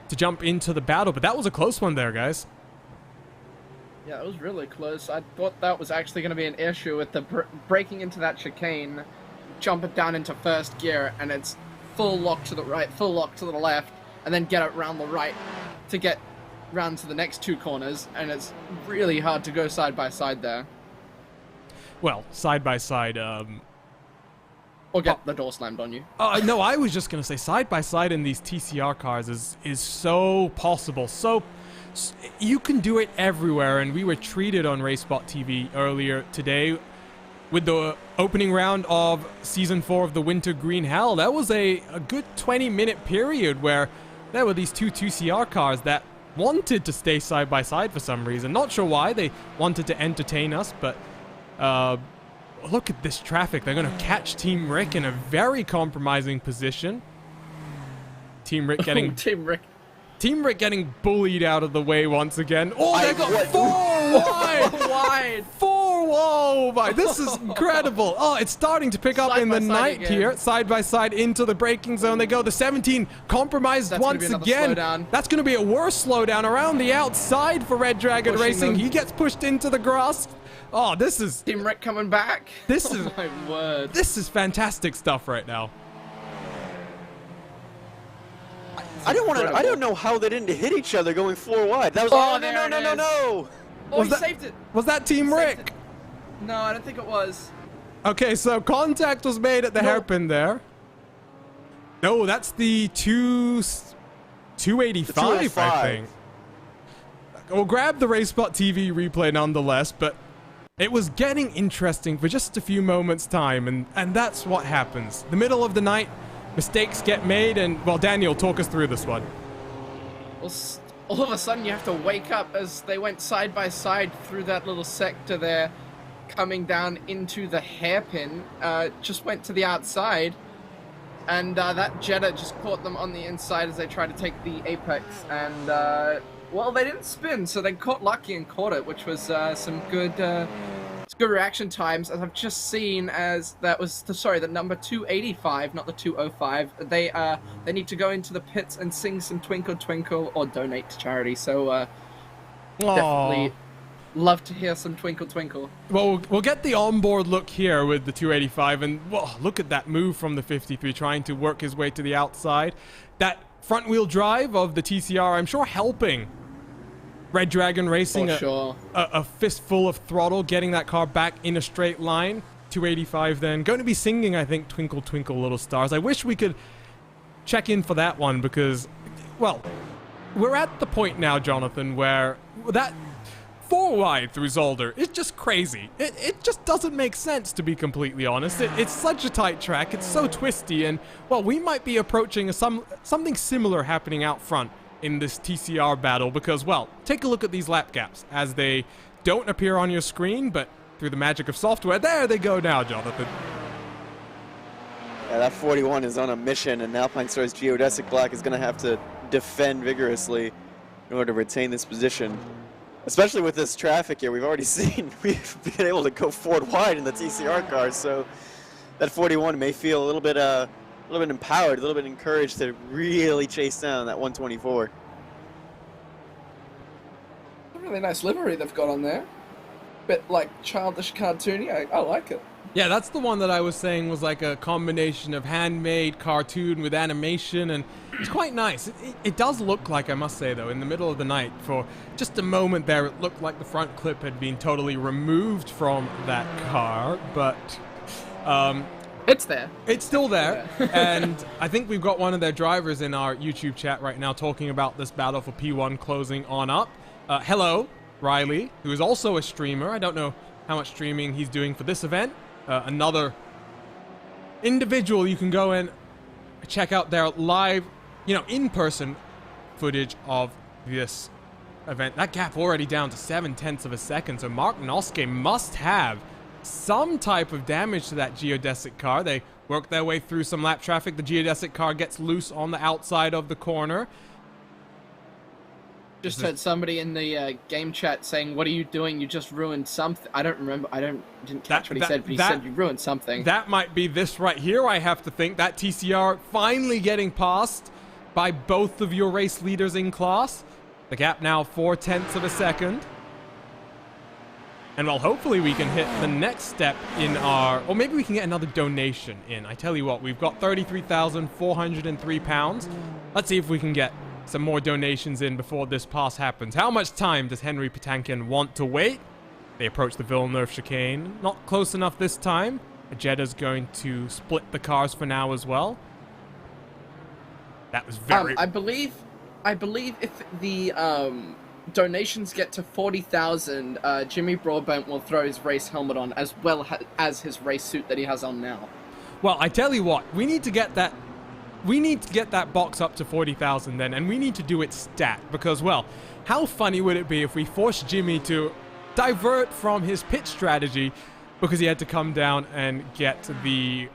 to jump into the battle. But that was a close one there, guys. Yeah, it was really close. I thought that was actually going to be an issue with the breaking into that chicane, jump it down into first gear, and it's full lock to the right, full lock to the left, and then get it round the right to get round to the next two corners, and it's really hard to go side by side there. Well, side by side, or get the door slammed on you. No, I was just going to say side by side in these TCR cars is so possible. So you can do it everywhere, and we were treated on RaceSpot TV earlier today with the opening round of Season 4 of the Winter Green Hell. That was a good 20-minute period where there were these two TCR cars that wanted to stay side by side for some reason. Not sure why. They wanted to entertain us, but look at this traffic. They're going to catch Team Rick in a very compromising position. Team Rick getting... Team Rick getting bullied out of the way once again. Oh, they got 4 wide. 4 wide. This is incredible. Oh, it's starting to pick up in the night here. Side by side into the braking zone they go. The 17 compromised once again. That's going to be a worse slowdown around the outside for Red Dragon Racing. He gets pushed into the grass. Oh, this is... Team Rick coming back. This is... my word. This is fantastic stuff right now. I don't know how they didn't hit each other going 4 wide. That was no. Oh, he saved it. Was that Team Rick? No, I don't think it was. Okay, so contact was made at the hairpin there. No, that's the 285, I think. We'll grab the RaceSpot TV replay nonetheless, but it was getting interesting for just a few moments' time, and that's what happens. The middle of the night, mistakes get made, and, well, Daniel, talk us through this one. Well, all of a sudden you have to wake up as they went side by side through that little sector there, coming down into the hairpin, just went to the outside, and that Jetta just caught them on the inside as they tried to take the apex, and well, they didn't spin, so they got lucky and caught it, which was some good reaction times, as I've just seen. As that was the number 285, not the 205. They need to go into the pits and sing some Twinkle Twinkle or donate to charity. So definitely love to hear some Twinkle Twinkle. Well, we'll get the onboard look here with the 285, and well, look at that move from the 53, trying to work his way to the outside. That front wheel drive of the TCR, I'm sure, helping Red Dragon Racing a fistful of throttle, getting that car back in a straight line. 285 then. Going to be singing, I think, Twinkle Twinkle Little Stars. I wish we could check in for that one because, well, we're at the point now, Jonathan, where that 4-wide through Zolder is just crazy. It just doesn't make sense, to be completely honest. It's such a tight track. It's so twisty, and, well, we might be approaching something similar happening out front in this TCR battle because, well, take a look at these lap gaps as they don't appear on your screen, but through the magic of software, there they go now, Jonathan. Yeah, that 41 is on a mission, and Alpine Star's Geodesic Black is going to have to defend vigorously in order to retain this position. Especially with this traffic here, we've already seen we've been able to go forward wide in the TCR cars, so that 41 may feel a little bit empowered, a little bit encouraged to really chase down that 124. A really nice livery they've got on there. Bit like childish cartoony. I like it. Yeah, that's the one that I was saying was like a combination of handmade cartoon with animation, and it's quite nice. It does look like, I must say though, in the middle of the night, for just a moment there, it looked like the front clip had been totally removed from that car, but it's there. It's still there. And I think we've got one of their drivers in our YouTube chat right now talking about this battle for P1 closing on up. Hello, Riley, who is also a streamer. I don't know how much streaming he's doing for this event. Another individual you can go and check out their live, in-person footage of this event. That gap already down to 0.7 of a second, so Mark Noske must have some type of damage to that geodesic car. They work their way through some lap traffic. The geodesic car gets loose on the outside of the corner. Just heard somebody in the game chat saying, "What are you doing? You just ruined something." I don't remember. Didn't catch what he said, but he said you ruined something. That might be this right here, I have to think. That TCR finally getting passed by both of your race leaders in class. The gap now 0.4 of a second. And well, hopefully we can hit the next step in our, or maybe we can get another donation in. I tell you what, we've got £33,403. Let's see if we can get some more donations in before this pass happens. How much time does Henry Patankin want to wait? They approach the Villeneuve chicane. Not close enough this time. Jetta's going to split the cars for now as well. That was very... I believe if the donations get to 40,000, Jimmy Broadbent will throw his race helmet on as well as his race suit that he has on now. Well, I tell you what, we need to get that box up to 40,000 then, and we need to do it stat, because, well, how funny would it be if we forced Jimmy to divert from his pit strategy because he had to come down and get the...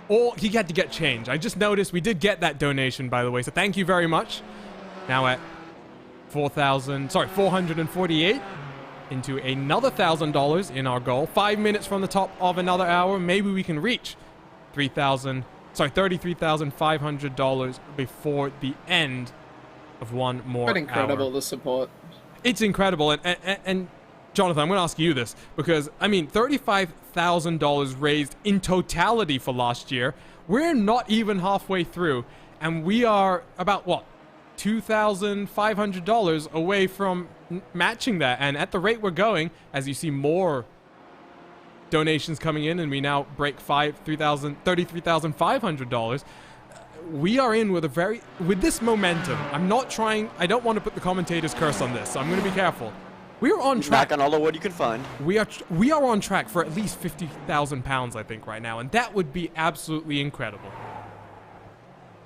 or he had to get change. I just noticed we did get that donation, by the way, so thank you very much. Now at 448 into another $1,000 in our goal. 5 minutes from the top of another hour. Maybe we can reach $33,500 before the end of one more hour. Quite incredible, the support. It's incredible. And Jonathan, I'm going to ask you this, because, I mean, $35,000 raised in totality for last year. We're not even halfway through, and we are about, what, $2,500 away from matching that. And at the rate we're going, as you see more donations coming in, and we now break $33,500. We are in with with this momentum. I don't want to put the commentator's curse on this, so I'm going to be careful. We are on track. Knock on all the wood you can find. We are on track for at least £50,000, I think, right now, and that would be absolutely incredible.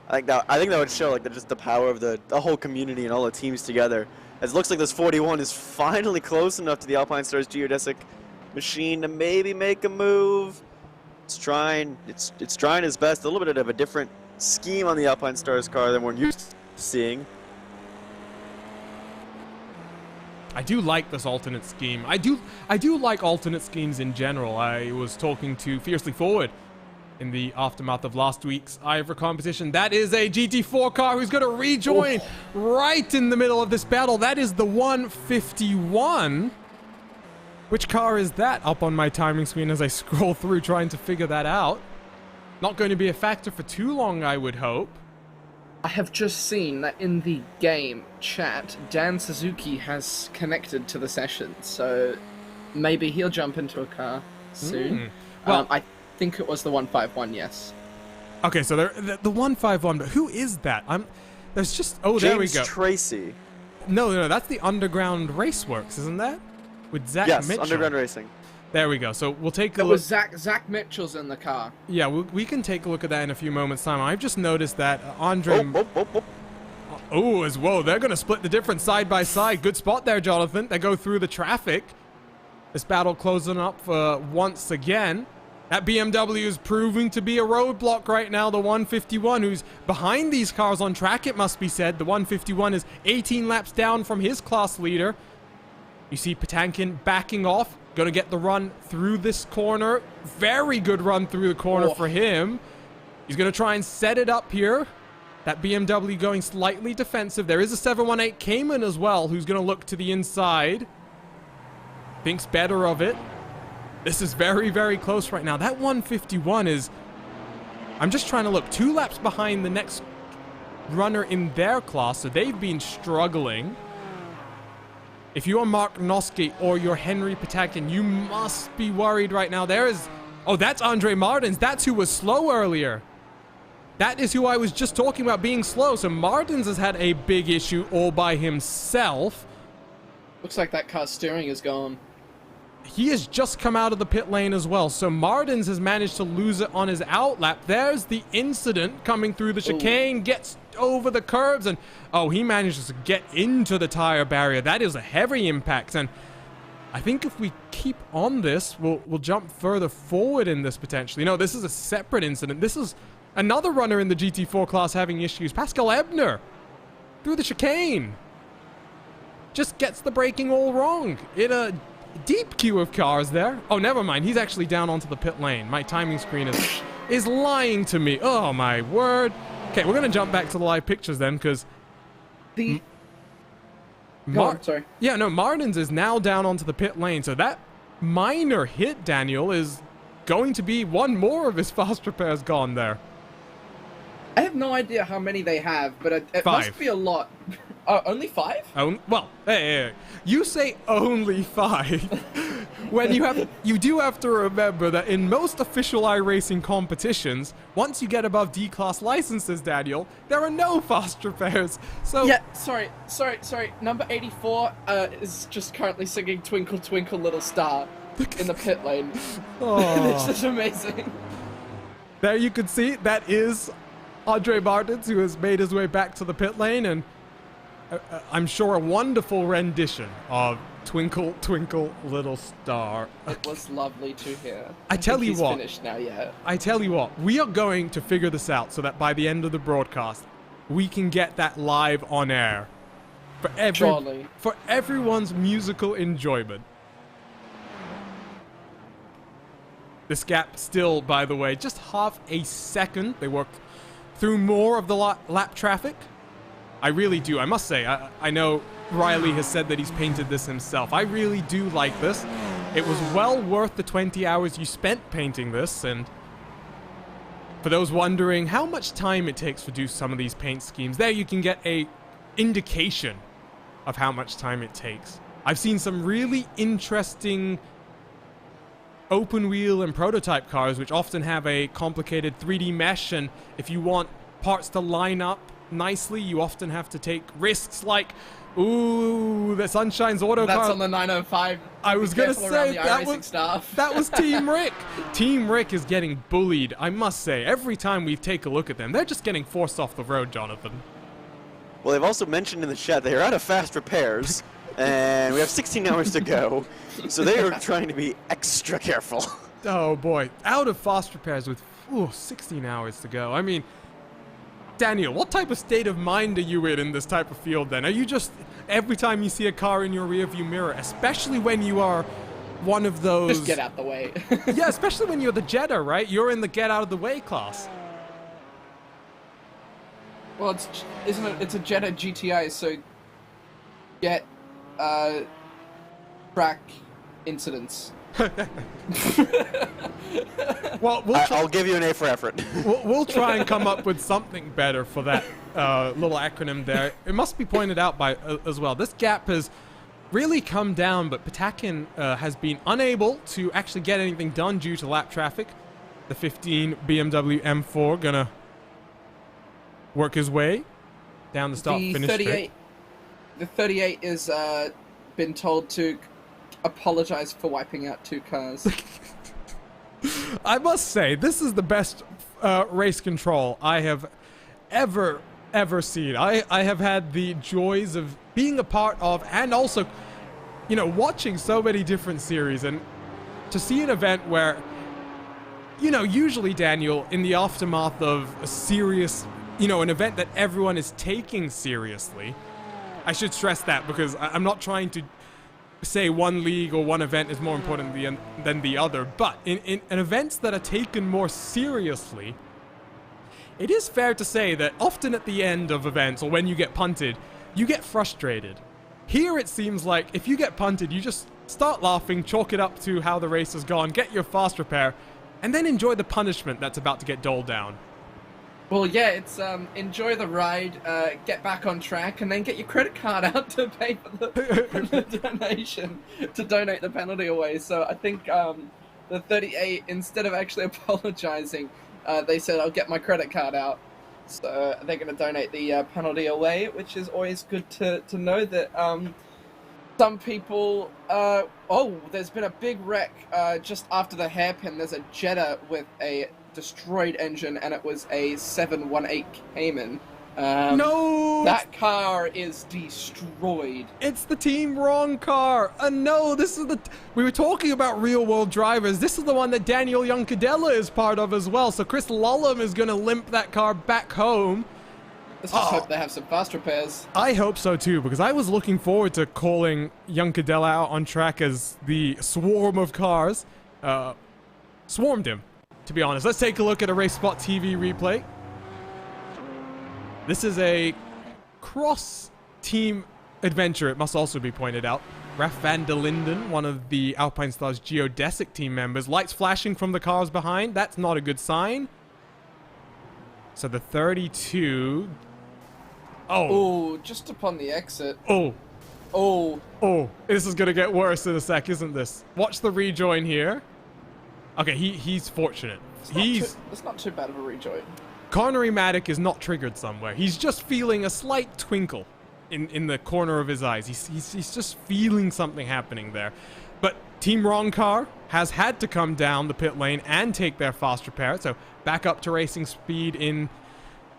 I think that would show like just the power of the whole community and all the teams together. As it looks like this 41 is finally close enough to the Alpine Stars geodesic machine to maybe make a move. It's trying its best. A little bit of a different scheme on the Alpine Stars car than we're used to seeing. I do like this alternate scheme. I do like alternate schemes in general. I was talking to Fiercely Forward in the aftermath of last week's Ivor competition. That is a GT4 car who's going to rejoin right in the middle of this battle. That is the 151. Which car is that up on my timing screen as I scroll through trying to figure that out? Not going to be a factor for too long, I would hope. I have just seen that in the game chat, Dan Suzuki has connected to the session, so maybe he'll jump into a car soon. Well, I think it was the 151, yes. Okay, so the 151, but who is that? There's just... Oh, there we go. James Tracy. No, that's the Underground Raceworks, isn't that? With Zach Mitchell. Yes, Underground Racing. There we go. So we'll take a look. It was Zach Mitchell's in the car. Yeah, we can take a look at that in a few moments' time. I've just noticed that Andre... Oh, as well. They're going to split the difference side by side. Good spot there, Jonathan. They go through the traffic. This battle closing up once again. That BMW is proving to be a roadblock right now. The 151, who's behind these cars on track, it must be said. The 151 is 18 laps down from his class leader. You see Patankin backing off. Going to get the run through this corner. Very good run through the corner for him. He's going to try and set it up here. That BMW going slightly defensive. There is a 718 Cayman as well, who's going to look to the inside. Thinks better of it. This is very, very close right now. That 151 is... I'm just trying to look. 2 laps behind the next runner in their class, so they've been struggling. If you're Mark Noske or you're Henry Patankin, you must be worried right now. There is... Oh, that's Andre Martins. That's who was slow earlier. That is who I was just talking about being slow. So Martins has had a big issue all by himself. Looks like that car's steering is gone. He has just come out of the pit lane as well. So Martins has managed to lose it on his outlap. There's the incident coming through the chicane. Gets over the curbs and... Oh, he manages to get into the tire barrier. That is a heavy impact. And I think if we keep on this, we'll jump further forward in this potentially. No, this is a separate incident. This is another runner in the GT4 class having issues. Pascal Ebner through the chicane. Just gets the braking all wrong. In a deep queue of cars there. Oh, never mind. He's actually down onto the pit lane. My timing screen is lying to me. Oh, my word. Okay, we're going to jump back to the live pictures then, because... Sorry. Yeah, no, Martins is now down onto the pit lane, so that minor hit, Daniel, is going to be one more of his fast repairs gone there. I have no idea how many they have, but it 5. must be a lot. Oh, only 5? Well, hey, you say only 5. When you do have to remember that in most official iRacing competitions, once you get above D-class licenses, Daniel, there are no fast repairs. So yeah, sorry. Number 84 is just currently singing "Twinkle Twinkle Little Star" in the pit lane. Oh. It's just amazing. There you can see that is Andre Martins, who has made his way back to the pit lane, and I'm sure a wonderful rendition of Twinkle Twinkle Little Star. It was lovely to hear. I tell you he's what. Finished now, yeah. I tell you what, we are going to figure this out so that by the end of the broadcast, we can get that live on air for everyone's musical enjoyment. This gap still, by the way, just half a second. They worked through more of the lap traffic. I really do. I must say, I know Riley has said that he's painted this himself. I really do like this. It was well worth the 20 hours you spent painting this, and for those wondering how much time it takes to do some of these paint schemes, there you can get a indication of how much time it takes. I've seen some really interesting open wheel and prototype cars, which often have a complicated 3D mesh, and if you want parts to line up nicely, you often have to take risks like, ooh, the Sunshine's auto car. That's on the 905. I was going to say, that was Team Rick. Team Rick is getting bullied, I must say. Every time we take a look at them, they're just getting forced off the road, Jonathan. Well, they've also mentioned in the chat they are out of fast repairs, and we have 16 hours to go, so they are trying to be extra careful. Oh boy, out of fast repairs with 16 hours to go. I mean, Daniel, what type of state of mind are you in this type of field then? Are you just, every time you see a car in your rearview mirror, especially when you are one of those... Just get out the way. Yeah, especially when you're the Jetta, right? You're in the get out of the way class. Well, isn't it? It's a Jetta GTI, so get track incidents. Well, I'll give you an A for effort. We'll try and come up with something better for that little acronym there. It must be pointed out by as well. This gap has really come down, but Patakin has been unable to actually get anything done due to lap traffic. The 15 BMW M4 gonna work his way down the start-finish straight. The 38 is been told to apologize for wiping out 2 cars. I must say, this is the best race control I have ever seen. I have had the joys of being a part of, and also, you know, watching so many different series, and to see an event where, you know, usually, Daniel, in the aftermath of a serious, you know, an event that everyone is taking seriously, I should stress that because I'm not trying to say one league or one event is more important than the other, but in events that are taken more seriously, it is fair to say that often at the end of events, or when you get punted, you get frustrated. Here it seems like if you get punted, you just start laughing, chalk it up to how the race has gone, get your fast repair, and then enjoy the punishment that's about to get doled down. Well, yeah, it's enjoy the ride, get back on track, and then get your credit card out to pay for the donation, to donate the penalty away. So I think the 38, instead of actually apologizing, they said, I'll get my credit card out. So they're going to donate the penalty away, which is always good to know that some people... oh, there's been a big wreck just after the hairpin. There's a Jetta with a destroyed engine, and it was a 718 Cayman. No! That car is destroyed. It's the team wrong car. No, this is the... We were talking about real-world drivers. This is the one that Daniel Juncadella is part of as well. So Chris Lullum is going to limp that car back home. Let's just hope they have some fast repairs. I hope so too, because I was looking forward to calling Juncadella out on track as the swarm of cars. Swarmed him, to be honest. Let's take a look at a RaceSpot TV replay. This is a cross-team adventure, it must also be pointed out. Raf van der Linden, one of the Alpine Stars geodesic team members. Lights flashing from the cars behind. That's not a good sign. So the 32... Oh, just upon the exit. Oh. Oh. This is going to get worse in a sec, isn't this? Watch the rejoin here. Okay, he's fortunate. It's not too bad of a rejoin. Connery-matic is not triggered somewhere. He's just feeling a slight twinkle in the corner of his eyes. He's just feeling something happening there. But Team Wrong Car has had to come down the pit lane and take their fast repair. So back up to racing speed in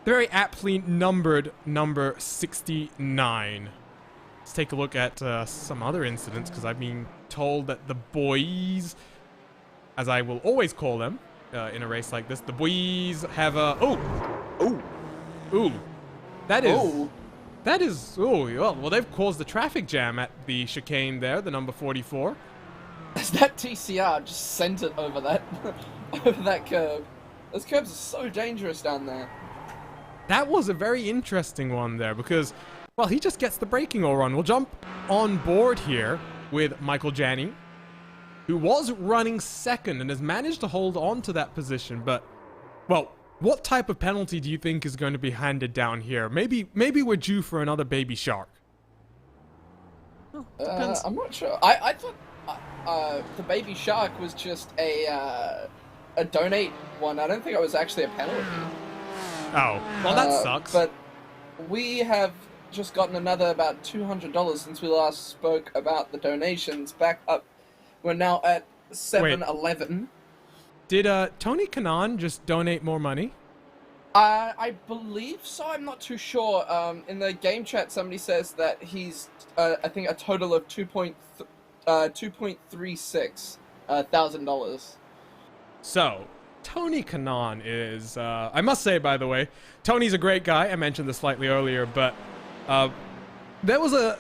the very aptly numbered number 69. Let's take a look at some other incidents, because I've been told that the boys, as I will always call them, in a race like this, the boys have a... Ooh. That is... Well, they've caused the traffic jam at the chicane there, the number 44. That TCR just sent it over that curve. Those curves are so dangerous down there. That was a very interesting one there, because, well, he just gets the braking all wrong. We'll jump on board here with Michael Janney, who was running second and has managed to hold on to that position. But, well, what type of penalty do you think is going to be handed down here? Maybe we're due for another baby shark. I'm not sure. I thought the baby shark was just a donate one. I don't think it was actually a penalty. Oh, well, that sucks. But we have just gotten another about $200 since we last spoke about the donations. Back up, we're now at 711. Did Tony Kanaan just donate more money? I believe so. I'm not too sure. In the game chat, somebody says that he's, I think, a total of $2.36 thousand. So, Tony Kanaan is, I must say, by the way, Tony's a great guy. I mentioned this slightly earlier, but there was a,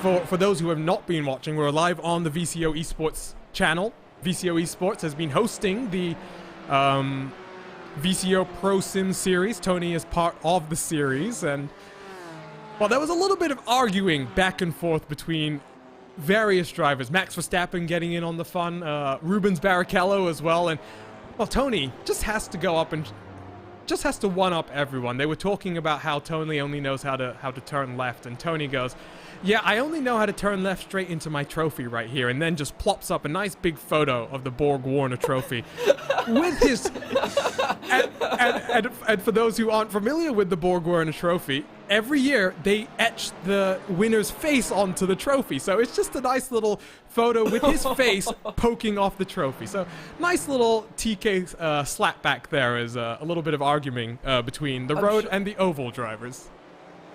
for those who have not been watching, we're live on the VCO Esports channel. VCO Esports has been hosting the VCO Pro Sim series. Tony is part of the series, and well, there was a little bit of arguing back and forth between various drivers. Max Verstappen getting in on the fun, Rubens Barrichello as well, and well, Tony just has to go up and just has to one-up everyone. They were talking about how Tony only knows how to turn left, and Tony goes, "Yeah, I only know how to turn left straight into my trophy right here," and then just plops up a nice big photo of the Borg Warner trophy with his. And for those who aren't familiar with the Borg Warner trophy, every year they etch the winner's face onto the trophy, so it's just a nice little photo with his face poking off the trophy. So nice little TK slapback there is a little bit of arguing between the road and the oval drivers.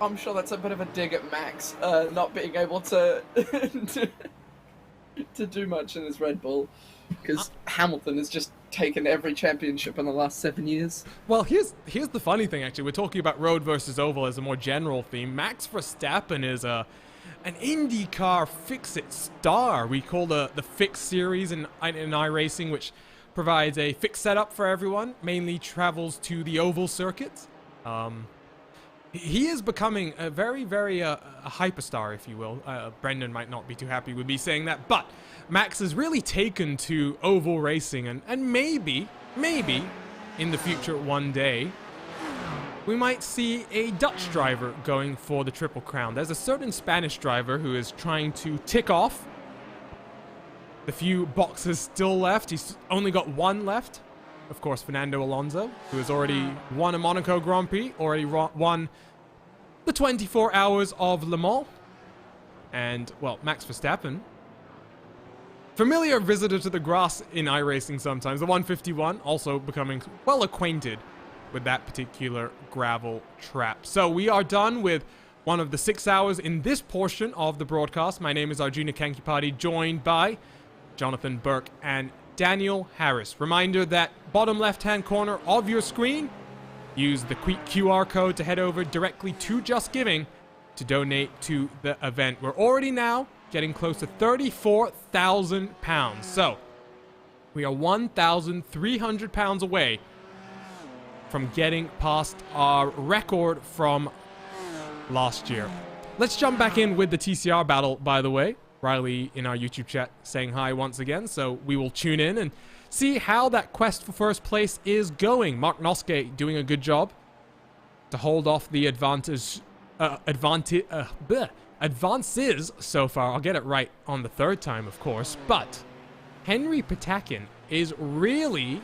I'm sure that's a bit of a dig at Max, not being able to to do much in his Red Bull, because Hamilton has just taken every championship in the last 7 years. Well, here's the funny thing, actually. We're talking about road versus oval as a more general theme. Max Verstappen is an IndyCar Fix-It star. We call the Fix series in iRacing, which provides a fixed setup for everyone, mainly travels to the oval circuit. He is becoming a very, very a hyperstar, if you will. Brendan might not be too happy with me saying that, but Max has really taken to oval racing, and maybe in the future one day, we might see a Dutch driver going for the Triple Crown. There's a certain Spanish driver who is trying to tick off the few boxes still left. He's only got one left. Of course, Fernando Alonso, who has already won a Monaco Grand Prix, already won the 24 Hours of Le Mans. And, well, Max Verstappen, familiar visitor to the grass in iRacing sometimes, the 151, also becoming well acquainted with that particular gravel trap. So we are done with one of the 6 hours in this portion of the broadcast. My name is Arjuna Kankipati, joined by Jonathan Burke and Daniel Harris. Reminder that bottom left-hand corner of your screen, use the QR code to head over directly to Just Giving to donate to the event. We're already now getting close to £34,000. So we are £1,300 away from getting past our record from last year. Let's jump back in with the TCR battle, by the way. Riley in our YouTube chat saying hi once again, so we will tune in and see how that quest for first place is going. Mark Noske doing a good job to hold off the advances so far. I'll get it right on the third time, of course, but Henry Patakin is really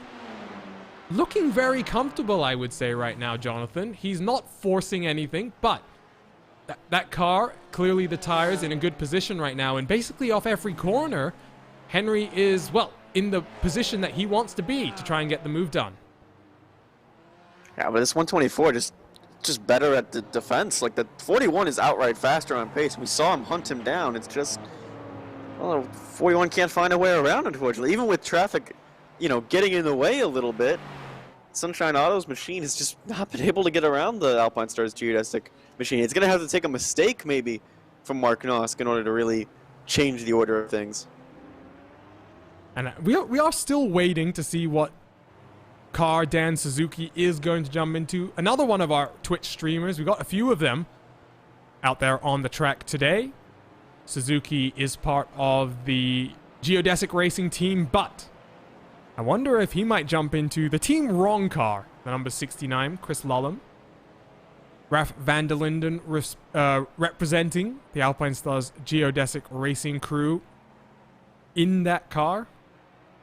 looking very comfortable, I would say, right now, Jonathan. He's not forcing anything, but that car, clearly the tires in a good position right now, and basically off every corner, Henry is, well, in the position that he wants to be to try and get the move done. Yeah, but this 124 just better at the defense. Like, the 41 is outright faster on pace. We saw him hunt him down. It's just, well, 41 can't find a way around, unfortunately. Even with traffic, you know, getting in the way a little bit, Sunshine Auto's machine has just not been able to get around the Alpine Stars geodesic machine. It's going to have to take a mistake, maybe, from Mark Nosk in order to really change the order of things. And we are still waiting to see what car Dan Suzuki is going to jump into. Another one of our Twitch streamers. We got a few of them out there on the track today. Suzuki is part of the geodesic racing team, but I wonder if he might jump into the Team Wrong car, the number 69, Chris Lullum. Raf van der Linden representing the Alpine Stars geodesic racing crew in that car.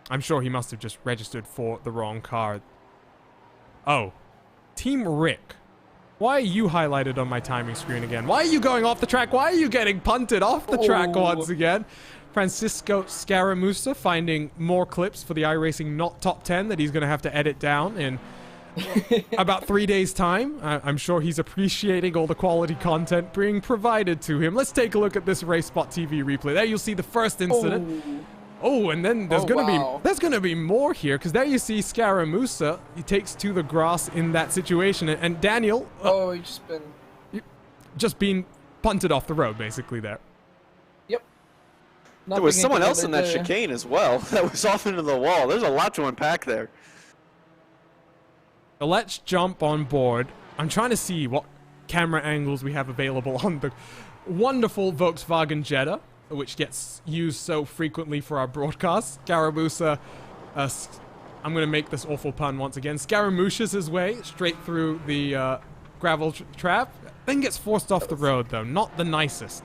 I'm sure he must have just registered for the wrong car. Oh, Team Rick. Why are you highlighted on my timing screen again? Why are you going off the track? Why are you getting punted off the track once again? Francisco Scaramuza finding more clips for the iRacing Not Top 10 that he's going to have to edit down in about 3 days' time. I'm sure he's appreciating all the quality content being provided to him. Let's take a look at this RaceSpot TV replay. There you'll see the first incident. Oh, and then there's gonna be more here, because there you see Scaramuza. He takes to the grass in that situation, and Daniel. He's just been punted off the road, basically there. Yep. There was someone else in that chicane as well that was off into the wall. There's a lot to unpack there. So let's jump on board. I'm trying to see what camera angles we have available on the wonderful Volkswagen Jetta, which gets used so frequently for our broadcasts. Scaramuza, I'm going to make this awful pun once again, Scaramuza's his way straight through the gravel trap, then gets forced off the road, though. Not the nicest.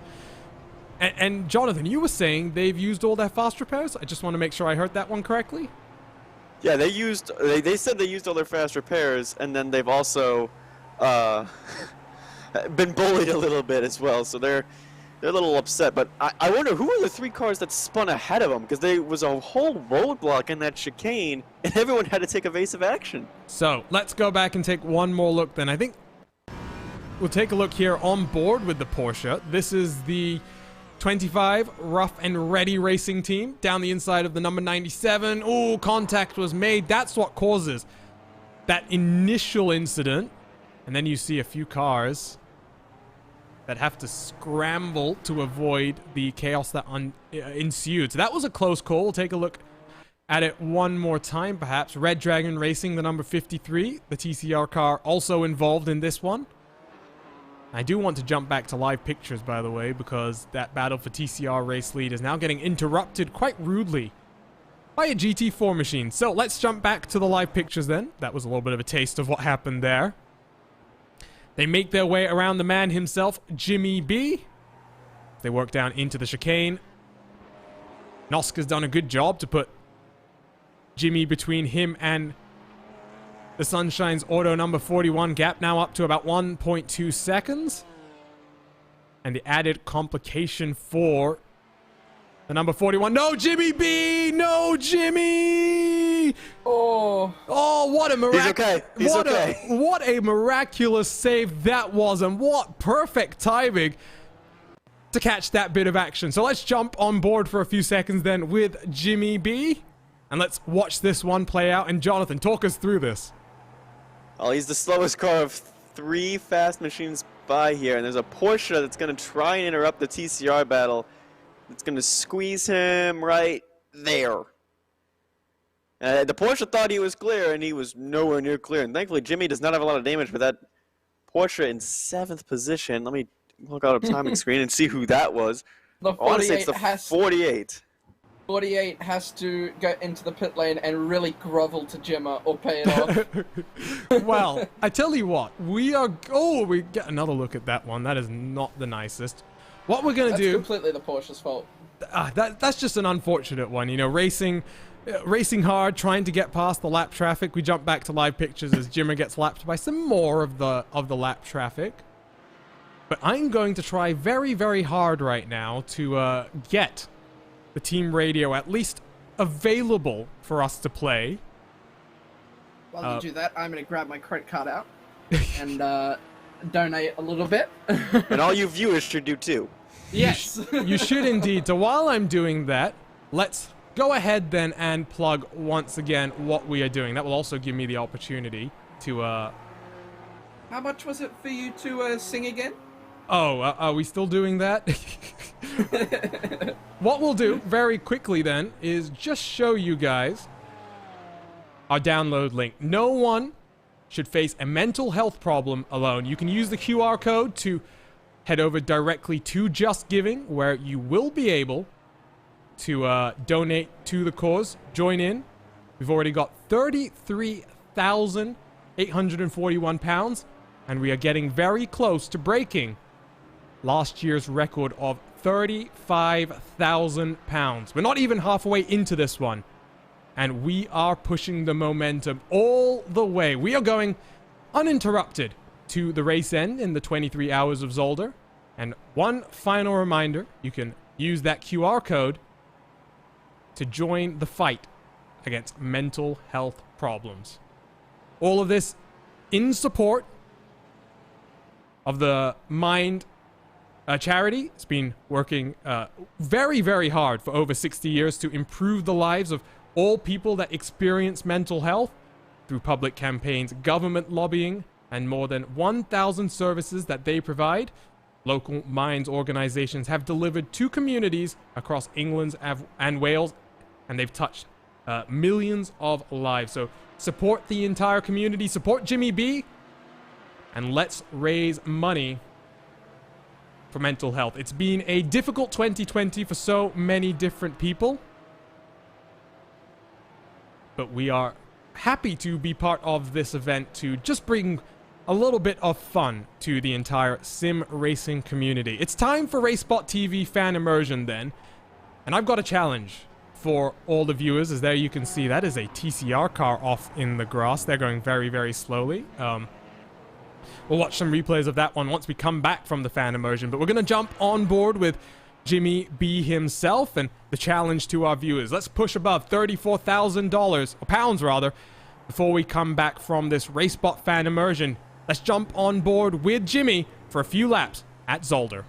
And Jonathan, you were saying they've used all their fast repairs? I just want to make sure I heard that one correctly. Yeah, they said they used all their fast repairs, and then they've also been bullied a little bit as well, so they're a little upset. But I wonder who were the 3 cars that spun ahead of them, because there was a whole roadblock in that chicane, and everyone had to take evasive action. So let's go back and take one more look then. I think we'll take a look here on board with the Porsche. This is the 25 Rough and Ready Racing team down the inside of the number 97. Oh, contact was made. That's what causes that initial incident. And then you see a few cars that have to scramble to avoid the chaos that ensued. So that was a close call. We'll take a look at it one more time, perhaps. Red Dragon Racing, the number 53, the TCR car, also involved in this one. I do want to jump back to live pictures, by the way, because that battle for TCR race lead is now getting interrupted quite rudely by a GT4 machine. So let's jump back to the live pictures then. That was a little bit of a taste of what happened there. They make their way around the man himself, Jimmy B. They work down into the chicane. Noska's done a good job to put Jimmy between him and the Sunshine's Auto number 41. Gap now up to about 1.2 seconds. And the added complication for the number 41. No, Jimmy B! No, Jimmy! Oh, what a what a miraculous save that was, and what perfect timing to catch that bit of action. So let's jump on board for a few seconds then with Jimmy B, and let's watch this one play out. And Jonathan, talk us through this. Well, he's the slowest car of 3 fast machines by here, and there's a Porsche that's going to try and interrupt the TCR battle. It's going to squeeze him right there. The Porsche thought he was clear, and he was nowhere near clear. And thankfully, Jimmy does not have a lot of damage, but that Porsche in 7th position. Let me look out a timing screen and see who that was. The 48 I want to say it's the 48. 48 has to go into the pit lane and really grovel to Jimmer or pay it off. Well, I tell you what, we get another look at that one. That is not the nicest. What we're going to do... That's completely the Porsche's fault. That's just an unfortunate one. You know, racing hard, trying to get past the lap traffic. We jump back to live pictures as Jimmer gets lapped by some more of the lap traffic. But I'm going to try very, very hard right now to get the team radio at least available for us to play. While you do that, I'm going to grab my credit card out and donate a little bit. And all you viewers should do too. Yes. You should indeed. So while I'm doing that, let's go ahead then and plug once again what we are doing. That will also give me the opportunity to... How much was it for you to sing again? Oh, are we still doing that? What we'll do very quickly then is just show you guys our download link. No one should face a mental health problem alone. You can use the QR code to head over directly to Just Giving, where you will be able to donate to the cause, join in. We've already got £33,841, and we are getting very close to breaking last year's record of £35,000. We're not even halfway into this one. And we are pushing the momentum all the way. We are going uninterrupted to the race end in the 23 hours of Zolder. And one final reminder, you can use that QR code to join the fight against mental health problems. All of this in support of the Mind charity. It's been working very, very hard for over 60 years to improve the lives of all people that experience mental health through public campaigns, government lobbying, and more than 1,000 services that they provide. Local Minds organizations have delivered to communities across England and Wales, and they've touched millions of lives. So support the entire community, support Jimmy B, and let's raise money for mental health. It's been a difficult 2020 for so many different people, but we are happy to be part of this event to just bring a little bit of fun to the entire sim racing community. It's time for RaceSpot TV fan immersion then, and I've got a challenge for all the viewers. As there you can see, that is a TCR car off in the grass. They're going very, very slowly. We'll watch some replays of that one once we come back from the fan immersion, but we're going to jump on board with Jimmy B himself and the challenge to our viewers. Let's push above $34,000, or pounds rather, before we come back from this RaceSpot fan immersion. Let's jump on board with Jimmy for a few laps at Zolder.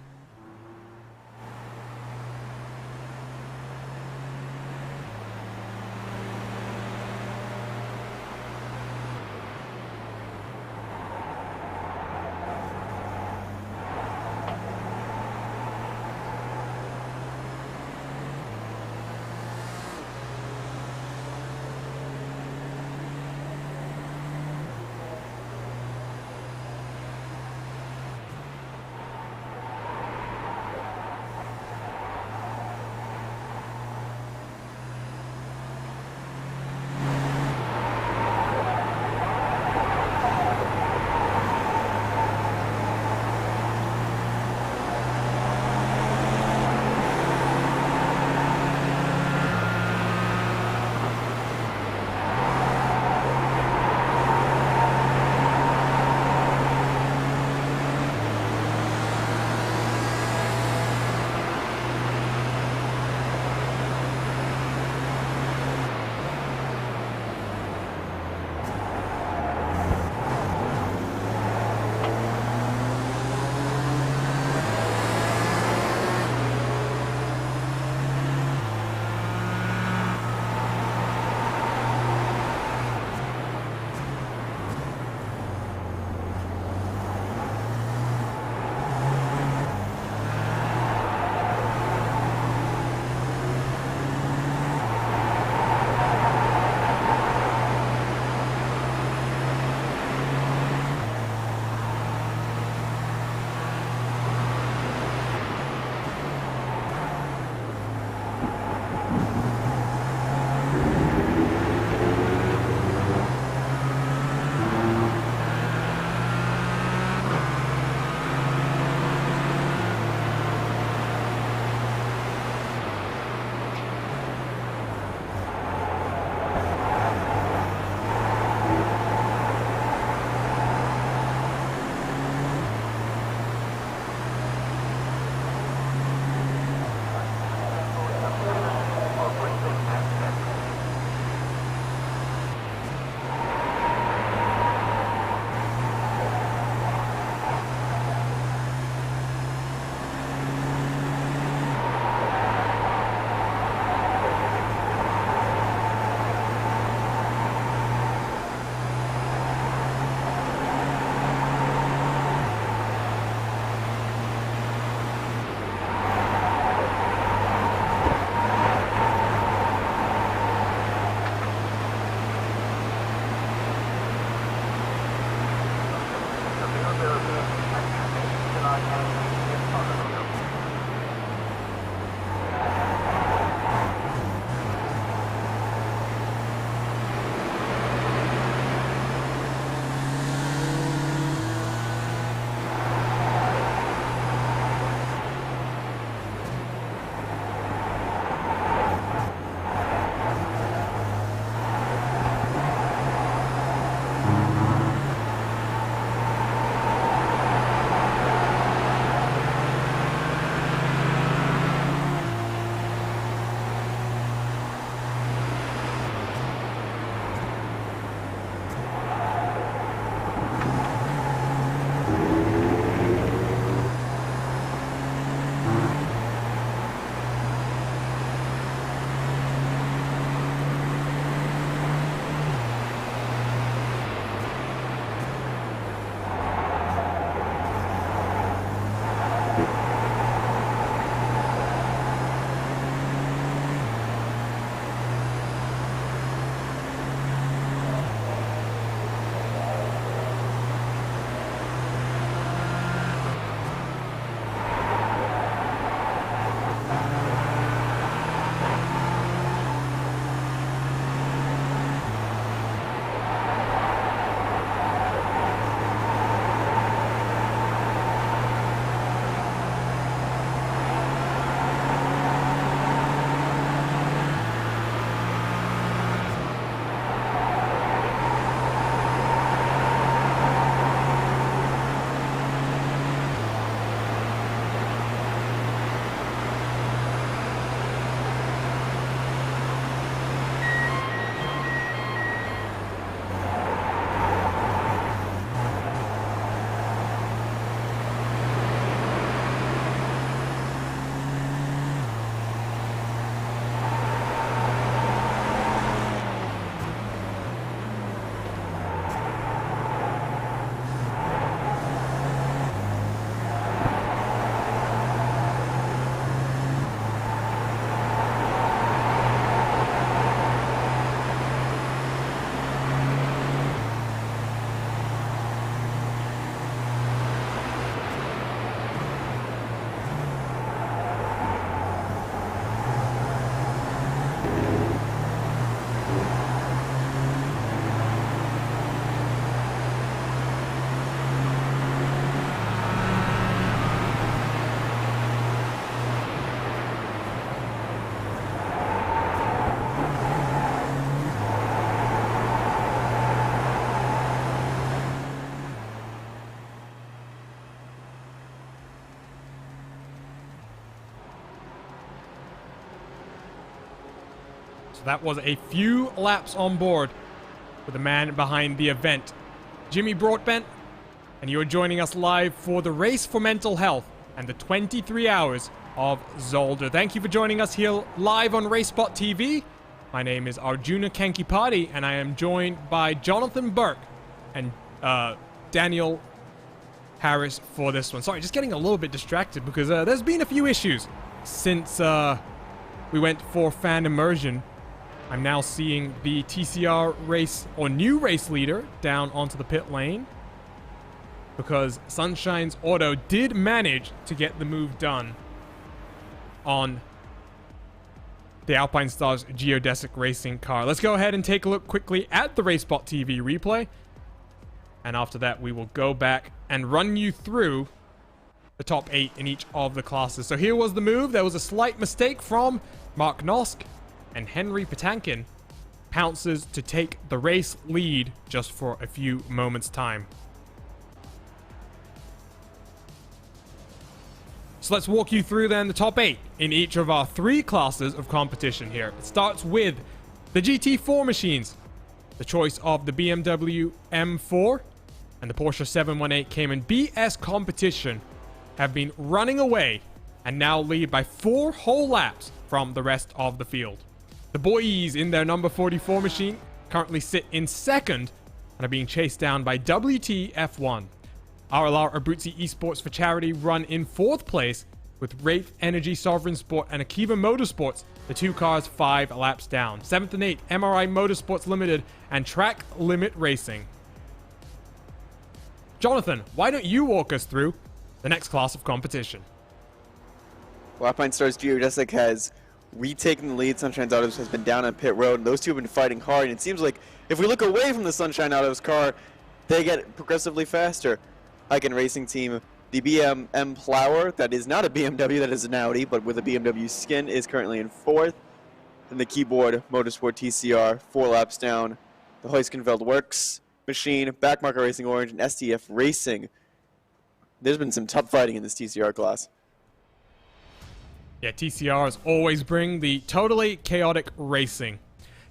So that was a few laps on board with the man behind the event, Jimmy Broadbent, and you are joining us live for the Race for Mental Health and the 23 hours of Zolder. Thank you for joining us here live on RaceSpot TV. My name is Arjuna Kankipati, and I am joined by Jonathan Burke and Daniel Harris for this one. Sorry, just getting a little bit distracted because there's been a few issues since we went for fan immersion. I'm now seeing the TCR race or new race leader down onto the pit lane because Sunshine's Auto did manage to get the move done on the Alpine Stars geodesic racing car. Let's go ahead and take a look quickly at the RaceSpot TV replay. And after that, we will go back and run you through the top 8 in each of the classes. So here was the move. There was a slight mistake from Mark Nosk, and Henry Patankin pounces to take the race lead just for a few moments' time. So let's walk you through then the top 8 in each of our 3 classes of competition here. It starts with the GT4 machines. The choice of the BMW M4 and the Porsche 718 Cayman BS competition have been running away and now lead by 4 whole laps from the rest of the field. The boys in their number 44 machine currently sit in second and are being chased down by WTF1. RLR Abruzzi Esports for Charity run in 4th place with Wraith Energy Sovereign Sport and Akiva Motorsports, the 2 cars 5 laps down. 7th and 8th, MRI Motorsports Limited and Track Limit Racing. Jonathan, why don't you walk us through the next class of competition? Well, Alpine Stars Geodesic has retaken the lead. Sunshine's Autos has been down on pit road, and those two have been fighting hard. And it seems like if we look away from the Sunshine Autos car, they get progressively faster. Icon Racing Team, the BM Plower, that is not a BMW, that is an Audi, but with a BMW skin, is currently in 4th. And the Keyboard Motorsport TCR, 4 laps down. The Heuskenfeld Works machine, Backmarker Racing Orange, and STF Racing. There's been some tough fighting in this TCR class. Yeah, TCRs always bring the totally chaotic racing.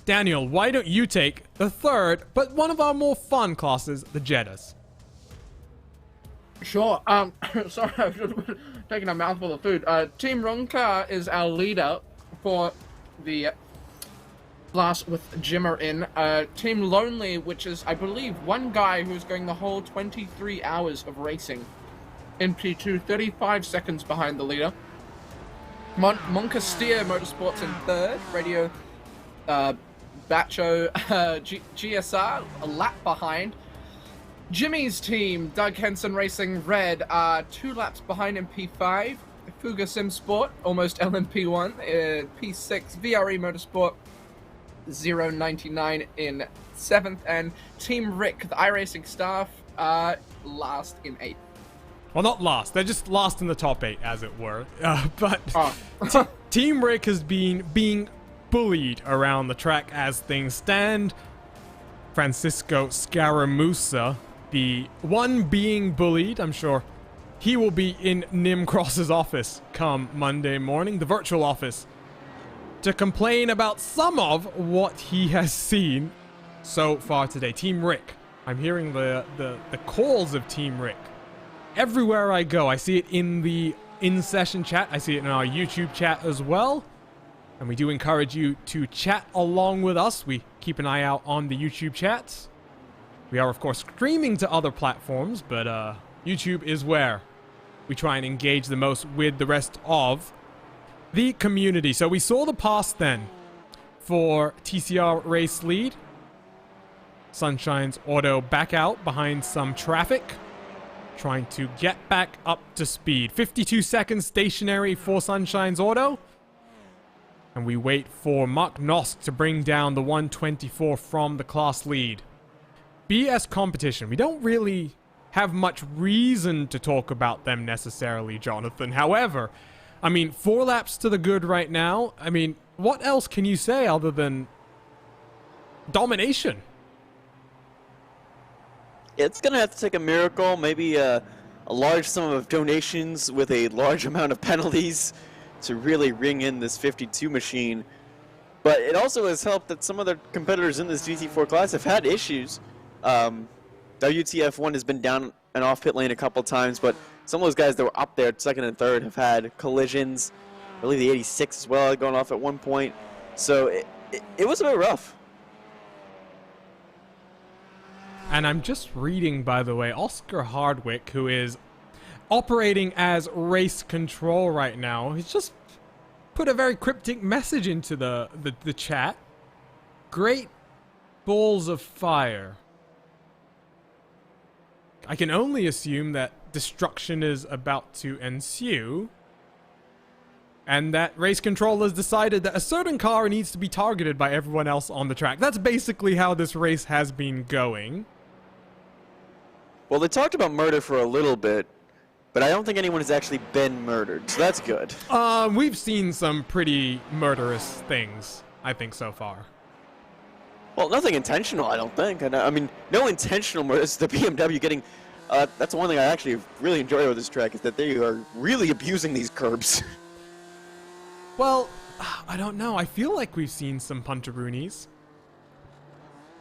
Daniel, why don't you take the 3rd, but one of our more fun classes, the Jettas? Sure. Sorry, I should have taken a mouthful of food. Team Ronka is our leader for the class with Jimmer in. Team Lonely, which is, I believe, one guy who's going the whole 23 hours of racing in P2, 35 seconds behind the leader. Moncastia Motorsports in 3rd. Radio Bacho GSR a lap behind. Jimmy's team, Doug Henson Racing Red, 2 laps behind in P5. Fuga Sim Sport, almost LMP1, P6. VRE Motorsport 099 in 7th. And Team Rick, the iRacing staff, last in 8th. Well, not last. They're just last in the top 8, as it were. Team Rick has been being bullied around the track as things stand. Francisco Scaramusa, the one being bullied, I'm sure he will be in Nim Cross's office come Monday morning, the virtual office, to complain about some of what he has seen so far today. Team Rick. I'm hearing the calls of Team Rick. Everywhere I go, I see it in the in-session chat. I see it in our YouTube chat as well. And we do encourage you to chat along with us. We keep an eye out on the YouTube chats. We are, of course, streaming to other platforms, but YouTube is where we try and engage the most with the rest of the community. So we saw the pass then for TCR race lead. Sunshine's Auto back out behind some traffic, trying to get back up to speed. 52 seconds stationary for Sunshine's Auto. And we wait for Mark Nosk to bring down the 124 from the class lead. BS competition. We don't really have much reason to talk about them necessarily, Jonathan. However, I mean, 4 laps to the good right now. I mean, what else can you say other than domination? It's going to have to take a miracle, maybe a large sum of donations with a large amount of penalties to really ring in this 52 machine. But it also has helped that some other competitors in this GT4 class have had issues. WTF1 has been down and off pit lane a couple times, but some of those guys that were up there, second and third, have had collisions. I believe the 86 as well had gone off at one point. So it was a bit rough. And I'm just reading, by the way, Oscar Hardwick, who is operating as race control right now, he's just put a very cryptic message into the chat. Great balls of fire. I can only assume that destruction is about to ensue, and that race control has decided that a certain car needs to be targeted by everyone else on the track. That's basically how this race has been going. Well, they talked about murder for a little bit, but I don't think anyone has actually been murdered, so that's good. We've seen some pretty murderous things, I think, so far. Well, nothing intentional, I don't think. I mean, no intentional murder. It's the BMW getting... that's one thing I actually really enjoy with this track, is that they are really abusing these curbs. Well, I don't know. I feel like we've seen some Puntaroonies.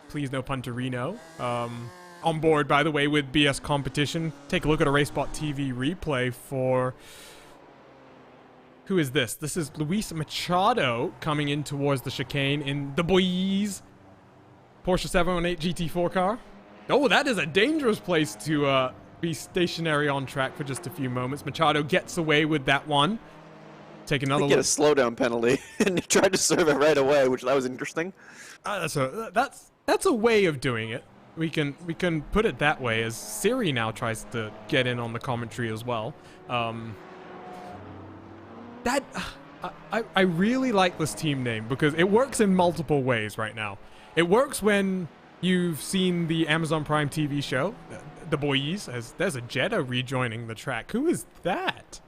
Please no Puntarino. On board, by the way, with BS Competition. Take a look at a RaceSpot TV replay for... Who is this? This is Luis Machado coming in towards the chicane in the boys. Porsche 718 GT4 car. Oh, that is a dangerous place to be stationary on track for just a few moments. Machado gets away with that one. Take another look. Get a slowdown penalty, and he tried to serve it right away, which that was interesting. That's a way of doing it. We can put it that way, as Siri now tries to get in on the commentary as well. I really like this team name because it works in multiple ways right now. It works when you've seen the Amazon Prime TV show, The Boys, as there's a Jetta rejoining the track. Who is that?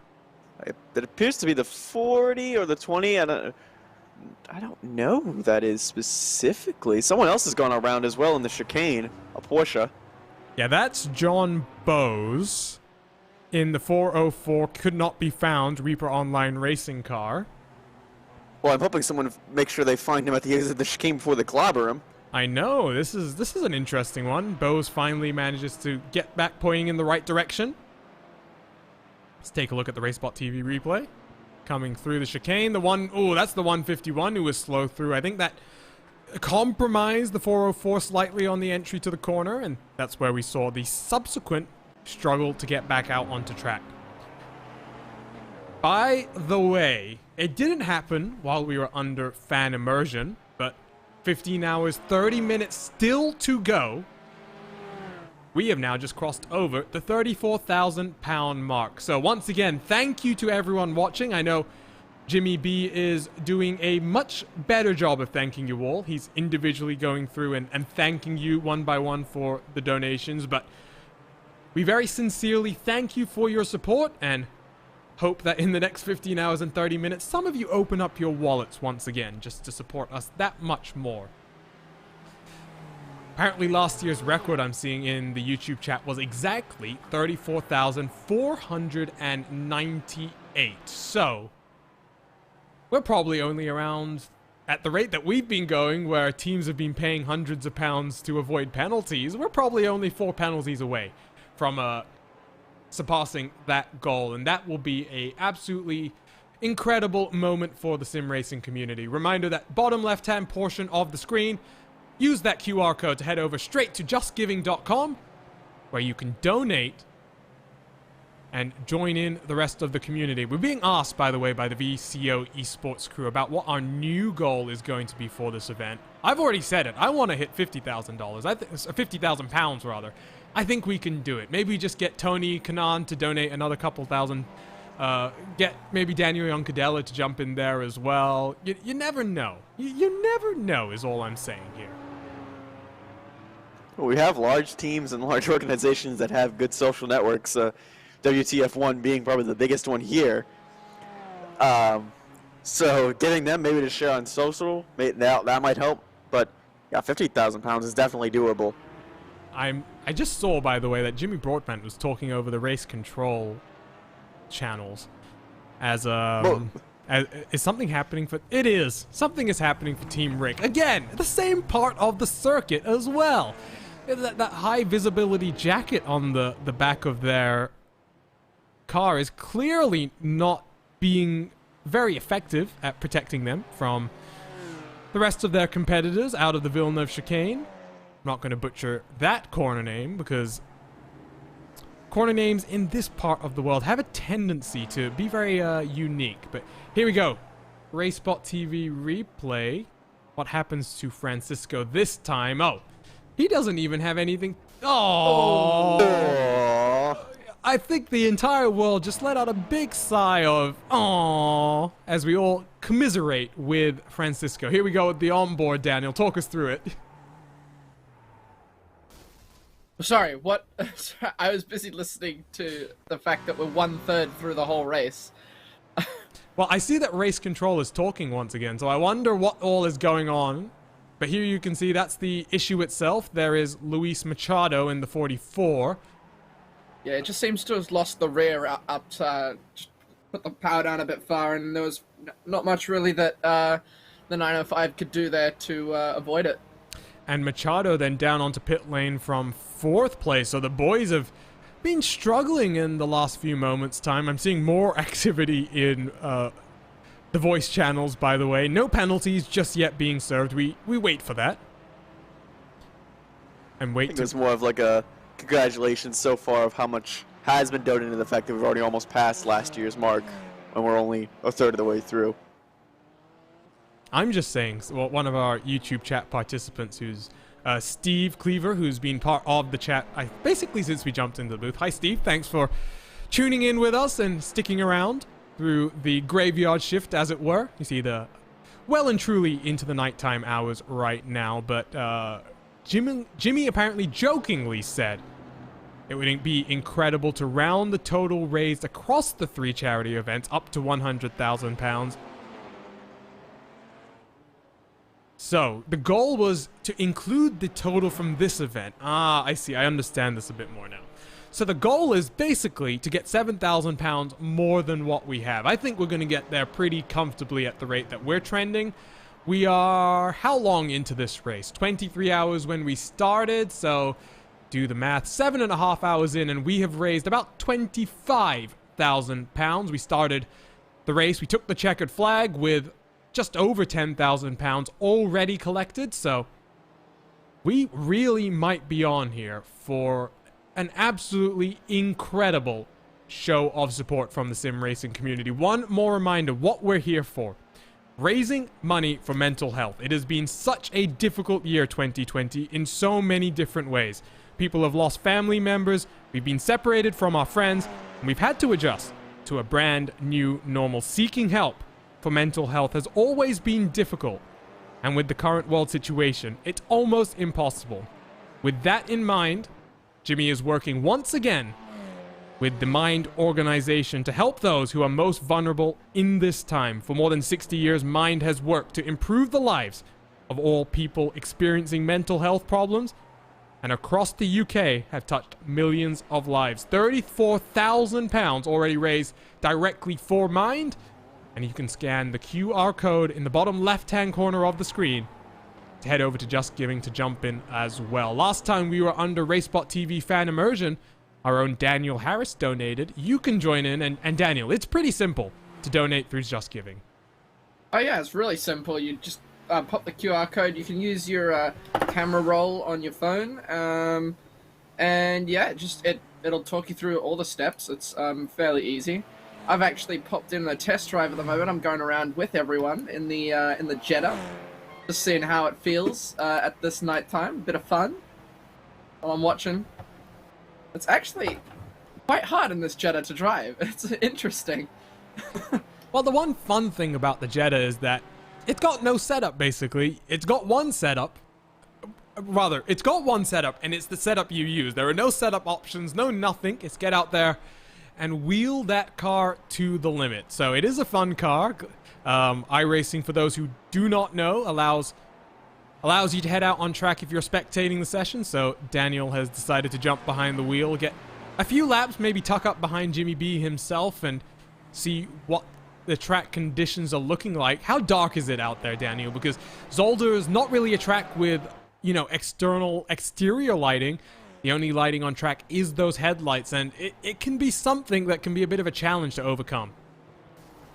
It appears to be the 40 or the 20. I don't know who that is specifically. Someone else has gone around as well in the chicane, a Porsche. Yeah, that's John Bowes in the 404 could not be found Reaper Online racing car. Well, I'm hoping someone makes sure they find him at the exit of the chicane before they clobber him. I know, this is an interesting one. Bowes finally manages to get back pointing in the right direction. Let's take a look at the RaceSpot TV replay. Coming through the chicane, that's the 151 who was slow through. I think that compromised the 404 slightly on the entry to the corner, and that's where we saw the subsequent struggle to get back out onto track. By the way, it didn't happen while we were under fan immersion, but 15 hours, 30 minutes still to go. We have now just crossed over the 34,000 pound mark. So once again, thank you to everyone watching. I know Jimmy B is doing a much better job of thanking you all. He's individually going through and thanking you one by one for the donations. But we very sincerely thank you for your support and hope that in the next 15 hours and 30 minutes, some of you open up your wallets once again just to support us that much more. Apparently last year's record I'm seeing in the YouTube chat was exactly 34,498. So, we're probably only around, at the rate that we've been going, where teams have been paying hundreds of pounds to avoid penalties, we're probably only 4 penalties away from surpassing that goal. And that will be a absolutely incredible moment for the sim racing community. Reminder that bottom left-hand portion of the screen, use that QR code to head over straight to justgiving.com, where you can donate and join in the rest of the community. We're being asked, by the way, by the VCO esports crew about what our new goal is going to be for this event. I've already said it. I want to hit $50,000. I think 50,000 pounds rather. I think we can do it. Maybe just get Tony Kanan to donate another couple thousand. Get maybe Daniel Yoncadella to jump in there as well. You never know. You never know is all I'm saying here. Well, we have large teams and large organizations that have good social networks. WTF1 being probably the biggest one here. So getting them maybe to share on social, that might help. But yeah, 50,000 pounds is definitely doable. I just saw, by the way, that Jimmy Broadbent was talking over the race control channels as Well, Is something happening for... It is. Something is happening for Team Rick. Again, the same part of the circuit as well. That high visibility jacket on the back of their car is clearly not being very effective at protecting them from the rest of their competitors out of the Villeneuve chicane. I'm not going to butcher that corner name because corner names in this part of the world have a tendency to be very unique. But here we go. RaceSpot TV replay. What happens to Francisco this time? Oh, he doesn't even have anything. Oh. I think the entire world just let out a big sigh of "aww" as we all commiserate with Francisco. Here we go with the onboard, Daniel. Talk us through it. Sorry, what? I was busy listening to the fact that we're 1/3 through the whole race. Well, I see that race control is talking once again, so I wonder what all is going on. But here you can see that's the issue itself. There is Luis Machado in the 44. Yeah, it just seems to have lost the rear up to put the power down a bit far, and there was not much really that the 905 could do there to avoid it. And Machado then down onto pit lane from 4th place. So the boys have been struggling in the last few moments' time. I'm seeing more activity in the voice channels, by the way. No penalties just yet being served. We wait for that. And wait. I think it's more of like a congratulations so far of how much has been donated into the fact that we've already almost passed last year's mark when we're only a third of the way through. I'm just saying, well, one of our YouTube chat participants who's Steve Cleaver, who's been part of the chat basically since we jumped into the booth. Hi, Steve. Thanks for tuning in with us and sticking around through the graveyard shift, as it were. You see the well and truly into the nighttime hours right now, but Jimmy apparently jokingly said it would be incredible to round the total raised across the 3 charity events up to £100,000. So, the goal was to include the total from this event. Ah, I see. I understand this a bit more now. So the goal is basically to get £7,000 more than what we have. I think we're going to get there pretty comfortably at the rate that we're trending. We are how long into this race? 23 hours when we started, so do the math. 7.5 hours in, and we have raised about £25,000. We started the race. We took the checkered flag with just over £10,000 already collected, so we really might be on here for an absolutely incredible show of support from the sim racing community. One more reminder, what we're here for. Raising money for mental health. It has been such a difficult year, 2020, in so many different ways. People have lost family members, we've been separated from our friends, and we've had to adjust to a brand new normal. Seeking help for mental health has always been difficult, and with the current world situation, it's almost impossible. With that in mind, Jimmy is working once again with the Mind organization to help those who are most vulnerable in this time. For more than 60 years, Mind has worked to improve the lives of all people experiencing mental health problems, and across the UK have touched millions of lives. £34,000 already raised directly for Mind, and you can scan the QR code in the bottom left-hand corner of the screen to head over to Just Giving to jump in as well. Last time we were under RaceSpot TV fan immersion, our own Daniel Harris donated. You can join in, and Daniel, it's pretty simple to donate through Just Giving. Oh yeah, it's really simple. You just pop the QR code. You can use your camera roll on your phone, and yeah, it'll talk you through all the steps. It's fairly easy. I've actually popped in a test drive at the moment. I'm going around with everyone in the Jetta, just seeing how it feels at this nighttime. Bit of fun while I'm watching. It's actually quite hard in this Jetta to drive. It's interesting. Well, the one fun thing about the Jetta is that it's got no setup, basically. It's got one setup. Rather, it's got one setup, and it's the setup you use. There are no setup options, no nothing. It's get out there and wheel that car to the limit. So it is a fun car. iRacing, for those who do not know, allows you to head out on track if you're spectating the session. So Daniel has decided to jump behind the wheel, get a few laps, maybe tuck up behind Jimmy B himself, and see what the track conditions are looking like. How dark is it out there, Daniel? Because Zolder is not really a track with, you know, exterior lighting. The only lighting on track is those headlights, and it can be something that can be a bit of a challenge to overcome.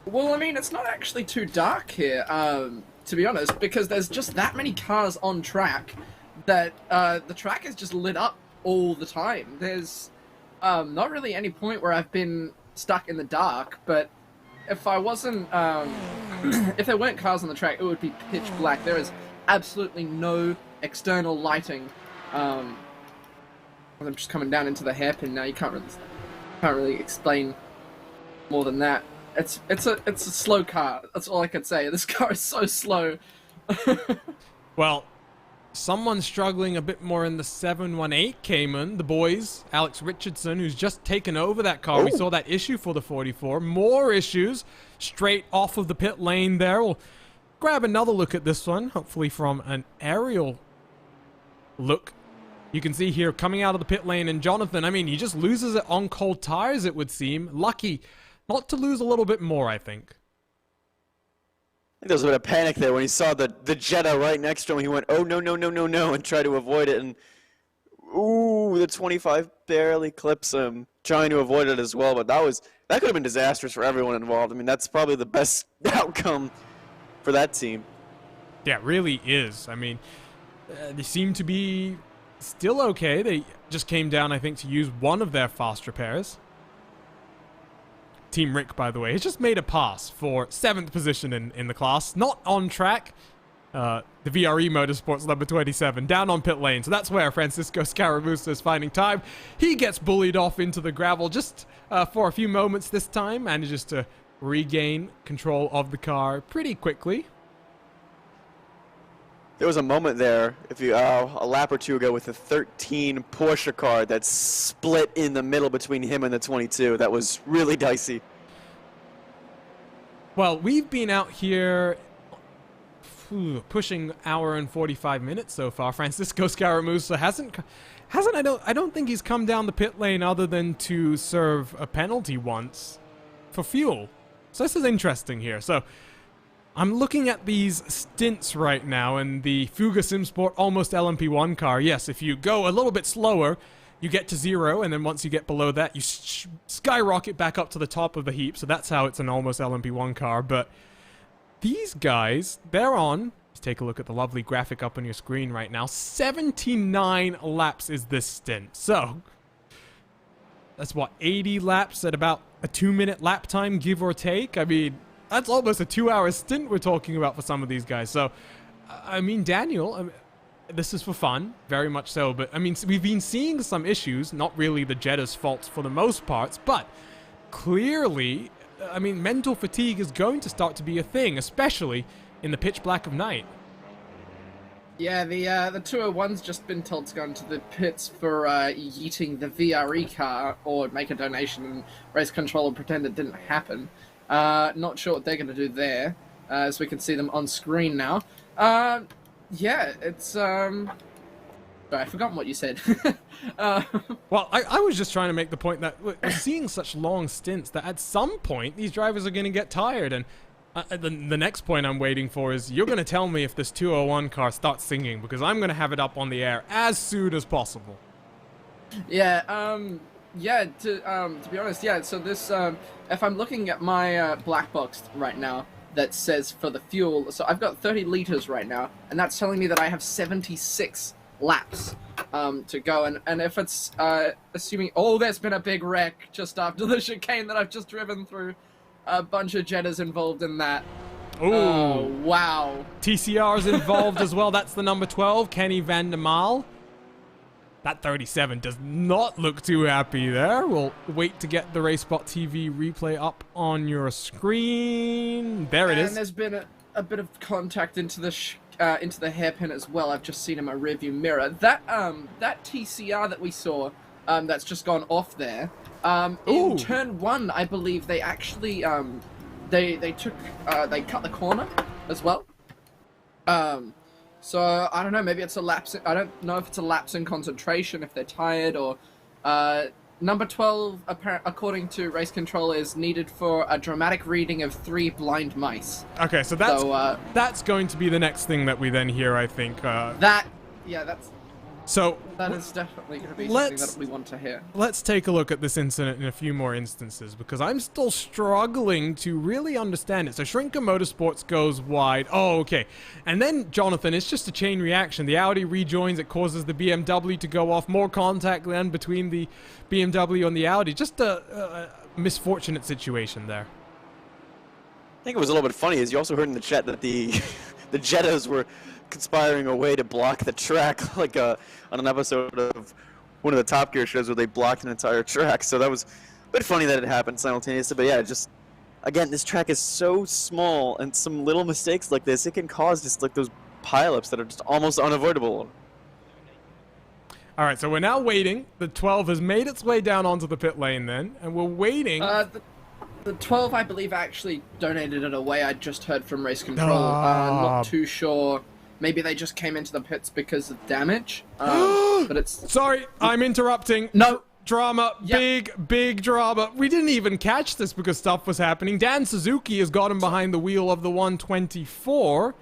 Well, I mean, it's not actually too dark here, to be honest, because there's just that many cars on track that the track is just lit up all the time. There's not really any point where I've been stuck in the dark, but if I wasn't, if there weren't cars on the track, it would be pitch black. There is absolutely no external lighting. I'm just coming down into the hairpin now. You can't really explain more than that. It's a slow car. That's all I can say. This car is so slow. Well, someone's struggling a bit more in the 718 Cayman. The boys, Alex Richardson, who's just taken over that car. We saw that issue for the 44. More issues straight off of the pit lane there. We'll grab another look at this one, hopefully from an aerial look. You can see here coming out of the pit lane, and Jonathan, I mean, he just loses it on cold tires, it would seem. Lucky not to lose a little bit more, I think. I think there was a bit of panic there when he saw the Jetta right next to him. He went, oh, no, no, no, no, no, and tried to avoid it. And, ooh, the 25 barely clips him, trying to avoid it as well. But that could have been disastrous for everyone involved. I mean, that's probably the best outcome for that team. Yeah, it really is. I mean, they seem to be still okay. They just came down, I think, to use one of their fast repairs. Team Rick, by the way, has just made a pass for 7th position in the class. Not on track. The VRE Motorsports number 27, down on pit lane. So that's where Francisco Scaramuza is finding time. He gets bullied off into the gravel just for a few moments this time. Manages to regain control of the car pretty quickly. There was a moment there, if you a lap or two ago, with the 13 Porsche car that split in the middle between him and the 22. That was really dicey. Well, we've been out here pushing hour and 45 minutes so far. Francisco Scaramuza hasn't I don't think he's come down the pit lane other than to serve a penalty once for fuel. So this is interesting here. So I'm looking at these stints right now, and the Fuga SimSport almost LMP1 car. Yes, if you go a little bit slower, you get to 0, and then once you get below that, you skyrocket back up to the top of the heap. So that's how it's an almost LMP1 car. But these guys, they're on. Let's take a look at the lovely graphic up on your screen right now. 79 laps is this stint. So that's what, 80 laps at about a 2-minute lap time, give or take. I mean, that's almost a 2-hour stint we're talking about for some of these guys. So, I mean, Daniel, this is for fun, very much so. But, I mean, we've been seeing some issues, not really the Jetta's faults for the most parts, but clearly, I mean, mental fatigue is going to start to be a thing, especially in the pitch black of night. Yeah, the 201's just been told to go into the pits for yeeting the VRE car or make a donation and race control and pretend it didn't happen. Not sure what they're going to do there, as we can see them on screen now. Yeah, it's, sorry, I've forgotten what you said. Well, I was just trying to make the point that we're seeing such long stints that at some point these drivers are going to get tired, and the next point I'm waiting for is you're going to tell me if this 201 car starts singing, because I'm going to have it up on the air as soon as possible. Yeah, yeah, to be honest, yeah, so this, if I'm looking at my black box right now that says for the fuel, so I've got 30 liters right now, and that's telling me that I have 76 laps to go, and if it's, assuming, oh, there's been a big wreck just after the chicane that I've just driven through, a bunch of Jettas involved in that. Ooh. Oh, wow. TCR's involved as well, that's the number 12, Kenny Van der Maal. That 37 does not look too happy there. We'll wait to get the RaceSpot TV replay up on your screen. There it is. And there's been a bit of contact into the hairpin as well. I've just seen in my rearview mirror. That TCR that we saw, that's just gone off there. In turn 1, I believe they actually they cut the corner as well. So, I don't know, maybe it's a lapse, I don't know if it's a lapse in concentration, if they're tired, or, number 12, according to Race Control, is needed for a dramatic reading of 3 blind mice. Okay, so that's going to be the next thing that we then hear, I think. That is definitely going to be something that we want to hear. Let's take a look at this incident in a few more instances, because I'm still struggling to really understand it. So Shrinker Motorsports goes wide. Oh, okay. And then, Jonathan, it's just a chain reaction. The Audi rejoins. It causes the BMW to go off. More contact then between the BMW and the Audi. Just a misfortunate situation there. I think it was a little bit funny, as you also heard in the chat that the Jettas were conspiring a way to block the track, like on an episode of one of the Top Gear shows where they blocked an entire track. So that was a bit funny that it happened simultaneously. But yeah, just again, this track is so small, and some little mistakes like this, it can cause just like those pileups that are just almost unavoidable. All right, so we're now waiting. The 12 has made its way down onto the pit lane then, and we're waiting. The 12, I believe, actually donated it away. I just heard from Race Control. Not too sure. Maybe they just came into the pits because of damage. But it's... Sorry, I'm interrupting. No. Drama. Yep. Big drama. We didn't even catch this because stuff was happening. Dan Suzuki has got him behind the wheel of the 124.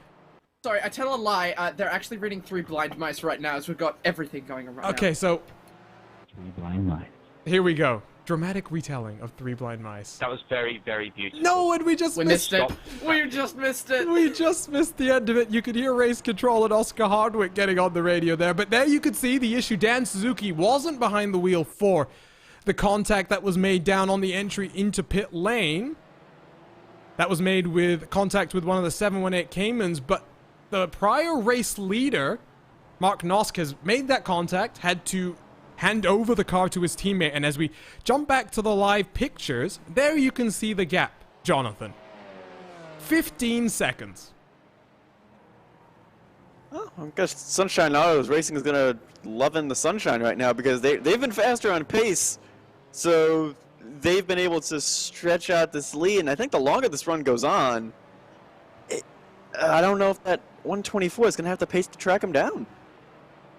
Sorry, I tell a lie. They're actually reading 3 blind mice right now as we've got everything going on right now. Okay, so... 3 blind mice. Here we go. Dramatic retelling of 3 blind mice. That was very, very beautiful. No, and we just missed it. We just missed it. We just missed the end of it. You could hear Race Control and Oscar Hardwick getting on the radio there. But there you could see the issue. Dan Suzuki wasn't behind the wheel for the contact that was made down on the entry into pit lane. That was made with contact with one of the 718 Caymans. But the prior race leader, Mark Nosk, has made that contact, had to hand over the car to his teammate, and as we jump back to the live pictures, there you can see the gap, Jonathan. 15 seconds. Oh, I guess Sunshine Autos Racing is going to love in the sunshine right now because they've been faster on pace, so they've been able to stretch out this lead, and I think the longer this run goes on, I don't know if that 124 is going to have to pace to track him down.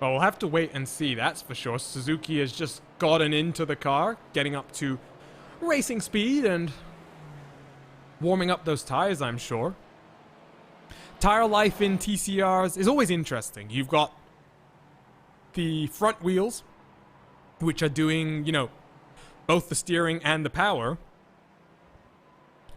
Well, we'll have to wait and see, that's for sure. Suzuki has just gotten into the car, getting up to racing speed and warming up those tires, I'm sure. Tire life in TCRs is always interesting. You've got the front wheels, which are doing, you know, both the steering and the power.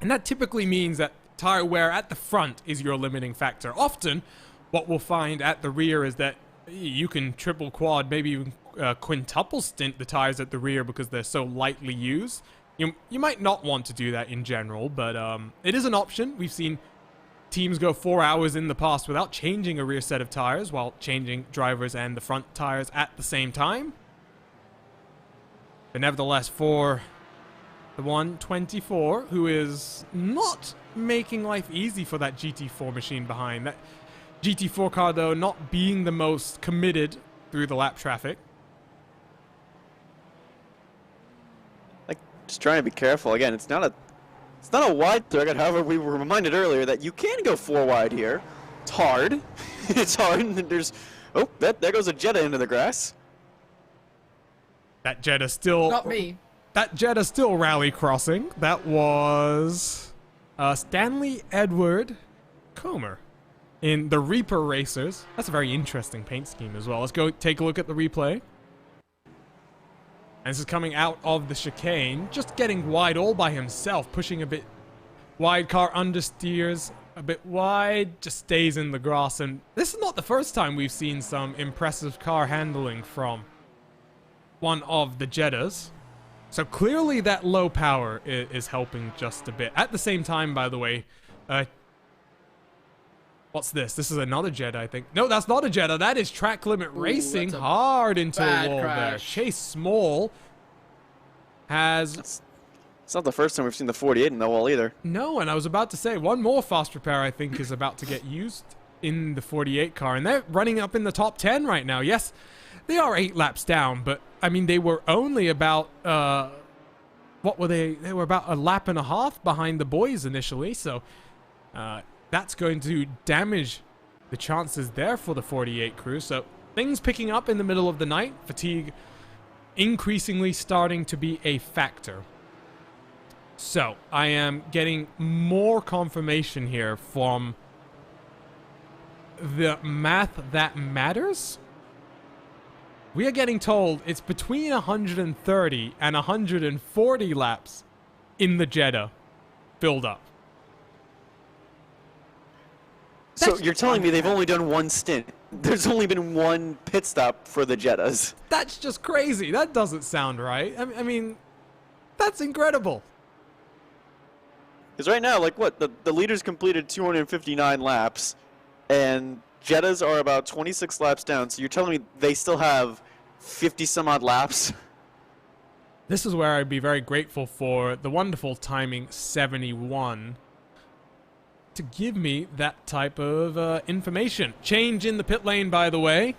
And that typically means that tire wear at the front is your limiting factor. Often, what we'll find at the rear is that you can triple, quad, maybe even quintuple stint the tires at the rear because they're so lightly used. You might not want to do that in general, but it is an option. We've seen teams go 4 hours in the past without changing a rear set of tires while changing drivers and the front tires at the same time. But nevertheless, for the 124, who is not making life easy for that GT4 machine behind. That GT4 car, though, not being the most committed through the lap traffic. Like, just trying to be careful. Again, it's not a wide circuit. However, we were reminded earlier that you can go 4 wide here. It's hard. It's hard. And there's... Oh, there goes a Jetta into the grass. That Jetta still... Not me. That Jetta still rally crossing. That was Stanley Edward Comer in the Reaper Racers. That's a very interesting paint scheme as well. Let's go take a look at the replay. And this is coming out of the chicane, just getting wide all by himself, pushing a bit wide, car understeers a bit wide, just stays in the grass. And this is not the first time we've seen some impressive car handling from one of the Jettas. So clearly that low power is helping just a bit. At the same time, by the way, what's this? This is another Jetta, I think. No, that's not a Jetta. That is Track Limit Racing. Hard into a wall there. Chase Small has... It's not the first time we've seen the 48 in the wall either. No, and I was about to say, one more fast repair, I think, is about to get used in the 48 car. And they're running up in the top 10 right now. Yes, they are 8 laps down, but, I mean, they were only about... what were they? They were about a lap and a half behind the boys initially, so... that's going to damage the chances there for the 48 crew. So things picking up in the middle of the night. Fatigue increasingly starting to be a factor. So, I am getting more confirmation here from the math that matters. We are getting told it's between 130 and 140 laps in the Jetta build up. So you're telling me they've only done one stint. There's only been one pit stop for the Jettas. That's just crazy. That doesn't sound right. I mean, that's incredible. Because right now, like what, the leaders completed 259 laps, and Jettas are about 26 laps down. So you're telling me they still have 50 some odd laps? This is where I'd be very grateful for the wonderful Timing 71 to give me that type of information. Change in the pit lane, by the way,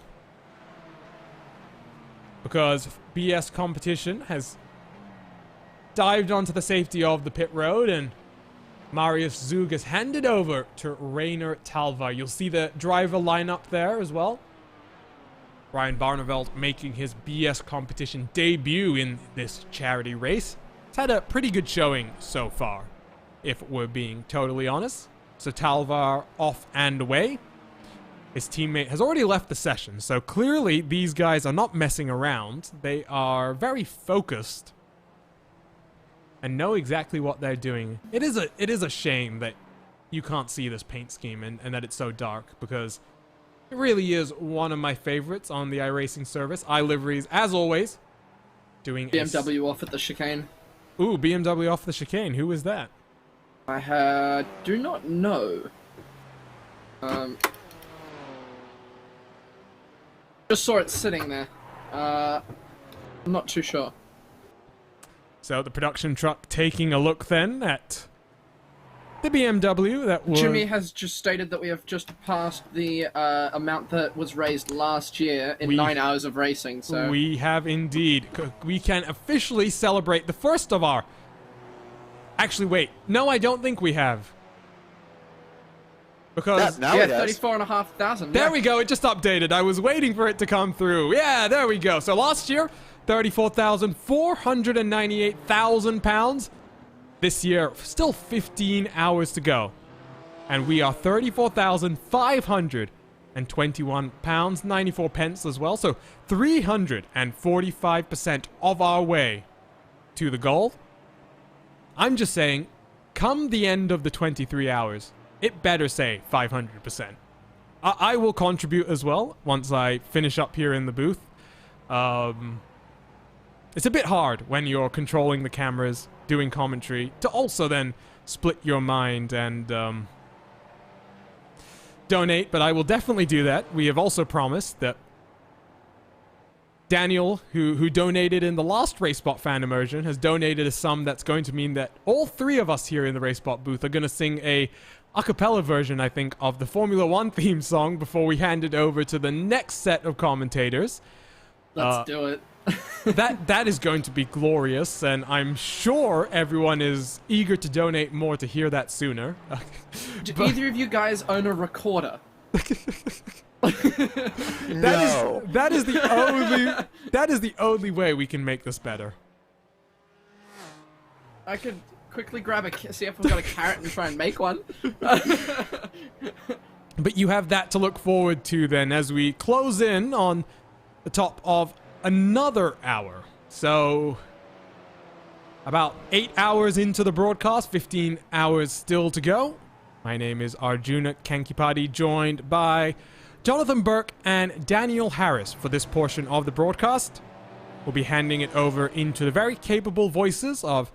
because BS Competition has dived onto the safety of the pit road, and Marius Zug has handed over to Rainer Talvar. You'll see the driver lineup there as well. Ryan Barneveld making his BS Competition debut in this charity race. It's had a pretty good showing so far, if we're being totally honest. So Talvar off and away. His teammate has already left the session, so clearly these guys are not messing around. They are very focused and know exactly what they're doing. It is a shame that you can't see this paint scheme and that it's so dark, because it really is one of my favorites on the iRacing service. iLiveries, as always, doing BMW off at the chicane. Ooh, BMW off the chicane. Who is that? I do not know. Just saw it sitting there. I'm not too sure. So the production truck taking a look then at the BMW that was... Jimmy has just stated that we have just passed the amount that was raised last year in 9 hours of racing, so... We have indeed. We can officially celebrate the first of our... Actually, wait. No, I don't think we have. Because... Now yeah, it has. 34,500. There yeah. we go. It just updated. I was waiting for it to come through. Yeah, there we go. So last year, 34,498,000 pounds. This year, still 15 hours to go. And we are 34,521 pounds, 94 pence as well. So 345% of our way to the goal. I'm just saying, come the end of the 23 hours, it better say 500%. I will contribute as well once I finish up here in the booth. It's a bit hard when you're controlling the cameras, doing commentary, to also then split your mind and donate, but I will definitely do that. We have also promised that Daniel, who donated in the last RaceSpot fan immersion, has donated a sum that's going to mean that all three of us here in the RaceSpot booth are going to sing a cappella version, I think, of the Formula One theme song before we hand it over to the next set of commentators. Let's do it. that is going to be glorious, and I'm sure everyone is eager to donate more to hear that sooner. Do either of you guys own a recorder? That is the only way we can make this better. I could quickly grab see if I've got a carrot and try and make one. But you have that to look forward to then as we close in on the top of another hour. So about 8 hours into the broadcast, 15 hours still to go. My name is Arjuna Kankipati, joined by Jonathan Burke and Daniel Harris for this portion of the broadcast. We'll be handing it over into the very capable voices of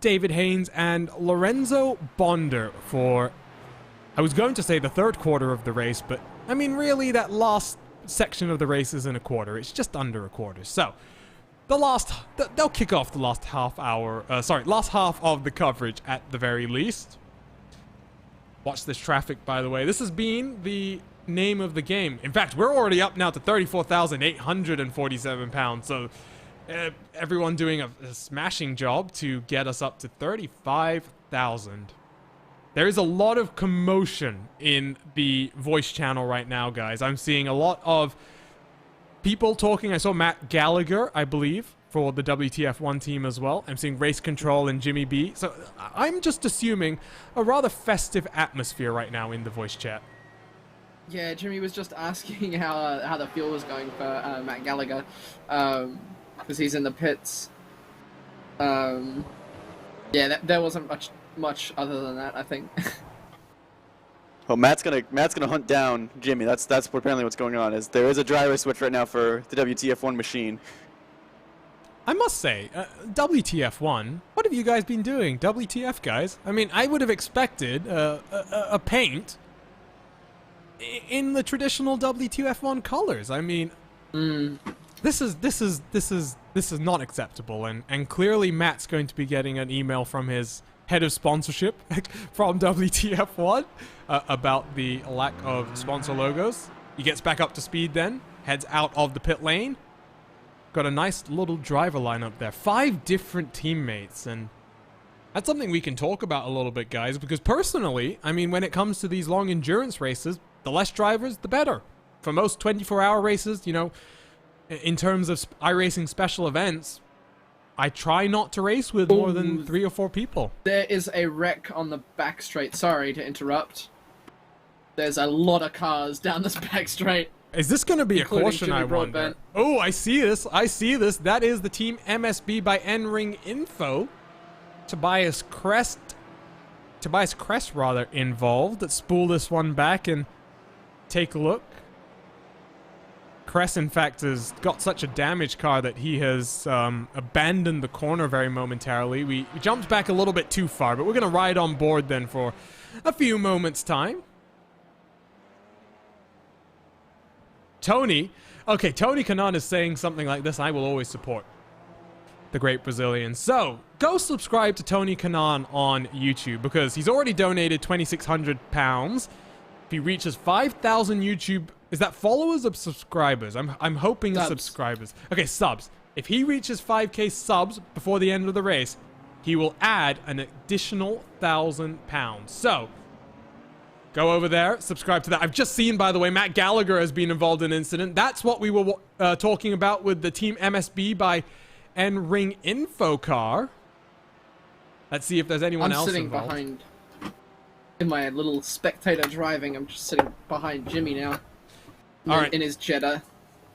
David Haynes and Lorenzo Bonder for, I was going to say the third quarter of the race, but I mean really that last section of the race isn't a quarter, it's just under a quarter. So they'll kick off the last half of the coverage at the very least. Watch this traffic, by the way. This has been the name of the game. In fact, we're already up now to 34,847 pounds. So everyone doing a smashing job to get us up to 35,000. There is a lot of commotion in the voice channel right now, guys. I'm seeing a lot of people talking. I saw Matt Gallagher, I believe, for the WTF1 team as well. I'm seeing Race Control and Jimmy B. So I'm just assuming a rather festive atmosphere right now in the voice chat. Yeah, Jimmy was just asking how the fuel was going for Matt Gallagher, because he's in the pits. Yeah, there wasn't much other than that, I think. Well, Matt's gonna hunt down Jimmy. That's apparently what's going on. Is there is a driver switch right now for the WTF1 machine. I must say, WTF1, what have you guys been doing? WTF, guys? I mean, I would have expected a paint in the traditional WTF1 colors. I mean, this is not acceptable, and clearly Matt's going to be getting an email from his head of sponsorship from WTF1 about the lack of sponsor logos. He gets back up to speed then, heads out of the pit lane. Got a nice little driver lineup there. 5 different teammates, and that's something we can talk about a little bit, guys, because personally, I mean, when it comes to these long endurance races, the less drivers, the better. For most 24-hour races, you know, in terms of iRacing special events, I try not to race with more than 3 or 4 people. There is a wreck on the back straight. Sorry to interrupt. There's a lot of cars down this back straight. Is this going to be a caution, Jimmy I wonder? Broadbent. Oh, I see this. I see this. That is the Team MSB by N-Ring Info. Tobias Crest, rather, involved. Let's spool this one back and take a look. Crest, in fact, has got such a damaged car that he has abandoned the corner very momentarily. We jumped back a little bit too far, but we're going to ride on board then for a few moments' time. Tony Kanaan is saying something like this. I will always support the great Brazilian. So, go subscribe to Tony Kanaan on YouTube, because he's already donated £2,600. If he reaches 5,000 YouTube... Is that followers or subscribers? I'm hoping subs. Subscribers. Okay, subs. If he reaches 5k subs before the end of the race, he will add an additional £1,000. So, go over there, subscribe to that. I've just seen, by the way, Matt Gallagher has been involved in an incident. That's what we were talking about with the Team MSB by N-Ring Info car. Let's see if there's anyone else involved. I'm sitting behind... In my little spectator driving, I'm just sitting behind Jimmy now. All right. In his Jetta.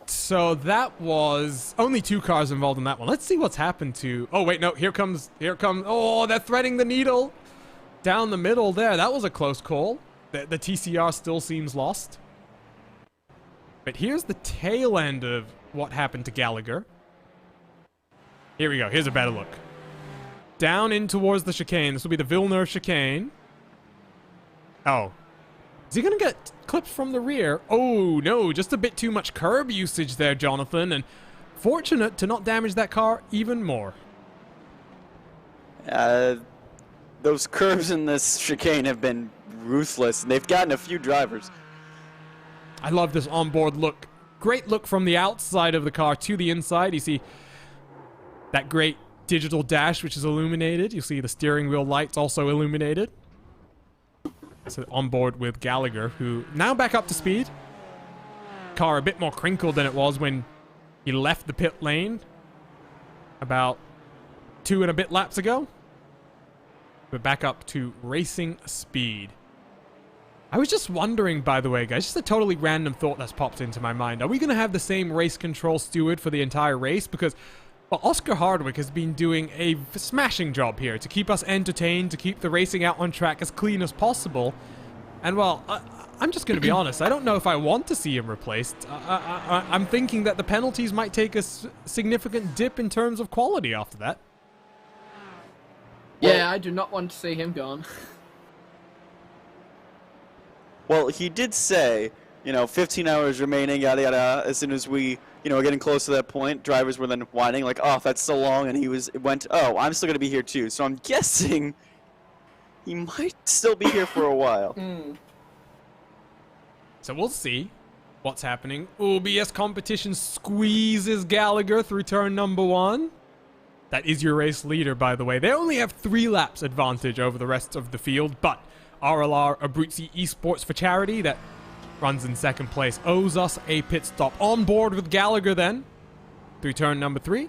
So that was only 2 cars involved in that one. Let's see what's happened to... Oh, wait, no. Here comes... Oh, they're threading the needle down the middle there. That was a close call. The TCR still seems lost. But here's the tail end of what happened to Gallagher. Here we go. Here's a better look. Down in towards the chicane. This will be the Villeneuve chicane. Oh. Is he going to get clipped from the rear? Oh, no. Just a bit too much curb usage there, Jonathan. And fortunate to not damage that car even more. Those curves in this chicane have been ruthless, and they've gotten a few drivers. I love this onboard look. Great look from the outside of the car to the inside. You see that great digital dash, which is illuminated. You see the steering wheel lights also illuminated. So on board with Gallagher, who now back up to speed. Car a bit more crinkled than it was when he left the pit lane about 2 and a bit laps ago. But back up to racing speed. I was just wondering, by the way, guys, just a totally random thought that's popped into my mind. Are we going to have the same race control steward for the entire race? Because, well, Oscar Hardwick has been doing a smashing job here to keep us entertained, to keep the racing out on track as clean as possible. And, well, I'm just going to be honest. I don't know if I want to see him replaced. I'm thinking that the penalties might take a significant dip in terms of quality after that. Yeah, I do not want to see him gone. Well, he did say, 15 hours remaining, yada yada. As soon as we, are getting close to that point, drivers were then whining like, "Oh, that's so long," and went, "Oh, I'm still gonna be here too." So I'm guessing he might still be here for a while. So we'll see what's happening. OBS competition squeezes Gallagher through turn number 1. That is your race leader, by the way. They only have 3 laps advantage over the rest of the field, but RLR Abruzzi Esports for Charity, that runs in second place, owes us a pit stop. On board with Gallagher then, through turn number 3.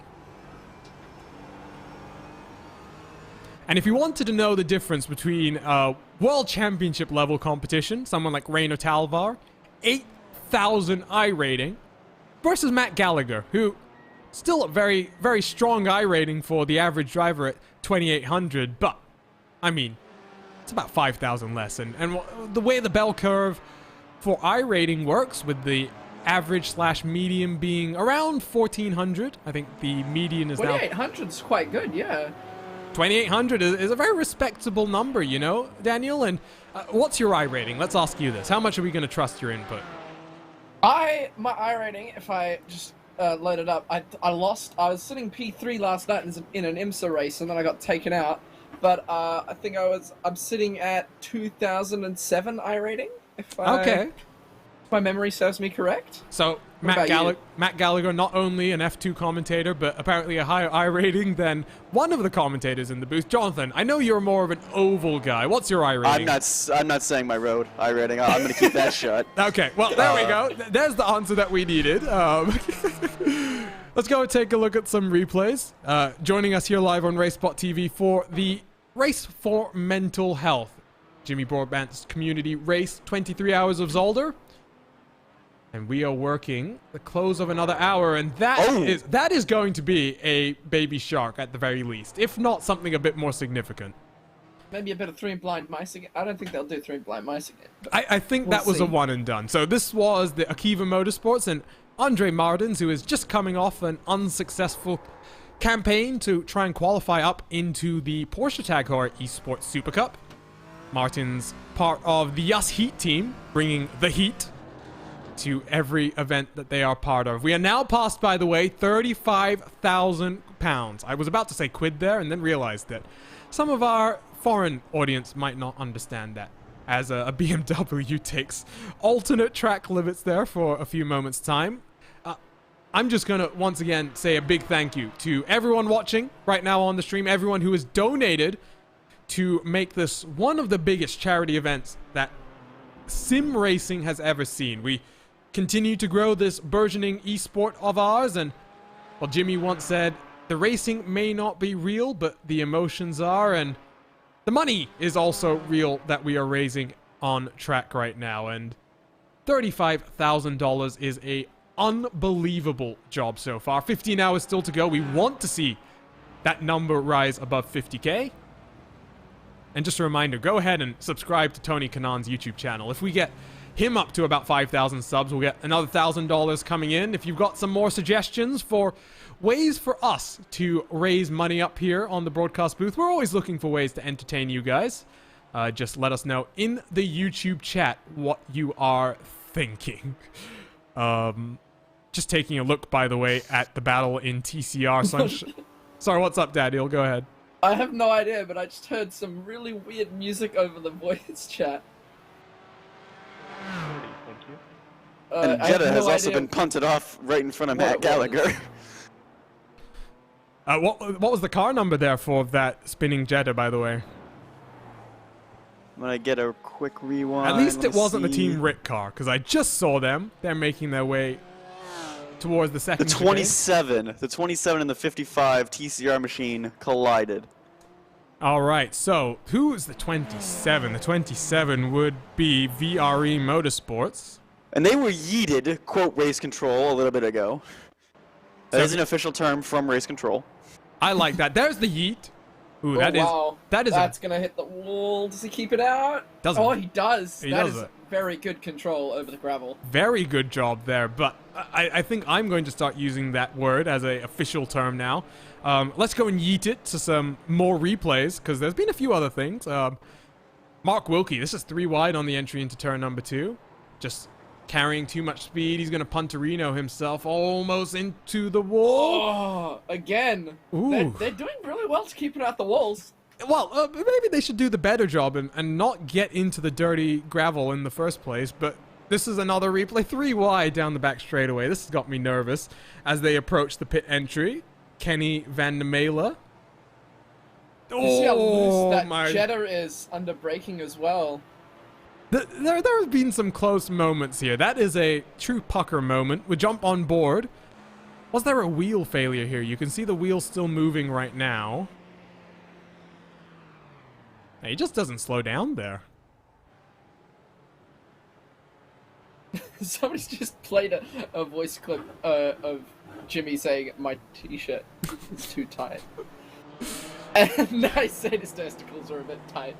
And if you wanted to know the difference between World Championship level competition, someone like Rainer Talvar, 8,000 I rating, versus Matt Gallagher, who still a very, very strong I rating for the average driver at 2,800, but, I mean, it's about 5,000 less. And the way the bell curve for I rating works, with the average / medium being around 1,400, I think the median is now... 2,800 is quite good, yeah. 2,800 is a very respectable number, you know, Daniel? And what's your I rating? Let's ask you this. How much are we going to trust your input? My I rating, if I just load it up, I lost. I was sitting P3 last night in an IMSA race, and then I got taken out. But I think I'm sitting at 2007 I rating. If my memory serves me correct. So Matt Gallagher, not only an F2 commentator, but apparently a higher I rating than one of the commentators in the booth. Jonathan, I know you're more of an oval guy. What's your I rating? I'm not saying my road I rating. I'm going to keep that shut. Okay, well, there we go. There's the answer that we needed. Let's go and take a look at some replays. Joining us here live on RaceSpot TV for the Race for Mental Health, Jimmy Broadbent's community race, 23 hours of Zolder. And we are working the close of another hour, and that is going to be a baby shark at the very least, if not something a bit more significant. Maybe a bit of 3 blind mice again. I don't think they'll do 3 blind mice again. I think that was a one and done. So this was the Akiva Motorsports and Andre Martins, who is just coming off an unsuccessful campaign to try and qualify up into the Porsche Tag Heuer Esports Super Cup. Martins part of the Yas Heat team, bringing the heat to every event that they are part of. We are now past, by the way, 35,000 pounds. I was about to say quid there and then realized that some of our foreign audience might not understand that, as a BMW takes alternate track limits there for a few moments' time. I'm just going to once again say a big thank you to everyone watching right now on the stream, everyone who has donated to make this one of the biggest charity events that sim racing has ever seen. We continue to grow this burgeoning esport of ours, and, well, Jimmy once said, the racing may not be real, but the emotions are, and the money is also real that we are raising on track right now, and $35,000 is a unbelievable job so far. 15 hours still to go. We want to see that number rise above 50K. And just a reminder, go ahead and subscribe to Tony Kanan's YouTube channel. If we get him up to about 5,000 subs, we'll get another $1,000 coming in. If you've got some more suggestions for ways for us to raise money up here on the broadcast booth, we're always looking for ways to entertain you guys. Just let us know in the YouTube chat what you are thinking. Just taking a look, by the way, at the battle in TCR. Sorry, what's up, Daniel? Go ahead. I have no idea, but I just heard some really weird music over the voice chat. Thank you. And Jetta has also been punted off right in front of Matt Gallagher. What was the car number there for that spinning Jetta, by the way? I'm going to get a quick rewind. At least it wasn't the Team Rick car, because I just saw them. They're making their way towards the second. The 27 and the 55 TCR machine collided. All right, so who is the 27? The 27 would be VRE Motorsports. And they were yeeted, quote, race control a little bit ago. That is an official term from race control. I like that. There's the yeet. Ooh, wow. That's going to hit the wall. Does he keep it out? Oh, he does. That is very good control over the gravel. Very good job there, but I think I'm going to start using that word as an official term now. Let's go and yeet it to some more replays, because there's been a few other things. Mark Wilkie, this is 3 wide on the entry into turn number 2. Just carrying too much speed. He's going to Punterino himself almost into the wall. Oh, again. They're doing really well to keep it out the walls. Well, maybe they should do the better job and not get into the dirty gravel in the first place, but this is another replay. 3 wide down the back straightaway. This has got me nervous as they approach the pit entry. Kenny Van de Mela. You see how loose that Jetta is under braking as well. There have been some close moments here. That is a true pucker moment. We jump on board. Was there a wheel failure here? You can see the wheel still moving right now. He just doesn't slow down there. Somebody's just played a voice clip of Jimmy saying, "My t-shirt is too tight." And I said his testicles are a bit tight.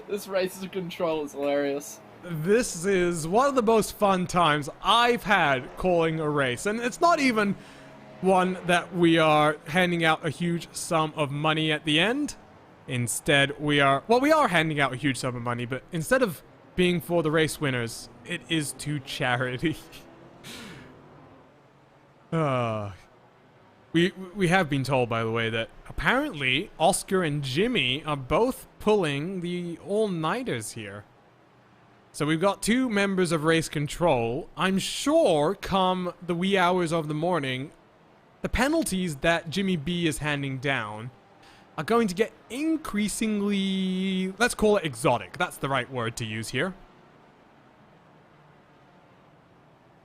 This race of control is hilarious. This is one of the most fun times I've had calling a race. And it's not even one that we are handing out a huge sum of money at the end. Instead, we are handing out a huge sum of money, but instead of being for the race winners, it is to charity. We have been told, by the way, that apparently Oscar and Jimmy are both pulling the all-nighters here. So we've got two members of Race Control. I'm sure come the wee hours of the morning, the penalties that Jimmy B is handing down are going to get increasingly, let's call it exotic. That's the right word to use here.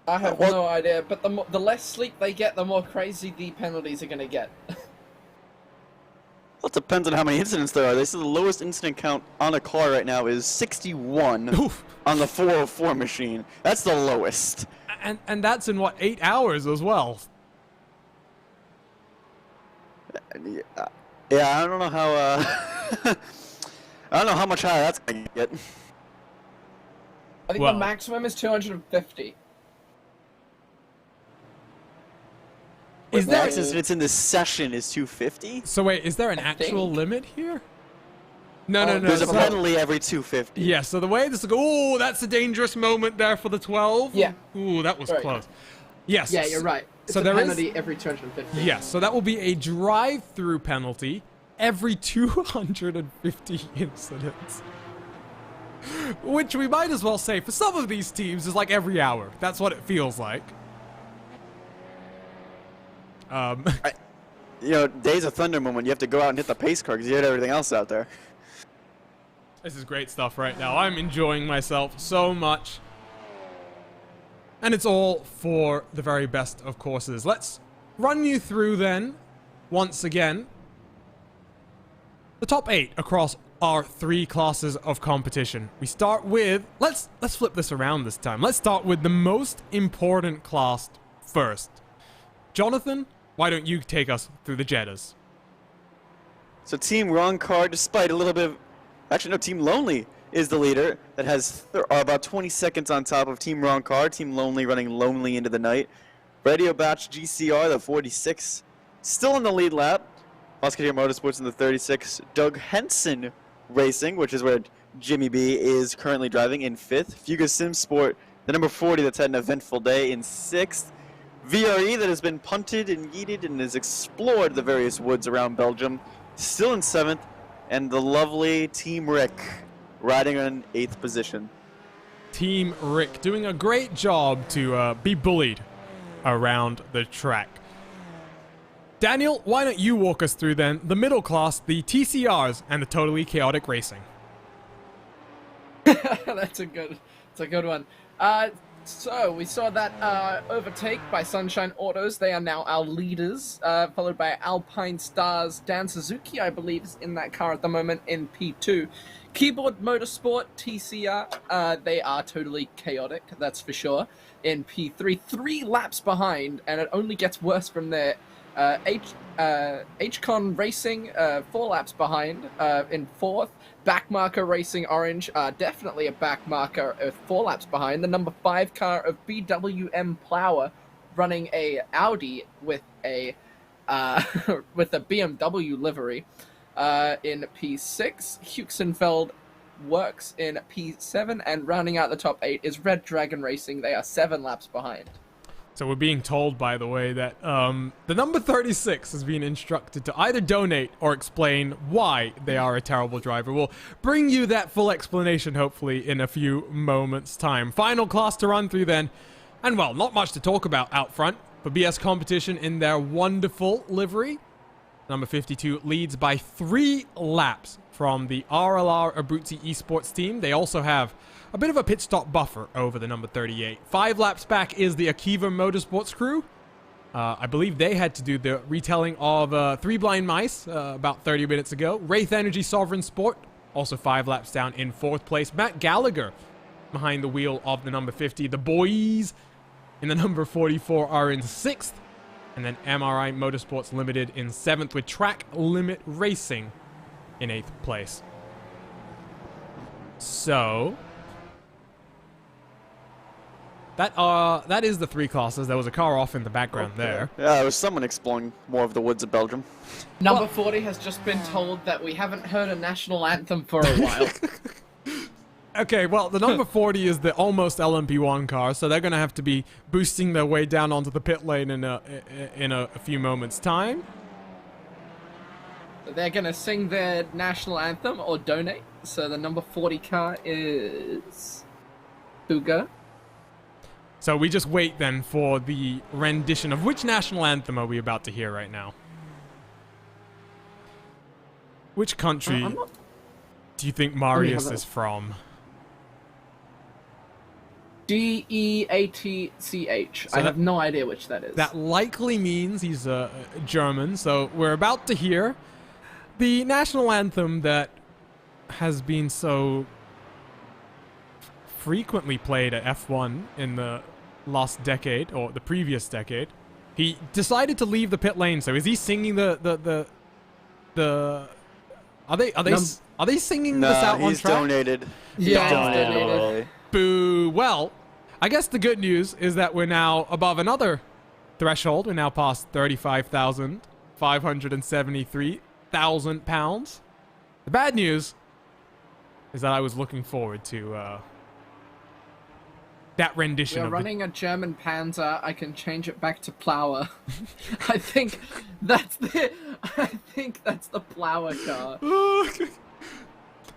I have no idea, but the less sleep they get, the more crazy the penalties are going to get. Well, it depends on how many incidents there are. They say the lowest incident count on a car right now is 61 on the 404 machine. That's the lowest. And that's in, what, 8 hours as well? Yeah, I don't know how, I don't know how much higher that's going to get. I think the maximum is 250. Is there if it's in the session is 250? So wait, is there an actual limit here? No. There's a penalty every 250. Yeah, so the way this goes, oh, that's a dangerous moment there for the 12. Yeah. Ooh, that was close. Yes. Yeah, you're right. It's a penalty every 250. Yes, so that will be a drive-through penalty every 250 incidents. Which we might as well say, for some of these teams, is like every hour. That's what it feels like. Days of Thunder moment, you have to go out and hit the pace car because you hit everything else out there. This is great stuff right now. I'm enjoying myself so much. And it's all for the very best of courses. Let's run you through then, once again, the top 8 across our 3 classes of competition. We start with, let's flip this around this time. Let's start with the most important class first. Jonathan, why don't you take us through the Jettas? So Team Wrong Car, despite a little bit of... Actually, no, Team Lonely is the leader that has about 20 seconds on top of Team Wrong Car. Team Lonely running lonely into the night. Radio Batch GCR, the 46, still in the lead lap. Musketeer Motorsports in the 36. Doug Henson Racing, which is where Jimmy B is currently driving, in 5th. Fuga Sim Sport, the number 40 that's had an eventful day, in 6th. VRE that has been punted and yeeted and has explored the various woods around Belgium, still in 7th. And the lovely Team Rick riding on 8th position. Team Rick doing a great job to be bullied around the track. Daniel, why don't you walk us through then the middle class, the TCRs, and the Totally Chaotic Racing? That's a good one. So we saw that overtake by Sunshine Autos. They are now our leaders, followed by Alpine Stars. Dan Suzuki, I believe, is in that car at the moment in P2. Keyboard Motorsport, TCR, they are totally chaotic, that's for sure, in P3. 3 laps behind, and it only gets worse from there. HCon Racing, 4 laps behind, in 4th. Backmarker Racing Orange, definitely a backmarker, 4 laps behind. The number 5 car of BWM Plower, running a Audi with a BMW livery, in P6. Huxenfeld Works in P7, and rounding out the top 8 is Red Dragon Racing. They are 7 laps behind. So we're being told, by the way, that the number 36 has been instructed to either donate or explain why they are a terrible driver. We'll bring you that full explanation, hopefully, in a few moments' time. Final class to run through then. And, well, not much to talk about out front. But BS Competition in their wonderful livery. Number 52 leads by 3 laps from the RLR Abruzzi Esports team. They also have a bit of a pit stop buffer over the number 38. 5 laps back is the Akiva Motorsports crew. I believe they had to do the retelling of 3 Blind Mice about 30 minutes ago. Wraith Energy Sovereign Sport, also 5 laps down in 4th place. Matt Gallagher behind the wheel of the number 50. The boys in the number 44 are in 6th. And then MRI Motorsports Limited in 7th with Track Limit Racing in 8th place. So that is the 3 classes. There was a car off in the background there. Yeah, there was someone exploring more of the woods of Belgium. Number 40 has just been told that we haven't heard a national anthem for a while. Okay, well, the number 40 is the almost LMP1 car, so they're going to have to be boosting their way down onto the pit lane in a few moments' time. They're going to sing their national anthem or donate. So the number 40 car is Hugo. So we just wait then for the rendition of which national anthem are we about to hear right now? Which country do you think Marius is from? Deatch. I have no idea which that is. That likely means he's German, so we're about to hear the national anthem that has been so frequently played at F1 in the last decade, or the previous decade. He decided to leave the pit lane, so is he singing Are they singing this out on track? Donated. Yeah, Donated. Boo. Well, I guess the good news is that we're now above another threshold. We're now past 35,573,000 pounds. The bad news is that I was looking forward to that rendition. We're running a German Panzer. I can change it back to Plower. I think that's the Plower car.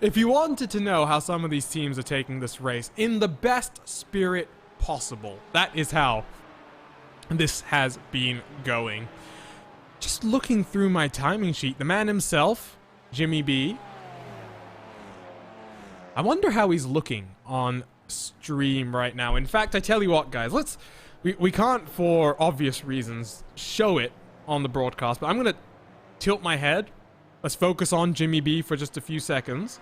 If you wanted to know how some of these teams are taking this race in the best spirit possible, that is how this has been going. Just looking through my timing sheet, the man himself, Jimmy B. I wonder how he's looking on stream right now. In fact, I tell you what, guys, we can't, for obvious reasons, show it on the broadcast, but I'm going to tilt my head. Let's focus on Jimmy B for just a few seconds.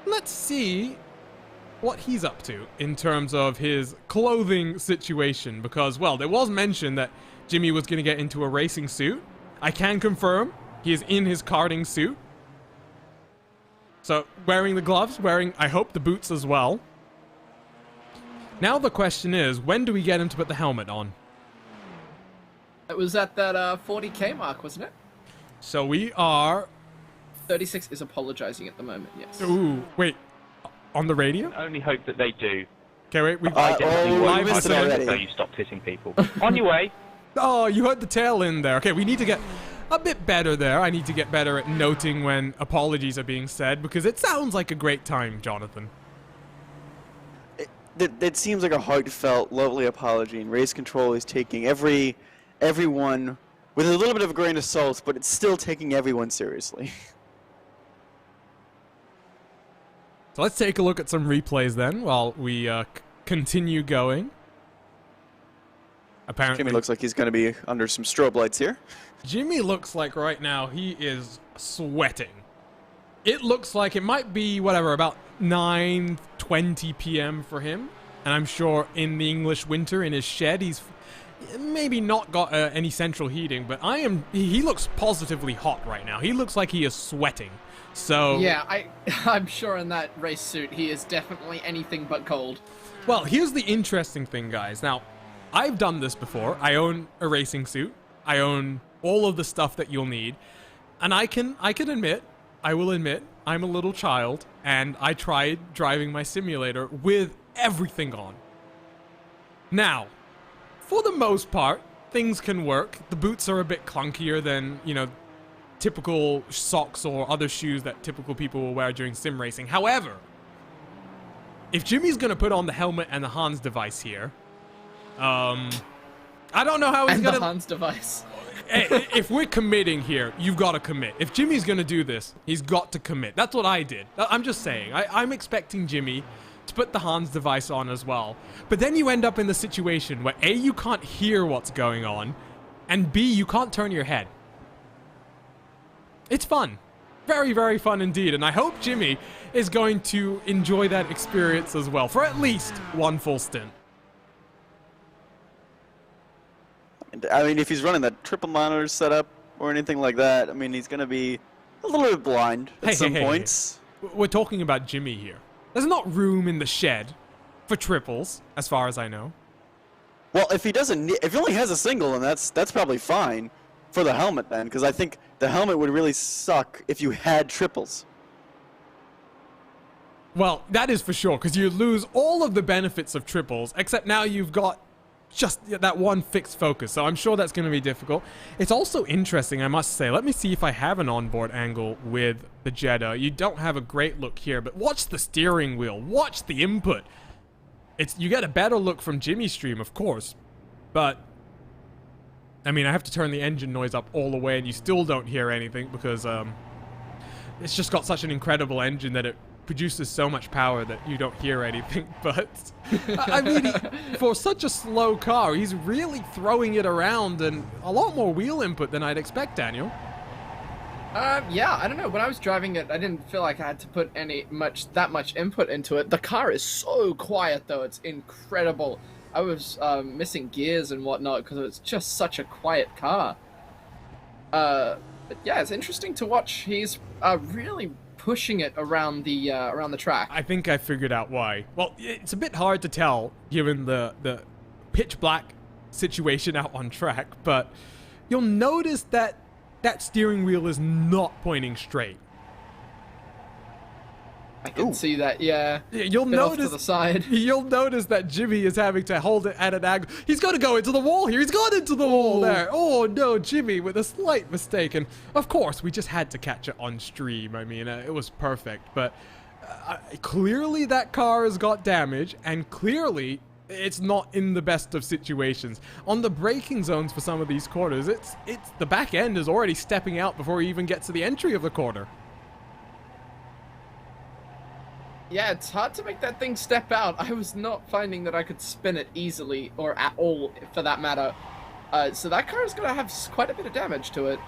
Let's see what he's up to in terms of his clothing situation, because, well, there was mention that Jimmy was going to get into a racing suit. I can confirm he is in his karting suit. So, wearing the gloves, wearing, I hope, the boots as well. Now the question is, when do we get him to put the helmet on? It was at that 40k mark, wasn't it? So we are... 36 is apologizing at the moment, yes. Ooh, wait. On the radio? I only hope that they do. Okay, wait. I definitely live want to already. so you stop hitting people. On your way. Oh, you heard the tail end there. Okay, we need to get a bit better there. I need to get better at noting when apologies are being said, because it sounds like a great time, Jonathan. It seems like a heartfelt, lovely apology, and Race Control is taking everyone with a little bit of a grain of salt, but it's still taking everyone seriously. So let's take a look at some replays then while we continue going. Apparently, Jimmy looks like he's going to be under some strobe lights here. Jimmy looks like right now he is sweating. It looks like it might be, whatever, about 9:20 p.m. for him. And I'm sure in the English winter in his shed, he's maybe not got any central heating, but he looks positively hot right now. He looks like he is sweating. So yeah, I'm sure in that race suit he is definitely anything but cold. Well, here's the interesting thing, guys. Now, I've done this before. I own a racing suit. I own all of the stuff that you'll need. And I will admit, I'm a little child, and I tried driving my simulator with everything on. Now, for the most part, things can work. The boots are a bit clunkier than, typical socks or other shoes that typical people will wear during sim racing. However, if Jimmy's going to put on the helmet and the Hans device here, I don't know how he's And gonna. the Hans device. If we're committing here, you've got to commit. If Jimmy's gonna do this, he's got to commit. That's what I did. I'm just saying. I'm expecting Jimmy to put the Hans device on as well. But then you end up in the situation where A, you can't hear what's going on, and B, you can't turn your head. It's fun. Very, very fun indeed. And I hope Jimmy is going to enjoy that experience as well for at least one full stint. I mean, if he's running that triple monitor setup or anything like that, I mean, he's going to be a little bit blind at some points. We're talking about Jimmy here. There's not room in the shed for triples, as far as I know. Well, if he only has a single, then that's probably fine for the helmet then, because I think the helmet would really suck if you had triples. Well, that is for sure, because you lose all of the benefits of triples, except now you've got just that one fixed focus, so I'm sure that's going to be difficult. It's also interesting, I must say. Let me see if I have an onboard angle with the Jetta. You don't have a great look here, but watch the steering wheel. Watch the input. You get a better look from Jimmy's stream, of course, but I mean, I have to turn the engine noise up all the way, and you still don't hear anything because it's just got such an incredible engine that it produces so much power that you don't hear anything. But I mean, for such a slow car, he's really throwing it around, and a lot more wheel input than I'd expect, Daniel. Yeah, I don't know. When I was driving it, I didn't feel like I had to put that much input into it. The car is so quiet, though. It's incredible. I was missing gears and whatnot because it's just such a quiet car. But yeah, it's interesting to watch. He's really pushing it around the track. I think I figured out why. Well, it's a bit hard to tell given the pitch black situation out on track, but you'll notice that steering wheel is not pointing straight. I can see that, yeah. You'll notice notice to the side. You'll notice that Jimmy is having to hold it at an angle. He's got to go into the wall here. He's gone into the wall there. Oh no, Jimmy with a slight mistake. And of course, we just had to catch it on stream. I mean, it was perfect. But clearly that car has got damage, and clearly it's not in the best of situations. On the braking zones for some of these corners, it's the back end is already stepping out before he even gets to the entry of the corner. Yeah, it's hard to make that thing step out. I was not finding that I could spin it easily, or at all, for that matter. So that car is going to have quite a bit of damage to it.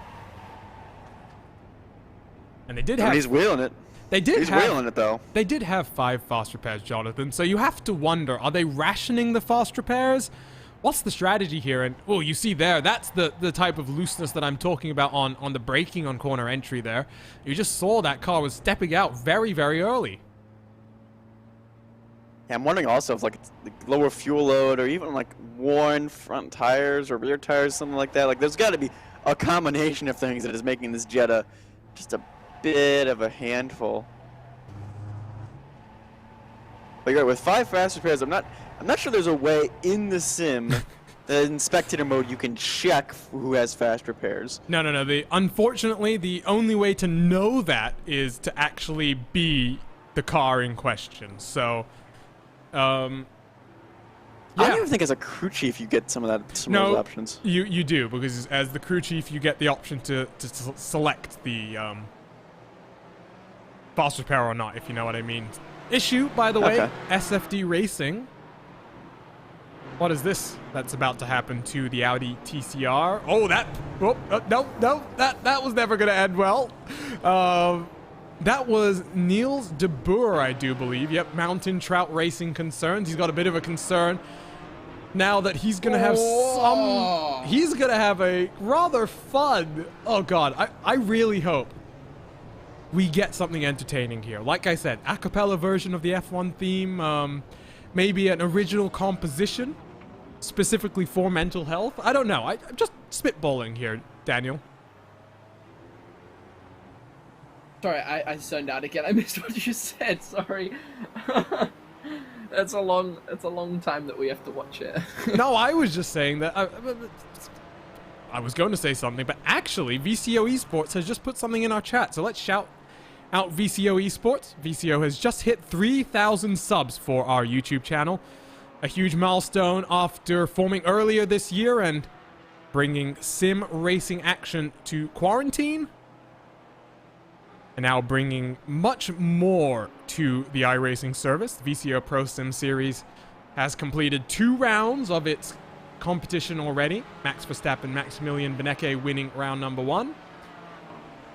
And they did have... he's wheeling it. He's wheeling it, though. They did have 5 fast repairs, Jonathan, so you have to wonder, are they rationing the fast repairs? What's the strategy here? And, oh, you see there, that's the type of looseness that I'm talking about on the braking on corner entry there. You just saw that car was stepping out very, very early. Yeah, I'm wondering also if, like, lower fuel load or even, like, worn front tires or rear tires, something like that. Like, there's got to be a combination of things that is making this Jetta just a bit of a handful. But you're right, with 5 fast repairs, I'm not sure there's a way in the sim that in spectator mode you can check who has fast repairs. No. Unfortunately, the only way to know that is to actually be the car in question. So... I don't even think as a crew chief you get some of those options. You do, because as the crew chief you get the option to select the fast repair or not, if you know what I mean. Issue, by the way, SFD Racing. What is this that's about to happen to the Audi TCR? No, that was never going to end well. That was Niels de Boer, I do believe. Yep, Mountain Trout Racing concerns. He's got a bit of a concern now that he's going to have he's going to have a rather fun... Oh, God. I really hope we get something entertaining here. Like I said, a cappella version of the F1 theme. Maybe an original composition specifically for mental health. I don't know. I'm just spitballing here, Daniel. Sorry, I zoned out again. I missed what you said. Sorry. It's a long time that we have to watch it. No, I was just saying that I was going to say something, but actually VCO Esports has just put something in our chat. So let's shout out VCO Esports. VCO has just hit 3,000 subs for our YouTube channel. A huge milestone after forming earlier this year and bringing sim racing action to quarantine. And now bringing much more to the iRacing service. The VCO Pro Sim Series has completed 2 rounds of its competition already. Max Verstappen, Maximilian Benecke winning round number 1.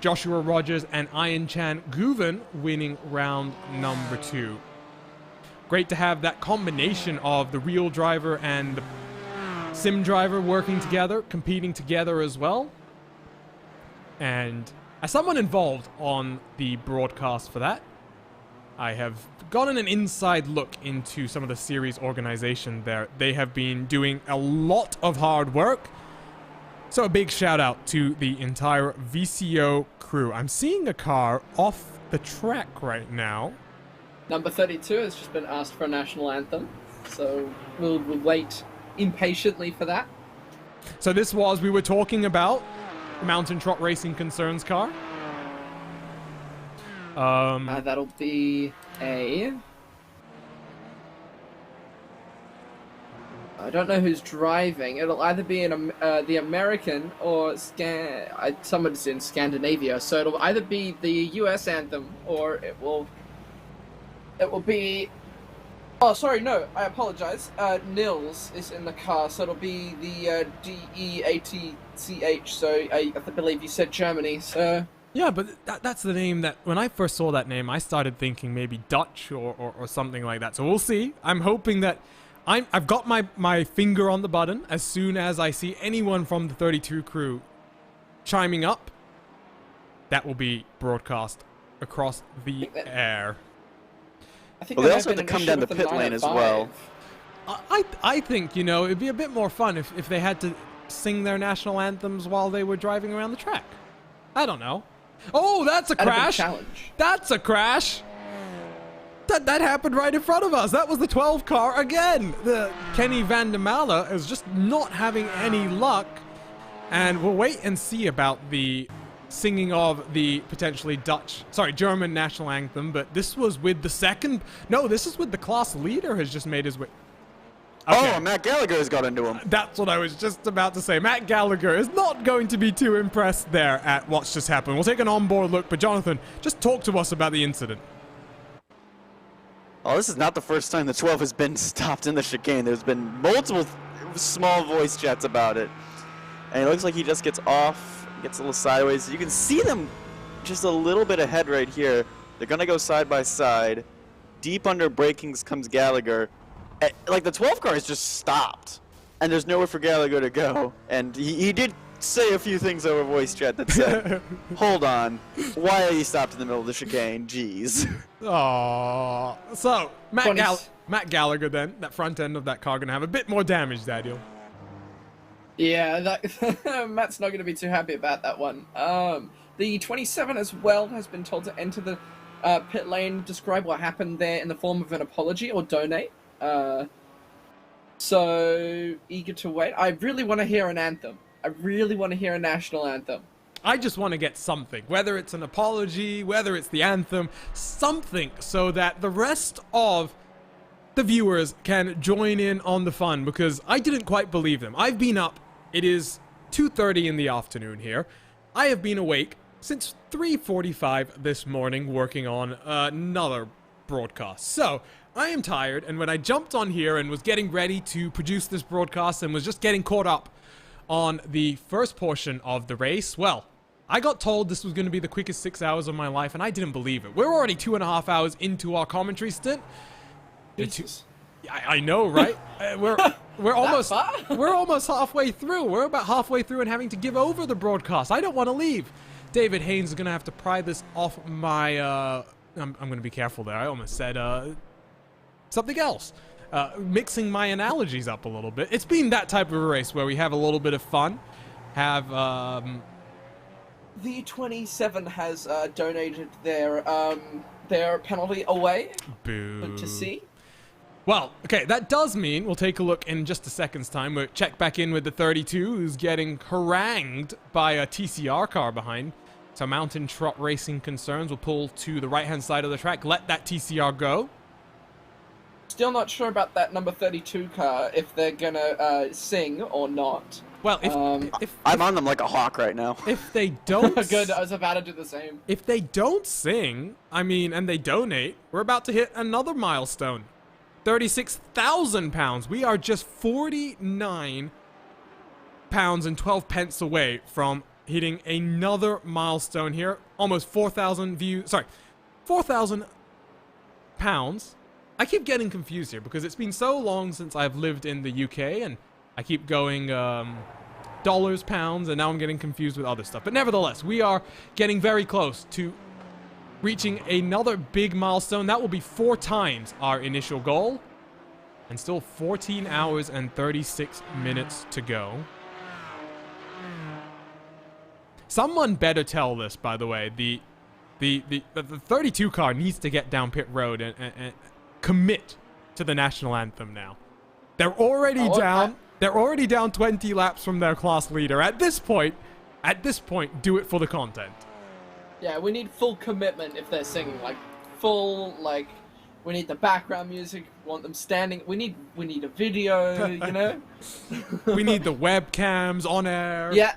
Joshua Rogers and Ian Chan Guven winning round number 2. Great to have that combination of the real driver and the sim driver working together, competing together as well. And as someone involved on the broadcast for that, I have gotten an inside look into some of the series organization there. They have been doing a lot of hard work. So a big shout out to the entire VCO crew. I'm seeing a car off the track right now. Number 32 has just been asked for a national anthem, so we'll wait impatiently for that. So this was, we were talking about Mountain Trot Racing Concerns car. That'll be a... I don't know who's driving. It'll either be the American or someone's in Scandinavia. So it'll either be the US anthem or it will be... Oh, sorry, no, I apologize. Nils is in the car, so it'll be the DEATCH. So I believe you said Germany. So yeah, but that's the name that when I first saw that name, I started thinking maybe Dutch or something like that. So we'll see. I'm hoping that I've got my finger on the button as soon as I see anyone from the 32 crew chiming up. That will be broadcast across the air. I think Well, they also have to come down the pit lane as well. I think, you know, it'd be a bit more fun if they had to sing their national anthems while they were driving around the track. I don't know. Oh, that's a crash! Challenge. That's a crash! That happened right in front of us. That was the 12 car again. The Kenny Van der Mala is just not having any luck. And we'll wait and see about the singing of the potentially German national anthem. But this was with the second... No, this is with the class leader has just made his way... Okay. Oh, Matt Gallagher has got into him. That's what I was just about to say. Matt Gallagher is not going to be too impressed there at what's just happened. We'll take an onboard look, but Jonathan, just talk to us about the incident. Oh, this is not the first time the 12 has been stopped in the chicane. There's been multiple small voice chats about it. And it looks like he just gets off, gets a little sideways. You can see them just a little bit ahead right here. They're going to go side by side. Deep under brakings comes Gallagher. Like, the 12 car is just stopped. And there's nowhere for Gallagher to go. And he did say a few things over voice chat that said, hold on, why are you stopped in the middle of the chicane? Jeez. Aww. So, Matt Gallagher then, that front end of that car going to have a bit more damage, Daniel. Yeah, Matt's not going to be too happy about that one. The 27 as well has been told to enter the pit lane, describe what happened there in the form of an apology or donate. So, eager to wait. I really want to hear an anthem. I really want to hear a national anthem. I just want to get something, whether it's an apology, whether it's the anthem, something so that the rest of the viewers can join in on the fun, because I didn't quite believe them. I've been up, it is 2:30 in the afternoon here. I have been awake since 3:45 this morning working on another broadcast. So, I am tired, and when I jumped on here and was getting ready to produce this broadcast and was just getting caught up on the first portion of the race, well, I got told this was going to be the quickest 6 hours of my life, and I didn't believe it. We're already 2.5 hours into our commentary stint. I know, right? we're almost halfway through. We're about halfway through and having to give over the broadcast. I don't want to leave. David Haynes is going to have to pry this off my... I'm going to be careful there. I almost said something else. Mixing my analogies up a little bit. It's been that type of a race where we have a little bit of fun. The 27 has donated their penalty away. Boo. Good to see. Well, okay, that does mean we'll take a look in just a second's time. We'll check back in with the 32, who's getting harangued by a TCR car behind. So Mountain Trot Racing Concerns will pull to the right-hand side of the track, let that TCR go. Still not sure about that number 32 car, if they're gonna sing or not. Well, I'm on them like a hawk right now. if they don't... Good, I was about to do the same. If they don't sing, I mean, and they donate, we're about to hit another milestone. 36,000 pounds. We are just 49 pounds and 12 pence away from hitting another milestone here. Almost 4,000 views. Sorry, 4,000 pounds. I keep getting confused here because it's been so long since I've lived in the UK, and I keep going dollars, pounds, and now I'm getting confused with other stuff. But nevertheless, we are getting very close to reaching another big milestone. That will be 4 times our initial goal. And still 14 hours and 36 minutes to go. Someone better tell this, by the way. The 32 car needs to get down pit road and commit to the national anthem now. They're already down. They're already down 20 laps from their class leader. At this point, do it for the content. Yeah, we need full commitment if they're singing, like full, like we need the background music, want them standing. We need a video, you know. We need the webcams on air. Yeah.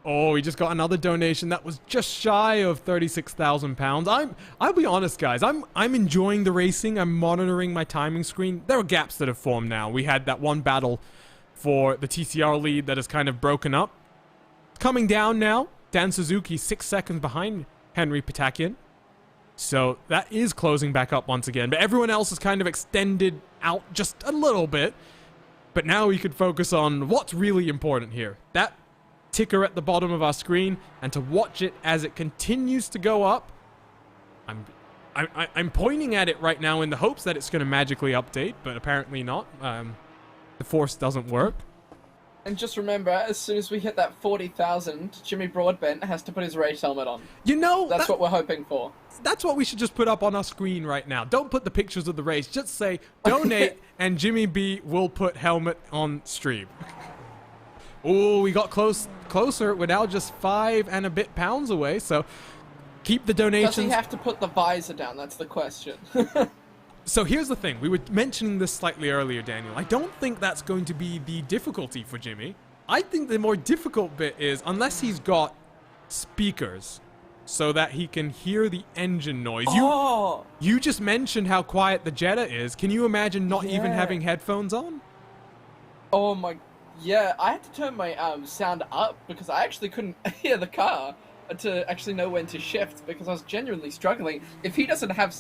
Oh, we just got another donation that was just shy of 36,000 pounds. I'll be honest, guys. I'm enjoying the racing. I'm monitoring my timing screen. There are gaps that have formed now. We had that one battle for the TCR lead that has kind of broken up. Coming down now. Dan Suzuki 6 seconds behind Henry Patakian. So that is closing back up once again. But everyone else is kind of extended out just a little bit. But now we could focus on what's really important here. That ticker at the bottom of our screen, and to watch it as it continues to go up. I'm pointing at it right now in the hopes that it's going to magically update, but apparently not. The force doesn't work. And just remember, as soon as we hit that 40,000, Jimmy Broadbent has to put his race helmet on. You know, that's what we're hoping for. That's what we should just put up on our screen right now. Don't put the pictures of the race. Just say donate, and Jimmy B will put helmet on stream. Oh, we got closer. We're now just 5 and a bit pounds away. So keep the donations. Does he have to put the visor down? That's the question. So here's the thing. We were mentioning this slightly earlier, Daniel. I don't think that's going to be the difficulty for Jimmy. I think the more difficult bit is, unless he's got speakers so that he can hear the engine noise. You just mentioned how quiet the Jetta is. Can you imagine not even having headphones on? Oh my... Yeah, I had to turn my sound up because I actually couldn't hear the car to actually know when to shift because I was genuinely struggling. If he doesn't have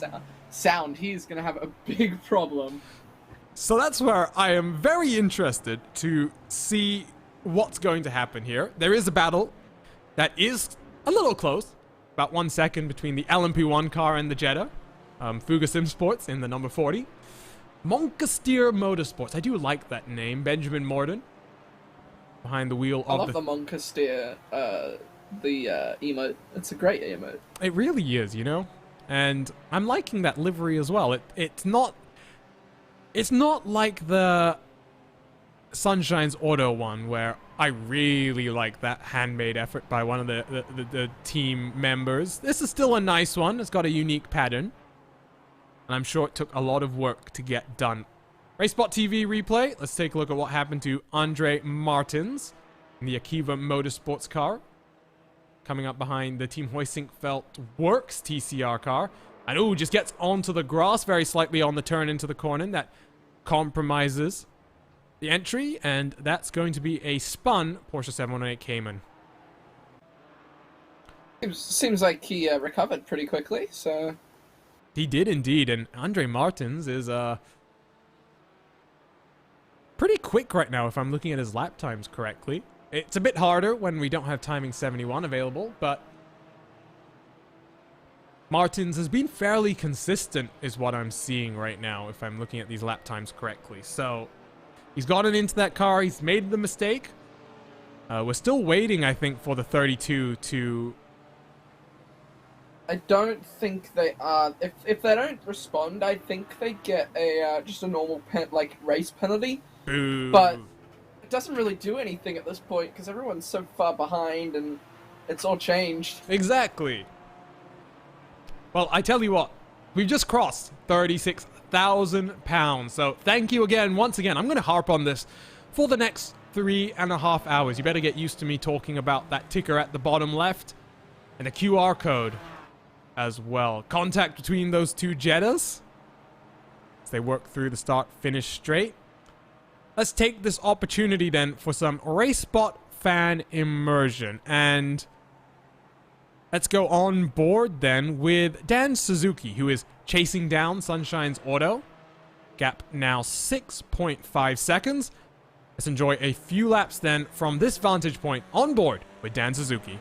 sound, he's going to have a big problem. So that's where I am very interested to see what's going to happen here. There is a battle that is a little close, about 1 second between the LMP1 car and the Jetta. Fuga Sim Sports in the number 40. Monkasteer Motorsports. I do like that name. Benjamin Morden behind the wheel of the Monkasteer emote. It's a great emote. It really is, you know? And I'm liking that livery as well. It's not like the Sunshine's Auto one where I really like that handmade effort by one of the team members. This is still a nice one. It's got a unique pattern. And I'm sure it took a lot of work to get done. RaceSpot TV replay. Let's take a look at what happened to Andre Martins in the Akiva Motorsports car. Coming up behind the Team Hoysinkfeld Works TCR car. And just gets onto the grass very slightly on the turn into the corner. That compromises the entry. And that's going to be a spun Porsche 718 Cayman. It seems like he recovered pretty quickly, so... He did indeed. And Andre Martins is... pretty quick right now if I'm looking at his lap times correctly. It's a bit harder when we don't have timing 71 available, but Martins has been fairly consistent is what I'm seeing right now if I'm looking at these lap times correctly. So he's gotten into that car, he's made the mistake. We're still waiting, I think, for the 32 to... I don't think they are. If they don't respond, I think they get a just a normal race penalty. Boo. But it doesn't really do anything at this point because everyone's so far behind and it's all changed. Exactly. Well, I tell you what, we've just crossed 36 £6,000. So thank you again, once again. I'm going to harp on this for the next 3.5 hours. You better get used to me talking about that ticker at the bottom left and the QR code as well. Contact between those two Jettas as they work through the start-finish straight. Let's take this opportunity then for some RaceSpot fan immersion, and let's go on board then with Dan Suzuki, who is chasing down Sunshine's auto. Gap now 6.5 seconds. Let's enjoy a few laps then from this vantage point on board with Dan Suzuki.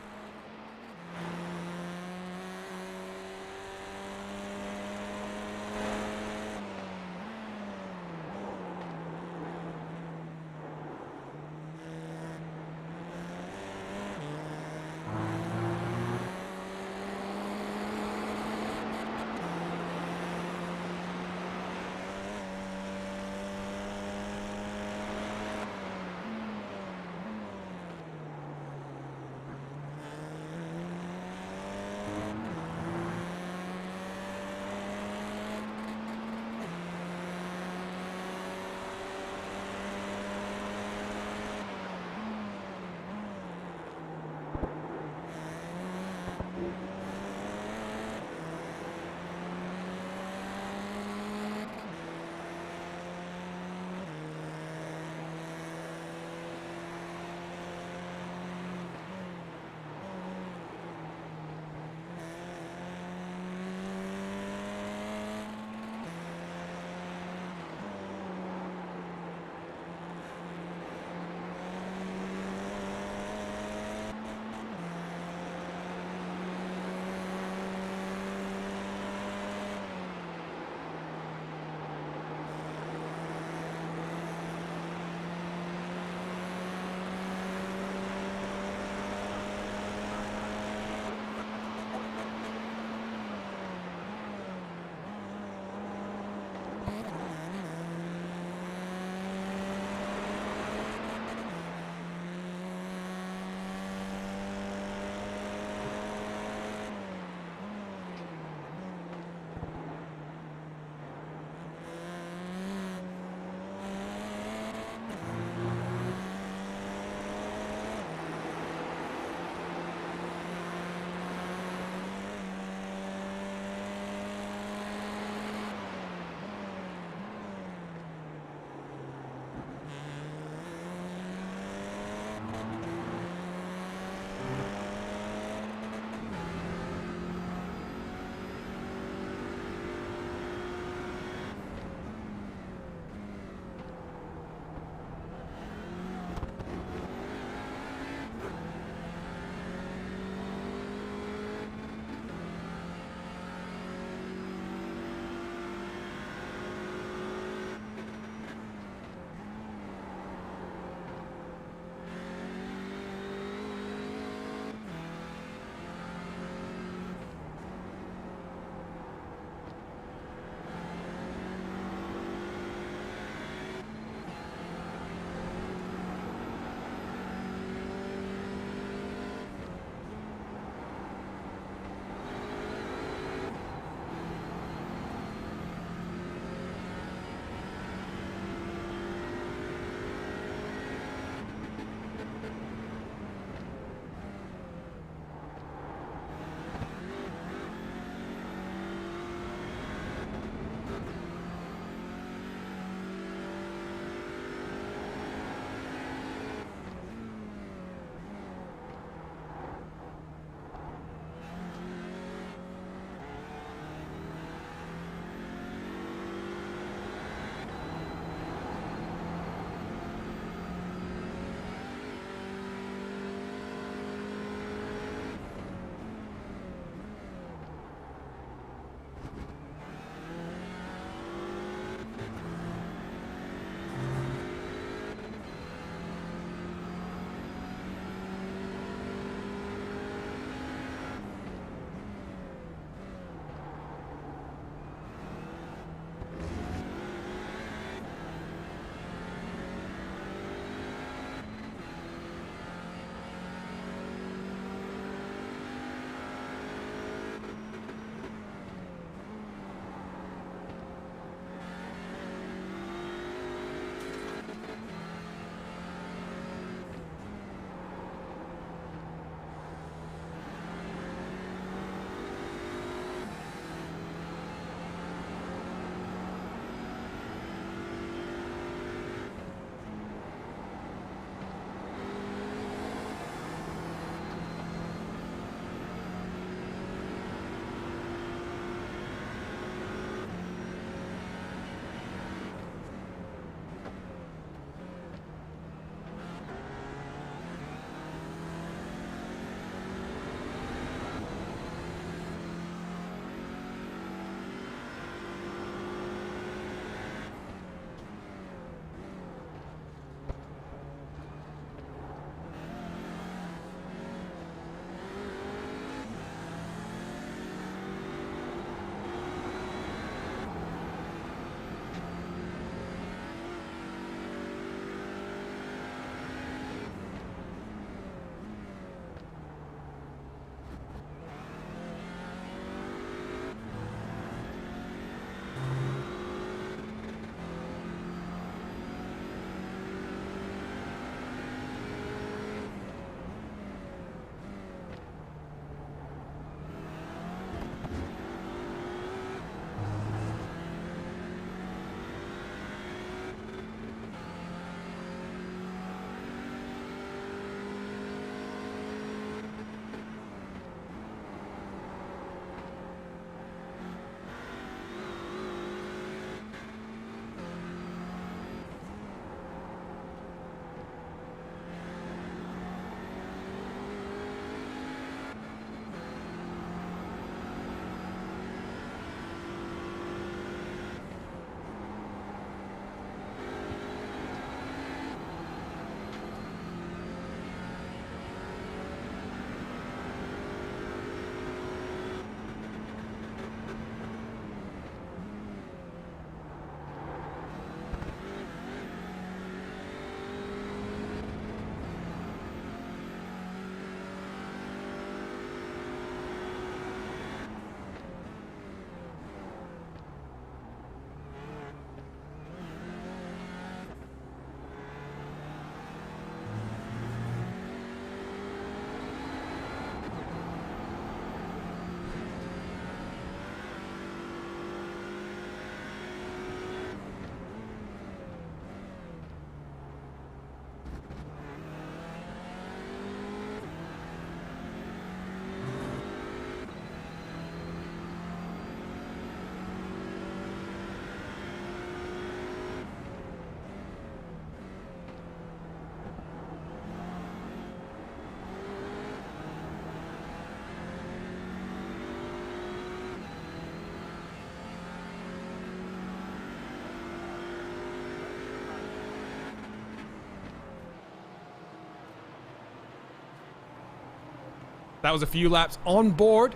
That was a few laps on board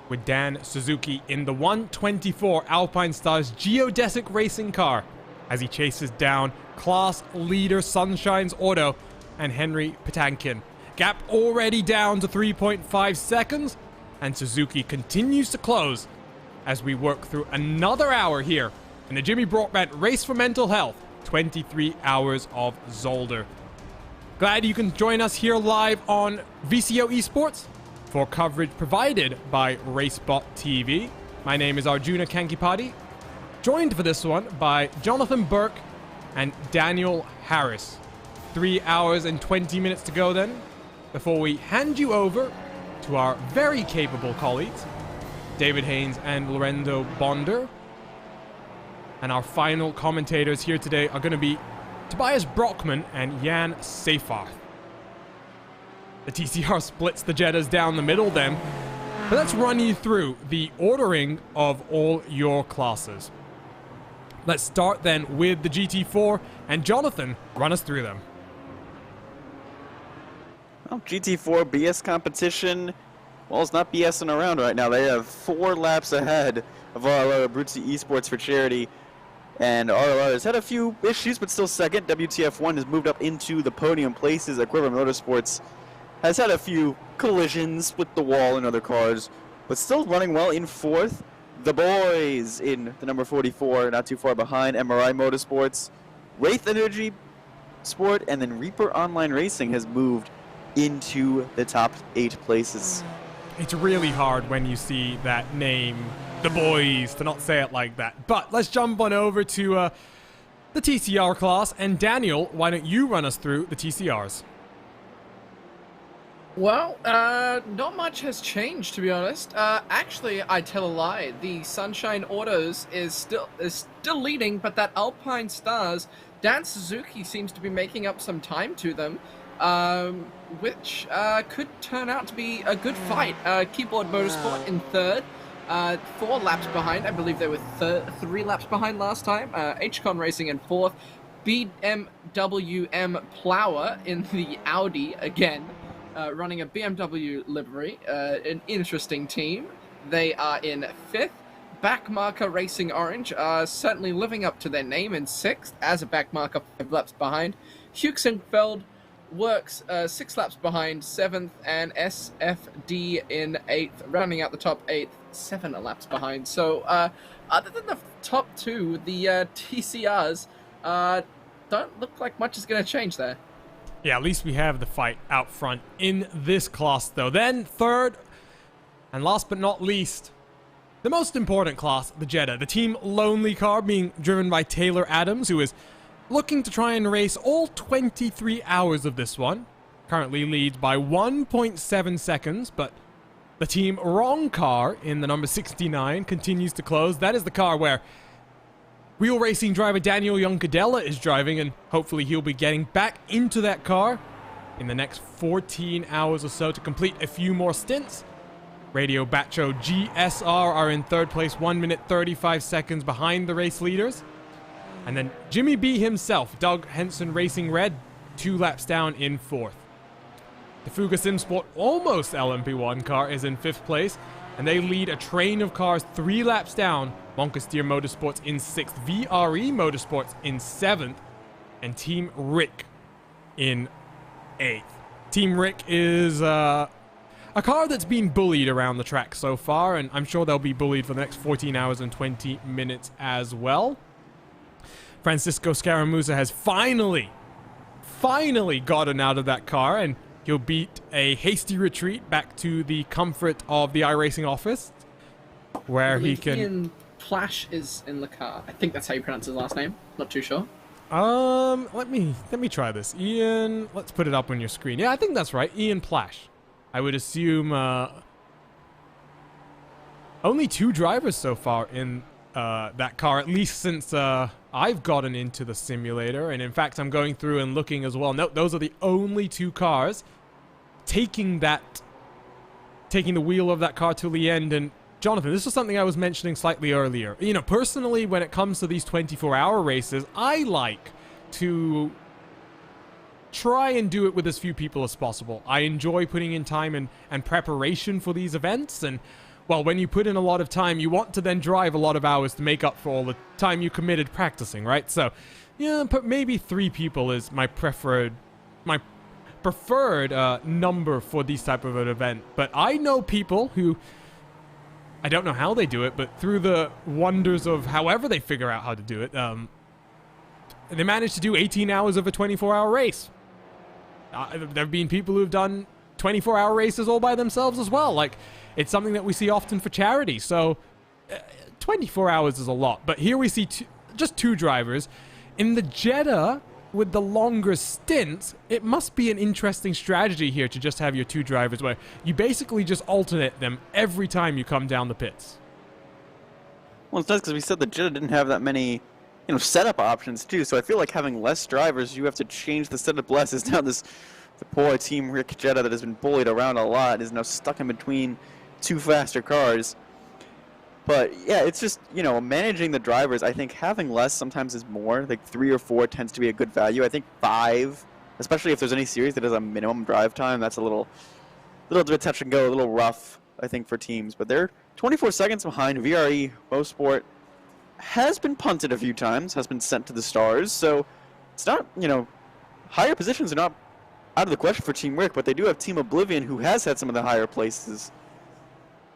with Dan Suzuki in the 124 Alpine Stars geodesic racing car as he chases down class leader Sunshine's Auto and Henry Patankin. Gap already down to 3.5 seconds, and Suzuki continues to close as we work through another hour here in the Jimmy Broadbent Race for Mental Health 23 Hours of Zolder. Glad you can join us here live on VCO Esports for coverage provided by RaceSpot TV. My name is Arjuna Kankipati, joined for this one by Jonathan Burke and Daniel Harris. 3 hours and 20 minutes to go then, before we hand you over to our very capable colleagues, David Haynes and Lorenzo Bonder. And our final commentators here today are going to be Tobias Brockman and Jan Seyfarth. The TCR splits the Jettas down the middle then, but let's run you through the ordering of all your classes. Let's start then with the GT4, and Jonathan, run us through them. Well, GT4 BS competition, well, it's not BSing around right now. They have 4 laps ahead of RLR Abruzzi Esports for charity. And RLR has had a few issues, but still second. WTF1 has moved up into the podium places. Quiver Motorsports has had a few collisions with the wall and other cars, but still running well in 4th. The boys in the number 44, not too far behind. MRI Motorsports, Wraith Energy Sport, and then Reaper Online Racing has moved into the top 8 places. It's really hard when you see that name, the boys, to not say it like that. But let's jump on over to the TCR class. And Daniel, why don't you run us through the TCRs? Well, not much has changed, to be honest. Actually, I tell a lie. The Sunshine Autos is still leading, but that Alpine Stars, Dan Suzuki seems to be making up some time to them, which could turn out to be a good fight. Keyboard Motorsport in 3rd, 4 laps behind. I believe they were 3 laps behind last time. HCon Racing in 4th. BMWM Plower in the Audi again. Running a BMW livery, an interesting team. They are in 5th. Backmarker Racing Orange are certainly living up to their name in 6th, as a backmarker 5 laps behind. Huxenfeld Works 6 laps behind 7th, and SFD in 8th, rounding out the top 8th, 7 laps behind. So, other than the top 2, the TCRs don't look like much is going to change there. Yeah, at least we have the fight out front in this class, though. Then 3rd, and last but not least, the most important class, the Jetta. The Team Lonely car being driven by Taylor Adams, who is looking to try and race all 23 hours of this one. Currently leads by 1.7 seconds, but the Team Wrong car in the number 69 continues to close. That is the car where Wheel Racing driver Daniel Yoncadella is driving, and hopefully he'll be getting back into that car in the next 14 hours or so to complete a few more stints. Radio Bacho GSR are in 3rd place, 1 minute 35 seconds behind the race leaders. And then Jimmy B himself, Doug Henson Racing Red, 2 laps down in 4th. The Fuga Sim Sport almost LMP1 car is in 5th place, and they lead a train of cars 3 laps down. Moncasteer Motorsports in 6th, VRE Motorsports in 7th, and Team Rick in 8th. Team Rick is a car that's been bullied around the track so far, and I'm sure they'll be bullied for the next 14 hours and 20 minutes as well. Francisco Scaramuza has finally gotten out of that car, and he'll beat a hasty retreat back to the comfort of the iRacing office, where he can... Ian Plash is in the car. I think that's how you pronounce his last name. Not too sure. Let me try this. Ian, let's put it up on your screen. Yeah, I think that's right. Ian Plash. I would assume only 2 drivers so far in that car, at least since I've gotten into the simulator. And in fact, I'm going through and looking as well. No, those are the only 2 cars taking the wheel of that car till the end. And Jonathan, this is something I was mentioning slightly earlier. You know, personally, when it comes to these 24-hour races, I like to try and do it with as few people as possible. I enjoy putting in time and preparation for these events, and well, when you put in a lot of time, you want to then drive a lot of hours to make up for all the time you committed practicing, right? So, yeah, but maybe 3 people is my preferred number for these type of an event. But I know people who, I don't know how they do it, but through the wonders of however they figure out how to do it, they managed to do 18 hours of a 24-hour race. There have been people who've done 24-hour races all by themselves as well. Like, it's something that we see often for charity. So 24 hours is a lot. But here we see just 2 drivers. In the Jetta, with the longer stints, it must be an interesting strategy here to just have your 2 drivers where you basically just alternate them every time you come down the pits. Well, it's nice because we said the Jetta didn't have that many, setup options too. So I feel like having less drivers, you have to change the setup less. Is now the poor Team Rick Jetta that has been bullied around a lot is now stuck in between 2 faster cars. But yeah, it's just, managing the drivers. I think having less sometimes is more. Like 3 or 4 tends to be a good value. I think 5, especially if there's any series that has a minimum drive time, that's a little bit touch and go, a little rough, I think, for teams. But they're 24 seconds behind. VRE Motorsport has been punted a few times, has been sent to the stars. So it's not, higher positions are not out of the question for Team Rick, but they do have Team Oblivion, who has had some of the higher places,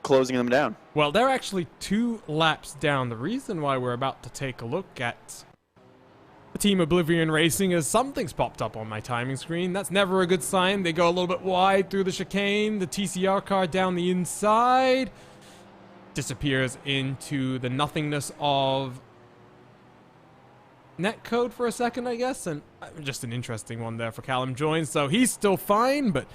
closing them down. Well, they're actually 2 laps down. The reason why we're about to take a look at the Team Oblivion Racing is something's popped up on my timing screen. That's never a good sign. They go a little bit wide through the chicane. The TCR car down the inside disappears into the nothingness of netcode for a second, I guess, and just an interesting one there for Callum Joins. So he's still fine, but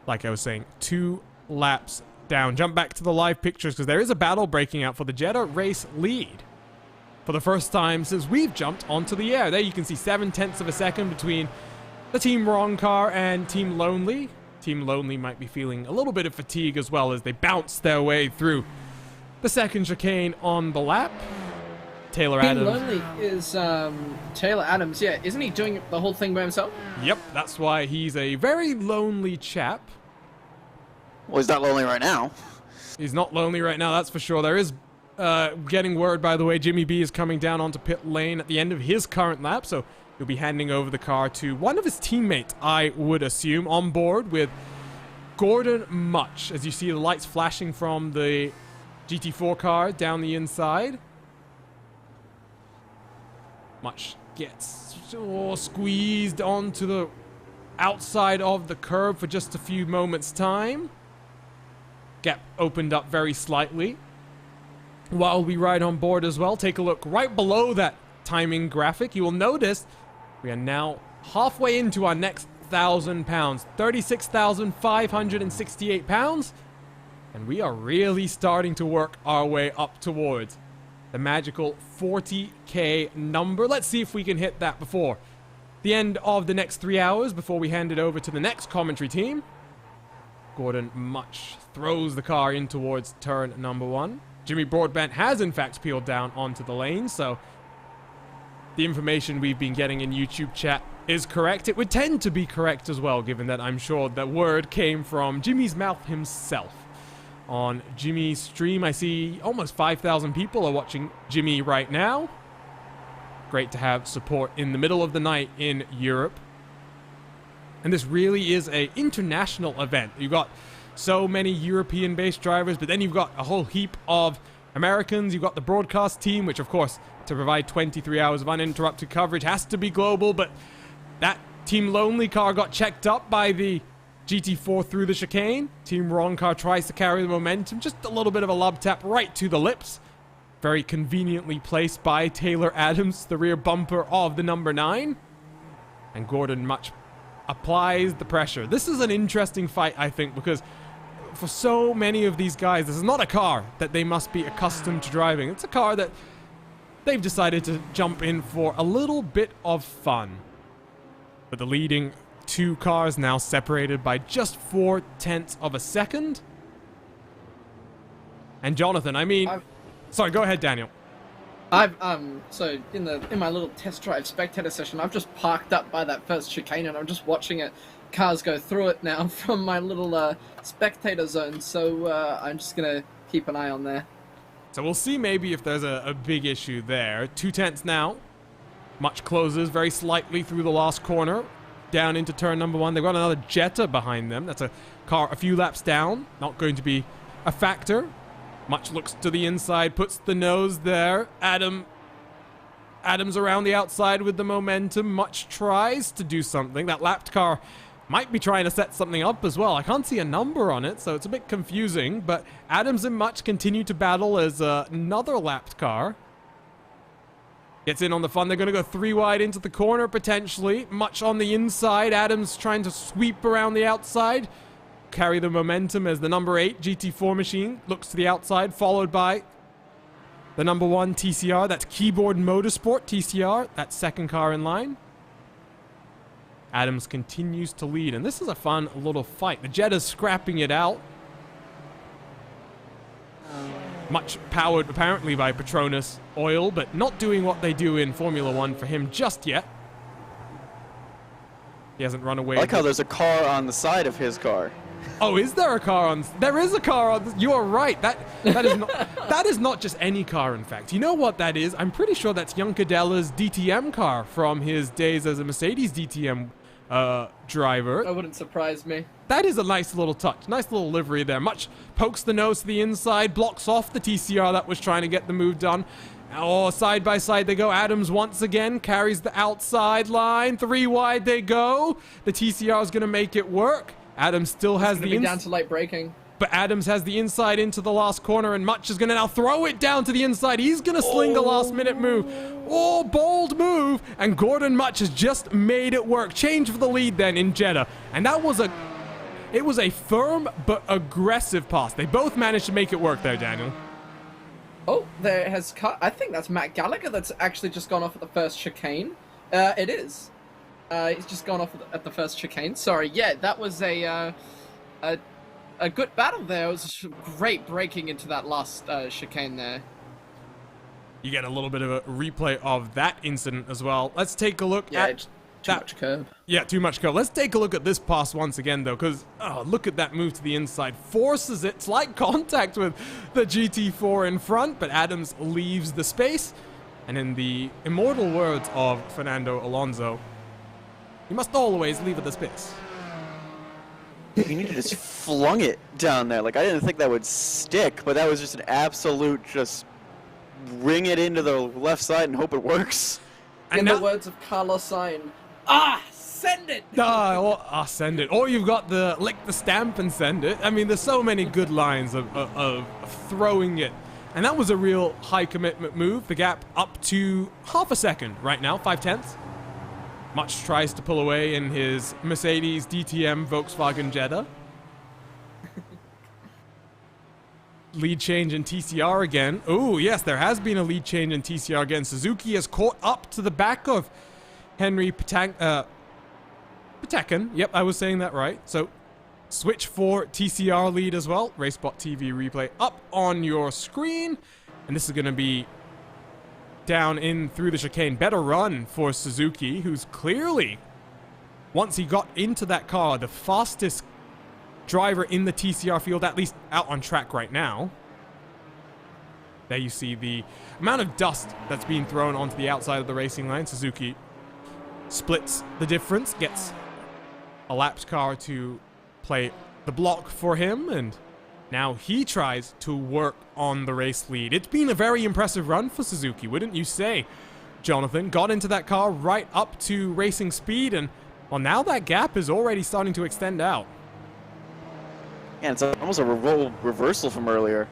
like I was saying, 2 laps down. Jump back to the live pictures because there is a battle breaking out for the Jetta race lead for the first time since we've jumped onto the air. There you can see 7/10 of a second between the Team Wrong car and Team Lonely. Team Lonely might be feeling a little bit of fatigue as well as they bounce their way through the second chicane on the lap. Taylor Adams. Lonely is Taylor Adams, yeah. Isn't he doing the whole thing by himself? Yep, that's why he's a very lonely chap. Well, he's not lonely right now. He's not lonely right now, that's for sure. There is getting word, by the way, Jimmy B is coming down onto pit lane at the end of his current lap, so he'll be handing over the car to one of his teammates, I would assume, on board with Gordon Much. As you see the lights flashing from the GT4 car down the inside. Much gets squeezed onto the outside of the curb for just a few moments' time. Gap opened up very slightly. While we ride on board as well, take a look right below that timing graphic. You will notice we are now halfway into our next 1,000 pounds, 36,568 pounds, and we are really starting to work our way up towards the magical 40K number. Let's see if we can hit that before the end of the next 3 hours, before we hand it over to the next commentary team. Gordon Much throws the car in towards turn number 1. Jimmy Broadbent has in fact peeled down onto the lane, so the information we've been getting in YouTube chat is correct. It would tend to be correct as well, given that I'm sure that word came from Jimmy's mouth himself. On Jimmy's stream, I see almost 5,000 people are watching Jimmy right now. Great to have support in the middle of the night in Europe. And this really is an international event. You've got so many European-based drivers, but then you've got a whole heap of Americans. You've got the broadcast team, which, of course, to provide 23 hours of uninterrupted coverage has to be global, but that Team Lonely car got checked up by the GT4 through the chicane. Team Wrong car tries to carry the momentum. Just a little bit of a lub tap right to the lips. Very conveniently placed by Taylor Adams, the rear bumper of the number 9. And Gordon Much applies the pressure. This is an interesting fight, I think, because for so many of these guys, this is not a car that they must be accustomed to driving. It's a car that they've decided to jump in for a little bit of fun. But the leading 2 cars now separated by just 4/10 of a second. And Jonathan, I mean... Sorry, go ahead, Daniel. I've so in my little test drive spectator session, I've just parked up by that first chicane and I'm just watching it. Cars go through it now from my little spectator zone. So I'm just gonna keep an eye on there. So we'll see maybe if there's a big issue there. 2/10 now. Much closes very slightly through the last corner. Down into turn number 1. They've got another Jetta behind them. That's a car a few laps down. Not going to be a factor. Much looks to the inside, puts the nose there. Adams around the outside with the momentum. Much tries to do something. That lapped car might be trying to set something up as well. I can't see a number on it, so it's a bit confusing. But Adams and Much continue to battle as another lapped car gets in on the fun. They're going to go 3 wide into the corner, potentially. Much on the inside. Adams trying to sweep around the outside. Carry the momentum as the number 8 GT4 machine looks to the outside, followed by the number 1 TCR. That's Keyboard Motorsport TCR. That second car in line. Adams continues to lead, and this is a fun little fight. The Jetta's scrapping it out. Much powered, apparently, by Petronas oil, but not doing what they do in Formula 1 for him just yet. He hasn't run away. I like how there's a car on the side of his car. Oh, is there a car on? There is a car on. You are right. That is not. That is not just any car. In fact, you know what that is? I'm pretty sure that's Juncadella's DTM car from his days as a Mercedes DTM driver. That wouldn't surprise me. That is a nice little touch. Nice little livery there. Much pokes the nose to the inside, blocks off the TCR that was trying to get the move done. Oh, side by side they go. Adams once again carries the outside line. 3 wide they go. The TCR is going to make it work. Adams still has the down to late braking. But Adams has the inside into the last corner, and Much is going to now throw it down to the inside. He's going to sling the last-minute move. Oh, bold move. And Gordon Much has just made it work. Change for the lead then in Jeddah. And that was it was a firm but aggressive pass. They both managed to make it work there, Daniel. Oh, there has cut. I think that's Matt Gallagher that's actually just gone off at the first chicane. It is. He's just gone off at the first chicane. Sorry, yeah, that was a good battle there. It was great braking into that last chicane there. You get a little bit of a replay of that incident as well. Let's take a look at too much curb. Yeah, too much curb. Let's take a look at this pass once again, though, because look at that move to the inside. Forces it. Slight contact with the GT4 in front, but Adams leaves the space. And in the immortal words of Fernando Alonso, you must always leave the space. You need to just flung it down there. Like, I didn't think that would stick, but that was just an absolute just ring it into the left side and hope it works. In the words of Carlos Sainz, send it! Send it. Or you've got the lick the stamp and send it. I mean, there's so many good lines of throwing it. And that was a real high commitment move. The gap up to half a second right now, 5/10. Much tries to pull away in his Mercedes DTM Volkswagen Jetta. Lead change in TCR again. Oh, yes, there has been a lead change in TCR again. Suzuki has caught up to the back of Henry Patekin. Yep, I was saying that right. So, switch for TCR lead as well. RaceSpot TV replay up on your screen. And this is going to be down in through the chicane. Better run for Suzuki, who's clearly, once he got into that car, the fastest driver in the TCR field, at least out on track right now. There you see the amount of dust that's being thrown onto the outside of the racing line. Suzuki splits the difference, gets a lapped car to play the block for him, and now he tries to work on the race lead. It's been a very impressive run for Suzuki, wouldn't you say, Jonathan? Got into that car right up to racing speed, and well, now that gap is already starting to extend out. Yeah, it's almost a role reversal from earlier.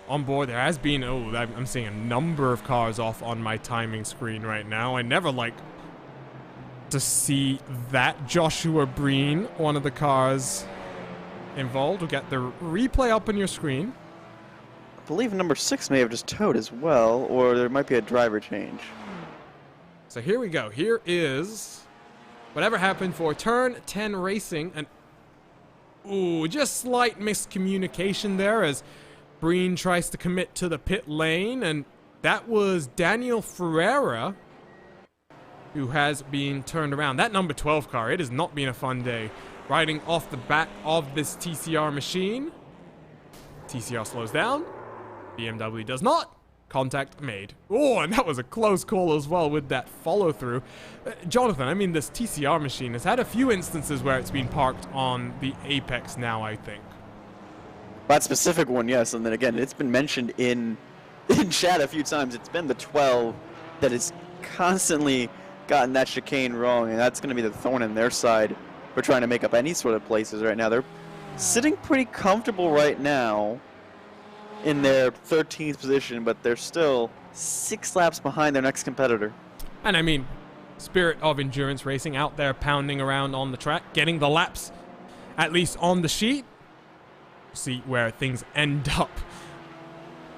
On board, there has been, I'm seeing a number of cars off on my timing screen right now. I never like to see that. Joshua Breen, one of the cars involved. We'll get the replay up on your screen. I believe number 6 may have just towed as well, or there might be a driver change. So here we go. Here is whatever happened for turn 10 racing. And Ooh, just slight miscommunication there as Breen tries to commit to the pit lane, and that was Daniel Ferreira who has been turned around. That number 12 car, it has not been a fun day. Riding off the back of this TCR machine. TCR slows down. BMW does not. Contact made. Oh, and that was a close call as well with that follow-through. Jonathan, I mean, this TCR machine has had a few instances where it's been parked on the apex now, I think. That specific one, yes, and then again, it's been mentioned in chat a few times. It's been the 12 that has constantly gotten that chicane wrong, and that's going to be the thorn in their side for trying to make up any sort of places right now. They're sitting pretty comfortable right now in their 13th position, but they're still 6 laps behind their next competitor. And I mean, spirit of endurance racing out there pounding around on the track, getting the laps at least on the sheet. See where things end up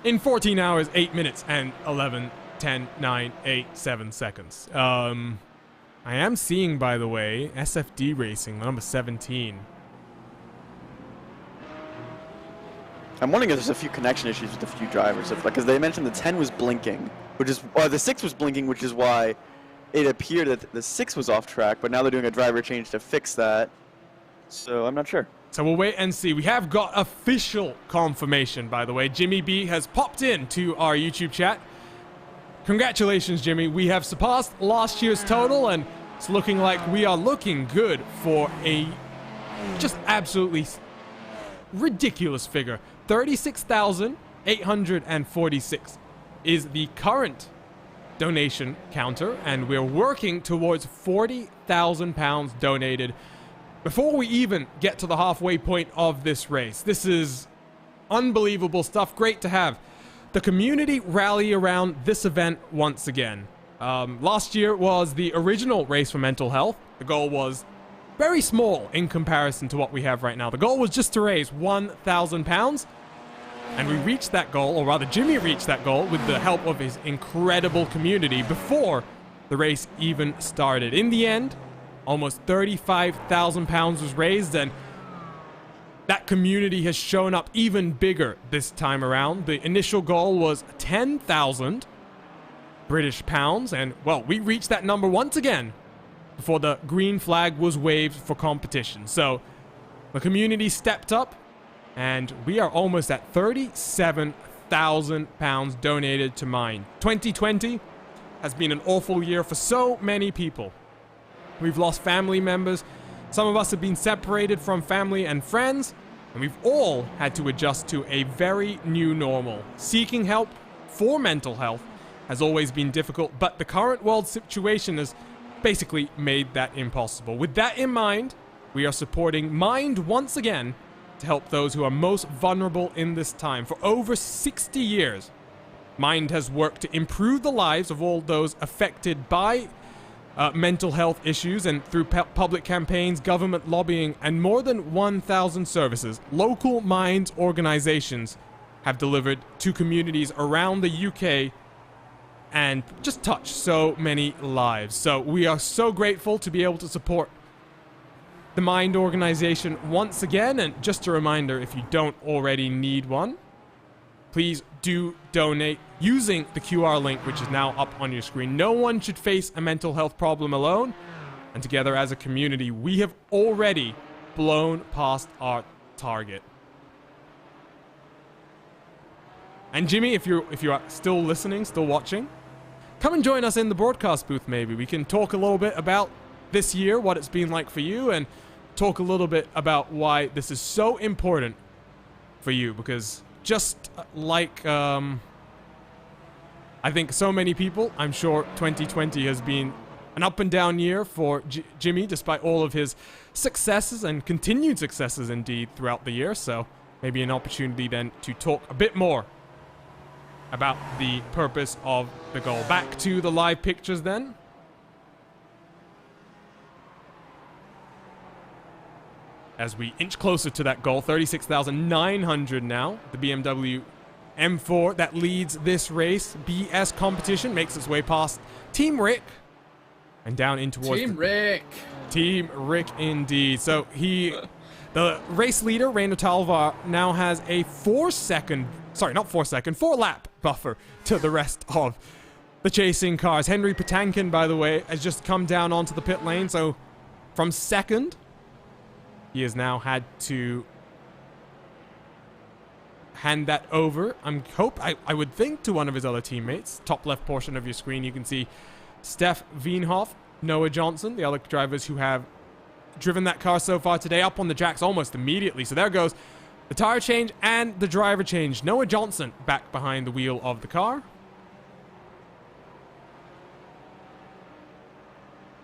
in 14 hours, 8 minutes, and 11, 10, 9, 8, 7 seconds. I am seeing, by the way, SFD Racing, number 17. I'm wondering if there's a few connection issues with a few drivers, because they mentioned the 10 was blinking, or the 6 was blinking, which is why it appeared that the 6 was off track, but now they're doing a driver change to fix that. So I'm not sure. So we'll wait and see. We have got official confirmation, by the way. Jimmy B has popped in to our YouTube chat. Congratulations, Jimmy. We have surpassed last year's total, and it's looking like we are looking good for a just absolutely ridiculous figure. 36,846 is the current donation counter, and we're working towards 40,000 pounds donated before we even get to the halfway point of this race. This is unbelievable stuff. Great to have the community rally around this event once again. Last year was the original Race for Mental Health. The goal was very small in comparison to what we have right now. The goal was just to raise 1,000 pounds, and we reached that goal, or rather Jimmy reached that goal with the help of his incredible community before the race even started. In the end, almost 35,000 pounds was raised, and that community has shown up even bigger this time around. The initial goal was 10,000 British pounds, and well, we reached that number once again before the green flag was waved for competition. So the community stepped up, and we are almost at 37,000 pounds donated to Mind. 2020 has been an awful year for so many people. We've lost family members. Some of us have been separated from family and friends, and we've all had to adjust to a very new normal. Seeking help for mental health has always been difficult, but the current world situation has basically made that impossible. With that in mind, we are supporting Mind once again to help those who are most vulnerable in this time. For over 60 years, Mind has worked to improve the lives of all those affected by mental health issues, and through public campaigns, government lobbying, and more than 1,000 services, local Minds organizations have delivered to communities around the UK and just touched so many lives. So we are so grateful to be able to support the Mind organization once again. And just a reminder, if you don't already need one, please do donate using the QR link, which is now up on your screen. No one should face a mental health problem alone, and together as a community, we have already blown past our target. And Jimmy, if you are still listening, still watching, come and join us in the broadcast booth maybe. We can talk a little bit about this year, what it's been like for you, and talk a little bit about why this is so important for you, because just like I think so many people, I'm sure 2020 has been an up and down year for Jimmy, despite all of his successes and continued successes indeed throughout the year. So maybe an opportunity then to talk a bit more about the purpose of the goal. Back to the live pictures then. As we inch closer to that goal, 36,900 now. The BMW M4 that leads this race, BS competition, makes its way past Team Rick and down in towards Team Rick. Team Rick indeed. So he The race leader, Reino Talvar, now has a 4 lap buffer to the rest of the chasing cars. Henry Patankin, by the way, has just come down onto the pit lane, so from second, he has now had to hand that over, I would think, to one of his other teammates. Top left portion of your screen, you can see Steph Wienhoff, Noah Johnson, the other drivers who have driven that car so far today, up on the jacks almost immediately. So there goes the tire change and the driver change. Noah Johnson back behind the wheel of the car.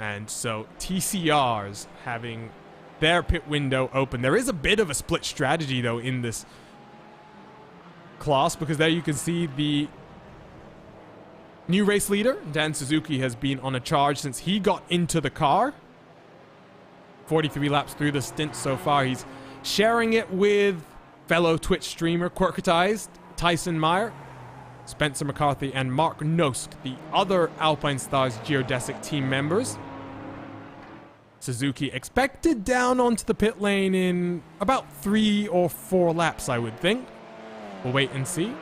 And so TCR's having their pit window open. There is a bit of a split strategy, though, in this class, because there you can see the new race leader, Dan Suzuki, has been on a charge since he got into the car. 43 laps through the stint so far. He's sharing it with fellow Twitch streamer Quirkatized, Tyson Meyer, Spencer McCarthy, and Mark Nosk, the other Alpine Stars Geodesic team members. Suzuki expected down onto the pit lane in about 3 or 4 laps, I would think. We'll wait and see.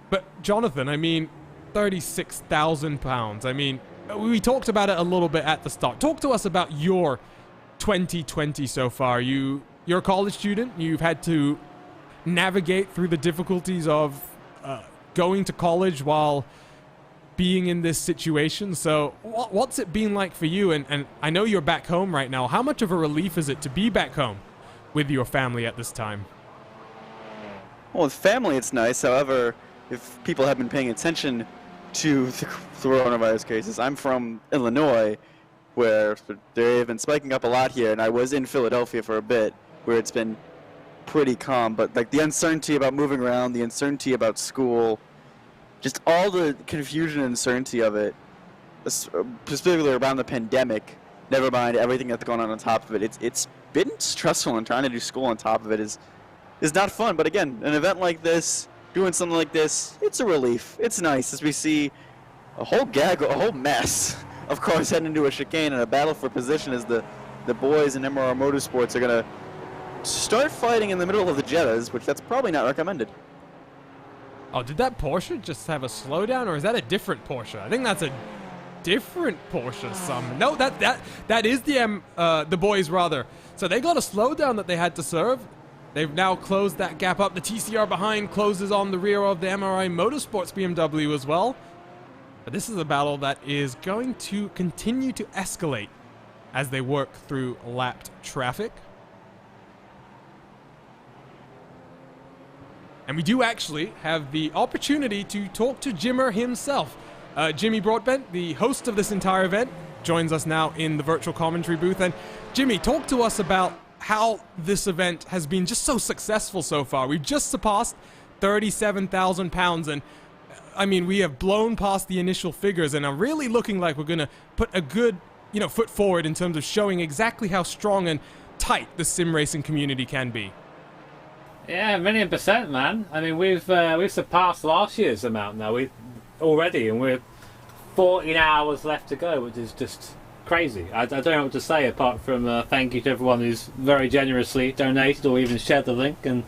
But Jonathan, I mean, £36,000. I mean, we talked about it a little bit at the start. Talk to us about your 2020 so far. You're a college student. You've had to navigate through the difficulties of going to college while being in this situation. So what's it been like for you? And I know you're back home right now. How much of a relief is it to be back home with your family at this time? Well, with family, it's nice. However, if people have been paying attention to the coronavirus cases, I'm from Illinois, where they've been spiking up a lot here, and I was in Philadelphia for a bit, where it's been pretty calm. But like the uncertainty about moving around, the uncertainty about school, just all the confusion and uncertainty of it, specifically around the pandemic, never mind everything that's going on top of it, it's been stressful, and trying to do school on top of it is not fun. But again, an event like this, doing something like this, it's a relief. It's nice as we see a whole mess of cars heading into a chicane and a battle for position as the boys in MRR Motorsports are going to start fighting in the middle of the Jettas, which that's probably not recommended. Oh, did that Porsche just have a slowdown, or is that a different Porsche? I think that's a different Porsche. No, that is the boys rather. So they got a slowdown that they had to serve. They've now closed that gap up. The TCR behind closes on the rear of the MRI Motorsports BMW as well. But this is a battle that is going to continue to escalate as they work through lapped traffic. And we do actually have the opportunity to talk to Jimmer himself. Jimmy Broadbent, the host of this entire event, joins us now in the virtual commentary booth. And Jimmy, talk to us about how this event has been just so successful so far. We've just surpassed £37,000, and I mean, we have blown past the initial figures and are really looking like we're going to put a good, foot forward in terms of showing exactly how strong and tight the sim racing community can be. Yeah, 1,000,000%, man. I mean, we've surpassed last year's amount now. Already, and we're 14 hours left to go, which is just crazy. I don't know what to say apart from thank you to everyone who's very generously donated or even shared the link. And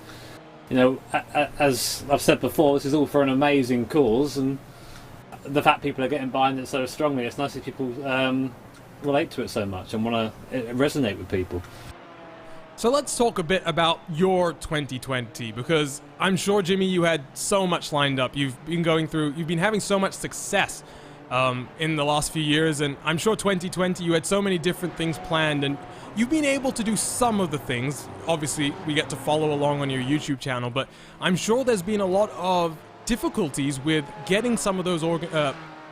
as I've said before, this is all for an amazing cause, and the fact people are getting behind it so strongly, it's nice that people relate to it so much and want to resonate with people. So let's talk a bit about your 2020, because I'm sure, Jimmy, you had so much lined up. You've been having so much success in the last few years, and I'm sure 2020 you had so many different things planned, and you've been able to do some of the things. Obviously, we get to follow along on your YouTube channel, but I'm sure there's been a lot of difficulties with getting some of those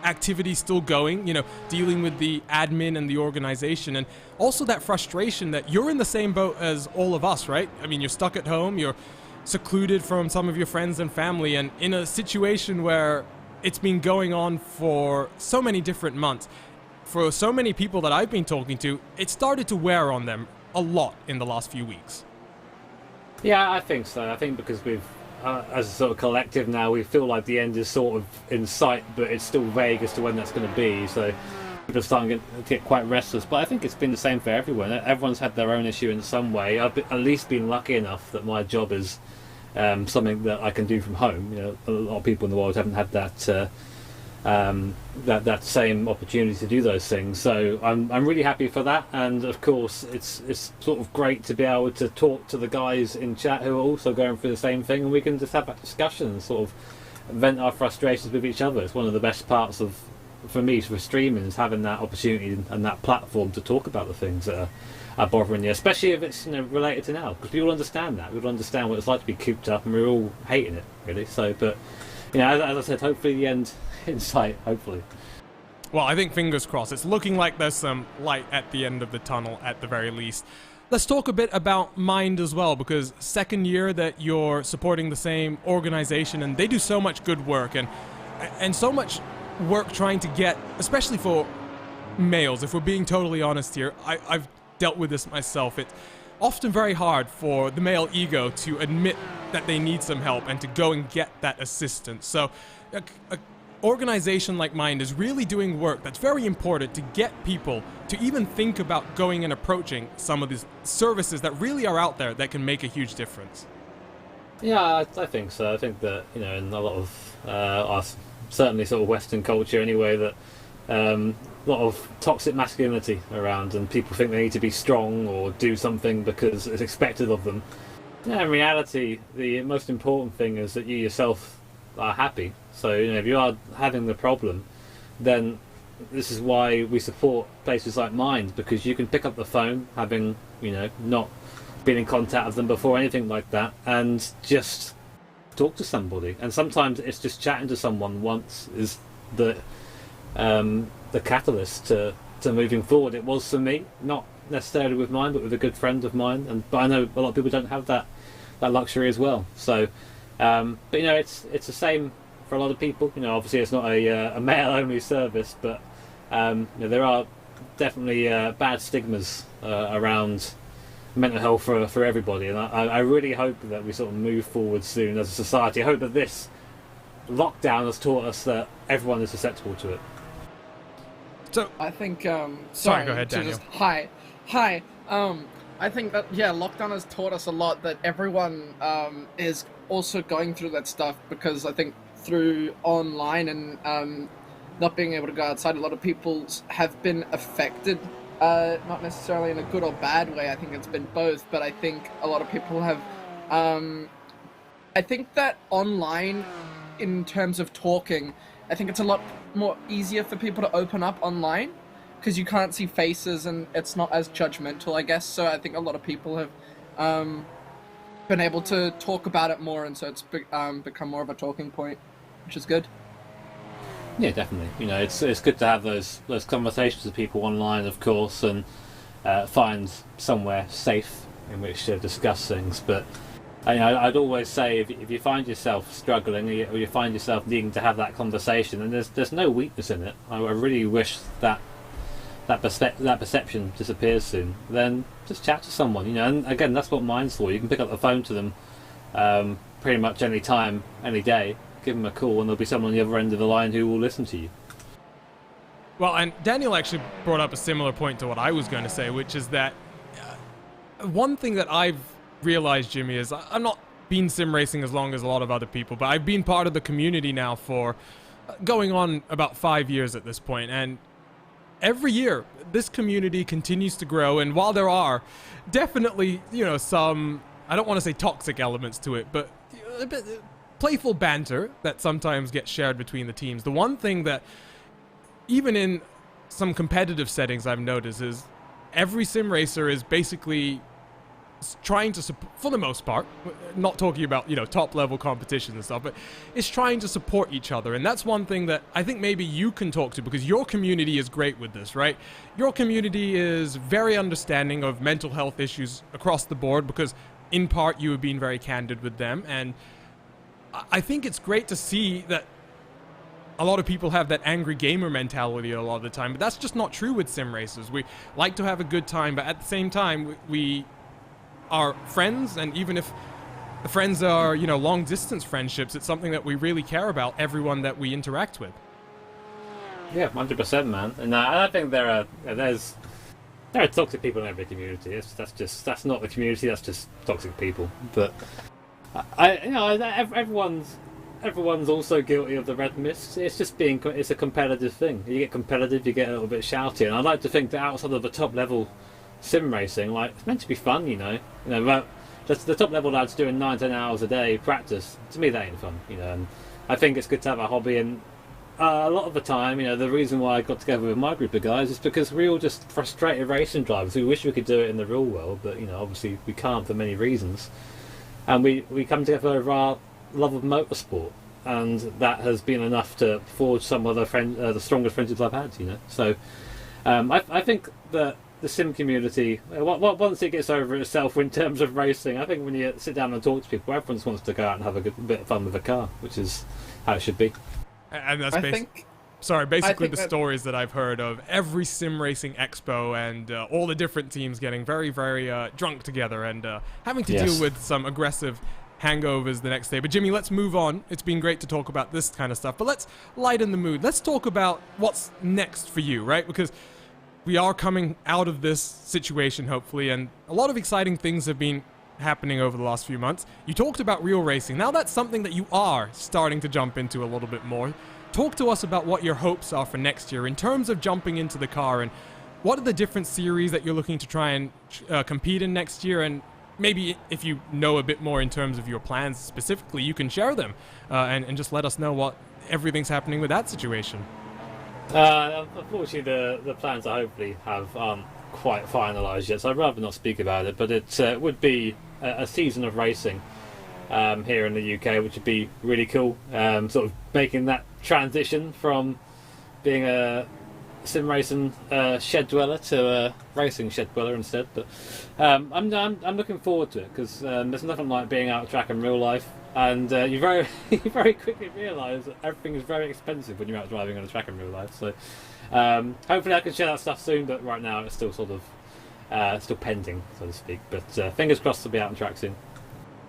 activities still going, dealing with the admin and the organization, and also that frustration that you're in the same boat as all of us, right? I mean, you're stuck at home, you're secluded from some of your friends and family, and in a situation where it's been going on for so many different months. For so many people that I've been talking to, it started to wear on them a lot in the last few weeks. Yeah, I think so. I think because we've, as a sort of collective now, we feel like the end is sort of in sight, but it's still vague as to when that's going to be. So people are starting to get quite restless. But I think it's been the same for everyone. Everyone's had their own issue in some way. I've at least been lucky enough that my job is something that I can do from home. You know, a lot of people in the world haven't had that that same opportunity to do those things. So I'm really happy for that. And of course, it's sort of great to be able to talk to the guys in chat who are also going through the same thing, and we can just have that discussion and sort of vent our frustrations with each other. It's one of the best parts of, for me, for streaming, is having that opportunity and that platform to talk about the things that are bothering you, especially if it's, you know, related to now, because people understand that. People understand what it's like to be cooped up, and we're all hating it, really. So, but, you know, as I said, hopefully the end in sight, hopefully. Well, I think fingers crossed. It's looking like there's some light at the end of the tunnel at the very least. Let's talk a bit about Mind as well, because second year that you're supporting the same organization, and they do so much good work and so much work trying to get, especially for males, if we're being totally honest here, I've dealt with this myself. It's often very hard for the male ego to admit that they need some help and to go and get that assistance. So a organization like Mind is really doing work that's very important to get people to even think about going and approaching some of these services that really are out there that can make a huge difference. Yeah, I think so. I think that, you know, in a lot of our, certainly sort of Western culture anyway, that a lot of toxic masculinity around, and people think they need to be strong or do something because it's expected of them. Yeah, in reality, the most important thing is that you yourself are happy. So, you know, if you are having the problem, then this is why we support places like Mind, because you can pick up the phone, having, you know, not been in contact with them before, anything like that, and just talk to somebody. And sometimes it's just chatting to someone once is the catalyst to moving forward. It was for me, not necessarily with Mind, but with a good friend of mine. But I know a lot of people don't have that luxury as well. So, but you know, it's the same for a lot of people. You know, obviously it's not a male-only service, but you know, there are definitely bad stigmas around mental health for everybody, and I really hope that we sort of move forward soon as a society. I hope that this lockdown has taught us that everyone is susceptible to it. So I think sorry, go ahead, Daniel. Hi. I think that, yeah, lockdown has taught us a lot, that everyone is also going through that stuff, because I think through online and not being able to go outside, a lot of people have been affected, not necessarily in a good or bad way. I think it's been both, but I think a lot of people have I think that online, in terms of talking, I think it's a lot more easier for people to open up online, because you can't see faces and it's not as judgmental, I guess. So I think a lot of people have been able to talk about it more, and so it's become more of a talking point, which is good. Yeah, definitely. You know, it's good to have those conversations with people online, of course, and find somewhere safe in which to discuss things. But you know, I'd always say, if you find yourself struggling, or you find yourself needing to have that conversation, and there's no weakness in it, I really wish that perception disappears soon. Then just chat to someone, you know. And again, that's what Mind's for. You can pick up the phone to them pretty much any time, any day. Give them a call, and there'll be someone on the other end of the line who will listen to you. Well, and Daniel actually brought up a similar point to what I was going to say, which is that one thing that I've realized, Jimmy, is I've not been sim racing as long as a lot of other people, but I've been part of the community now for going on about 5 years at this point, and every year this community continues to grow. And while there are definitely, you know, some, I don't want to say toxic elements to it, but a bit playful banter that sometimes gets shared between the teams, the one thing that even in some competitive settings I've noticed is every sim racer is basically trying to for the most part, not talking about, you know, top level competitions and stuff, but it's trying to support each other. And that's one thing that I think maybe you can talk to, because your community is great with this, right? Your community is very understanding of mental health issues across the board, because in part you have been very candid with them. And I think it's great to see that a lot of people have that angry gamer mentality a lot of the time, but that's just not true with sim racers. We like to have a good time, but at the same time, we are friends, and even if the friends are, you know, long distance friendships, it's something that we really care about everyone that we interact with. Yeah, 100%, man. And I think there are toxic people in every community. That's not the community. That's just toxic people. But everyone's also guilty of the red mist. It's a competitive thing. You get competitive, you get a little bit shouty. And I'd like to think that outside of the top level sim racing, like, it's meant to be fun, but just the top level lads doing 9-10 hours a day practice. To me, that ain't fun, And I think it's good to have a hobby. And a lot of the time, the reason why I got together with my group of guys is because we're all just frustrated racing drivers. We wish we could do it in the real world, but obviously we can't for many reasons. And we come together over our love of motorsport, and that has been enough to forge some of the strongest friendships I've had. So I think that the sim community, once it gets over itself in terms of racing, I think when you sit down and talk to people, everyone just wants to go out and have a bit of fun with a car, which is how it should be. And that's basically the stories that I've heard of every sim racing expo, and all the different teams getting very, very drunk together and having to deal with some aggressive hangovers the next day. But Jimmy, let's move on. It's been great to talk about this kind of stuff, but let's lighten the mood. Let's talk about what's next for you, right? Because we are coming out of this situation, hopefully, and a lot of exciting things have been happening over the last few months. You talked about real racing. Now that's something that you are starting to jump into a little bit more. Talk to us about what your hopes are for next year in terms of jumping into the car, and what are the different series that you're looking to try and compete in next year, and maybe if you know a bit more in terms of your plans specifically, you can share them and just let us know what everything's happening with that situation. Unfortunately, the plans I hopefully have aren't quite finalised yet, so I'd rather not speak about it, but it would be a season of racing here in the UK, which would be really cool, sort of making that transition from being a sim racing shed dweller to a racing shed dweller instead. But I'm looking forward to it, because there's nothing like being out of track in real life, and you very quickly realise that everything is very expensive when you're out driving on a track in real life. So hopefully I can share that stuff soon, but right now it's still sort of still pending, so to speak. But fingers crossed to be out on track soon.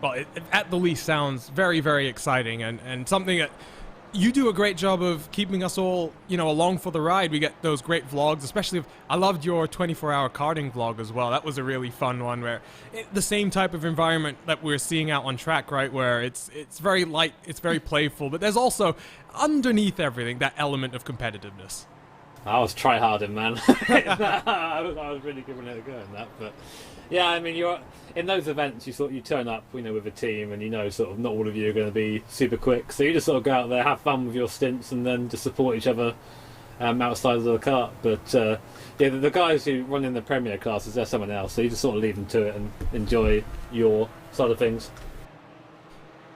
Well, it at the least sounds very, very exciting, and something that you do a great job of keeping us all, along for the ride. We get those great vlogs, especially I loved your 24-hour karting vlog as well. That was a really fun one, where the same type of environment that we're seeing out on track, right, where it's very light, it's very playful, but there's also underneath everything that element of competitiveness. I was try-harding, man. I was really giving it a go in that, but yeah, I mean, you're in those events. You turn up, with a team, and sort of not all of you are going to be super quick. So you just sort of go out there, have fun with your stints, and then just support each other outside of the kart. But yeah, the guys who run in the Premier classes, they're someone else. So you just sort of leave them to it and enjoy your side of things.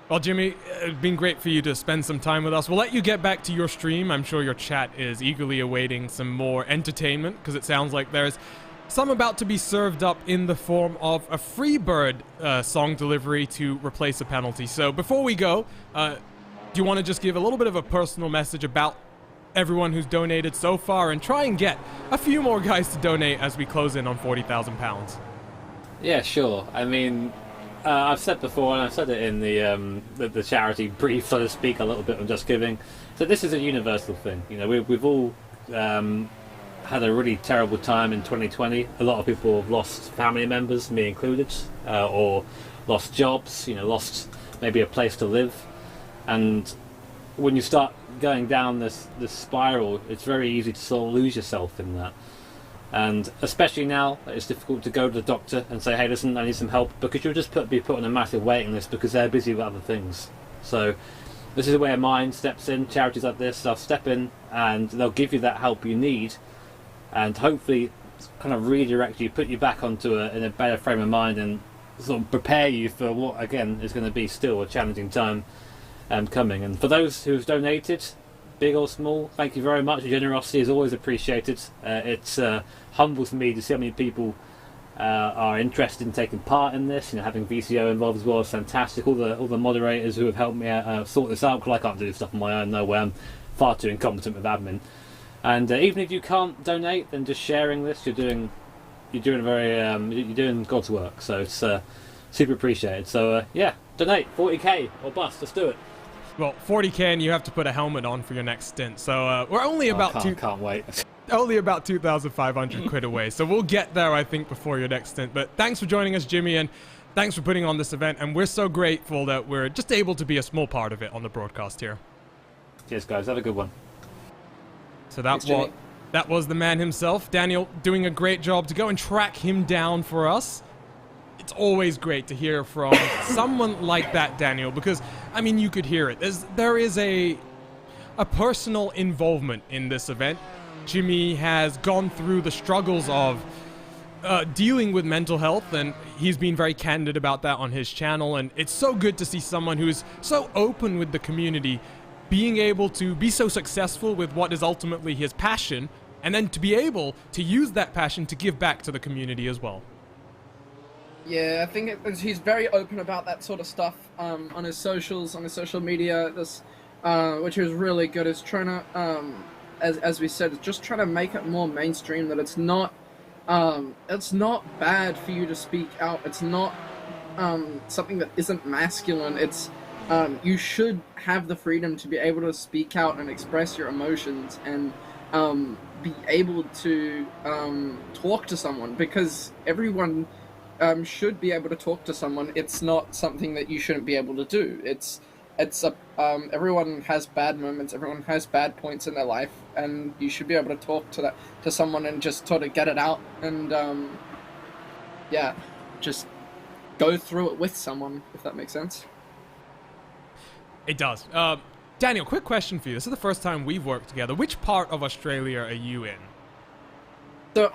Well, Jimmy, it's been great for you to spend some time with us. We'll let you get back to your stream. I'm sure your chat is eagerly awaiting some more entertainment, because it sounds like there's some about to be served up in the form of a Freebird song delivery to replace a penalty. So before we go, do you want to just give a little bit of a personal message about everyone who's donated so far, and try and get a few more guys to donate as we close in on £40,000? Yeah, sure. I mean, I've said before, and I've said it in the charity brief, so to speak, a little bit on Just Giving. So this is a universal thing. We've all had a really terrible time in 2020. A lot of people have lost family members, me included, or lost jobs, lost maybe a place to live. And when you start going down this spiral, it's very easy to sort of lose yourself in that. And especially now, it's difficult to go to the doctor and say, hey, listen, I need some help, because you'll just be put on a massive waiting list because they're busy with other things. So this is where mine steps in. Charities like this, they'll step in and they'll give you that help you need, and hopefully kind of redirect you, put you back onto in a better frame of mind, and sort of prepare you for what, again, is going to be still a challenging time coming. And for those who've donated, big or small, thank you very much. Your generosity is always appreciated. It humbles me to see how many people are interested in taking part in this. Having VCO involved as well is fantastic. All the moderators who have helped me sort this out, because I can't do this stuff on my own. No way, I'm far too incompetent with admin. And even if you can't donate, then just sharing this, you're doing God's work. So it's super appreciated. So yeah, donate 40k or bust. Let's do it. Well, 40k, and you have to put a helmet on for your next stint. So we're only about can't wait. only about 2,500 quid away. So we'll get there, I think, before your next stint. But thanks for joining us, Jimmy, and thanks for putting on this event. And we're so grateful that we're just able to be a small part of it on the broadcast here. Cheers, guys. Have a good one. So that was the man himself, Daniel, doing a great job to go and track him down for us. It's always great to hear from someone like that, Daniel, because, I mean, you could hear it. There is a personal involvement in this event. Jimmy has gone through the struggles of dealing with mental health, and he's been very candid about that on his channel, and it's so good to see someone who is so open with the community being able to be so successful with what is ultimately his passion, and then to be able to use that passion to give back to the community as well. Yeah, I think he's very open about that sort of stuff on his socials, on his social media, which is really good. Is trying to, as we said, just trying to make it more mainstream, that it's not bad for you to speak out. It's not something that isn't masculine. It's you should have the freedom to be able to speak out and express your emotions and be able to talk to someone, because everyone should be able to talk to someone. It's not something that you shouldn't be able to do. Everyone has bad moments, everyone has bad points in their life, and you should be able to talk to someone and just sort of get it out and yeah, just go through it with someone, if that makes sense. It does. Daniel, quick question for you. This is the first time we've worked together. Which part of Australia are you in? So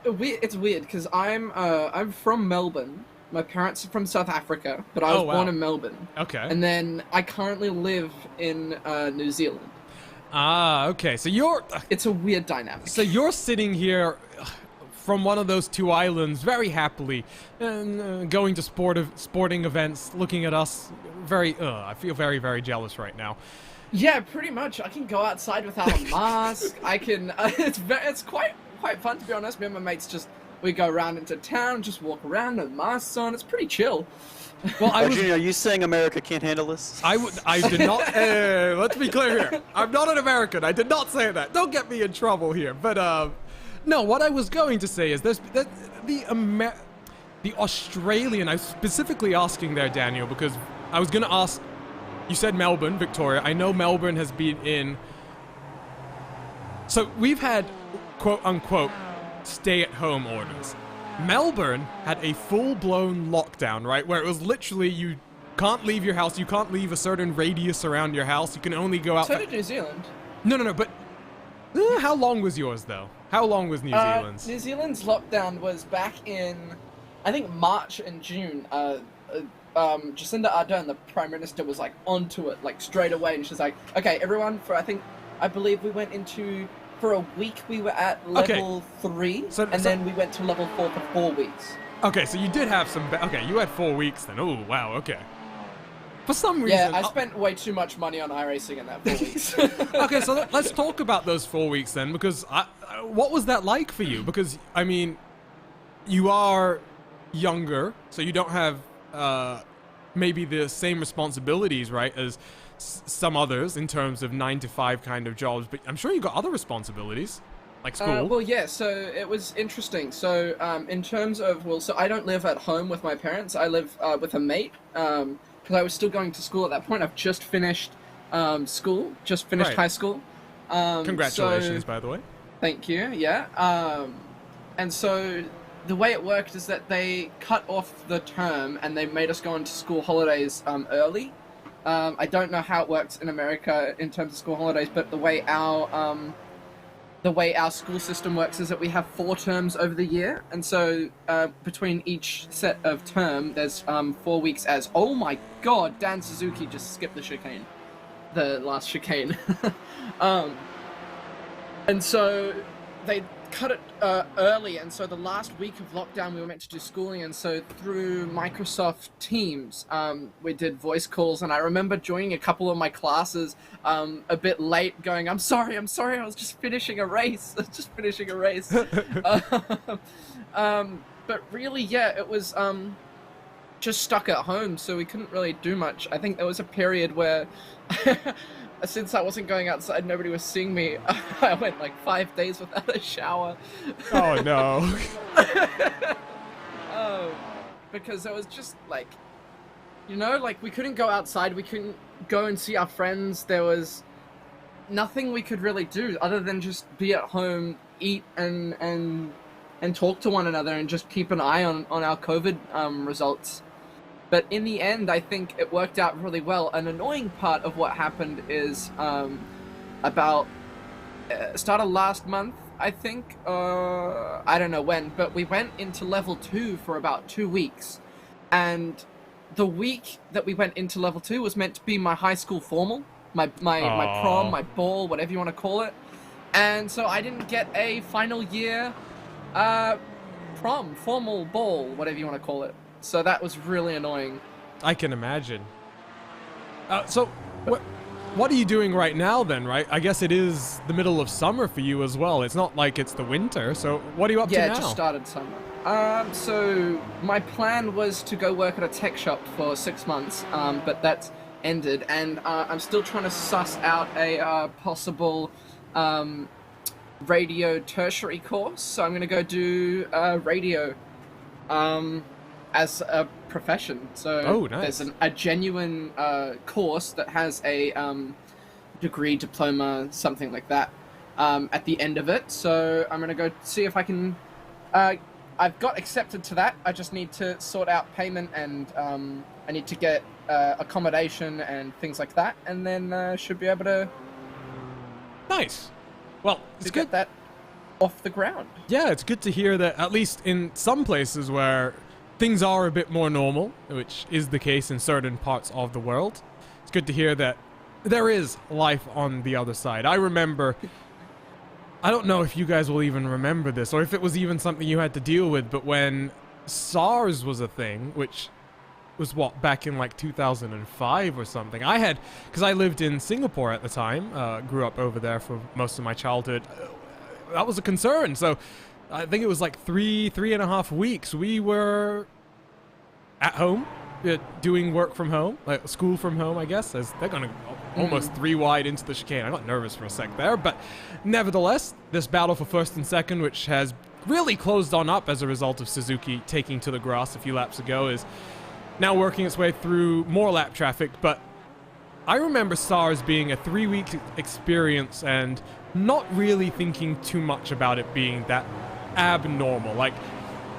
it's weird because I'm from Melbourne. My parents are from South Africa, but I was born in Melbourne. Okay. And then I currently live in New Zealand. Ah, okay. So it's a weird dynamic. So you're sitting here from one of those two islands very happily, and going to sporting events, looking at us. I feel very, very jealous right now. Yeah, pretty much. I can go outside without a mask. I can. It's quite fun, to be honest. Me and my mates we go around into town, just walk around with masks on. It's pretty chill. Well, Junior, are you saying America can't handle this? I did not. Let's be clear here. I'm not an American. I did not say that. Don't get me in trouble here. But no, what I was going to say is the Australian. I was specifically asking there, Daniel, because I was going to ask. You said Melbourne, Victoria. I know Melbourne has been in. So we've had, quote unquote, stay-at-home orders. Melbourne had a full-blown lockdown, right? Where it was literally you can't leave your house, you can't leave a certain radius around your house, you can only go out. So did New Zealand. No, but how long was yours, though? How long was New Zealand's? New Zealand's lockdown was back in, I think, March and June. Jacinda Ardern, the Prime Minister, was like onto it, like straight away, and she's like, okay, everyone, I believe we went into, for a week we were at level 3, then we went to level 4 for 4 weeks. Okay, so you did have some, you had 4 weeks then. Oh, wow, okay. For some reason... Yeah, I spent way too much money on iRacing in that 4 weeks. Okay, so let's talk about those 4 weeks then, because what was that like for you? Because, I mean, you are younger, so you don't have maybe the same responsibilities, right, as some others in terms of 9-to-5 kind of jobs, but I'm sure you got other responsibilities, like school. Well, yeah, so it was interesting. So in terms of, so I don't live at home with my parents. I live with a mate, because I was still going to school at that point. I've just finished school, high school. Congratulations, by the way. Thank you, yeah. And so the way it worked is that they cut off the term and they made us go into school holidays early. I don't know how it works in America in terms of school holidays, but the way our school system works is that we have 4 terms over the year, and so between each set of term, there's 4 weeks as. Oh my God, Dan Suzuki just skipped the last chicane, and so they cut it early, and so the last week of lockdown we were meant to do schooling, and so through Microsoft Teams we did voice calls, and I remember joining a couple of my classes a bit late going, I'm sorry, I was just finishing a race. But really, yeah, it was just stuck at home, so we couldn't really do much. I think there was a period where, since I wasn't going outside, nobody was seeing me. I went like 5 days without a shower. Oh no. Oh, because it was just like, you know, like we couldn't go outside, we couldn't go and see our friends. There was nothing we could really do other than just be at home, eat and talk to one another and just keep an eye on our COVID results. But in the end, I think it worked out really well. An annoying part of what happened is about start of last month, I think, I don't know when, but we went into level 2 for about 2 weeks. And the week that we went into level 2 was meant to be my high school formal, my prom, my ball, whatever you want to call it. And so I didn't get a final year prom, formal ball, whatever you want to call it. So that was really annoying. I can imagine. So, what are you doing right now then, right? I guess it is the middle of summer for you as well. It's not like it's the winter, so what are you up to now? Yeah, it just started summer. So my plan was to go work at a tech shop for 6 months, but that's ended, and I'm still trying to suss out a possible radio tertiary course. So I'm going to go do radio as a profession. So nice. There's a genuine course that has a degree, diploma, something like that at the end of it. So I'm going to go see if I can... I've got accepted to that. I just need to sort out payment, and I need to get accommodation and things like that, and then should be able to... Nice. Well, it's good get that off the ground. Yeah, it's good to hear that at least in some places where things are a bit more normal, which is the case in certain parts of the world, it's good to hear that there is life on the other side. I remember, I don't know if you guys will even remember this, or if it was even something you had to deal with, but when SARS was a thing, which was what, back in like 2005 or something, I had, because I lived in Singapore at the time, grew up over there for most of my childhood, that was a concern. So I think it was like three and a half weeks we were at home, doing work from home, like school from home, I guess, as they're going to almost 3 wide into the chicane. I got nervous for a sec there, but nevertheless, this battle for first and second, which has really closed on up as a result of Suzuki taking to the grass a few laps ago, is now working its way through more lap traffic. But I remember SARS being a 3-week experience and not really thinking too much about it being that abnormal. Like,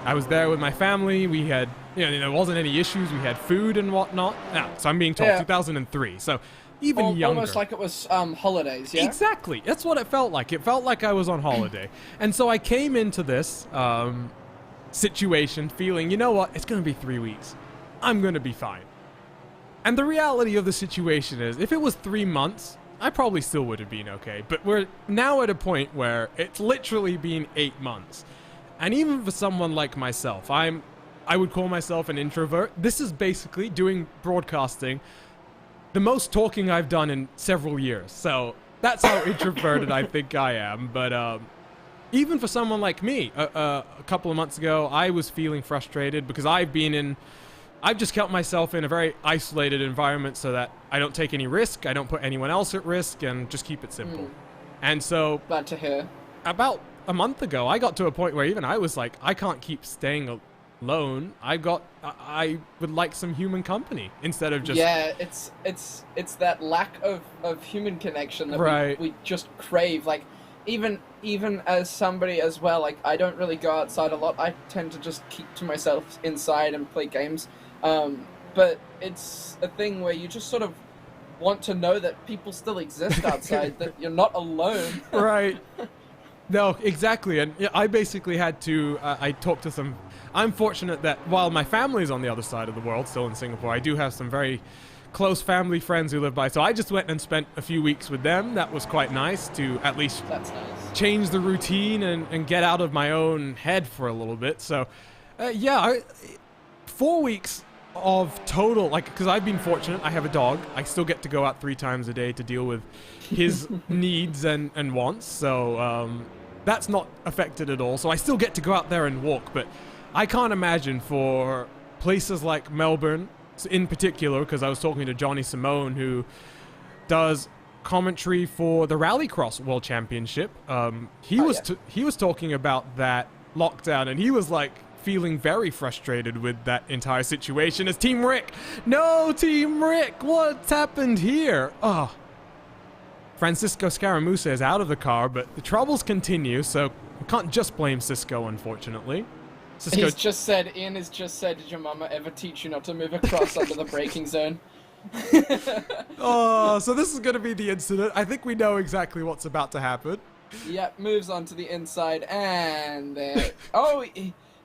I was there with my family, we had, there wasn't any issues, we had food and whatnot. Now, so I'm being told 2003, so even younger. Almost like it was holidays, yeah? Exactly, that's what it felt like. It felt like I was on holiday. And so I came into this situation feeling, you know what, it's going to be 3 weeks. I'm going to be fine. And the reality of the situation is, if it was 3 months, I probably still would have been okay. But we're now at a point where it's literally been 8 months. And even for someone like myself, I would call myself an introvert. This is basically doing broadcasting the most talking I've done in several years. So that's how introverted I think I am. But even for someone like me, a couple of months ago, I was feeling frustrated because I've just kept myself in a very isolated environment so that I don't take any risk, I don't put anyone else at risk, and just keep it simple. And so, glad to hear. About a month ago, I got to a point where even I was like, I can't keep staying alone. I would like some human company instead of just... Yeah, it's that lack of human connection that we just crave. Like, even as somebody as well, like, I don't really go outside a lot. I tend to just keep to myself inside and play games. But it's a thing where you just sort of want to know that people still exist outside, that you're not alone. Right. No, exactly. And I basically had to, I talked to some, I'm fortunate that while my family's on the other side of the world, still in Singapore, I do have some very close family friends who live by. So I just went and spent a few weeks with them. That was quite nice to at least change the routine and get out of my own head for a little bit. So, 4 weeks of total, like, because I've been fortunate, I have a dog. I still get to go out 3 times a day to deal with his needs and wants. So that's not affected at all. So I still get to go out there and walk, but I can't imagine for places like Melbourne, in particular, because I was talking to Johnny Simone, who does commentary for the Rallycross World Championship. He was talking about that lockdown, and he was like feeling very frustrated with that entire situation as Team Rick. No, Team Rick, what's happened here? Oh. Francisco Scaramuza is out of the car, but the troubles continue, so we can't just blame Cisco, unfortunately. Cisco... Ian has just said, did your mama ever teach you not to move across under the braking zone? Oh, so this is going to be the incident. I think we know exactly what's about to happen. Yep, moves on to the inside, and there... Oh,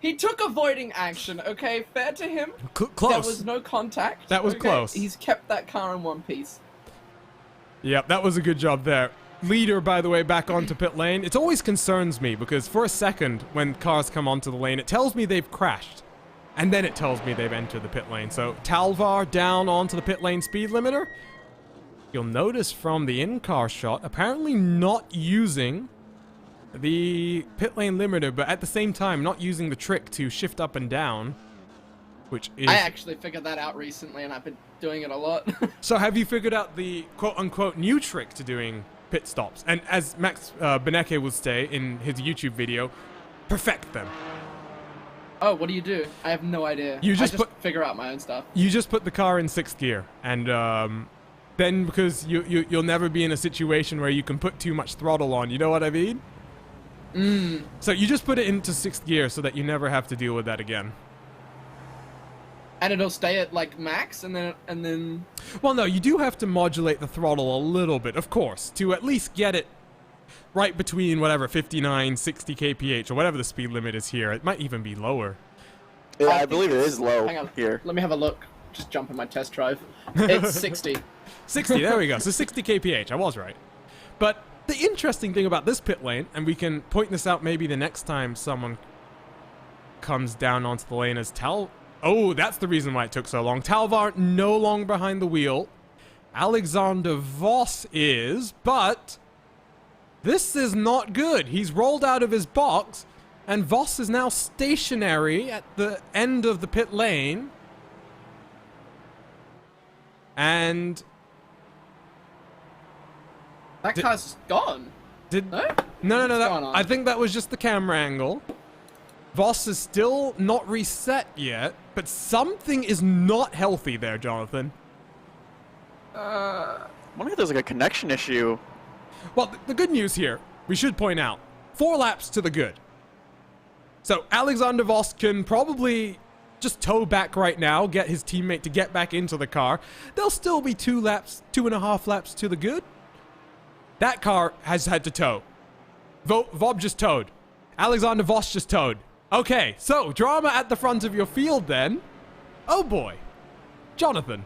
he took avoiding action, okay? Fair to him. Close. There was no contact. That was close. He's kept that car in one piece. Yep, that was a good job there. Leader, by the way, back onto pit lane. It always concerns me because for a second, when cars come onto the lane, it tells me they've crashed. And then it tells me they've entered the pit lane. So, Talvar down onto the pit lane speed limiter. You'll notice from the in-car shot, apparently not using the pit lane limiter, but at the same time, not using the trick to shift up and down, which is... I actually figured that out recently, and I've been doing it a lot. So have you figured out the quote-unquote new trick to doing pit stops? And as Max Beneke would say in his YouTube video, perfect them. Oh, what do you do? I have no idea. I just figure out my own stuff. You just put the car in 6th gear, and then because you'll never be in a situation where you can put too much throttle on, you know what I mean? So you just put it into 6th gear so that you never have to deal with that again. And it'll stay at like max, and then. Well, no, you do have to modulate the throttle a little bit, of course, to at least get it right between whatever 59, 60 kph or whatever the speed limit is here. It might even be lower. Yeah, I believe it is low. Hang on, here. Let me have a look. Just jump in my test drive. It's 60. 60. There we go. So 60 kph. I was right. But the interesting thing about this pit lane, and we can point this out maybe the next time someone comes down onto the lane, is Oh, that's the reason why it took so long. Talvar no longer behind the wheel. Alexander Voss is, but this is not good. He's rolled out of his box, and Voss is now stationary at the end of the pit lane. And... That car's gone. No. I think that was just the camera angle. Voss is still not reset yet, but something is not healthy there, Jonathan. I wonder if there's like a connection issue. Well, the good news here, we should point out, 4 laps to the good. So Alexander Voss can probably just tow back right now, get his teammate to get back into the car. There'll still be 2.5 laps to the good. That car has had to tow. Vob just towed. Alexander Voss just towed. Okay, so drama at the front of your field then. Oh boy. Jonathan.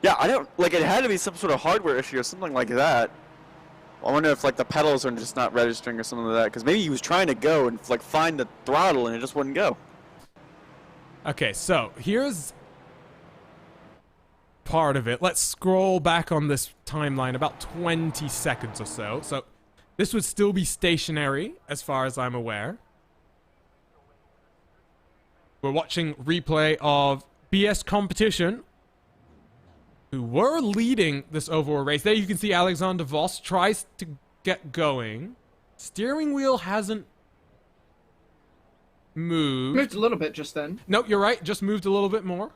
Yeah, I don't, like, it had to be some sort of hardware issue or something like that. I wonder if, like, the pedals are just not registering or something like that, because maybe he was trying to go and, like, find the throttle and it just wouldn't go. Okay, so here's part of it. Let's scroll back on this timeline about 20 seconds or so. So this would still be stationary, as far as I'm aware. We're watching replay of BS Competition, who were leading this overall race. There you can see Alexander Voss tries to get going. Steering wheel hasn't moved. Moved a little bit just then. Nope, you're right. Just moved a little bit more.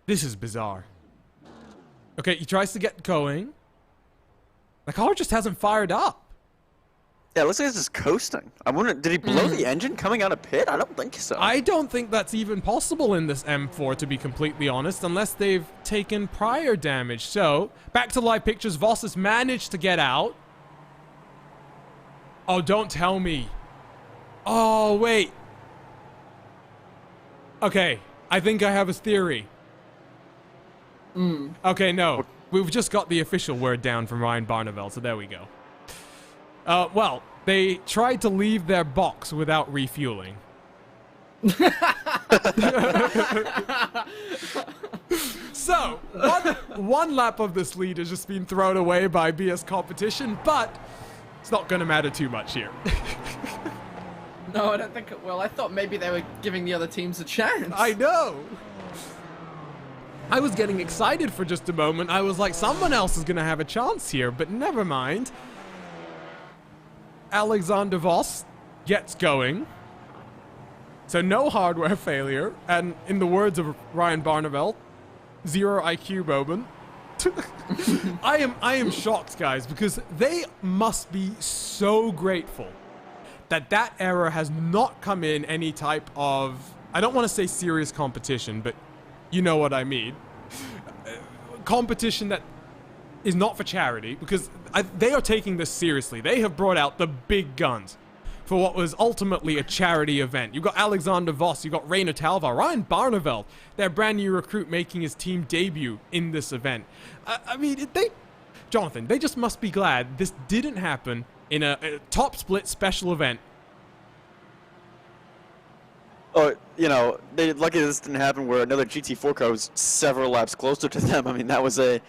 This is bizarre. Okay, he tries to get going. The car just hasn't fired up. Yeah, it looks like it's just coasting. I wonder, did he blow the engine coming out of pit? I don't think so. I don't think that's even possible in this M4, to be completely honest, unless they've taken prior damage. So, back to live pictures. Voss has managed to get out. Oh, don't tell me. Oh, wait. Okay, I think I have a theory. Okay, no. We've just got the official word down from Ryan Barneveld, so there we go. Well, they tried to leave their box without refueling. So, one lap of this lead has just been thrown away by BS Competition, but it's not going to matter too much here. No, I don't think it will. I thought maybe they were giving the other teams a chance. I know. I was getting excited for just a moment. I was like, someone else is going to have a chance here, but never mind. Alexander Voss gets going. So no hardware failure. And in the words of Ryan Barneveld, 0 IQ moment. I am shocked, guys, because they must be so grateful that error has not come in any type of, I don't want to say serious competition, but you know what I mean. Competition that is not for charity, because they are taking this seriously. They have brought out the big guns for what was ultimately a charity event. You've got Alexander Voss, you've got Rainer Talvar, Ryan Barneveld, their brand new recruit making his team debut in this event. I mean, Jonathan, they just must be glad this didn't happen in a top split special event. Oh, you know, they're lucky this didn't happen where another GT4 car was several laps closer to them. I mean, that was a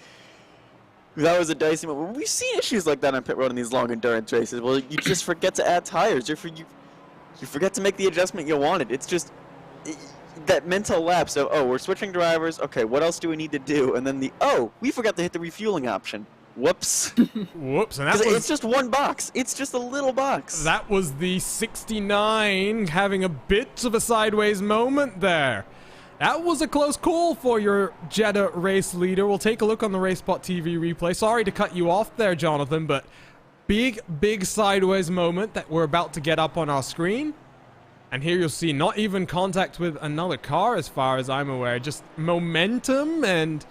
dicey moment. We've seen issues like that on pit road in these long endurance races. Well, you just forget to add tires. You forget to make the adjustment you wanted. It's just that mental lapse of, oh, we're switching drivers. Okay, what else do we need to do? And then we forgot to hit the refueling option. Whoops. Whoops. And it's just one box. It's just a little box. That was the 69 having a bit of a sideways moment there. That was a close call for your Jetta race leader. We'll take a look on the RaceSpot TV replay. Sorry to cut you off there, Jonathan, but big sideways moment that we're about to get up on our screen. And here you'll see not even contact with another car as far as I'm aware. Just momentum and...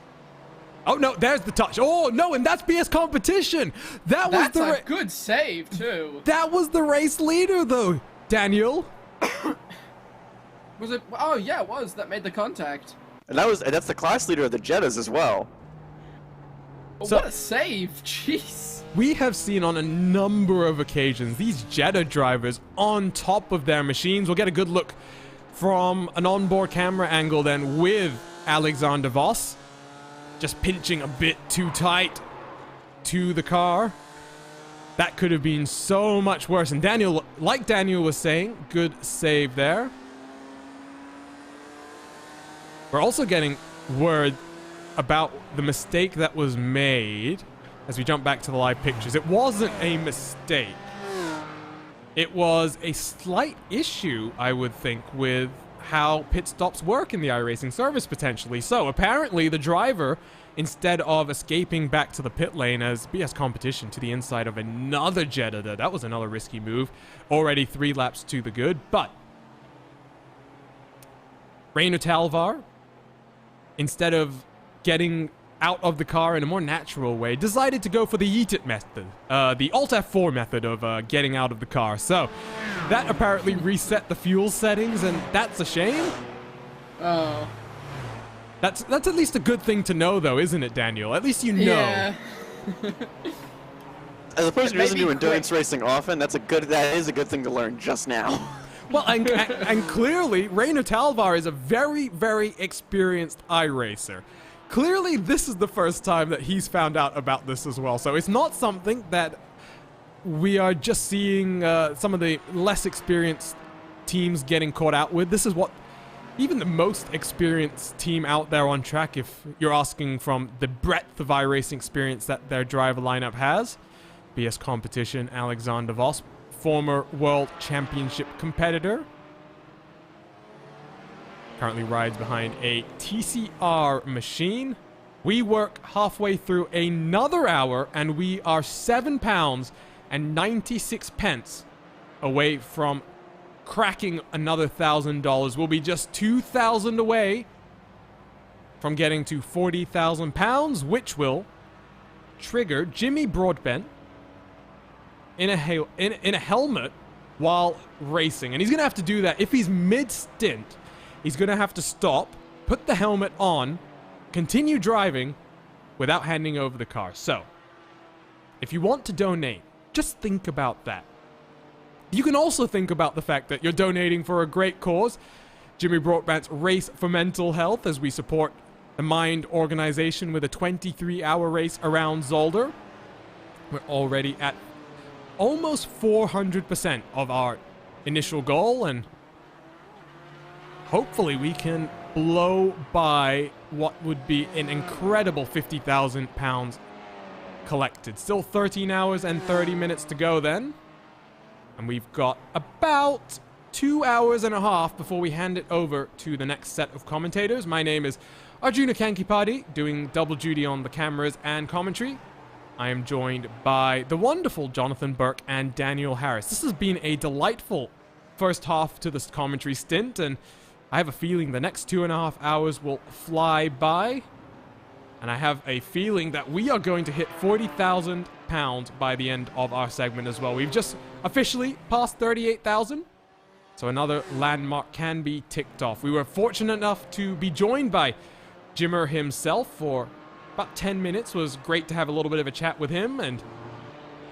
Oh, no, there's the touch. Oh, no, and that's BS Competition. That's a good save, too. That was the race leader, though, Daniel. Was it? Oh, yeah, it was. That made the contact. And that's the class leader of the Jettas as well. So, what a save. Jeez. We have seen on a number of occasions these Jetta drivers on top of their machines. We'll get a good look from an onboard camera angle then with Alexander Voss. Just pinching a bit too tight to the car. That could have been so much worse. And Daniel, like Daniel was saying, good save there. We're also getting word about the mistake that was made as we jump back to the live pictures. It wasn't a mistake. It was a slight issue, I would think, with how pit stops work in the iRacing service potentially. So apparently the driver, instead of escaping back to the pit lane as BS Competition to the inside of another Jetta, that was another risky move. Already 3 laps to the good, but Rainer Talvar, instead of getting out of the car in a more natural way, decided to go for the yeet it method, the Alt F4 method of getting out of the car. So that apparently reset the fuel settings, and that's a shame. Oh. That's at least a good thing to know, though, isn't it, Daniel? At least you know. Yeah. As a person who doesn't do endurance racing often, that is a good thing to learn just now. Well, and clearly, Rainer Talvar is a very, very experienced iRacer. Clearly, this is the first time that he's found out about this as well. So it's not something that we are just seeing some of the less experienced teams getting caught out with. This is what even the most experienced team out there on track, if you're asking from the breadth of iRacing experience that their driver lineup has. BS Competition, Alexander Voss, former World Championship competitor. Currently rides behind a TCR machine. We work halfway through another hour, and we are £7 and 96 pence away from cracking another $1,000. We'll be just $2,000 away from getting to £40,000, which will trigger Jimmy Broadbent in a helmet while racing. And he's going to have to do that. If he's mid-stint, he's going to have to stop, put the helmet on, continue driving without handing over the car. So, if you want to donate, just think about that. You can also think about the fact that you're donating for a great cause. Jimmy Broadbent's Race for Mental Health, as we support the Mind organization with a 23-hour race around Zolder. We're already at almost 400% of our initial goal, and hopefully we can blow by what would be an incredible £50,000 collected. Still 13 hours and 30 minutes to go then. And we've got about 2 hours and a half before we hand it over to the next set of commentators. My name is Arjuna Kankipadi, doing double duty on the cameras and commentary. I am joined by the wonderful Jonathan Burke and Daniel Harris. This has been a delightful first half to this commentary stint, and I have a feeling the next 2.5 hours will fly by. And I have a feeling that we are going to hit £40,000 by the end of our segment as well. We've just officially passed 38,000. So another landmark can be ticked off. We were fortunate enough to be joined by Jimmer himself for about 10 minutes. It was great to have a little bit of a chat with him. And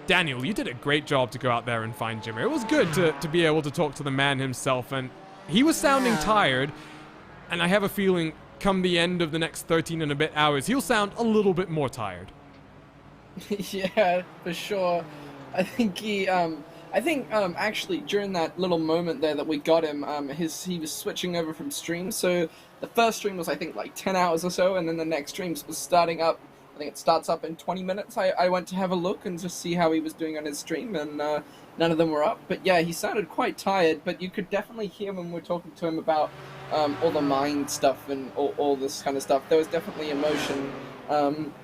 Daniel, you did a great job to go out there and find Jimmer. It was good to be able to talk to the man himself. And he was sounding tired. And I have a feeling come the end of the next 13 and a bit hours, he'll sound a little bit more tired. Yeah, for sure. I think actually during that little moment there that we got him, he was switching over from streams. So the first stream was, I think, like 10 hours or so, and then the next stream was starting up. I think it starts up in 20 minutes. I went to have a look and just see how he was doing on his stream, and none of them were up. But yeah, he sounded quite tired, but you could definitely hear when we were talking to him about all the mind stuff and all this kind of stuff. There was definitely emotion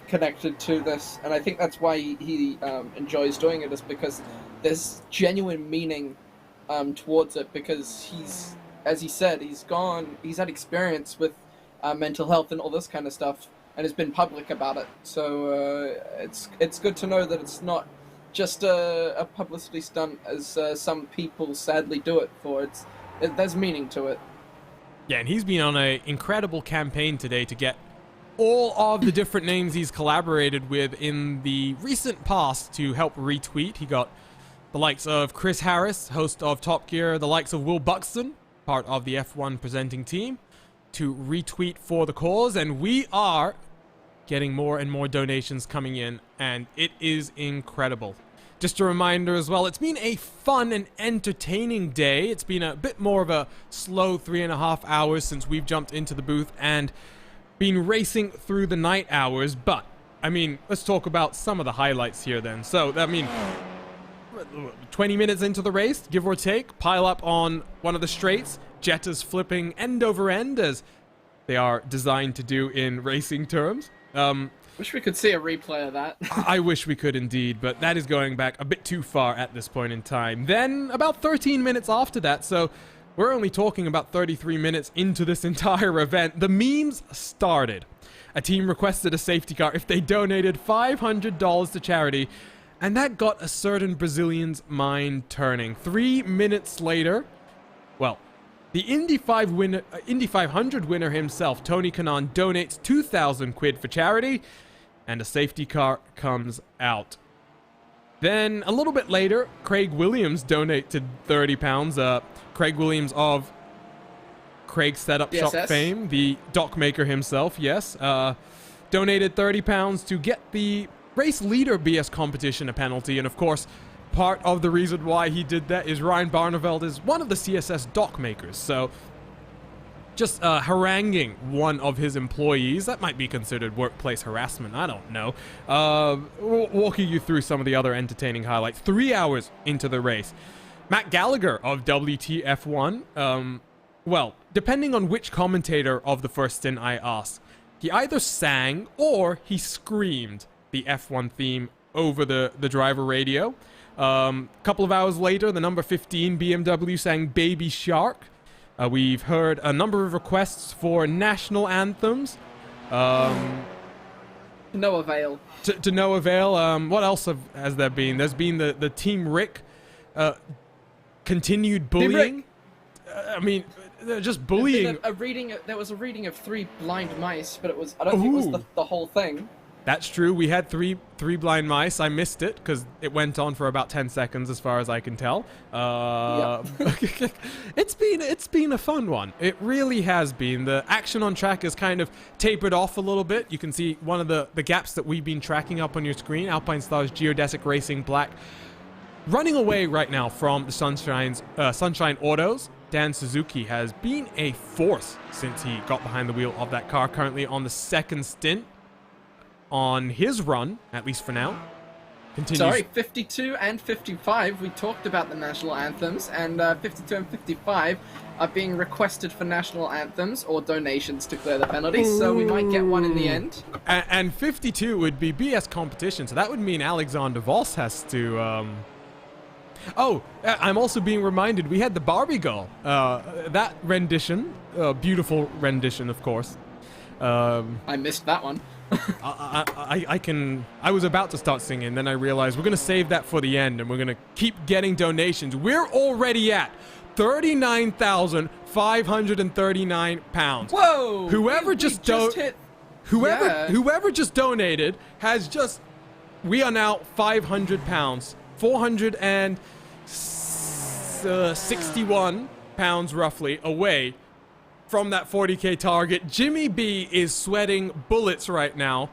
connected to this, and I think that's why he enjoys doing it, is because there's genuine meaning towards it, because he's, as he said, he's had experience with mental health and all this kind of stuff, and has been public about it. So it's good to know that it's not just a publicity stunt, as some people sadly do it for. There's meaning to it. Yeah, and he's been on an incredible campaign today to get all of the different names he's collaborated with in the recent past to help retweet. He got the likes of Chris Harris, host of Top Gear, the likes of Will Buxton, part of the F1 presenting team, to retweet for the cause, and we are getting more and more donations coming in, and it is incredible. Just a reminder as well, it's been a fun and entertaining day. It's been a bit more of a slow 3.5 hours since we've jumped into the booth and been racing through the night hours, but, I mean, let's talk about some of the highlights here then. So, I mean, 20 minutes into the race, give or take, pile up on one of the straights, Jetta's flipping end over end, as they are designed to do in racing terms. Wish we could see a replay of that. I wish we could indeed, but that is going back a bit too far at this point in time. Then, about 13 minutes after that, so we're only talking about 33 minutes into this entire event, the memes started. A team requested a safety car if they donated $500 to charity, and that got a certain Brazilian's mind turning. 3 minutes later, well, the Indy 500 winner himself, Tony Kanaan, donates 2,000 quid for charity, and a safety car comes out. Then, a little bit later, Craig Williams donated £30. Craig Williams of Craig's Setup Shop fame, the dock maker himself, yes, donated £30 to get the race leader BS competition a penalty, and of course, part of the reason why he did that is Ryan Barneveld is one of the CSS dock makers, so just haranguing one of his employees, that might be considered workplace harassment, I don't know. Walking you through some of the other entertaining highlights. 3 hours into the race, Matt Gallagher of WTF1, well, depending on which commentator of the first stint I asked, he either sang or he screamed the F1 theme over the driver radio. Couple of hours later, the number 15 BMW sang Baby Shark. We've heard a number of requests for national anthems. No avail. To no avail. What else has there been? There's been the Team Rick continued bullying. I mean, they're just bullying. There was a reading of 3 blind mice, but I don't think it was the whole thing. That's true. We had three blind mice. I missed it because it went on for about 10 seconds, as far as I can tell. Yep. It's been a fun one. It really has been. The action on track is kind of tapered off a little bit. You can see one of the gaps that we've been tracking up on your screen. Alpine Stars Geodesic Racing Black running away right now from the Sunshine Autos, Dan Suzuki has been a force since he got behind the wheel of that car. Currently on the second stint on his run, at least for now. Continues. Sorry, 52 and 55. We talked about the national anthems, and 52 and 55 are being requested for national anthems or donations to clear the penalties, so we might get one in the end. And 52 would be BS competition, so that would mean Alexander Voss has to... Oh, I'm also being reminded we had the Barbie Girl. That rendition, beautiful rendition, of course. I missed that one. I was about to start singing, then I realized we're going to save that for the end, and we're going to keep getting donations. We're already at 39,539 pounds. Whoa! Whoever just hit. Whoever just donated has just... We are now 500 pounds. 461 pounds roughly away from that 40k target. Jimmy B is sweating bullets right now,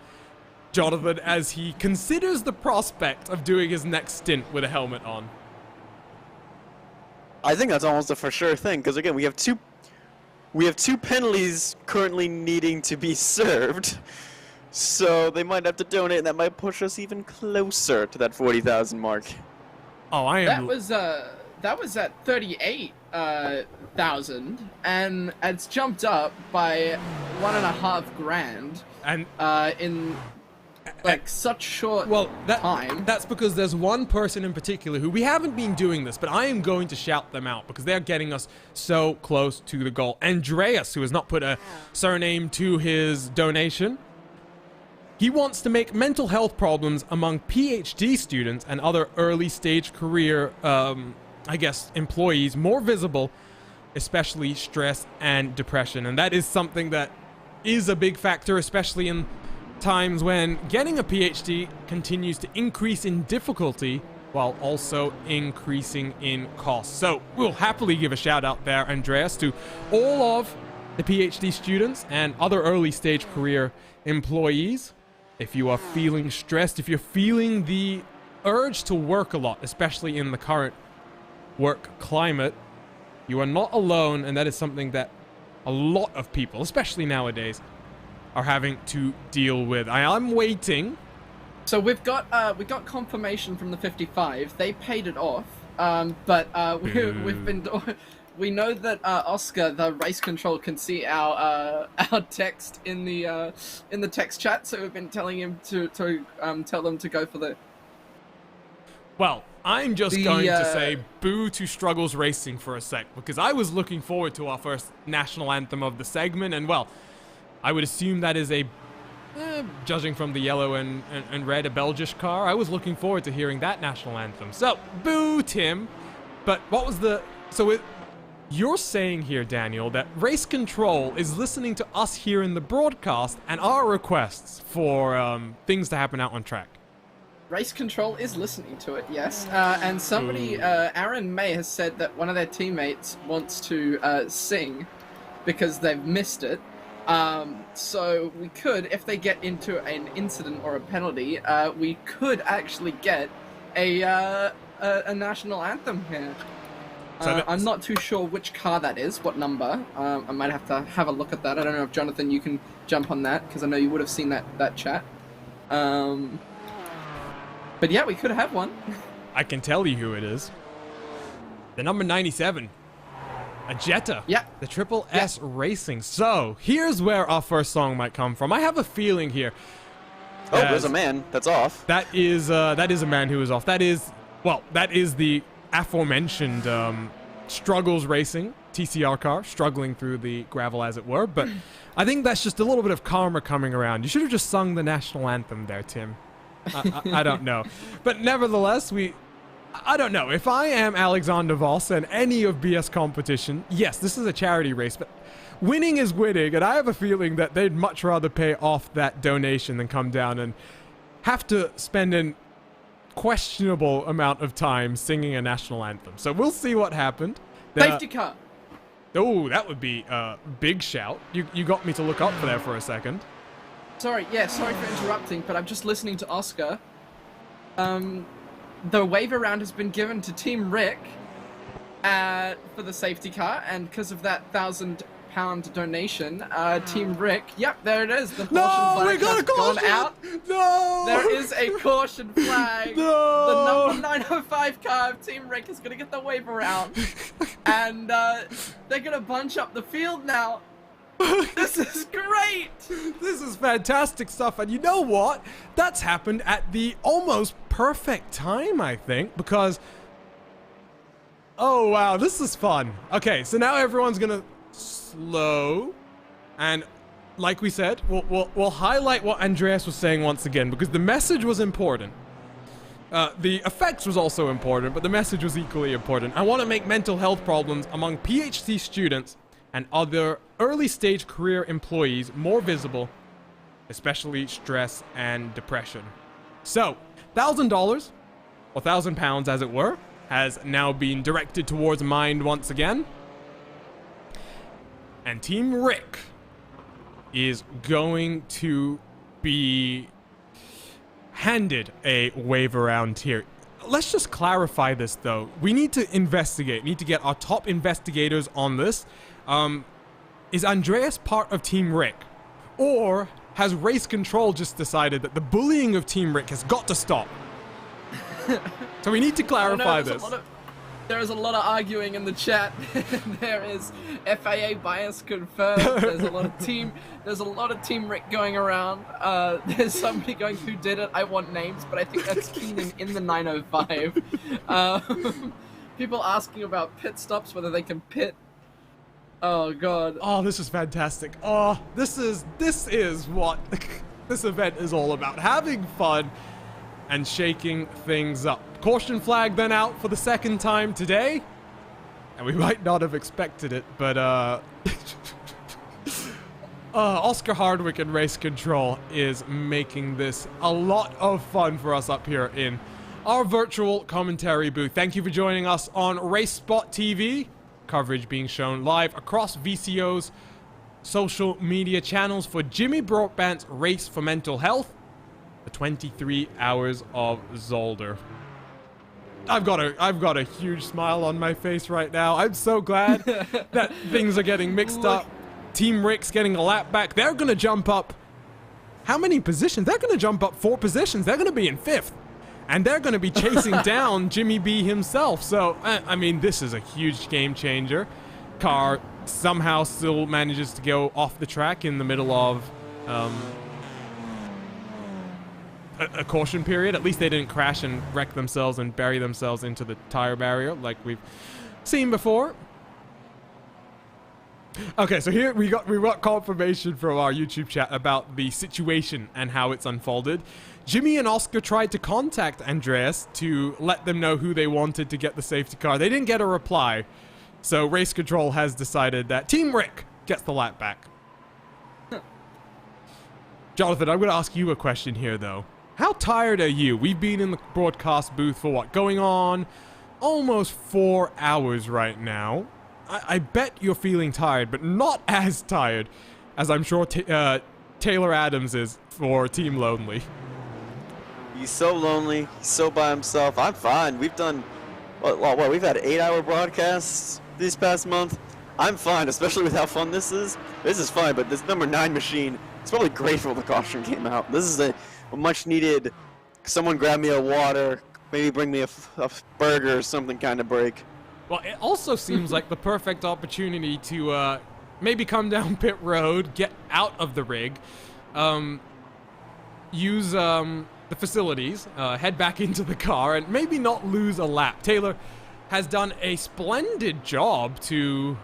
Jonathan, as he considers the prospect of doing his next stint with a helmet on. I think that's almost a for sure thing, because again, we have two penalties currently needing to be served, so they might have to donate, and that might push us even closer to that 40,000 mark. Oh, I am. That was at 38,000, and it's jumped up by $1.5 grand. And in like such short time. That's because there's one person in particular who we haven't been doing this, but I am going to shout them out because they're getting us so close to the goal. Andreas, who has not put a surname to his donation. He wants to make mental health problems among PhD students and other early stage career, I guess, employees more visible, especially stress and depression. And that is something that is a big factor, especially in times when getting a PhD continues to increase in difficulty while also increasing in cost. So we'll happily give a shout out there, Andreas, to all of the PhD students and other early stage career employees. If you are feeling stressed, if you're feeling the urge to work a lot, especially in the current work climate, you are not alone, and that is something that a lot of people, especially nowadays, are having to deal with. I'm waiting. So we've got confirmation from the 55. They paid it off, but we know that Oscar, the race control, can see our text in the text chat. So we've been telling him to tell them to go for the. Well, I'm just going to say boo to Struggles Racing for a sec, because I was looking forward to our first national anthem of the segment, and well, I would assume that is a, judging from the yellow and red, a Belgish car. I was looking forward to hearing that national anthem. So, boo, Tim. But what was the... So you're saying here, Daniel, that Race Control is listening to us here in the broadcast and our requests for things to happen out on track. Race Control is listening to it, yes. And somebody, Aaron May, has said that one of their teammates wants to sing because they've missed it. So we could, if they get into an incident or a penalty, we could actually get a national anthem here. I'm not too sure which car that is, what number. I might have to have a look at that. I don't know if, Jonathan, you can jump on that, because I know you would have seen that chat. But yeah, we could have one. I can tell you who it is. The number 97. A Jetta. Yeah. The Triple S Racing. So, here's where our first song might come from. I have a feeling here. Oh, there's a man that's off. That is a man who is off. That is the aforementioned Struggles Racing TCR car, struggling through the gravel as it were. But I think that's just a little bit of karma coming around. You should have just sung the national anthem there, Tim. I don't know. But nevertheless, I don't know. If I am Alexander Voss and any of BS competition, yes, this is a charity race, but winning is winning, and I have a feeling that they'd much rather pay off that donation than come down and have to spend an questionable amount of time singing a national anthem. So we'll see what happened. Safety car. Oh, that would be a big shout. You got me to look up for there for a second. Sorry for interrupting, but I'm just listening to Oscar. the waiver round has been given to Team Rick for the safety car, and because of that £1,000 donation, Team Rick, yep, there it is. The caution flag has gone out. No! There is a caution flag. No! The number 905 car of Team Rick is going to get the waiver round. And they're going to bunch up the field now. This is great! This is fantastic stuff, and you know what? That's happened at the almost perfect time, I think, because... Oh, wow, this is fun. Okay, so now everyone's gonna slow, and like we said, we'll highlight what Andreas was saying once again, because the message was important. The effects was also important, but the message was equally important. I want to make mental health problems among PhD students and other early-stage career employees more visible, especially stress and depression. So, $1,000, or £1,000 as it were, has now been directed towards Mind once again. And Team Rick is going to be handed a waiver round here. Let's just clarify this, though. We need to investigate. We need to get our top investigators on this. Is Andreas part of Team Rick? Or has Race Control just decided that the bullying of Team Rick has got to stop? So we need to clarify this. There is a lot of arguing in the chat. There is FAA bias confirmed. There's a lot of Team Rick going around. There's somebody going, who did it? I want names, but I think that's Keenan in the 905. People asking about pit stops, whether they can pit. Oh god. Oh, this is fantastic. Oh, this is what this event is all about. Having fun and shaking things up. Caution flag then out for the second time today. And we might not have expected it, but Oscar Hardwick and Race Control is making this a lot of fun for us up here in our virtual commentary booth. Thank you for joining us on RaceSpot TV. Coverage being shown live across VCO's social media channels for Jimmy Broadbent's Race for Mental Health, the 23 Hours of Zolder. I've got a huge smile on my face right now. I'm so glad that things are getting mixed up. Team Rick's getting a lap back. They're gonna jump up. How many positions? They're gonna jump up 4 positions. They're gonna be in 5th. And they're going to be chasing down Jimmy B himself. So, I mean, this is a huge game changer. Car somehow still manages to go off the track in the middle of a caution period. At least they didn't crash and wreck themselves and bury themselves into the tire barrier like we've seen before. Okay, so here we got confirmation from our YouTube chat about the situation and how it's unfolded. Jimmy and Oscar tried to contact Andreas to let them know who they wanted to get the safety car. They didn't get a reply. So Race Control has decided that Team Rick gets the lap back. Jonathan, I'm going to ask you a question here, though. How tired are you? We've been in the broadcast booth for what? Going on almost 4 hours right now. I bet you're feeling tired, but not as tired as I'm sure Taylor Adams is for Team Lonely. He's so lonely. He's so by himself. I'm fine. We've done, what we've had 8-hour broadcasts this past month. I'm fine, especially with how fun this is. This is fine, but this number 9 machine, it's probably grateful the caution came out. This is a much needed, someone grab me a water, maybe bring me a burger or something kind of break. Well, it also seems like the perfect opportunity to maybe come down pit road, get out of the rig, use the facilities, head back into the car, and maybe not lose a lap. Taylor has done a splendid job to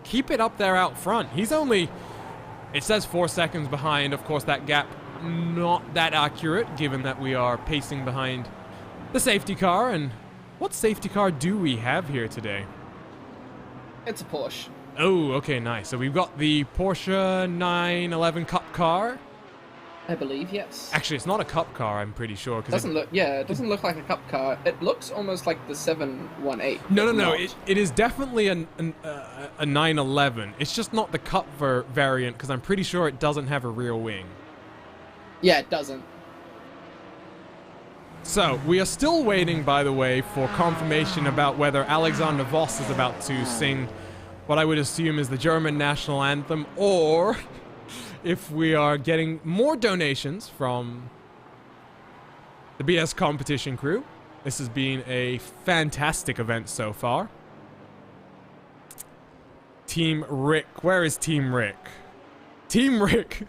keep it up there out front. He's only, it says 4 seconds behind. Of course, that gap not that accurate, given that we are pacing behind the safety car. And what safety car do we have here today? It's a Porsche. Oh, okay, nice. So we've got the Porsche 911 Cup car. I believe, yes. Actually, it's not a Cup car, I'm pretty sure. It doesn't look like a Cup car. It looks almost like the 718. No. It is definitely a 911. It's just not the Cup variant, because I'm pretty sure it doesn't have a rear wing. Yeah, it doesn't. So, we are still waiting, by the way, for confirmation about whether Alexander Voss is about to sing what I would assume is the German national anthem, or if we are getting more donations from the BS competition crew. This has been a fantastic event so far. Team Rick. Where is Team Rick? Team Rick.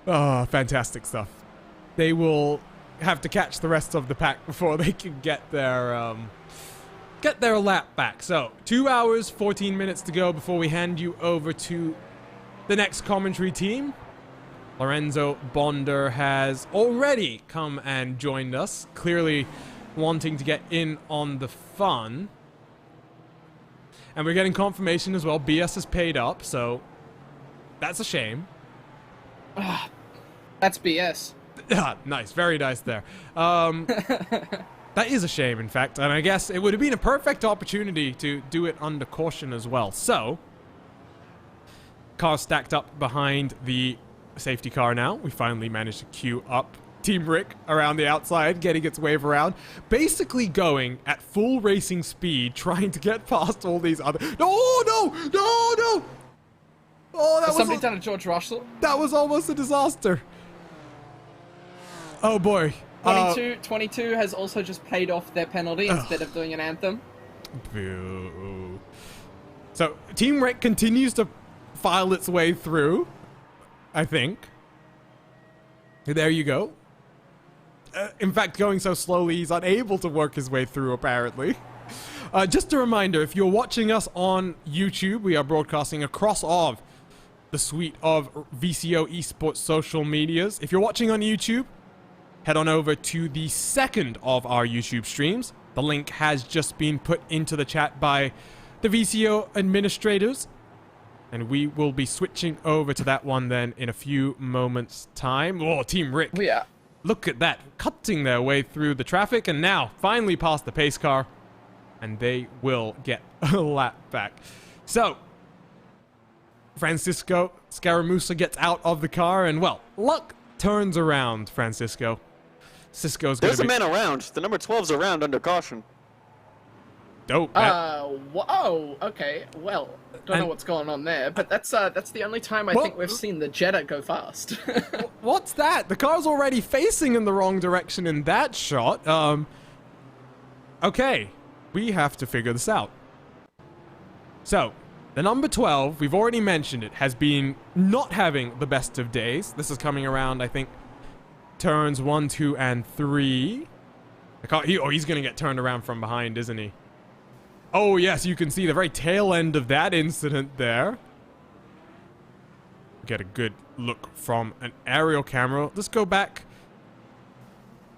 Oh, fantastic stuff. They will have to catch the rest of the pack before they can get their lap back. So 2 hours, 14 minutes to go before we hand you over to the next commentary team. Lorenzo Bonder has already come and joined us, clearly wanting to get in on the fun. And we're getting confirmation as well. BS is paid up, so that's a shame. That's BS. Nice, very nice there. That is a shame, in fact, and I guess it would have been a perfect opportunity to do it under caution as well. So, car stacked up behind the safety car now. We finally managed to queue up Team Rick around the outside, getting its wave around, basically going at full racing speed, trying to get past all these other... No! Oh, that was... Somebody done a George Russell? That was almost a disaster. Oh, boy. 22 has also just paid off their penalty instead of doing an anthem. Boo. So, Team Rick continues to file its way through, I think. There you go. In fact, going so slowly, he's unable to work his way through, apparently. Just a reminder, if you're watching us on YouTube, we are broadcasting across of the suite of VCO esports social medias. If you're watching on YouTube, head on over to the second of our YouTube streams. The link has just been put into the chat by the VCO administrators. And we will be switching over to that one then in a few moments' time. Oh, Team Rick. Yeah. Look at that. Cutting their way through the traffic and now finally past the pace car. And they will get a lap back. So, Francisco Scaramusa gets out of the car and, well, luck turns around, Francisco. Cisco's going to be... There's a man around. The number 12's around under caution. Dope. Whoa, okay, well, don't know what's going on there, but that's the only time I think we've seen the Jetta go fast. What's that? The car's already facing in the wrong direction in that shot. Okay, we have to figure this out. So, the number 12, we've already mentioned it, has been not having the best of days. This is coming around, I think, turns 1, 2, and 3. He's going to get turned around from behind, isn't he? Oh, yes, you can see the very tail end of that incident there. Get a good look from an aerial camera. Let's go back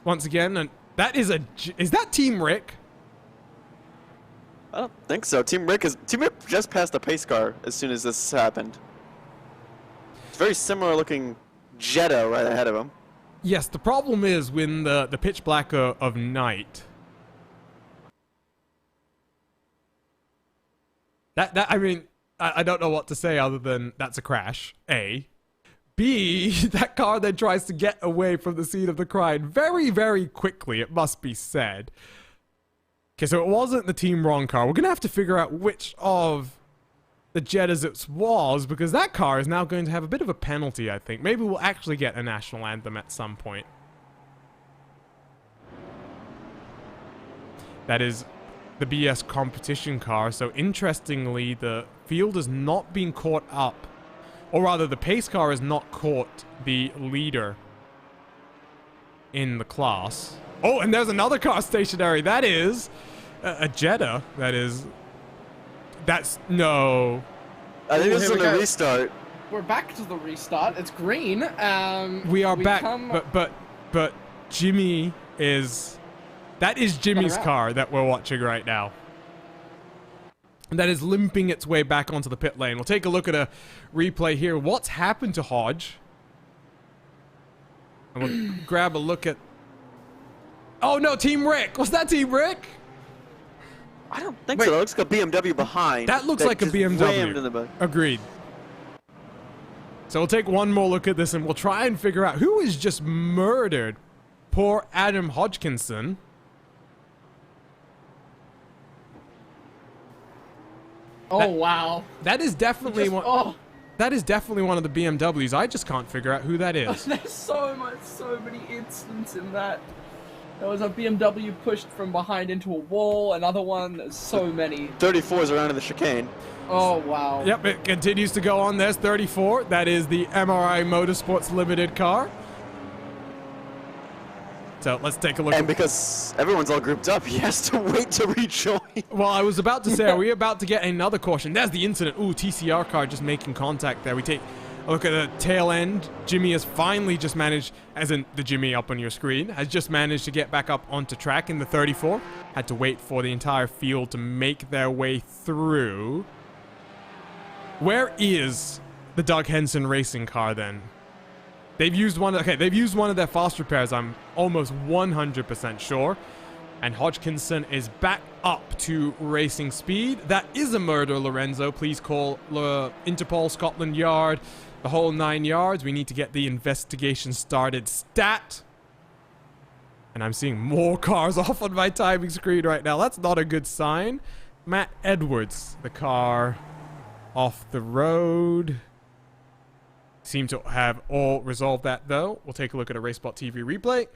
once again. And that is is that Team Rick? I don't think so. Team Rick just passed the pace car as soon as this happened. It's very similar looking Jetta right ahead of him. Yes, the problem is when the pitch black of night. I mean, I don't know what to say other than that's a crash, A. B, that car then tries to get away from the scene of the crime very, very quickly, it must be said. Okay, so it wasn't the Team Wrong car. We're going to have to figure out which of the Jettas it was, because that car is now going to have a bit of a penalty, I think. Maybe we'll actually get a national anthem at some point. That is the BS competition car. So interestingly, the field has not been caught up, or rather the pace car has not caught the leader in the class. Oh, and there's another car stationary. That is a Jetta. That's no. I think this is a restart. We're back to the restart. It's green. We are back, but Jimmy is... That is Jimmy's car that we're watching right now. That is limping its way back onto the pit lane. We'll take a look at a replay here. What's happened to Hodge? And we'll grab a look at... Oh no, Team Rick! Was that Team Rick? I don't think so. It looks like a BMW behind. That looks like a BMW. Agreed. So we'll take one more look at this and we'll try and figure out who is just murdered poor Adam Hodgkinson. Oh, wow. That is definitely Just- one. oh. That is definitely one of the BMWs. I just can't figure out who that is. There's so many incidents in that. There was a BMW pushed from behind into a wall, another one, there's so many. 34's around in the chicane. Oh, wow. Yep, it continues to go on. There's 34. That is the MRI Motorsports Limited car. So let's take a look. And because everyone's all grouped up, he has to wait to rejoin. Well, I was about to say, are we about to get another caution? There's the incident. Ooh, TCR car just making contact there. We take a look at the tail end. Jimmy has finally just managed, as in the Jimmy up on your screen, has just managed to get back up onto track in the 34. Had to wait for the entire field to make their way through. Where is the Doug Henson racing car then? They've used one. Okay, they've used one of their fast repairs. I'm almost 100% sure. And Hodgkinson is back up to racing speed. That is a murder, Lorenzo. Please call Interpol, Scotland Yard, the whole 9 yards. We need to get the investigation started. Stat. And I'm seeing more cars off on my timing screen right now. That's not a good sign. Matt Edwards, the car off the road. Seem to have all resolved that, though. We'll take a look at a RaceSpot TV replay.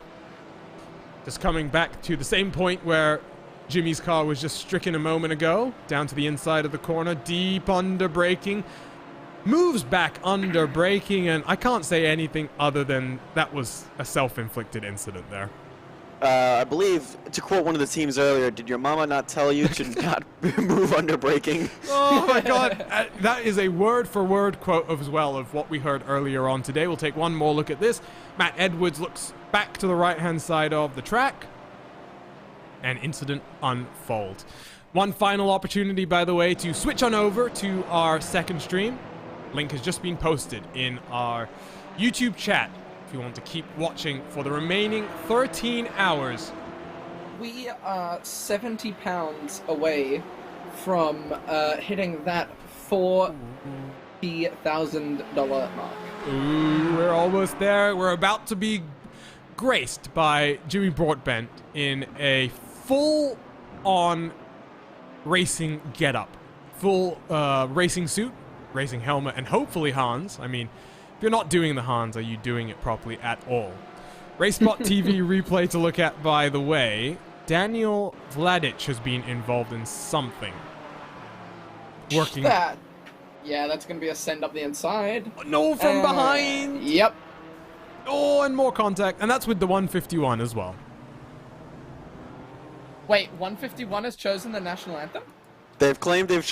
Just coming back to the same point where Jimmy's car was just stricken a moment ago. Down to the inside of the corner. Deep under braking. Moves back under braking, and I can't say anything other than that was a self-inflicted incident there. I believe, to quote one of the teams earlier, did your mama not tell you to not move under braking? Oh my god, that is a word-for-word quote as well of what we heard earlier on today. We'll take one more look at this. Matt Edwards looks back to the right-hand side of the track. And incident unfold. One final opportunity, by the way, to switch on over to our second stream. Link has just been posted in our YouTube chat. If you want to keep watching for the remaining 13 hours. We are 70 pounds away from hitting that $40,000 mark. Ooh, we're almost there. We're about to be graced by Jimmy Broadbent in a full-on racing getup. Full racing suit, racing helmet, and hopefully Hans. I mean, if you're not doing the Hans, are you doing it properly at all? RaceSpot TV replay to look at, by the way. Daniel Vladic has been involved in something. Working. That. Yeah, that's going to be a send up the inside. No, from behind. Yep. Oh, and more contact. And that's with the 151 as well. Wait, 151 has chosen the national anthem? They've claimed they've